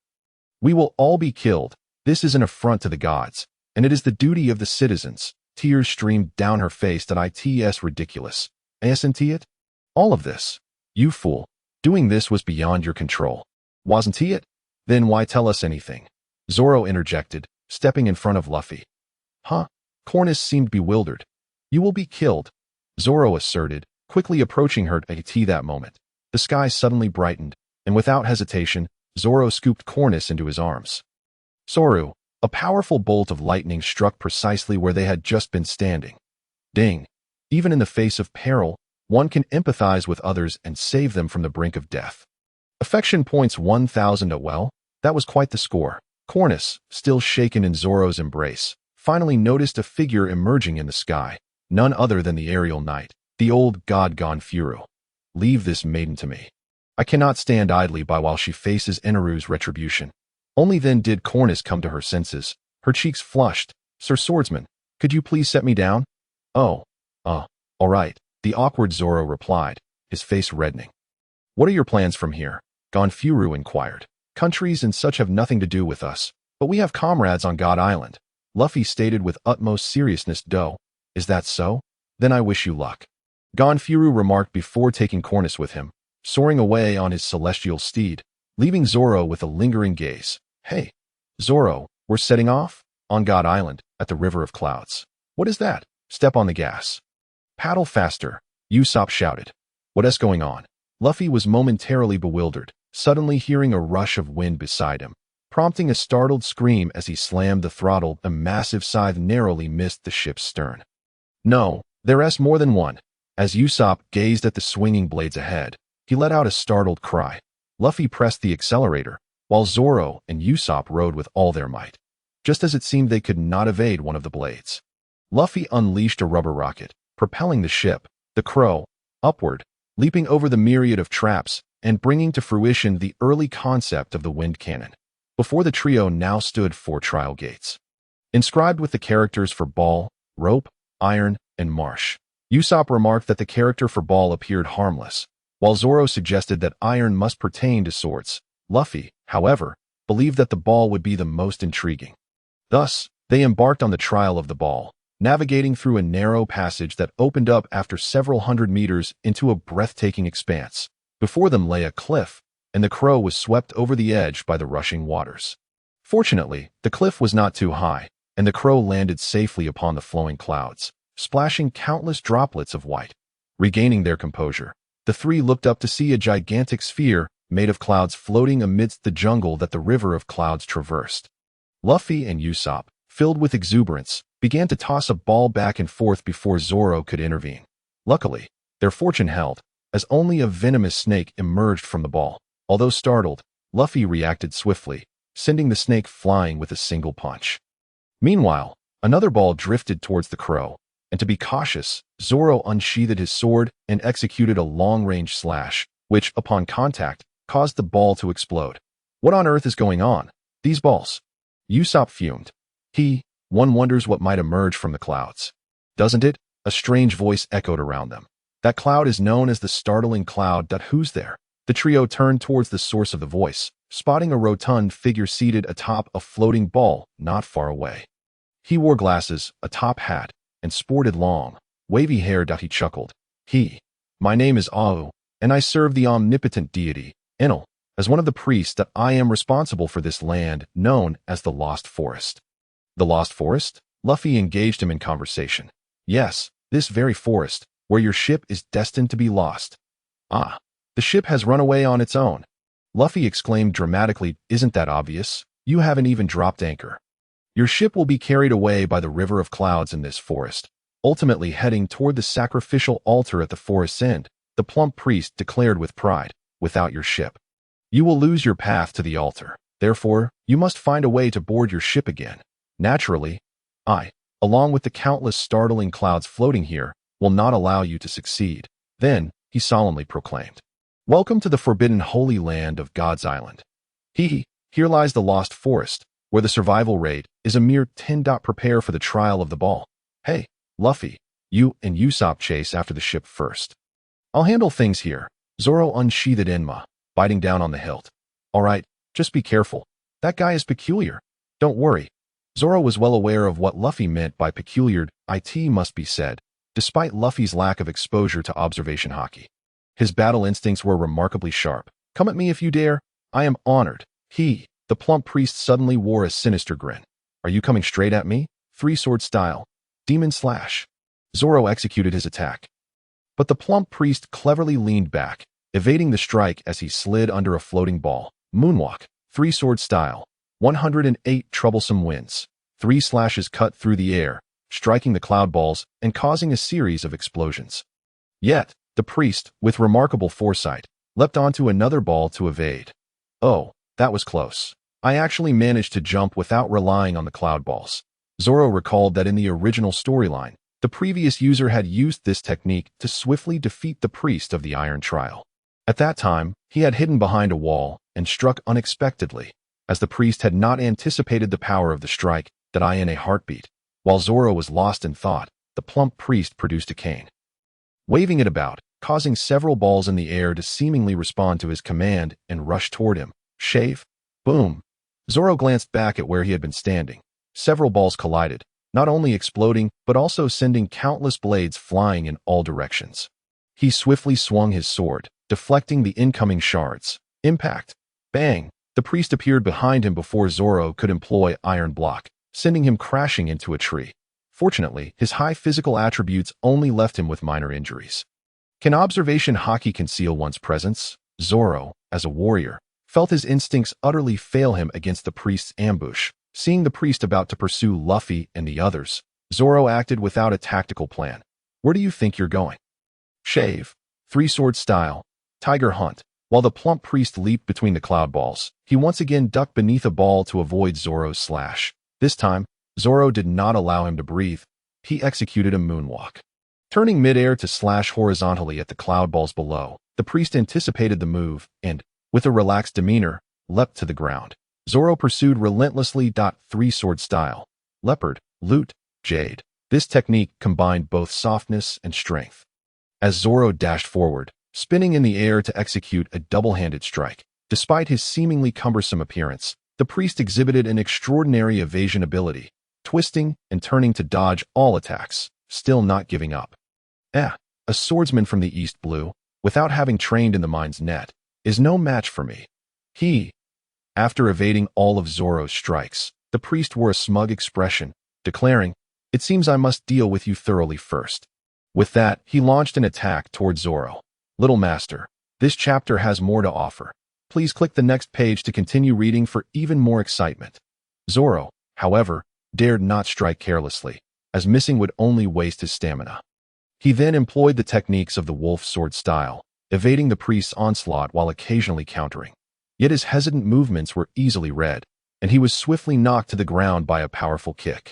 S1: we will all be killed. This is an affront to the gods, and it is the duty of the citizens." Tears streamed down her face. That it's ridiculous. Isn't it? All of this. You fool. Doing this was beyond your control. Wasn't it? Then why tell us anything? Zoro interjected, stepping in front of Luffy. Huh? Cornus seemed bewildered. "You will be killed," Zoro asserted, quickly approaching her at that moment. The sky suddenly brightened, and without hesitation, Zoro scooped Cornus into his arms. Soru, a powerful bolt of lightning struck precisely where they had just been standing. Ding! Even in the face of peril, one can empathize with others and save them from the brink of death. Affection points 1000. Well, that was quite the score. Cornus, still shaken in Zoro's embrace, finally noticed a figure emerging in the sky, none other than the aerial knight, the old god Gonfuru. "Leave this maiden to me. I cannot stand idly by while she faces Eneru's retribution." Only then did Cornus come to her senses, her cheeks flushed. "Sir Swordsman, could you please set me down?" "Oh, all right," the awkward Zoro replied, his face reddening. "What are your plans from here?" Gonfuru inquired. "Countries and such have nothing to do with us, but we have comrades on God Island," Luffy stated with utmost seriousness. Is that so? Then I wish you luck," Gonfuru remarked before taking Cornus with him, soaring away on his celestial steed, leaving Zoro with a lingering gaze. "Hey, Zoro, we're setting off? On God Island, at the River of Clouds. What is that?" Step on the gas. Paddle faster, Usopp shouted. What's going on? Luffy was momentarily bewildered, suddenly hearing a rush of wind beside him, prompting a startled scream as he slammed the throttle. A massive scythe narrowly missed the ship's stern. No, there's more than one. As Usopp gazed at the swinging blades ahead, he let out a startled cry. Luffy pressed the accelerator, while Zoro and Usopp rode with all their might. Just as it seemed they could not evade one of the blades, Luffy unleashed a rubber rocket, propelling the ship, the Crow, upward, leaping over the myriad of traps and bringing to fruition the early concept of the wind cannon. Before the trio now stood 4 trial gates, inscribed with the characters for Ball, Rope, Iron, and Marsh. Usopp remarked that the character for Ball appeared harmless, while Zoro suggested that Iron must pertain to swords. Luffy, however, believed that the Ball would be the most intriguing. Thus, they embarked on the trial of the Ball, navigating through a narrow passage that opened up after several hundred meters into a breathtaking expanse. Before them lay a cliff, and the Crow was swept over the edge by the rushing waters. Fortunately, the cliff was not too high, and the Crow landed safely upon the flowing clouds, splashing countless droplets of white. Regaining their composure, the 3 looked up to see a gigantic sphere made of clouds floating amidst the jungle that the river of clouds traversed. Luffy and Usopp, filled with exuberance, began to toss a ball back and forth before Zoro could intervene. Luckily, their fortune held, as only a venomous snake emerged from the ball. Although startled, Luffy reacted swiftly, sending the snake flying with a single punch. Meanwhile, another ball drifted towards the Crow, and to be cautious, Zoro unsheathed his sword and executed a long-range slash, which, upon contact, caused the ball to explode. What on earth is going on? These balls? Usopp fumed. One wonders what might emerge from the clouds. Doesn't it? A strange voice echoed around them. That cloud is known as the startling cloud. Who's there? The trio turned towards the source of the voice, spotting a rotund figure seated atop a floating ball not far away. He wore glasses, a top hat, and sported long, wavy hair. He chuckled. My name is Au, and I serve the omnipotent deity, Enel, as one of the priests. That I am responsible for this land known as the Lost Forest. The Lost Forest? Luffy engaged him in conversation. Yes, this very forest, where your ship is destined to be lost. Ah, the ship has run away on its own. Luffy exclaimed dramatically. Isn't that obvious? You haven't even dropped anchor. Your ship will be carried away by the river of clouds in this forest, ultimately heading toward the sacrificial altar at the forest's end, the plump priest declared with pride. Without your ship, you will lose your path to the altar. Therefore, you must find a way to board your ship again. Naturally, I, along with the countless startling clouds floating here, will not allow you to succeed. Then, he solemnly proclaimed, welcome to the forbidden holy land of God's Island. Here lies the Lost Forest, where the survival rate is a mere 10. Prepare for the trial of the ball. Hey, Luffy, you and Usopp chase after the ship first. I'll handle things here. Zoro unsheathed Enma, biting down on the hilt. All right, just be careful. That guy is peculiar. Don't worry. Zoro was well aware of what Luffy meant by peculiar. It must be said, despite Luffy's lack of exposure to observation hockey. His battle instincts were remarkably sharp. Come at me if you dare. I am honored. The plump priest suddenly wore a sinister grin. Are you coming straight at me? 3-sword style. Demon slash. Zoro executed his attack. But the plump priest cleverly leaned back, evading the strike as he slid under a floating ball. Moonwalk. 3-sword style. 108 troublesome winds. 3 slashes cut through the air, striking the cloud balls and causing a series of explosions. Yet, the priest, with remarkable foresight, leapt onto another ball to evade. Oh, that was close. I actually managed to jump without relying on the cloud balls. Zoro recalled that in the original storyline, the previous user had used this technique to swiftly defeat the priest of the Iron Trial. At that time, he had hidden behind a wall and struck unexpectedly, as the priest had not anticipated the power of the strike in a heartbeat. While Zoro was lost in thought, the plump priest produced a cane, waving it about, causing several balls in the air to seemingly respond to his command and rush toward him. Shave. Boom. Zoro glanced back at where he had been standing. Several balls collided, not only exploding, but also sending countless blades flying in all directions. He swiftly swung his sword, deflecting the incoming shards. Impact. Bang. The priest appeared behind him before Zoro could employ Iron Block, sending him crashing into a tree. Fortunately, his high physical attributes only left him with minor injuries. Can observation haki conceal one's presence? Zoro, as a warrior, felt his instincts utterly fail him against the priest's ambush. Seeing the priest about to pursue Luffy and the others, Zoro acted without a tactical plan. Where do you think you're going? Shave. Three-sword style. Tiger hunt. While the plump priest leaped between the cloud balls, he once again ducked beneath a ball to avoid Zoro's slash. This time, Zoro did not allow him to breathe. He executed a moonwalk. Turning midair to slash horizontally at the cloud balls below, the priest anticipated the move and, with a relaxed demeanor, leapt to the ground. Zoro pursued relentlessly. Three-sword style. Leopard, lute, jade. This technique combined both softness and strength. As Zoro dashed forward, spinning in the air to execute a double-handed strike, despite his seemingly cumbersome appearance, the priest exhibited an extraordinary evasion ability, twisting and turning to dodge all attacks, still not giving up. A swordsman from the East Blue, without having trained in the mine's net, is no match for me. After evading all of Zoro's strikes, the priest wore a smug expression, declaring, "It seems I must deal with you thoroughly first." With that, he launched an attack toward Zoro. Little Master, this chapter has more to offer. Please click the next page to continue reading for even more excitement. Zoro, however, dared not strike carelessly, as missing would only waste his stamina. He then employed the techniques of the wolf sword style, evading the priest's onslaught while occasionally countering. Yet his hesitant movements were easily read, and he was swiftly knocked to the ground by a powerful kick.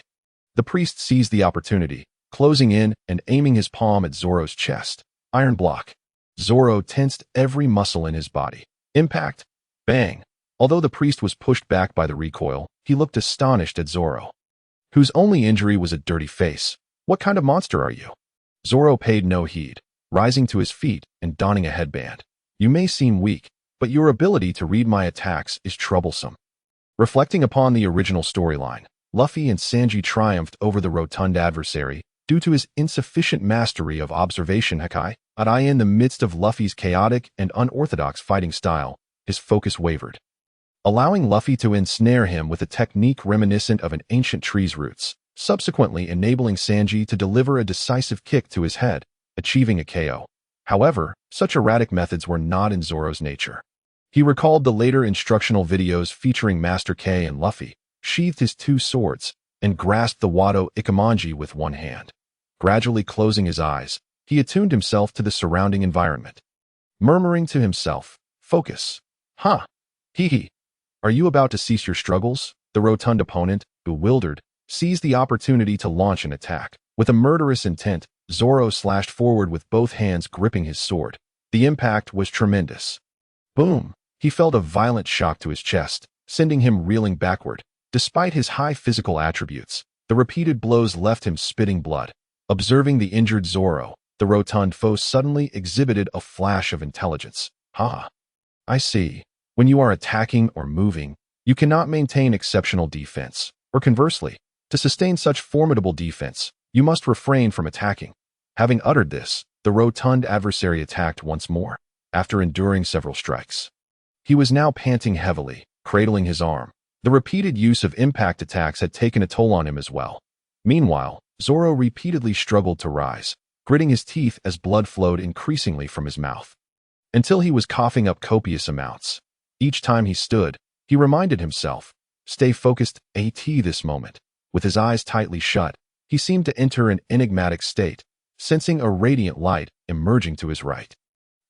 S1: The priest seized the opportunity, closing in and aiming his palm at Zoro's chest. Iron block. Zoro tensed every muscle in his body. Impact. Bang. Although the priest was pushed back by the recoil, he looked astonished at Zoro, whose only injury was a dirty face. What kind of monster are you? Zoro paid no heed, rising to his feet and donning a headband. You may seem weak, but your ability to read my attacks is troublesome. Reflecting upon the original storyline, Luffy and Sanji triumphed over the rotund adversary due to his insufficient mastery of observation haki. In the midst of Luffy's chaotic and unorthodox fighting style, his focus wavered, allowing Luffy to ensnare him with a technique reminiscent of an ancient tree's roots, subsequently enabling Sanji to deliver a decisive kick to his head, achieving a KO. However, such erratic methods were not in Zoro's nature. He recalled the later instructional videos featuring Master K and Luffy, sheathed his two swords, and grasped the Wado Ikemonji with one hand. Gradually closing his eyes, he attuned himself to the surrounding environment, murmuring to himself, "Focus. Hee. Are you about to cease your struggles?" The rotund opponent, bewildered, seized the opportunity to launch an attack. With a murderous intent, Zoro slashed forward with both hands gripping his sword. The impact was tremendous. Boom! He felt a violent shock to his chest, sending him reeling backward. Despite his high physical attributes, the repeated blows left him spitting blood. Observing the injured Zoro, the rotund foe suddenly exhibited a flash of intelligence. I see. When you are attacking or moving, you cannot maintain exceptional defense. Or conversely, to sustain such formidable defense, you must refrain from attacking. Having uttered this, the rotund adversary attacked once more, after enduring several strikes. He was now panting heavily, cradling his arm. The repeated use of impact attacks had taken a toll on him as well. Meanwhile, Zoro repeatedly struggled to rise, gritting his teeth as blood flowed increasingly from his mouth, until he was coughing up copious amounts. Each time he stood, he reminded himself, "Stay focused, this moment." With his eyes tightly shut, he seemed to enter an enigmatic state, sensing a radiant light emerging to his right.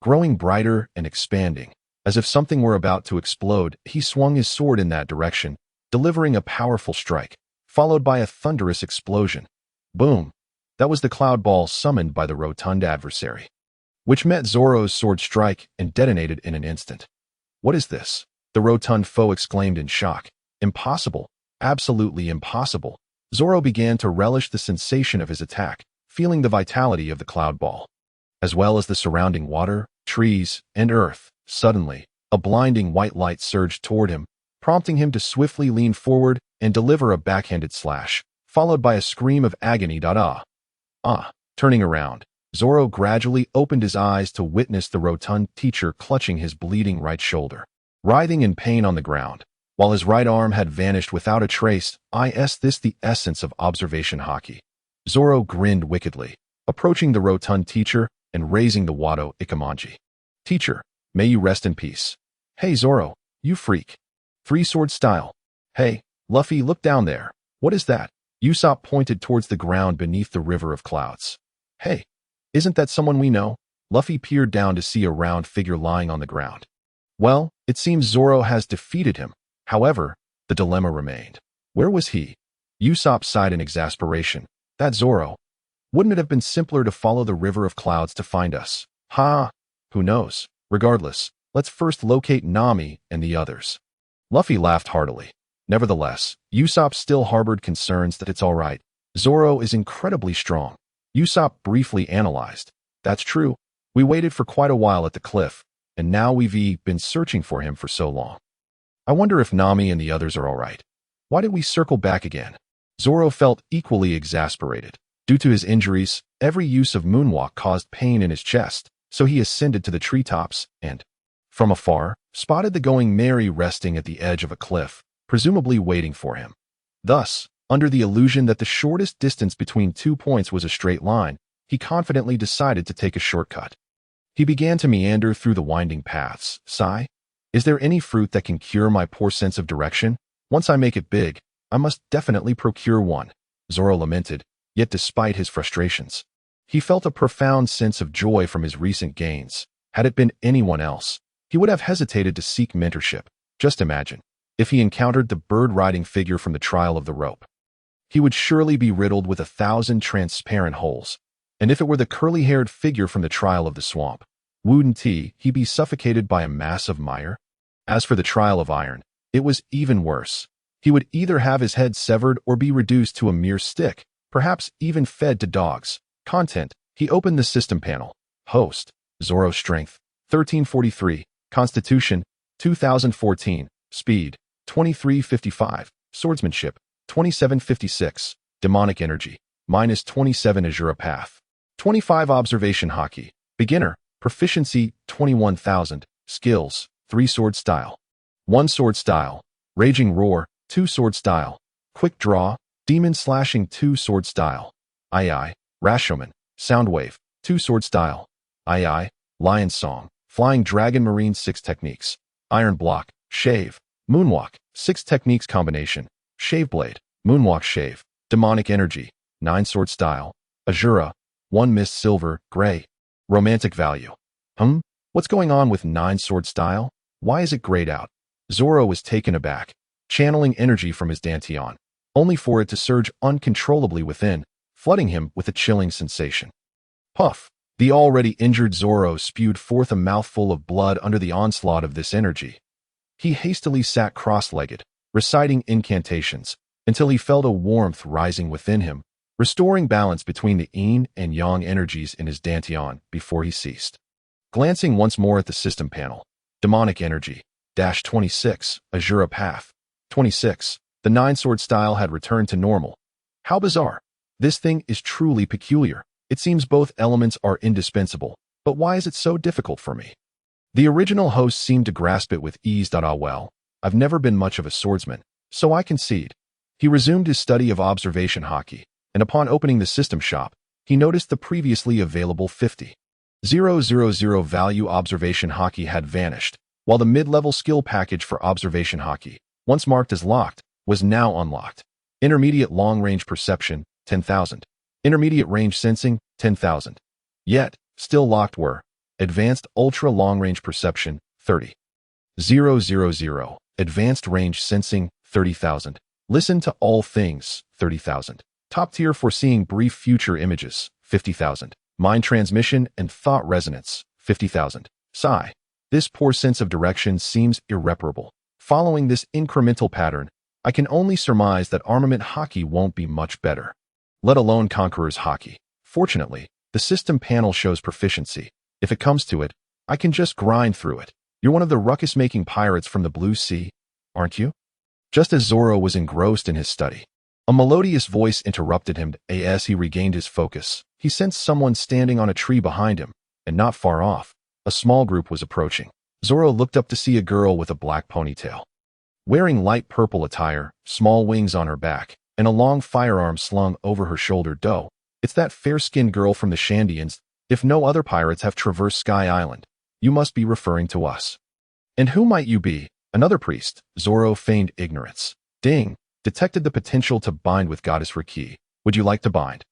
S1: Growing brighter and expanding, as if something were about to explode, he swung his sword in that direction, delivering a powerful strike, followed by a thunderous explosion. Boom! That was the cloud ball summoned by the rotund adversary, which met Zoro's sword strike and detonated in an instant. What is this? The rotund foe exclaimed in shock. Impossible. Absolutely impossible. Zoro began to relish the sensation of his attack, feeling the vitality of the cloud ball, as well as the surrounding water, trees, and earth. Suddenly, a blinding white light surged toward him, prompting him to swiftly lean forward and deliver a backhanded slash, followed by a scream of agony. Turning around, Zoro gradually opened his eyes to witness the rotund teacher clutching his bleeding right shoulder, writhing in pain on the ground, while his right arm had vanished without a trace. This the essence of observation haki. Zoro grinned wickedly, approaching the rotund teacher and raising the Wado Ikamanji. Teacher, may you rest in peace. Hey Zoro, you freak. Three-sword style. Hey, Luffy, look down there. What is that? Usopp pointed towards the ground beneath the river of clouds. Hey, isn't that someone we know? Luffy peered down to see a round figure lying on the ground. Well, it seems Zoro has defeated him. However, the dilemma remained. Where was he? Usopp sighed in exasperation. That Zoro. Wouldn't it have been simpler to follow the river of clouds to find us? Ha! Who knows? Regardless, let's first locate Nami and the others. Luffy laughed heartily. Nevertheless, Usopp still harbored concerns that it's all right. Zoro is incredibly strong. Usopp briefly analyzed. That's true. We waited for quite a while at the cliff, and now we've been searching for him for so long. I wonder if Nami and the others are all right. Why did we circle back again? Zoro felt equally exasperated. Due to his injuries, every use of moonwalk caused pain in his chest, so he ascended to the treetops and, from afar, spotted the going merry resting at the edge of a cliff, presumably waiting for him. Thus, under the illusion that the shortest distance between 2 points was a straight line, he confidently decided to take a shortcut. He began to meander through the winding paths. Sigh, is there any fruit that can cure my poor sense of direction? Once I make it big, I must definitely procure one. Zoro lamented, yet despite his frustrations, he felt a profound sense of joy from his recent gains. Had it been anyone else, he would have hesitated to seek mentorship. Just imagine, if he encountered the bird-riding figure from the trial of the rope. He would surely be riddled with 1,000 transparent holes. And if it were the curly-haired figure from the trial of the swamp, wouldn't he be suffocated by a mass of mire? As for the trial of iron, it was even worse. He would either have his head severed or be reduced to a mere stick, perhaps even fed to dogs. Content, he opened the system panel. Host, Zoro strength, 1343, constitution, 2014, speed, 2355, swordsmanship, 2756, demonic energy, minus 27 Azura path, 25 observation haki, beginner, proficiency, 21,000, skills, 3 sword style, 1 sword style, raging roar, 2 sword style, quick draw, demon slashing 2 sword style, II, Rashomon, Soundwave, 2 sword style, II, Lion Song, Flying Dragon Marine 6 techniques, Iron Block, Shave, Moonwalk, 6 techniques combination, Shave Blade, Moonwalk Shave, Demonic Energy, 9 sword style, Azura, 1 Mist Silver, Gray, Romantic Value. What's going on with 9 sword style? Why is it grayed out? Zoro was taken aback, channeling energy from his dantian, only for it to surge uncontrollably within, flooding him with a chilling sensation. Puff! The already injured Zoro spewed forth a mouthful of blood under the onslaught of this energy. He hastily sat cross-legged, reciting incantations, until he felt a warmth rising within him, restoring balance between the yin and yang energies in his dantian before he ceased. Glancing once more at the system panel, demonic energy, -26, Azura path, 26, the 9 sword style had returned to normal. How bizarre. This thing is truly peculiar. It seems both elements are indispensable, but why is it so difficult for me? The original host seemed to grasp it with ease. Well, I've never been much of a swordsman, so I concede. He resumed his study of observation haki, and upon opening the system shop, he noticed the previously available 50,000 value observation haki had vanished, while the mid-level skill package for observation haki, once marked as locked, was now unlocked. Intermediate long-range perception, 10,000. Intermediate range sensing, 10,000. Yet, still locked were advanced ultra-long-range perception, 30,000. Advanced range sensing, 30,000. Listen to all things, 30,000. Top-tier foreseeing brief future images, 50,000. Mind transmission and thought resonance, 50,000. Sigh. This poor sense of direction seems irreparable. Following this incremental pattern, I can only surmise that armament haki won't be much better, let alone Conqueror's haki. Fortunately, the system panel shows proficiency. If it comes to it, I can just grind through it. You're one of the ruckus-making pirates from the Blue Sea, aren't you? Just as Zoro was engrossed in his study, a melodious voice interrupted him. As he regained his focus, he sensed someone standing on a tree behind him, and not far off, a small group was approaching. Zoro looked up to see a girl with a black ponytail, wearing light purple attire, small wings on her back, and a long firearm slung over her shoulder. It's that fair-skinned girl from the Shandians. If no other pirates have traversed Sky Island, you must be referring to us. And who might you be? Another priest. Zoro feigned ignorance. Ding. Detected the potential to bind with Goddess Riki. Would you like to bind?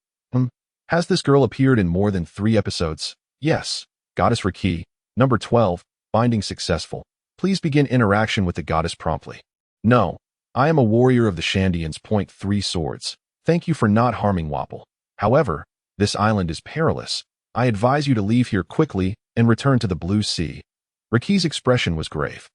S1: Has this girl appeared in more than 3 episodes? Yes. Goddess Riki. Number 12. Binding successful. Please begin interaction with the goddess promptly. No. I am a warrior of the Shandians. Point 3 swords. Thank you for not harming Wapple. However, this island is perilous. I advise you to leave here quickly and return to the Blue Sea. Riki's expression was grave.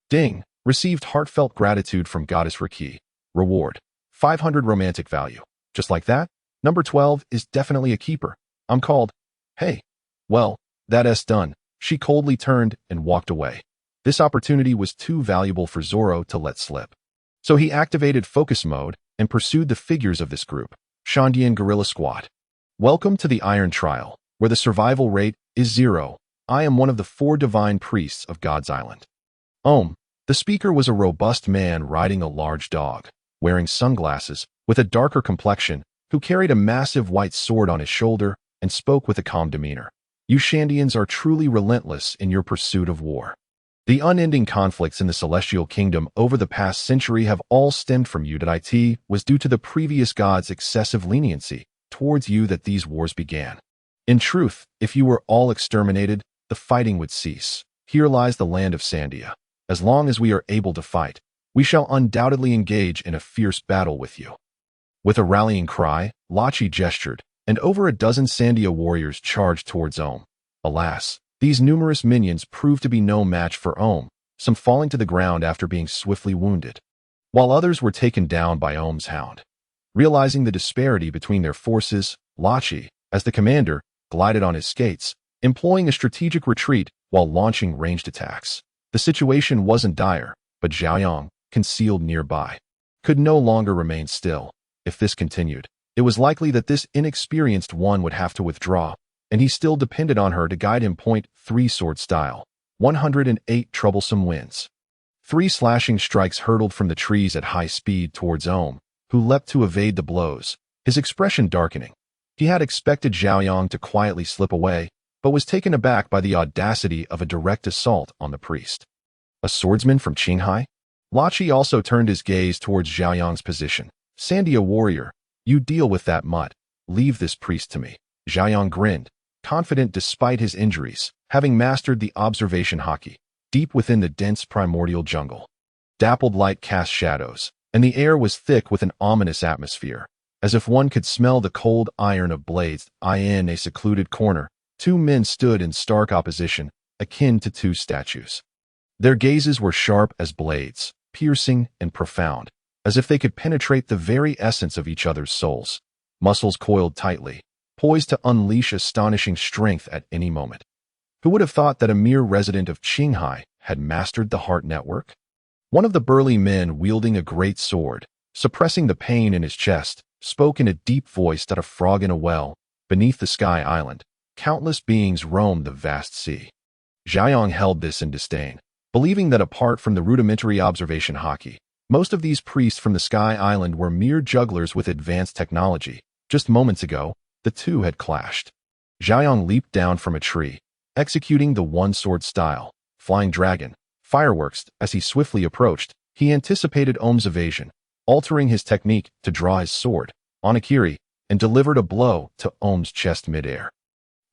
S1: Ding. Received heartfelt gratitude from Goddess Riki. Reward. 500 romantic value. Just like that, number 12 is definitely a keeper. I'm called. Hey. Well, that's done. She coldly turned and walked away. This opportunity was too valuable for Zoro to let slip. So he activated focus mode and pursued the figures of this group. Shandian Guerrilla Squad. Welcome to the Iron Trial, where the survival rate is 0. I am one of the 4 divine priests of God's Island. The speaker was a robust man riding a large dog, wearing sunglasses, with a darker complexion, who carried a massive white sword on his shoulder and spoke with a calm demeanor. You Shandians are truly relentless in your pursuit of war. The unending conflicts in the Celestial Kingdom over the past century have all stemmed from you. It was due to the previous god's excessive leniency towards you that these wars began. In truth, if you were all exterminated, the fighting would cease. Here lies the land of Sandia. As long as we are able to fight, we shall undoubtedly engage in a fierce battle with you. With a rallying cry, Lachi gestured, and over a dozen Sandia warriors charged towards Ohm. Alas, these numerous minions proved to be no match for Ohm, some falling to the ground after being swiftly wounded, while others were taken down by Ohm's hound. Realizing the disparity between their forces, Lachi, as the commander, glided on his skates, employing a strategic retreat while launching ranged attacks. The situation wasn't dire, but Zhaoyang, concealed nearby, could no longer remain still. If this continued, it was likely that this inexperienced one would have to withdraw, and he still depended on her to guide him. Point 3 sword style. 108 troublesome winds. 3 slashing strikes hurtled from the trees at high speed towards Ohm, who leapt to evade the blows, his expression darkening. He had expected Zhaoyang to quietly slip away, but was taken aback by the audacity of a direct assault on the priest. A swordsman from Qinghai? Lachi also turned his gaze towards Zhaoyang's position. Sandia warrior, you deal with that mutt. Leave this priest to me. Zhaoyang grinned, confident despite his injuries, having mastered the observation haki, deep within the dense primordial jungle. Dappled light cast shadows, and the air was thick with an ominous atmosphere, as if one could smell the cold iron of blades. In a secluded corner, 2 men stood in stark opposition, akin to 2 statues. Their gazes were sharp as blades, piercing and profound, as if they could penetrate the very essence of each other's souls. Muscles coiled tightly, poised to unleash astonishing strength at any moment. Who would have thought that a mere resident of Qinghai had mastered the heart network? One of the burly men, wielding a great sword, suppressing the pain in his chest, spoke in a deep voice that a frog in a well. Beneath the Sky Island, countless beings roamed the vast sea. Zhaoyang held this in disdain, believing that apart from the rudimentary observation haki, most of these priests from the Sky Island were mere jugglers with advanced technology. Just moments ago, the two had clashed. Zhaoyang leaped down from a tree, executing the one-sword style, flying dragon, fireworks. As he swiftly approached, he anticipated Ohm's evasion, altering his technique to draw his sword, Onakiri, and delivered a blow to Ohm's chest midair.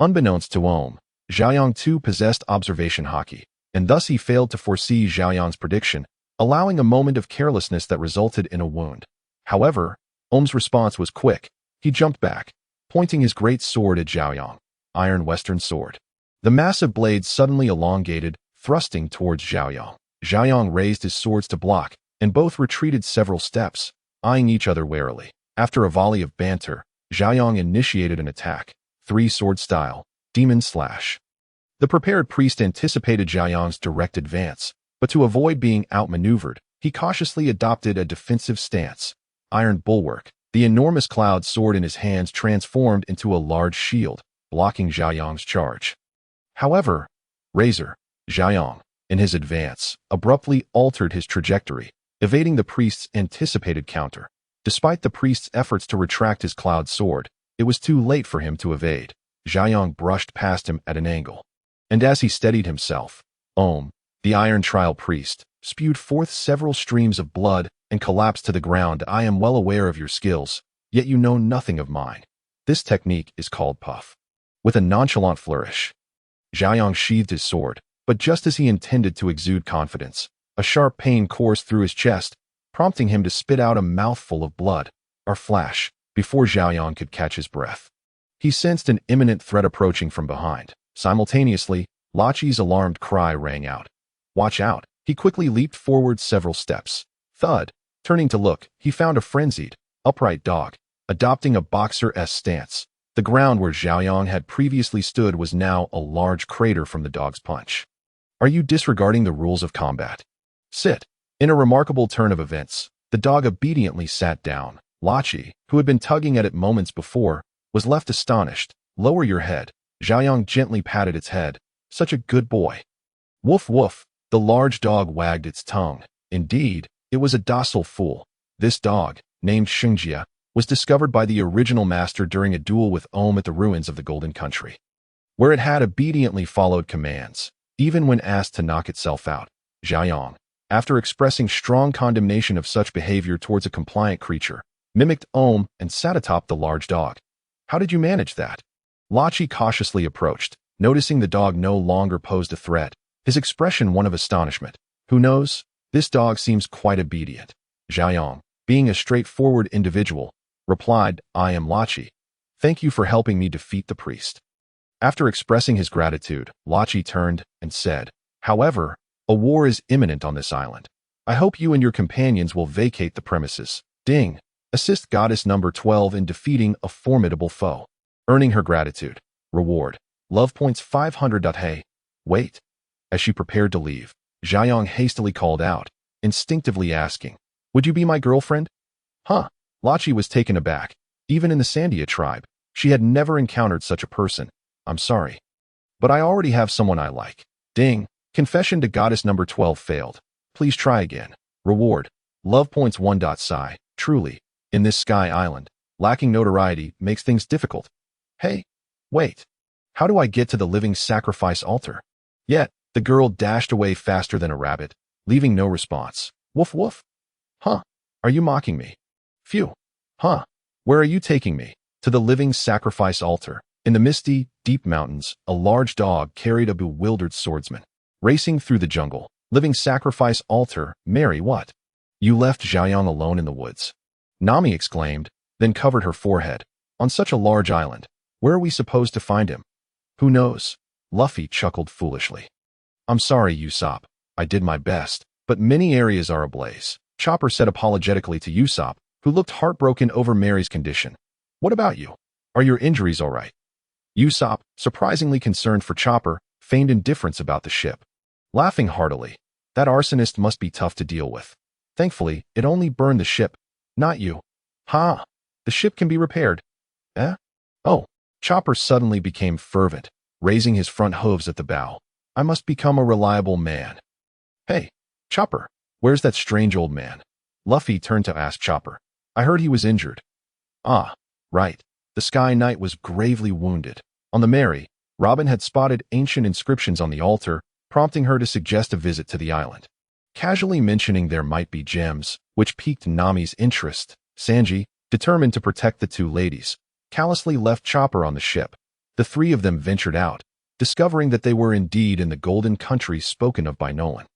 S1: Unbeknownst to Ohm, Zhaoyang too possessed observation haki, and thus he failed to foresee Zhaoyang's prediction, allowing a moment of carelessness that resulted in a wound. However, Ohm's response was quick. He jumped back, pointing his great sword at Zhaoyang, Iron Western Sword. The massive blade suddenly elongated, thrusting towards Zhaoyang. Zhaoyang raised his swords to block, and both retreated several steps, eyeing each other warily. After a volley of banter, Zhaoyang initiated an attack. 3-sword style, Demon Slash. The prepared priest anticipated Zhaoyang's direct advance, but to avoid being outmaneuvered, he cautiously adopted a defensive stance. Iron Bulwark. The enormous cloud sword in his hands transformed into a large shield, blocking Zhaoyang's charge. However, Zhaoyang, in his advance, abruptly altered his trajectory, evading the priest's anticipated counter. Despite the priest's efforts to retract his cloud sword, It was too late for him to evade. Xiaoyang brushed past him at an angle. And as he steadied himself, the Iron Trial Priest, spewed forth several streams of blood and collapsed to the ground. I am well aware of your skills, yet you know nothing of mine. This technique is called puff. With a nonchalant flourish, Xiaoyang sheathed his sword, but just as he intended to exude confidence, a sharp pain coursed through his chest, prompting him to spit out a mouthful of blood, or flash, before Xiaoyang could catch his breath. He sensed an imminent threat approaching from behind. Simultaneously, Lachi's alarmed cry rang out. Watch out! He quickly leaped forward several steps. Thud! Turning to look, he found a frenzied, upright dog, adopting a boxer-esque stance. The ground where Xiaoyang had previously stood was now a large crater from the dog's punch. Are you disregarding the rules of combat? Sit! In a remarkable turn of events, the dog obediently sat down. Lachi, who had been tugging at it moments before, was left astonished. Lower your head. Xiaoyang gently patted its head. Such a good boy. Woof woof. The large dog wagged its tongue. Indeed, it was a docile fool. This dog, named Xingjia, was discovered by the original master during a duel with at the ruins of the Golden Country, where it had obediently followed commands, even when asked to knock itself out. Xiaoyang, after expressing strong condemnation of such behavior towards a compliant creature, mimicked and sat atop the large dog. How did you manage that? Lachi cautiously approached, noticing the dog no longer posed a threat, his expression one of astonishment. Who knows? This dog seems quite obedient. Xiaoyang, being a straightforward individual, replied, I am Lachi. Thank you for helping me defeat the priest. After expressing his gratitude, Lachi turned and said, however, a war is imminent on this island. I hope you and your companions will vacate the premises. Ding. Assist goddess number 12 in defeating a formidable foe. Earning her gratitude. Reward. Love points 500. Hey. Wait. As she prepared to leave, Xiaoyang hastily called out, instinctively asking, would you be my girlfriend? Huh? Lachi was taken aback. Even in the Sandia tribe, she had never encountered such a person. I'm sorry. But I already have someone I like. Ding. Confession to goddess number 12 failed. Please try again. Reward. Love points 1. Sigh. Truly, in this sky island, lacking notoriety makes things difficult. Hey. Wait. How do I get to the living sacrifice altar? Yet, the girl dashed away faster than a rabbit, leaving no response. Woof woof. Huh? Are you mocking me? Phew. Huh? Where are you taking me? To the living sacrifice altar. In the misty, deep mountains, a large dog carried a bewildered swordsman. Racing through the jungle. Living sacrifice altar. Mary, what? You left Xiaoyang alone in the woods. Nami exclaimed, then covered her forehead. On such a large island, where are we supposed to find him? Who knows? Luffy chuckled foolishly. I'm sorry, Usopp. I did my best, but many areas are ablaze. Chopper said apologetically to Usopp, who looked heartbroken over Mary's condition. What about you? Are your injuries all right? Usopp, surprisingly concerned for Chopper, feigned indifference about the ship. Laughing heartily, that arsonist must be tough to deal with. Thankfully, it only burned the ship, not you. Ha! The ship can be repaired. Eh? Oh. Chopper suddenly became fervent, raising his front hooves at the bow. I must become a reliable man. Hey, Chopper, where's that strange old man? Luffy turned to ask Chopper. I heard he was injured. Ah, right. The Sky Knight was gravely wounded. On the Mary, Robin had spotted ancient inscriptions on the altar, prompting her to suggest a visit to the island. Casually mentioning there might be gems, which piqued Nami's interest, Sanji, determined to protect the two ladies, callously left Chopper on the ship. The three of them ventured out, discovering that they were indeed in the Golden Country spoken of by Nolan.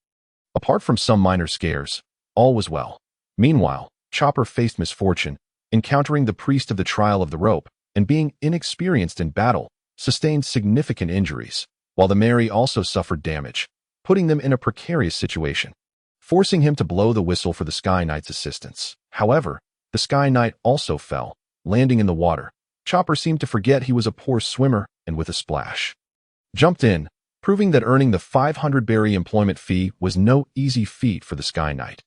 S1: Apart from some minor scares, all was well. Meanwhile, Chopper faced misfortune, encountering the priest of the Trial of the Rope, and being inexperienced in battle, sustained significant injuries, while the Mary also suffered damage, putting them in a precarious situation, forcing him to blow the whistle for the Sky Knight's assistance. However, the Sky Knight also fell, landing in the water. Chopper seemed to forget he was a poor swimmer, and with a splash, jumped in, proving that earning the 500 berry employment fee was no easy feat for the Sky Knight.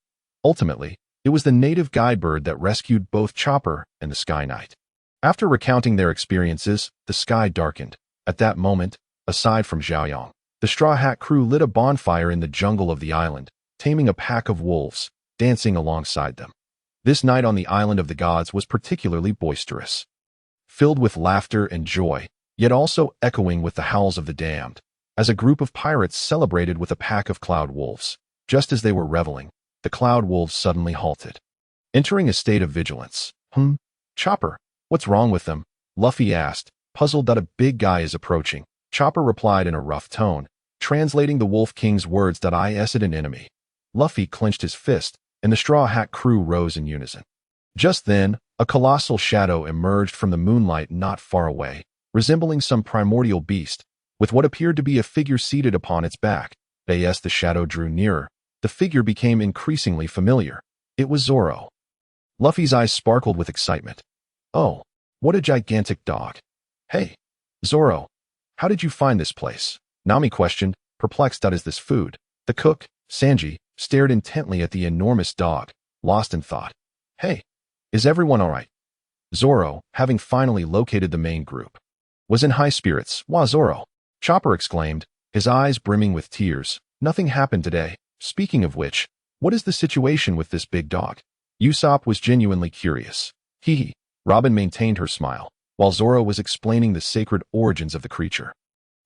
S1: Ultimately, it was the native guide bird that rescued both Chopper and the Sky Knight. After recounting their experiences, the sky darkened. At that moment, aside from Xiaoyang, the Straw Hat crew lit a bonfire in the jungle of the island, taming a pack of wolves, dancing alongside them. This night on the Island of the Gods was particularly boisterous. filled with laughter and joy, yet also echoing with the howls of the damned, as a group of pirates celebrated with a pack of cloud wolves. Just as they were reveling, the cloud wolves suddenly halted, entering a state of vigilance. Chopper, what's wrong with them? Luffy asked, puzzled that a big guy is approaching. Chopper replied in a rough tone, translating the Wolf King's words that I is an enemy. Luffy clenched his fist, and the Straw Hat crew rose in unison. Just then, a colossal shadow emerged from the moonlight not far away, resembling some primordial beast, with what appeared to be a figure seated upon its back. As the shadow drew nearer, the figure became increasingly familiar. It was Zoro. Luffy's eyes sparkled with excitement. Oh, what a gigantic dog. Hey, Zoro, how did you find this place? Nami questioned, perplexed at is this food. The cook, Sanji, stared intently at the enormous dog, lost in thought. Hey, is everyone all right? Zoro, having finally located the main group, was in high spirits. Wah, Zoro! Chopper exclaimed, his eyes brimming with tears. Nothing happened today. Speaking of which, what is the situation with this big dog? Usopp was genuinely curious. Hee. Robin maintained her smile, while Zoro was explaining the sacred origins of the creature.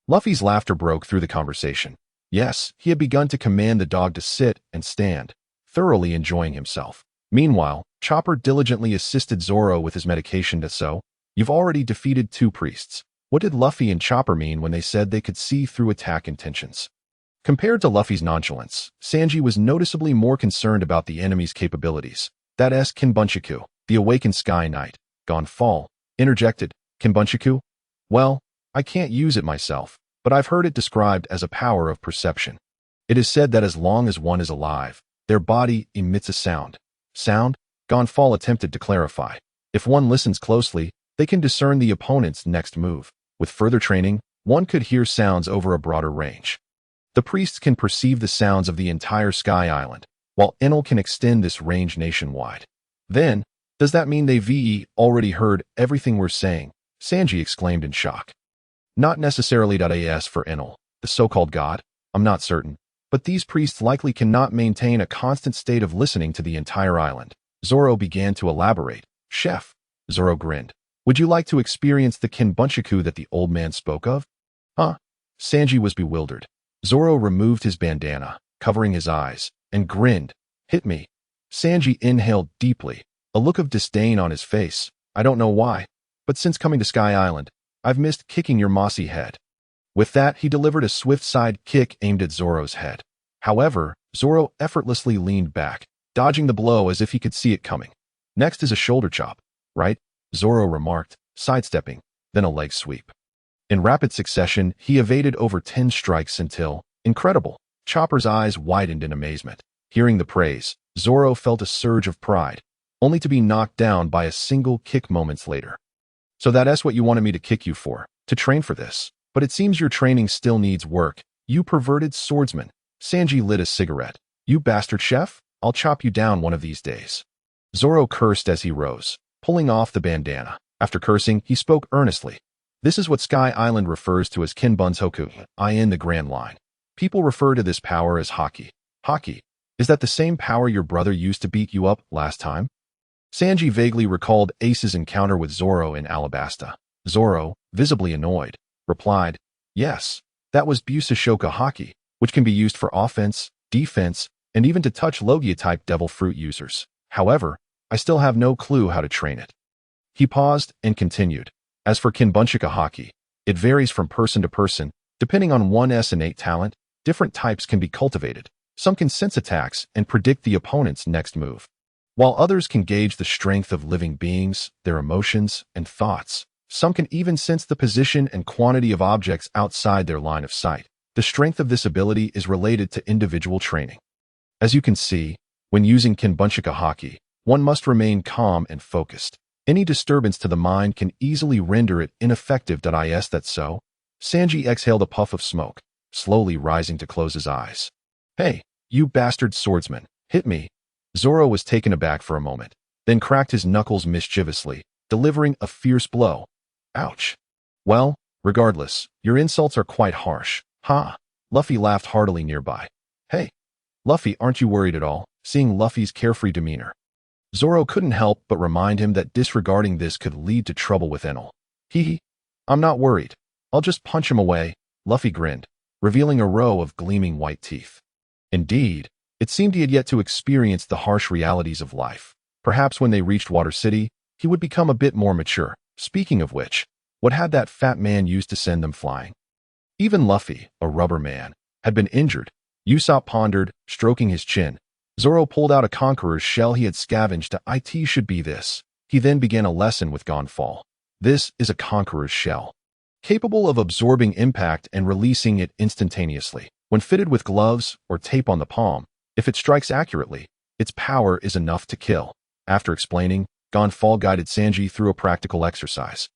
S1: Luffy's laughter broke through the conversation. Yes, he had begun to command the dog to sit and stand, thoroughly enjoying himself. Meanwhile, Chopper diligently assisted Zoro with his medication. So, you've already defeated 2 priests. What did Luffy and Chopper mean when they said they could see through attack intentions? Compared to Luffy's nonchalance, Sanji was noticeably more concerned about the enemy's capabilities. That Kinbunchaku, the awakened Sky Knight, gone fall, interjected. Kinbunchaku? Well, I can't use it myself, but I've heard it described as a power of perception. It is said that as long as one is alive, their body emits a sound. Sound? Gonfall attempted to clarify. If one listens closely, they can discern the opponent's next move. With further training, one could hear sounds over a broader range. The priests can perceive the sounds of the entire Sky Island, while Enel can extend this range nationwide. Then, does that mean they've already heard everything we're saying? Sanji exclaimed in shock. Not necessarily. As for Enel, the so-called god, I'm not certain, but these priests likely cannot maintain a constant state of listening to the entire island. Zoro began to elaborate. Chef, Zoro grinned. Would you like to experience the Kinbunchaku that the old man spoke of? Huh? Sanji was bewildered. Zoro removed his bandana, covering his eyes, and grinned. Hit me. Sanji inhaled deeply, a look of disdain on his face. I don't know why, but since coming to Sky Island, I've missed kicking your mossy head. With that, he delivered a swift side kick aimed at Zoro's head. However, Zoro effortlessly leaned back, dodging the blow as if he could see it coming. Next is a shoulder chop, right? Zoro remarked, sidestepping, then a leg sweep. In rapid succession, he evaded over 10 strikes until, incredible, Chopper's eyes widened in amazement. Hearing the praise, Zoro felt a surge of pride, only to be knocked down by a single kick moments later. So that's what you wanted me to kick you for, to train for this. But it seems your training still needs work, you perverted swordsman. Sanji lit a cigarette. You bastard chef, I'll chop you down one of these days. Zoro cursed as he rose, pulling off the bandana. After cursing, he spoke earnestly. This is what Sky Island refers to as Kinbunchaku, in the Grand Line. People refer to this power as Haki. Haki, is that the same power your brother used to beat you up last time? Sanji vaguely recalled Ace's encounter with Zoro in Alabasta. Zoro, visibly annoyed, replied, yes, that was Busashoka Haki, which can be used for offense, defense, and even to touch Logia-type devil fruit users. However, I still have no clue how to train it. He paused and continued. As for Kinbunchaku Haki, it varies from person to person. Depending on one's innate talent, different types can be cultivated. Some can sense attacks and predict the opponent's next move, while others can gauge the strength of living beings, their emotions, and thoughts. Some can even sense the position and quantity of objects outside their line of sight. The strength of this ability is related to individual training. As you can see, when using Kinbunchaku Haki, one must remain calm and focused. Any disturbance to the mind can easily render it ineffective. Is that so? Sanji exhaled a puff of smoke, slowly rising to close his eyes. Hey, you bastard swordsman, hit me. Zoro was taken aback for a moment, then cracked his knuckles mischievously, delivering a fierce blow. Ouch. Well, regardless, your insults are quite harsh. Ha! Luffy laughed heartily nearby. Hey, Luffy, aren't you worried at all? Seeing Luffy's carefree demeanor, Zoro couldn't help but remind him that disregarding this could lead to trouble with Enel. Hee. I'm not worried. I'll just punch him away, Luffy grinned, revealing a row of gleaming white teeth. Indeed, it seemed he had yet to experience the harsh realities of life. Perhaps when they reached Water City, he would become a bit more mature. Speaking of which, what had that fat man used to send them flying? Even Luffy, a rubber man, had been injured. Usopp pondered, stroking his chin. Zoro pulled out a conqueror's shell he had scavenged. It should be this. He then began a lesson with Gonfall. This is a conqueror's shell, capable of absorbing impact and releasing it instantaneously. When fitted with gloves or tape on the palm, if it strikes accurately, its power is enough to kill. After explaining, Gonfall guided Sanji through a practical exercise,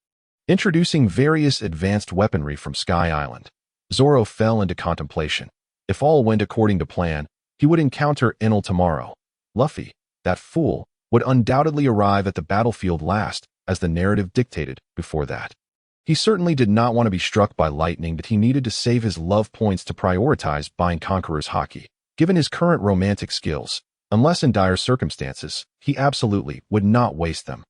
S1: introducing various advanced weaponry from Sky Island. Zoro fell into contemplation. If all went according to plan, he would encounter Enel tomorrow. Luffy, that fool, would undoubtedly arrive at the battlefield last, as the narrative dictated before that. He certainly did not want to be struck by lightning, but he needed to save his love points to prioritize buying Conqueror's Haki. Given his current romantic skills, unless in dire circumstances, he absolutely would not waste them.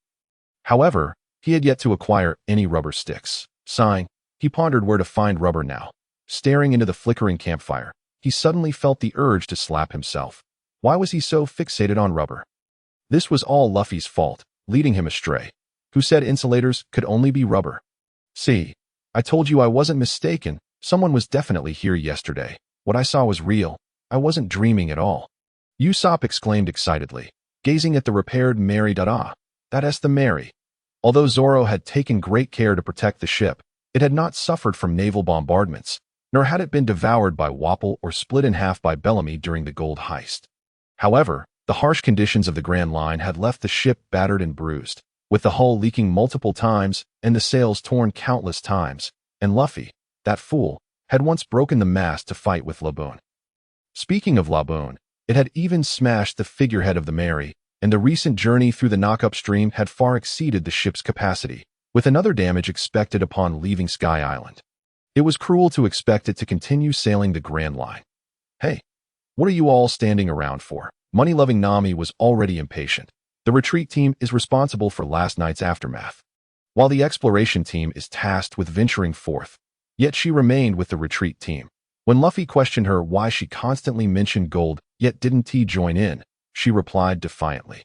S1: However, he had yet to acquire any rubber sticks. Sighing, he pondered where to find rubber now. Staring into the flickering campfire, he suddenly felt the urge to slap himself. Why was he so fixated on rubber? This was all Luffy's fault, leading him astray. Who said insulators could only be rubber? See, I told you I wasn't mistaken. Someone was definitely here yesterday. What I saw was real. I wasn't dreaming at all. Usopp exclaimed excitedly, gazing at the repaired Mary. That's the Mary. Although Zoro had taken great care to protect the ship, it had not suffered from naval bombardments, nor had it been devoured by Wapol or split in half by Bellamy during the gold heist. However, the harsh conditions of the Grand Line had left the ship battered and bruised, with the hull leaking multiple times and the sails torn countless times, and Luffy, that fool, had once broken the mast to fight with Laboon. Speaking of Laboon, it had even smashed the figurehead of the Mary, and the recent journey through the knock-up stream had far exceeded the ship's capacity, with another damage expected upon leaving Sky Island. It was cruel to expect it to continue sailing the Grand Line. Hey, what are you all standing around for? Money-loving Nami was already impatient. The retreat team is responsible for last night's aftermath, while the exploration team is tasked with venturing forth. Yet she remained with the retreat team. When Luffy questioned her why she constantly mentioned gold, yet didn't join in, she replied defiantly,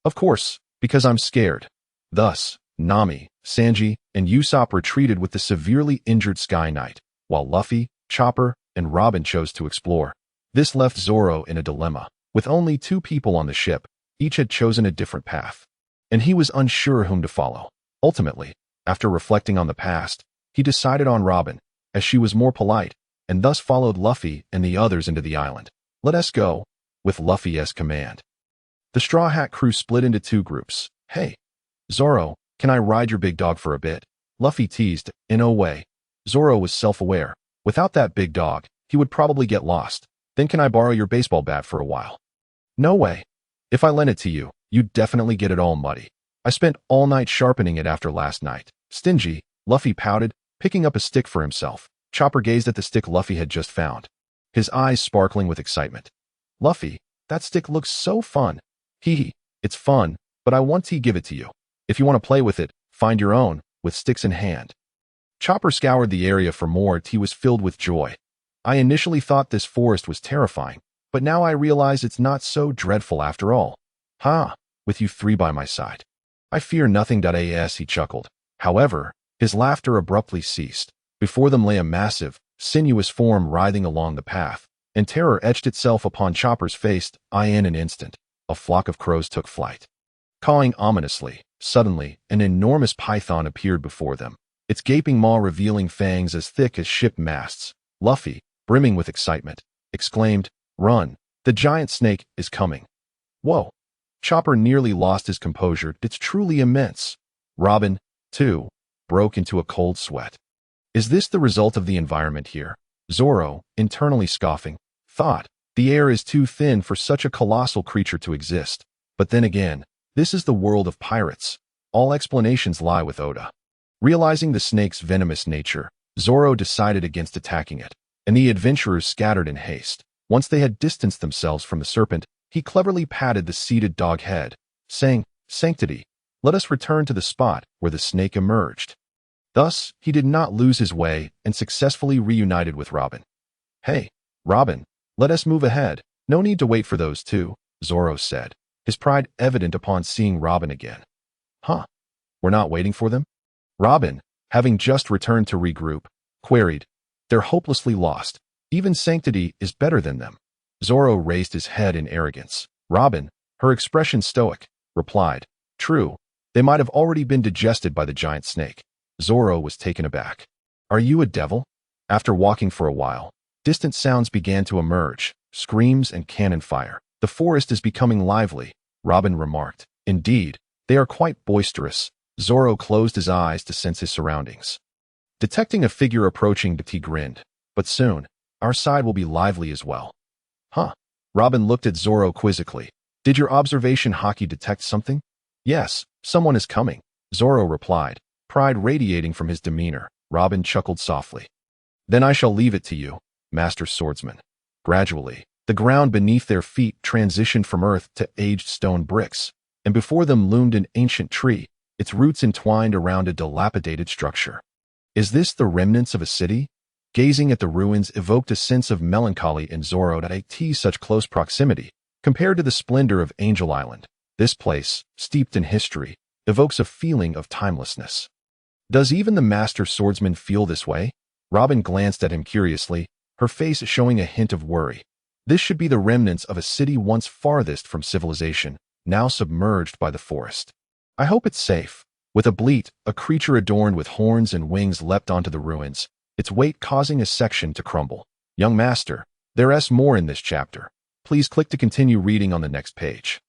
S1: "Of course, because I'm scared." Thus, Nami, Sanji, and Usopp retreated with the severely injured Sky Knight, while Luffy, Chopper, and Robin chose to explore. This left Zoro in a dilemma. With only 2 people on the ship, each had chosen a different path, and he was unsure whom to follow. Ultimately, after reflecting on the past, he decided on Robin, as she was more polite, and thus followed Luffy and the others into the island. "Let us go," with Luffy's command. The Straw Hat crew split into 2 groups. "Hey, Zoro, can I ride your big dog for a bit?" Luffy teased. In no way. Zoro was self-aware. Without that big dog, he would probably get lost. "Then can I borrow your baseball bat for a while?" "No way. If I lent it to you, you'd definitely get it all muddy. I spent all night sharpening it after last night." Stingy, Luffy pouted, picking up a stick for himself. Chopper gazed at the stick Luffy had just found, his eyes sparkling with excitement. "Luffy, that stick looks so fun." "Hee, it's fun, but I want to give it to you. If you want to play with it, find your own," with sticks in hand. Chopper scoured the area for more. He was filled with joy. "I initially thought this forest was terrifying, but now I realize it's not so dreadful after all. With you 3 by my side, I fear nothing." He chuckled. However, his laughter abruptly ceased. Before them lay a massive, sinuous form writhing along the path, and terror etched itself upon Chopper's face. In an instant, a flock of crows took flight. Cawing ominously, suddenly, an enormous python appeared before them, its gaping maw revealing fangs as thick as ship masts. Luffy, brimming with excitement, exclaimed, "Run! The giant snake is coming!" "Whoa!" Chopper nearly lost his composure. "It's truly immense." Robin, too, broke into a cold sweat. Is this the result of the environment here? Zoro, internally scoffing, thought, the air is too thin for such a colossal creature to exist. But then again, this is the world of pirates. All explanations lie with Oda. Realizing the snake's venomous nature, Zoro decided against attacking it, and the adventurers scattered in haste. Once they had distanced themselves from the serpent, he cleverly patted the seated dog head, saying, "Sanctity, let us return to the spot where the snake emerged." Thus, he did not lose his way and successfully reunited with Robin. "Hey, Robin, let us move ahead. No need to wait for those two," Zoro said, his pride evident upon seeing Robin again. "Huh? We're not waiting for them?" Robin, having just returned to regroup, queried. "They're hopelessly lost. Even sanctity is better than them." Zoro raised his head in arrogance. Robin, her expression stoic, replied, "True, they might have already been digested by the giant snake." Zoro was taken aback. "Are you a devil?" After walking for a while, distant sounds began to emerge, screams and cannon fire. "The forest is becoming lively," Robin remarked. "Indeed, they are quite boisterous." Zoro closed his eyes to sense his surroundings. Detecting a figure approaching, he grinned. "But soon, our side will be lively as well." "Huh?" Robin looked at Zoro quizzically. "Did your observation hockey detect something?" "Yes, someone is coming," Zoro replied, pride radiating from his demeanor. Robin chuckled softly. "Then I shall leave it to you, Master Swordsman." Gradually, the ground beneath their feet transitioned from earth to aged stone bricks, and before them loomed an ancient tree, its roots entwined around a dilapidated structure. "Is this the remnants of a city?" Gazing at the ruins evoked a sense of melancholy in Zoro at such close proximity. Compared to the splendor of Angel Island, this place, steeped in history, evokes a feeling of timelessness. "Does even the Master Swordsman feel this way?" Robin glanced at him curiously, her face showing a hint of worry. This should be the remnants of a city once farthest from civilization, now submerged by the forest. "I hope it's safe." With a bleat, a creature adorned with horns and wings leapt onto the ruins, its weight causing a section to crumble. "Young master, there's more in this chapter. Please click to continue reading on the next page."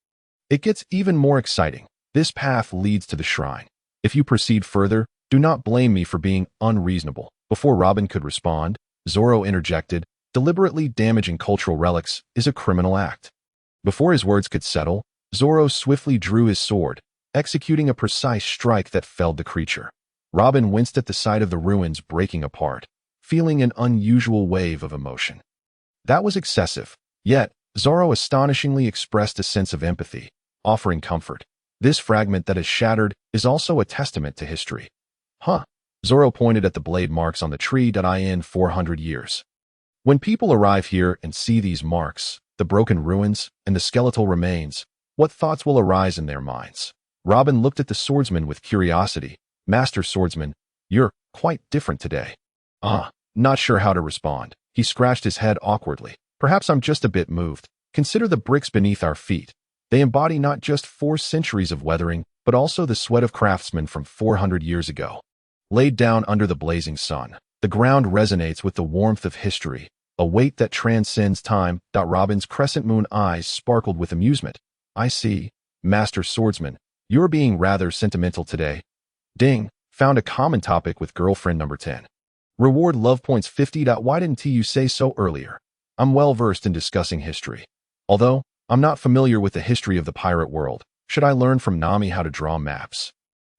S1: It gets even more exciting. This path leads to the shrine. If you proceed further, do not blame me for being unreasonable. Before Robin could respond, Zoro interjected, "Deliberately damaging cultural relics is a criminal act." Before his words could settle, Zoro swiftly drew his sword, executing a precise strike that felled the creature. Robin winced at the sight of the ruins breaking apart, feeling an unusual wave of emotion. That was excessive, yet Zoro astonishingly expressed a sense of empathy, offering comfort. "This fragment that is shattered is also a testament to history." "Huh?" Zoro pointed at the blade marks on the tree. In 400 years. When people arrive here and see these marks, the broken ruins, and the skeletal remains, what thoughts will arise in their minds? Robin looked at the swordsman with curiosity. "Master Swordsman, you're quite different today." Not sure how to respond. He scratched his head awkwardly. "Perhaps I'm just a bit moved. Consider the bricks beneath our feet. They embody not just 4 centuries of weathering, but also the sweat of craftsmen from 400 years ago. Laid down under the blazing sun, the ground resonates with the warmth of history, a weight that transcends time." Robin's crescent moon eyes sparkled with amusement. "I see, Master Swordsman, you're being rather sentimental today." Ding, found a common topic with girlfriend number 10. Reward love points 50. Why didn't you say so earlier? I'm well versed in discussing history. Although, I'm not familiar with the history of the pirate world. Should I learn from Nami how to draw maps?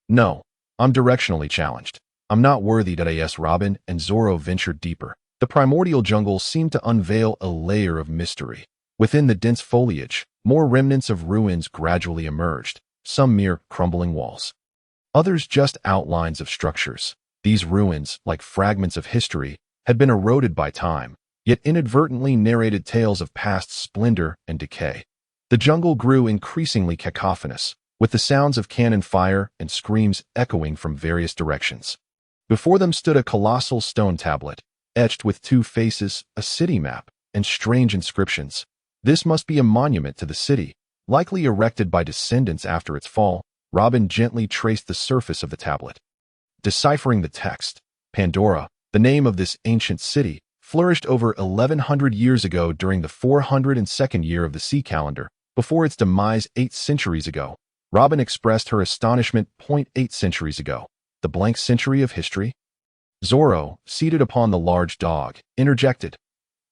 S1: No, I'm directionally challenged. I'm not worthy. As Robin and Zoro ventured deeper, the primordial jungle seemed to unveil a layer of mystery. Within the dense foliage, more remnants of ruins gradually emerged, some mere crumbling walls, others just outlines of structures. These ruins, like fragments of history, had been eroded by time, yet inadvertently narrated tales of past splendor and decay. The jungle grew increasingly cacophonous, with the sounds of cannon fire and screams echoing from various directions. Before them stood a colossal stone tablet, etched with 2 faces, a city map, and strange inscriptions. This must be a monument to the city, likely erected by descendants after its fall. Robin gently traced the surface of the tablet. Deciphering the text, Pandora, the name of this ancient city, flourished over 1100 years ago during the 402nd year of the sea calendar, before its demise 8 centuries ago. Robin expressed her astonishment. 8 centuries ago, the blank century of history? Zoro, seated upon the large dog, interjected.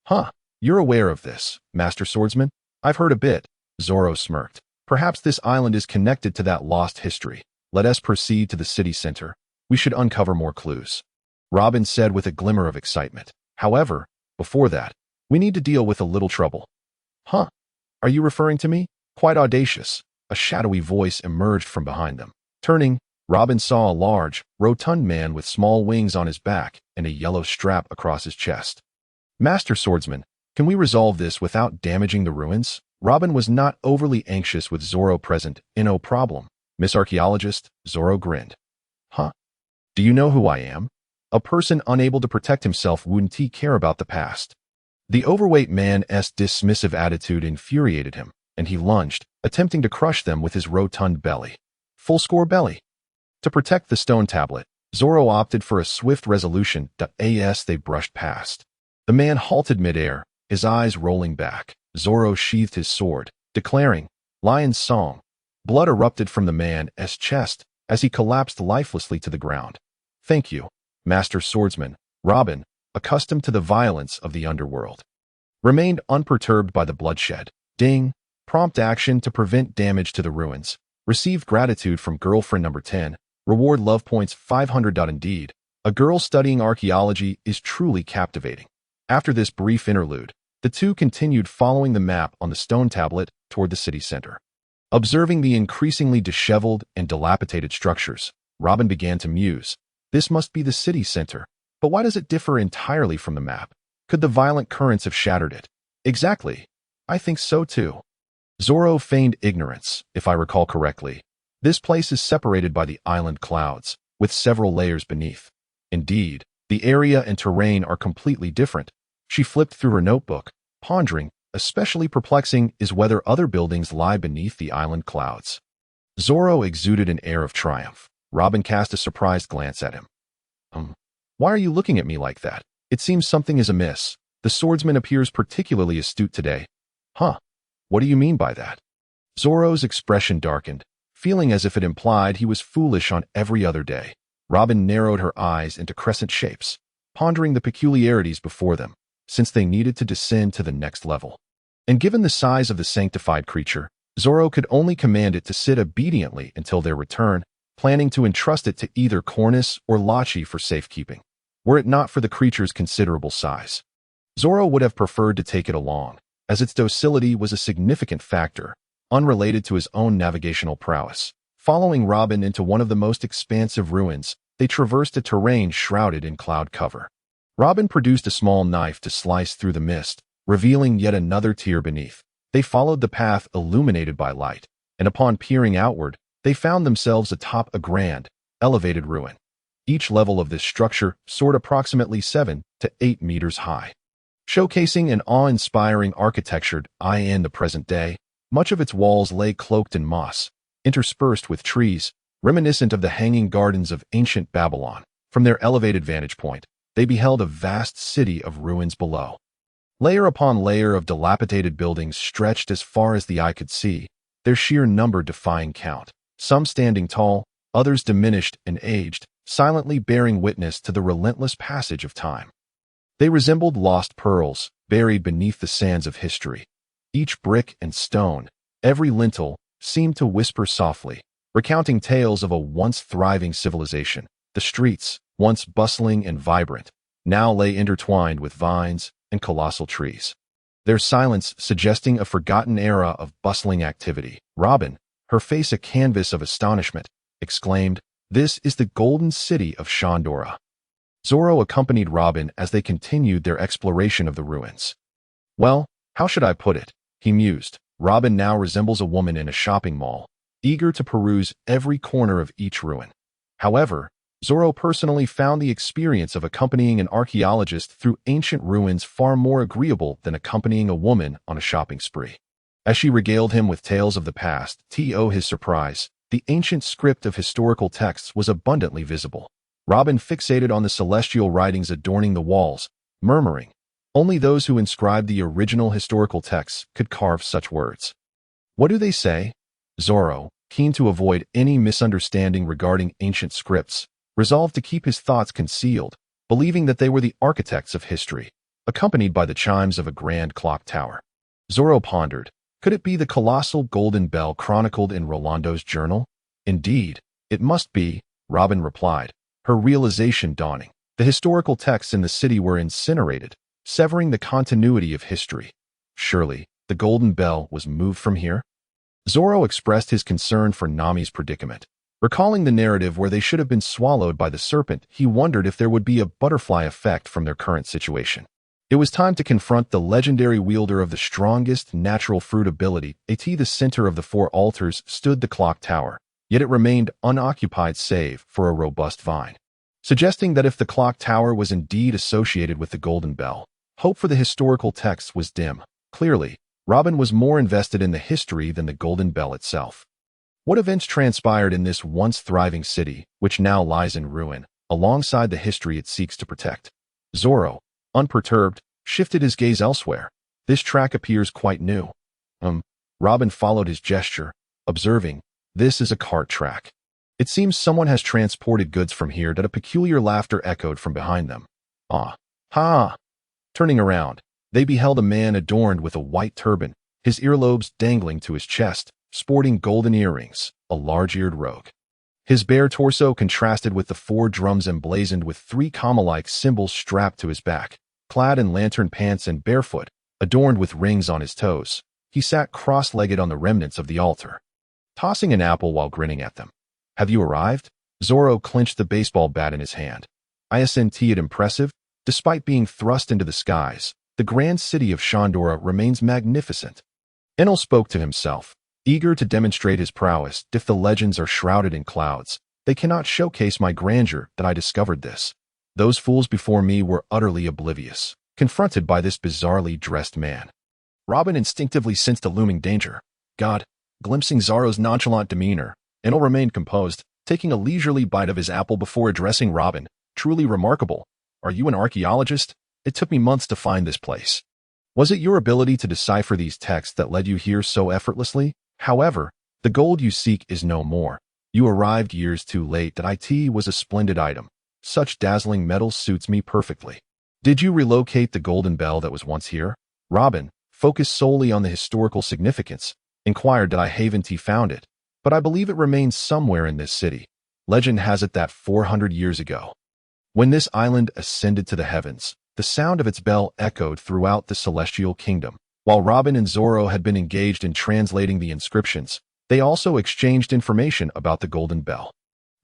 S1: "Huh, you're aware of this, Master Swordsman?" "I've heard a bit," Zoro smirked. "Perhaps this island is connected to that lost history. Let us proceed to the city center. We should uncover more clues," Robin said with a glimmer of excitement. "However, before that, we need to deal with a little trouble." "Huh? Are you referring to me?" Quite audacious, a shadowy voice emerged from behind them. Turning, Robin saw a large, rotund man with small wings on his back and a yellow strap across his chest. Master Swordsman, can we resolve this without damaging the ruins? Robin was not overly anxious with Zoro present. No problem, Miss Archaeologist, Zoro grinned. Huh? Do you know who I am? A person unable to protect himself wouldn't he care about the past. The overweight man's dismissive attitude infuriated him, and he lunged, attempting to crush them with his rotund belly. Full score belly. To protect the stone tablet, Zoro opted for a swift resolution. As they brushed past, the man halted midair, his eyes rolling back. Zoro sheathed his sword, declaring, "Lion's song." Blood erupted from the man's chest as he collapsed lifelessly to the ground. Thank you, Master Swordsman. Robin, accustomed to the violence of the underworld, remained unperturbed by the bloodshed. Ding. Prompt action to prevent damage to the ruins. Received gratitude from girlfriend number 10. Reward love points 500. Indeed, a girl studying archaeology is truly captivating. After this brief interlude, the two continued following the map on the stone tablet toward the city center. Observing the increasingly disheveled and dilapidated structures, Robin began to muse. This must be the city center, but why does it differ entirely from the map? Could the violent currents have shattered it? Exactly. I think so too. Zoro feigned ignorance, if I recall correctly. This place is separated by the island clouds, with several layers beneath. Indeed, the area and terrain are completely different. She flipped through her notebook, pondering. Especially perplexing is whether other buildings lie beneath the island clouds. Zoro exuded an air of triumph. Robin cast a surprised glance at him. Why are you looking at me like that? It seems something is amiss. The swordsman appears particularly astute today. Huh? What do you mean by that? Zoro's expression darkened, feeling as if it implied he was foolish on every other day. Robin narrowed her eyes into crescent shapes, pondering the peculiarities before them, since they needed to descend to the next level. And given the size of the sanctified creature, Zoro could only command it to sit obediently until their return, planning to entrust it to either Cornice or Lachi for safekeeping, were it not for the creature's considerable size. Zoro would have preferred to take it along, as its docility was a significant factor, unrelated to his own navigational prowess. Following Robin into one of the most expansive ruins, they traversed a terrain shrouded in cloud cover. Robin produced a small knife to slice through the mist, revealing yet another tier beneath. They followed the path illuminated by light, and upon peering outward, they found themselves atop a grand, elevated ruin. Each level of this structure soared approximately 7 to 8 meters high, showcasing an awe-inspiring architecture. In the present day, much of its walls lay cloaked in moss, interspersed with trees, reminiscent of the hanging gardens of ancient Babylon. From their elevated vantage point, they beheld a vast city of ruins below. Layer upon layer of dilapidated buildings stretched as far as the eye could see, their sheer number defying count. Some standing tall, others diminished and aged, silently bearing witness to the relentless passage of time. They resembled lost pearls, buried beneath the sands of history. Each brick and stone, every lintel, seemed to whisper softly, recounting tales of a once thriving civilization. The streets, once bustling and vibrant, now lay intertwined with vines and colossal trees, their silence suggesting a forgotten era of bustling activity. Robin, her face a canvas of astonishment, exclaimed, "This is the golden city of Shandora." Zoro accompanied Robin as they continued their exploration of the ruins. Well, how should I put it? He mused. Robin now resembles a woman in a shopping mall, eager to peruse every corner of each ruin. However, Zoro personally found the experience of accompanying an archaeologist through ancient ruins far more agreeable than accompanying a woman on a shopping spree. As she regaled him with tales of the past, to his surprise, the ancient script of historical texts was abundantly visible. Robin fixated on the celestial writings adorning the walls, murmuring, "Only those who inscribed the original historical texts could carve such words." What do they say? Zoro, keen to avoid any misunderstanding regarding ancient scripts, resolved to keep his thoughts concealed, believing that they were the architects of history, accompanied by the chimes of a grand clock tower. Zoro pondered, could it be the colossal golden bell chronicled in Rolando's journal? Indeed, it must be, Robin replied, her realization dawning. The historical texts in the city were incinerated, severing the continuity of history. Surely, the golden bell was moved from here? Zoro expressed his concern for Nami's predicament. Recalling the narrative where they should have been swallowed by the serpent, he wondered if there would be a butterfly effect from their current situation. It was time to confront the legendary wielder of the strongest natural fruit ability. At the center of the four altars stood the clock tower, yet it remained unoccupied save for a robust vine, suggesting that if the clock tower was indeed associated with the golden bell, hope for the historical text was dim. Clearly, Robin was more invested in the history than the golden bell itself. What events transpired in this once thriving city, which now lies in ruin, alongside the history it seeks to protect? Zoro, unperturbed, shifted his gaze elsewhere. This track appears quite new. Robin followed his gesture, observing, this is a cart track. It seems someone has transported goods from here. That a peculiar laughter echoed from behind them. Ah, ha! Turning around, they beheld a man adorned with a white turban, his earlobes dangling to his chest, sporting golden earrings, a large-eared rogue. His bare torso contrasted with the four drums emblazoned with three kama-like symbols strapped to his back. Clad in lantern pants and barefoot, adorned with rings on his toes, he sat cross-legged on the remnants of the altar, tossing an apple while grinning at them. Have you arrived? Zoro clenched the baseball bat in his hand. Isn't it impressive? Despite being thrust into the skies, the grand city of Shandora remains magnificent. Enel spoke to himself, eager to demonstrate his prowess. If the legends are shrouded in clouds, they cannot showcase my grandeur. That I discovered this. Those fools before me were utterly oblivious, confronted by this bizarrely dressed man. Robin instinctively sensed a looming danger. God, glimpsing Zoro's nonchalant demeanor, Enel remained composed, taking a leisurely bite of his apple before addressing Robin. Truly remarkable. Are you an archaeologist? It took me months to find this place. Was it your ability to decipher these texts that led you here so effortlessly? However, the gold you seek is no more. You arrived years too late. That it was a splendid item. Such dazzling metal suits me perfectly. Did you relocate the golden bell that was once here? Robin, focused solely on the historical significance, inquired that I haven't found it, but I believe it remains somewhere in this city. Legend has it that 400 years ago, when this island ascended to the heavens, the sound of its bell echoed throughout the celestial kingdom. While Robin and Zoro had been engaged in translating the inscriptions, they also exchanged information about the golden bell.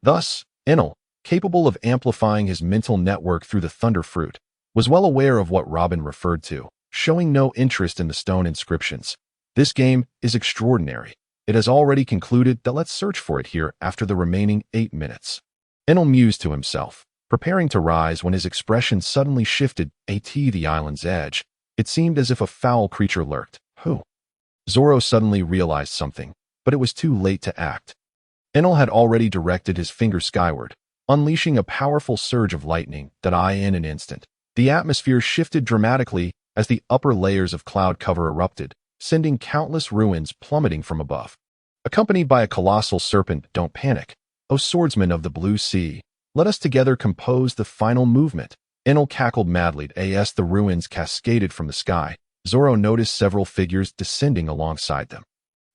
S1: Thus, Enel, capable of amplifying his mental network through the thunder fruit, was well aware of what Robin referred to, showing no interest in the stone inscriptions. This game is extraordinary. It has already concluded. That let's search for it here after the remaining 8 minutes. Enel mused to himself, preparing to rise when his expression suddenly shifted. At the island's edge, it seemed as if a foul creature lurked. Who? Zoro suddenly realized something, but it was too late to act. Enel had already directed his finger skyward, unleashing a powerful surge of lightning. That in an instant, the atmosphere shifted dramatically as the upper layers of cloud cover erupted, sending countless ruins plummeting from above. Accompanied by a colossal serpent. Don't panic, O swordsman of the blue sea. Let us together compose the final movement. Enel cackled madly as the ruins cascaded from the sky. Zoro noticed several figures descending alongside them.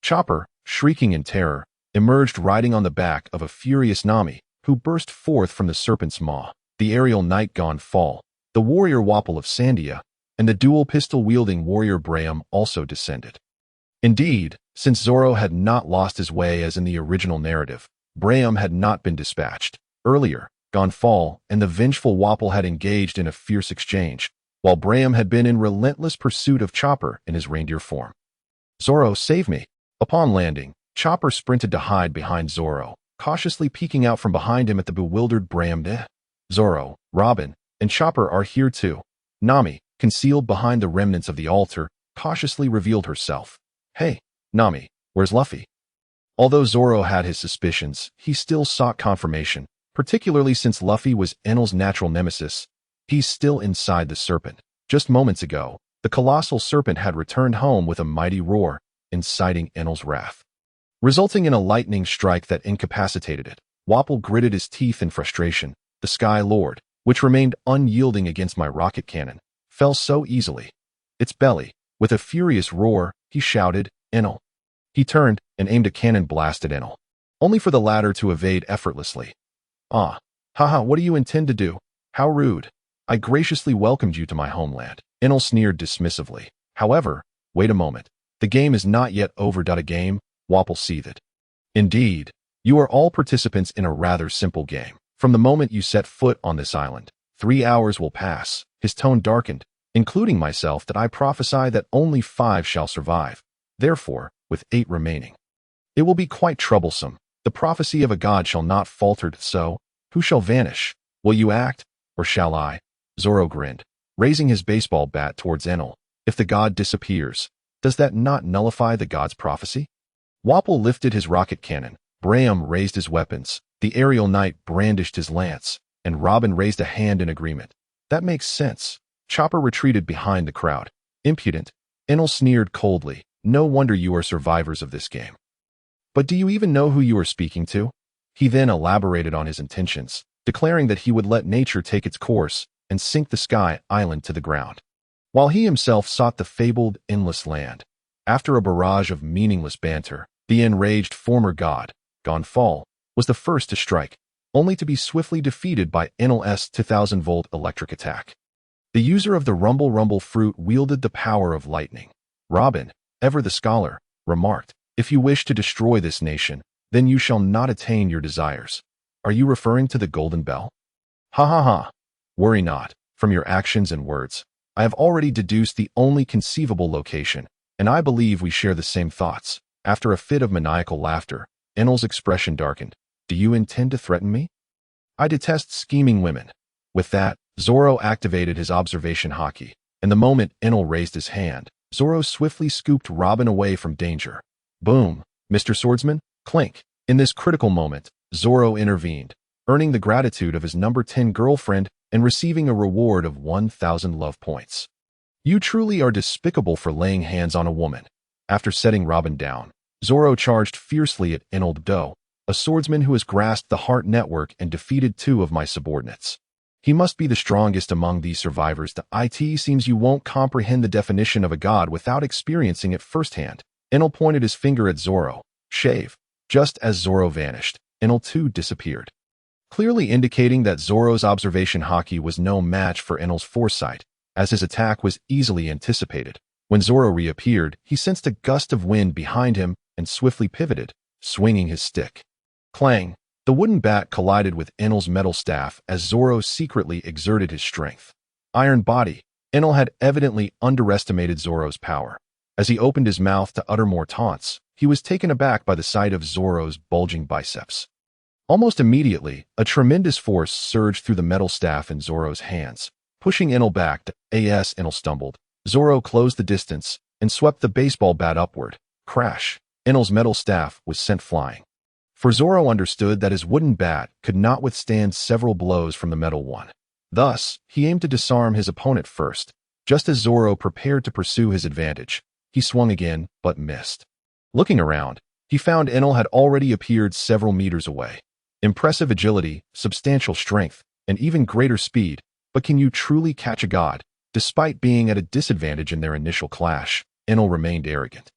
S1: Chopper, shrieking in terror, emerged riding on the back of a furious Nami, who burst forth from the serpent's maw. The aerial knight Gonfall, the warrior Wapol of Sandia, and the dual pistol-wielding warrior Braham also descended. Indeed, since Zoro had not lost his way as in the original narrative, Braham had not been dispatched. Earlier, Gonfall and the vengeful Wapol had engaged in a fierce exchange, while Braham had been in relentless pursuit of Chopper in his reindeer form. Zoro, save me! Upon landing, Chopper sprinted to hide behind Zoro, cautiously peeking out from behind him at the bewildered Braham. Zoro, Robin, and Chopper are here too. Nami, concealed behind the remnants of the altar, cautiously revealed herself. Hey, Nami, where's Luffy? Although Zoro had his suspicions, he still sought confirmation, particularly since Luffy was Enel's natural nemesis. He's still inside the serpent. Just moments ago, the colossal serpent had returned home with a mighty roar, inciting Enel's wrath, resulting in a lightning strike that incapacitated it. Wapol gritted his teeth in frustration. The Sky Lord, which remained unyielding against my rocket cannon, fell so easily. Its belly, with a furious roar, he shouted, Enel. He turned and aimed a cannon blast at Enel, only for the latter to evade effortlessly. Ah, haha, what do you intend to do? How rude. I graciously welcomed you to my homeland. Enel sneered dismissively. However, wait a moment. The game is not yet over. A game? Wapol seethed. Indeed, You are all participants in a rather simple game. From the moment you set foot on this island, 3 hours will pass. His tone darkened, including myself, that I prophesy that only 5 shall survive. Therefore, with 8 remaining, it will be quite troublesome. The prophecy of a god shall not falter, so who shall vanish? Will you act, or shall I? Zoro grinned, raising his baseball bat towards Enel. If the god disappears, does that not nullify the god's prophecy? Wapol lifted his rocket cannon, Braham raised his weapons, the aerial knight brandished his lance, and Robin raised a hand in agreement. That makes sense. Chopper retreated behind the crowd. Impudent, Enel sneered coldly. No wonder you are survivors of this game. But do you even know who you are speaking to? He then elaborated on his intentions, declaring that he would let nature take its course and sink the sky island to the ground, while he himself sought the fabled endless land. After a barrage of meaningless banter, the enraged former god, Gonfall, was the first to strike, only to be swiftly defeated by Enel's 2000-volt electric attack. The user of the rumble fruit wielded the power of lightning. Robin, ever the scholar, remarked, "If you wish to destroy this nation, then you shall not attain your desires." Are you referring to the Golden Bell? Ha ha ha. Worry not. From your actions and words, I have already deduced the only conceivable location, and I believe we share the same thoughts. After a fit of maniacal laughter, Enel's expression darkened. Do you intend to threaten me? I detest scheming women. With that, Zoro activated his observation haki, and the moment Enel raised his hand, Zoro swiftly scooped Robin away from danger. Boom, Mr. Swordsman, clink. In this critical moment, Zoro intervened, earning the gratitude of his number 10 girlfriend and receiving a reward of 1,000 love points. You truly are despicable for laying hands on a woman. After setting Robin down, Zoro charged fiercely at Enel Do, a swordsman who has grasped the heart network and defeated 2 of my subordinates. He must be the strongest among these survivors. It seems you won't comprehend the definition of a god without experiencing it firsthand. Enel pointed his finger at Zoro. Shave. Just as Zoro vanished, Enel too disappeared, clearly indicating that Zoro's observation haki was no match for Enel's foresight, as his attack was easily anticipated. When Zoro reappeared, he sensed a gust of wind behind him and swiftly pivoted, swinging his stick. Clang! The wooden bat collided with Enel's metal staff as Zoro secretly exerted his strength. Iron body. Enel had evidently underestimated Zoro's power. As he opened his mouth to utter more taunts, he was taken aback by the sight of Zoro's bulging biceps. Almost immediately, a tremendous force surged through the metal staff in Zoro's hands, pushing Enel back. As Enel stumbled, Zoro closed the distance and swept the baseball bat upward. Crash! Enel's metal staff was sent flying. For Zoro understood that his wooden bat could not withstand several blows from the metal one. Thus, he aimed to disarm his opponent first. Just as Zoro prepared to pursue his advantage, he swung again, but missed. Looking around, he found Enel had already appeared several meters away. Impressive agility, substantial strength, and even greater speed, but can you truly catch a god? Despite being at a disadvantage in their initial clash, Enel remained arrogant.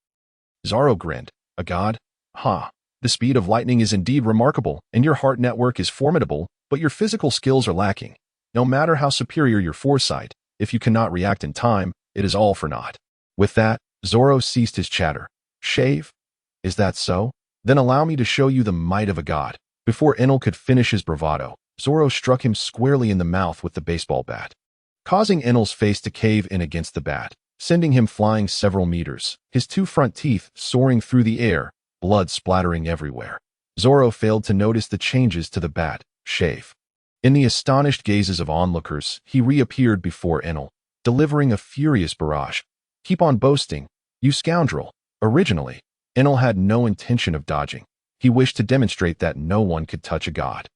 S1: Zoro grinned. A god? Ha! The speed of lightning is indeed remarkable, and your heart network is formidable, but your physical skills are lacking. No matter how superior your foresight, if you cannot react in time, it is all for naught. With that, Zoro ceased his chatter. Shave? Is that so? Then allow me to show you the might of a god. Before Enel could finish his bravado, Zoro struck him squarely in the mouth with the baseball bat, causing Enel's face to cave in against the bat, sending him flying several meters, his 2 front teeth soaring through the air, blood splattering everywhere. Zoro failed to notice the changes to the bat. Shave. In the astonished gazes of onlookers, he reappeared before Enel, delivering a furious barrage. Keep on boasting, you scoundrel. Originally, Enel had no intention of dodging. He wished to demonstrate that no one could touch a god,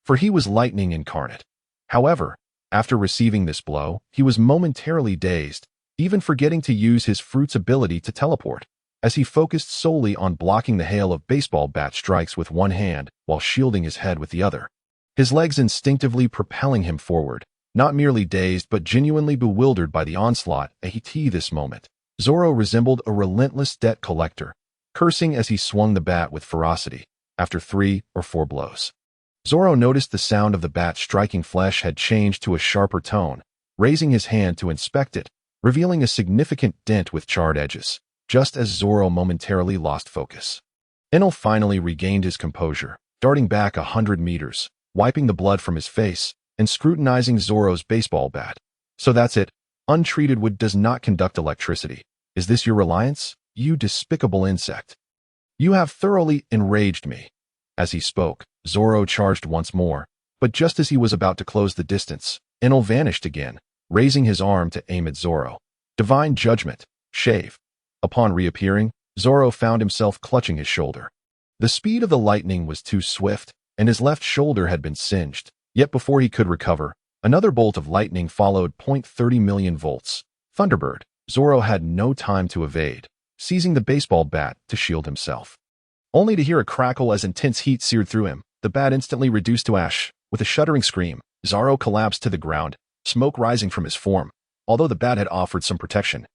S1: for he was lightning incarnate. However, after receiving this blow, he was momentarily dazed, even forgetting to use his fruit's ability to teleport, as he focused solely on blocking the hail of baseball bat strikes with one hand while shielding his head with the other, his legs instinctively propelling him forward, not merely dazed but genuinely bewildered by the onslaught. This moment, Zoro resembled a relentless debt collector, cursing as he swung the bat with ferocity. After 3 or 4 blows, Zoro noticed the sound of the bat striking flesh had changed to a sharper tone, raising his hand to inspect it, revealing a significant dent with charred edges, just as Zoro momentarily lost focus. Enel finally regained his composure, darting back 100 meters, wiping the blood from his face, and scrutinizing Zoro's baseball bat. So that's it. Untreated wood does not conduct electricity. Is this your reliance, you despicable insect? You have thoroughly enraged me. As he spoke, Zoro charged once more, but just as he was about to close the distance, Enel vanished again, raising his arm to aim at Zoro. Divine judgment. Shave. Upon reappearing, Zoro found himself clutching his shoulder. The speed of the lightning was too swift, and his left shoulder had been singed. Yet before he could recover, another bolt of lightning followed. 30 million volts. Thunderbird. Zoro had no time to evade, seizing the baseball bat to shield himself. Only to hear a crackle as intense heat seared through him, the bat instantly reduced to ash. With a shuddering scream, Zoro collapsed to the ground, smoke rising from his form, although the bat had offered some protection.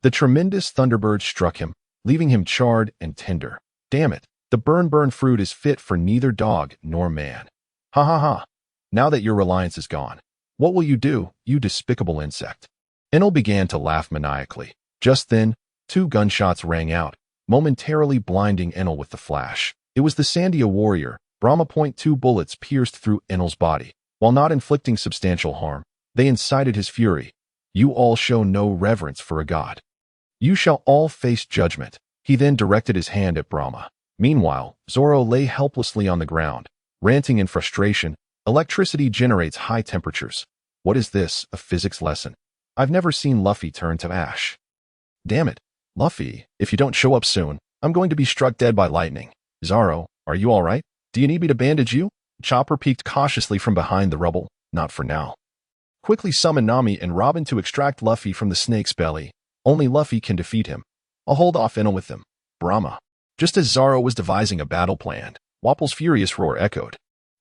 S1: The tremendous Thunderbird struck him, leaving him charred and tender. Damn it, the burn fruit is fit for neither dog nor man. Ha ha ha. Now that your reliance is gone, what will you do, you despicable insect? Enel began to laugh maniacally. Just then, 2 gunshots rang out, momentarily blinding Enel with the flash. It was the Sandia warrior. Brahma. 2 bullets pierced through Enel's body. While not inflicting substantial harm, they incited his fury. You all show no reverence for a god. You shall all face judgment. He then directed his hand at Brahma. Meanwhile, Zoro lay helplessly on the ground, ranting in frustration. Electricity generates high temperatures. What is this, a physics lesson? I've never seen Luffy turn to ash. Damn it, Luffy, if you don't show up soon, I'm going to be struck dead by lightning. Zoro, are you all right? Do you need me to bandage you? Chopper peeked cautiously from behind the rubble. Not for now. Quickly summon Nami and Robin to extract Luffy from the snake's belly. Only Luffy can defeat him. I'll hold off Enel with them. Brahma. Just as Zoro was devising a battle plan, Wapple's furious roar echoed.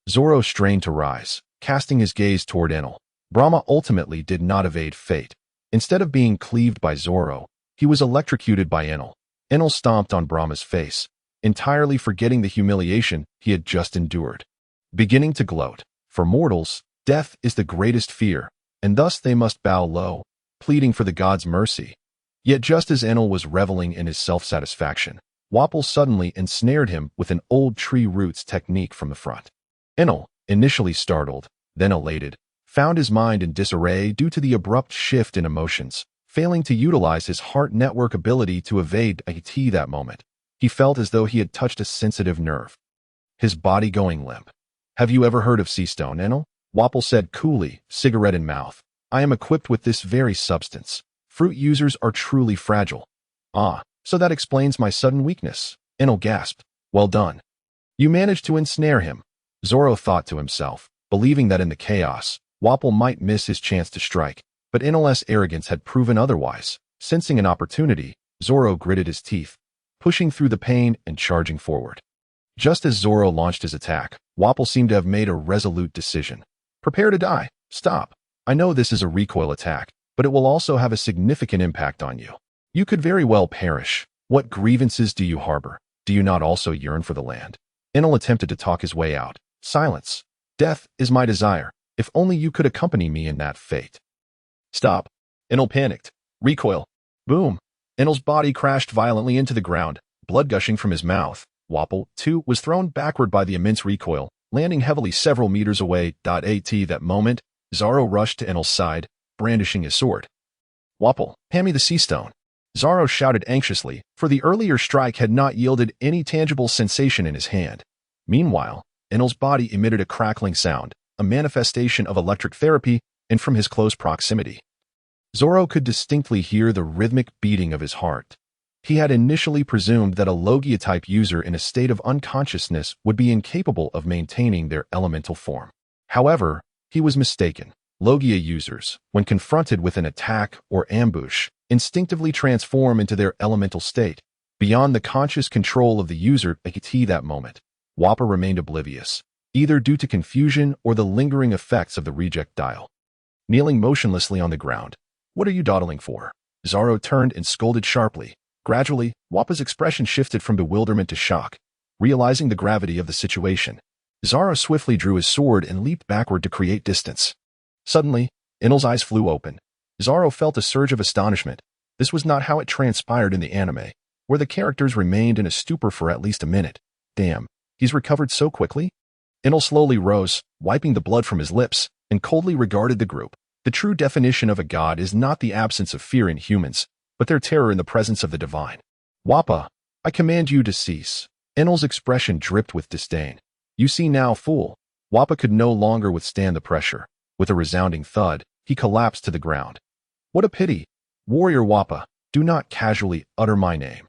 S1: Zoro strained to rise, casting his gaze toward Enel. Brahma ultimately did not evade fate. Instead of being cleaved by Zoro, he was electrocuted by Enel. Enel stomped on Brahma's face, entirely forgetting the humiliation he had just endured. Beginning to gloat. For mortals, death is the greatest fear, and thus they must bow low, pleading for the god's mercy. Yet just as Enel was reveling in his self-satisfaction, Wapple suddenly ensnared him with an old tree roots technique from the front. Enel, initially startled, then elated, found his mind in disarray due to the abrupt shift in emotions, failing to utilize his heart network ability to evade IT that moment. He felt as though he had touched a sensitive nerve. His body going limp. Have you ever heard of sea stone, Enel? Wapple said coolly, cigarette in mouth. I am equipped with this very substance. Fruit users are truly fragile. Ah, so that explains my sudden weakness. Enel gasped. Well done. You managed to ensnare him. Zoro thought to himself, believing that in the chaos, Wapple might miss his chance to strike, but Enel's arrogance had proven otherwise. Sensing an opportunity, Zoro gritted his teeth, pushing through the pain and charging forward. Just as Zoro launched his attack, Wapple seemed to have made a resolute decision. Prepare to die. Stop. I know this is a recoil attack, but it will also have a significant impact on you. You could very well perish. What grievances do you harbor? Do you not also yearn for the land? Enel attempted to talk his way out. Silence. Death is my desire. If only you could accompany me in that fate. Stop. Enel panicked. Recoil. Boom. Enel's body crashed violently into the ground, blood gushing from his mouth. Wapple, too, was thrown backward by the immense recoil, landing heavily several meters away. At that moment, Zoro rushed to Enel's side, brandishing his sword. Wapple, hand me the sea stone. Zoro shouted anxiously, for the earlier strike had not yielded any tangible sensation in his hand. Meanwhile, Enel's body emitted a crackling sound, a manifestation of electric therapy, and from his close proximity, Zoro could distinctly hear the rhythmic beating of his heart. He had initially presumed that a Logia-type user in a state of unconsciousness would be incapable of maintaining their elemental form. However, he was mistaken. Logia users, when confronted with an attack or ambush, instinctively transform into their elemental state, beyond the conscious control of the user at that moment. Wappa remained oblivious, either due to confusion or the lingering effects of the reject dial. Kneeling motionlessly on the ground. What are you dawdling for? Zoro turned and scolded sharply. Gradually, Wappa's expression shifted from bewilderment to shock. Realizing the gravity of the situation, Zoro swiftly drew his sword and leaped backward to create distance. Suddenly, Enel's eyes flew open. Zoro felt a surge of astonishment. This was not how it transpired in the anime. where the characters remained in a stupor for at least a minute. Damn, he's recovered so quickly? Enel slowly rose, wiping the blood from his lips, and coldly regarded the group. The true definition of a god is not the absence of fear in humans, but their terror in the presence of the divine. Wappa, I command you to cease. Enel's expression dripped with disdain. You see now, fool. Wappa could no longer withstand the pressure. With a resounding thud, he collapsed to the ground. What a pity. Warrior Wappa, do not casually utter my name.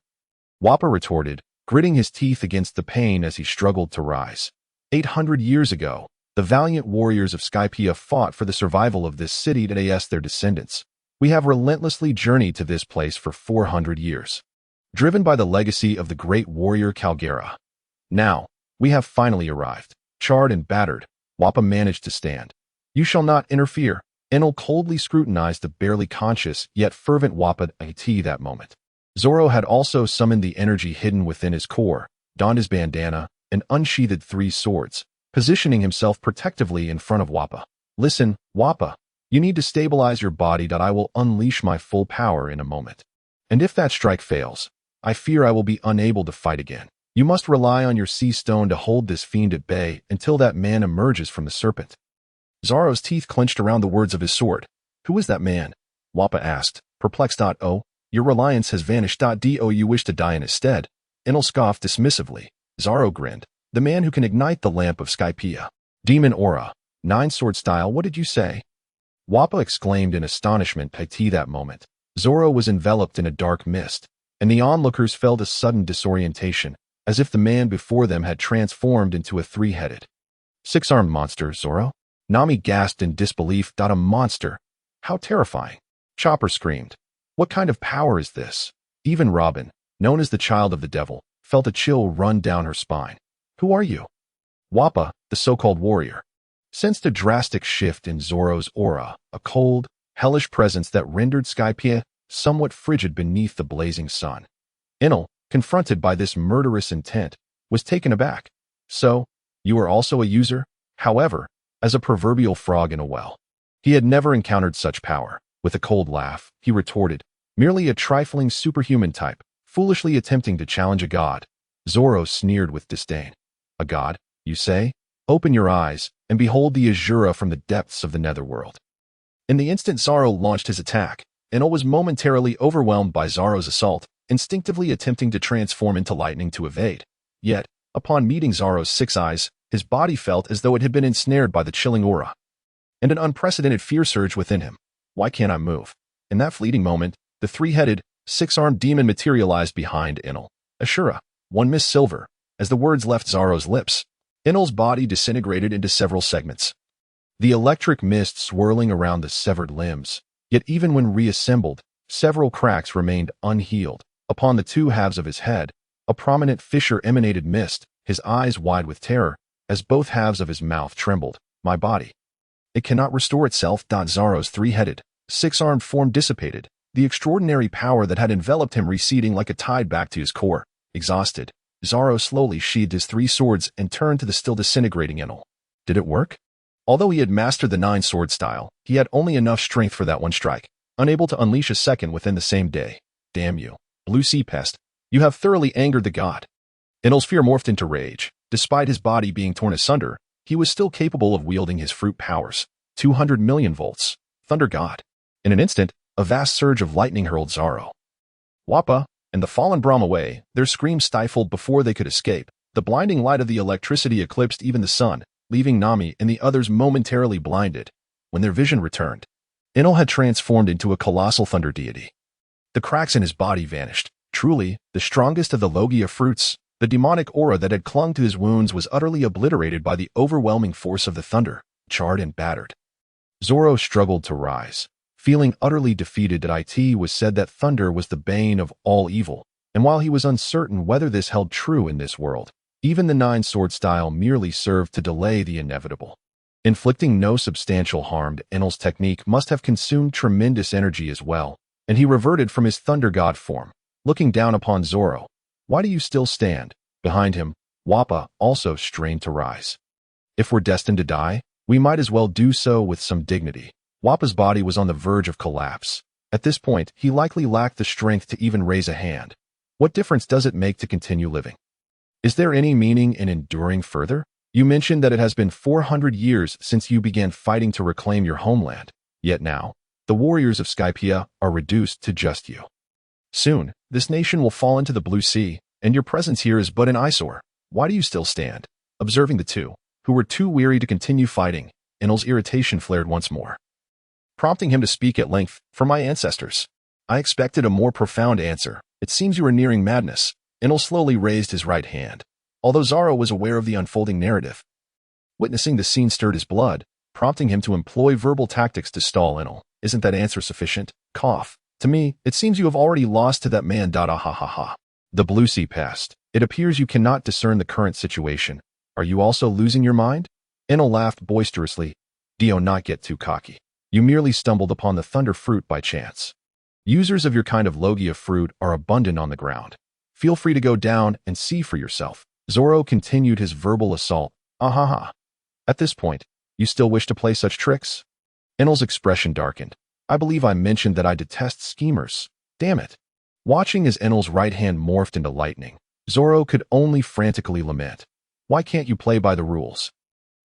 S1: Wappa retorted, gritting his teeth against the pain as he struggled to rise. 800 years ago, the valiant warriors of Skypiea fought for the survival of this city to aid their descendants. We have relentlessly journeyed to this place for 400 years, driven by the legacy of the great warrior Kalgera. Now, we have finally arrived. Charred and battered, Wappa managed to stand. You shall not interfere. Enel coldly scrutinized the barely conscious yet fervent Wappa at that moment. Zoro had also summoned the energy hidden within his core, donned his bandana, and unsheathed 3 swords, positioning himself protectively in front of Wappa. Listen, Wappa, you need to stabilize your body. I will unleash my full power in a moment. And if that strike fails, I fear I will be unable to fight again. You must rely on your sea stone to hold this fiend at bay until that man emerges from the serpent. Zoro's teeth clenched around the words of his sword. Who is that man? Wappa asked, perplexed. Oh, your reliance has vanished. Do you wish to die in his stead? Enel scoffed dismissively. Zoro grinned. The man who can ignite the lamp of Skypiea. Demon aura. 9-sword style. What did you say? Wappa exclaimed in astonishment at that moment. Zoro was enveloped in a dark mist, and the onlookers felt a sudden disorientation, as if the man before them had transformed into a 3-headed, 6-armed monster. Zoro? Nami gasped in disbelief. A monster? How terrifying. Chopper screamed. What kind of power is this? Even Robin, known as the child of the devil, felt a chill run down her spine. Who are you? Wappa, the so-called warrior, sensed a drastic shift in Zoro's aura, a cold, hellish presence that rendered Skypiea somewhat frigid beneath the blazing sun. Enel, confronted by this murderous intent, was taken aback. So, you are also a user? However, as a proverbial frog in a well. He had never encountered such power. With a cold laugh, he retorted, merely a trifling superhuman type, foolishly attempting to challenge a god. Zoro sneered with disdain. A god, you say? Open your eyes, and behold the Azura from the depths of the netherworld. In the instant Zoro launched his attack, Enel was momentarily overwhelmed by Zoro's assault, instinctively attempting to transform into lightning to evade. Yet, upon meeting Zoro's 6 eyes, his body felt as though it had been ensnared by the chilling aura, and an unprecedented fear surged within him. Why can't I move? In that fleeting moment, the 3-headed, 6-armed demon materialized behind Enel. Ashura, 1 Miss Silver. As the words left Zoro's lips, Enel's body disintegrated into several segments, the electric mist swirling around the severed limbs. Yet even when reassembled, several cracks remained unhealed. Upon the 2 halves of his head, a prominent fissure emanated mist, his eyes wide with terror, as both halves of his mouth trembled. My body. It cannot restore itself. Zoro's 3-headed, 6-armed form dissipated, the extraordinary power that had enveloped him receding like a tide back to his core. Exhausted, Zoro slowly sheathed his 3 swords and turned to the still disintegrating Enel. Did it work? Although he had mastered the 9-sword style, he had only enough strength for that one strike, unable to unleash a second within the same day. Damn you, Blue Sea Pest. You have thoroughly angered the god. Enel's fear morphed into rage. Despite his body being torn asunder, he was still capable of wielding his fruit powers. 200 million volts. Thunder God. In an instant, a vast surge of lightning hurled Zoro, Wappa, and the fallen Brahm away, their screams stifled before they could escape. The blinding light of the electricity eclipsed even the sun, leaving Nami and the others momentarily blinded. When their vision returned, Enel had transformed into a colossal thunder deity. The cracks in his body vanished. Truly, the strongest of the Logia fruits, the demonic aura that had clung to his wounds was utterly obliterated by the overwhelming force of the thunder. Charred and battered, Zoro struggled to rise. Feeling utterly defeated, it was said that thunder was the bane of all evil, and while he was uncertain whether this held true in this world, even the 9-sword style merely served to delay the inevitable. Inflicting no substantial harm, Enel's technique must have consumed tremendous energy as well, and he reverted from his thunder god form, looking down upon Zoro. Why do you still stand? Behind him, Wappa also strained to rise. If we're destined to die, we might as well do so with some dignity. Wappa's body was on the verge of collapse. At this point, he likely lacked the strength to even raise a hand. What difference does it make to continue living? Is there any meaning in enduring further? You mentioned that it has been 400 years since you began fighting to reclaim your homeland. Yet now, the warriors of Skypiea are reduced to just you. Soon, this nation will fall into the Blue Sea, and your presence here is but an eyesore. Why do you still stand? Observing the two, who were too weary to continue fighting, Enel's irritation flared once more, prompting him to speak at length. For my ancestors. I expected a more profound answer. It seems you are nearing madness. Enel slowly raised his right hand, although Zoro was aware of the unfolding narrative. Witnessing the scene stirred his blood, prompting him to employ verbal tactics to stall Enel. Isn't that answer sufficient? Cough. To me, it seems you have already lost to that man. Ha ha ha. The Blue Sea passed. It appears you cannot discern the current situation. Are you also losing your mind? Enel laughed boisterously. Do not get too cocky. You merely stumbled upon the thunder fruit by chance. Users of your kind of Logia fruit are abundant on the ground. Feel free to go down and see for yourself. Zoro continued his verbal assault. Ha. At this point, you still wish to play such tricks? Enel's expression darkened. I believe I mentioned that I detest schemers. Damn it. Watching as Enel's right hand morphed into lightning, Zoro could only frantically lament. Why can't you play by the rules?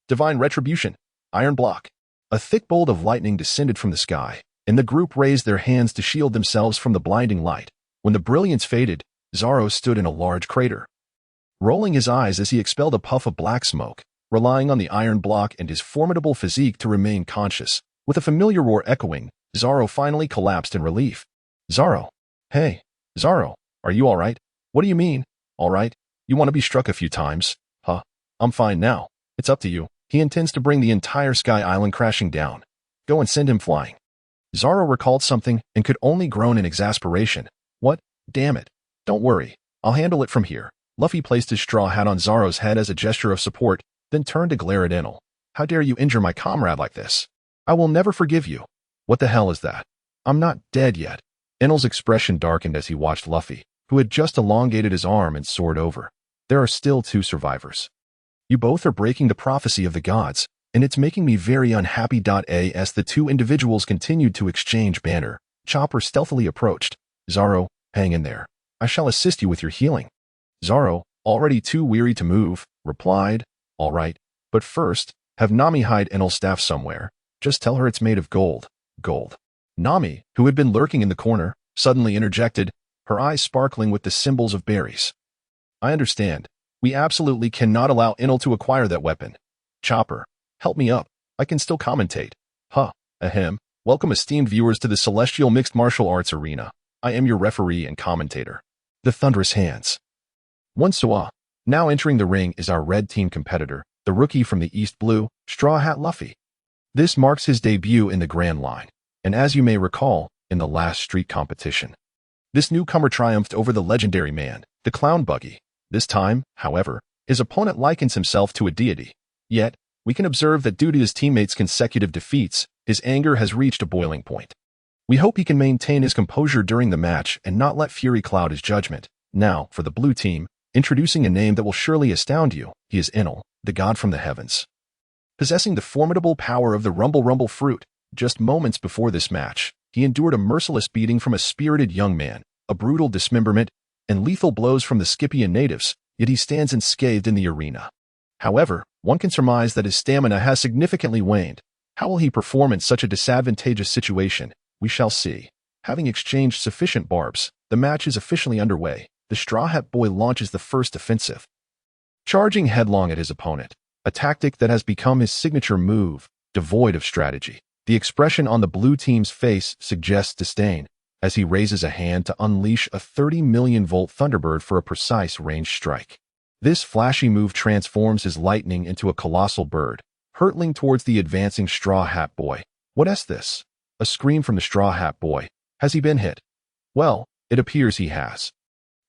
S1: Divine retribution. Iron block. A thick bolt of lightning descended from the sky, and the group raised their hands to shield themselves from the blinding light. When the brilliance faded, Zoro stood in a large crater, rolling his eyes as he expelled a puff of black smoke, relying on the iron block and his formidable physique to remain conscious. With a familiar roar echoing, Zoro finally collapsed in relief. Zoro. Hey, Zoro, are you all right? What do you mean, all right? You want to be struck a few times? Huh, I'm fine now. It's up to you. He intends to bring the entire Sky Island crashing down. Go and send him flying. Zoro recalled something and could only groan in exasperation. What? Damn it. Don't worry. I'll handle it from here. Luffy placed his straw hat on Zoro's head as a gesture of support, then turned to glare at Enel. How dare you injure my comrade like this? I will never forgive you. What the hell is that? I'm not dead yet. Enel's expression darkened as he watched Luffy, who had just elongated his arm and soared over. There are still 2 survivors. You both are breaking the prophecy of the gods, and it's making me very unhappy. As the 2 individuals continued to exchange banter, Chopper stealthily approached. Zoro, hang in there. I shall assist you with your healing. Zoro, already too weary to move, replied, all right, but first, have Nami hide Enel's staff somewhere. Just tell her it's made of gold. Gold. Nami, who had been lurking in the corner, suddenly interjected, her eyes sparkling with the symbols of berries. I understand. We absolutely cannot allow Enel to acquire that weapon. Chopper, help me up. I can still commentate. Ahem. Welcome esteemed viewers to the Celestial Mixed Martial Arts Arena. I am your referee and commentator. The Thunderous Hands. Once now entering the ring is our red team competitor, the rookie from the East Blue, Straw Hat Luffy. This marks his debut in the Grand Line, and as you may recall, in the last street competition, this newcomer triumphed over the legendary man, the clown Buggy. This time, however, his opponent likens himself to a deity. Yet, we can observe that due to his teammates' consecutive defeats, his anger has reached a boiling point. We hope he can maintain his composure during the match and not let fury cloud his judgment. Now, for the blue team, introducing a name that will surely astound you, he is Enel, the god from the heavens. Possessing the formidable power of the Rumble fruit, just moments before this match, he endured a merciless beating from a spirited young man, a brutal dismemberment, and lethal blows from the Skypian natives, yet he stands unscathed in the arena. However, one can surmise that his stamina has significantly waned. How will he perform in such a disadvantageous situation? We shall see. Having exchanged sufficient barbs, the match is officially underway. The Straw Hat Boy launches the first offensive, charging headlong at his opponent, a tactic that has become his signature move, devoid of strategy. The expression on the blue team's face suggests disdain, as he raises a hand to unleash a 30 million volt Thunderbird for a precise ranged strike. This flashy move transforms his lightning into a colossal bird, hurtling towards the advancing Straw Hat Boy. What is this? A scream from the Straw Hat Boy. Has he been hit? Well, it appears he has.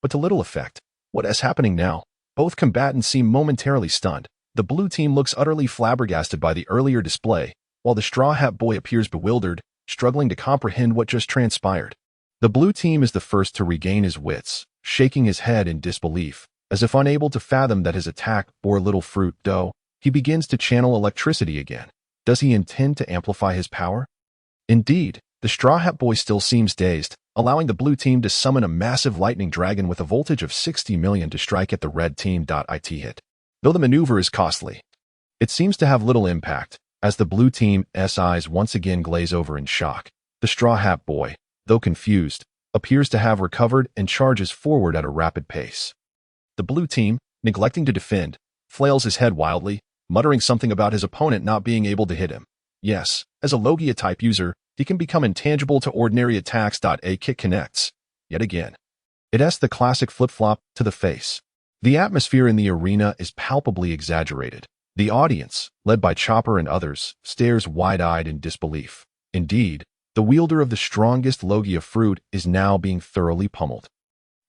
S1: But to little effect. What is happening now? Both combatants seem momentarily stunned. The blue team looks utterly flabbergasted by the earlier display, while the Straw Hat Boy appears bewildered, struggling to comprehend what just transpired. The blue team is the first to regain his wits, shaking his head in disbelief, as if unable to fathom that his attack bore little fruit. He begins to channel electricity again. Does he intend to amplify his power? Indeed, the Straw Hat Boy still seems dazed, allowing the blue team to summon a massive lightning dragon with a voltage of 60 million to strike at the red team. It hit. Though the maneuver is costly, it seems to have little impact, as the blue team's eyes once again glaze over in shock. The Straw Hat Boy, though confused, appears to have recovered and charges forward at a rapid pace. The blue team, neglecting to defend, flails his head wildly, muttering something about his opponent not being able to hit him. Yes, as a Logia-type user, he can become intangible to ordinary attacks. A kick connects. Yet again. It has the classic flip-flop to the face. The atmosphere in the arena is palpably exaggerated. The audience, led by Chopper and others, stares wide-eyed in disbelief. Indeed, the wielder of the strongest Logia fruit is now being thoroughly pummeled.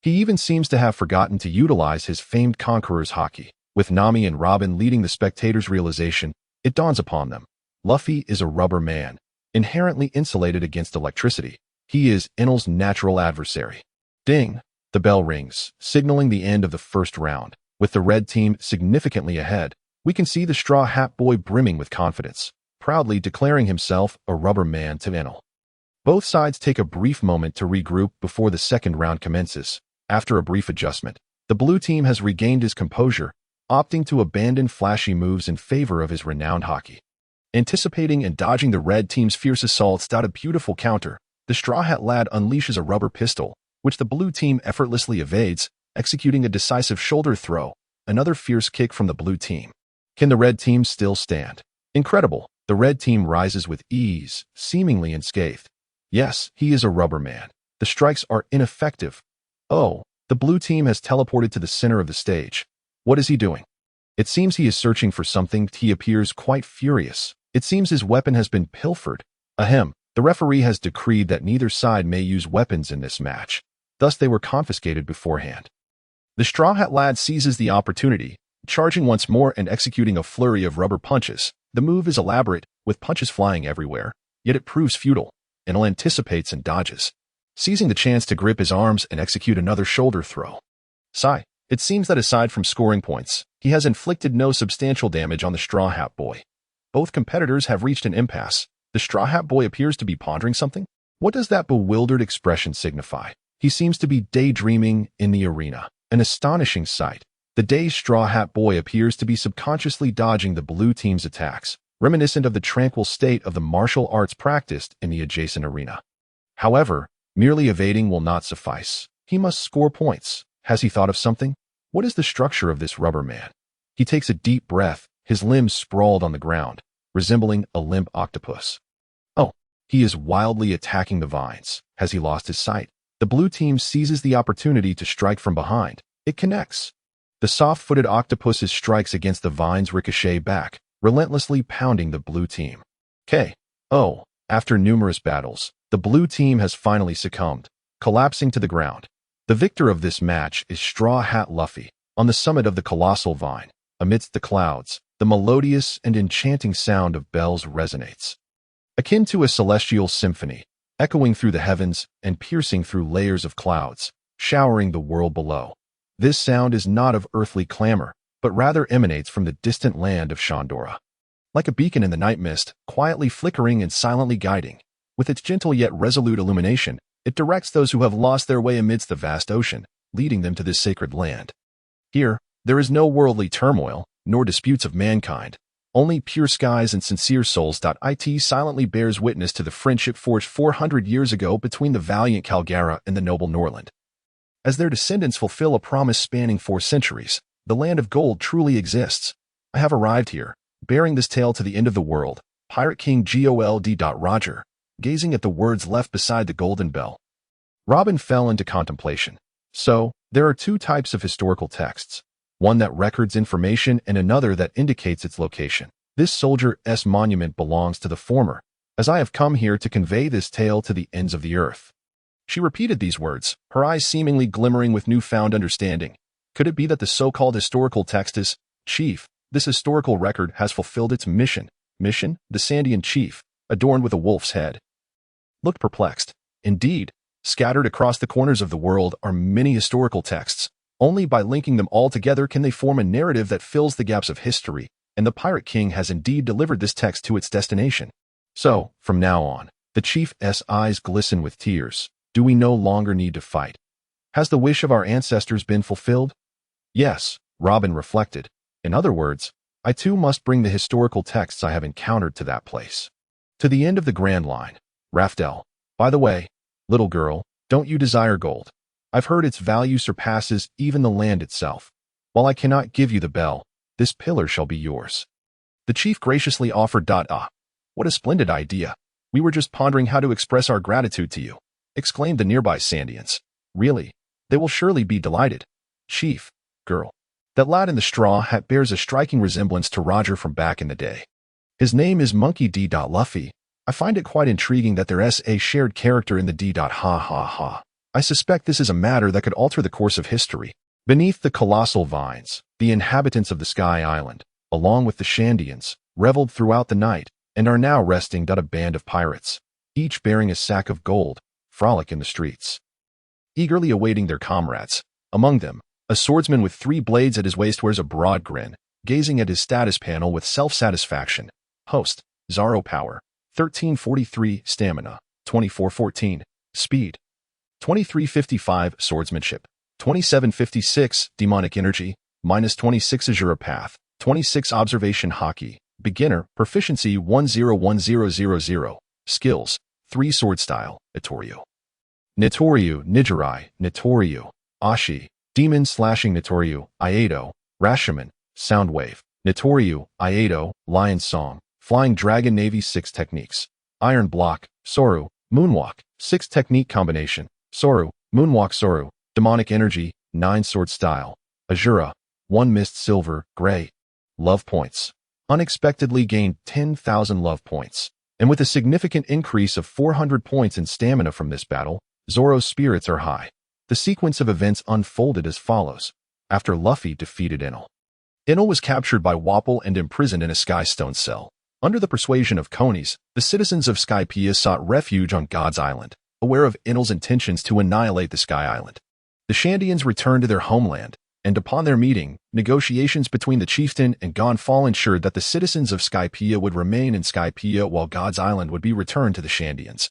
S1: He even seems to have forgotten to utilize his famed Conqueror's Haki. With Nami and Robin leading the spectators' realization, it dawns upon them. Luffy is a rubber man, inherently insulated against electricity. He is Enel's natural adversary. Ding! The bell rings, signaling the end of the first round. With the red team significantly ahead, we can see the Straw Hat Boy brimming with confidence, proudly declaring himself a rubber man to Enel. Both sides take a brief moment to regroup before the second round commences. After a brief adjustment, the blue team has regained his composure, opting to abandon flashy moves in favor of his renowned Haki. Anticipating and dodging the red team's fierce assaults. A beautiful counter, the Straw Hat Lad unleashes a rubber pistol, which the blue team effortlessly evades, executing a decisive shoulder throw, another fierce kick from the blue team. Can the red team still stand? Incredible, the red team rises with ease, seemingly unscathed. Yes, he is a rubber man. The strikes are ineffective. Oh, the blue team has teleported to the center of the stage. What is he doing? It seems he is searching for something. He appears quite furious. It seems his weapon has been pilfered. Ahem, the referee has decreed that neither side may use weapons in this match. Thus they were confiscated beforehand. The Straw Hat Lad seizes the opportunity, charging once more and executing a flurry of rubber punches. The move is elaborate, with punches flying everywhere, yet it proves futile. Enel anticipates and dodges, seizing the chance to grip his arms and execute another shoulder throw. Sigh. It seems that aside from scoring points, he has inflicted no substantial damage on the Straw Hat Boy. Both competitors have reached an impasse. The Straw Hat Boy appears to be pondering something. What does that bewildered expression signify? He seems to be daydreaming in the arena. An astonishing sight. The dazed Straw Hat Boy appears to be subconsciously dodging the blue team's attacks, reminiscent of the tranquil state of the martial arts practiced in the adjacent arena. However, merely evading will not suffice. He must score points. Has he thought of something? What is the structure of this rubber man? He takes a deep breath, his limbs sprawled on the ground, resembling a limp octopus. Oh, he is wildly attacking the vines. Has he lost his sight? The blue team seizes the opportunity to strike from behind. It connects. The soft-footed octopus's strikes against the vines ricochet back, relentlessly pounding the blue team. K.O. After numerous battles, the blue team has finally succumbed, collapsing to the ground. The victor of this match is Straw Hat Luffy. On the summit of the colossal vine, amidst the clouds, the melodious and enchanting sound of bells resonates. Akin to a celestial symphony, echoing through the heavens and piercing through layers of clouds, showering the world below. This sound is not of earthly clamor, but rather emanates from the distant land of Shandora. Like a beacon in the night mist, quietly flickering and silently guiding, with its gentle yet resolute illumination, it directs those who have lost their way amidst the vast ocean, leading them to this sacred land. Here, there is no worldly turmoil, nor disputes of mankind, only pure skies and sincere souls. It silently bears witness to the friendship forged 400 years ago between the valiant Calgara and the noble Norland. As their descendants fulfill a promise spanning 4 centuries, the land of gold truly exists. I have arrived here, bearing this tale to the end of the world, Pirate King Gold. Roger, gazing at the words left beside the golden bell. Robin fell into contemplation. So, there are 2 types of historical texts, one that records information and another that indicates its location. This soldier's monument belongs to the former, as I have come here to convey this tale to the ends of the earth. She repeated these words, her eyes seemingly glimmering with newfound understanding. Could it be that the so-called historical text is, Chief, this historical record has fulfilled its mission? Mission? The Sandian chief, adorned with a wolf's head, looked perplexed. Indeed, scattered across the corners of the world are many historical texts. Only by linking them all together can they form a narrative that fills the gaps of history, and the Pirate King has indeed delivered this text to its destination. So, from now on, the chief's eyes glisten with tears. Do we no longer need to fight? Has the wish of our ancestors been fulfilled? Yes, Robin reflected. In other words, I too must bring the historical texts I have encountered to that place. To the end of the Grand Line. Raftel. By the way, little girl, don't you desire gold? I've heard its value surpasses even the land itself. While I cannot give you the bell, this pillar shall be yours. The chief graciously offered. What a splendid idea. We were just pondering how to express our gratitude to you, exclaimed the nearby Sandians. Really, they will surely be delighted. Chief, girl. That lad in the straw hat bears a striking resemblance to Roger from back in the day. His name is Monkey D. Luffy. I find it quite intriguing that there is a shared character in the D. Ha ha ha. I suspect this is a matter that could alter the course of history. Beneath the colossal vines, the inhabitants of the Sky Island, along with the Shandians, reveled throughout the night and are now resting. A band of pirates, each bearing a sack of gold, frolic in the streets, eagerly awaiting their comrades. Among them, a swordsman with 3 blades at his waist wears a broad grin, gazing at his status panel with self-satisfaction. Host, Zoro power, 1343, stamina, 2414, speed, 2355, swordsmanship, 2756, demonic energy, -26 Azura path, 26 observation hockey, beginner, proficiency 101000, skills, 3 sword style, Nitoryu. Nitoryu, Nijirai, Nitoryu, Ashi, demon slashing Nitoryu, Iato, Rashomon, Soundwave, Nitoryu, Iato, Lion Song, Flying Dragon Navy 6 techniques, Iron Block, Soru, Moonwalk, 6 technique combination, Soru, Moonwalk Soru, demonic energy, 9 sword style, Azura, 1 mist silver, gray. Love points. Unexpectedly gained 10,000 love points. And with a significant increase of 400 points in stamina from this battle, Zoro's spirits are high. The sequence of events unfolded as follows. After Luffy defeated Enel. Enel was captured by Wapol and imprisoned in a Skystone cell. Under the persuasion of Konis, the citizens of Skypiea sought refuge on God's Island, aware of Enel's intentions to annihilate the Sky Island. The Shandians returned to their homeland, and upon their meeting, negotiations between the chieftain and Gonfall ensured that the citizens of Skypiea would remain in Skypiea while God's Island would be returned to the Shandians,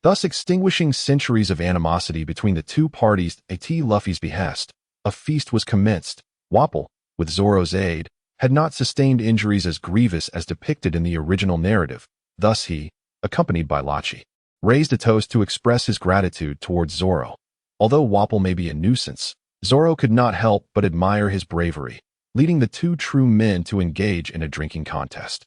S1: thus extinguishing centuries of animosity between the two parties. At Luffy's behest, a feast was commenced. Wapol, with Zoro's aid, had not sustained injuries as grievous as depicted in the original narrative. Thus he, accompanied by Lachi, raised a toast to express his gratitude towards Zoro. Although Wapol may be a nuisance, Zoro could not help but admire his bravery, leading the 2 true men to engage in a drinking contest.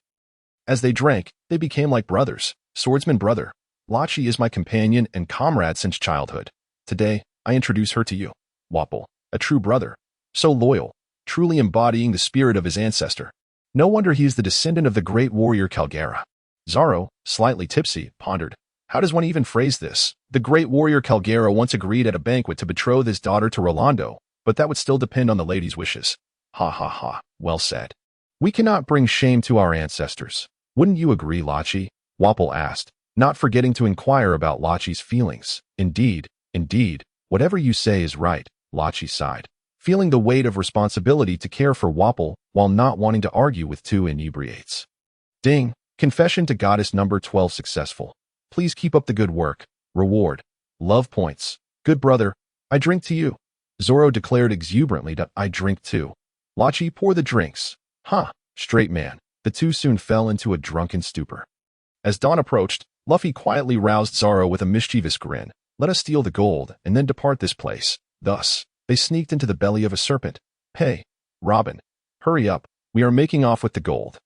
S1: As they drank, they became like brothers. Swordsman brother, Lachi is my companion and comrade since childhood. Today, I introduce her to you. Wapol, a true brother, so loyal, truly embodying the spirit of his ancestor. No wonder he is the descendant of the great warrior Calgara. Zoro, slightly tipsy, pondered. How does one even phrase this? The great warrior Calgara once agreed at a banquet to betroth his daughter to Rolando, but that would still depend on the lady's wishes. Ha ha ha, well said. We cannot bring shame to our ancestors. Wouldn't you agree, Lachi? Wapol asked, not forgetting to inquire about Lachi's feelings. Indeed, whatever you say is right, Lachi sighed, feeling the weight of responsibility to care for Wapol while not wanting to argue with 2 inebriates. Ding, confession to goddess number 12 successful. Please keep up the good work. Reward. Love points. Good brother, I drink to you. Zoro declared exuberantly that I drink too. Lachi, pour the drinks. Huh, straight man. The 2 soon fell into a drunken stupor. As dawn approached, Luffy quietly roused Zoro with a mischievous grin. Let us steal the gold and then depart this place. Thus, they sneaked into the belly of a serpent. Hey, Robin, hurry up. We are making off with the gold.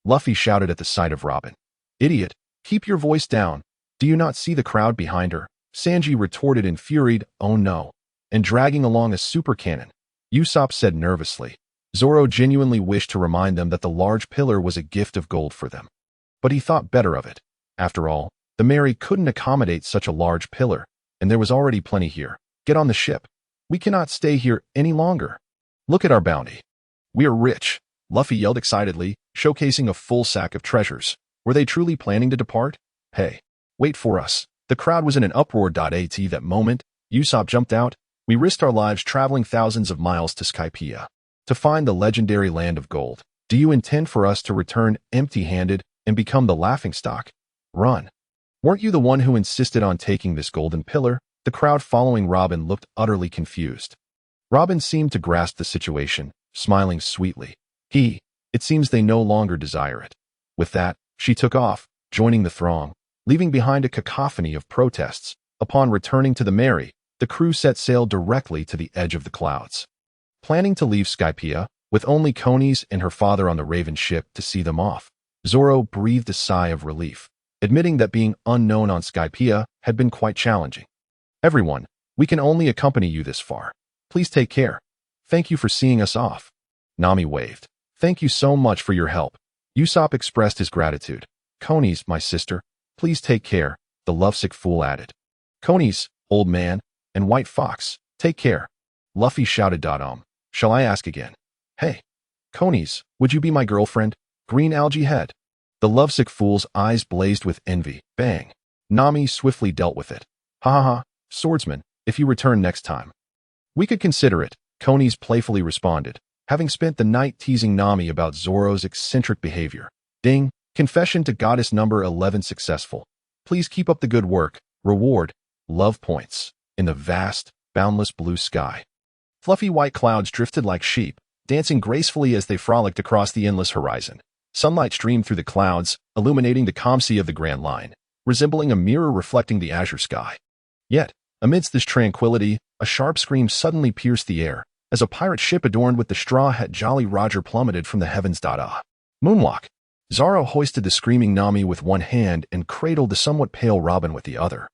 S1: Luffy shouted at the sight of Robin. Idiot, keep your voice down. Do you not see the crowd behind her? Sanji retorted infuriated, oh no, and dragging along a super cannon. Usopp said nervously. Zoro genuinely wished to remind them that the large pillar was a gift of gold for them. But he thought better of it. After all, the Mary couldn't accommodate such a large pillar, and there was already plenty here. Get on the ship. We cannot stay here any longer. Look at our bounty. We are rich, Luffy yelled excitedly, showcasing a full sack of treasures. Were they truly planning to depart? Hey, wait for us. The crowd was in an uproar. At that moment, Usopp jumped out. We risked our lives traveling thousands of miles to Skypiea to find the legendary land of gold. Do you intend for us to return empty-handed and become the laughingstock? Run. Weren't you the one who insisted on taking this golden pillar? The crowd following Robin looked utterly confused. Robin seemed to grasp the situation, smiling sweetly. It seems they no longer desire it. With that, she took off, joining the throng, leaving behind a cacophony of protests. Upon returning to the Mary, the crew set sail directly to the edge of the clouds. Planning to leave Skypiea, with only Konis and her father on the Raven ship to see them off, Zoro breathed a sigh of relief, admitting that being unknown on Skypiea had been quite challenging. Everyone, we can only accompany you this far. Please take care. Thank you for seeing us off. Nami waved. Thank you so much for your help. Usopp expressed his gratitude. Konis, my sister, please take care, the lovesick fool added. Konis, old man, and White Fox, take care. Luffy shouted. Shall I ask again? Hey, Konis, would you be my girlfriend? Green algae head. The lovesick fool's eyes blazed with envy. Bang. Nami swiftly dealt with it. Ha ha ha, swordsman, if you return next time. We could consider it, Konis playfully responded, having spent the night teasing Nami about Zoro's eccentric behavior. Ding, confession to goddess number 11 successful. Please keep up the good work. Reward, love points, in the vast, boundless blue sky. Fluffy white clouds drifted like sheep, dancing gracefully as they frolicked across the endless horizon. Sunlight streamed through the clouds, illuminating the calm sea of the Grand Line, resembling a mirror reflecting the azure sky. Yet, amidst this tranquility, a sharp scream suddenly pierced the air, as a pirate ship adorned with the straw hat Jolly Roger plummeted from the heavens. Moonwalk. Zoro hoisted the screaming Nami with one hand and cradled the somewhat pale Robin with the other.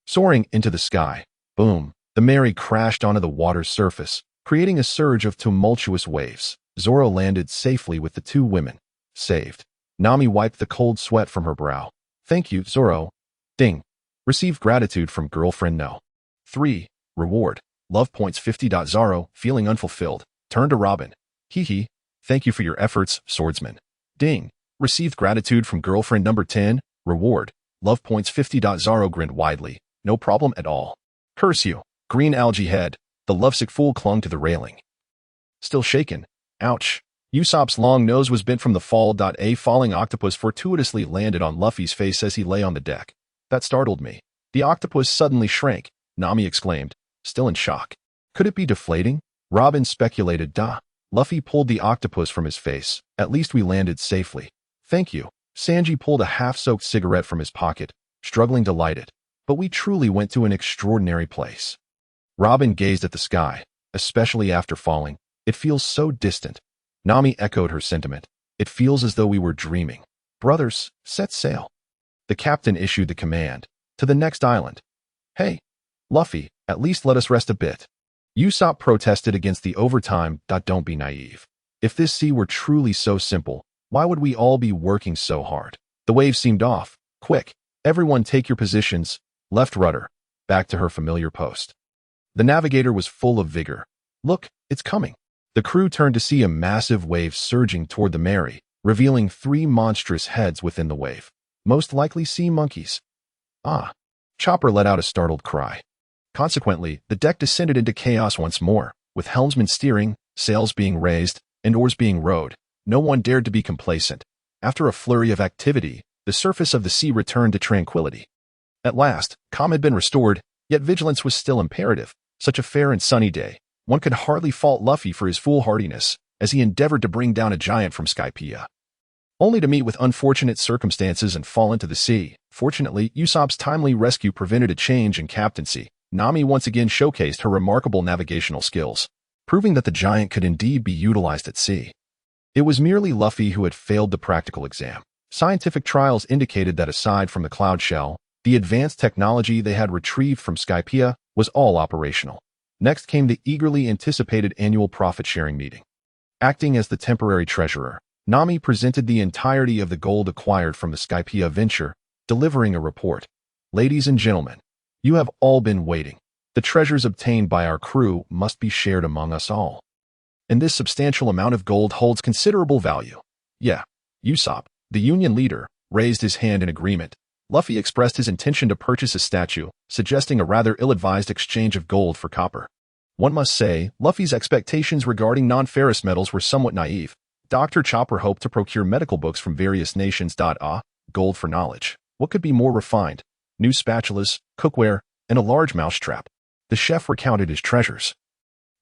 S1: Soaring into the sky, boom, the Mary crashed onto the water's surface, creating a surge of tumultuous waves. Zoro landed safely with the two women. Saved. Nami wiped the cold sweat from her brow. Thank you, Zoro. Ding. Received gratitude from girlfriend No. 3. Reward. Love points 50. Zoro, feeling unfulfilled, turned to Robin. Hee. Thank you for your efforts, swordsman. Ding. Received gratitude from girlfriend number 10. Reward. Love points 50. Zoro grinned widely. No problem at all. Curse you. Green algae head. The lovesick fool clung to the railing. Still shaken. Ouch. Usopp's long nose was bent from the fall. A falling octopus fortuitously landed on Luffy's face as he lay on the deck. That startled me. The octopus suddenly shrank, Nami exclaimed, still in shock. Could it be deflating? Robin speculated. Luffy pulled the octopus from his face. At least we landed safely. Thank you. Sanji pulled a half-soaked cigarette from his pocket, struggling to light it. But we truly went to an extraordinary place. Robin gazed at the sky, especially after falling. It feels so distant. Nami echoed her sentiment. It feels as though we were dreaming. Brothers, set sail. The captain issued the command. To the next island. Hey, Luffy, at least let us rest a bit. Usopp protested against the overtime. Don't be naive. If this sea were truly so simple, why would we all be working so hard? The wave seemed off. Quick, everyone take your positions. Left rudder. Back to her familiar post. The navigator was full of vigor. Look, it's coming. The crew turned to see a massive wave surging toward the Mary, revealing 3 monstrous heads within the wave. Most likely sea monkeys. Chopper let out a startled cry. Consequently, the deck descended into chaos once more, with helmsmen steering, sails being raised, and oars being rowed. No one dared to be complacent. After a flurry of activity, the surface of the sea returned to tranquility. At last, calm had been restored, yet vigilance was still imperative. Such a fair and sunny day, one could hardly fault Luffy for his foolhardiness, as he endeavored to bring down a giant from Skypiea, only to meet with unfortunate circumstances and fall into the sea. Fortunately, Usopp's timely rescue prevented a change in captaincy. Nami once again showcased her remarkable navigational skills, proving that the giant could indeed be utilized at sea. It was merely Luffy who had failed the practical exam. Scientific trials indicated that aside from the cloud shell, the advanced technology they had retrieved from Skypiea was all operational. Next came the eagerly anticipated annual profit-sharing meeting. Acting as the temporary treasurer, Nami presented the entirety of the gold acquired from the Skypiea venture, delivering a report. Ladies and gentlemen, you have all been waiting. The treasures obtained by our crew must be shared among us all. And this substantial amount of gold holds considerable value. Yeah, Usopp, the union leader, raised his hand in agreement. Luffy expressed his intention to purchase a statue, suggesting a rather ill-advised exchange of gold for copper. One must say, Luffy's expectations regarding non-ferrous metals were somewhat naive. Dr. Chopper hoped to procure medical books from various nations. Gold for knowledge. What could be more refined? New spatulas, cookware, and a large mousetrap. The chef recounted his treasures,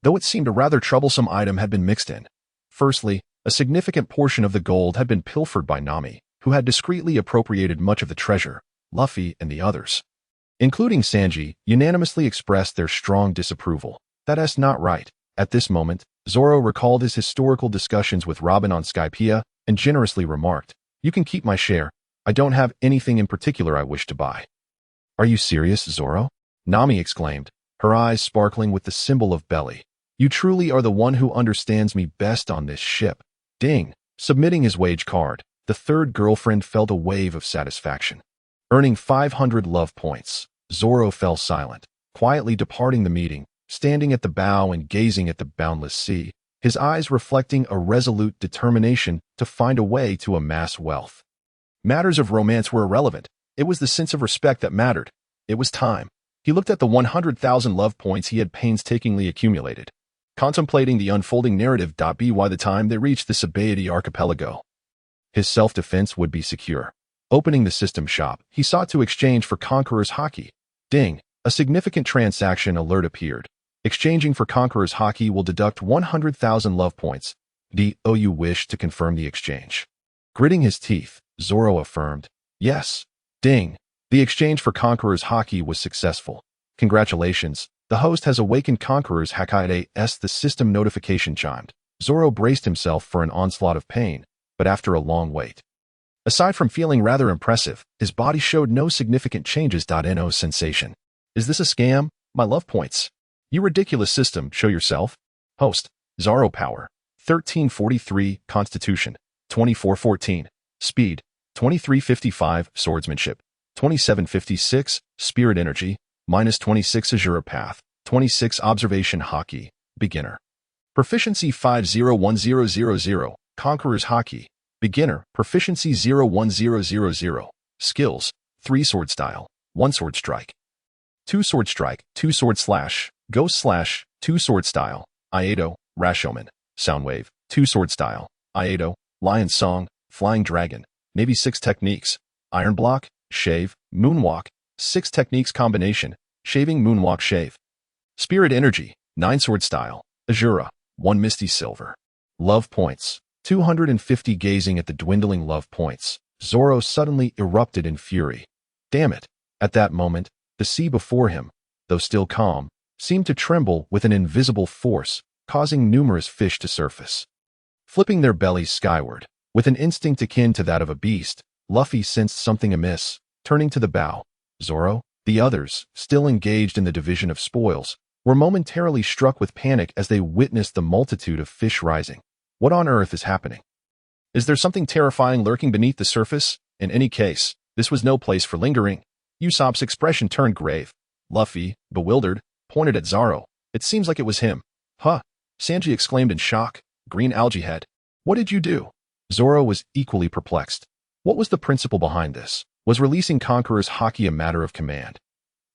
S1: though it seemed a rather troublesome item had been mixed in. Firstly, a significant portion of the gold had been pilfered by Nami, who had discreetly appropriated much of the treasure. Luffy and the others, including Sanji, unanimously expressed their strong disapproval. That's not right. At this moment, Zoro recalled his historical discussions with Robin on Skypiea and generously remarked, "You can keep my share. I don't have anything in particular I wish to buy." "Are you serious, Zoro?" Nami exclaimed, her eyes sparkling with the symbol of belly. "You truly are the one who understands me best on this ship." Ding. Submitting his wage card, the third girlfriend felt a wave of satisfaction. Earning 500 love points, Zoro fell silent, quietly departing the meeting, standing at the bow and gazing at the boundless sea, his eyes reflecting a resolute determination to find a way to amass wealth. Matters of romance were irrelevant. It was the sense of respect that mattered. It was time. He looked at the 100,000 love points he had painstakingly accumulated, contemplating the unfolding narrative. By the time they reached the Sabaody archipelago, his self-defense would be secure. Opening the system shop, he sought to exchange for Conqueror's Haki. Ding! A significant transaction alert appeared. Exchanging for Conqueror's Haki will deduct 100,000 love points. Do you wish to confirm the exchange? Gritting his teeth, Zoro affirmed, "Yes." Ding! The exchange for Conqueror's Haki was successful. "Congratulations, the host has awakened Conqueror's Haki." As the system notification chimed, Zoro braced himself for an onslaught of pain, but after a long wait, aside from feeling rather impressive, his body showed no significant changes. No sensation. "Is this a scam? My love points. You ridiculous system, show yourself." Host, Zoro Power, 1343, Constitution, 2414, Speed, 2355, Swordsmanship, 2756, Spirit Energy, -26 Azure Path, 26 Observation Haki, Beginner. Proficiency 501000, Conqueror's Haki, Beginner, Proficiency 01000. Skills, 3 Sword Style, 1 Sword Strike, 2 Sword Strike, 2 Sword Slash, Ghost Slash, 2 Sword Style, Iato, Rashoman, Soundwave, 2 Sword Style, Iato, Lion Song, Flying Dragon, Navy 6 Techniques, Iron Block, Shave, Moonwalk, 6 Techniques Combination, Shaving Moonwalk Shave. Spirit Energy, 9 Sword Style, Azura, 1 Misty Silver. Love Points, 250. Gazing at the dwindling love points, Zoro suddenly erupted in fury. Damn it! At that moment, the sea before him, though still calm, seemed to tremble with an invisible force, causing numerous fish to surface, flipping their bellies skyward. With an instinct akin to that of a beast, Luffy sensed something amiss. Turning to the bow, Zoro, the others, still engaged in the division of spoils, were momentarily struck with panic as they witnessed the multitude of fish rising. What on earth is happening? Is there something terrifying lurking beneath the surface? In any case, this was no place for lingering. Usopp's expression turned grave. Luffy, bewildered, pointed at Zoro. It seems like it was him. Huh? Sanji exclaimed in shock. Green algae head. What did you do? Zoro was equally perplexed. What was the principle behind this? Was releasing Conqueror's Haki a matter of command?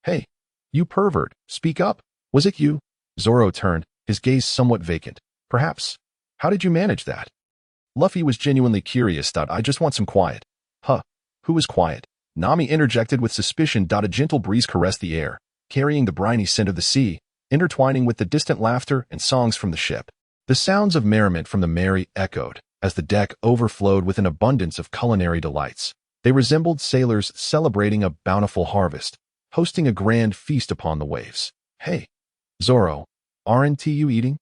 S1: Hey, you pervert, speak up. Was it you? Zoro turned, his gaze somewhat vacant. Perhaps. How did you manage that? Luffy was genuinely curious. I just want some quiet. Huh? Who is quiet? Nami interjected with suspicion. A gentle breeze caressed the air, carrying the briny scent of the sea, intertwining with the distant laughter and songs from the ship. The sounds of merriment from the merry echoed as the deck overflowed with an abundance of culinary delights. They resembled sailors celebrating a bountiful harvest, hosting a grand feast upon the waves. Hey, Zoro, aren't you eating?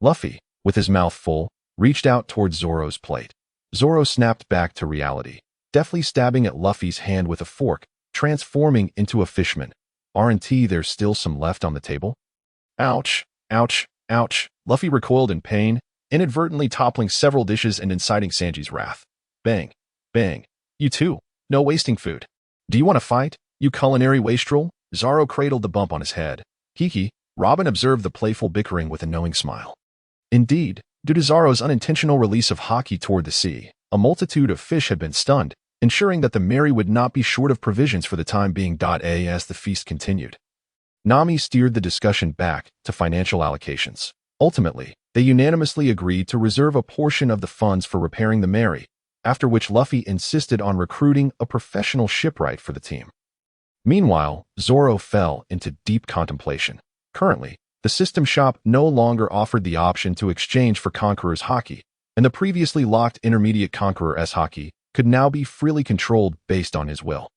S1: Luffy, with his mouth full, reached out towards Zoro's plate. Zoro snapped back to reality, deftly stabbing at Luffy's hand with a fork, transforming into a fishman. Aren't there still some left on the table? Ouch, ouch, ouch. Luffy recoiled in pain, inadvertently toppling several dishes and inciting Sanji's wrath. Bang, bang. You too. No wasting food. Do you want to fight, you culinary wastrel? Zoro cradled the bump on his head. Kiki, Robin observed the playful bickering with a knowing smile. Indeed, due to Zoro's unintentional release of Haki toward the sea, a multitude of fish had been stunned, ensuring that the Merry would not be short of provisions for the time being. As the feast continued, Nami steered the discussion back to financial allocations. Ultimately, they unanimously agreed to reserve a portion of the funds for repairing the Merry, after which Luffy insisted on recruiting a professional shipwright for the team. Meanwhile, Zoro fell into deep contemplation. Currently, the system shop no longer offered the option to exchange for Conqueror's Haki, and the previously locked intermediate Conqueror's Haki could now be freely controlled based on his will.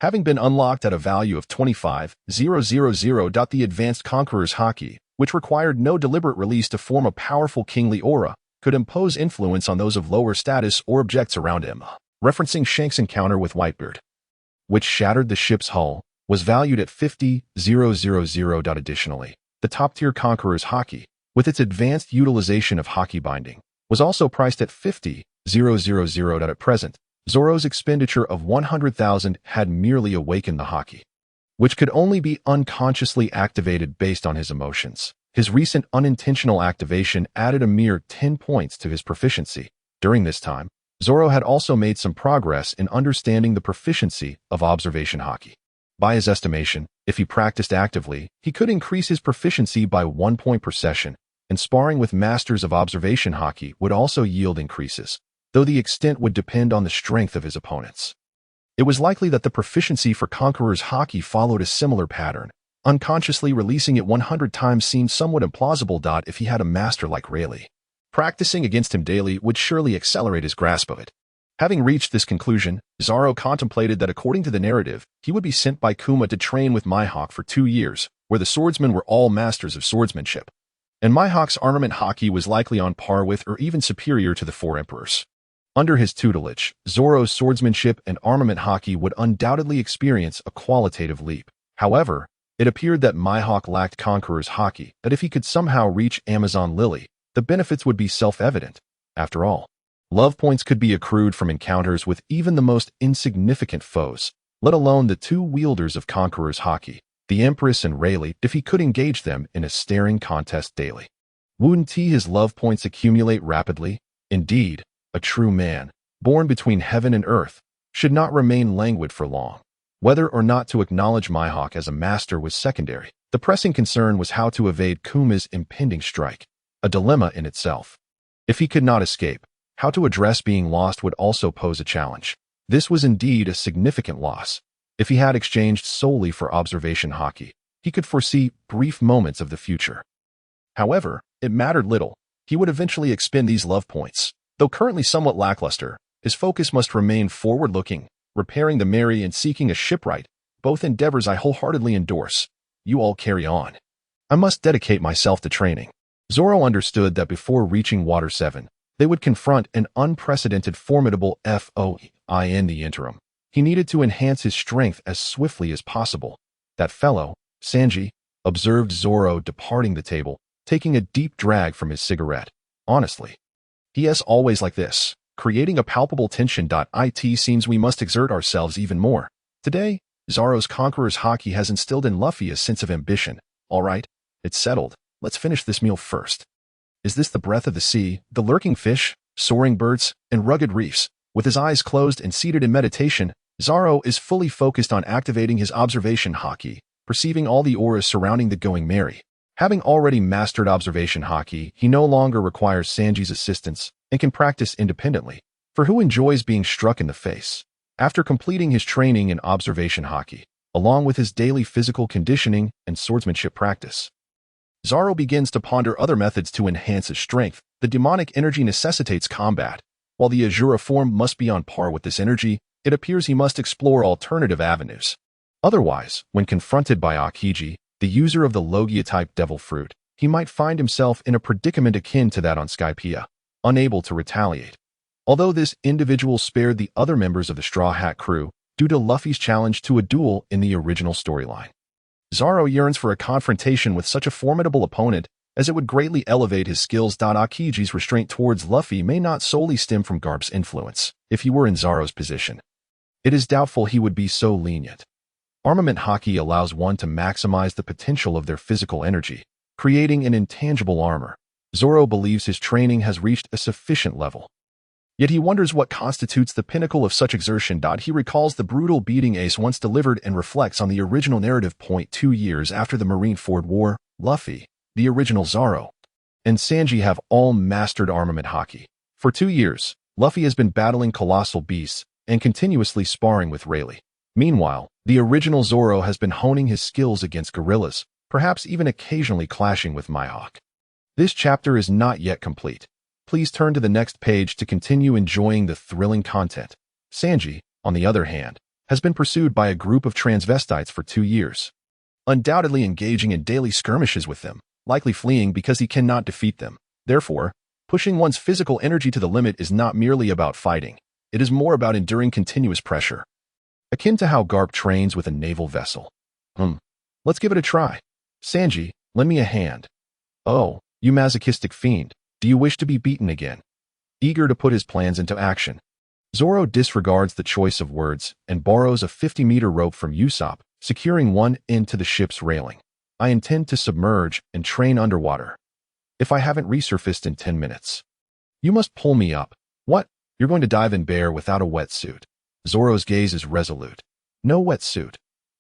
S1: Having been unlocked at a value of 25,000, the advanced Conqueror's Haki, which required no deliberate release to form a powerful kingly aura, could impose influence on those of lower status or objects around him. Referencing Shank's encounter with Whitebeard, which shattered the ship's hull, was valued at 50,000. Additionally, the top-tier Conqueror's Haki, with its advanced utilization of Haki binding, was also priced at 50,000. At present, Zoro's expenditure of 100,000 had merely awakened the Haki, which could only be unconsciously activated based on his emotions. His recent unintentional activation added a mere 10 points to his proficiency. During this time, Zoro had also made some progress in understanding the proficiency of observation Haki. By his estimation, if he practiced actively, he could increase his proficiency by 1 point per session, and sparring with masters of observation Haki would also yield increases, though the extent would depend on the strength of his opponents. It was likely that the proficiency for Conqueror's Haki followed a similar pattern. Unconsciously releasing it 100 times seemed somewhat implausible. If he had a master like Rayleigh, practicing against him daily would surely accelerate his grasp of it. Having reached this conclusion, Zoro contemplated that according to the narrative, he would be sent by Kuma to train with Mihawk for 2 years, where the swordsmen were all masters of swordsmanship. And Mihawk's armament Haki was likely on par with or even superior to the 4 emperors. Under his tutelage, Zoro's swordsmanship and armament Haki would undoubtedly experience a qualitative leap. However, it appeared that Mihawk lacked Conqueror's Haki, that if he could somehow reach Amazon Lily, the benefits would be self-evident. After all, love points could be accrued from encounters with even the most insignificant foes, let alone the 2 wielders of Conqueror's Haki, the Empress and Rayleigh, if he could engage them in a staring contest daily. Wouldn't his love points accumulate rapidly? Indeed, a true man, born between heaven and earth, should not remain languid for long. Whether or not to acknowledge Mihawk as a master was secondary. The pressing concern was how to evade Kuma's impending strike, a dilemma in itself. If he could not escape, how to address being lost would also pose a challenge. This was indeed a significant loss. If he had exchanged solely for observation Haki, he could foresee brief moments of the future. However, it mattered little. He would eventually expend these love points. Though currently somewhat lackluster, his focus must remain forward-looking, repairing the Mary and seeking a shipwright, both endeavors I wholeheartedly endorse. You all carry on. I must dedicate myself to training. Zoro understood that before reaching Water 7, they would confront an unprecedented formidable foe in the interim. He needed to enhance his strength as swiftly as possible. That fellow, Sanji, observed Zoro departing the table, taking a deep drag from his cigarette. Honestly, he is always like this, creating a palpable tension. It seems we must exert ourselves even more. Today, Zoro's Conqueror's Haki has instilled in Luffy a sense of ambition. All right, it's settled. Let's finish this meal first. Is this the breath of the sea, the lurking fish, soaring birds, and rugged reefs? With his eyes closed and seated in meditation, Zoro is fully focused on activating his observation Haki, perceiving all the auras surrounding the Going Merry. Having already mastered observation Haki, he no longer requires Sanji's assistance and can practice independently. For who enjoys being struck in the face? After completing his training in observation Haki, along with his daily physical conditioning and swordsmanship practice, Zoro begins to ponder other methods to enhance his strength. The demonic energy necessitates combat. While the Azura form must be on par with this energy, it appears he must explore alternative avenues. Otherwise, when confronted by Aokiji, the user of the Logia-type devil fruit, he might find himself in a predicament akin to that on Skypiea, unable to retaliate. Although this individual spared the other members of the Straw Hat crew due to Luffy's challenge to a duel in the original storyline. Zoro yearns for a confrontation with such a formidable opponent, as it would greatly elevate his skills. Aokiji's restraint towards Luffy may not solely stem from Garp's influence. If he were in Zoro's position, it is doubtful he would be so lenient. Armament Haki allows one to maximize the potential of their physical energy, creating an intangible armor. Zoro believes his training has reached a sufficient level. Yet he wonders what constitutes the pinnacle of such exertion. He recalls the brutal beating Ace once delivered and reflects on the original narrative point. 2 years after the Marineford War, Luffy, the original Zoro, and Sanji have all mastered armament Haki. For 2 years, Luffy has been battling colossal beasts and continuously sparring with Rayleigh. Meanwhile, the original Zoro has been honing his skills against gorillas, perhaps even occasionally clashing with Mihawk. This chapter is not yet complete. Please turn to the next page to continue enjoying the thrilling content. Sanji, on the other hand, has been pursued by a group of transvestites for 2 years, undoubtedly engaging in daily skirmishes with them, likely fleeing because he cannot defeat them. Therefore, pushing one's physical energy to the limit is not merely about fighting. It is more about enduring continuous pressure, akin to how Garp trains with a naval vessel. Let's give it a try. Sanji, lend me a hand. Oh, you masochistic fiend, do you wish to be beaten again? Eager to put his plans into action, Zoro disregards the choice of words and borrows a 50-meter rope from Usopp, securing one end to the ship's railing. I intend to submerge and train underwater. If I haven't resurfaced in 10 minutes, you must pull me up. What? You're going to dive in bare without a wetsuit? Zoro's gaze is resolute. No wetsuit.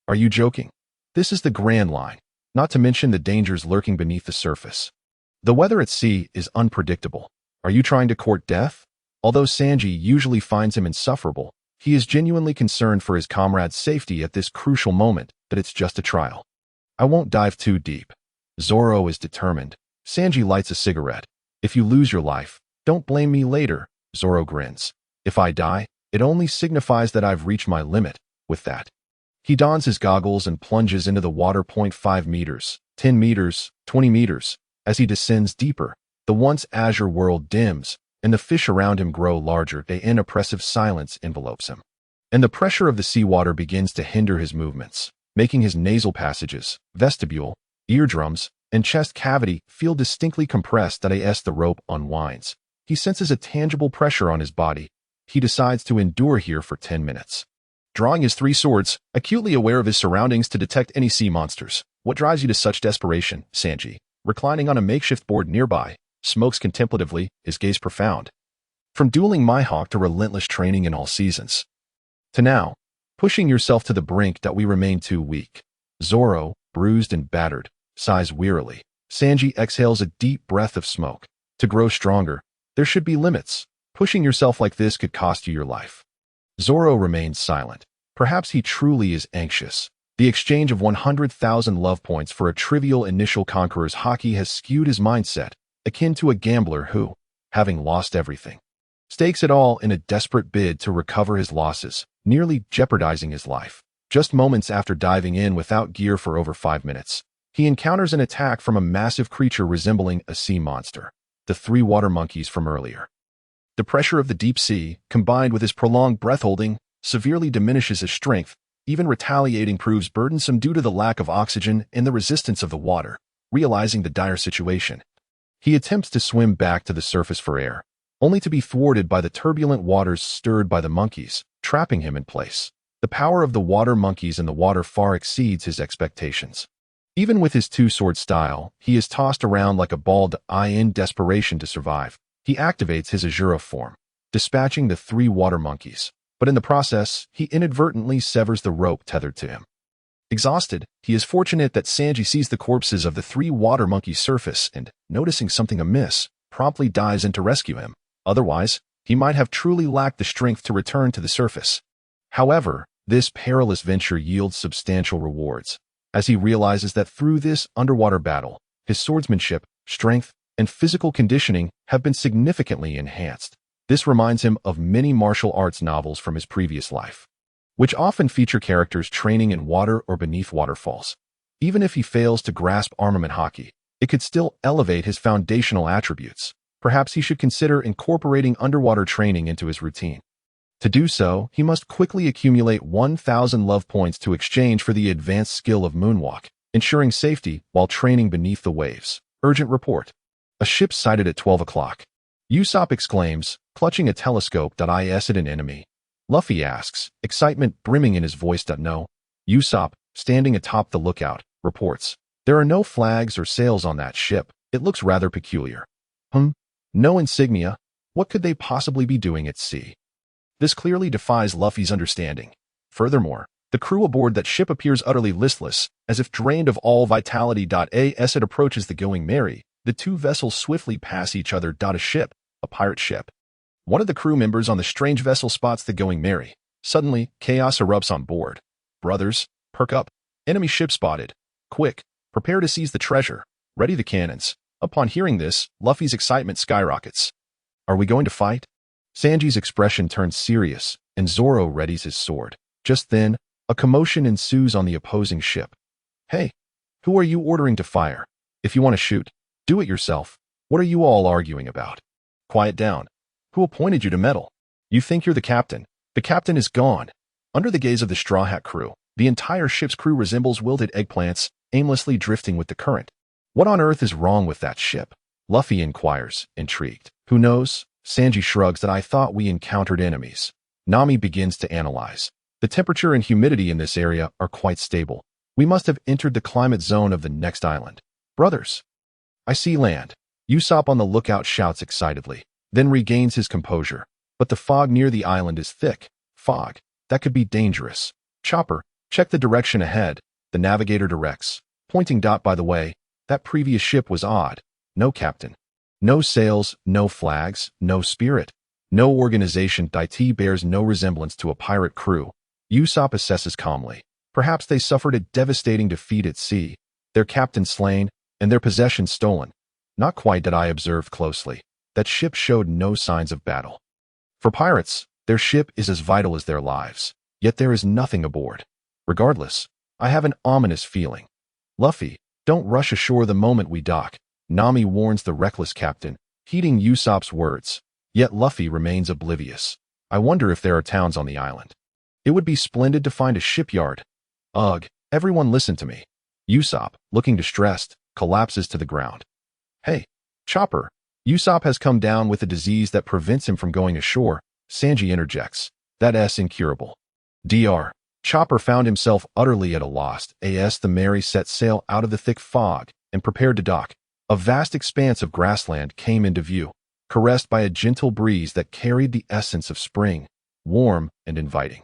S1: Are you joking? This is the Grand Line, not to mention the dangers lurking beneath the surface. The weather at sea is unpredictable. Are you trying to court death? Although Sanji usually finds him insufferable, he is genuinely concerned for his comrade's safety at this crucial moment, but it's just a trial. I won't dive too deep. Zoro is determined. Sanji lights a cigarette. If you lose your life, don't blame me later, Zoro grins. If I die, it only signifies that I've reached my limit. With that, he dons his goggles and plunges into the water. 5 meters, 10 meters, 20 meters. As he descends deeper, the once azure world dims, and the fish around him grow larger. An oppressive silence envelopes him, and the pressure of the seawater begins to hinder his movements, making his nasal passages, vestibule, eardrums, and chest cavity feel distinctly compressed. As the rope unwinds, he senses a tangible pressure on his body. He decides to endure here for 10 minutes, drawing his 3 swords, acutely aware of his surroundings to detect any sea monsters. What drives you to such desperation? Sanji, reclining on a makeshift board nearby, smokes contemplatively, his gaze profound. From dueling Mihawk to relentless training in all seasons, to now, pushing yourself to the brink. We remain too weak. Zoro, bruised and battered, sighs wearily. Sanji exhales a deep breath of smoke. To grow stronger, there should be limits. Pushing yourself like this could cost you your life. Zoro remains silent. Perhaps he truly is anxious. The exchange of 100,000 love points for a trivial initial conqueror's haki has skewed his mindset, akin to a gambler who, having lost everything, stakes it all in a desperate bid to recover his losses, nearly jeopardizing his life. Just moments after diving in without gear for over 5 minutes, he encounters an attack from a massive creature resembling a sea monster, the 3 water monkeys from earlier. The pressure of the deep sea, combined with his prolonged breath-holding, severely diminishes his strength. Even retaliating proves burdensome due to the lack of oxygen and the resistance of the water. Realizing the dire situation, he attempts to swim back to the surface for air, only to be thwarted by the turbulent waters stirred by the monkeys, trapping him in place. The power of the water monkeys in the water far exceeds his expectations. Even with his 2-sword style, he is tossed around like a ball. In desperation to survive, he activates his Azura form, dispatching the 3 water monkeys. But in the process, he inadvertently severs the rope tethered to him. Exhausted, he is fortunate that Sanji sees the corpses of the 3 water monkeys surface and, noticing something amiss, promptly dives in to rescue him. Otherwise, he might have truly lacked the strength to return to the surface. However, this perilous venture yields substantial rewards, as he realizes that through this underwater battle, his swordsmanship, strength, and physical conditioning have been significantly enhanced. This reminds him of many martial arts novels from his previous life, which often feature characters training in water or beneath waterfalls. Even if he fails to grasp armament haki, it could still elevate his foundational attributes. Perhaps he should consider incorporating underwater training into his routine. To do so, he must quickly accumulate 1,000 love points to exchange for the advanced skill of moonwalk, ensuring safety while training beneath the waves. Urgent report. A ship sighted at 12 o'clock. Usopp exclaims, clutching a telescope. Is it an enemy? Luffy asks, excitement brimming in his voice. No. Usopp, standing atop the lookout, reports, there are no flags or sails on that ship. It looks rather peculiar. No insignia. What could they possibly be doing at sea? This clearly defies Luffy's understanding. Furthermore, the crew aboard that ship appears utterly listless, as if drained of all vitality. As it approaches the Going Merry, the 2 vessels swiftly pass each other. A ship, a pirate ship. One of the crew members on the strange vessel spots the Going Merry. Suddenly, chaos erupts on board. Brothers, perk up. Enemy ship spotted. Quick, prepare to seize the treasure. Ready the cannons. Upon hearing this, Luffy's excitement skyrockets. Are we going to fight? Sanji's expression turns serious, and Zoro readies his sword. Just then, a commotion ensues on the opposing ship. Hey, who are you ordering to fire? If you want to shoot, do it yourself. What are you all arguing about? Quiet down. Who appointed you to meddle? You think you're the captain. The captain is gone. Under the gaze of the Straw Hat crew, the entire ship's crew resembles wilted eggplants, aimlessly drifting with the current. What on earth is wrong with that ship? Luffy inquires, intrigued. Who knows? Sanji shrugs that I thought we encountered enemies. Nami begins to analyze. The temperature and humidity in this area are quite stable. We must have entered the climate zone of the next island. Brothers, I see land. Usopp on the lookout shouts excitedly, then regains his composure. But the fog near the island is thick. Fog. That could be dangerous. Chopper, check the direction ahead. The navigator directs. Pointing. By the way, that previous ship was odd. No captain. No sails, no flags, no spirit. No organization. It bears no resemblance to a pirate crew. Usopp assesses calmly. Perhaps they suffered a devastating defeat at sea, their captain slain, and their possessions stolen. Not quite. That I observed closely. That ship showed no signs of battle. For pirates, their ship is as vital as their lives, yet there is nothing aboard. Regardless, I have an ominous feeling. Luffy, don't rush ashore the moment we dock. Nami warns the reckless captain, heeding Usopp's words. Yet Luffy remains oblivious. I wonder if there are towns on the island. It would be splendid to find a shipyard. Ugh, everyone listen to me. Usopp, looking distressed, collapses to the ground. Hey, Chopper. Usopp has come down with a disease that prevents him from going ashore. Sanji interjects. That's incurable. Dr. Chopper found himself utterly at a loss. The Mary set sail out of the thick fog and prepared to dock. A vast expanse of grassland came into view, caressed by a gentle breeze that carried the essence of spring, warm and inviting.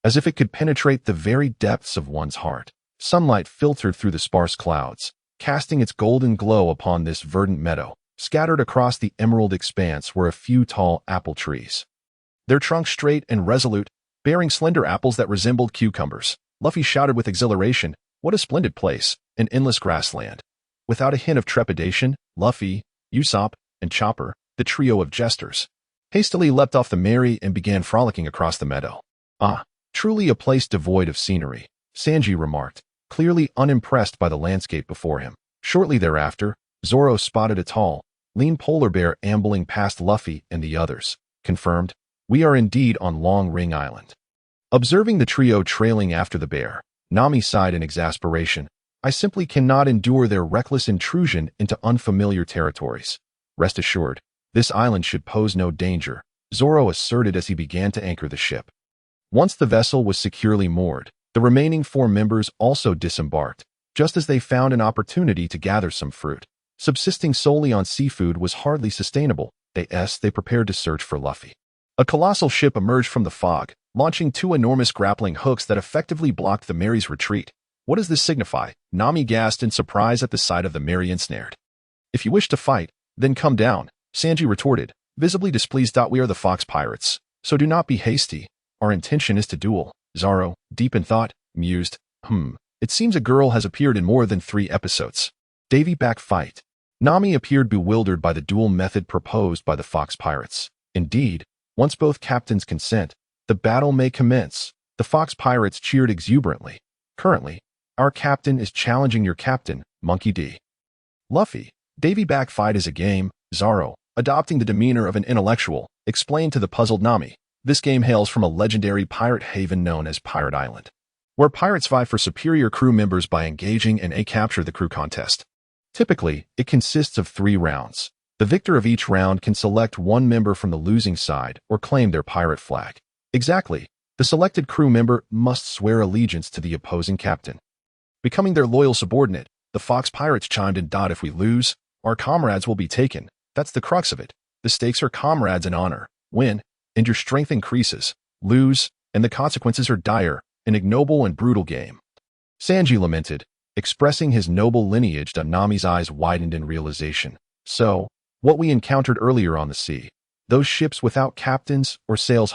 S1: As if it could penetrate the very depths of one's heart, sunlight filtered through the sparse clouds, casting its golden glow upon this verdant meadow. Scattered across the emerald expanse were a few tall apple trees. Their trunks straight and resolute, bearing slender apples that resembled cucumbers. Luffy shouted with exhilaration, "What a splendid place, an endless grassland." Without a hint of trepidation, Luffy, Usopp, and Chopper, the trio of jesters, hastily leapt off the Mary and began frolicking across the meadow. Ah, truly a place devoid of scenery, Sanji remarked, clearly unimpressed by the landscape before him. Shortly thereafter, Zoro spotted a tall, lean polar bear ambling past Luffy and the others. Confirmed, we are indeed on Long Ring Island. Observing the trio trailing after the bear, Nami sighed in exasperation. I simply cannot endure their reckless intrusion into unfamiliar territories. Rest assured, this island should pose no danger, Zoro asserted as he began to anchor the ship. Once the vessel was securely moored, the remaining 4 members also disembarked, just as they found an opportunity to gather some fruit. Subsisting solely on seafood was hardly sustainable. They prepared to search for Luffy. A colossal ship emerged from the fog, launching 2 enormous grappling hooks that effectively blocked the Mary's retreat. What does this signify? Nami gasped in surprise at the sight of the Mary ensnared. If you wish to fight, then come down, Sanji retorted, visibly displeased. We are the Fox Pirates, so do not be hasty. Our intention is to duel. Zoro, deep in thought, mused, it seems a girl has appeared in more than 3 episodes. Davy back fight. Nami appeared bewildered by the duel method proposed by the Fox Pirates. Indeed, once both captains consent, the battle may commence. The Fox Pirates cheered exuberantly. Currently, our captain is challenging your captain, Monkey D. Luffy, Davy back fight is a game, Zoro, adopting the demeanor of an intellectual, explained to the puzzled Nami. This game hails from a legendary pirate haven known as Pirate Island, where pirates vie for superior crew members by engaging in a capture the crew contest. Typically, it consists of 3 rounds. The victor of each round can select one member from the losing side or claim their pirate flag. Exactly, the selected crew member must swear allegiance to the opposing captain, becoming their loyal subordinate. The Fox Pirates chimed in. If we lose, our comrades will be taken. That's the crux of it. The stakes are comrades and honor. Win, and your strength increases. Lose, and the consequences are dire. An ignoble and brutal game. Sanji lamented, expressing his noble lineage. Nami's eyes widened in realization. So, what we encountered earlier on the sea, those ships without captains or sails,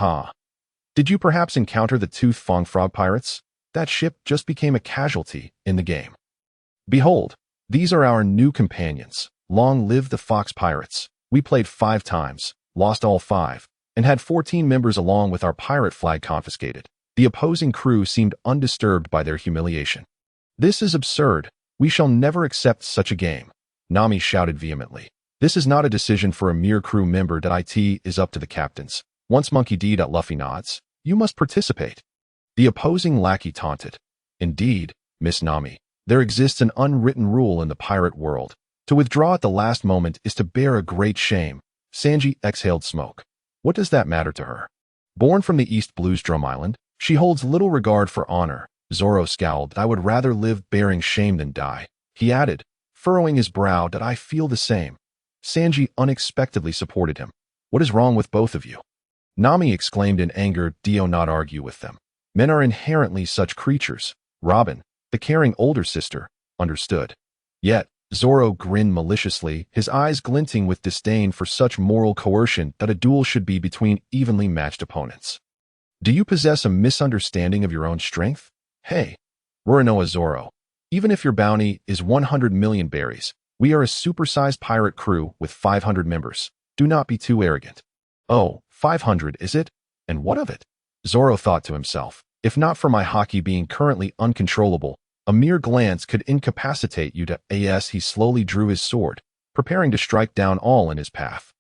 S1: Did you perhaps encounter the Tooth Fong Frog Pirates? that ship just became a casualty in the game. Behold, these are our new companions. Long live the Fox Pirates. We played 5 times, lost all 5, and had 14 members along with our pirate flag confiscated. The opposing crew seemed undisturbed by their humiliation. This is absurd. We shall never accept such a game. Nami shouted vehemently. This is not a decision for a mere crew member. It is up to the captains. Once Monkey D. Luffy nods. You must participate. The opposing lackey taunted. Indeed, Miss Nami, there exists an unwritten rule in the pirate world. To withdraw at the last moment is to bear a great shame. Sanji exhaled smoke. What does that matter to her? Born from the East Blues Drum Island, she holds little regard for honor. Zoro scowled. I would rather live bearing shame than die. He added, furrowing his brow, that I feel the same. Sanji unexpectedly supported him. What is wrong with both of you? Nami exclaimed in anger. Do not argue with them. Men are inherently such creatures. Robin, the caring older sister, understood. Yet, Zoro grinned maliciously, his eyes glinting with disdain for such moral coercion that a duel should be between evenly matched opponents. Do you possess a misunderstanding of your own strength? Hey, Roronoa Zoro, even if your bounty is 100 million berries, we are a supersized pirate crew with 500 members. Do not be too arrogant. Oh, 500 is it? And what of it? Zoro thought to himself. If not for my haki being currently uncontrollable, a mere glance could incapacitate you to as he slowly drew his sword, preparing to strike down all in his path.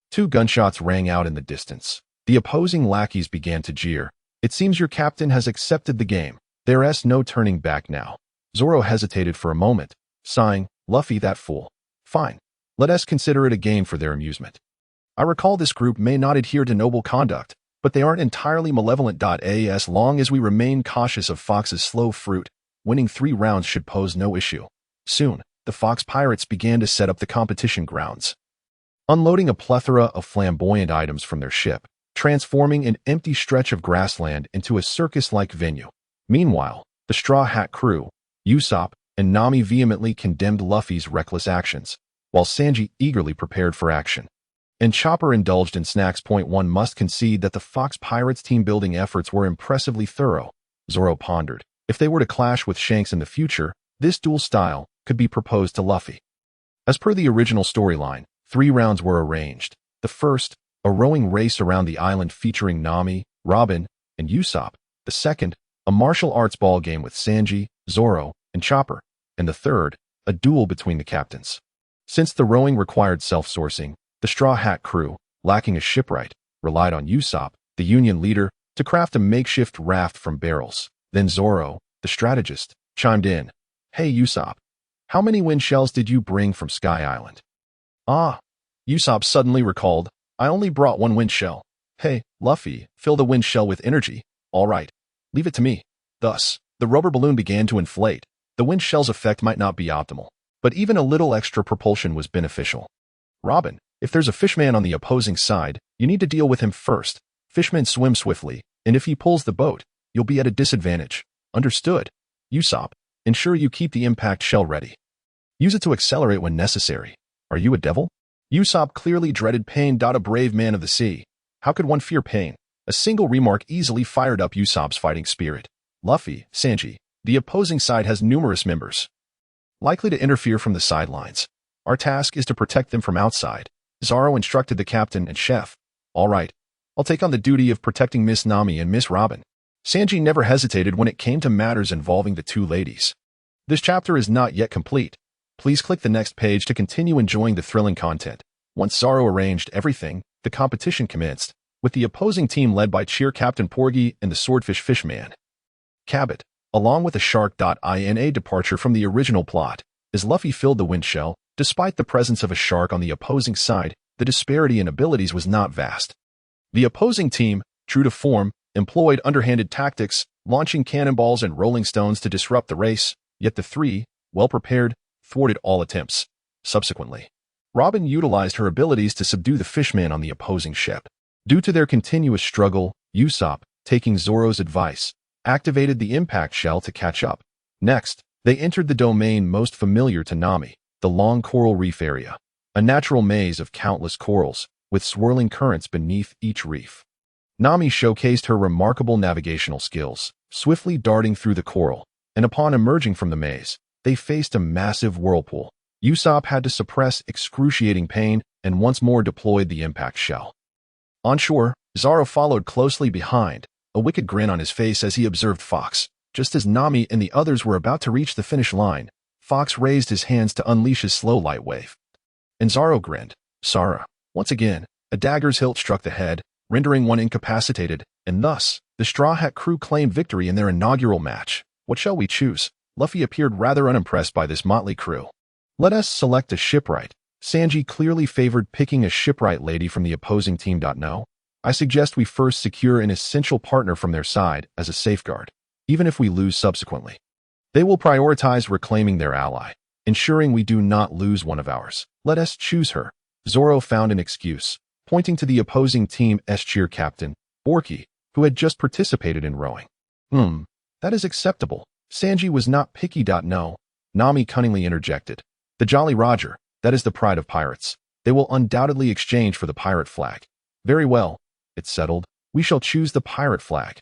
S1: 2 gunshots rang out in the distance. The opposing lackeys began to jeer. It seems your captain has accepted the game. There's no turning back now. Zoro hesitated for a moment, sighing, Luffy, that fool. Fine. Let us consider it a game for their amusement. I recall this group may not adhere to noble conduct, but they aren't entirely malevolent. As long as we remain cautious of Fox's slow fruit, winning 3 rounds should pose no issue. Soon, the Fox Pirates began to set up the competition grounds, unloading a plethora of flamboyant items from their ship, transforming an empty stretch of grassland into a circus-like venue. Meanwhile, the Straw Hat crew, Usopp, and Nami vehemently condemned Luffy's reckless actions, while Sanji eagerly prepared for action. And Chopper indulged in snacks. One must concede that the Fox Pirates' team-building efforts were impressively thorough. Zoro pondered. If they were to clash with Shanks in the future, this duel style could be proposed to Luffy. As per the original storyline, 3 rounds were arranged. The first, a rowing race around the island featuring Nami, Robin, and Usopp. The second, a martial arts ball game with Sanji, Zoro, and Chopper. And the third, a duel between the captains. Since the rowing required self-sourcing, the Straw Hat crew, lacking a shipwright, relied on Usopp, the Union leader, to craft a makeshift raft from barrels. Then Zoro, the strategist, chimed in. Hey Usopp, how many wind shells did you bring from Sky Island? Ah, Usopp suddenly recalled, I only brought 1 wind shell. Hey, Luffy, fill the wind shell with energy. All right, leave it to me. Thus, the rubber balloon began to inflate. The wind shell's effect might not be optimal, but even a little extra propulsion was beneficial. Robin, if there's a fishman on the opposing side, you need to deal with him first. Fishmen swim swiftly, and if he pulls the boat, you'll be at a disadvantage. Understood. Usopp, ensure you keep the impact shell ready. Use it to accelerate when necessary. Are you a devil? Usopp clearly dreaded pain. A brave man of the sea. How could one fear pain? A single remark easily fired up Usopp's fighting spirit. Luffy, Sanji, the opposing side has numerous members likely to interfere from the sidelines. Our task is to protect them from outside. Zoro instructed the captain and chef. All right, I'll take on the duty of protecting Miss Nami and Miss Robin. Sanji never hesitated when it came to matters involving the 2 ladies. This chapter is not yet complete. Please click the next page to continue enjoying the thrilling content. Once Zoro arranged everything, the competition commenced, with the opposing team led by Cheer Captain Porgy and the Swordfish Fishman Cabot, along with a shark. In a departure from the original plot, as Luffy filled the wind shell, despite the presence of a shark on the opposing side, the disparity in abilities was not vast. The opposing team, true to form, employed underhanded tactics, launching cannonballs and rolling stones to disrupt the race, yet the 3, well prepared, thwarted all attempts. Subsequently, Robin utilized her abilities to subdue the fishman on the opposing ship. Due to their continuous struggle, Usopp, taking Zoro's advice, activated the impact shell to catch up. Next, they entered the domain most familiar to Nami, the long coral reef area, a natural maze of countless corals, with swirling currents beneath each reef. Nami showcased her remarkable navigational skills, swiftly darting through the coral, and upon emerging from the maze, they faced a massive whirlpool. Usopp had to suppress excruciating pain and once more deployed the impact shell. On shore, Zoro followed closely behind, a wicked grin on his face as he observed Fox. Just as Nami and the others were about to reach the finish line, Fox raised his hands to unleash his slow light wave. And Zoro grinned. Sara. Once again, a dagger's hilt struck the head, rendering one incapacitated, and thus, the Straw Hat crew claimed victory in their inaugural match. What shall we choose? Luffy appeared rather unimpressed by this motley crew. Let us select a shipwright. Sanji clearly favored picking a shipwright lady from the opposing team. No. I suggest we first secure an essential partner from their side as a safeguard, even if we lose subsequently. They will prioritize reclaiming their ally, ensuring we do not lose one of ours. Let us choose her. Zoro found an excuse, pointing to the opposing team's cheer captain, Buggy, who had just participated in rowing. That is acceptable. Sanji was not picky. No. Nami cunningly interjected. The Jolly Roger, that is the pride of pirates. They will undoubtedly exchange for the pirate flag. Very well. It's settled. We shall choose the pirate flag.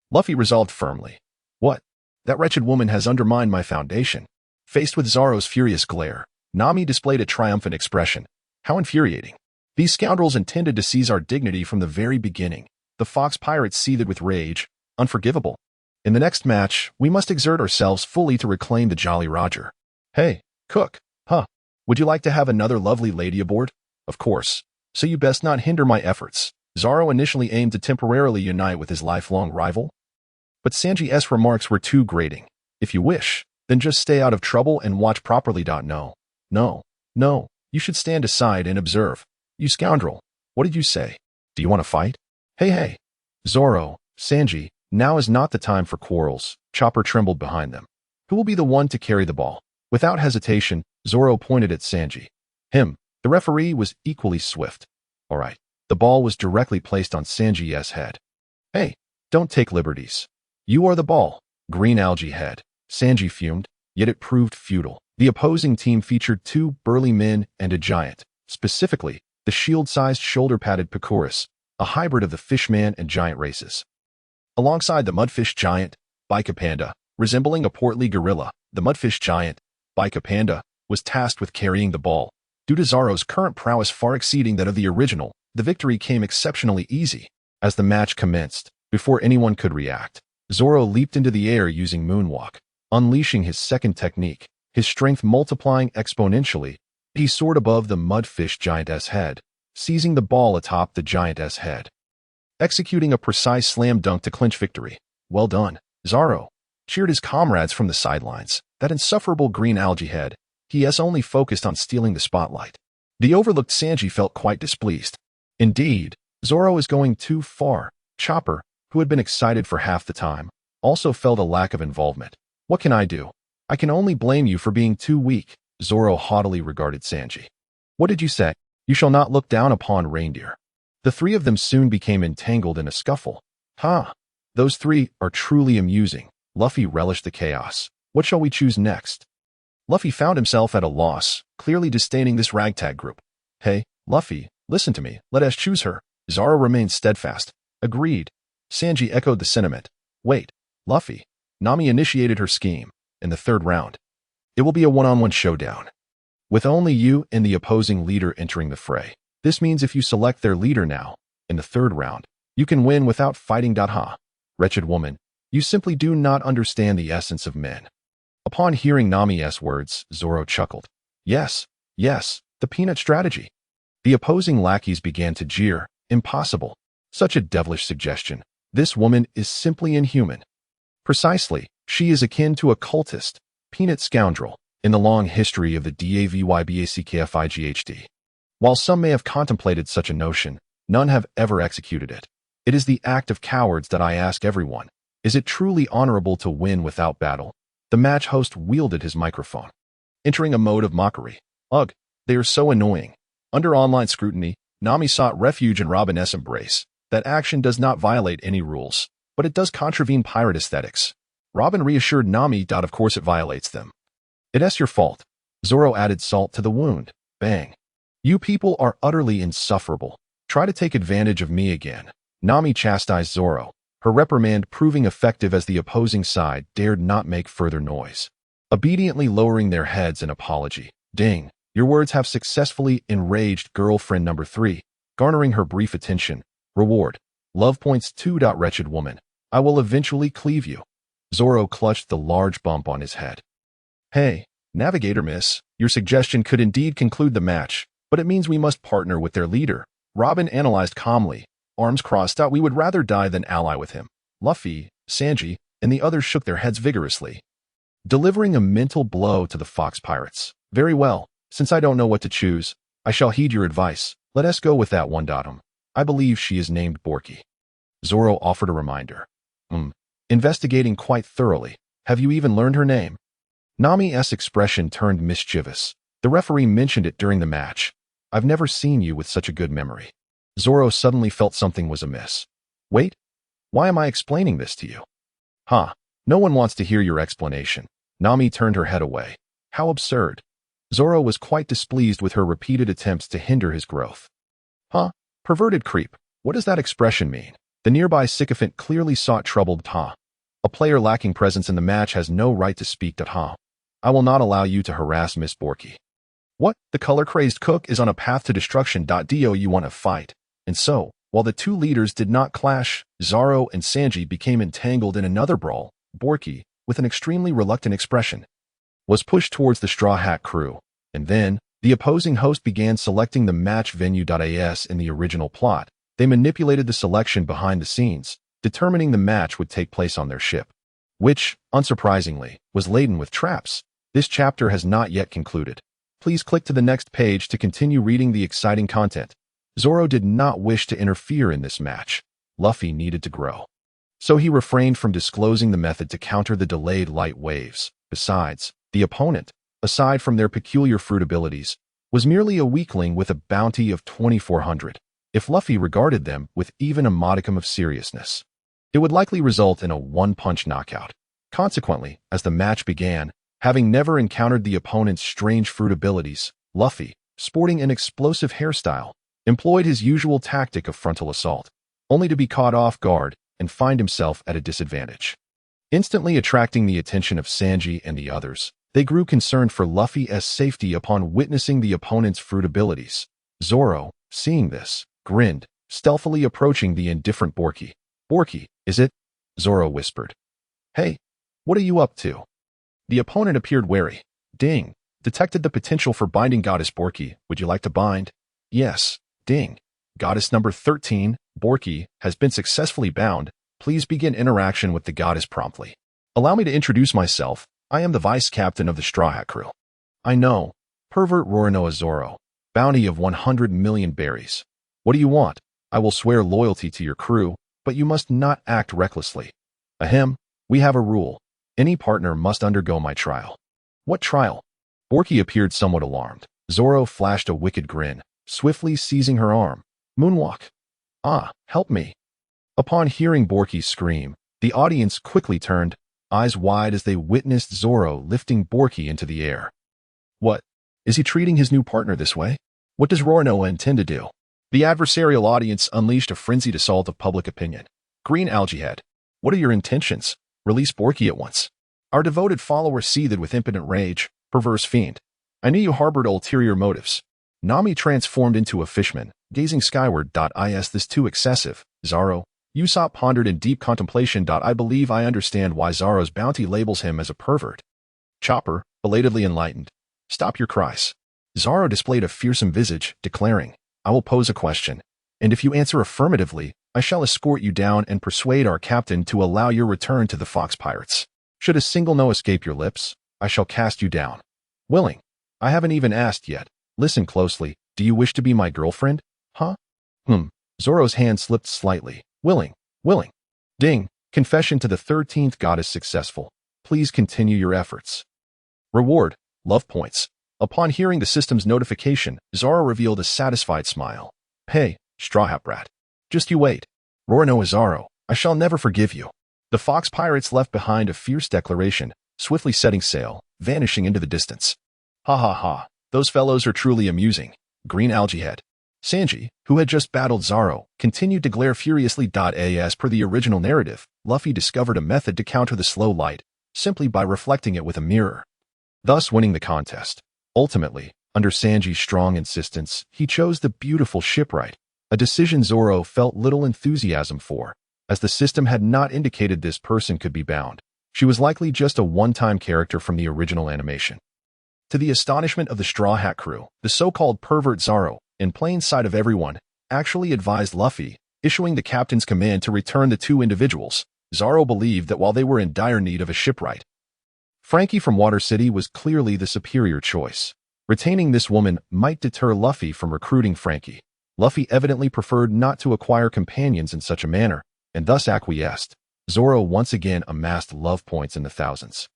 S1: Luffy resolved firmly. What? That wretched woman has undermined my foundation. Faced with Zoro's furious glare, Nami displayed a triumphant expression. How infuriating. These scoundrels intended to seize our dignity from the very beginning. The Fox pirates seethed with rage. Unforgivable. In the next match, we must exert ourselves fully to reclaim the Jolly Roger. Hey, cook. Would you like to have another lovely lady aboard? Of course. So you best not hinder my efforts. Zoro initially aimed to temporarily unite with his lifelong rival. But Sanji's remarks were too grating. If you wish, then just stay out of trouble and watch properly. No. You should stand aside and observe. You scoundrel. What did you say? Do you want to fight? Hey. Zoro, Sanji, now is not the time for quarrels. Chopper trembled behind them. Who will be the one to carry the ball? Without hesitation, Zoro pointed at Sanji. Him. The referee was equally swift. All right. The ball was directly placed on Sanji's head. Hey, don't take liberties. You are the ball. Green algae head. Sanji fumed, yet it proved futile. The opposing team featured two burly men and a giant, specifically, the shield-sized shoulder-padded Picurus, a hybrid of the fishman and giant races. Alongside the mudfish giant, Bika Panda, resembling a portly gorilla, the mudfish giant, Bika Panda, was tasked with carrying the ball. Due to Zoro's current prowess far exceeding that of the original, the victory came exceptionally easy. As the match commenced, before anyone could react, Zoro leaped into the air using moonwalk, unleashing his second technique, his strength multiplying exponentially. He soared above the mudfish giant's head, seizing the ball atop the giant's head, executing a precise slam dunk to clinch victory. Well done, Zoro, cheered his comrades from the sidelines. That insufferable green algae head, he has only focused on stealing the spotlight. The overlooked Sanji felt quite displeased. Indeed, Zoro is going too far. Chopper, who had been excited for half the time, also felt a lack of involvement. What can I do? I can only blame you for being too weak. Zoro haughtily regarded Sanji. What did you say? You shall not look down upon reindeer. The three of them soon became entangled in a scuffle. Those three are truly amusing. Luffy relished the chaos. What shall we choose next? Luffy found himself at a loss, clearly disdaining this ragtag group. Hey, Luffy, listen to me. Let us choose her. Zoro remained steadfast. Agreed. Sanji echoed the sentiment. Wait, Luffy. Nami initiated her scheme. In the third round, it will be a one-on-one showdown, with only you and the opposing leader entering the fray. This means if you select their leader now, in the third round, you can win without fighting. Wretched woman, you simply do not understand the essence of men. Upon hearing Nami's words, Zoro chuckled. Yes, the peanut strategy. The opposing lackeys began to jeer. Impossible. Such a devilish suggestion. This woman is simply inhuman. Precisely, she is akin to a cultist, peanut scoundrel, in the long history of the DAVYBACKFIGHD. While some may have contemplated such a notion, none have ever executed it. It is the act of cowards that I ask everyone. Is it truly honorable to win without battle? The match host wielded his microphone, entering a mode of mockery. Ugh, they are so annoying. Under online scrutiny, Nami sought refuge in Robin's embrace. That action does not violate any rules, but it does contravene pirate aesthetics. Robin reassured Nami. Of course it violates them. It's your fault. Zoro added salt to the wound. Bang. You people are utterly insufferable. Try to take advantage of me again. Nami chastised Zoro, her reprimand proving effective as the opposing side dared not make further noise. Obediently lowering their heads in apology. Ding, your words have successfully enraged girlfriend number 3, garnering her brief attention. Reward. Love points 2. Wretched woman. I will eventually cleave you. Zoro clutched the large bump on his head. Hey, navigator miss, your suggestion could indeed conclude the match, but it means we must partner with their leader. Robin analyzed calmly, arms crossed out. We would rather die than ally with him. Luffy, Sanji, and the others shook their heads vigorously, delivering a mental blow to the fox pirates. Very well, since I don't know what to choose, I shall heed your advice. Let us go with that one. I believe she is named Borky. Zoro offered a reminder. Investigating quite thoroughly. Have you even learned her name? Nami's expression turned mischievous. The referee mentioned it during the match. I've never seen you with such a good memory. Zoro suddenly felt something was amiss. Wait, why am I explaining this to you? No one wants to hear your explanation. Nami turned her head away. How absurd. Zoro was quite displeased with her repeated attempts to hinder his growth. Perverted creep. What does that expression mean? The nearby sycophant clearly sought trouble. A player lacking presence in the match has no right to speak. I will not allow you to harass Miss Borky. What? The color-crazed cook is on a path to destruction. Do you want to fight? And so, while the two leaders did not clash, Zoro and Sanji became entangled in another brawl. Borky, with an extremely reluctant expression, was pushed towards the Straw Hat crew, and then, the opposing host began selecting the match venue. As in the original plot, they manipulated the selection behind the scenes, determining the match would take place on their ship, which, unsurprisingly, was laden with traps. This chapter has not yet concluded. Please click to the next page to continue reading the exciting content. Zoro did not wish to interfere in this match. Luffy needed to grow, so he refrained from disclosing the method to counter the delayed light waves. Besides, the opponent, aside from their peculiar fruit abilities, was merely a weakling with a bounty of 2,400. If Luffy regarded them with even a modicum of seriousness, it would likely result in a one-punch knockout. Consequently, as the match began, having never encountered the opponent's strange fruit abilities, Luffy, sporting an explosive hairstyle, employed his usual tactic of frontal assault, only to be caught off guard and find himself at a disadvantage. Instantly attracting the attention of Sanji and the others, they grew concerned for Luffy's safety upon witnessing the opponent's fruit abilities. Zoro, seeing this, grinned, stealthily approaching the indifferent Borky. Borky, is it? Zoro whispered. Hey, what are you up to? The opponent appeared wary. Ding. Detected the potential for binding Goddess Borky. Would you like to bind? Yes. Ding. Goddess number 13, Borky, has been successfully bound. Please begin interaction with the goddess promptly. Allow me to introduce myself. I am the vice captain of the Straw Hat crew. I know. Pervert Roronoa Zoro. Bounty of 100 million berries. What do you want? I will swear loyalty to your crew, but you must not act recklessly. Ahem. We have a rule. Any partner must undergo my trial. What trial? Borky appeared somewhat alarmed. Zoro flashed a wicked grin, swiftly seizing her arm. Moonwalk. Help me. Upon hearing Borky scream, the audience quickly turned, eyes wide as they witnessed Zoro lifting Borky into the air. What? Is he treating his new partner this way? What does Roronoa intend to do? The adversarial audience unleashed a frenzied assault of public opinion. Green Algae Head. What are your intentions? Release Borky at once. Our devoted follower seethed with impotent rage. Perverse fiend. I knew you harbored ulterior motives. Nami transformed into a fishman, gazing skyward. Is this too excessive, Zoro? Usopp pondered in deep contemplation. I believe I understand why Zoro's bounty labels him as a pervert. Chopper, belatedly enlightened. Stop your cries. Zoro displayed a fearsome visage, declaring, I will pose a question, and if you answer affirmatively, I shall escort you down and persuade our captain to allow your return to the Fox Pirates. Should a single no escape your lips, I shall cast you down. Willing. I haven't even asked yet. Listen closely. Do you wish to be my girlfriend? Zoro's hand slipped slightly. Willing. Ding. Confession to the 13th goddess successful. Please continue your efforts. Reward. Love points. Upon hearing the system's notification, Zoro revealed a satisfied smile. Hey, Straw Hat Brat. Just you wait. Roronoa Zoro, I shall never forgive you. The Fox Pirates left behind a fierce declaration, swiftly setting sail, vanishing into the distance. Ha ha ha, those fellows are truly amusing. Green Algae Head. Sanji, who had just battled Zoro, continued to glare furiously. As per the original narrative, Luffy discovered a method to counter the slow light, simply by reflecting it with a mirror, thus winning the contest. Ultimately, under Sanji's strong insistence, he chose the beautiful shipwright, a decision Zoro felt little enthusiasm for, as the system had not indicated this person could be bound. She was likely just a one-time character from the original animation. To the astonishment of the Straw Hat crew, the so-called pervert Zoro, in plain sight of everyone, actually advised Luffy, issuing the captain's command to return the two individuals. Zoro believed that while they were in dire need of a shipwright, Frankie from Water City was clearly the superior choice. Retaining this woman might deter Luffy from recruiting Frankie. Luffy evidently preferred not to acquire companions in such a manner, and thus acquiesced. Zoro once again amassed love points in the thousands.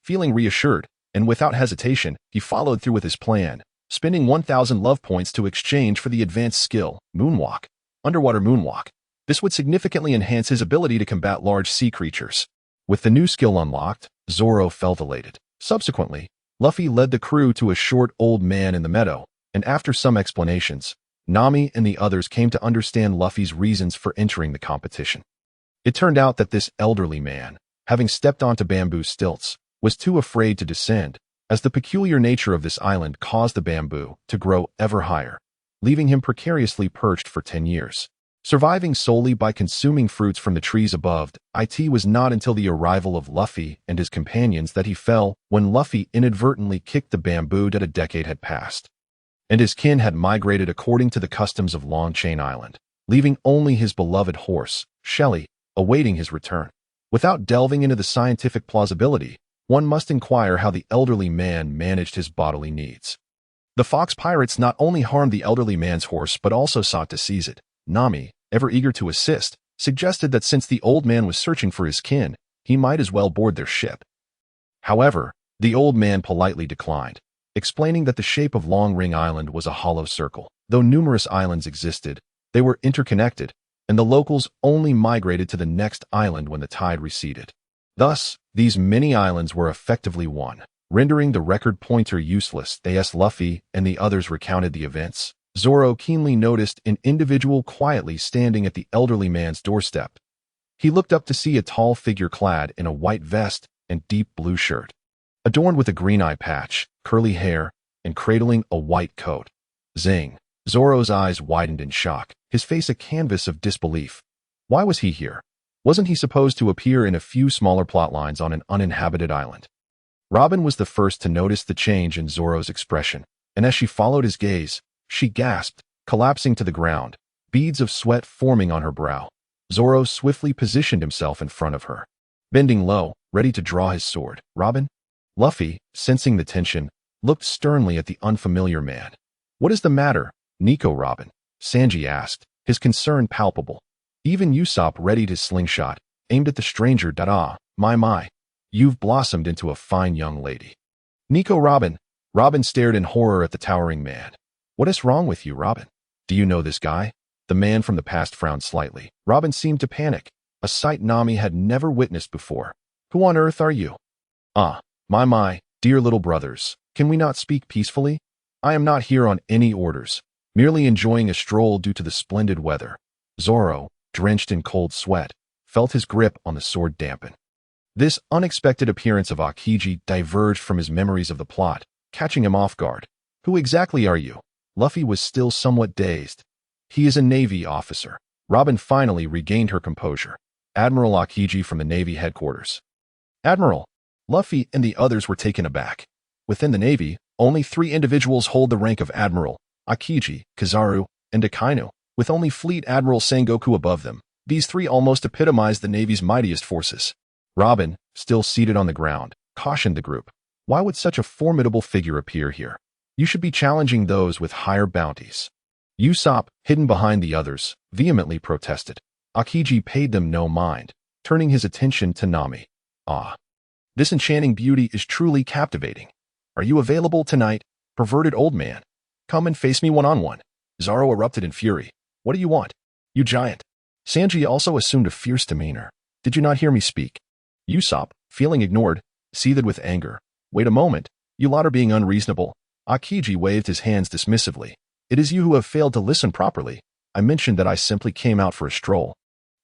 S1: Feeling reassured, and without hesitation, he followed through with his plan, spending 1,000 love points to exchange for the advanced skill, Moonwalk, underwater Moonwalk. This would significantly enhance his ability to combat large sea creatures. With the new skill unlocked, Zoro felt elated. Subsequently, Luffy led the crew to a short old man in the meadow, and after some explanations, Nami and the others came to understand Luffy's reasons for entering the competition. It turned out that this elderly man, having stepped onto bamboo stilts, was too afraid to descend, as the peculiar nature of this island caused the bamboo to grow ever higher, leaving him precariously perched for 10 years. Surviving solely by consuming fruits from the trees above, it was not until the arrival of Luffy and his companions that he fell when Luffy inadvertently kicked the bamboo that a decade had passed, and his kin had migrated according to the customs of Longchain Island, leaving only his beloved horse, Shelly, awaiting his return. Without delving into the scientific plausibility, one must inquire how the elderly man managed his bodily needs. The fox pirates not only harmed the elderly man's horse but also sought to seize it. Nami, ever eager to assist, suggested that since the old man was searching for his kin, he might as well board their ship. However, the old man politely declined, explaining that the shape of Long Ring Island was a hollow circle. Though numerous islands existed, they were interconnected, and the locals only migrated to the next island when the tide receded. Thus, these many islands were effectively one, rendering the record pointer useless. As Luffy and the others recounted the events, Zoro keenly noticed an individual quietly standing at the elderly man's doorstep. He looked up to see a tall figure clad in a white vest and deep blue shirt, adorned with a green eye patch, curly hair, and cradling a white coat. Zing! Zoro's eyes widened in shock, his face a canvas of disbelief. Why was he here? Wasn't he supposed to appear in a few smaller plotlines on an uninhabited island? Robin was the first to notice the change in Zoro's expression, and as she followed his gaze, she gasped, collapsing to the ground, beads of sweat forming on her brow. Zoro swiftly positioned himself in front of her, bending low, ready to draw his sword. Robin? Luffy, sensing the tension, looked sternly at the unfamiliar man. What is the matter, Nico Robin? Sanji asked, his concern palpable. Even Usopp readied his slingshot, aimed at the stranger. My, you've blossomed into a fine young lady. Nico Robin. Robin stared in horror at the towering man. What is wrong with you, Robin? Do you know this guy? The man from the past frowned slightly. Robin seemed to panic, a sight Nami had never witnessed before. Who on earth are you? My, dear little brothers, can we not speak peacefully? I am not here on any orders, merely enjoying a stroll due to the splendid weather. Zoro, drenched in cold sweat, felt his grip on the sword dampen. This unexpected appearance of Aokiji diverged from his memories of the plot, catching him off guard. Who exactly are you? Luffy was still somewhat dazed. He is a Navy officer. Robin finally regained her composure. Admiral Aokiji from the Navy headquarters. Admiral! Luffy and the others were taken aback. Within the Navy, only 3 individuals hold the rank of Admiral: Aokiji, Kizaru, and Akainu, with only Fleet Admiral Sengoku above them. These 3 almost epitomize the Navy's mightiest forces. Robin, still seated on the ground, cautioned the group. Why would such a formidable figure appear here? You should be challenging those with higher bounties. Usopp, hidden behind the others, vehemently protested. Aokiji paid them no mind, turning his attention to Nami. This enchanting beauty is truly captivating. Are you available tonight, perverted old man? Come and face me one-on-one. Zoro erupted in fury. What do you want? You giant. Sanji also assumed a fierce demeanor. Did you not hear me speak? Usopp, feeling ignored, seethed with anger. Wait a moment, you lot are being unreasonable. Aokiji waved his hands dismissively. It is you who have failed to listen properly. I mentioned that I simply came out for a stroll.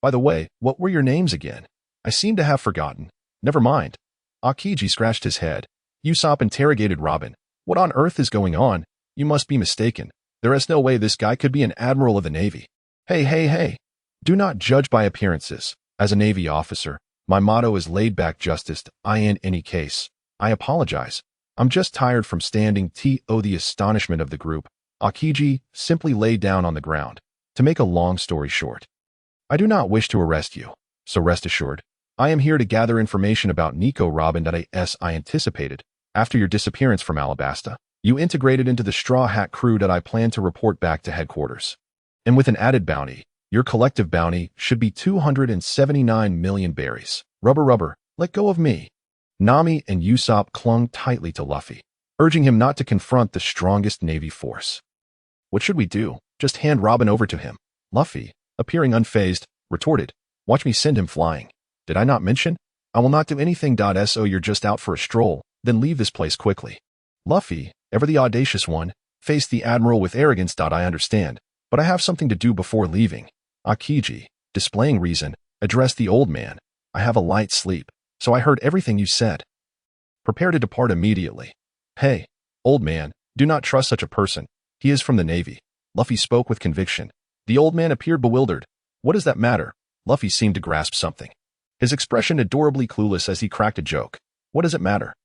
S1: By the way, what were your names again? I seem to have forgotten. Never mind. Akiji scratched his head. Usopp interrogated Robin. What on earth is going on? You must be mistaken. There is no way this guy could be an admiral of the Navy. Hey. Do not judge by appearances. As a Navy officer, my motto is laid-back justice. In any case, I apologize. I'm just tired from standing. The astonishment of the group. Akiji simply lay down on the ground. To make a long story short, I do not wish to arrest you, so rest assured, I am here to gather information about Nico Robin. As I anticipated, after your disappearance from Alabasta, you integrated into the Straw Hat crew that I plan to report back to headquarters. And with an added bounty, your collective bounty should be 279 million berries. Rubber, let go of me. Nami and Usopp clung tightly to Luffy, urging him not to confront the strongest Navy force. What should we do? Just hand Robin over to him. Luffy, appearing unfazed, retorted, watch me send him flying. Did I not mention? I will not do anything. So you're just out for a stroll, then leave this place quickly. Luffy, ever the audacious one, faced the admiral with arrogance. I understand, but I have something to do before leaving. Akiji, displaying reason, addressed the old man. I have a light sleep, so I heard everything you said. Prepare to depart immediately. Hey, old man, do not trust such a person. He is from the Navy. Luffy spoke with conviction. The old man appeared bewildered. What does that matter? Luffy seemed to grasp something. His expression adorably clueless as he cracked a joke. What does it matter?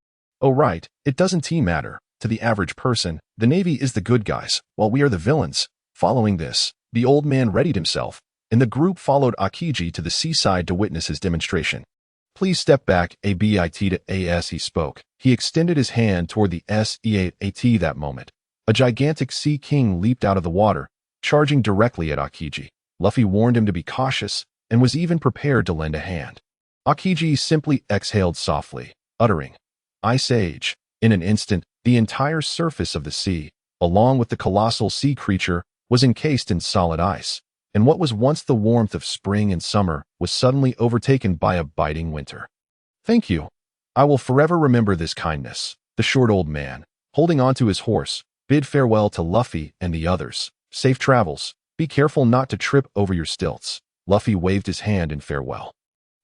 S1: Oh right, it doesn't matter. To the average person, the Navy is the good guys, while we are the villains. Following this, the old man readied himself, and the group followed Akiji to the seaside to witness his demonstration. Please step back, a bit to as he spoke. He extended his hand toward the SEAT that moment. A gigantic sea king leaped out of the water, charging directly at Akiji. Luffy warned him to be cautious, and was even prepared to lend a hand. Akiji simply exhaled softly, uttering, Ice Age. In an instant, the entire surface of the sea, along with the colossal sea creature, was encased in solid ice, and what was once the warmth of spring and summer was suddenly overtaken by a biting winter. Thank you. I will forever remember this kindness. The short old man, holding onto his horse, bid farewell to Luffy and the others. Safe travels. Be careful not to trip over your stilts. Luffy waved his hand in farewell.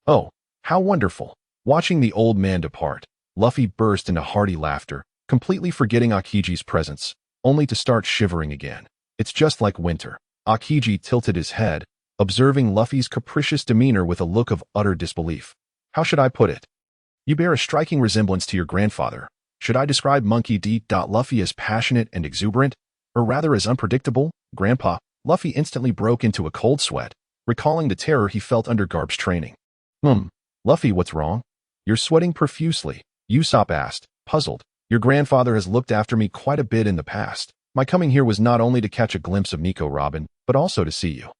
S1: Oh, how wonderful. Watching the old man depart, Luffy burst into hearty laughter, completely forgetting Akiji's presence, only to start shivering again. It's just like winter. Akiji tilted his head, observing Luffy's capricious demeanor with a look of utter disbelief. How should I put it? You bear a striking resemblance to your grandfather. Should I describe Monkey D. Luffy as passionate and exuberant, or rather as unpredictable? Grandpa, Luffy instantly broke into a cold sweat, recalling the terror he felt under Garp's training. Luffy, what's wrong? You're sweating profusely, Usopp asked, puzzled. Your grandfather has looked after me quite a bit in the past. My coming here was not only to catch a glimpse of Nico Robin, but also to see you.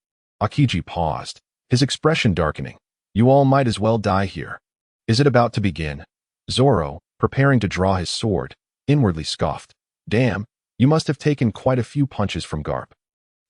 S1: Akiji paused, his expression darkening. You all might as well die here. Is it about to begin? Zoro, preparing to draw his sword, inwardly scoffed. Damn, you must have taken quite a few punches from Garp.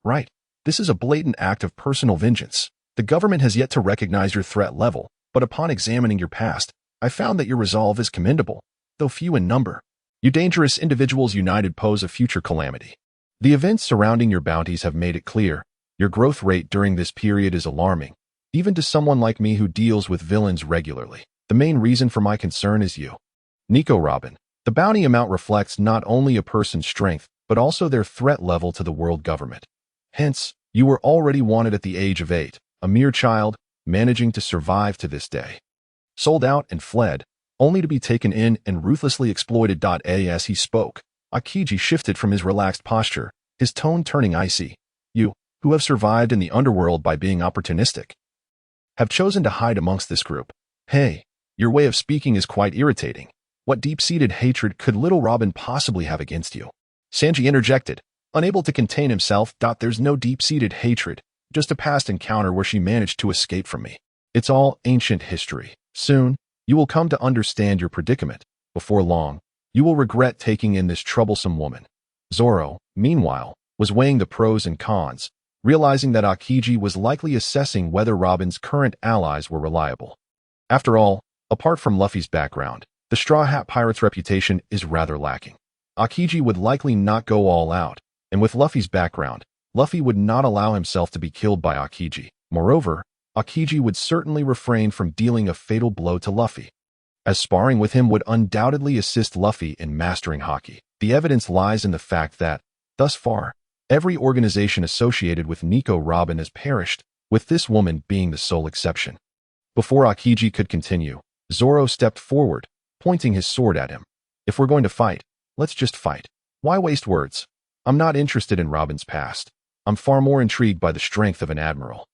S1: Right, this is a blatant act of personal vengeance. The government has yet to recognize your threat level, but upon examining your past, I found that your resolve is commendable, though few in number. You dangerous individuals united pose a future calamity. The events surrounding your bounties have made it clear. Your growth rate during this period is alarming, even to someone like me who deals with villains regularly. The main reason for my concern is you. Nico Robin. The bounty amount reflects not only a person's strength, but also their threat level to the world government. Hence, you were already wanted at the age of 8, a mere child, managing to survive to this day. Sold out and fled, only to be taken in and ruthlessly exploited. As he spoke, Akiji shifted from his relaxed posture, his tone turning icy. You, who have survived in the underworld by being opportunistic, have chosen to hide amongst this group. Hey, your way of speaking is quite irritating. What deep-seated hatred could little Robin possibly have against you? Sanji interjected, unable to contain himself. There's no deep-seated hatred, just a past encounter where she managed to escape from me. It's all ancient history. Soon, you will come to understand your predicament. Before long, you will regret taking in this troublesome woman. Zoro, meanwhile, was weighing the pros and cons, realizing that Akiji was likely assessing whether Robin's current allies were reliable. After all, apart from Luffy's background, the Straw Hat Pirate's reputation is rather lacking. Akiji would likely not go all out, And with Luffy's background, Luffy would not allow himself to be killed by Aokiji. Moreover, Aokiji would certainly refrain from dealing a fatal blow to Luffy, as sparring with him would undoubtedly assist Luffy in mastering Haki. The evidence lies in the fact that, thus far, every organization associated with Nico Robin has perished, with this woman being the sole exception. Before Aokiji could continue, Zoro stepped forward, pointing his sword at him. If we're going to fight, let's just fight. Why waste words? I'm not interested in Robin's past. I'm far more intrigued by the strength of an admiral.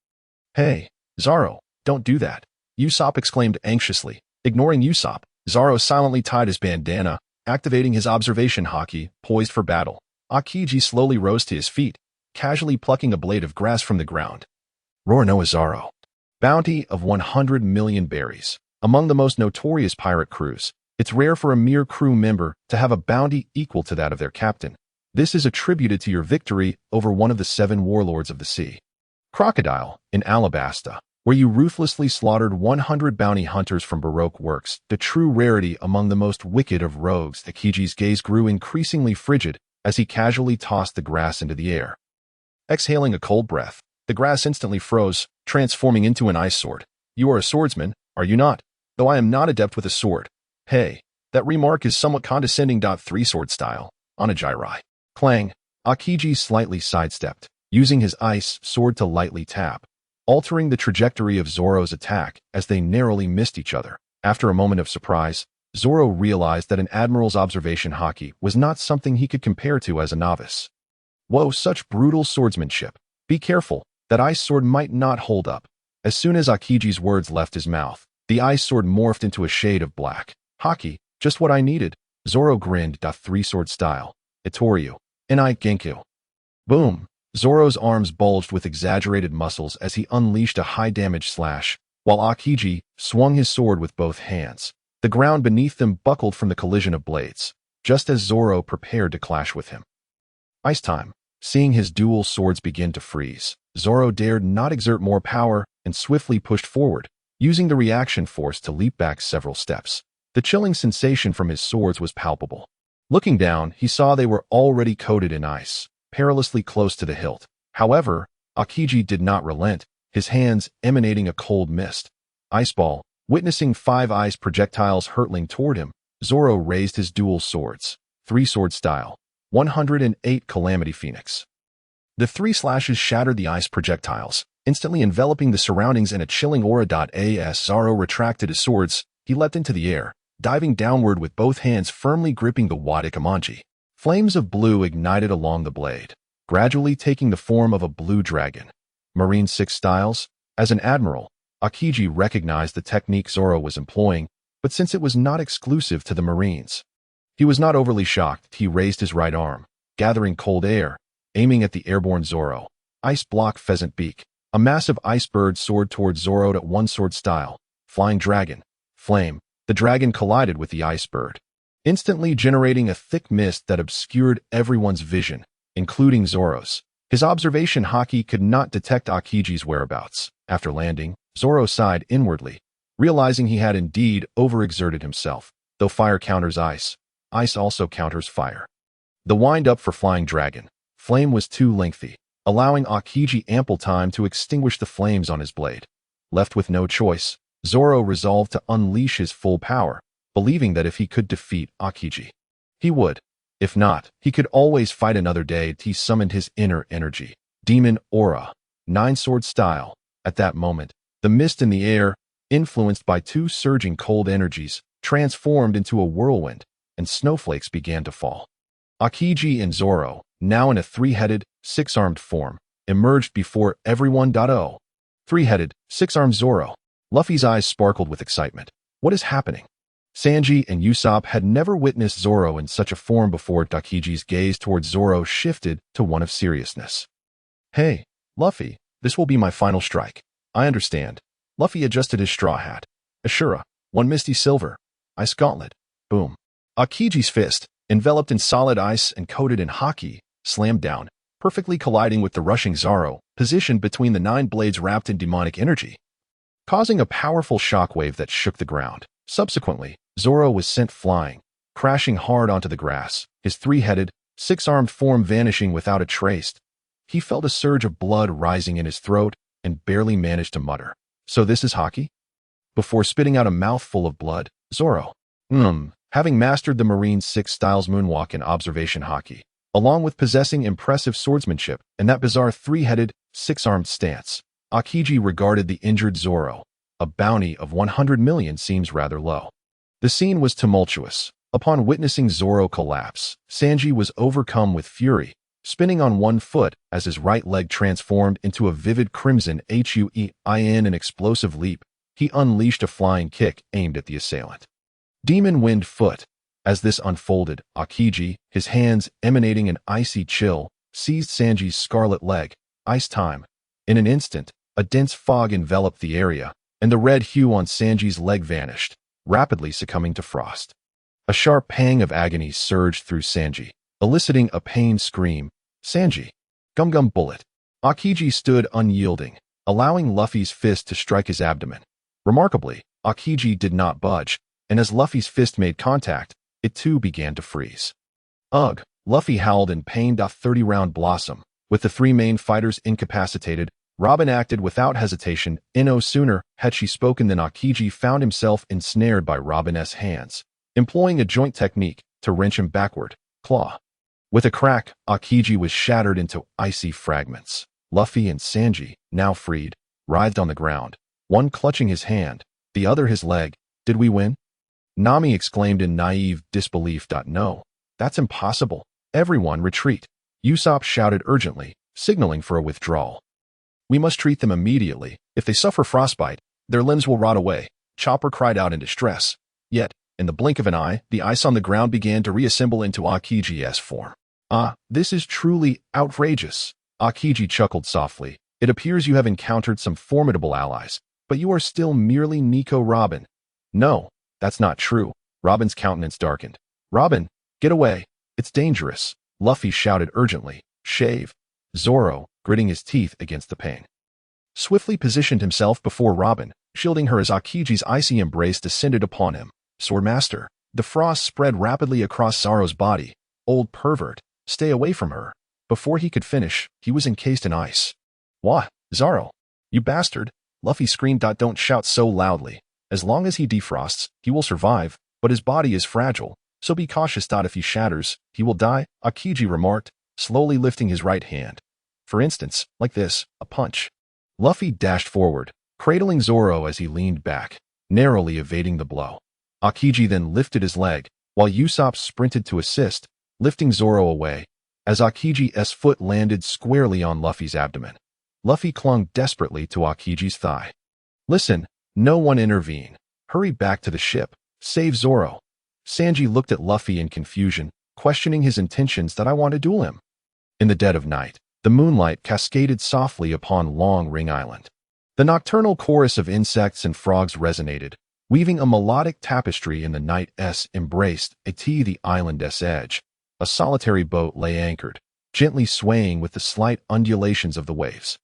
S1: Hey, Zoro, don't do that, Usopp exclaimed anxiously. Ignoring Usopp, Zoro silently tied his bandana, activating his observation haki, poised for battle. Aokiji slowly rose to his feet, casually plucking a blade of grass from the ground. Roronoa Zoro. Bounty of 100 million berries. Among the most notorious pirate crews, it's rare for a mere crew member to have a bounty equal to that of their captain. This is attributed to your victory over one of the 7 warlords of the sea. Crocodile, in Alabasta, where you ruthlessly slaughtered 100 bounty hunters from Baroque works, the true rarity among the most wicked of rogues. Akiji's gaze grew increasingly frigid as he casually tossed the grass into the air. Exhaling a cold breath, the grass instantly froze, transforming into an ice sword. You are a swordsman, are you not? Though I am not adept with a sword. Hey, that remark is somewhat condescending. 3-sword style. Onagiri. Clang. Aokiji slightly sidestepped, using his ice sword to lightly tap, altering the trajectory of Zoro's attack as they narrowly missed each other. After a moment of surprise, Zoro realized that an admiral's observation haki was not something he could compare to as a novice. Whoa, such brutal swordsmanship. Be careful, that ice sword might not hold up. As soon as Akiji's words left his mouth, the ice sword morphed into a shade of black. Haki, just what I needed. Zoro grinned. 3-sword style. Itoryu. Enai Genku. Boom. Zoro's arms bulged with exaggerated muscles as he unleashed a high-damage slash, while Aokiji swung his sword with both hands. The ground beneath them buckled from the collision of blades, just as Zoro prepared to clash with him. Ice time. Seeing his dual swords begin to freeze, Zoro dared not exert more power and swiftly pushed forward, using the reaction force to leap back several steps. The chilling sensation from his swords was palpable. Looking down, he saw they were already coated in ice, perilously close to the hilt. However, Aokiji did not relent, his hands emanating a cold mist. Iceball. Witnessing 5 ice projectiles hurtling toward him, Zoro raised his dual swords. 3-sword style. 108 Calamity Phoenix. The 3 slashes shattered the ice projectiles, instantly enveloping the surroundings in a chilling aura. As Zoro retracted his swords, he leapt into the air, diving downward with both hands firmly gripping the Wadikamanji. Flames of blue ignited along the blade, gradually taking the form of a blue dragon. Marine 6 styles. As an admiral, Aokiji recognized the technique Zoro was employing, but since it was not exclusive to the Marines, he was not overly shocked. He raised his right arm, gathering cold air, aiming at the airborne Zoro. Ice block pheasant beak. A massive ice bird soared towards Zoro at 1-sword style. Flying dragon. Flame. The dragon collided with the ice bird, instantly generating a thick mist that obscured everyone's vision, including Zoro's. His observation haki could not detect Aokiji's whereabouts. After landing, Zoro sighed inwardly, realizing he had indeed overexerted himself. Though fire counters ice, ice also counters fire. The wind-up for Flying Dragon. Flame was too lengthy, allowing Aokiji ample time to extinguish the flames on his blade. Left with no choice, Zoro resolved to unleash his full power, believing that if he could defeat Aokiji, he would. If not, he could always fight another day. He summoned his inner energy. Demon Aura. 9-sword style. At that moment, the mist in the air, influenced by 2 surging cold energies, transformed into a whirlwind, and snowflakes began to fall. Aokiji and Zoro, now in a 3-headed, 6-armed form, emerged before everyone. 3-headed, 6-armed Zoro. Luffy's eyes sparkled with excitement. What is happening? Sanji and Usopp had never witnessed Zoro in such a form before. Aokiji's gaze towards Zoro shifted to one of seriousness. Hey, Luffy, this will be my final strike. I understand. Luffy adjusted his straw hat. Ashura, 1 misty silver. Ice gauntlet. Boom. Aokiji's fist, enveloped in solid ice and coated in haki, slammed down, perfectly colliding with the rushing Zoro, positioned between the 9 blades wrapped in demonic energy, causing a powerful shockwave that shook the ground. Subsequently, Zoro was sent flying, crashing hard onto the grass, his 3-headed, six-armed form vanishing without a trace. He felt a surge of blood rising in his throat and barely managed to mutter, "So this is Haki?" before spitting out a mouthful of blood. Zoro. Having mastered the Marine 6 styles moonwalk and observation Haki, along with possessing impressive swordsmanship and that bizarre three-headed, six-armed stance, Aokiji regarded the injured Zoro. A bounty of 100 million seems rather low. The scene was tumultuous. Upon witnessing Zoro collapse, Sanji was overcome with fury, spinning on one foot as his right leg transformed into a vivid crimson Huin. In an explosive leap, he unleashed a flying kick aimed at the assailant. Demon Wind Foot. As this unfolded, Aokiji, his hands emanating an icy chill, seized Sanji's scarlet leg. Ice time. In an instant, a dense fog enveloped the area, and the red hue on Sanji's leg vanished, rapidly succumbing to frost. A sharp pang of agony surged through Sanji, eliciting a pained scream. Sanji. Gum bullet. Aokiji stood unyielding, allowing Luffy's fist to strike his abdomen. Remarkably, Aokiji did not budge, and as Luffy's fist made contact, it too began to freeze. Ugh, Luffy howled in pain. 30-round blossom. With the three main fighters incapacitated, Robin acted without hesitation. No sooner had she spoken than Aokiji found himself ensnared by Robin's hands, employing a joint technique to wrench him backward. Claw. With a crack, Aokiji was shattered into icy fragments. Luffy and Sanji, now freed, writhed on the ground, one clutching his hand, the other his leg. Did we win? Nami exclaimed in naive disbelief. No, that's impossible. Everyone retreat. Usopp shouted urgently, signaling for a withdrawal. We must treat them immediately. If they suffer frostbite, their limbs will rot away. Chopper cried out in distress. Yet, in the blink of an eye, the ice on the ground began to reassemble into Aokiji's form. Ah, this is truly outrageous. Aokiji chuckled softly. It appears you have encountered some formidable allies, but you are still merely Nico Robin. No, that's not true. Robin's countenance darkened. Robin, get away. It's dangerous. Luffy shouted urgently. Shave. Zoro, gritting his teeth against the pain, swiftly positioned himself before Robin, shielding her as Aokiji's icy embrace descended upon him. Swordmaster. The frost spread rapidly across Zoro's body. Old pervert, stay away from her. Before he could finish, he was encased in ice. What, Zoro? You bastard. Luffy screamed. Don't shout so loudly. As long as he defrosts, he will survive, but his body is fragile, so be cautious. If he shatters, he will die, Aokiji remarked, slowly lifting his right hand. For instance, like this, a punch. Luffy dashed forward, cradling Zoro as he leaned back, narrowly evading the blow. Aokiji then lifted his leg, while Usopp sprinted to assist, lifting Zoro away, as Aokiji's foot landed squarely on Luffy's abdomen. Luffy clung desperately to Aokiji's thigh. Listen, no one intervene. Hurry back to the ship. Save Zoro. Sanji looked at Luffy in confusion, questioning his intentions. I want to duel him. In the dead of night, the moonlight cascaded softly upon Long Ring Island. The nocturnal chorus of insects and frogs resonated, weaving a melodic tapestry in the night's embraced. The island's edge. A solitary boat lay anchored, gently swaying with the slight undulations of the waves.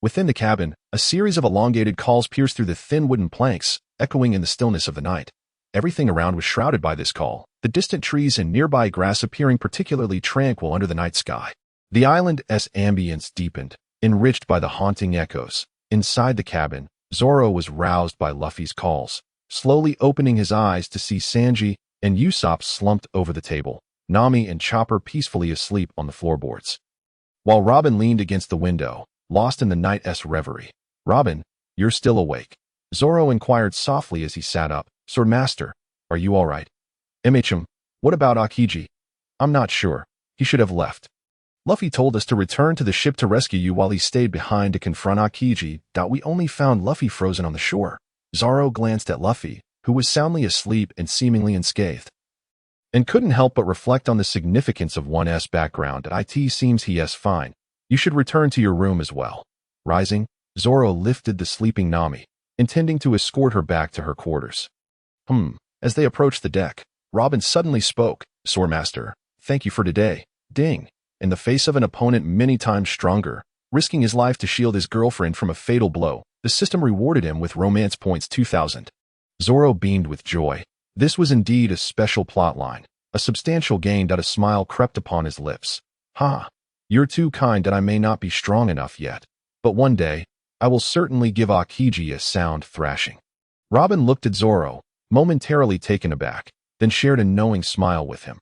S1: Within the cabin, a series of elongated calls pierced through the thin wooden planks, echoing in the stillness of the night. Everything around was shrouded by this call, the distant trees and nearby grass appearing particularly tranquil under the night sky. The island's ambience deepened, enriched by the haunting echoes. Inside the cabin, Zoro was roused by Luffy's calls, slowly opening his eyes to see Sanji and Usopp slumped over the table, Nami and Chopper peacefully asleep on the floorboards. While Robin leaned against the window, lost in the night's reverie. Robin, you're still awake? Zoro inquired softly as he sat up. Swordmaster, are you all right? What about Aokiji? I'm not sure. He should have left. Luffy told us to return to the ship to rescue you while he stayed behind to confront Aokiji. We only found Luffy frozen on the shore. Zoro glanced at Luffy, who was soundly asleep and seemingly unscathed, and couldn't help but reflect on the significance of one's background. It seems he's fine. You should return to your room as well. Rising, Zoro lifted the sleeping Nami, intending to escort her back to her quarters. As they approached the deck, Robin suddenly spoke. Swordmaster, thank you for today. Ding. In the face of an opponent many times stronger, risking his life to shield his girlfriend from a fatal blow, the system rewarded him with romance points 2,000. Zoro beamed with joy. This was indeed a special plotline. A substantial gain that a smile crept upon his lips. Ha! You're too kind that I may not be strong enough yet. But one day, I will certainly give Aokiji a sound thrashing. Robin looked at Zoro, momentarily taken aback, then shared a knowing smile with him.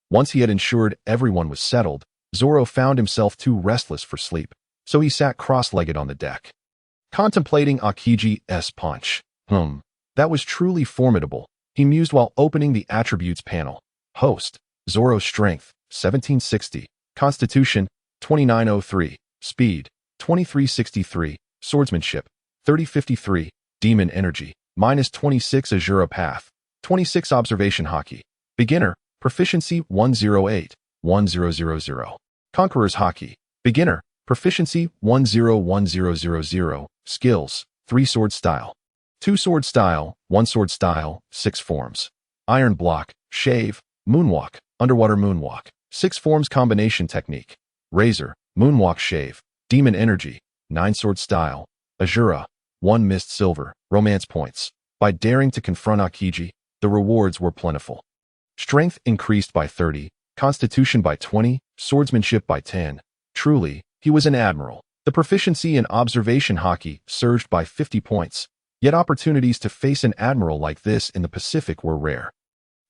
S1: Once he had ensured everyone was settled, Zoro found himself too restless for sleep, so he sat cross-legged on the deck, contemplating Aokiji's punch. That was truly formidable, he mused while opening the attributes panel. Host, Zoro's strength, 1760, constitution, 2903, speed, 2363, swordsmanship, 3053, demon energy, -26 Azura path, 26 observation haki, beginner, proficiency 108, 1000, conqueror's haki, beginner, proficiency 101000, skills, 3 sword style, 2 sword style, 1 sword style, 6 forms, iron block, shave, moonwalk, underwater moonwalk, 6 forms combination technique, razor, moonwalk shave, demon energy, 9 sword style, Azura, 1 mist silver, romance points. By daring to confront Aokiji, the rewards were plentiful. Strength increased by 30, constitution by 20, swordsmanship by 10. Truly, he was an admiral. The proficiency in observation haki surged by 50 points, yet opportunities to face an admiral like this in the Pacific were rare.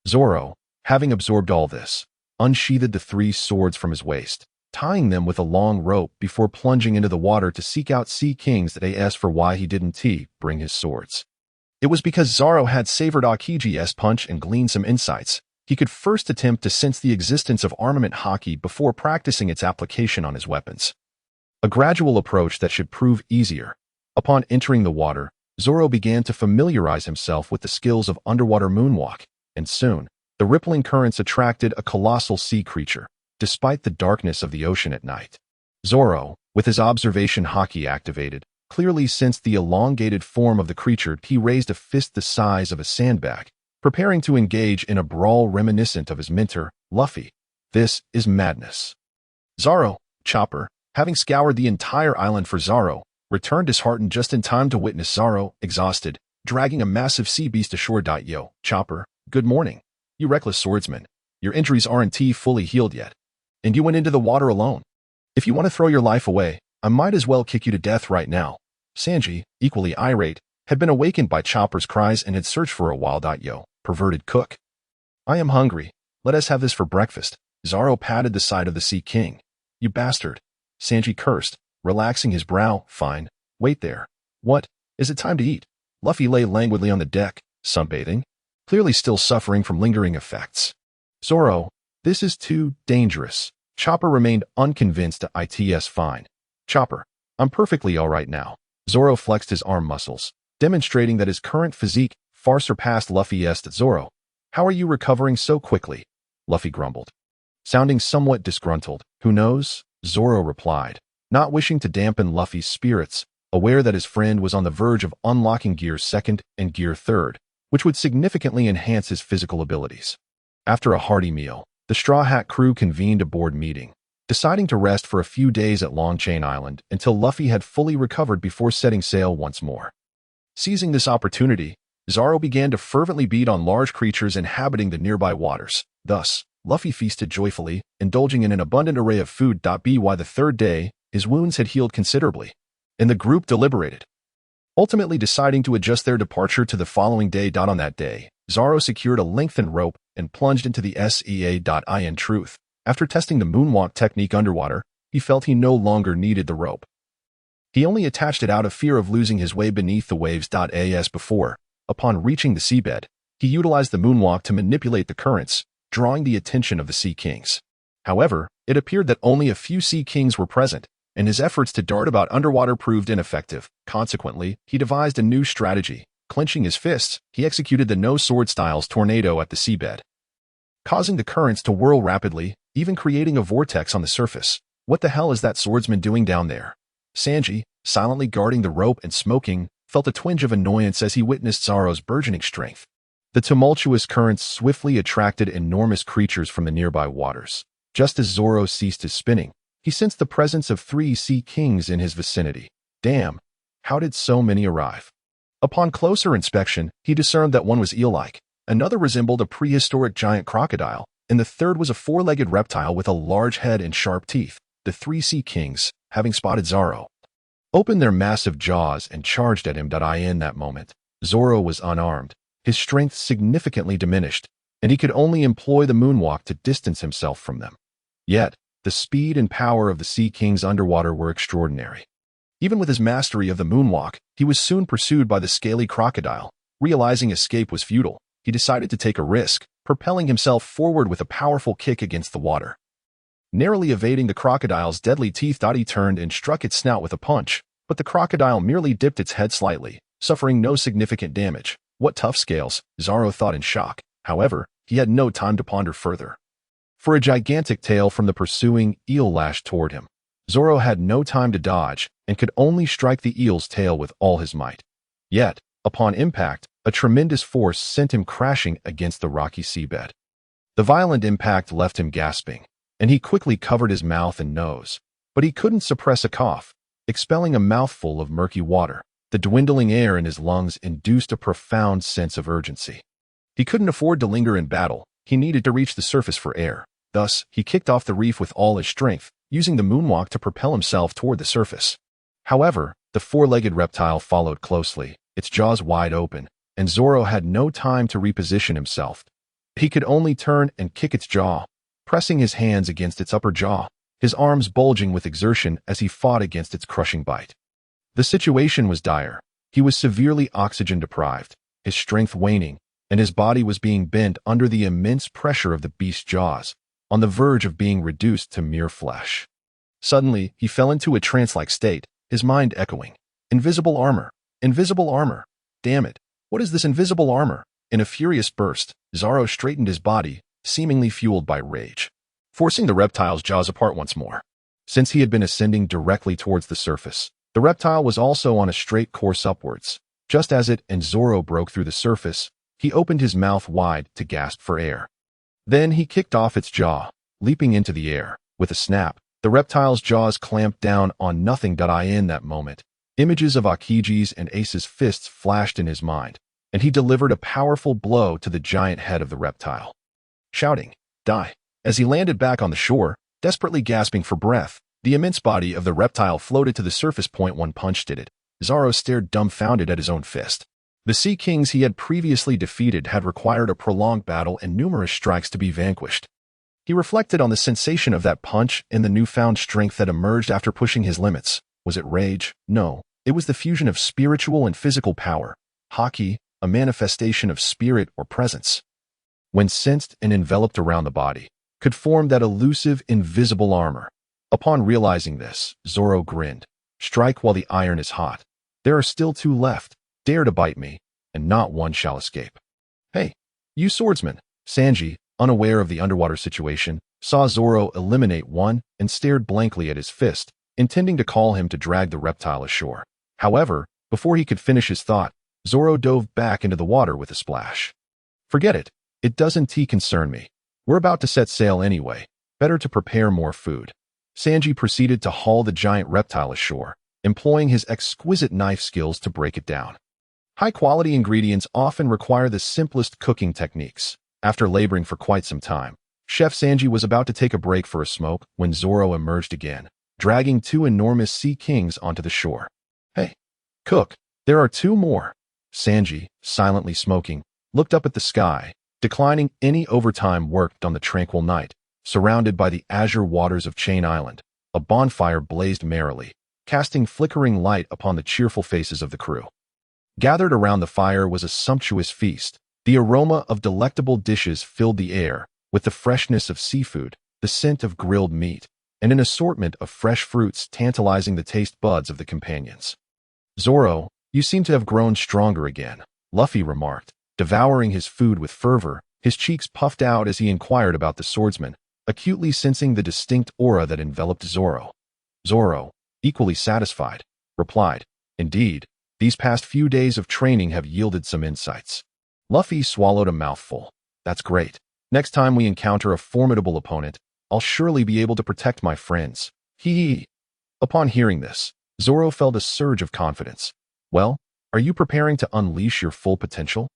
S1: Zoro, having absorbed all this, unsheathed the 3 swords from his waist, tying them with a long rope before plunging into the water to seek out sea kings that asked for why he didn't bring his swords. It was because Zoro had savored Aokiji's punch and gleaned some insights. He could first attempt to sense the existence of armament haki before practicing its application on his weapons. A gradual approach that should prove easier. Upon entering the water, Zoro began to familiarize himself with the skills of underwater moonwalk, and soon, the rippling currents attracted a colossal sea creature, despite the darkness of the ocean at night. Zoro, with his observation haki activated, clearly sensed the elongated form of the creature. He raised a fist the size of a sandbag, preparing to engage in a brawl reminiscent of his mentor, Luffy. This is madness. Zoro, Chopper, having scoured the entire island for Zoro, returned disheartened just in time to witness Zoro, exhausted, dragging a massive sea beast ashore. Yo, Chopper, good morning. You reckless swordsman. Your injuries aren't fully healed yet. And you went into the water alone. If you want to throw your life away, I might as well kick you to death right now. Sanji, equally irate, had been awakened by Chopper's cries and had searched for a while. Yo, perverted cook. I am hungry. Let us have this for breakfast. Zoro patted the side of the Sea King. You bastard. Sanji cursed, relaxing his brow. Fine. Wait there. What? Is it time to eat? Luffy lay languidly on the deck, sunbathing, clearly still suffering from lingering effects. Zoro, this is too dangerous. Chopper remained unconvinced. It's fine. Chopper, I'm perfectly all right now. Zoro flexed his arm muscles, demonstrating that his current physique far surpassed Luffy's. Zoro, how are you recovering so quickly? Luffy grumbled. Sounding somewhat disgruntled. Who knows? Zoro replied, not wishing to dampen Luffy's spirits, aware that his friend was on the verge of unlocking Gear 2nd and Gear 3rd, which would significantly enhance his physical abilities. After a hearty meal, the Straw Hat crew convened a board meeting, deciding to rest for a few days at Longchain Island until Luffy had fully recovered before setting sail once more. Seizing this opportunity, Zoro began to fervently beat on large creatures inhabiting the nearby waters. Thus, Luffy feasted joyfully, indulging in an abundant array of food. By the 3rd day, his wounds had healed considerably, and the group deliberated, ultimately deciding to adjust their departure to the following day. On that day, Zoro secured a lengthened rope and plunged into the sea. In truth, after testing the moonwalk technique underwater, he felt he no longer needed the rope. He only attached it out of fear of losing his way beneath the waves. As before, upon reaching the seabed, he utilized the moonwalk to manipulate the currents, drawing the attention of the Sea Kings. However, it appeared that only a few Sea Kings were present, and his efforts to dart about underwater proved ineffective. Consequently, he devised a new strategy. Clenching his fists, he executed the no-sword styles tornado at the seabed, causing the currents to whirl rapidly, even creating a vortex on the surface. What the hell is that swordsman doing down there? Sanji, silently guarding the rope and smoking, felt a twinge of annoyance as he witnessed Zoro's burgeoning strength. The tumultuous currents swiftly attracted enormous creatures from the nearby waters. Just as Zoro ceased his spinning, he sensed the presence of 3 Sea Kings in his vicinity. Damn, how did so many arrive? Upon closer inspection, he discerned that one was eel-like, another resembled a prehistoric giant crocodile, and the third was a four-legged reptile with a large head and sharp teeth. The three Sea Kings, having spotted Zoro, opened their massive jaws and charged at him. In that moment, Zoro was unarmed, his strength significantly diminished, and he could only employ the moonwalk to distance himself from them. Yet, the speed and power of the Sea Kings underwater were extraordinary. Even with his mastery of the moonwalk, he was soon pursued by the scaly crocodile. Realizing escape was futile, he decided to take a risk, propelling himself forward with a powerful kick against the water. Narrowly evading the crocodile's deadly teeth, he turned and struck its snout with a punch, but the crocodile merely dipped its head slightly, suffering no significant damage. What tough scales, Zoro thought in shock. However, he had no time to ponder further. For a gigantic tail from the pursuing eel lashed toward him. Zoro had no time to dodge and could only strike the eel's tail with all his might. Yet, upon impact, a tremendous force sent him crashing against the rocky seabed. The violent impact left him gasping, and he quickly covered his mouth and nose. But he couldn't suppress a cough, expelling a mouthful of murky water. The dwindling air in his lungs induced a profound sense of urgency. He couldn't afford to linger in battle. He needed to reach the surface for air. Thus, he kicked off the reef with all his strength, using the moonwalk to propel himself toward the surface. However, the four-legged reptile followed closely, its jaws wide open, and Zoro had no time to reposition himself. He could only turn and kick its jaw, pressing his hands against its upper jaw, his arms bulging with exertion as he fought against its crushing bite. The situation was dire. He was severely oxygen-deprived, his strength waning, and his body was being bent under the immense pressure of the beast's jaws, on the verge of being reduced to mere flesh. Suddenly, he fell into a trance-like state, his mind echoing, "Invisible armor! Invisible armor! Damn it! What is this invisible armor?" In a furious burst, Zoro straightened his body, seemingly fueled by rage, forcing the reptile's jaws apart once more. Since he had been ascending directly towards the surface, the reptile was also on a straight course upwards. Just as it and Zoro broke through the surface, he opened his mouth wide to gasp for air. Then he kicked off its jaw, leaping into the air. With a snap, the reptile's jaws clamped down on nothing. In that moment, images of Akiji's and Ace's fists flashed in his mind, and he delivered a powerful blow to the giant head of the reptile. Shouting, "Die!" as he landed back on the shore, desperately gasping for breath, the immense body of the reptile floated to the surface. One punch did it. Zoro stared dumbfounded at his own fist. The Sea Kings he had previously defeated had required a prolonged battle and numerous strikes to be vanquished. He reflected on the sensation of that punch and the newfound strength that emerged after pushing his limits. Was it rage? No, it was the fusion of spiritual and physical power. Haki, a manifestation of spirit or presence, when sensed and enveloped around the body, could form that elusive, invisible armor. Upon realizing this, Zoro grinned. "Strike while the iron is hot. There are still two left. Dare to bite me, and not one shall escape." "Hey, you swordsman!" Sanji, unaware of the underwater situation, saw Zoro eliminate one and stared blankly at his fist, intending to call him to drag the reptile ashore. However, before he could finish his thought, Zoro dove back into the water with a splash. "Forget it. It doesn't concern me. We're about to set sail anyway. Better to prepare more food." Sanji proceeded to haul the giant reptile ashore, employing his exquisite knife skills to break it down. High-quality ingredients often require the simplest cooking techniques. After laboring for quite some time, Chef Sanji was about to take a break for a smoke when Zoro emerged again, dragging two enormous Sea Kings onto the shore. "Hey, cook, there are two more." Sanji, silently smoking, looked up at the sky, declining any overtime worked on the tranquil night. Surrounded by the azure waters of Chain Island, a bonfire blazed merrily, casting flickering light upon the cheerful faces of the crew. Gathered around the fire was a sumptuous feast. The aroma of delectable dishes filled the air, with the freshness of seafood, the scent of grilled meat, and an assortment of fresh fruits tantalizing the taste buds of the companions. "Zoro, you seem to have grown stronger again," Luffy remarked, devouring his food with fervor, his cheeks puffed out as he inquired about the swordsman, acutely sensing the distinct aura that enveloped Zoro. Zoro, equally satisfied, replied, "Indeed, these past few days of training have yielded some insights." Luffy swallowed a mouthful. "That's great. Next time we encounter a formidable opponent, I'll surely be able to protect my friends." Hee. Upon hearing this, Zoro felt a surge of confidence. "Well, are you preparing to unleash your full potential?"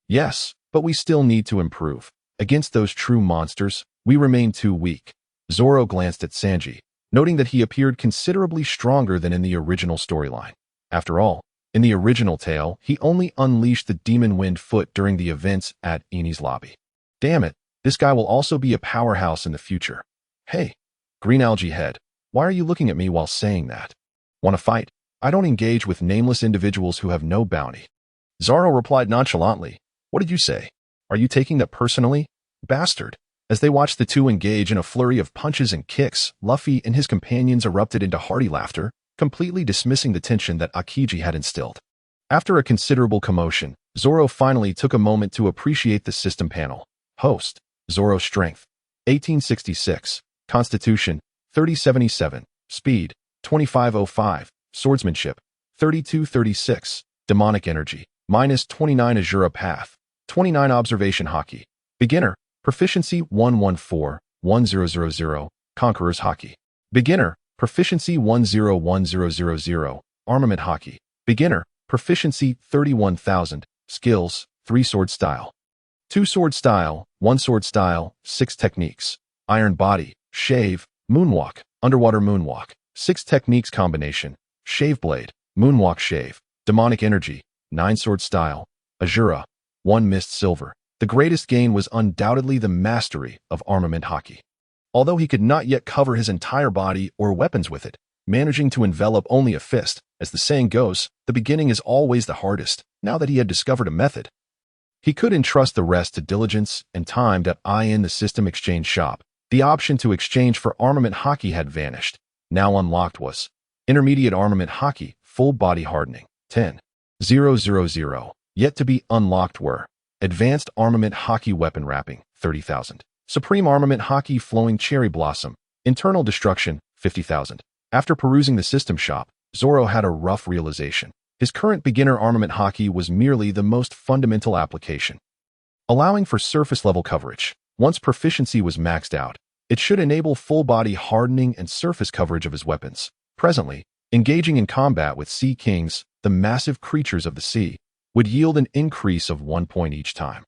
S1: "Yes, but we still need to improve. Against those true monsters, we remain too weak. Zoro glanced at Sanji, noting that he appeared considerably stronger than in the original storyline. After all, in the original tale, he only unleashed the demon wind foot during the events at Eni's lobby. Damn it, this guy will also be a powerhouse in the future. Hey, green algae head, why are you looking at me while saying that? Want to fight? I don't engage with nameless individuals who have no bounty. Zoro replied nonchalantly, what did you say? Are you taking that personally? Bastard. As they watched the two engage in a flurry of punches and kicks, Luffy and his companions erupted into hearty laughter, completely dismissing the tension that Akiji had instilled. After a considerable commotion, Zoro finally took a moment to appreciate the system panel. Host, Zoro Strength, 1866. Constitution, 3077. Speed, 2505. Swordsmanship, 3236. Demonic Energy, -29. Azura Path, 29. Observation Haki. Beginner, Proficiency 114-1000. Conqueror's Haki. Beginner, Proficiency 101000. Armament Haki. Beginner, Proficiency 31,000. Skills, 3 Sword Style. 2 Sword Style, 1 Sword Style, 6 Techniques. Iron Body, Shave, Moonwalk, Underwater Moonwalk. 6 Techniques Combination, Shave Blade, Moonwalk Shave. Demonic Energy, 9 Sword Style, Azura, 1 Mist Silver. The greatest gain was undoubtedly the mastery of Armament Haki. Although he could not yet cover his entire body or weapons with it, managing to envelop only a fist, as the saying goes, the beginning is always the hardest, now that he had discovered a method. He could entrust the rest to diligence and time that in the system exchange shop. The option to exchange for Armament Haki had vanished. Now unlocked was Intermediate Armament Haki, Full Body Hardening, 10,000. Yet to be unlocked were Advanced Armament Haki Weapon Wrapping, 30,000. Supreme Armament Haki Flowing Cherry Blossom, Internal Destruction, 50,000. After perusing the system shop, Zoro had a rough realization. His current beginner Armament Haki was merely the most fundamental application. Allowing for surface-level coverage, once proficiency was maxed out, it should enable full-body hardening and surface coverage of his weapons. Presently, engaging in combat with Sea Kings, the massive creatures of the sea, would yield an increase of 1 point each time.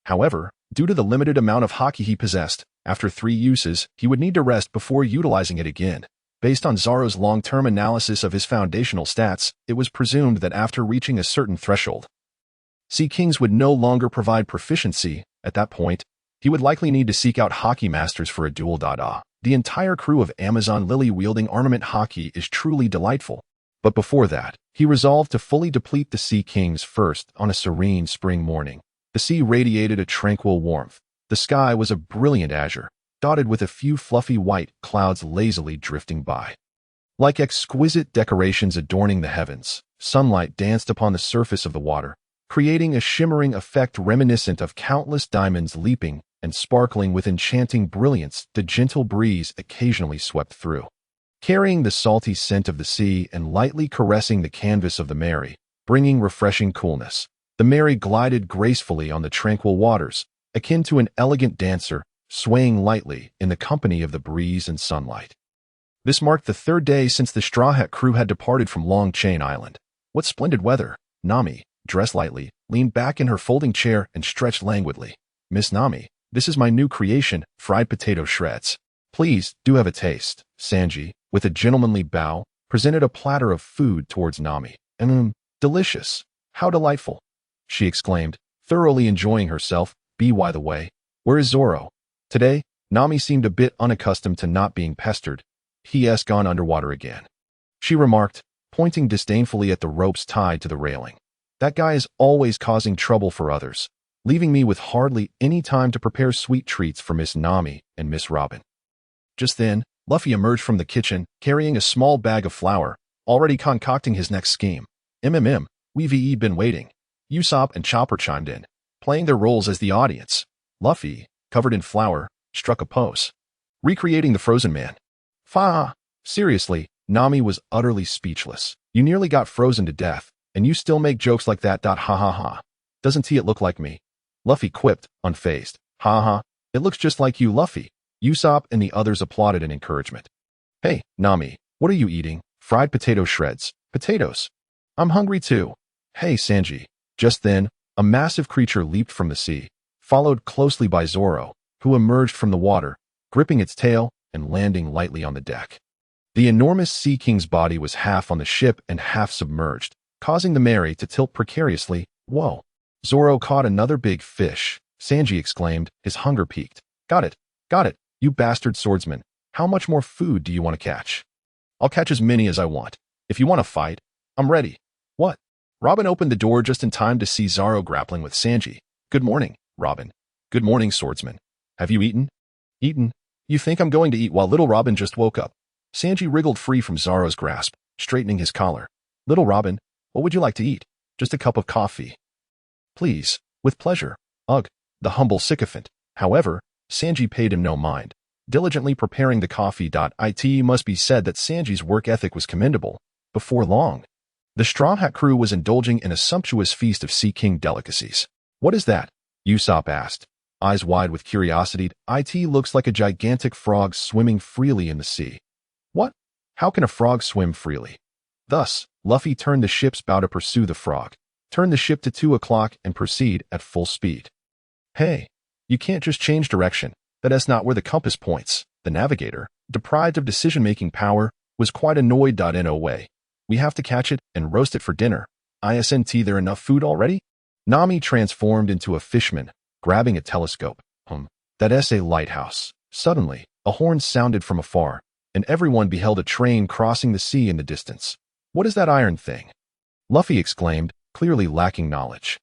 S1: However, due to the limited amount of Haki he possessed, after 3 uses, he would need to rest before utilizing it again. Based on Zoro's long-term analysis of his foundational stats, it was presumed that after reaching a certain threshold, Sea Kings would no longer provide proficiency. At that point, he would likely need to seek out Haki masters for a duel. The entire crew of Amazon Lily-wielding Armament Haki is truly delightful. But before that, he resolved to fully deplete the Sea Kings first. On a serene spring morning, the sea radiated a tranquil warmth. The sky was a brilliant azure, dotted with a few fluffy white clouds lazily drifting by. Like exquisite decorations adorning the heavens, sunlight danced upon the surface of the water, creating a shimmering effect reminiscent of countless diamonds leaping and sparkling with enchanting brilliance. The gentle breeze occasionally swept through, carrying the salty scent of the sea and lightly caressing the canvas of the Mary, bringing refreshing coolness. The Mary glided gracefully on the tranquil waters, akin to an elegant dancer, swaying lightly in the company of the breeze and sunlight. This marked the 3rd day since the Straw Hat crew had departed from Long Chain Island. What splendid weather! Nami, dressed lightly, leaned back in her folding chair and stretched languidly. Miss Nami, this is my new creation, fried potato shreds. Please, do have a taste. Sanji, with a gentlemanly bow, presented a platter of food towards Nami. Delicious. How delightful, she exclaimed, thoroughly enjoying herself. By the way, where is Zoro? Today, Nami seemed a bit unaccustomed to not being pestered. He's gone underwater again, she remarked, pointing disdainfully at the ropes tied to the railing. That guy is always causing trouble for others, leaving me with hardly any time to prepare sweet treats for Miss Nami and Miss Robin. Just then, Luffy emerged from the kitchen, carrying a small bag of flour, already concocting his next scheme. We've been waiting. Usopp and Chopper chimed in, playing their roles as the audience. Luffy, covered in flour, struck a pose, recreating the frozen man. Seriously, Nami was utterly speechless. You nearly got frozen to death, and you still make jokes like that. Ha ha ha. Doesn't it look like me? Luffy quipped, unfazed. Ha ha, it looks just like you, Luffy. Usopp and the others applauded in encouragement. Hey, Nami, what are you eating? Fried potato shreds. Potatoes. I'm hungry too. Hey, Sanji. Just then, a massive creature leaped from the sea, followed closely by Zoro, who emerged from the water, gripping its tail and landing lightly on the deck. The enormous Sea King's body was half on the ship and half submerged, causing the Mary to tilt precariously. Whoa! Zoro caught another big fish, Sanji exclaimed, his hunger peaked. Got it, you bastard swordsman. How much more food do you want to catch? I'll catch as many as I want. If you want to fight, I'm ready. What? Robin opened the door just in time to see Zoro grappling with Sanji. Good morning, Robin. Good morning, swordsman. Have you eaten? Eaten? You think I'm going to eat while little Robin just woke up? Sanji wriggled free from Zoro's grasp, straightening his collar. Little Robin, what would you like to eat? Just a cup of coffee. Please, with pleasure. Ugh, the humble sycophant. However, Sanji paid him no mind, diligently preparing the coffee. It must be said that Sanji's work ethic was commendable. Before long, the Straw Hat crew was indulging in a sumptuous feast of Sea King delicacies. What is that? Usopp asked, eyes wide with curiosity. It looks like a gigantic frog swimming freely in the sea. What? How can a frog swim freely? Thus, Luffy turned the ship's bow to pursue the frog, turn the ship to 2 o'clock and proceed at full speed. Hey, you can't just change direction. That's not where the compass points. The navigator, deprived of decision-making power, was quite annoyed. No way. We have to catch it and roast it for dinner. Isn't there enough food already? Nami transformed into a fishman, grabbing a telescope. That's a lighthouse. Suddenly, a horn sounded from afar, and everyone beheld a train crossing the sea in the distance. What is that iron thing? Luffy exclaimed, clearly lacking knowledge.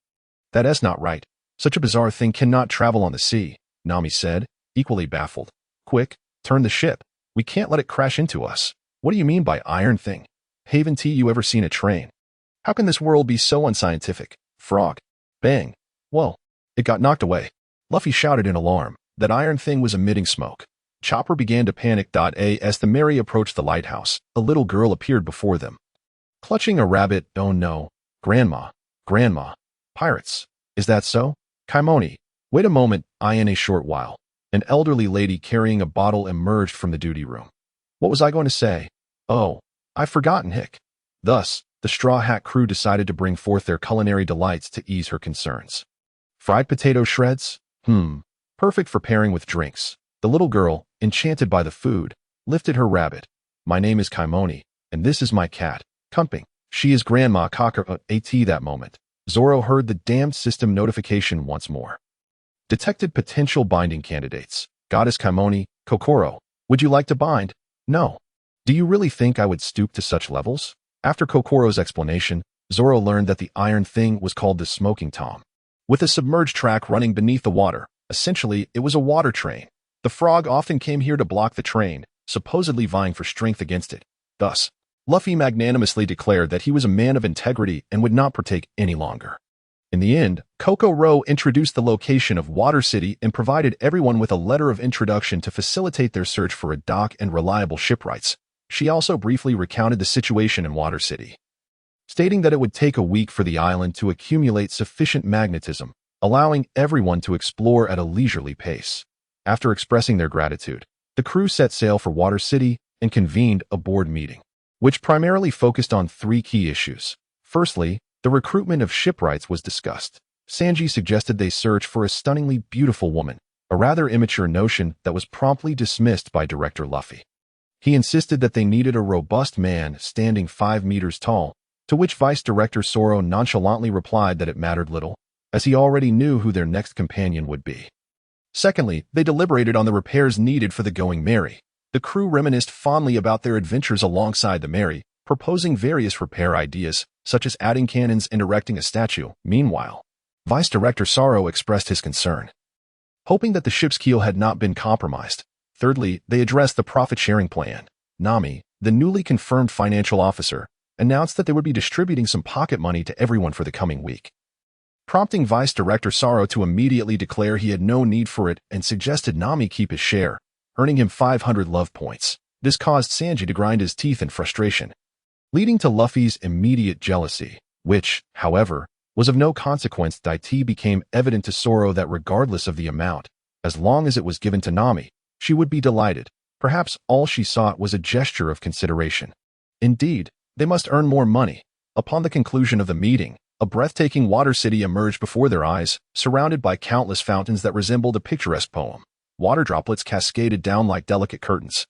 S1: That's not right. Such a bizarre thing cannot travel on the sea, Nami said, equally baffled. Quick, turn the ship. We can't let it crash into us. What do you mean by iron thing? Haven't you ever seen a train? How can this world be so unscientific? Frog. Bang. Whoa. It got knocked away. Luffy shouted in alarm. That iron thing was emitting smoke. Chopper began to panic. As the Mary approached the lighthouse, a little girl appeared before them. Clutching a rabbit. Oh no. Grandma. Pirates. Is that so? Kaimoni. Wait a moment. In a short while, an elderly lady carrying a bottle emerged from the duty room. What was I going to say? Oh, I've forgotten. Thus, the Straw Hat crew decided to bring forth their culinary delights to ease her concerns. Fried potato shreds? Perfect for pairing with drinks. The little girl, enchanted by the food, lifted her rabbit. My name is Kaimoni, and this is my cat, Kumping. She is Grandma Cocker. That moment, Zoro heard the damned system notification once more. Detected potential binding candidates. Goddess Kaimoni, Kokoro. Would you like to bind? No. Do you really think I would stoop to such levels? After Kokoro's explanation, Zoro learned that the iron thing was called the smoking tome. With a submerged track running beneath the water, essentially it was a water train. The frog often came here to block the train, supposedly vying for strength against it. Thus, Luffy magnanimously declared that he was a man of integrity and would not partake any longer. In the end, Kokoro introduced the location of Water City and provided everyone with a letter of introduction to facilitate their search for a dock and reliable shipwrights. She also briefly recounted the situation in Water City, stating that it would take a week for the island to accumulate sufficient magnetism, allowing everyone to explore at a leisurely pace. After expressing their gratitude, the crew set sail for Water City and convened a board meeting, which primarily focused on 3 key issues. Firstly, the recruitment of shipwrights was discussed. Sanji suggested they search for a stunningly beautiful woman, a rather immature notion that was promptly dismissed by Director Luffy. He insisted that they needed a robust man standing 5 meters tall, to which Vice Director Zoro nonchalantly replied that it mattered little, as he already knew who their next companion would be. Secondly, they deliberated on the repairs needed for the Going Merry. The crew reminisced fondly about their adventures alongside the Merry, proposing various repair ideas, such as adding cannons and erecting a statue. Meanwhile, Vice Director Zoro expressed his concern, hoping that the ship's keel had not been compromised. Thirdly, they addressed the profit-sharing plan. Nami, the newly confirmed financial officer, announced that they would be distributing some pocket money to everyone for the coming week, prompting Vice Director Zoro to immediately declare he had no need for it and suggested Nami keep his share, earning him 500 love points. This caused Sanji to grind his teeth in frustration, leading to Luffy's immediate jealousy, which, however, was of no consequence. It became evident to Zoro that regardless of the amount, as long as it was given to Nami, she would be delighted. Perhaps all she sought was a gesture of consideration. Indeed, they must earn more money. Upon the conclusion of the meeting, A breathtaking water city emerged before their eyes, surrounded by countless fountains that resembled a picturesque poem. Water droplets cascaded down like delicate curtains,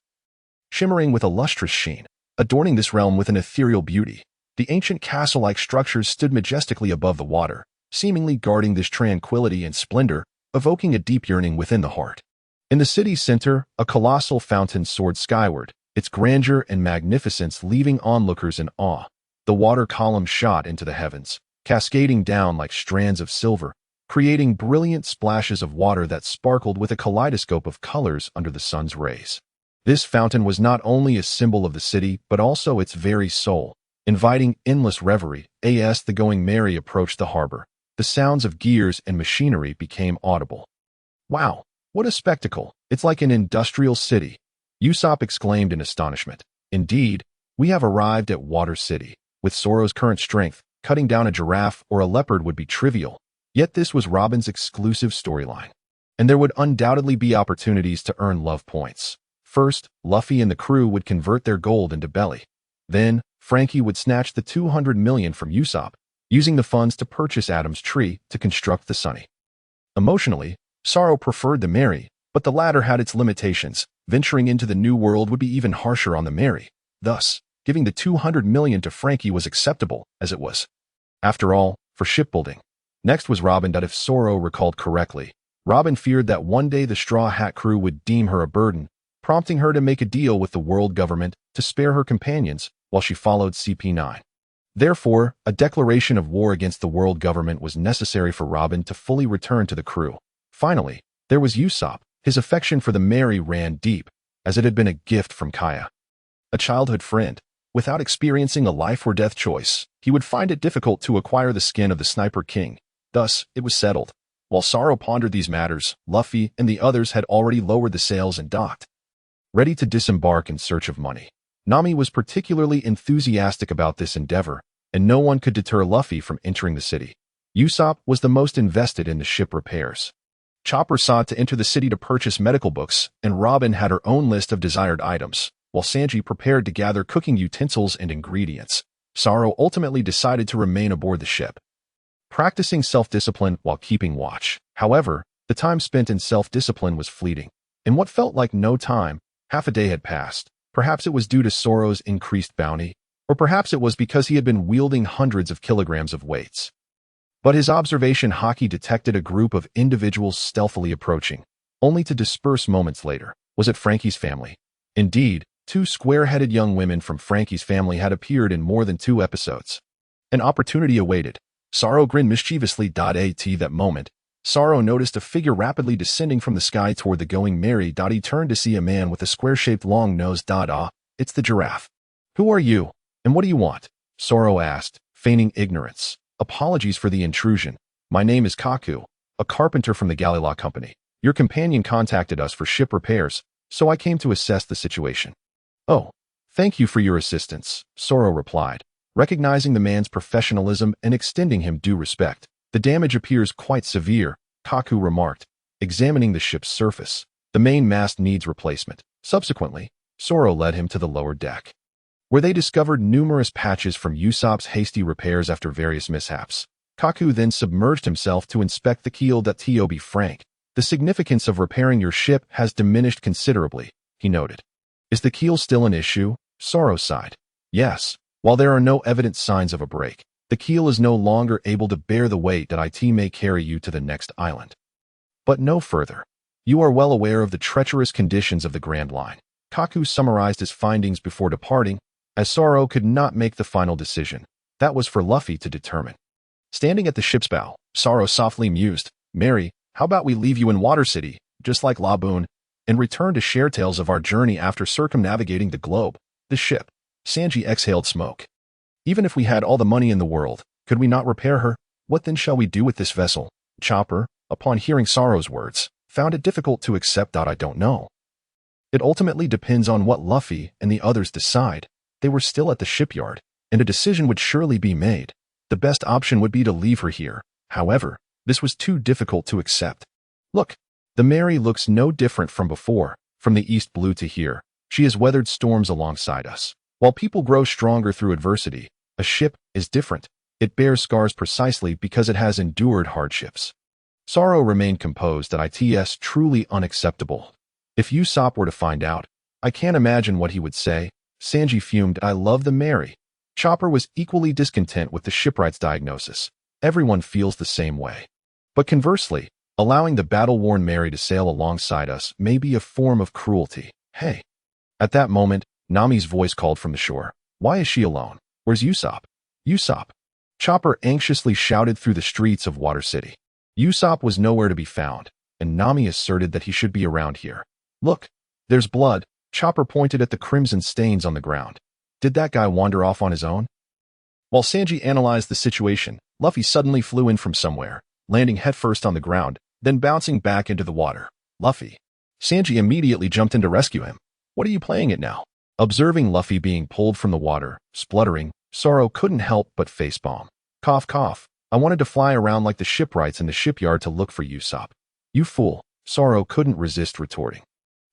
S1: shimmering with a lustrous sheen, adorning this realm with an ethereal beauty. The ancient castle-like structures stood majestically above the water, seemingly guarding this tranquility and splendor, evoking a deep yearning within the heart. In the city's center, a colossal fountain soared skyward, its grandeur and magnificence leaving onlookers in awe. The water column shot into the heavens, cascading down like strands of silver, creating brilliant splashes of water that sparkled with a kaleidoscope of colors under the sun's rays. This fountain was not only a symbol of the city, but also its very soul, inviting endless reverie. As the Going Merry approached the harbor, the sounds of gears and machinery became audible. "Wow, what a spectacle! It's like an industrial city," Usopp exclaimed in astonishment. "Indeed, we have arrived at Water City. With Zoro's current strength, cutting down a giraffe or a leopard would be trivial. Yet this was Robin's exclusive storyline. And there would undoubtedly be opportunities to earn love points. First, Luffy and the crew would convert their gold into belly. Then, Frankie would snatch the 200 million from Usopp, using the funds to purchase Adam's tree to construct the Sunny. Emotionally, Zoro preferred the Merry, but the latter had its limitations. Venturing into the new world would be even harsher on the Merry. Thus, giving the 200 million to Frankie was acceptable, as it was, after all, for shipbuilding. Next was Robin. If Zoro recalled correctly, Robin feared that one day the Straw Hat crew would deem her a burden, prompting her to make a deal with the world government to spare her companions while she followed CP9. Therefore, a declaration of war against the world government was necessary for Robin to fully return to the crew. Finally, there was Usopp. His affection for the Merry ran deep, as it had been a gift from Kaya, a childhood friend. Without experiencing a life-or-death choice, he would find it difficult to acquire the skin of the Sniper King. Thus, it was settled. While Zoro pondered these matters, Luffy and the others had already lowered the sails and docked, ready to disembark in search of money. Nami was particularly enthusiastic about this endeavor, and no one could deter Luffy from entering the city. Usopp was the most invested in the ship repairs. Chopper sought to enter the city to purchase medical books, and Robin had her own list of desired items, while Sanji prepared to gather cooking utensils and ingredients. Zoro ultimately decided to remain aboard the ship, practicing self-discipline while keeping watch. However, the time spent in self-discipline was fleeting. In what felt like no time, half a day had passed. Perhaps it was due to Zoro's increased bounty, or perhaps it was because he had been wielding hundreds of kilograms of weights. But his observation Haki detected a group of individuals stealthily approaching, only to disperse moments later. Was it Frankie's family? Indeed, 2 square-headed young women from Frankie's family had appeared in more than 2 episodes. An opportunity awaited. Zoro grinned mischievously. At that moment, Zoro noticed a figure rapidly descending from the sky toward the Going Merry. He turned to see a man with a square-shaped long nose. It's the giraffe. "Who are you, and what do you want?" Zoro asked, feigning ignorance. "Apologies for the intrusion. My name is Kaku, a carpenter from the Galila Company. Your companion contacted us for ship repairs, so I came to assess the situation." "Oh, thank you for your assistance," Zoro replied, recognizing the man's professionalism and extending him due respect. "The damage appears quite severe," Kaku remarked, examining the ship's surface. "The main mast needs replacement." Subsequently, Zoro led him to the lower deck, where they discovered numerous patches from Usopp's hasty repairs after various mishaps. Kaku then submerged himself to inspect the keel. "To be frank, the significance of repairing your ship has diminished considerably," he noted. "Is the keel still an issue?" Zoro sighed. "Yes. While there are no evident signs of a break, the keel is no longer able to bear the weight that it may carry you to the next island, but no further. You are well aware of the treacherous conditions of the Grand Line." Kaku summarized his findings before departing, as Zoro could not make the final decision. That was for Luffy to determine. Standing at the ship's bow, Zoro softly mused, "Merry, how about we leave you in Water City, just like Laboon, and return to share tales of our journey after circumnavigating the globe?" The ship. Sanji exhaled smoke. "Even if we had all the money in the world, could we not repair her? What then shall we do with this vessel?" Chopper, upon hearing Zoro's words, found it difficult to accept. "I don't know. It ultimately depends on what Luffy and the others decide." They were still at the shipyard, and a decision would surely be made. The best option would be to leave her here. However, this was too difficult to accept. "Look, the Merry looks no different from before, from the East Blue to here. She has weathered storms alongside us. While people grow stronger through adversity, a ship is different. It bears scars precisely because it has endured hardships. Zoro remained composed that it's truly unacceptable. If Usopp were to find out, I can't imagine what he would say. Sanji fumed, I love the Mary. Chopper was equally discontent with the shipwright's diagnosis. Everyone feels the same way. But conversely, allowing the battle-worn Mary to sail alongside us may be a form of cruelty. Hey. At that moment, Nami's voice called from the shore. Why is she alone? Where's Usopp? Usopp. Chopper anxiously shouted through the streets of Water City. Usopp was nowhere to be found, and Nami asserted that he should be around here. Look, there's blood. Chopper pointed at the crimson stains on the ground. Did that guy wander off on his own? While Sanji analyzed the situation, Luffy suddenly flew in from somewhere, landing headfirst on the ground, then bouncing back into the water. Luffy. Sanji immediately jumped in to rescue him. What are you playing at now? Observing Luffy being pulled from the water, spluttering, Zoro couldn't help but facepalm. Cough cough. I wanted to fly around like the shipwrights in the shipyard to look for Usopp. You fool. Zoro couldn't resist retorting.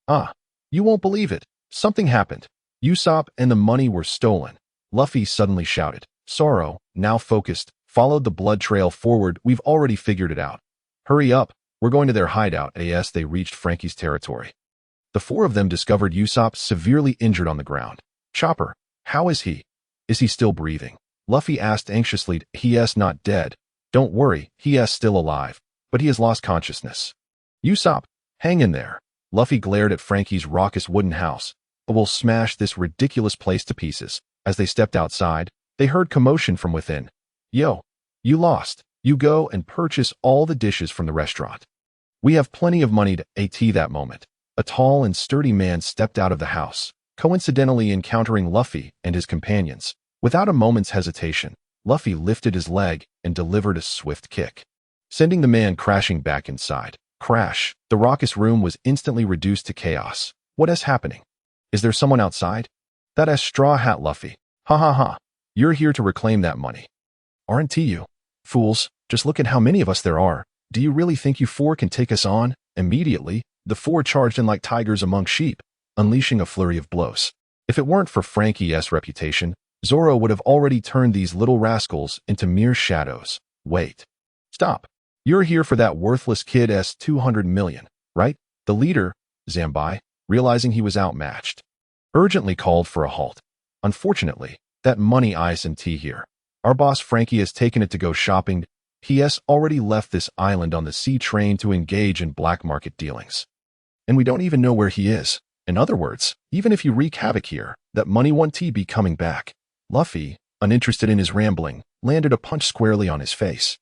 S1: Ah. You won't believe it. Something happened. Usopp and the money were stolen. Luffy suddenly shouted. Zoro, now focused, followed the blood trail forward. We've already figured it out. Hurry up. We're going to their hideout as they reached Frankie's territory. The four of them discovered Usopp severely injured on the ground. Chopper, how is he? Is he still breathing? Luffy asked anxiously. He's not dead. Don't worry, he's still alive, but he has lost consciousness. Usopp, hang in there. Luffy glared at Frankie's raucous wooden house. We'll smash this ridiculous place to pieces. As they stepped outside, they heard commotion from within. Yo, you lost. You go and purchase all the dishes from the restaurant. We have plenty of money to at that moment. A tall and sturdy man stepped out of the house, coincidentally encountering Luffy and his companions. Without a moment's hesitation, Luffy lifted his leg and delivered a swift kick, sending the man crashing back inside. Crash. The raucous room was instantly reduced to chaos. What is happening? Is there someone outside? That's Straw Hat Luffy. Ha ha ha. You're here to reclaim that money. Aren't you? Fools, just look at how many of us there are. Do you really think you four can take us on? Immediately, the four charged in like tigers among sheep, unleashing a flurry of blows. If it weren't for Frankie's reputation, Zoro would have already turned these little rascals into mere shadows. Wait. Stop. You're here for that worthless kid's 200 million, right? The leader, Zambai, realizing he was outmatched, urgently called for a halt. Unfortunately, that money ice and tea here. Our boss Frankie has taken it to go shopping. He already left this island on the sea train to engage in black market dealings. And we don't even know where he is. In other words, even if you wreak havoc here, that money won't be coming back. Luffy, uninterested in his rambling, landed a punch squarely on his face.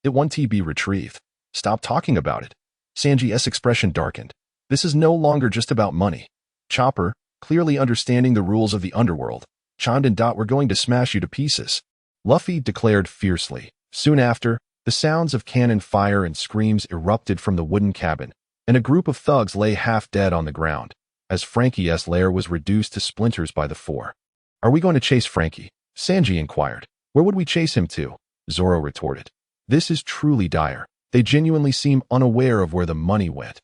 S1: It won't be retrieved. Stop talking about it. Sanji's expression darkened. This is no longer just about money. Chopper, clearly understanding the rules of the underworld, chimed in. We're going to smash you to pieces. Luffy declared fiercely. Soon after, the sounds of cannon fire and screams erupted from the wooden cabin, and a group of thugs lay half dead on the ground, as Frankie's lair was reduced to splinters by the four. Are we going to chase Frankie? Sanji inquired. Where would we chase him to? Zoro retorted. This is truly dire. They genuinely seem unaware of where the money went.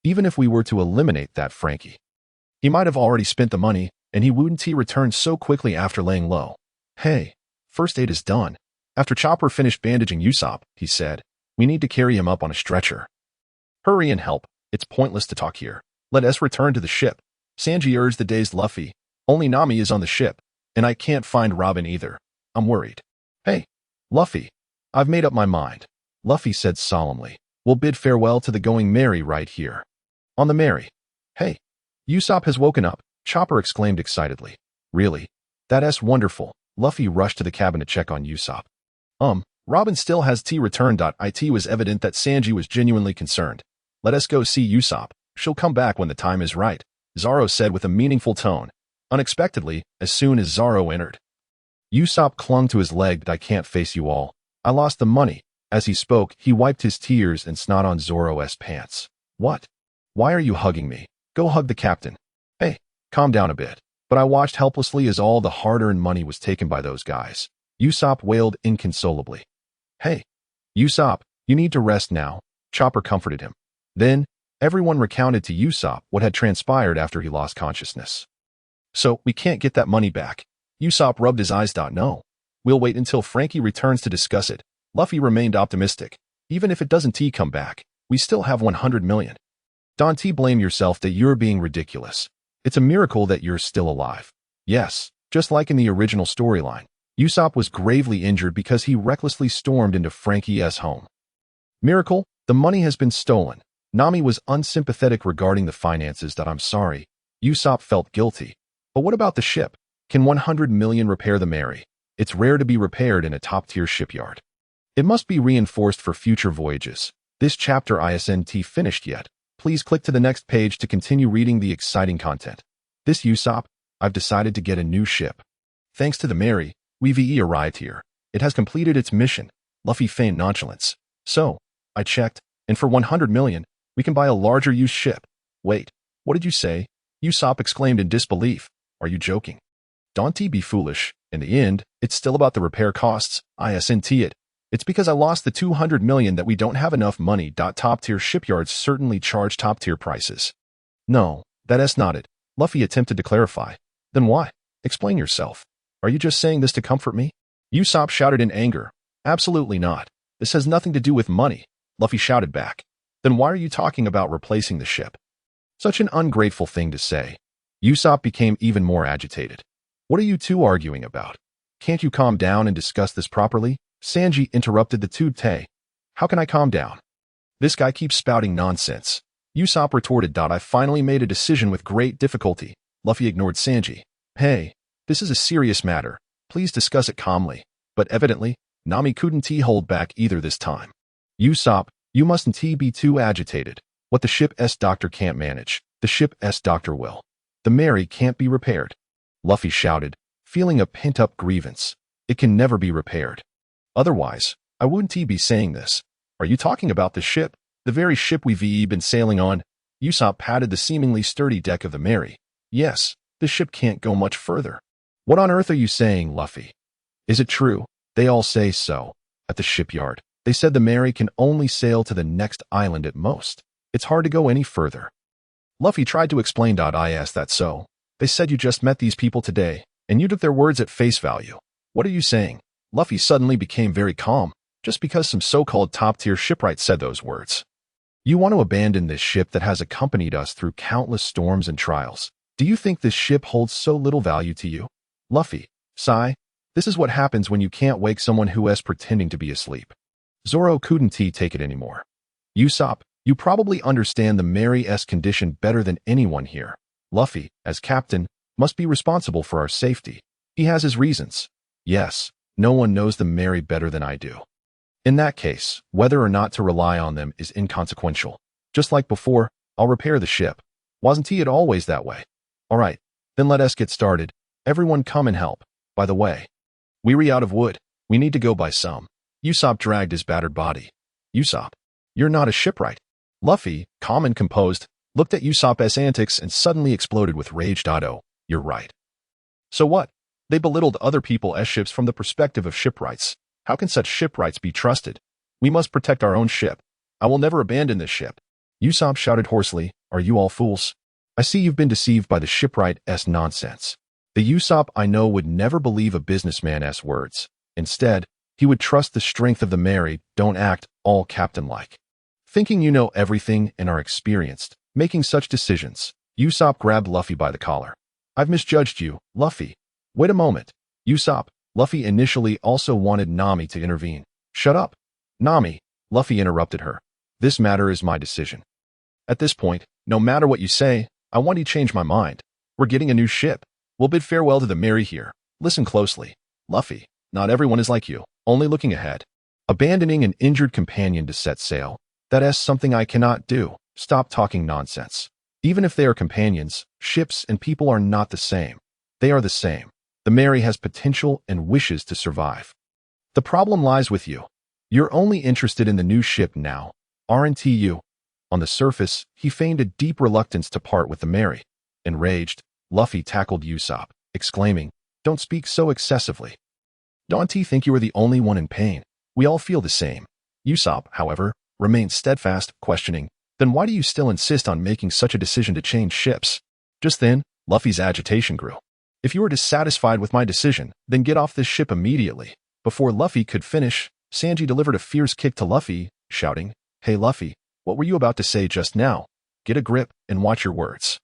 S1: Even if we were to eliminate that Frankie, he might have already spent the money, and he wouldn't return so quickly after laying low. Hey, first aid is done. After Chopper finished bandaging Usopp, he said, we need to carry him up on a stretcher. Hurry and help. It's pointless to talk here. Let us return to the ship. Sanji urged the dazed Luffy. Only Nami is on the ship, and I can't find Robin either. I'm worried. Hey, Luffy. I've made up my mind. Luffy said solemnly. We'll bid farewell to the going merry right here. On the merry. Hey, Usopp has woken up, Chopper exclaimed excitedly. Really? That's wonderful. Luffy rushed to the cabin to check on Usopp. Robin still has tea returned. It was evident that Sanji was genuinely concerned. Let us go see Usopp. She'll come back when the time is right, Zoro said with a meaningful tone. Unexpectedly, as soon as Zoro entered, Usopp clung to his leg. I can't face you all. I lost the money. As he spoke, he wiped his tears and snot on Zoro's pants. What? Why are you hugging me? Go hug the captain. Hey, calm down a bit. But I watched helplessly as all the hard-earned money was taken by those guys. Usopp wailed inconsolably. Hey, Usopp, you need to rest now. Chopper comforted him. Then, everyone recounted to Usopp what had transpired after he lost consciousness. So, we can't get that money back. Usopp rubbed his eyes. No. We'll wait until Frankie returns to discuss it. Luffy remained optimistic. Even if it doesn't come back, we still have 100 million. Don't blame yourself that you're being ridiculous. It's a miracle that you're still alive. Yes, just like in the original storyline, Usopp was gravely injured because he recklessly stormed into Frankie's home. Miracle, the money has been stolen. Nami was unsympathetic regarding the finances. I'm sorry. Usopp felt guilty. But what about the ship? Can 100 million repair the Mary? It's rare to be repaired in a top-tier shipyard. It must be reinforced for future voyages. This chapter isn't finished yet. Please click to the next page to continue reading the exciting content. This Usopp, I've decided to get a new ship. Thanks to the Mary, we've arrived here. It has completed its mission. Luffy feigned nonchalance. So, I checked, and for 100 million, we can buy a larger used ship. Wait, what did you say? Usopp exclaimed in disbelief. Are you joking? Don't be foolish. In the end, it's still about the repair costs. Isn't it? It's because I lost the 200 million that we don't have enough money. Top-tier shipyards certainly charge top-tier prices. No, that's not it. Luffy attempted to clarify. Then why? Explain yourself. Are you just saying this to comfort me? Usopp shouted in anger. Absolutely not. This has nothing to do with money. Luffy shouted back. Then why are you talking about replacing the ship? Such an ungrateful thing to say. Usopp became even more agitated. What are you two arguing about? Can't you calm down and discuss this properly? Sanji interrupted the two. How can I calm down? This guy keeps spouting nonsense. Usopp retorted. I finally made a decision with great difficulty. Luffy ignored Sanji. Hey, this is a serious matter. Please discuss it calmly. But evidently, Nami couldn't hold back either this time. Usopp, you mustn't be too agitated. What the ship's doctor can't manage, the ship's doctor will. The Mary can't be repaired. Luffy shouted, feeling a pent-up grievance. It can never be repaired. Otherwise, I wouldn't be saying this. Are you talking about the ship? The very ship we've been sailing on? Usopp patted the seemingly sturdy deck of the Mary. Yes, the ship can't go much further. What on earth are you saying, Luffy? Is it true? They all say so. At the shipyard, they said the Mary can only sail to the next island at most. It's hard to go any further. Luffy tried to explain. Is that so? They said you just met these people today, and you took their words at face value. What are you saying? Luffy suddenly became very calm, just because some so-called top-tier shipwright said those words. You want to abandon this ship that has accompanied us through countless storms and trials. Do you think this ship holds so little value to you? Luffy, sigh. This is what happens when you can't wake someone who is pretending to be asleep. Zoro couldn't take it anymore. Usopp, you probably understand the Mary's condition better than anyone here. Luffy, as captain, must be responsible for our safety. He has his reasons. Yes, no one knows the Mary better than I do. In that case, whether or not to rely on them is inconsequential. Just like before, I'll repair the ship. Wasn't it always that way? All right, then let us get started. Everyone come and help. By the way, we're out of wood. We need to go buy some. Usopp dragged his battered body. Usopp, you're not a shipwright. Luffy, calm and composed, looked at Usopp's antics and suddenly exploded with rage. Oh, you're right. So what? They belittled other people's ships from the perspective of shipwrights. How can such shipwrights be trusted? We must protect our own ship. I will never abandon this ship. Usopp shouted hoarsely, are you all fools? I see you've been deceived by the shipwright's nonsense. The Usopp I know would never believe a businessman's words. Instead, he would trust the strength of the Mary. Don't act all captain-like. Thinking you know everything and are experienced, making such decisions. Usopp grabbed Luffy by the collar. I've misjudged you, Luffy. Wait a moment. Usopp, Luffy initially also wanted Nami to intervene. Shut up. Nami, Luffy interrupted her. This matter is my decision. At this point, no matter what you say, I want to change my mind. We're getting a new ship. We'll bid farewell to the Mary here. Listen closely. Luffy, not everyone is like you, only looking ahead. Abandoning an injured companion to set sail. That's something I cannot do. Stop talking nonsense. Even if they are companions, ships and people are not the same. They are the same. The Mary has potential and wishes to survive. The problem lies with you. You're only interested in the new ship now, aren't you? On the surface, he feigned a deep reluctance to part with the Mary. Enraged, Luffy tackled Usopp, exclaiming, don't speak so excessively. Don't think you are the only one in pain. We all feel the same. Usopp, however, remained steadfast, questioning, then why do you still insist on making such a decision to change ships? Just then, Luffy's agitation grew. If you are dissatisfied with my decision, then get off this ship immediately. Before Luffy could finish, Sanji delivered a fierce kick to Luffy, shouting, "Hey Luffy, what were you about to say just now? Get a grip and watch your words."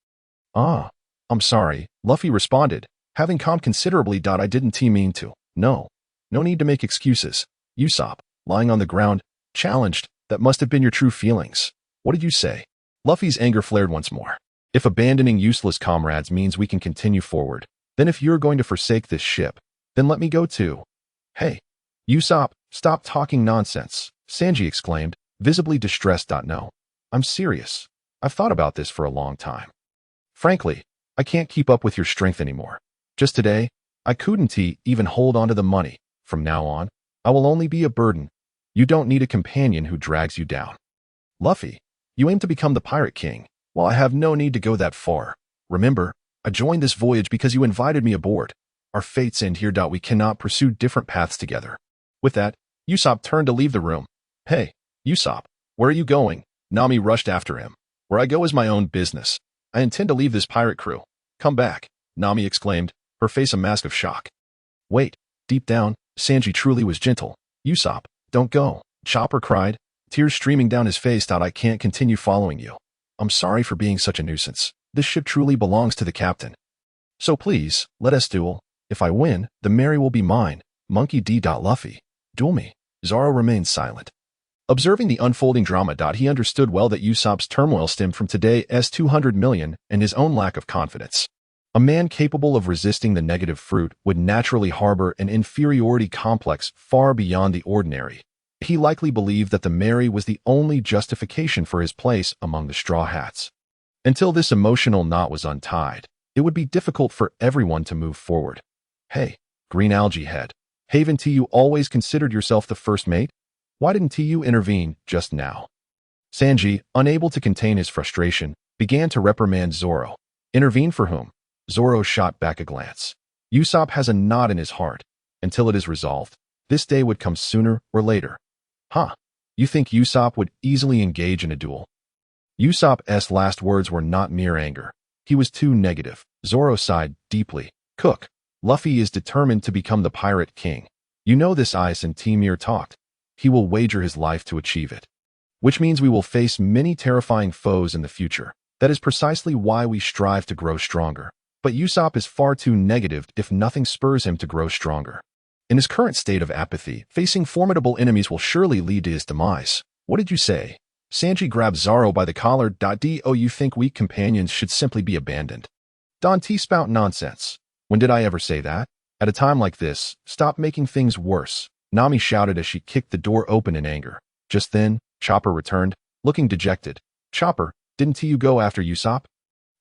S1: "Ah, I'm sorry," Luffy responded, having calmed considerably. "I didn't mean to. No need to make excuses." Usopp, lying on the ground, challenged, "That must have been your true feelings. What did you say?" Luffy's anger flared once more. "If abandoning useless comrades means we can continue forward, then if you're going to forsake this ship, then let me go too." "Hey, Usopp, stop talking nonsense," Sanji exclaimed, visibly distressed. "No, I'm serious. I've thought about this for a long time. Frankly, I can't keep up with your strength anymore. Just today, I couldn't even hold on to the money. From now on, I will only be a burden. You don't need a companion who drags you down." "Luffy, you aim to become the Pirate King. Well, I have no need to go that far. Remember, I joined this voyage because you invited me aboard. Our fates end here. We cannot pursue different paths together." With that, Usopp turned to leave the room. "Hey, Usopp, where are you going?" Nami rushed after him. "Where I go is my own business. I intend to leave this pirate crew." "Come back," Nami exclaimed, her face a mask of shock. "Wait." Deep down, Sanji truly was gentle. "Usopp, don't go," Chopper cried, tears streaming down his face. "I can't continue following you. I'm sorry for being such a nuisance. This ship truly belongs to the captain. So please, let us duel. If I win, the Mary will be mine. Monkey D. Luffy, duel me." Zoro remained silent. Observing the unfolding drama. He understood well that Usopp's turmoil stemmed from today's 200 million and his own lack of confidence. A man capable of resisting the negative fruit would naturally harbor an inferiority complex far beyond the ordinary. He likely believed that the Mary was the only justification for his place among the Straw Hats. Until this emotional knot was untied, it would be difficult for everyone to move forward. "Hey, green algae head, haven't you always considered yourself the first mate? Why didn't you intervene just now?" Sanji, unable to contain his frustration, began to reprimand Zoro. "Intervene for whom?" Zoro shot back a glance. "Usopp has a knot in his heart. Until it is resolved, this day would come sooner or later." "Huh? You think Usopp would easily engage in a duel?" Usopp's last words were not mere anger. He was too negative. Zoro sighed deeply. "Cook, Luffy is determined to become the Pirate King. You know this Ice and Timir talked. He will wager his life to achieve it. Which means we will face many terrifying foes in the future. That is precisely why we strive to grow stronger. But Usopp is far too negative if nothing spurs him to grow stronger. In his current state of apathy, facing formidable enemies will surely lead to his demise." "What did you say?" Sanji grabbed Zoro by the collar. "Do you think weak companions should simply be abandoned?" "Don't spout nonsense. When did I ever say that? At a time like this, stop making things worse," Nami shouted as she kicked the door open in anger. Just then, Chopper returned, looking dejected. "Chopper, didn't you go after Usopp?"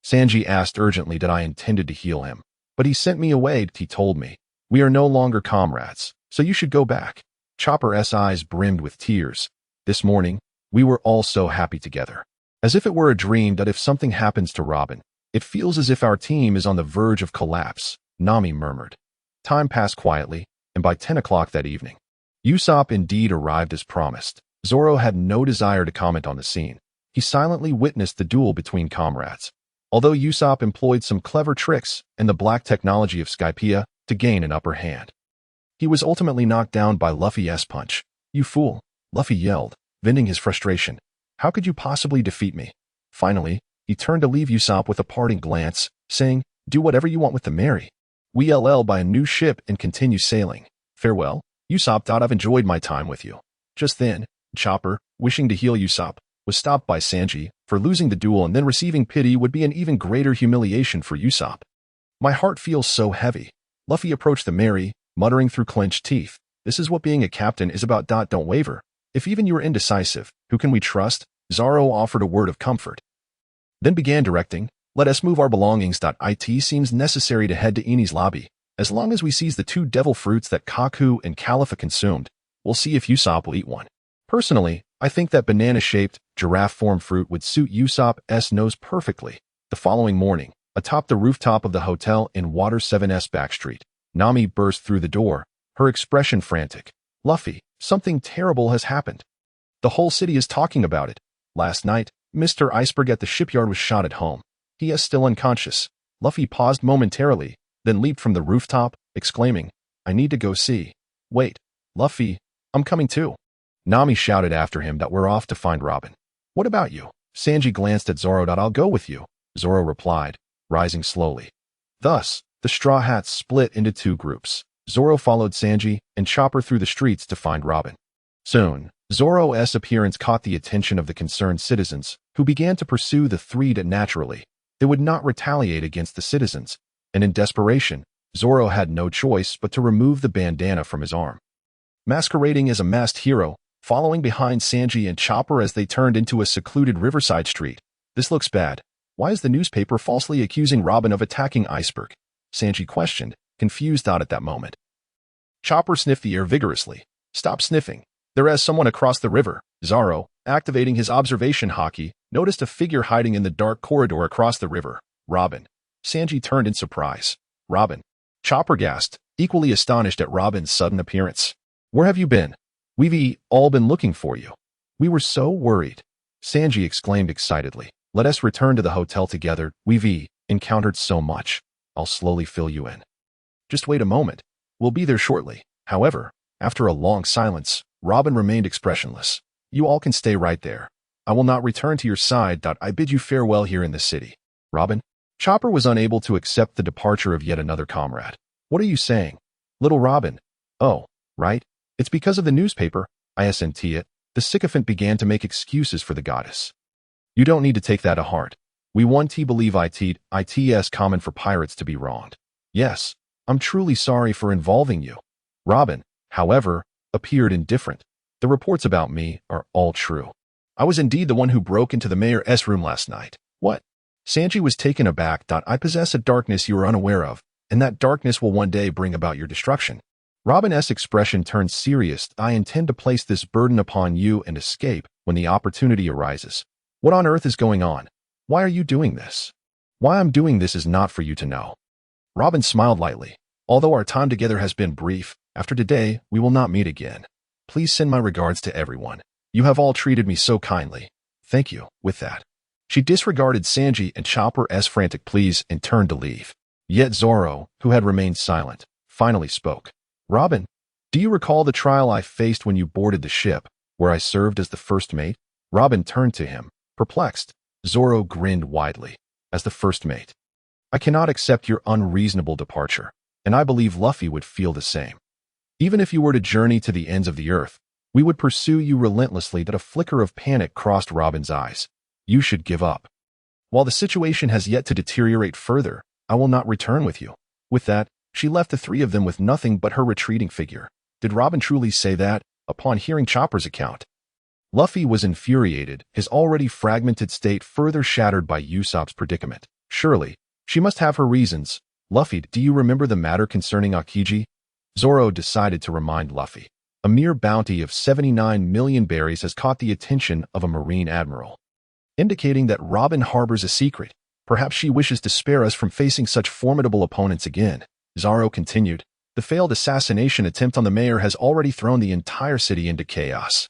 S1: Sanji asked urgently. "I intended to heal him, but he sent me away. He told me, 'We are no longer comrades, so you should go back.'" Chopper's eyes brimmed with tears. "This morning, we were all so happy together. As if it were a dream. If something happens to Robin, it feels as if our team is on the verge of collapse," Nami murmured. Time passed quietly, and by 10 o'clock that evening, Usopp indeed arrived as promised. Zoro had no desire to comment on the scene. He silently witnessed the duel between comrades. Although Usopp employed some clever tricks and the black technology of Skypiea to gain an upper hand, he was ultimately knocked down by Luffy's punch. "You fool," Luffy yelled, venting his frustration. "How could you possibly defeat me?" Finally, he turned to leave Usopp with a parting glance, saying, "Do whatever you want with the Mary. We'll buy a new ship and continue sailing. Farewell, Usopp. I've enjoyed my time with you." Just then, Chopper, wishing to heal Usopp, was stopped by Sanji. For losing the duel and then receiving pity would be an even greater humiliation for Usopp. "My heart feels so heavy." Luffy approached the Mary, muttering through clenched teeth. "This is what being a captain is about. Don't waver. If even you are indecisive, who can we trust?" Zoro offered a word of comfort, then began directing. "Let us move our belongings. It seems necessary to head to Eni's lobby. As long as we seize the 2 devil fruits that Kaku and Califa consumed, we'll see if Usopp will eat one. Personally, I think that banana-shaped, giraffe-formed fruit would suit Usopp's nose perfectly." The following morning, atop the rooftop of the hotel in Water 7's backstreet, Nami burst through the door, her expression frantic. "Luffy, something terrible has happened. The whole city is talking about it. Last night, Mr. Iceberg at the shipyard was shot at home. He is still unconscious." Luffy paused momentarily, then leaped from the rooftop, exclaiming, "I need to go see." "Wait, Luffy, I'm coming too." Nami shouted after him that we're off to find Robin. "What about you?" Sanji glanced at Zoro. "I'll go with you," Zoro replied, rising slowly. Thus, the Straw Hats split into two groups. Zoro followed Sanji and Chopper through the streets to find Robin. Soon, Zoro's appearance caught the attention of the concerned citizens, who began to pursue the three naturally. They would not retaliate against the citizens, and in desperation, Zoro had no choice but to remove the bandana from his arm. Masquerading as a masked hero, following behind Sanji and Chopper as they turned into a secluded riverside street. "This looks bad. Why is the newspaper falsely accusing Robin of attacking Iceberg?" Sanji questioned, confused out at that moment. Chopper sniffed the air vigorously. "Stop sniffing. There is someone across the river." Zoro, activating his observation haki, noticed a figure hiding in the dark corridor across the river. "Robin." Sanji turned in surprise. "Robin?" Chopper gasped, equally astonished at Robin's sudden appearance. "Where have you been? We've all been looking for you. We were so worried." Sanji exclaimed excitedly. "Let us return to the hotel together. We've encountered so much. I'll slowly fill you in." "Just wait a moment. We'll be there shortly." However, after a long silence, Robin remained expressionless. "You all can stay right there. I will not return to your side. I bid you farewell here in the city." "Robin?" Chopper was unable to accept the departure of yet another comrade. "What are you saying?" "Little Robin." "Oh, right. It's because of the newspaper. Isn't it?" The sycophant began to make excuses for the goddess. "You don't need to take that to heart. We want to believe it's common for pirates to be wronged. Yes, I'm truly sorry for involving you." Robin, however, appeared indifferent. "The reports about me are all true. I was indeed the one who broke into the mayor's room last night." "What?" Sanji was taken aback. "I possess a darkness you are unaware of, and that darkness will one day bring about your destruction." Robin's expression turned serious. "I intend to place this burden upon you and escape when the opportunity arises." "What on earth is going on? Why are you doing this?" "Why I'm doing this is not for you to know." Robin smiled lightly. "Although our time together has been brief, after today we will not meet again. Please send my regards to everyone. You have all treated me so kindly." "Thank you." With that, she disregarded Sanji and Chopper's frantic pleas and turned to leave. Yet Zoro, who had remained silent, finally spoke. "Robin, do you recall the trial I faced when you boarded the ship, where I served as the first mate?" Robin turned to him, perplexed. Zoro grinned widely. "As the first mate? I cannot accept your unreasonable departure, and I believe Luffy would feel the same. Even if you were to journey to the ends of the earth, we would pursue you relentlessly." That a flicker of panic crossed Robin's eyes. "You should give up. While the situation has yet to deteriorate further, I will not return with you." With that, she left the three of them with nothing but her retreating figure. Did Robin truly say that, upon hearing Chopper's account? Luffy was infuriated, his already fragmented state further shattered by Usopp's predicament. Surely, she must have her reasons. "Luffy, do you remember the matter concerning Aokiji?" Zoro decided to remind Luffy. "A mere bounty of 79 million berries has caught the attention of a marine admiral, indicating that Robin harbors a secret. Perhaps she wishes to spare us from facing such formidable opponents again." Zoro continued. "The failed assassination attempt on the mayor has already thrown the entire city into chaos.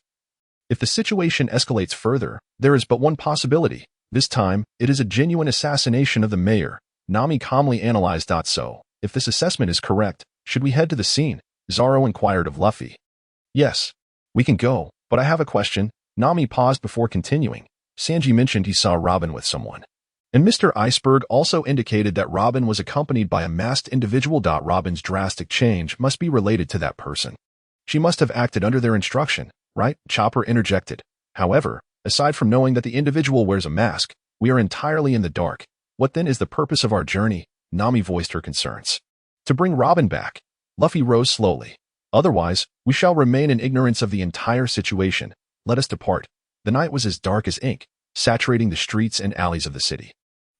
S1: If the situation escalates further, there is but one possibility. This time, it is a genuine assassination of the mayor." Nami calmly analyzed. "So, if this assessment is correct, should we head to the scene?" Zoro inquired of Luffy. "Yes, we can go, but I have a question." Nami paused before continuing. "Sanji mentioned he saw Robin with someone, and Mr. Iceberg also indicated that Robin was accompanied by a masked individual. Robin's drastic change must be related to that person. She must have acted under their instruction, right?" Chopper interjected. "However, aside from knowing that the individual wears a mask, we are entirely in the dark. What then is the purpose of our journey?" Nami voiced her concerns. "To bring Robin back." Luffy rose slowly. "Otherwise, we shall remain in ignorance of the entire situation. Let us depart." The night was as dark as ink, saturating the streets and alleys of the city.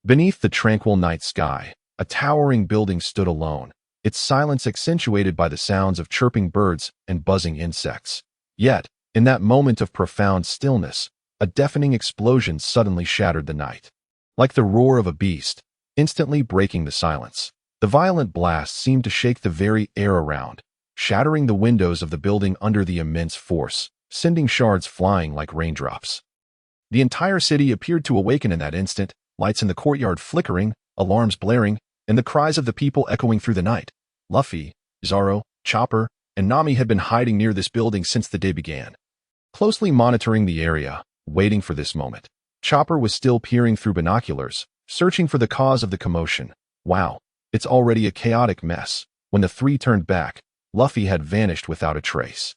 S1: Beneath the tranquil night sky, a towering building stood alone, its silence accentuated by the sounds of chirping birds and buzzing insects. Yet, in that moment of profound stillness, a deafening explosion suddenly shattered the night. Like the roar of a beast, instantly breaking the silence. The violent blast seemed to shake the very air around, shattering the windows of the building under the immense force, sending shards flying like raindrops. The entire city appeared to awaken in that instant, lights in the courtyard flickering, alarms blaring, and the cries of the people echoing through the night. Luffy, Zoro, Chopper, and Nami had been hiding near this building since the day began, closely monitoring the area, waiting for this moment. Chopper was still peering through binoculars, searching for the cause of the commotion. Wow, it's already a chaotic mess. When the three turned back, Luffy had vanished without a trace.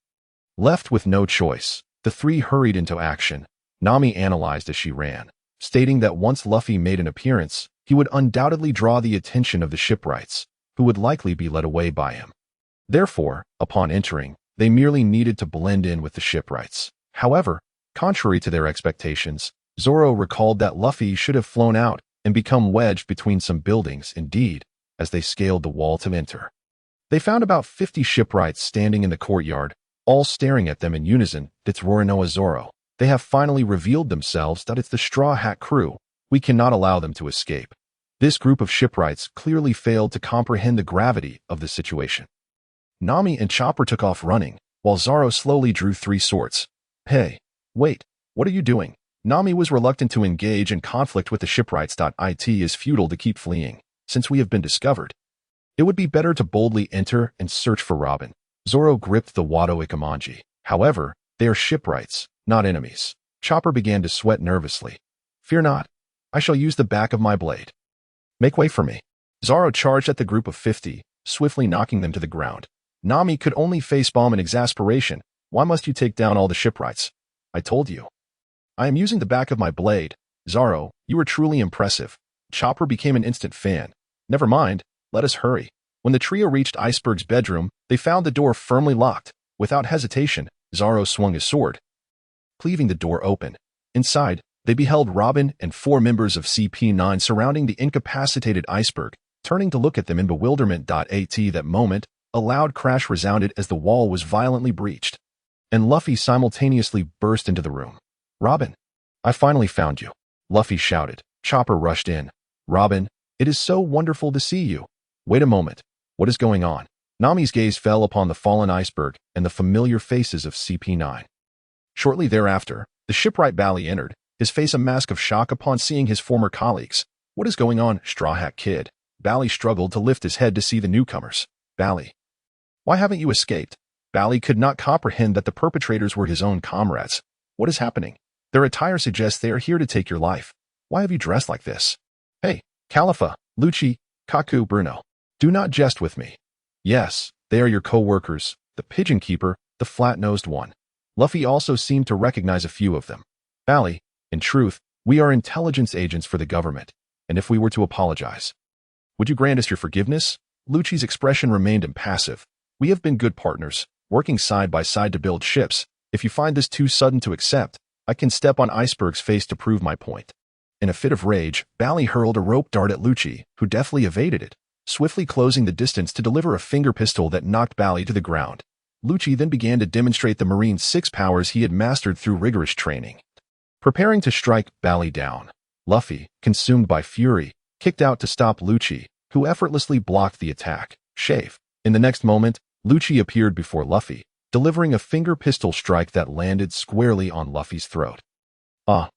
S1: Left with no choice, the three hurried into action. Nami analyzed as she ran, stating that once Luffy made an appearance, he would undoubtedly draw the attention of the shipwrights, who would likely be led away by him. Therefore, upon entering, they merely needed to blend in with the shipwrights. However, contrary to their expectations, Zoro recalled that Luffy should have flown out and become wedged between some buildings. Indeed, as they scaled the wall to enter, they found about 50 shipwrights standing in the courtyard, all staring at them in unison. It's Roronoa Zoro. They have finally revealed themselves that it's the Straw Hat crew. We cannot allow them to escape. This group of shipwrights clearly failed to comprehend the gravity of the situation. Nami and Chopper took off running, while Zoro slowly drew 3 swords. Hey, wait, what are you doing? Nami was reluctant to engage in conflict with the shipwrights. It is futile to keep fleeing, since we have been discovered. It would be better to boldly enter and search for Robin. Zoro gripped the Wado Ikamanji. However, they are shipwrights, not enemies. Chopper began to sweat nervously. Fear not, I shall use the back of my blade. Make way for me. Zoro charged at the group of 50, swiftly knocking them to the ground. Nami could only facepalm in exasperation. Why must you take down all the shipwrights? I told you. I am using the back of my blade. Zoro, you are truly impressive. Chopper became an instant fan. Never mind, let us hurry. When the trio reached Iceberg's bedroom, they found the door firmly locked. Without hesitation, Zoro swung his sword, cleaving the door open. Inside, they beheld Robin and 4 members of CP9 surrounding the incapacitated Iceberg, turning to look at them in bewilderment. At that moment, a loud crash resounded as the wall was violently breached, and Luffy simultaneously burst into the room. Robin, I finally found you, Luffy shouted. Chopper rushed in. Robin, it is so wonderful to see you. Wait a moment, what is going on? Nami's gaze fell upon the fallen Iceberg and the familiar faces of CP9. Shortly thereafter, the shipwright Bally entered, his face a mask of shock upon seeing his former colleagues. What is going on, Straw Hat Kid? Bally struggled to lift his head to see the newcomers. Bally, why haven't you escaped? Bally could not comprehend that the perpetrators were his own comrades. What is happening? Their attire suggests they are here to take your life. Why have you dressed like this? Hey, Califa, Lucci, Kaku, Bruno. Do not jest with me. Yes, they are your co-workers, the pigeon keeper, the flat-nosed one. Luffy also seemed to recognize a few of them. Bally, in truth, we are intelligence agents for the government, and if we were to apologize, would you grant us your forgiveness? Lucci's expression remained impassive. We have been good partners, working side by side to build ships. If you find this too sudden to accept, I can step on Iceberg's face to prove my point. In a fit of rage, Bally hurled a rope dart at Lucci, who deftly evaded it, swiftly closing the distance to deliver a finger pistol that knocked Bally to the ground. Lucci then began to demonstrate the Marine 6 powers he had mastered through rigorous training. Preparing to strike Bally down, Luffy, consumed by fury, kicked out to stop Lucci, who effortlessly blocked the attack. Shave. In the next moment, Lucci appeared before Luffy, delivering a finger pistol strike that landed squarely on Luffy's throat. Ah,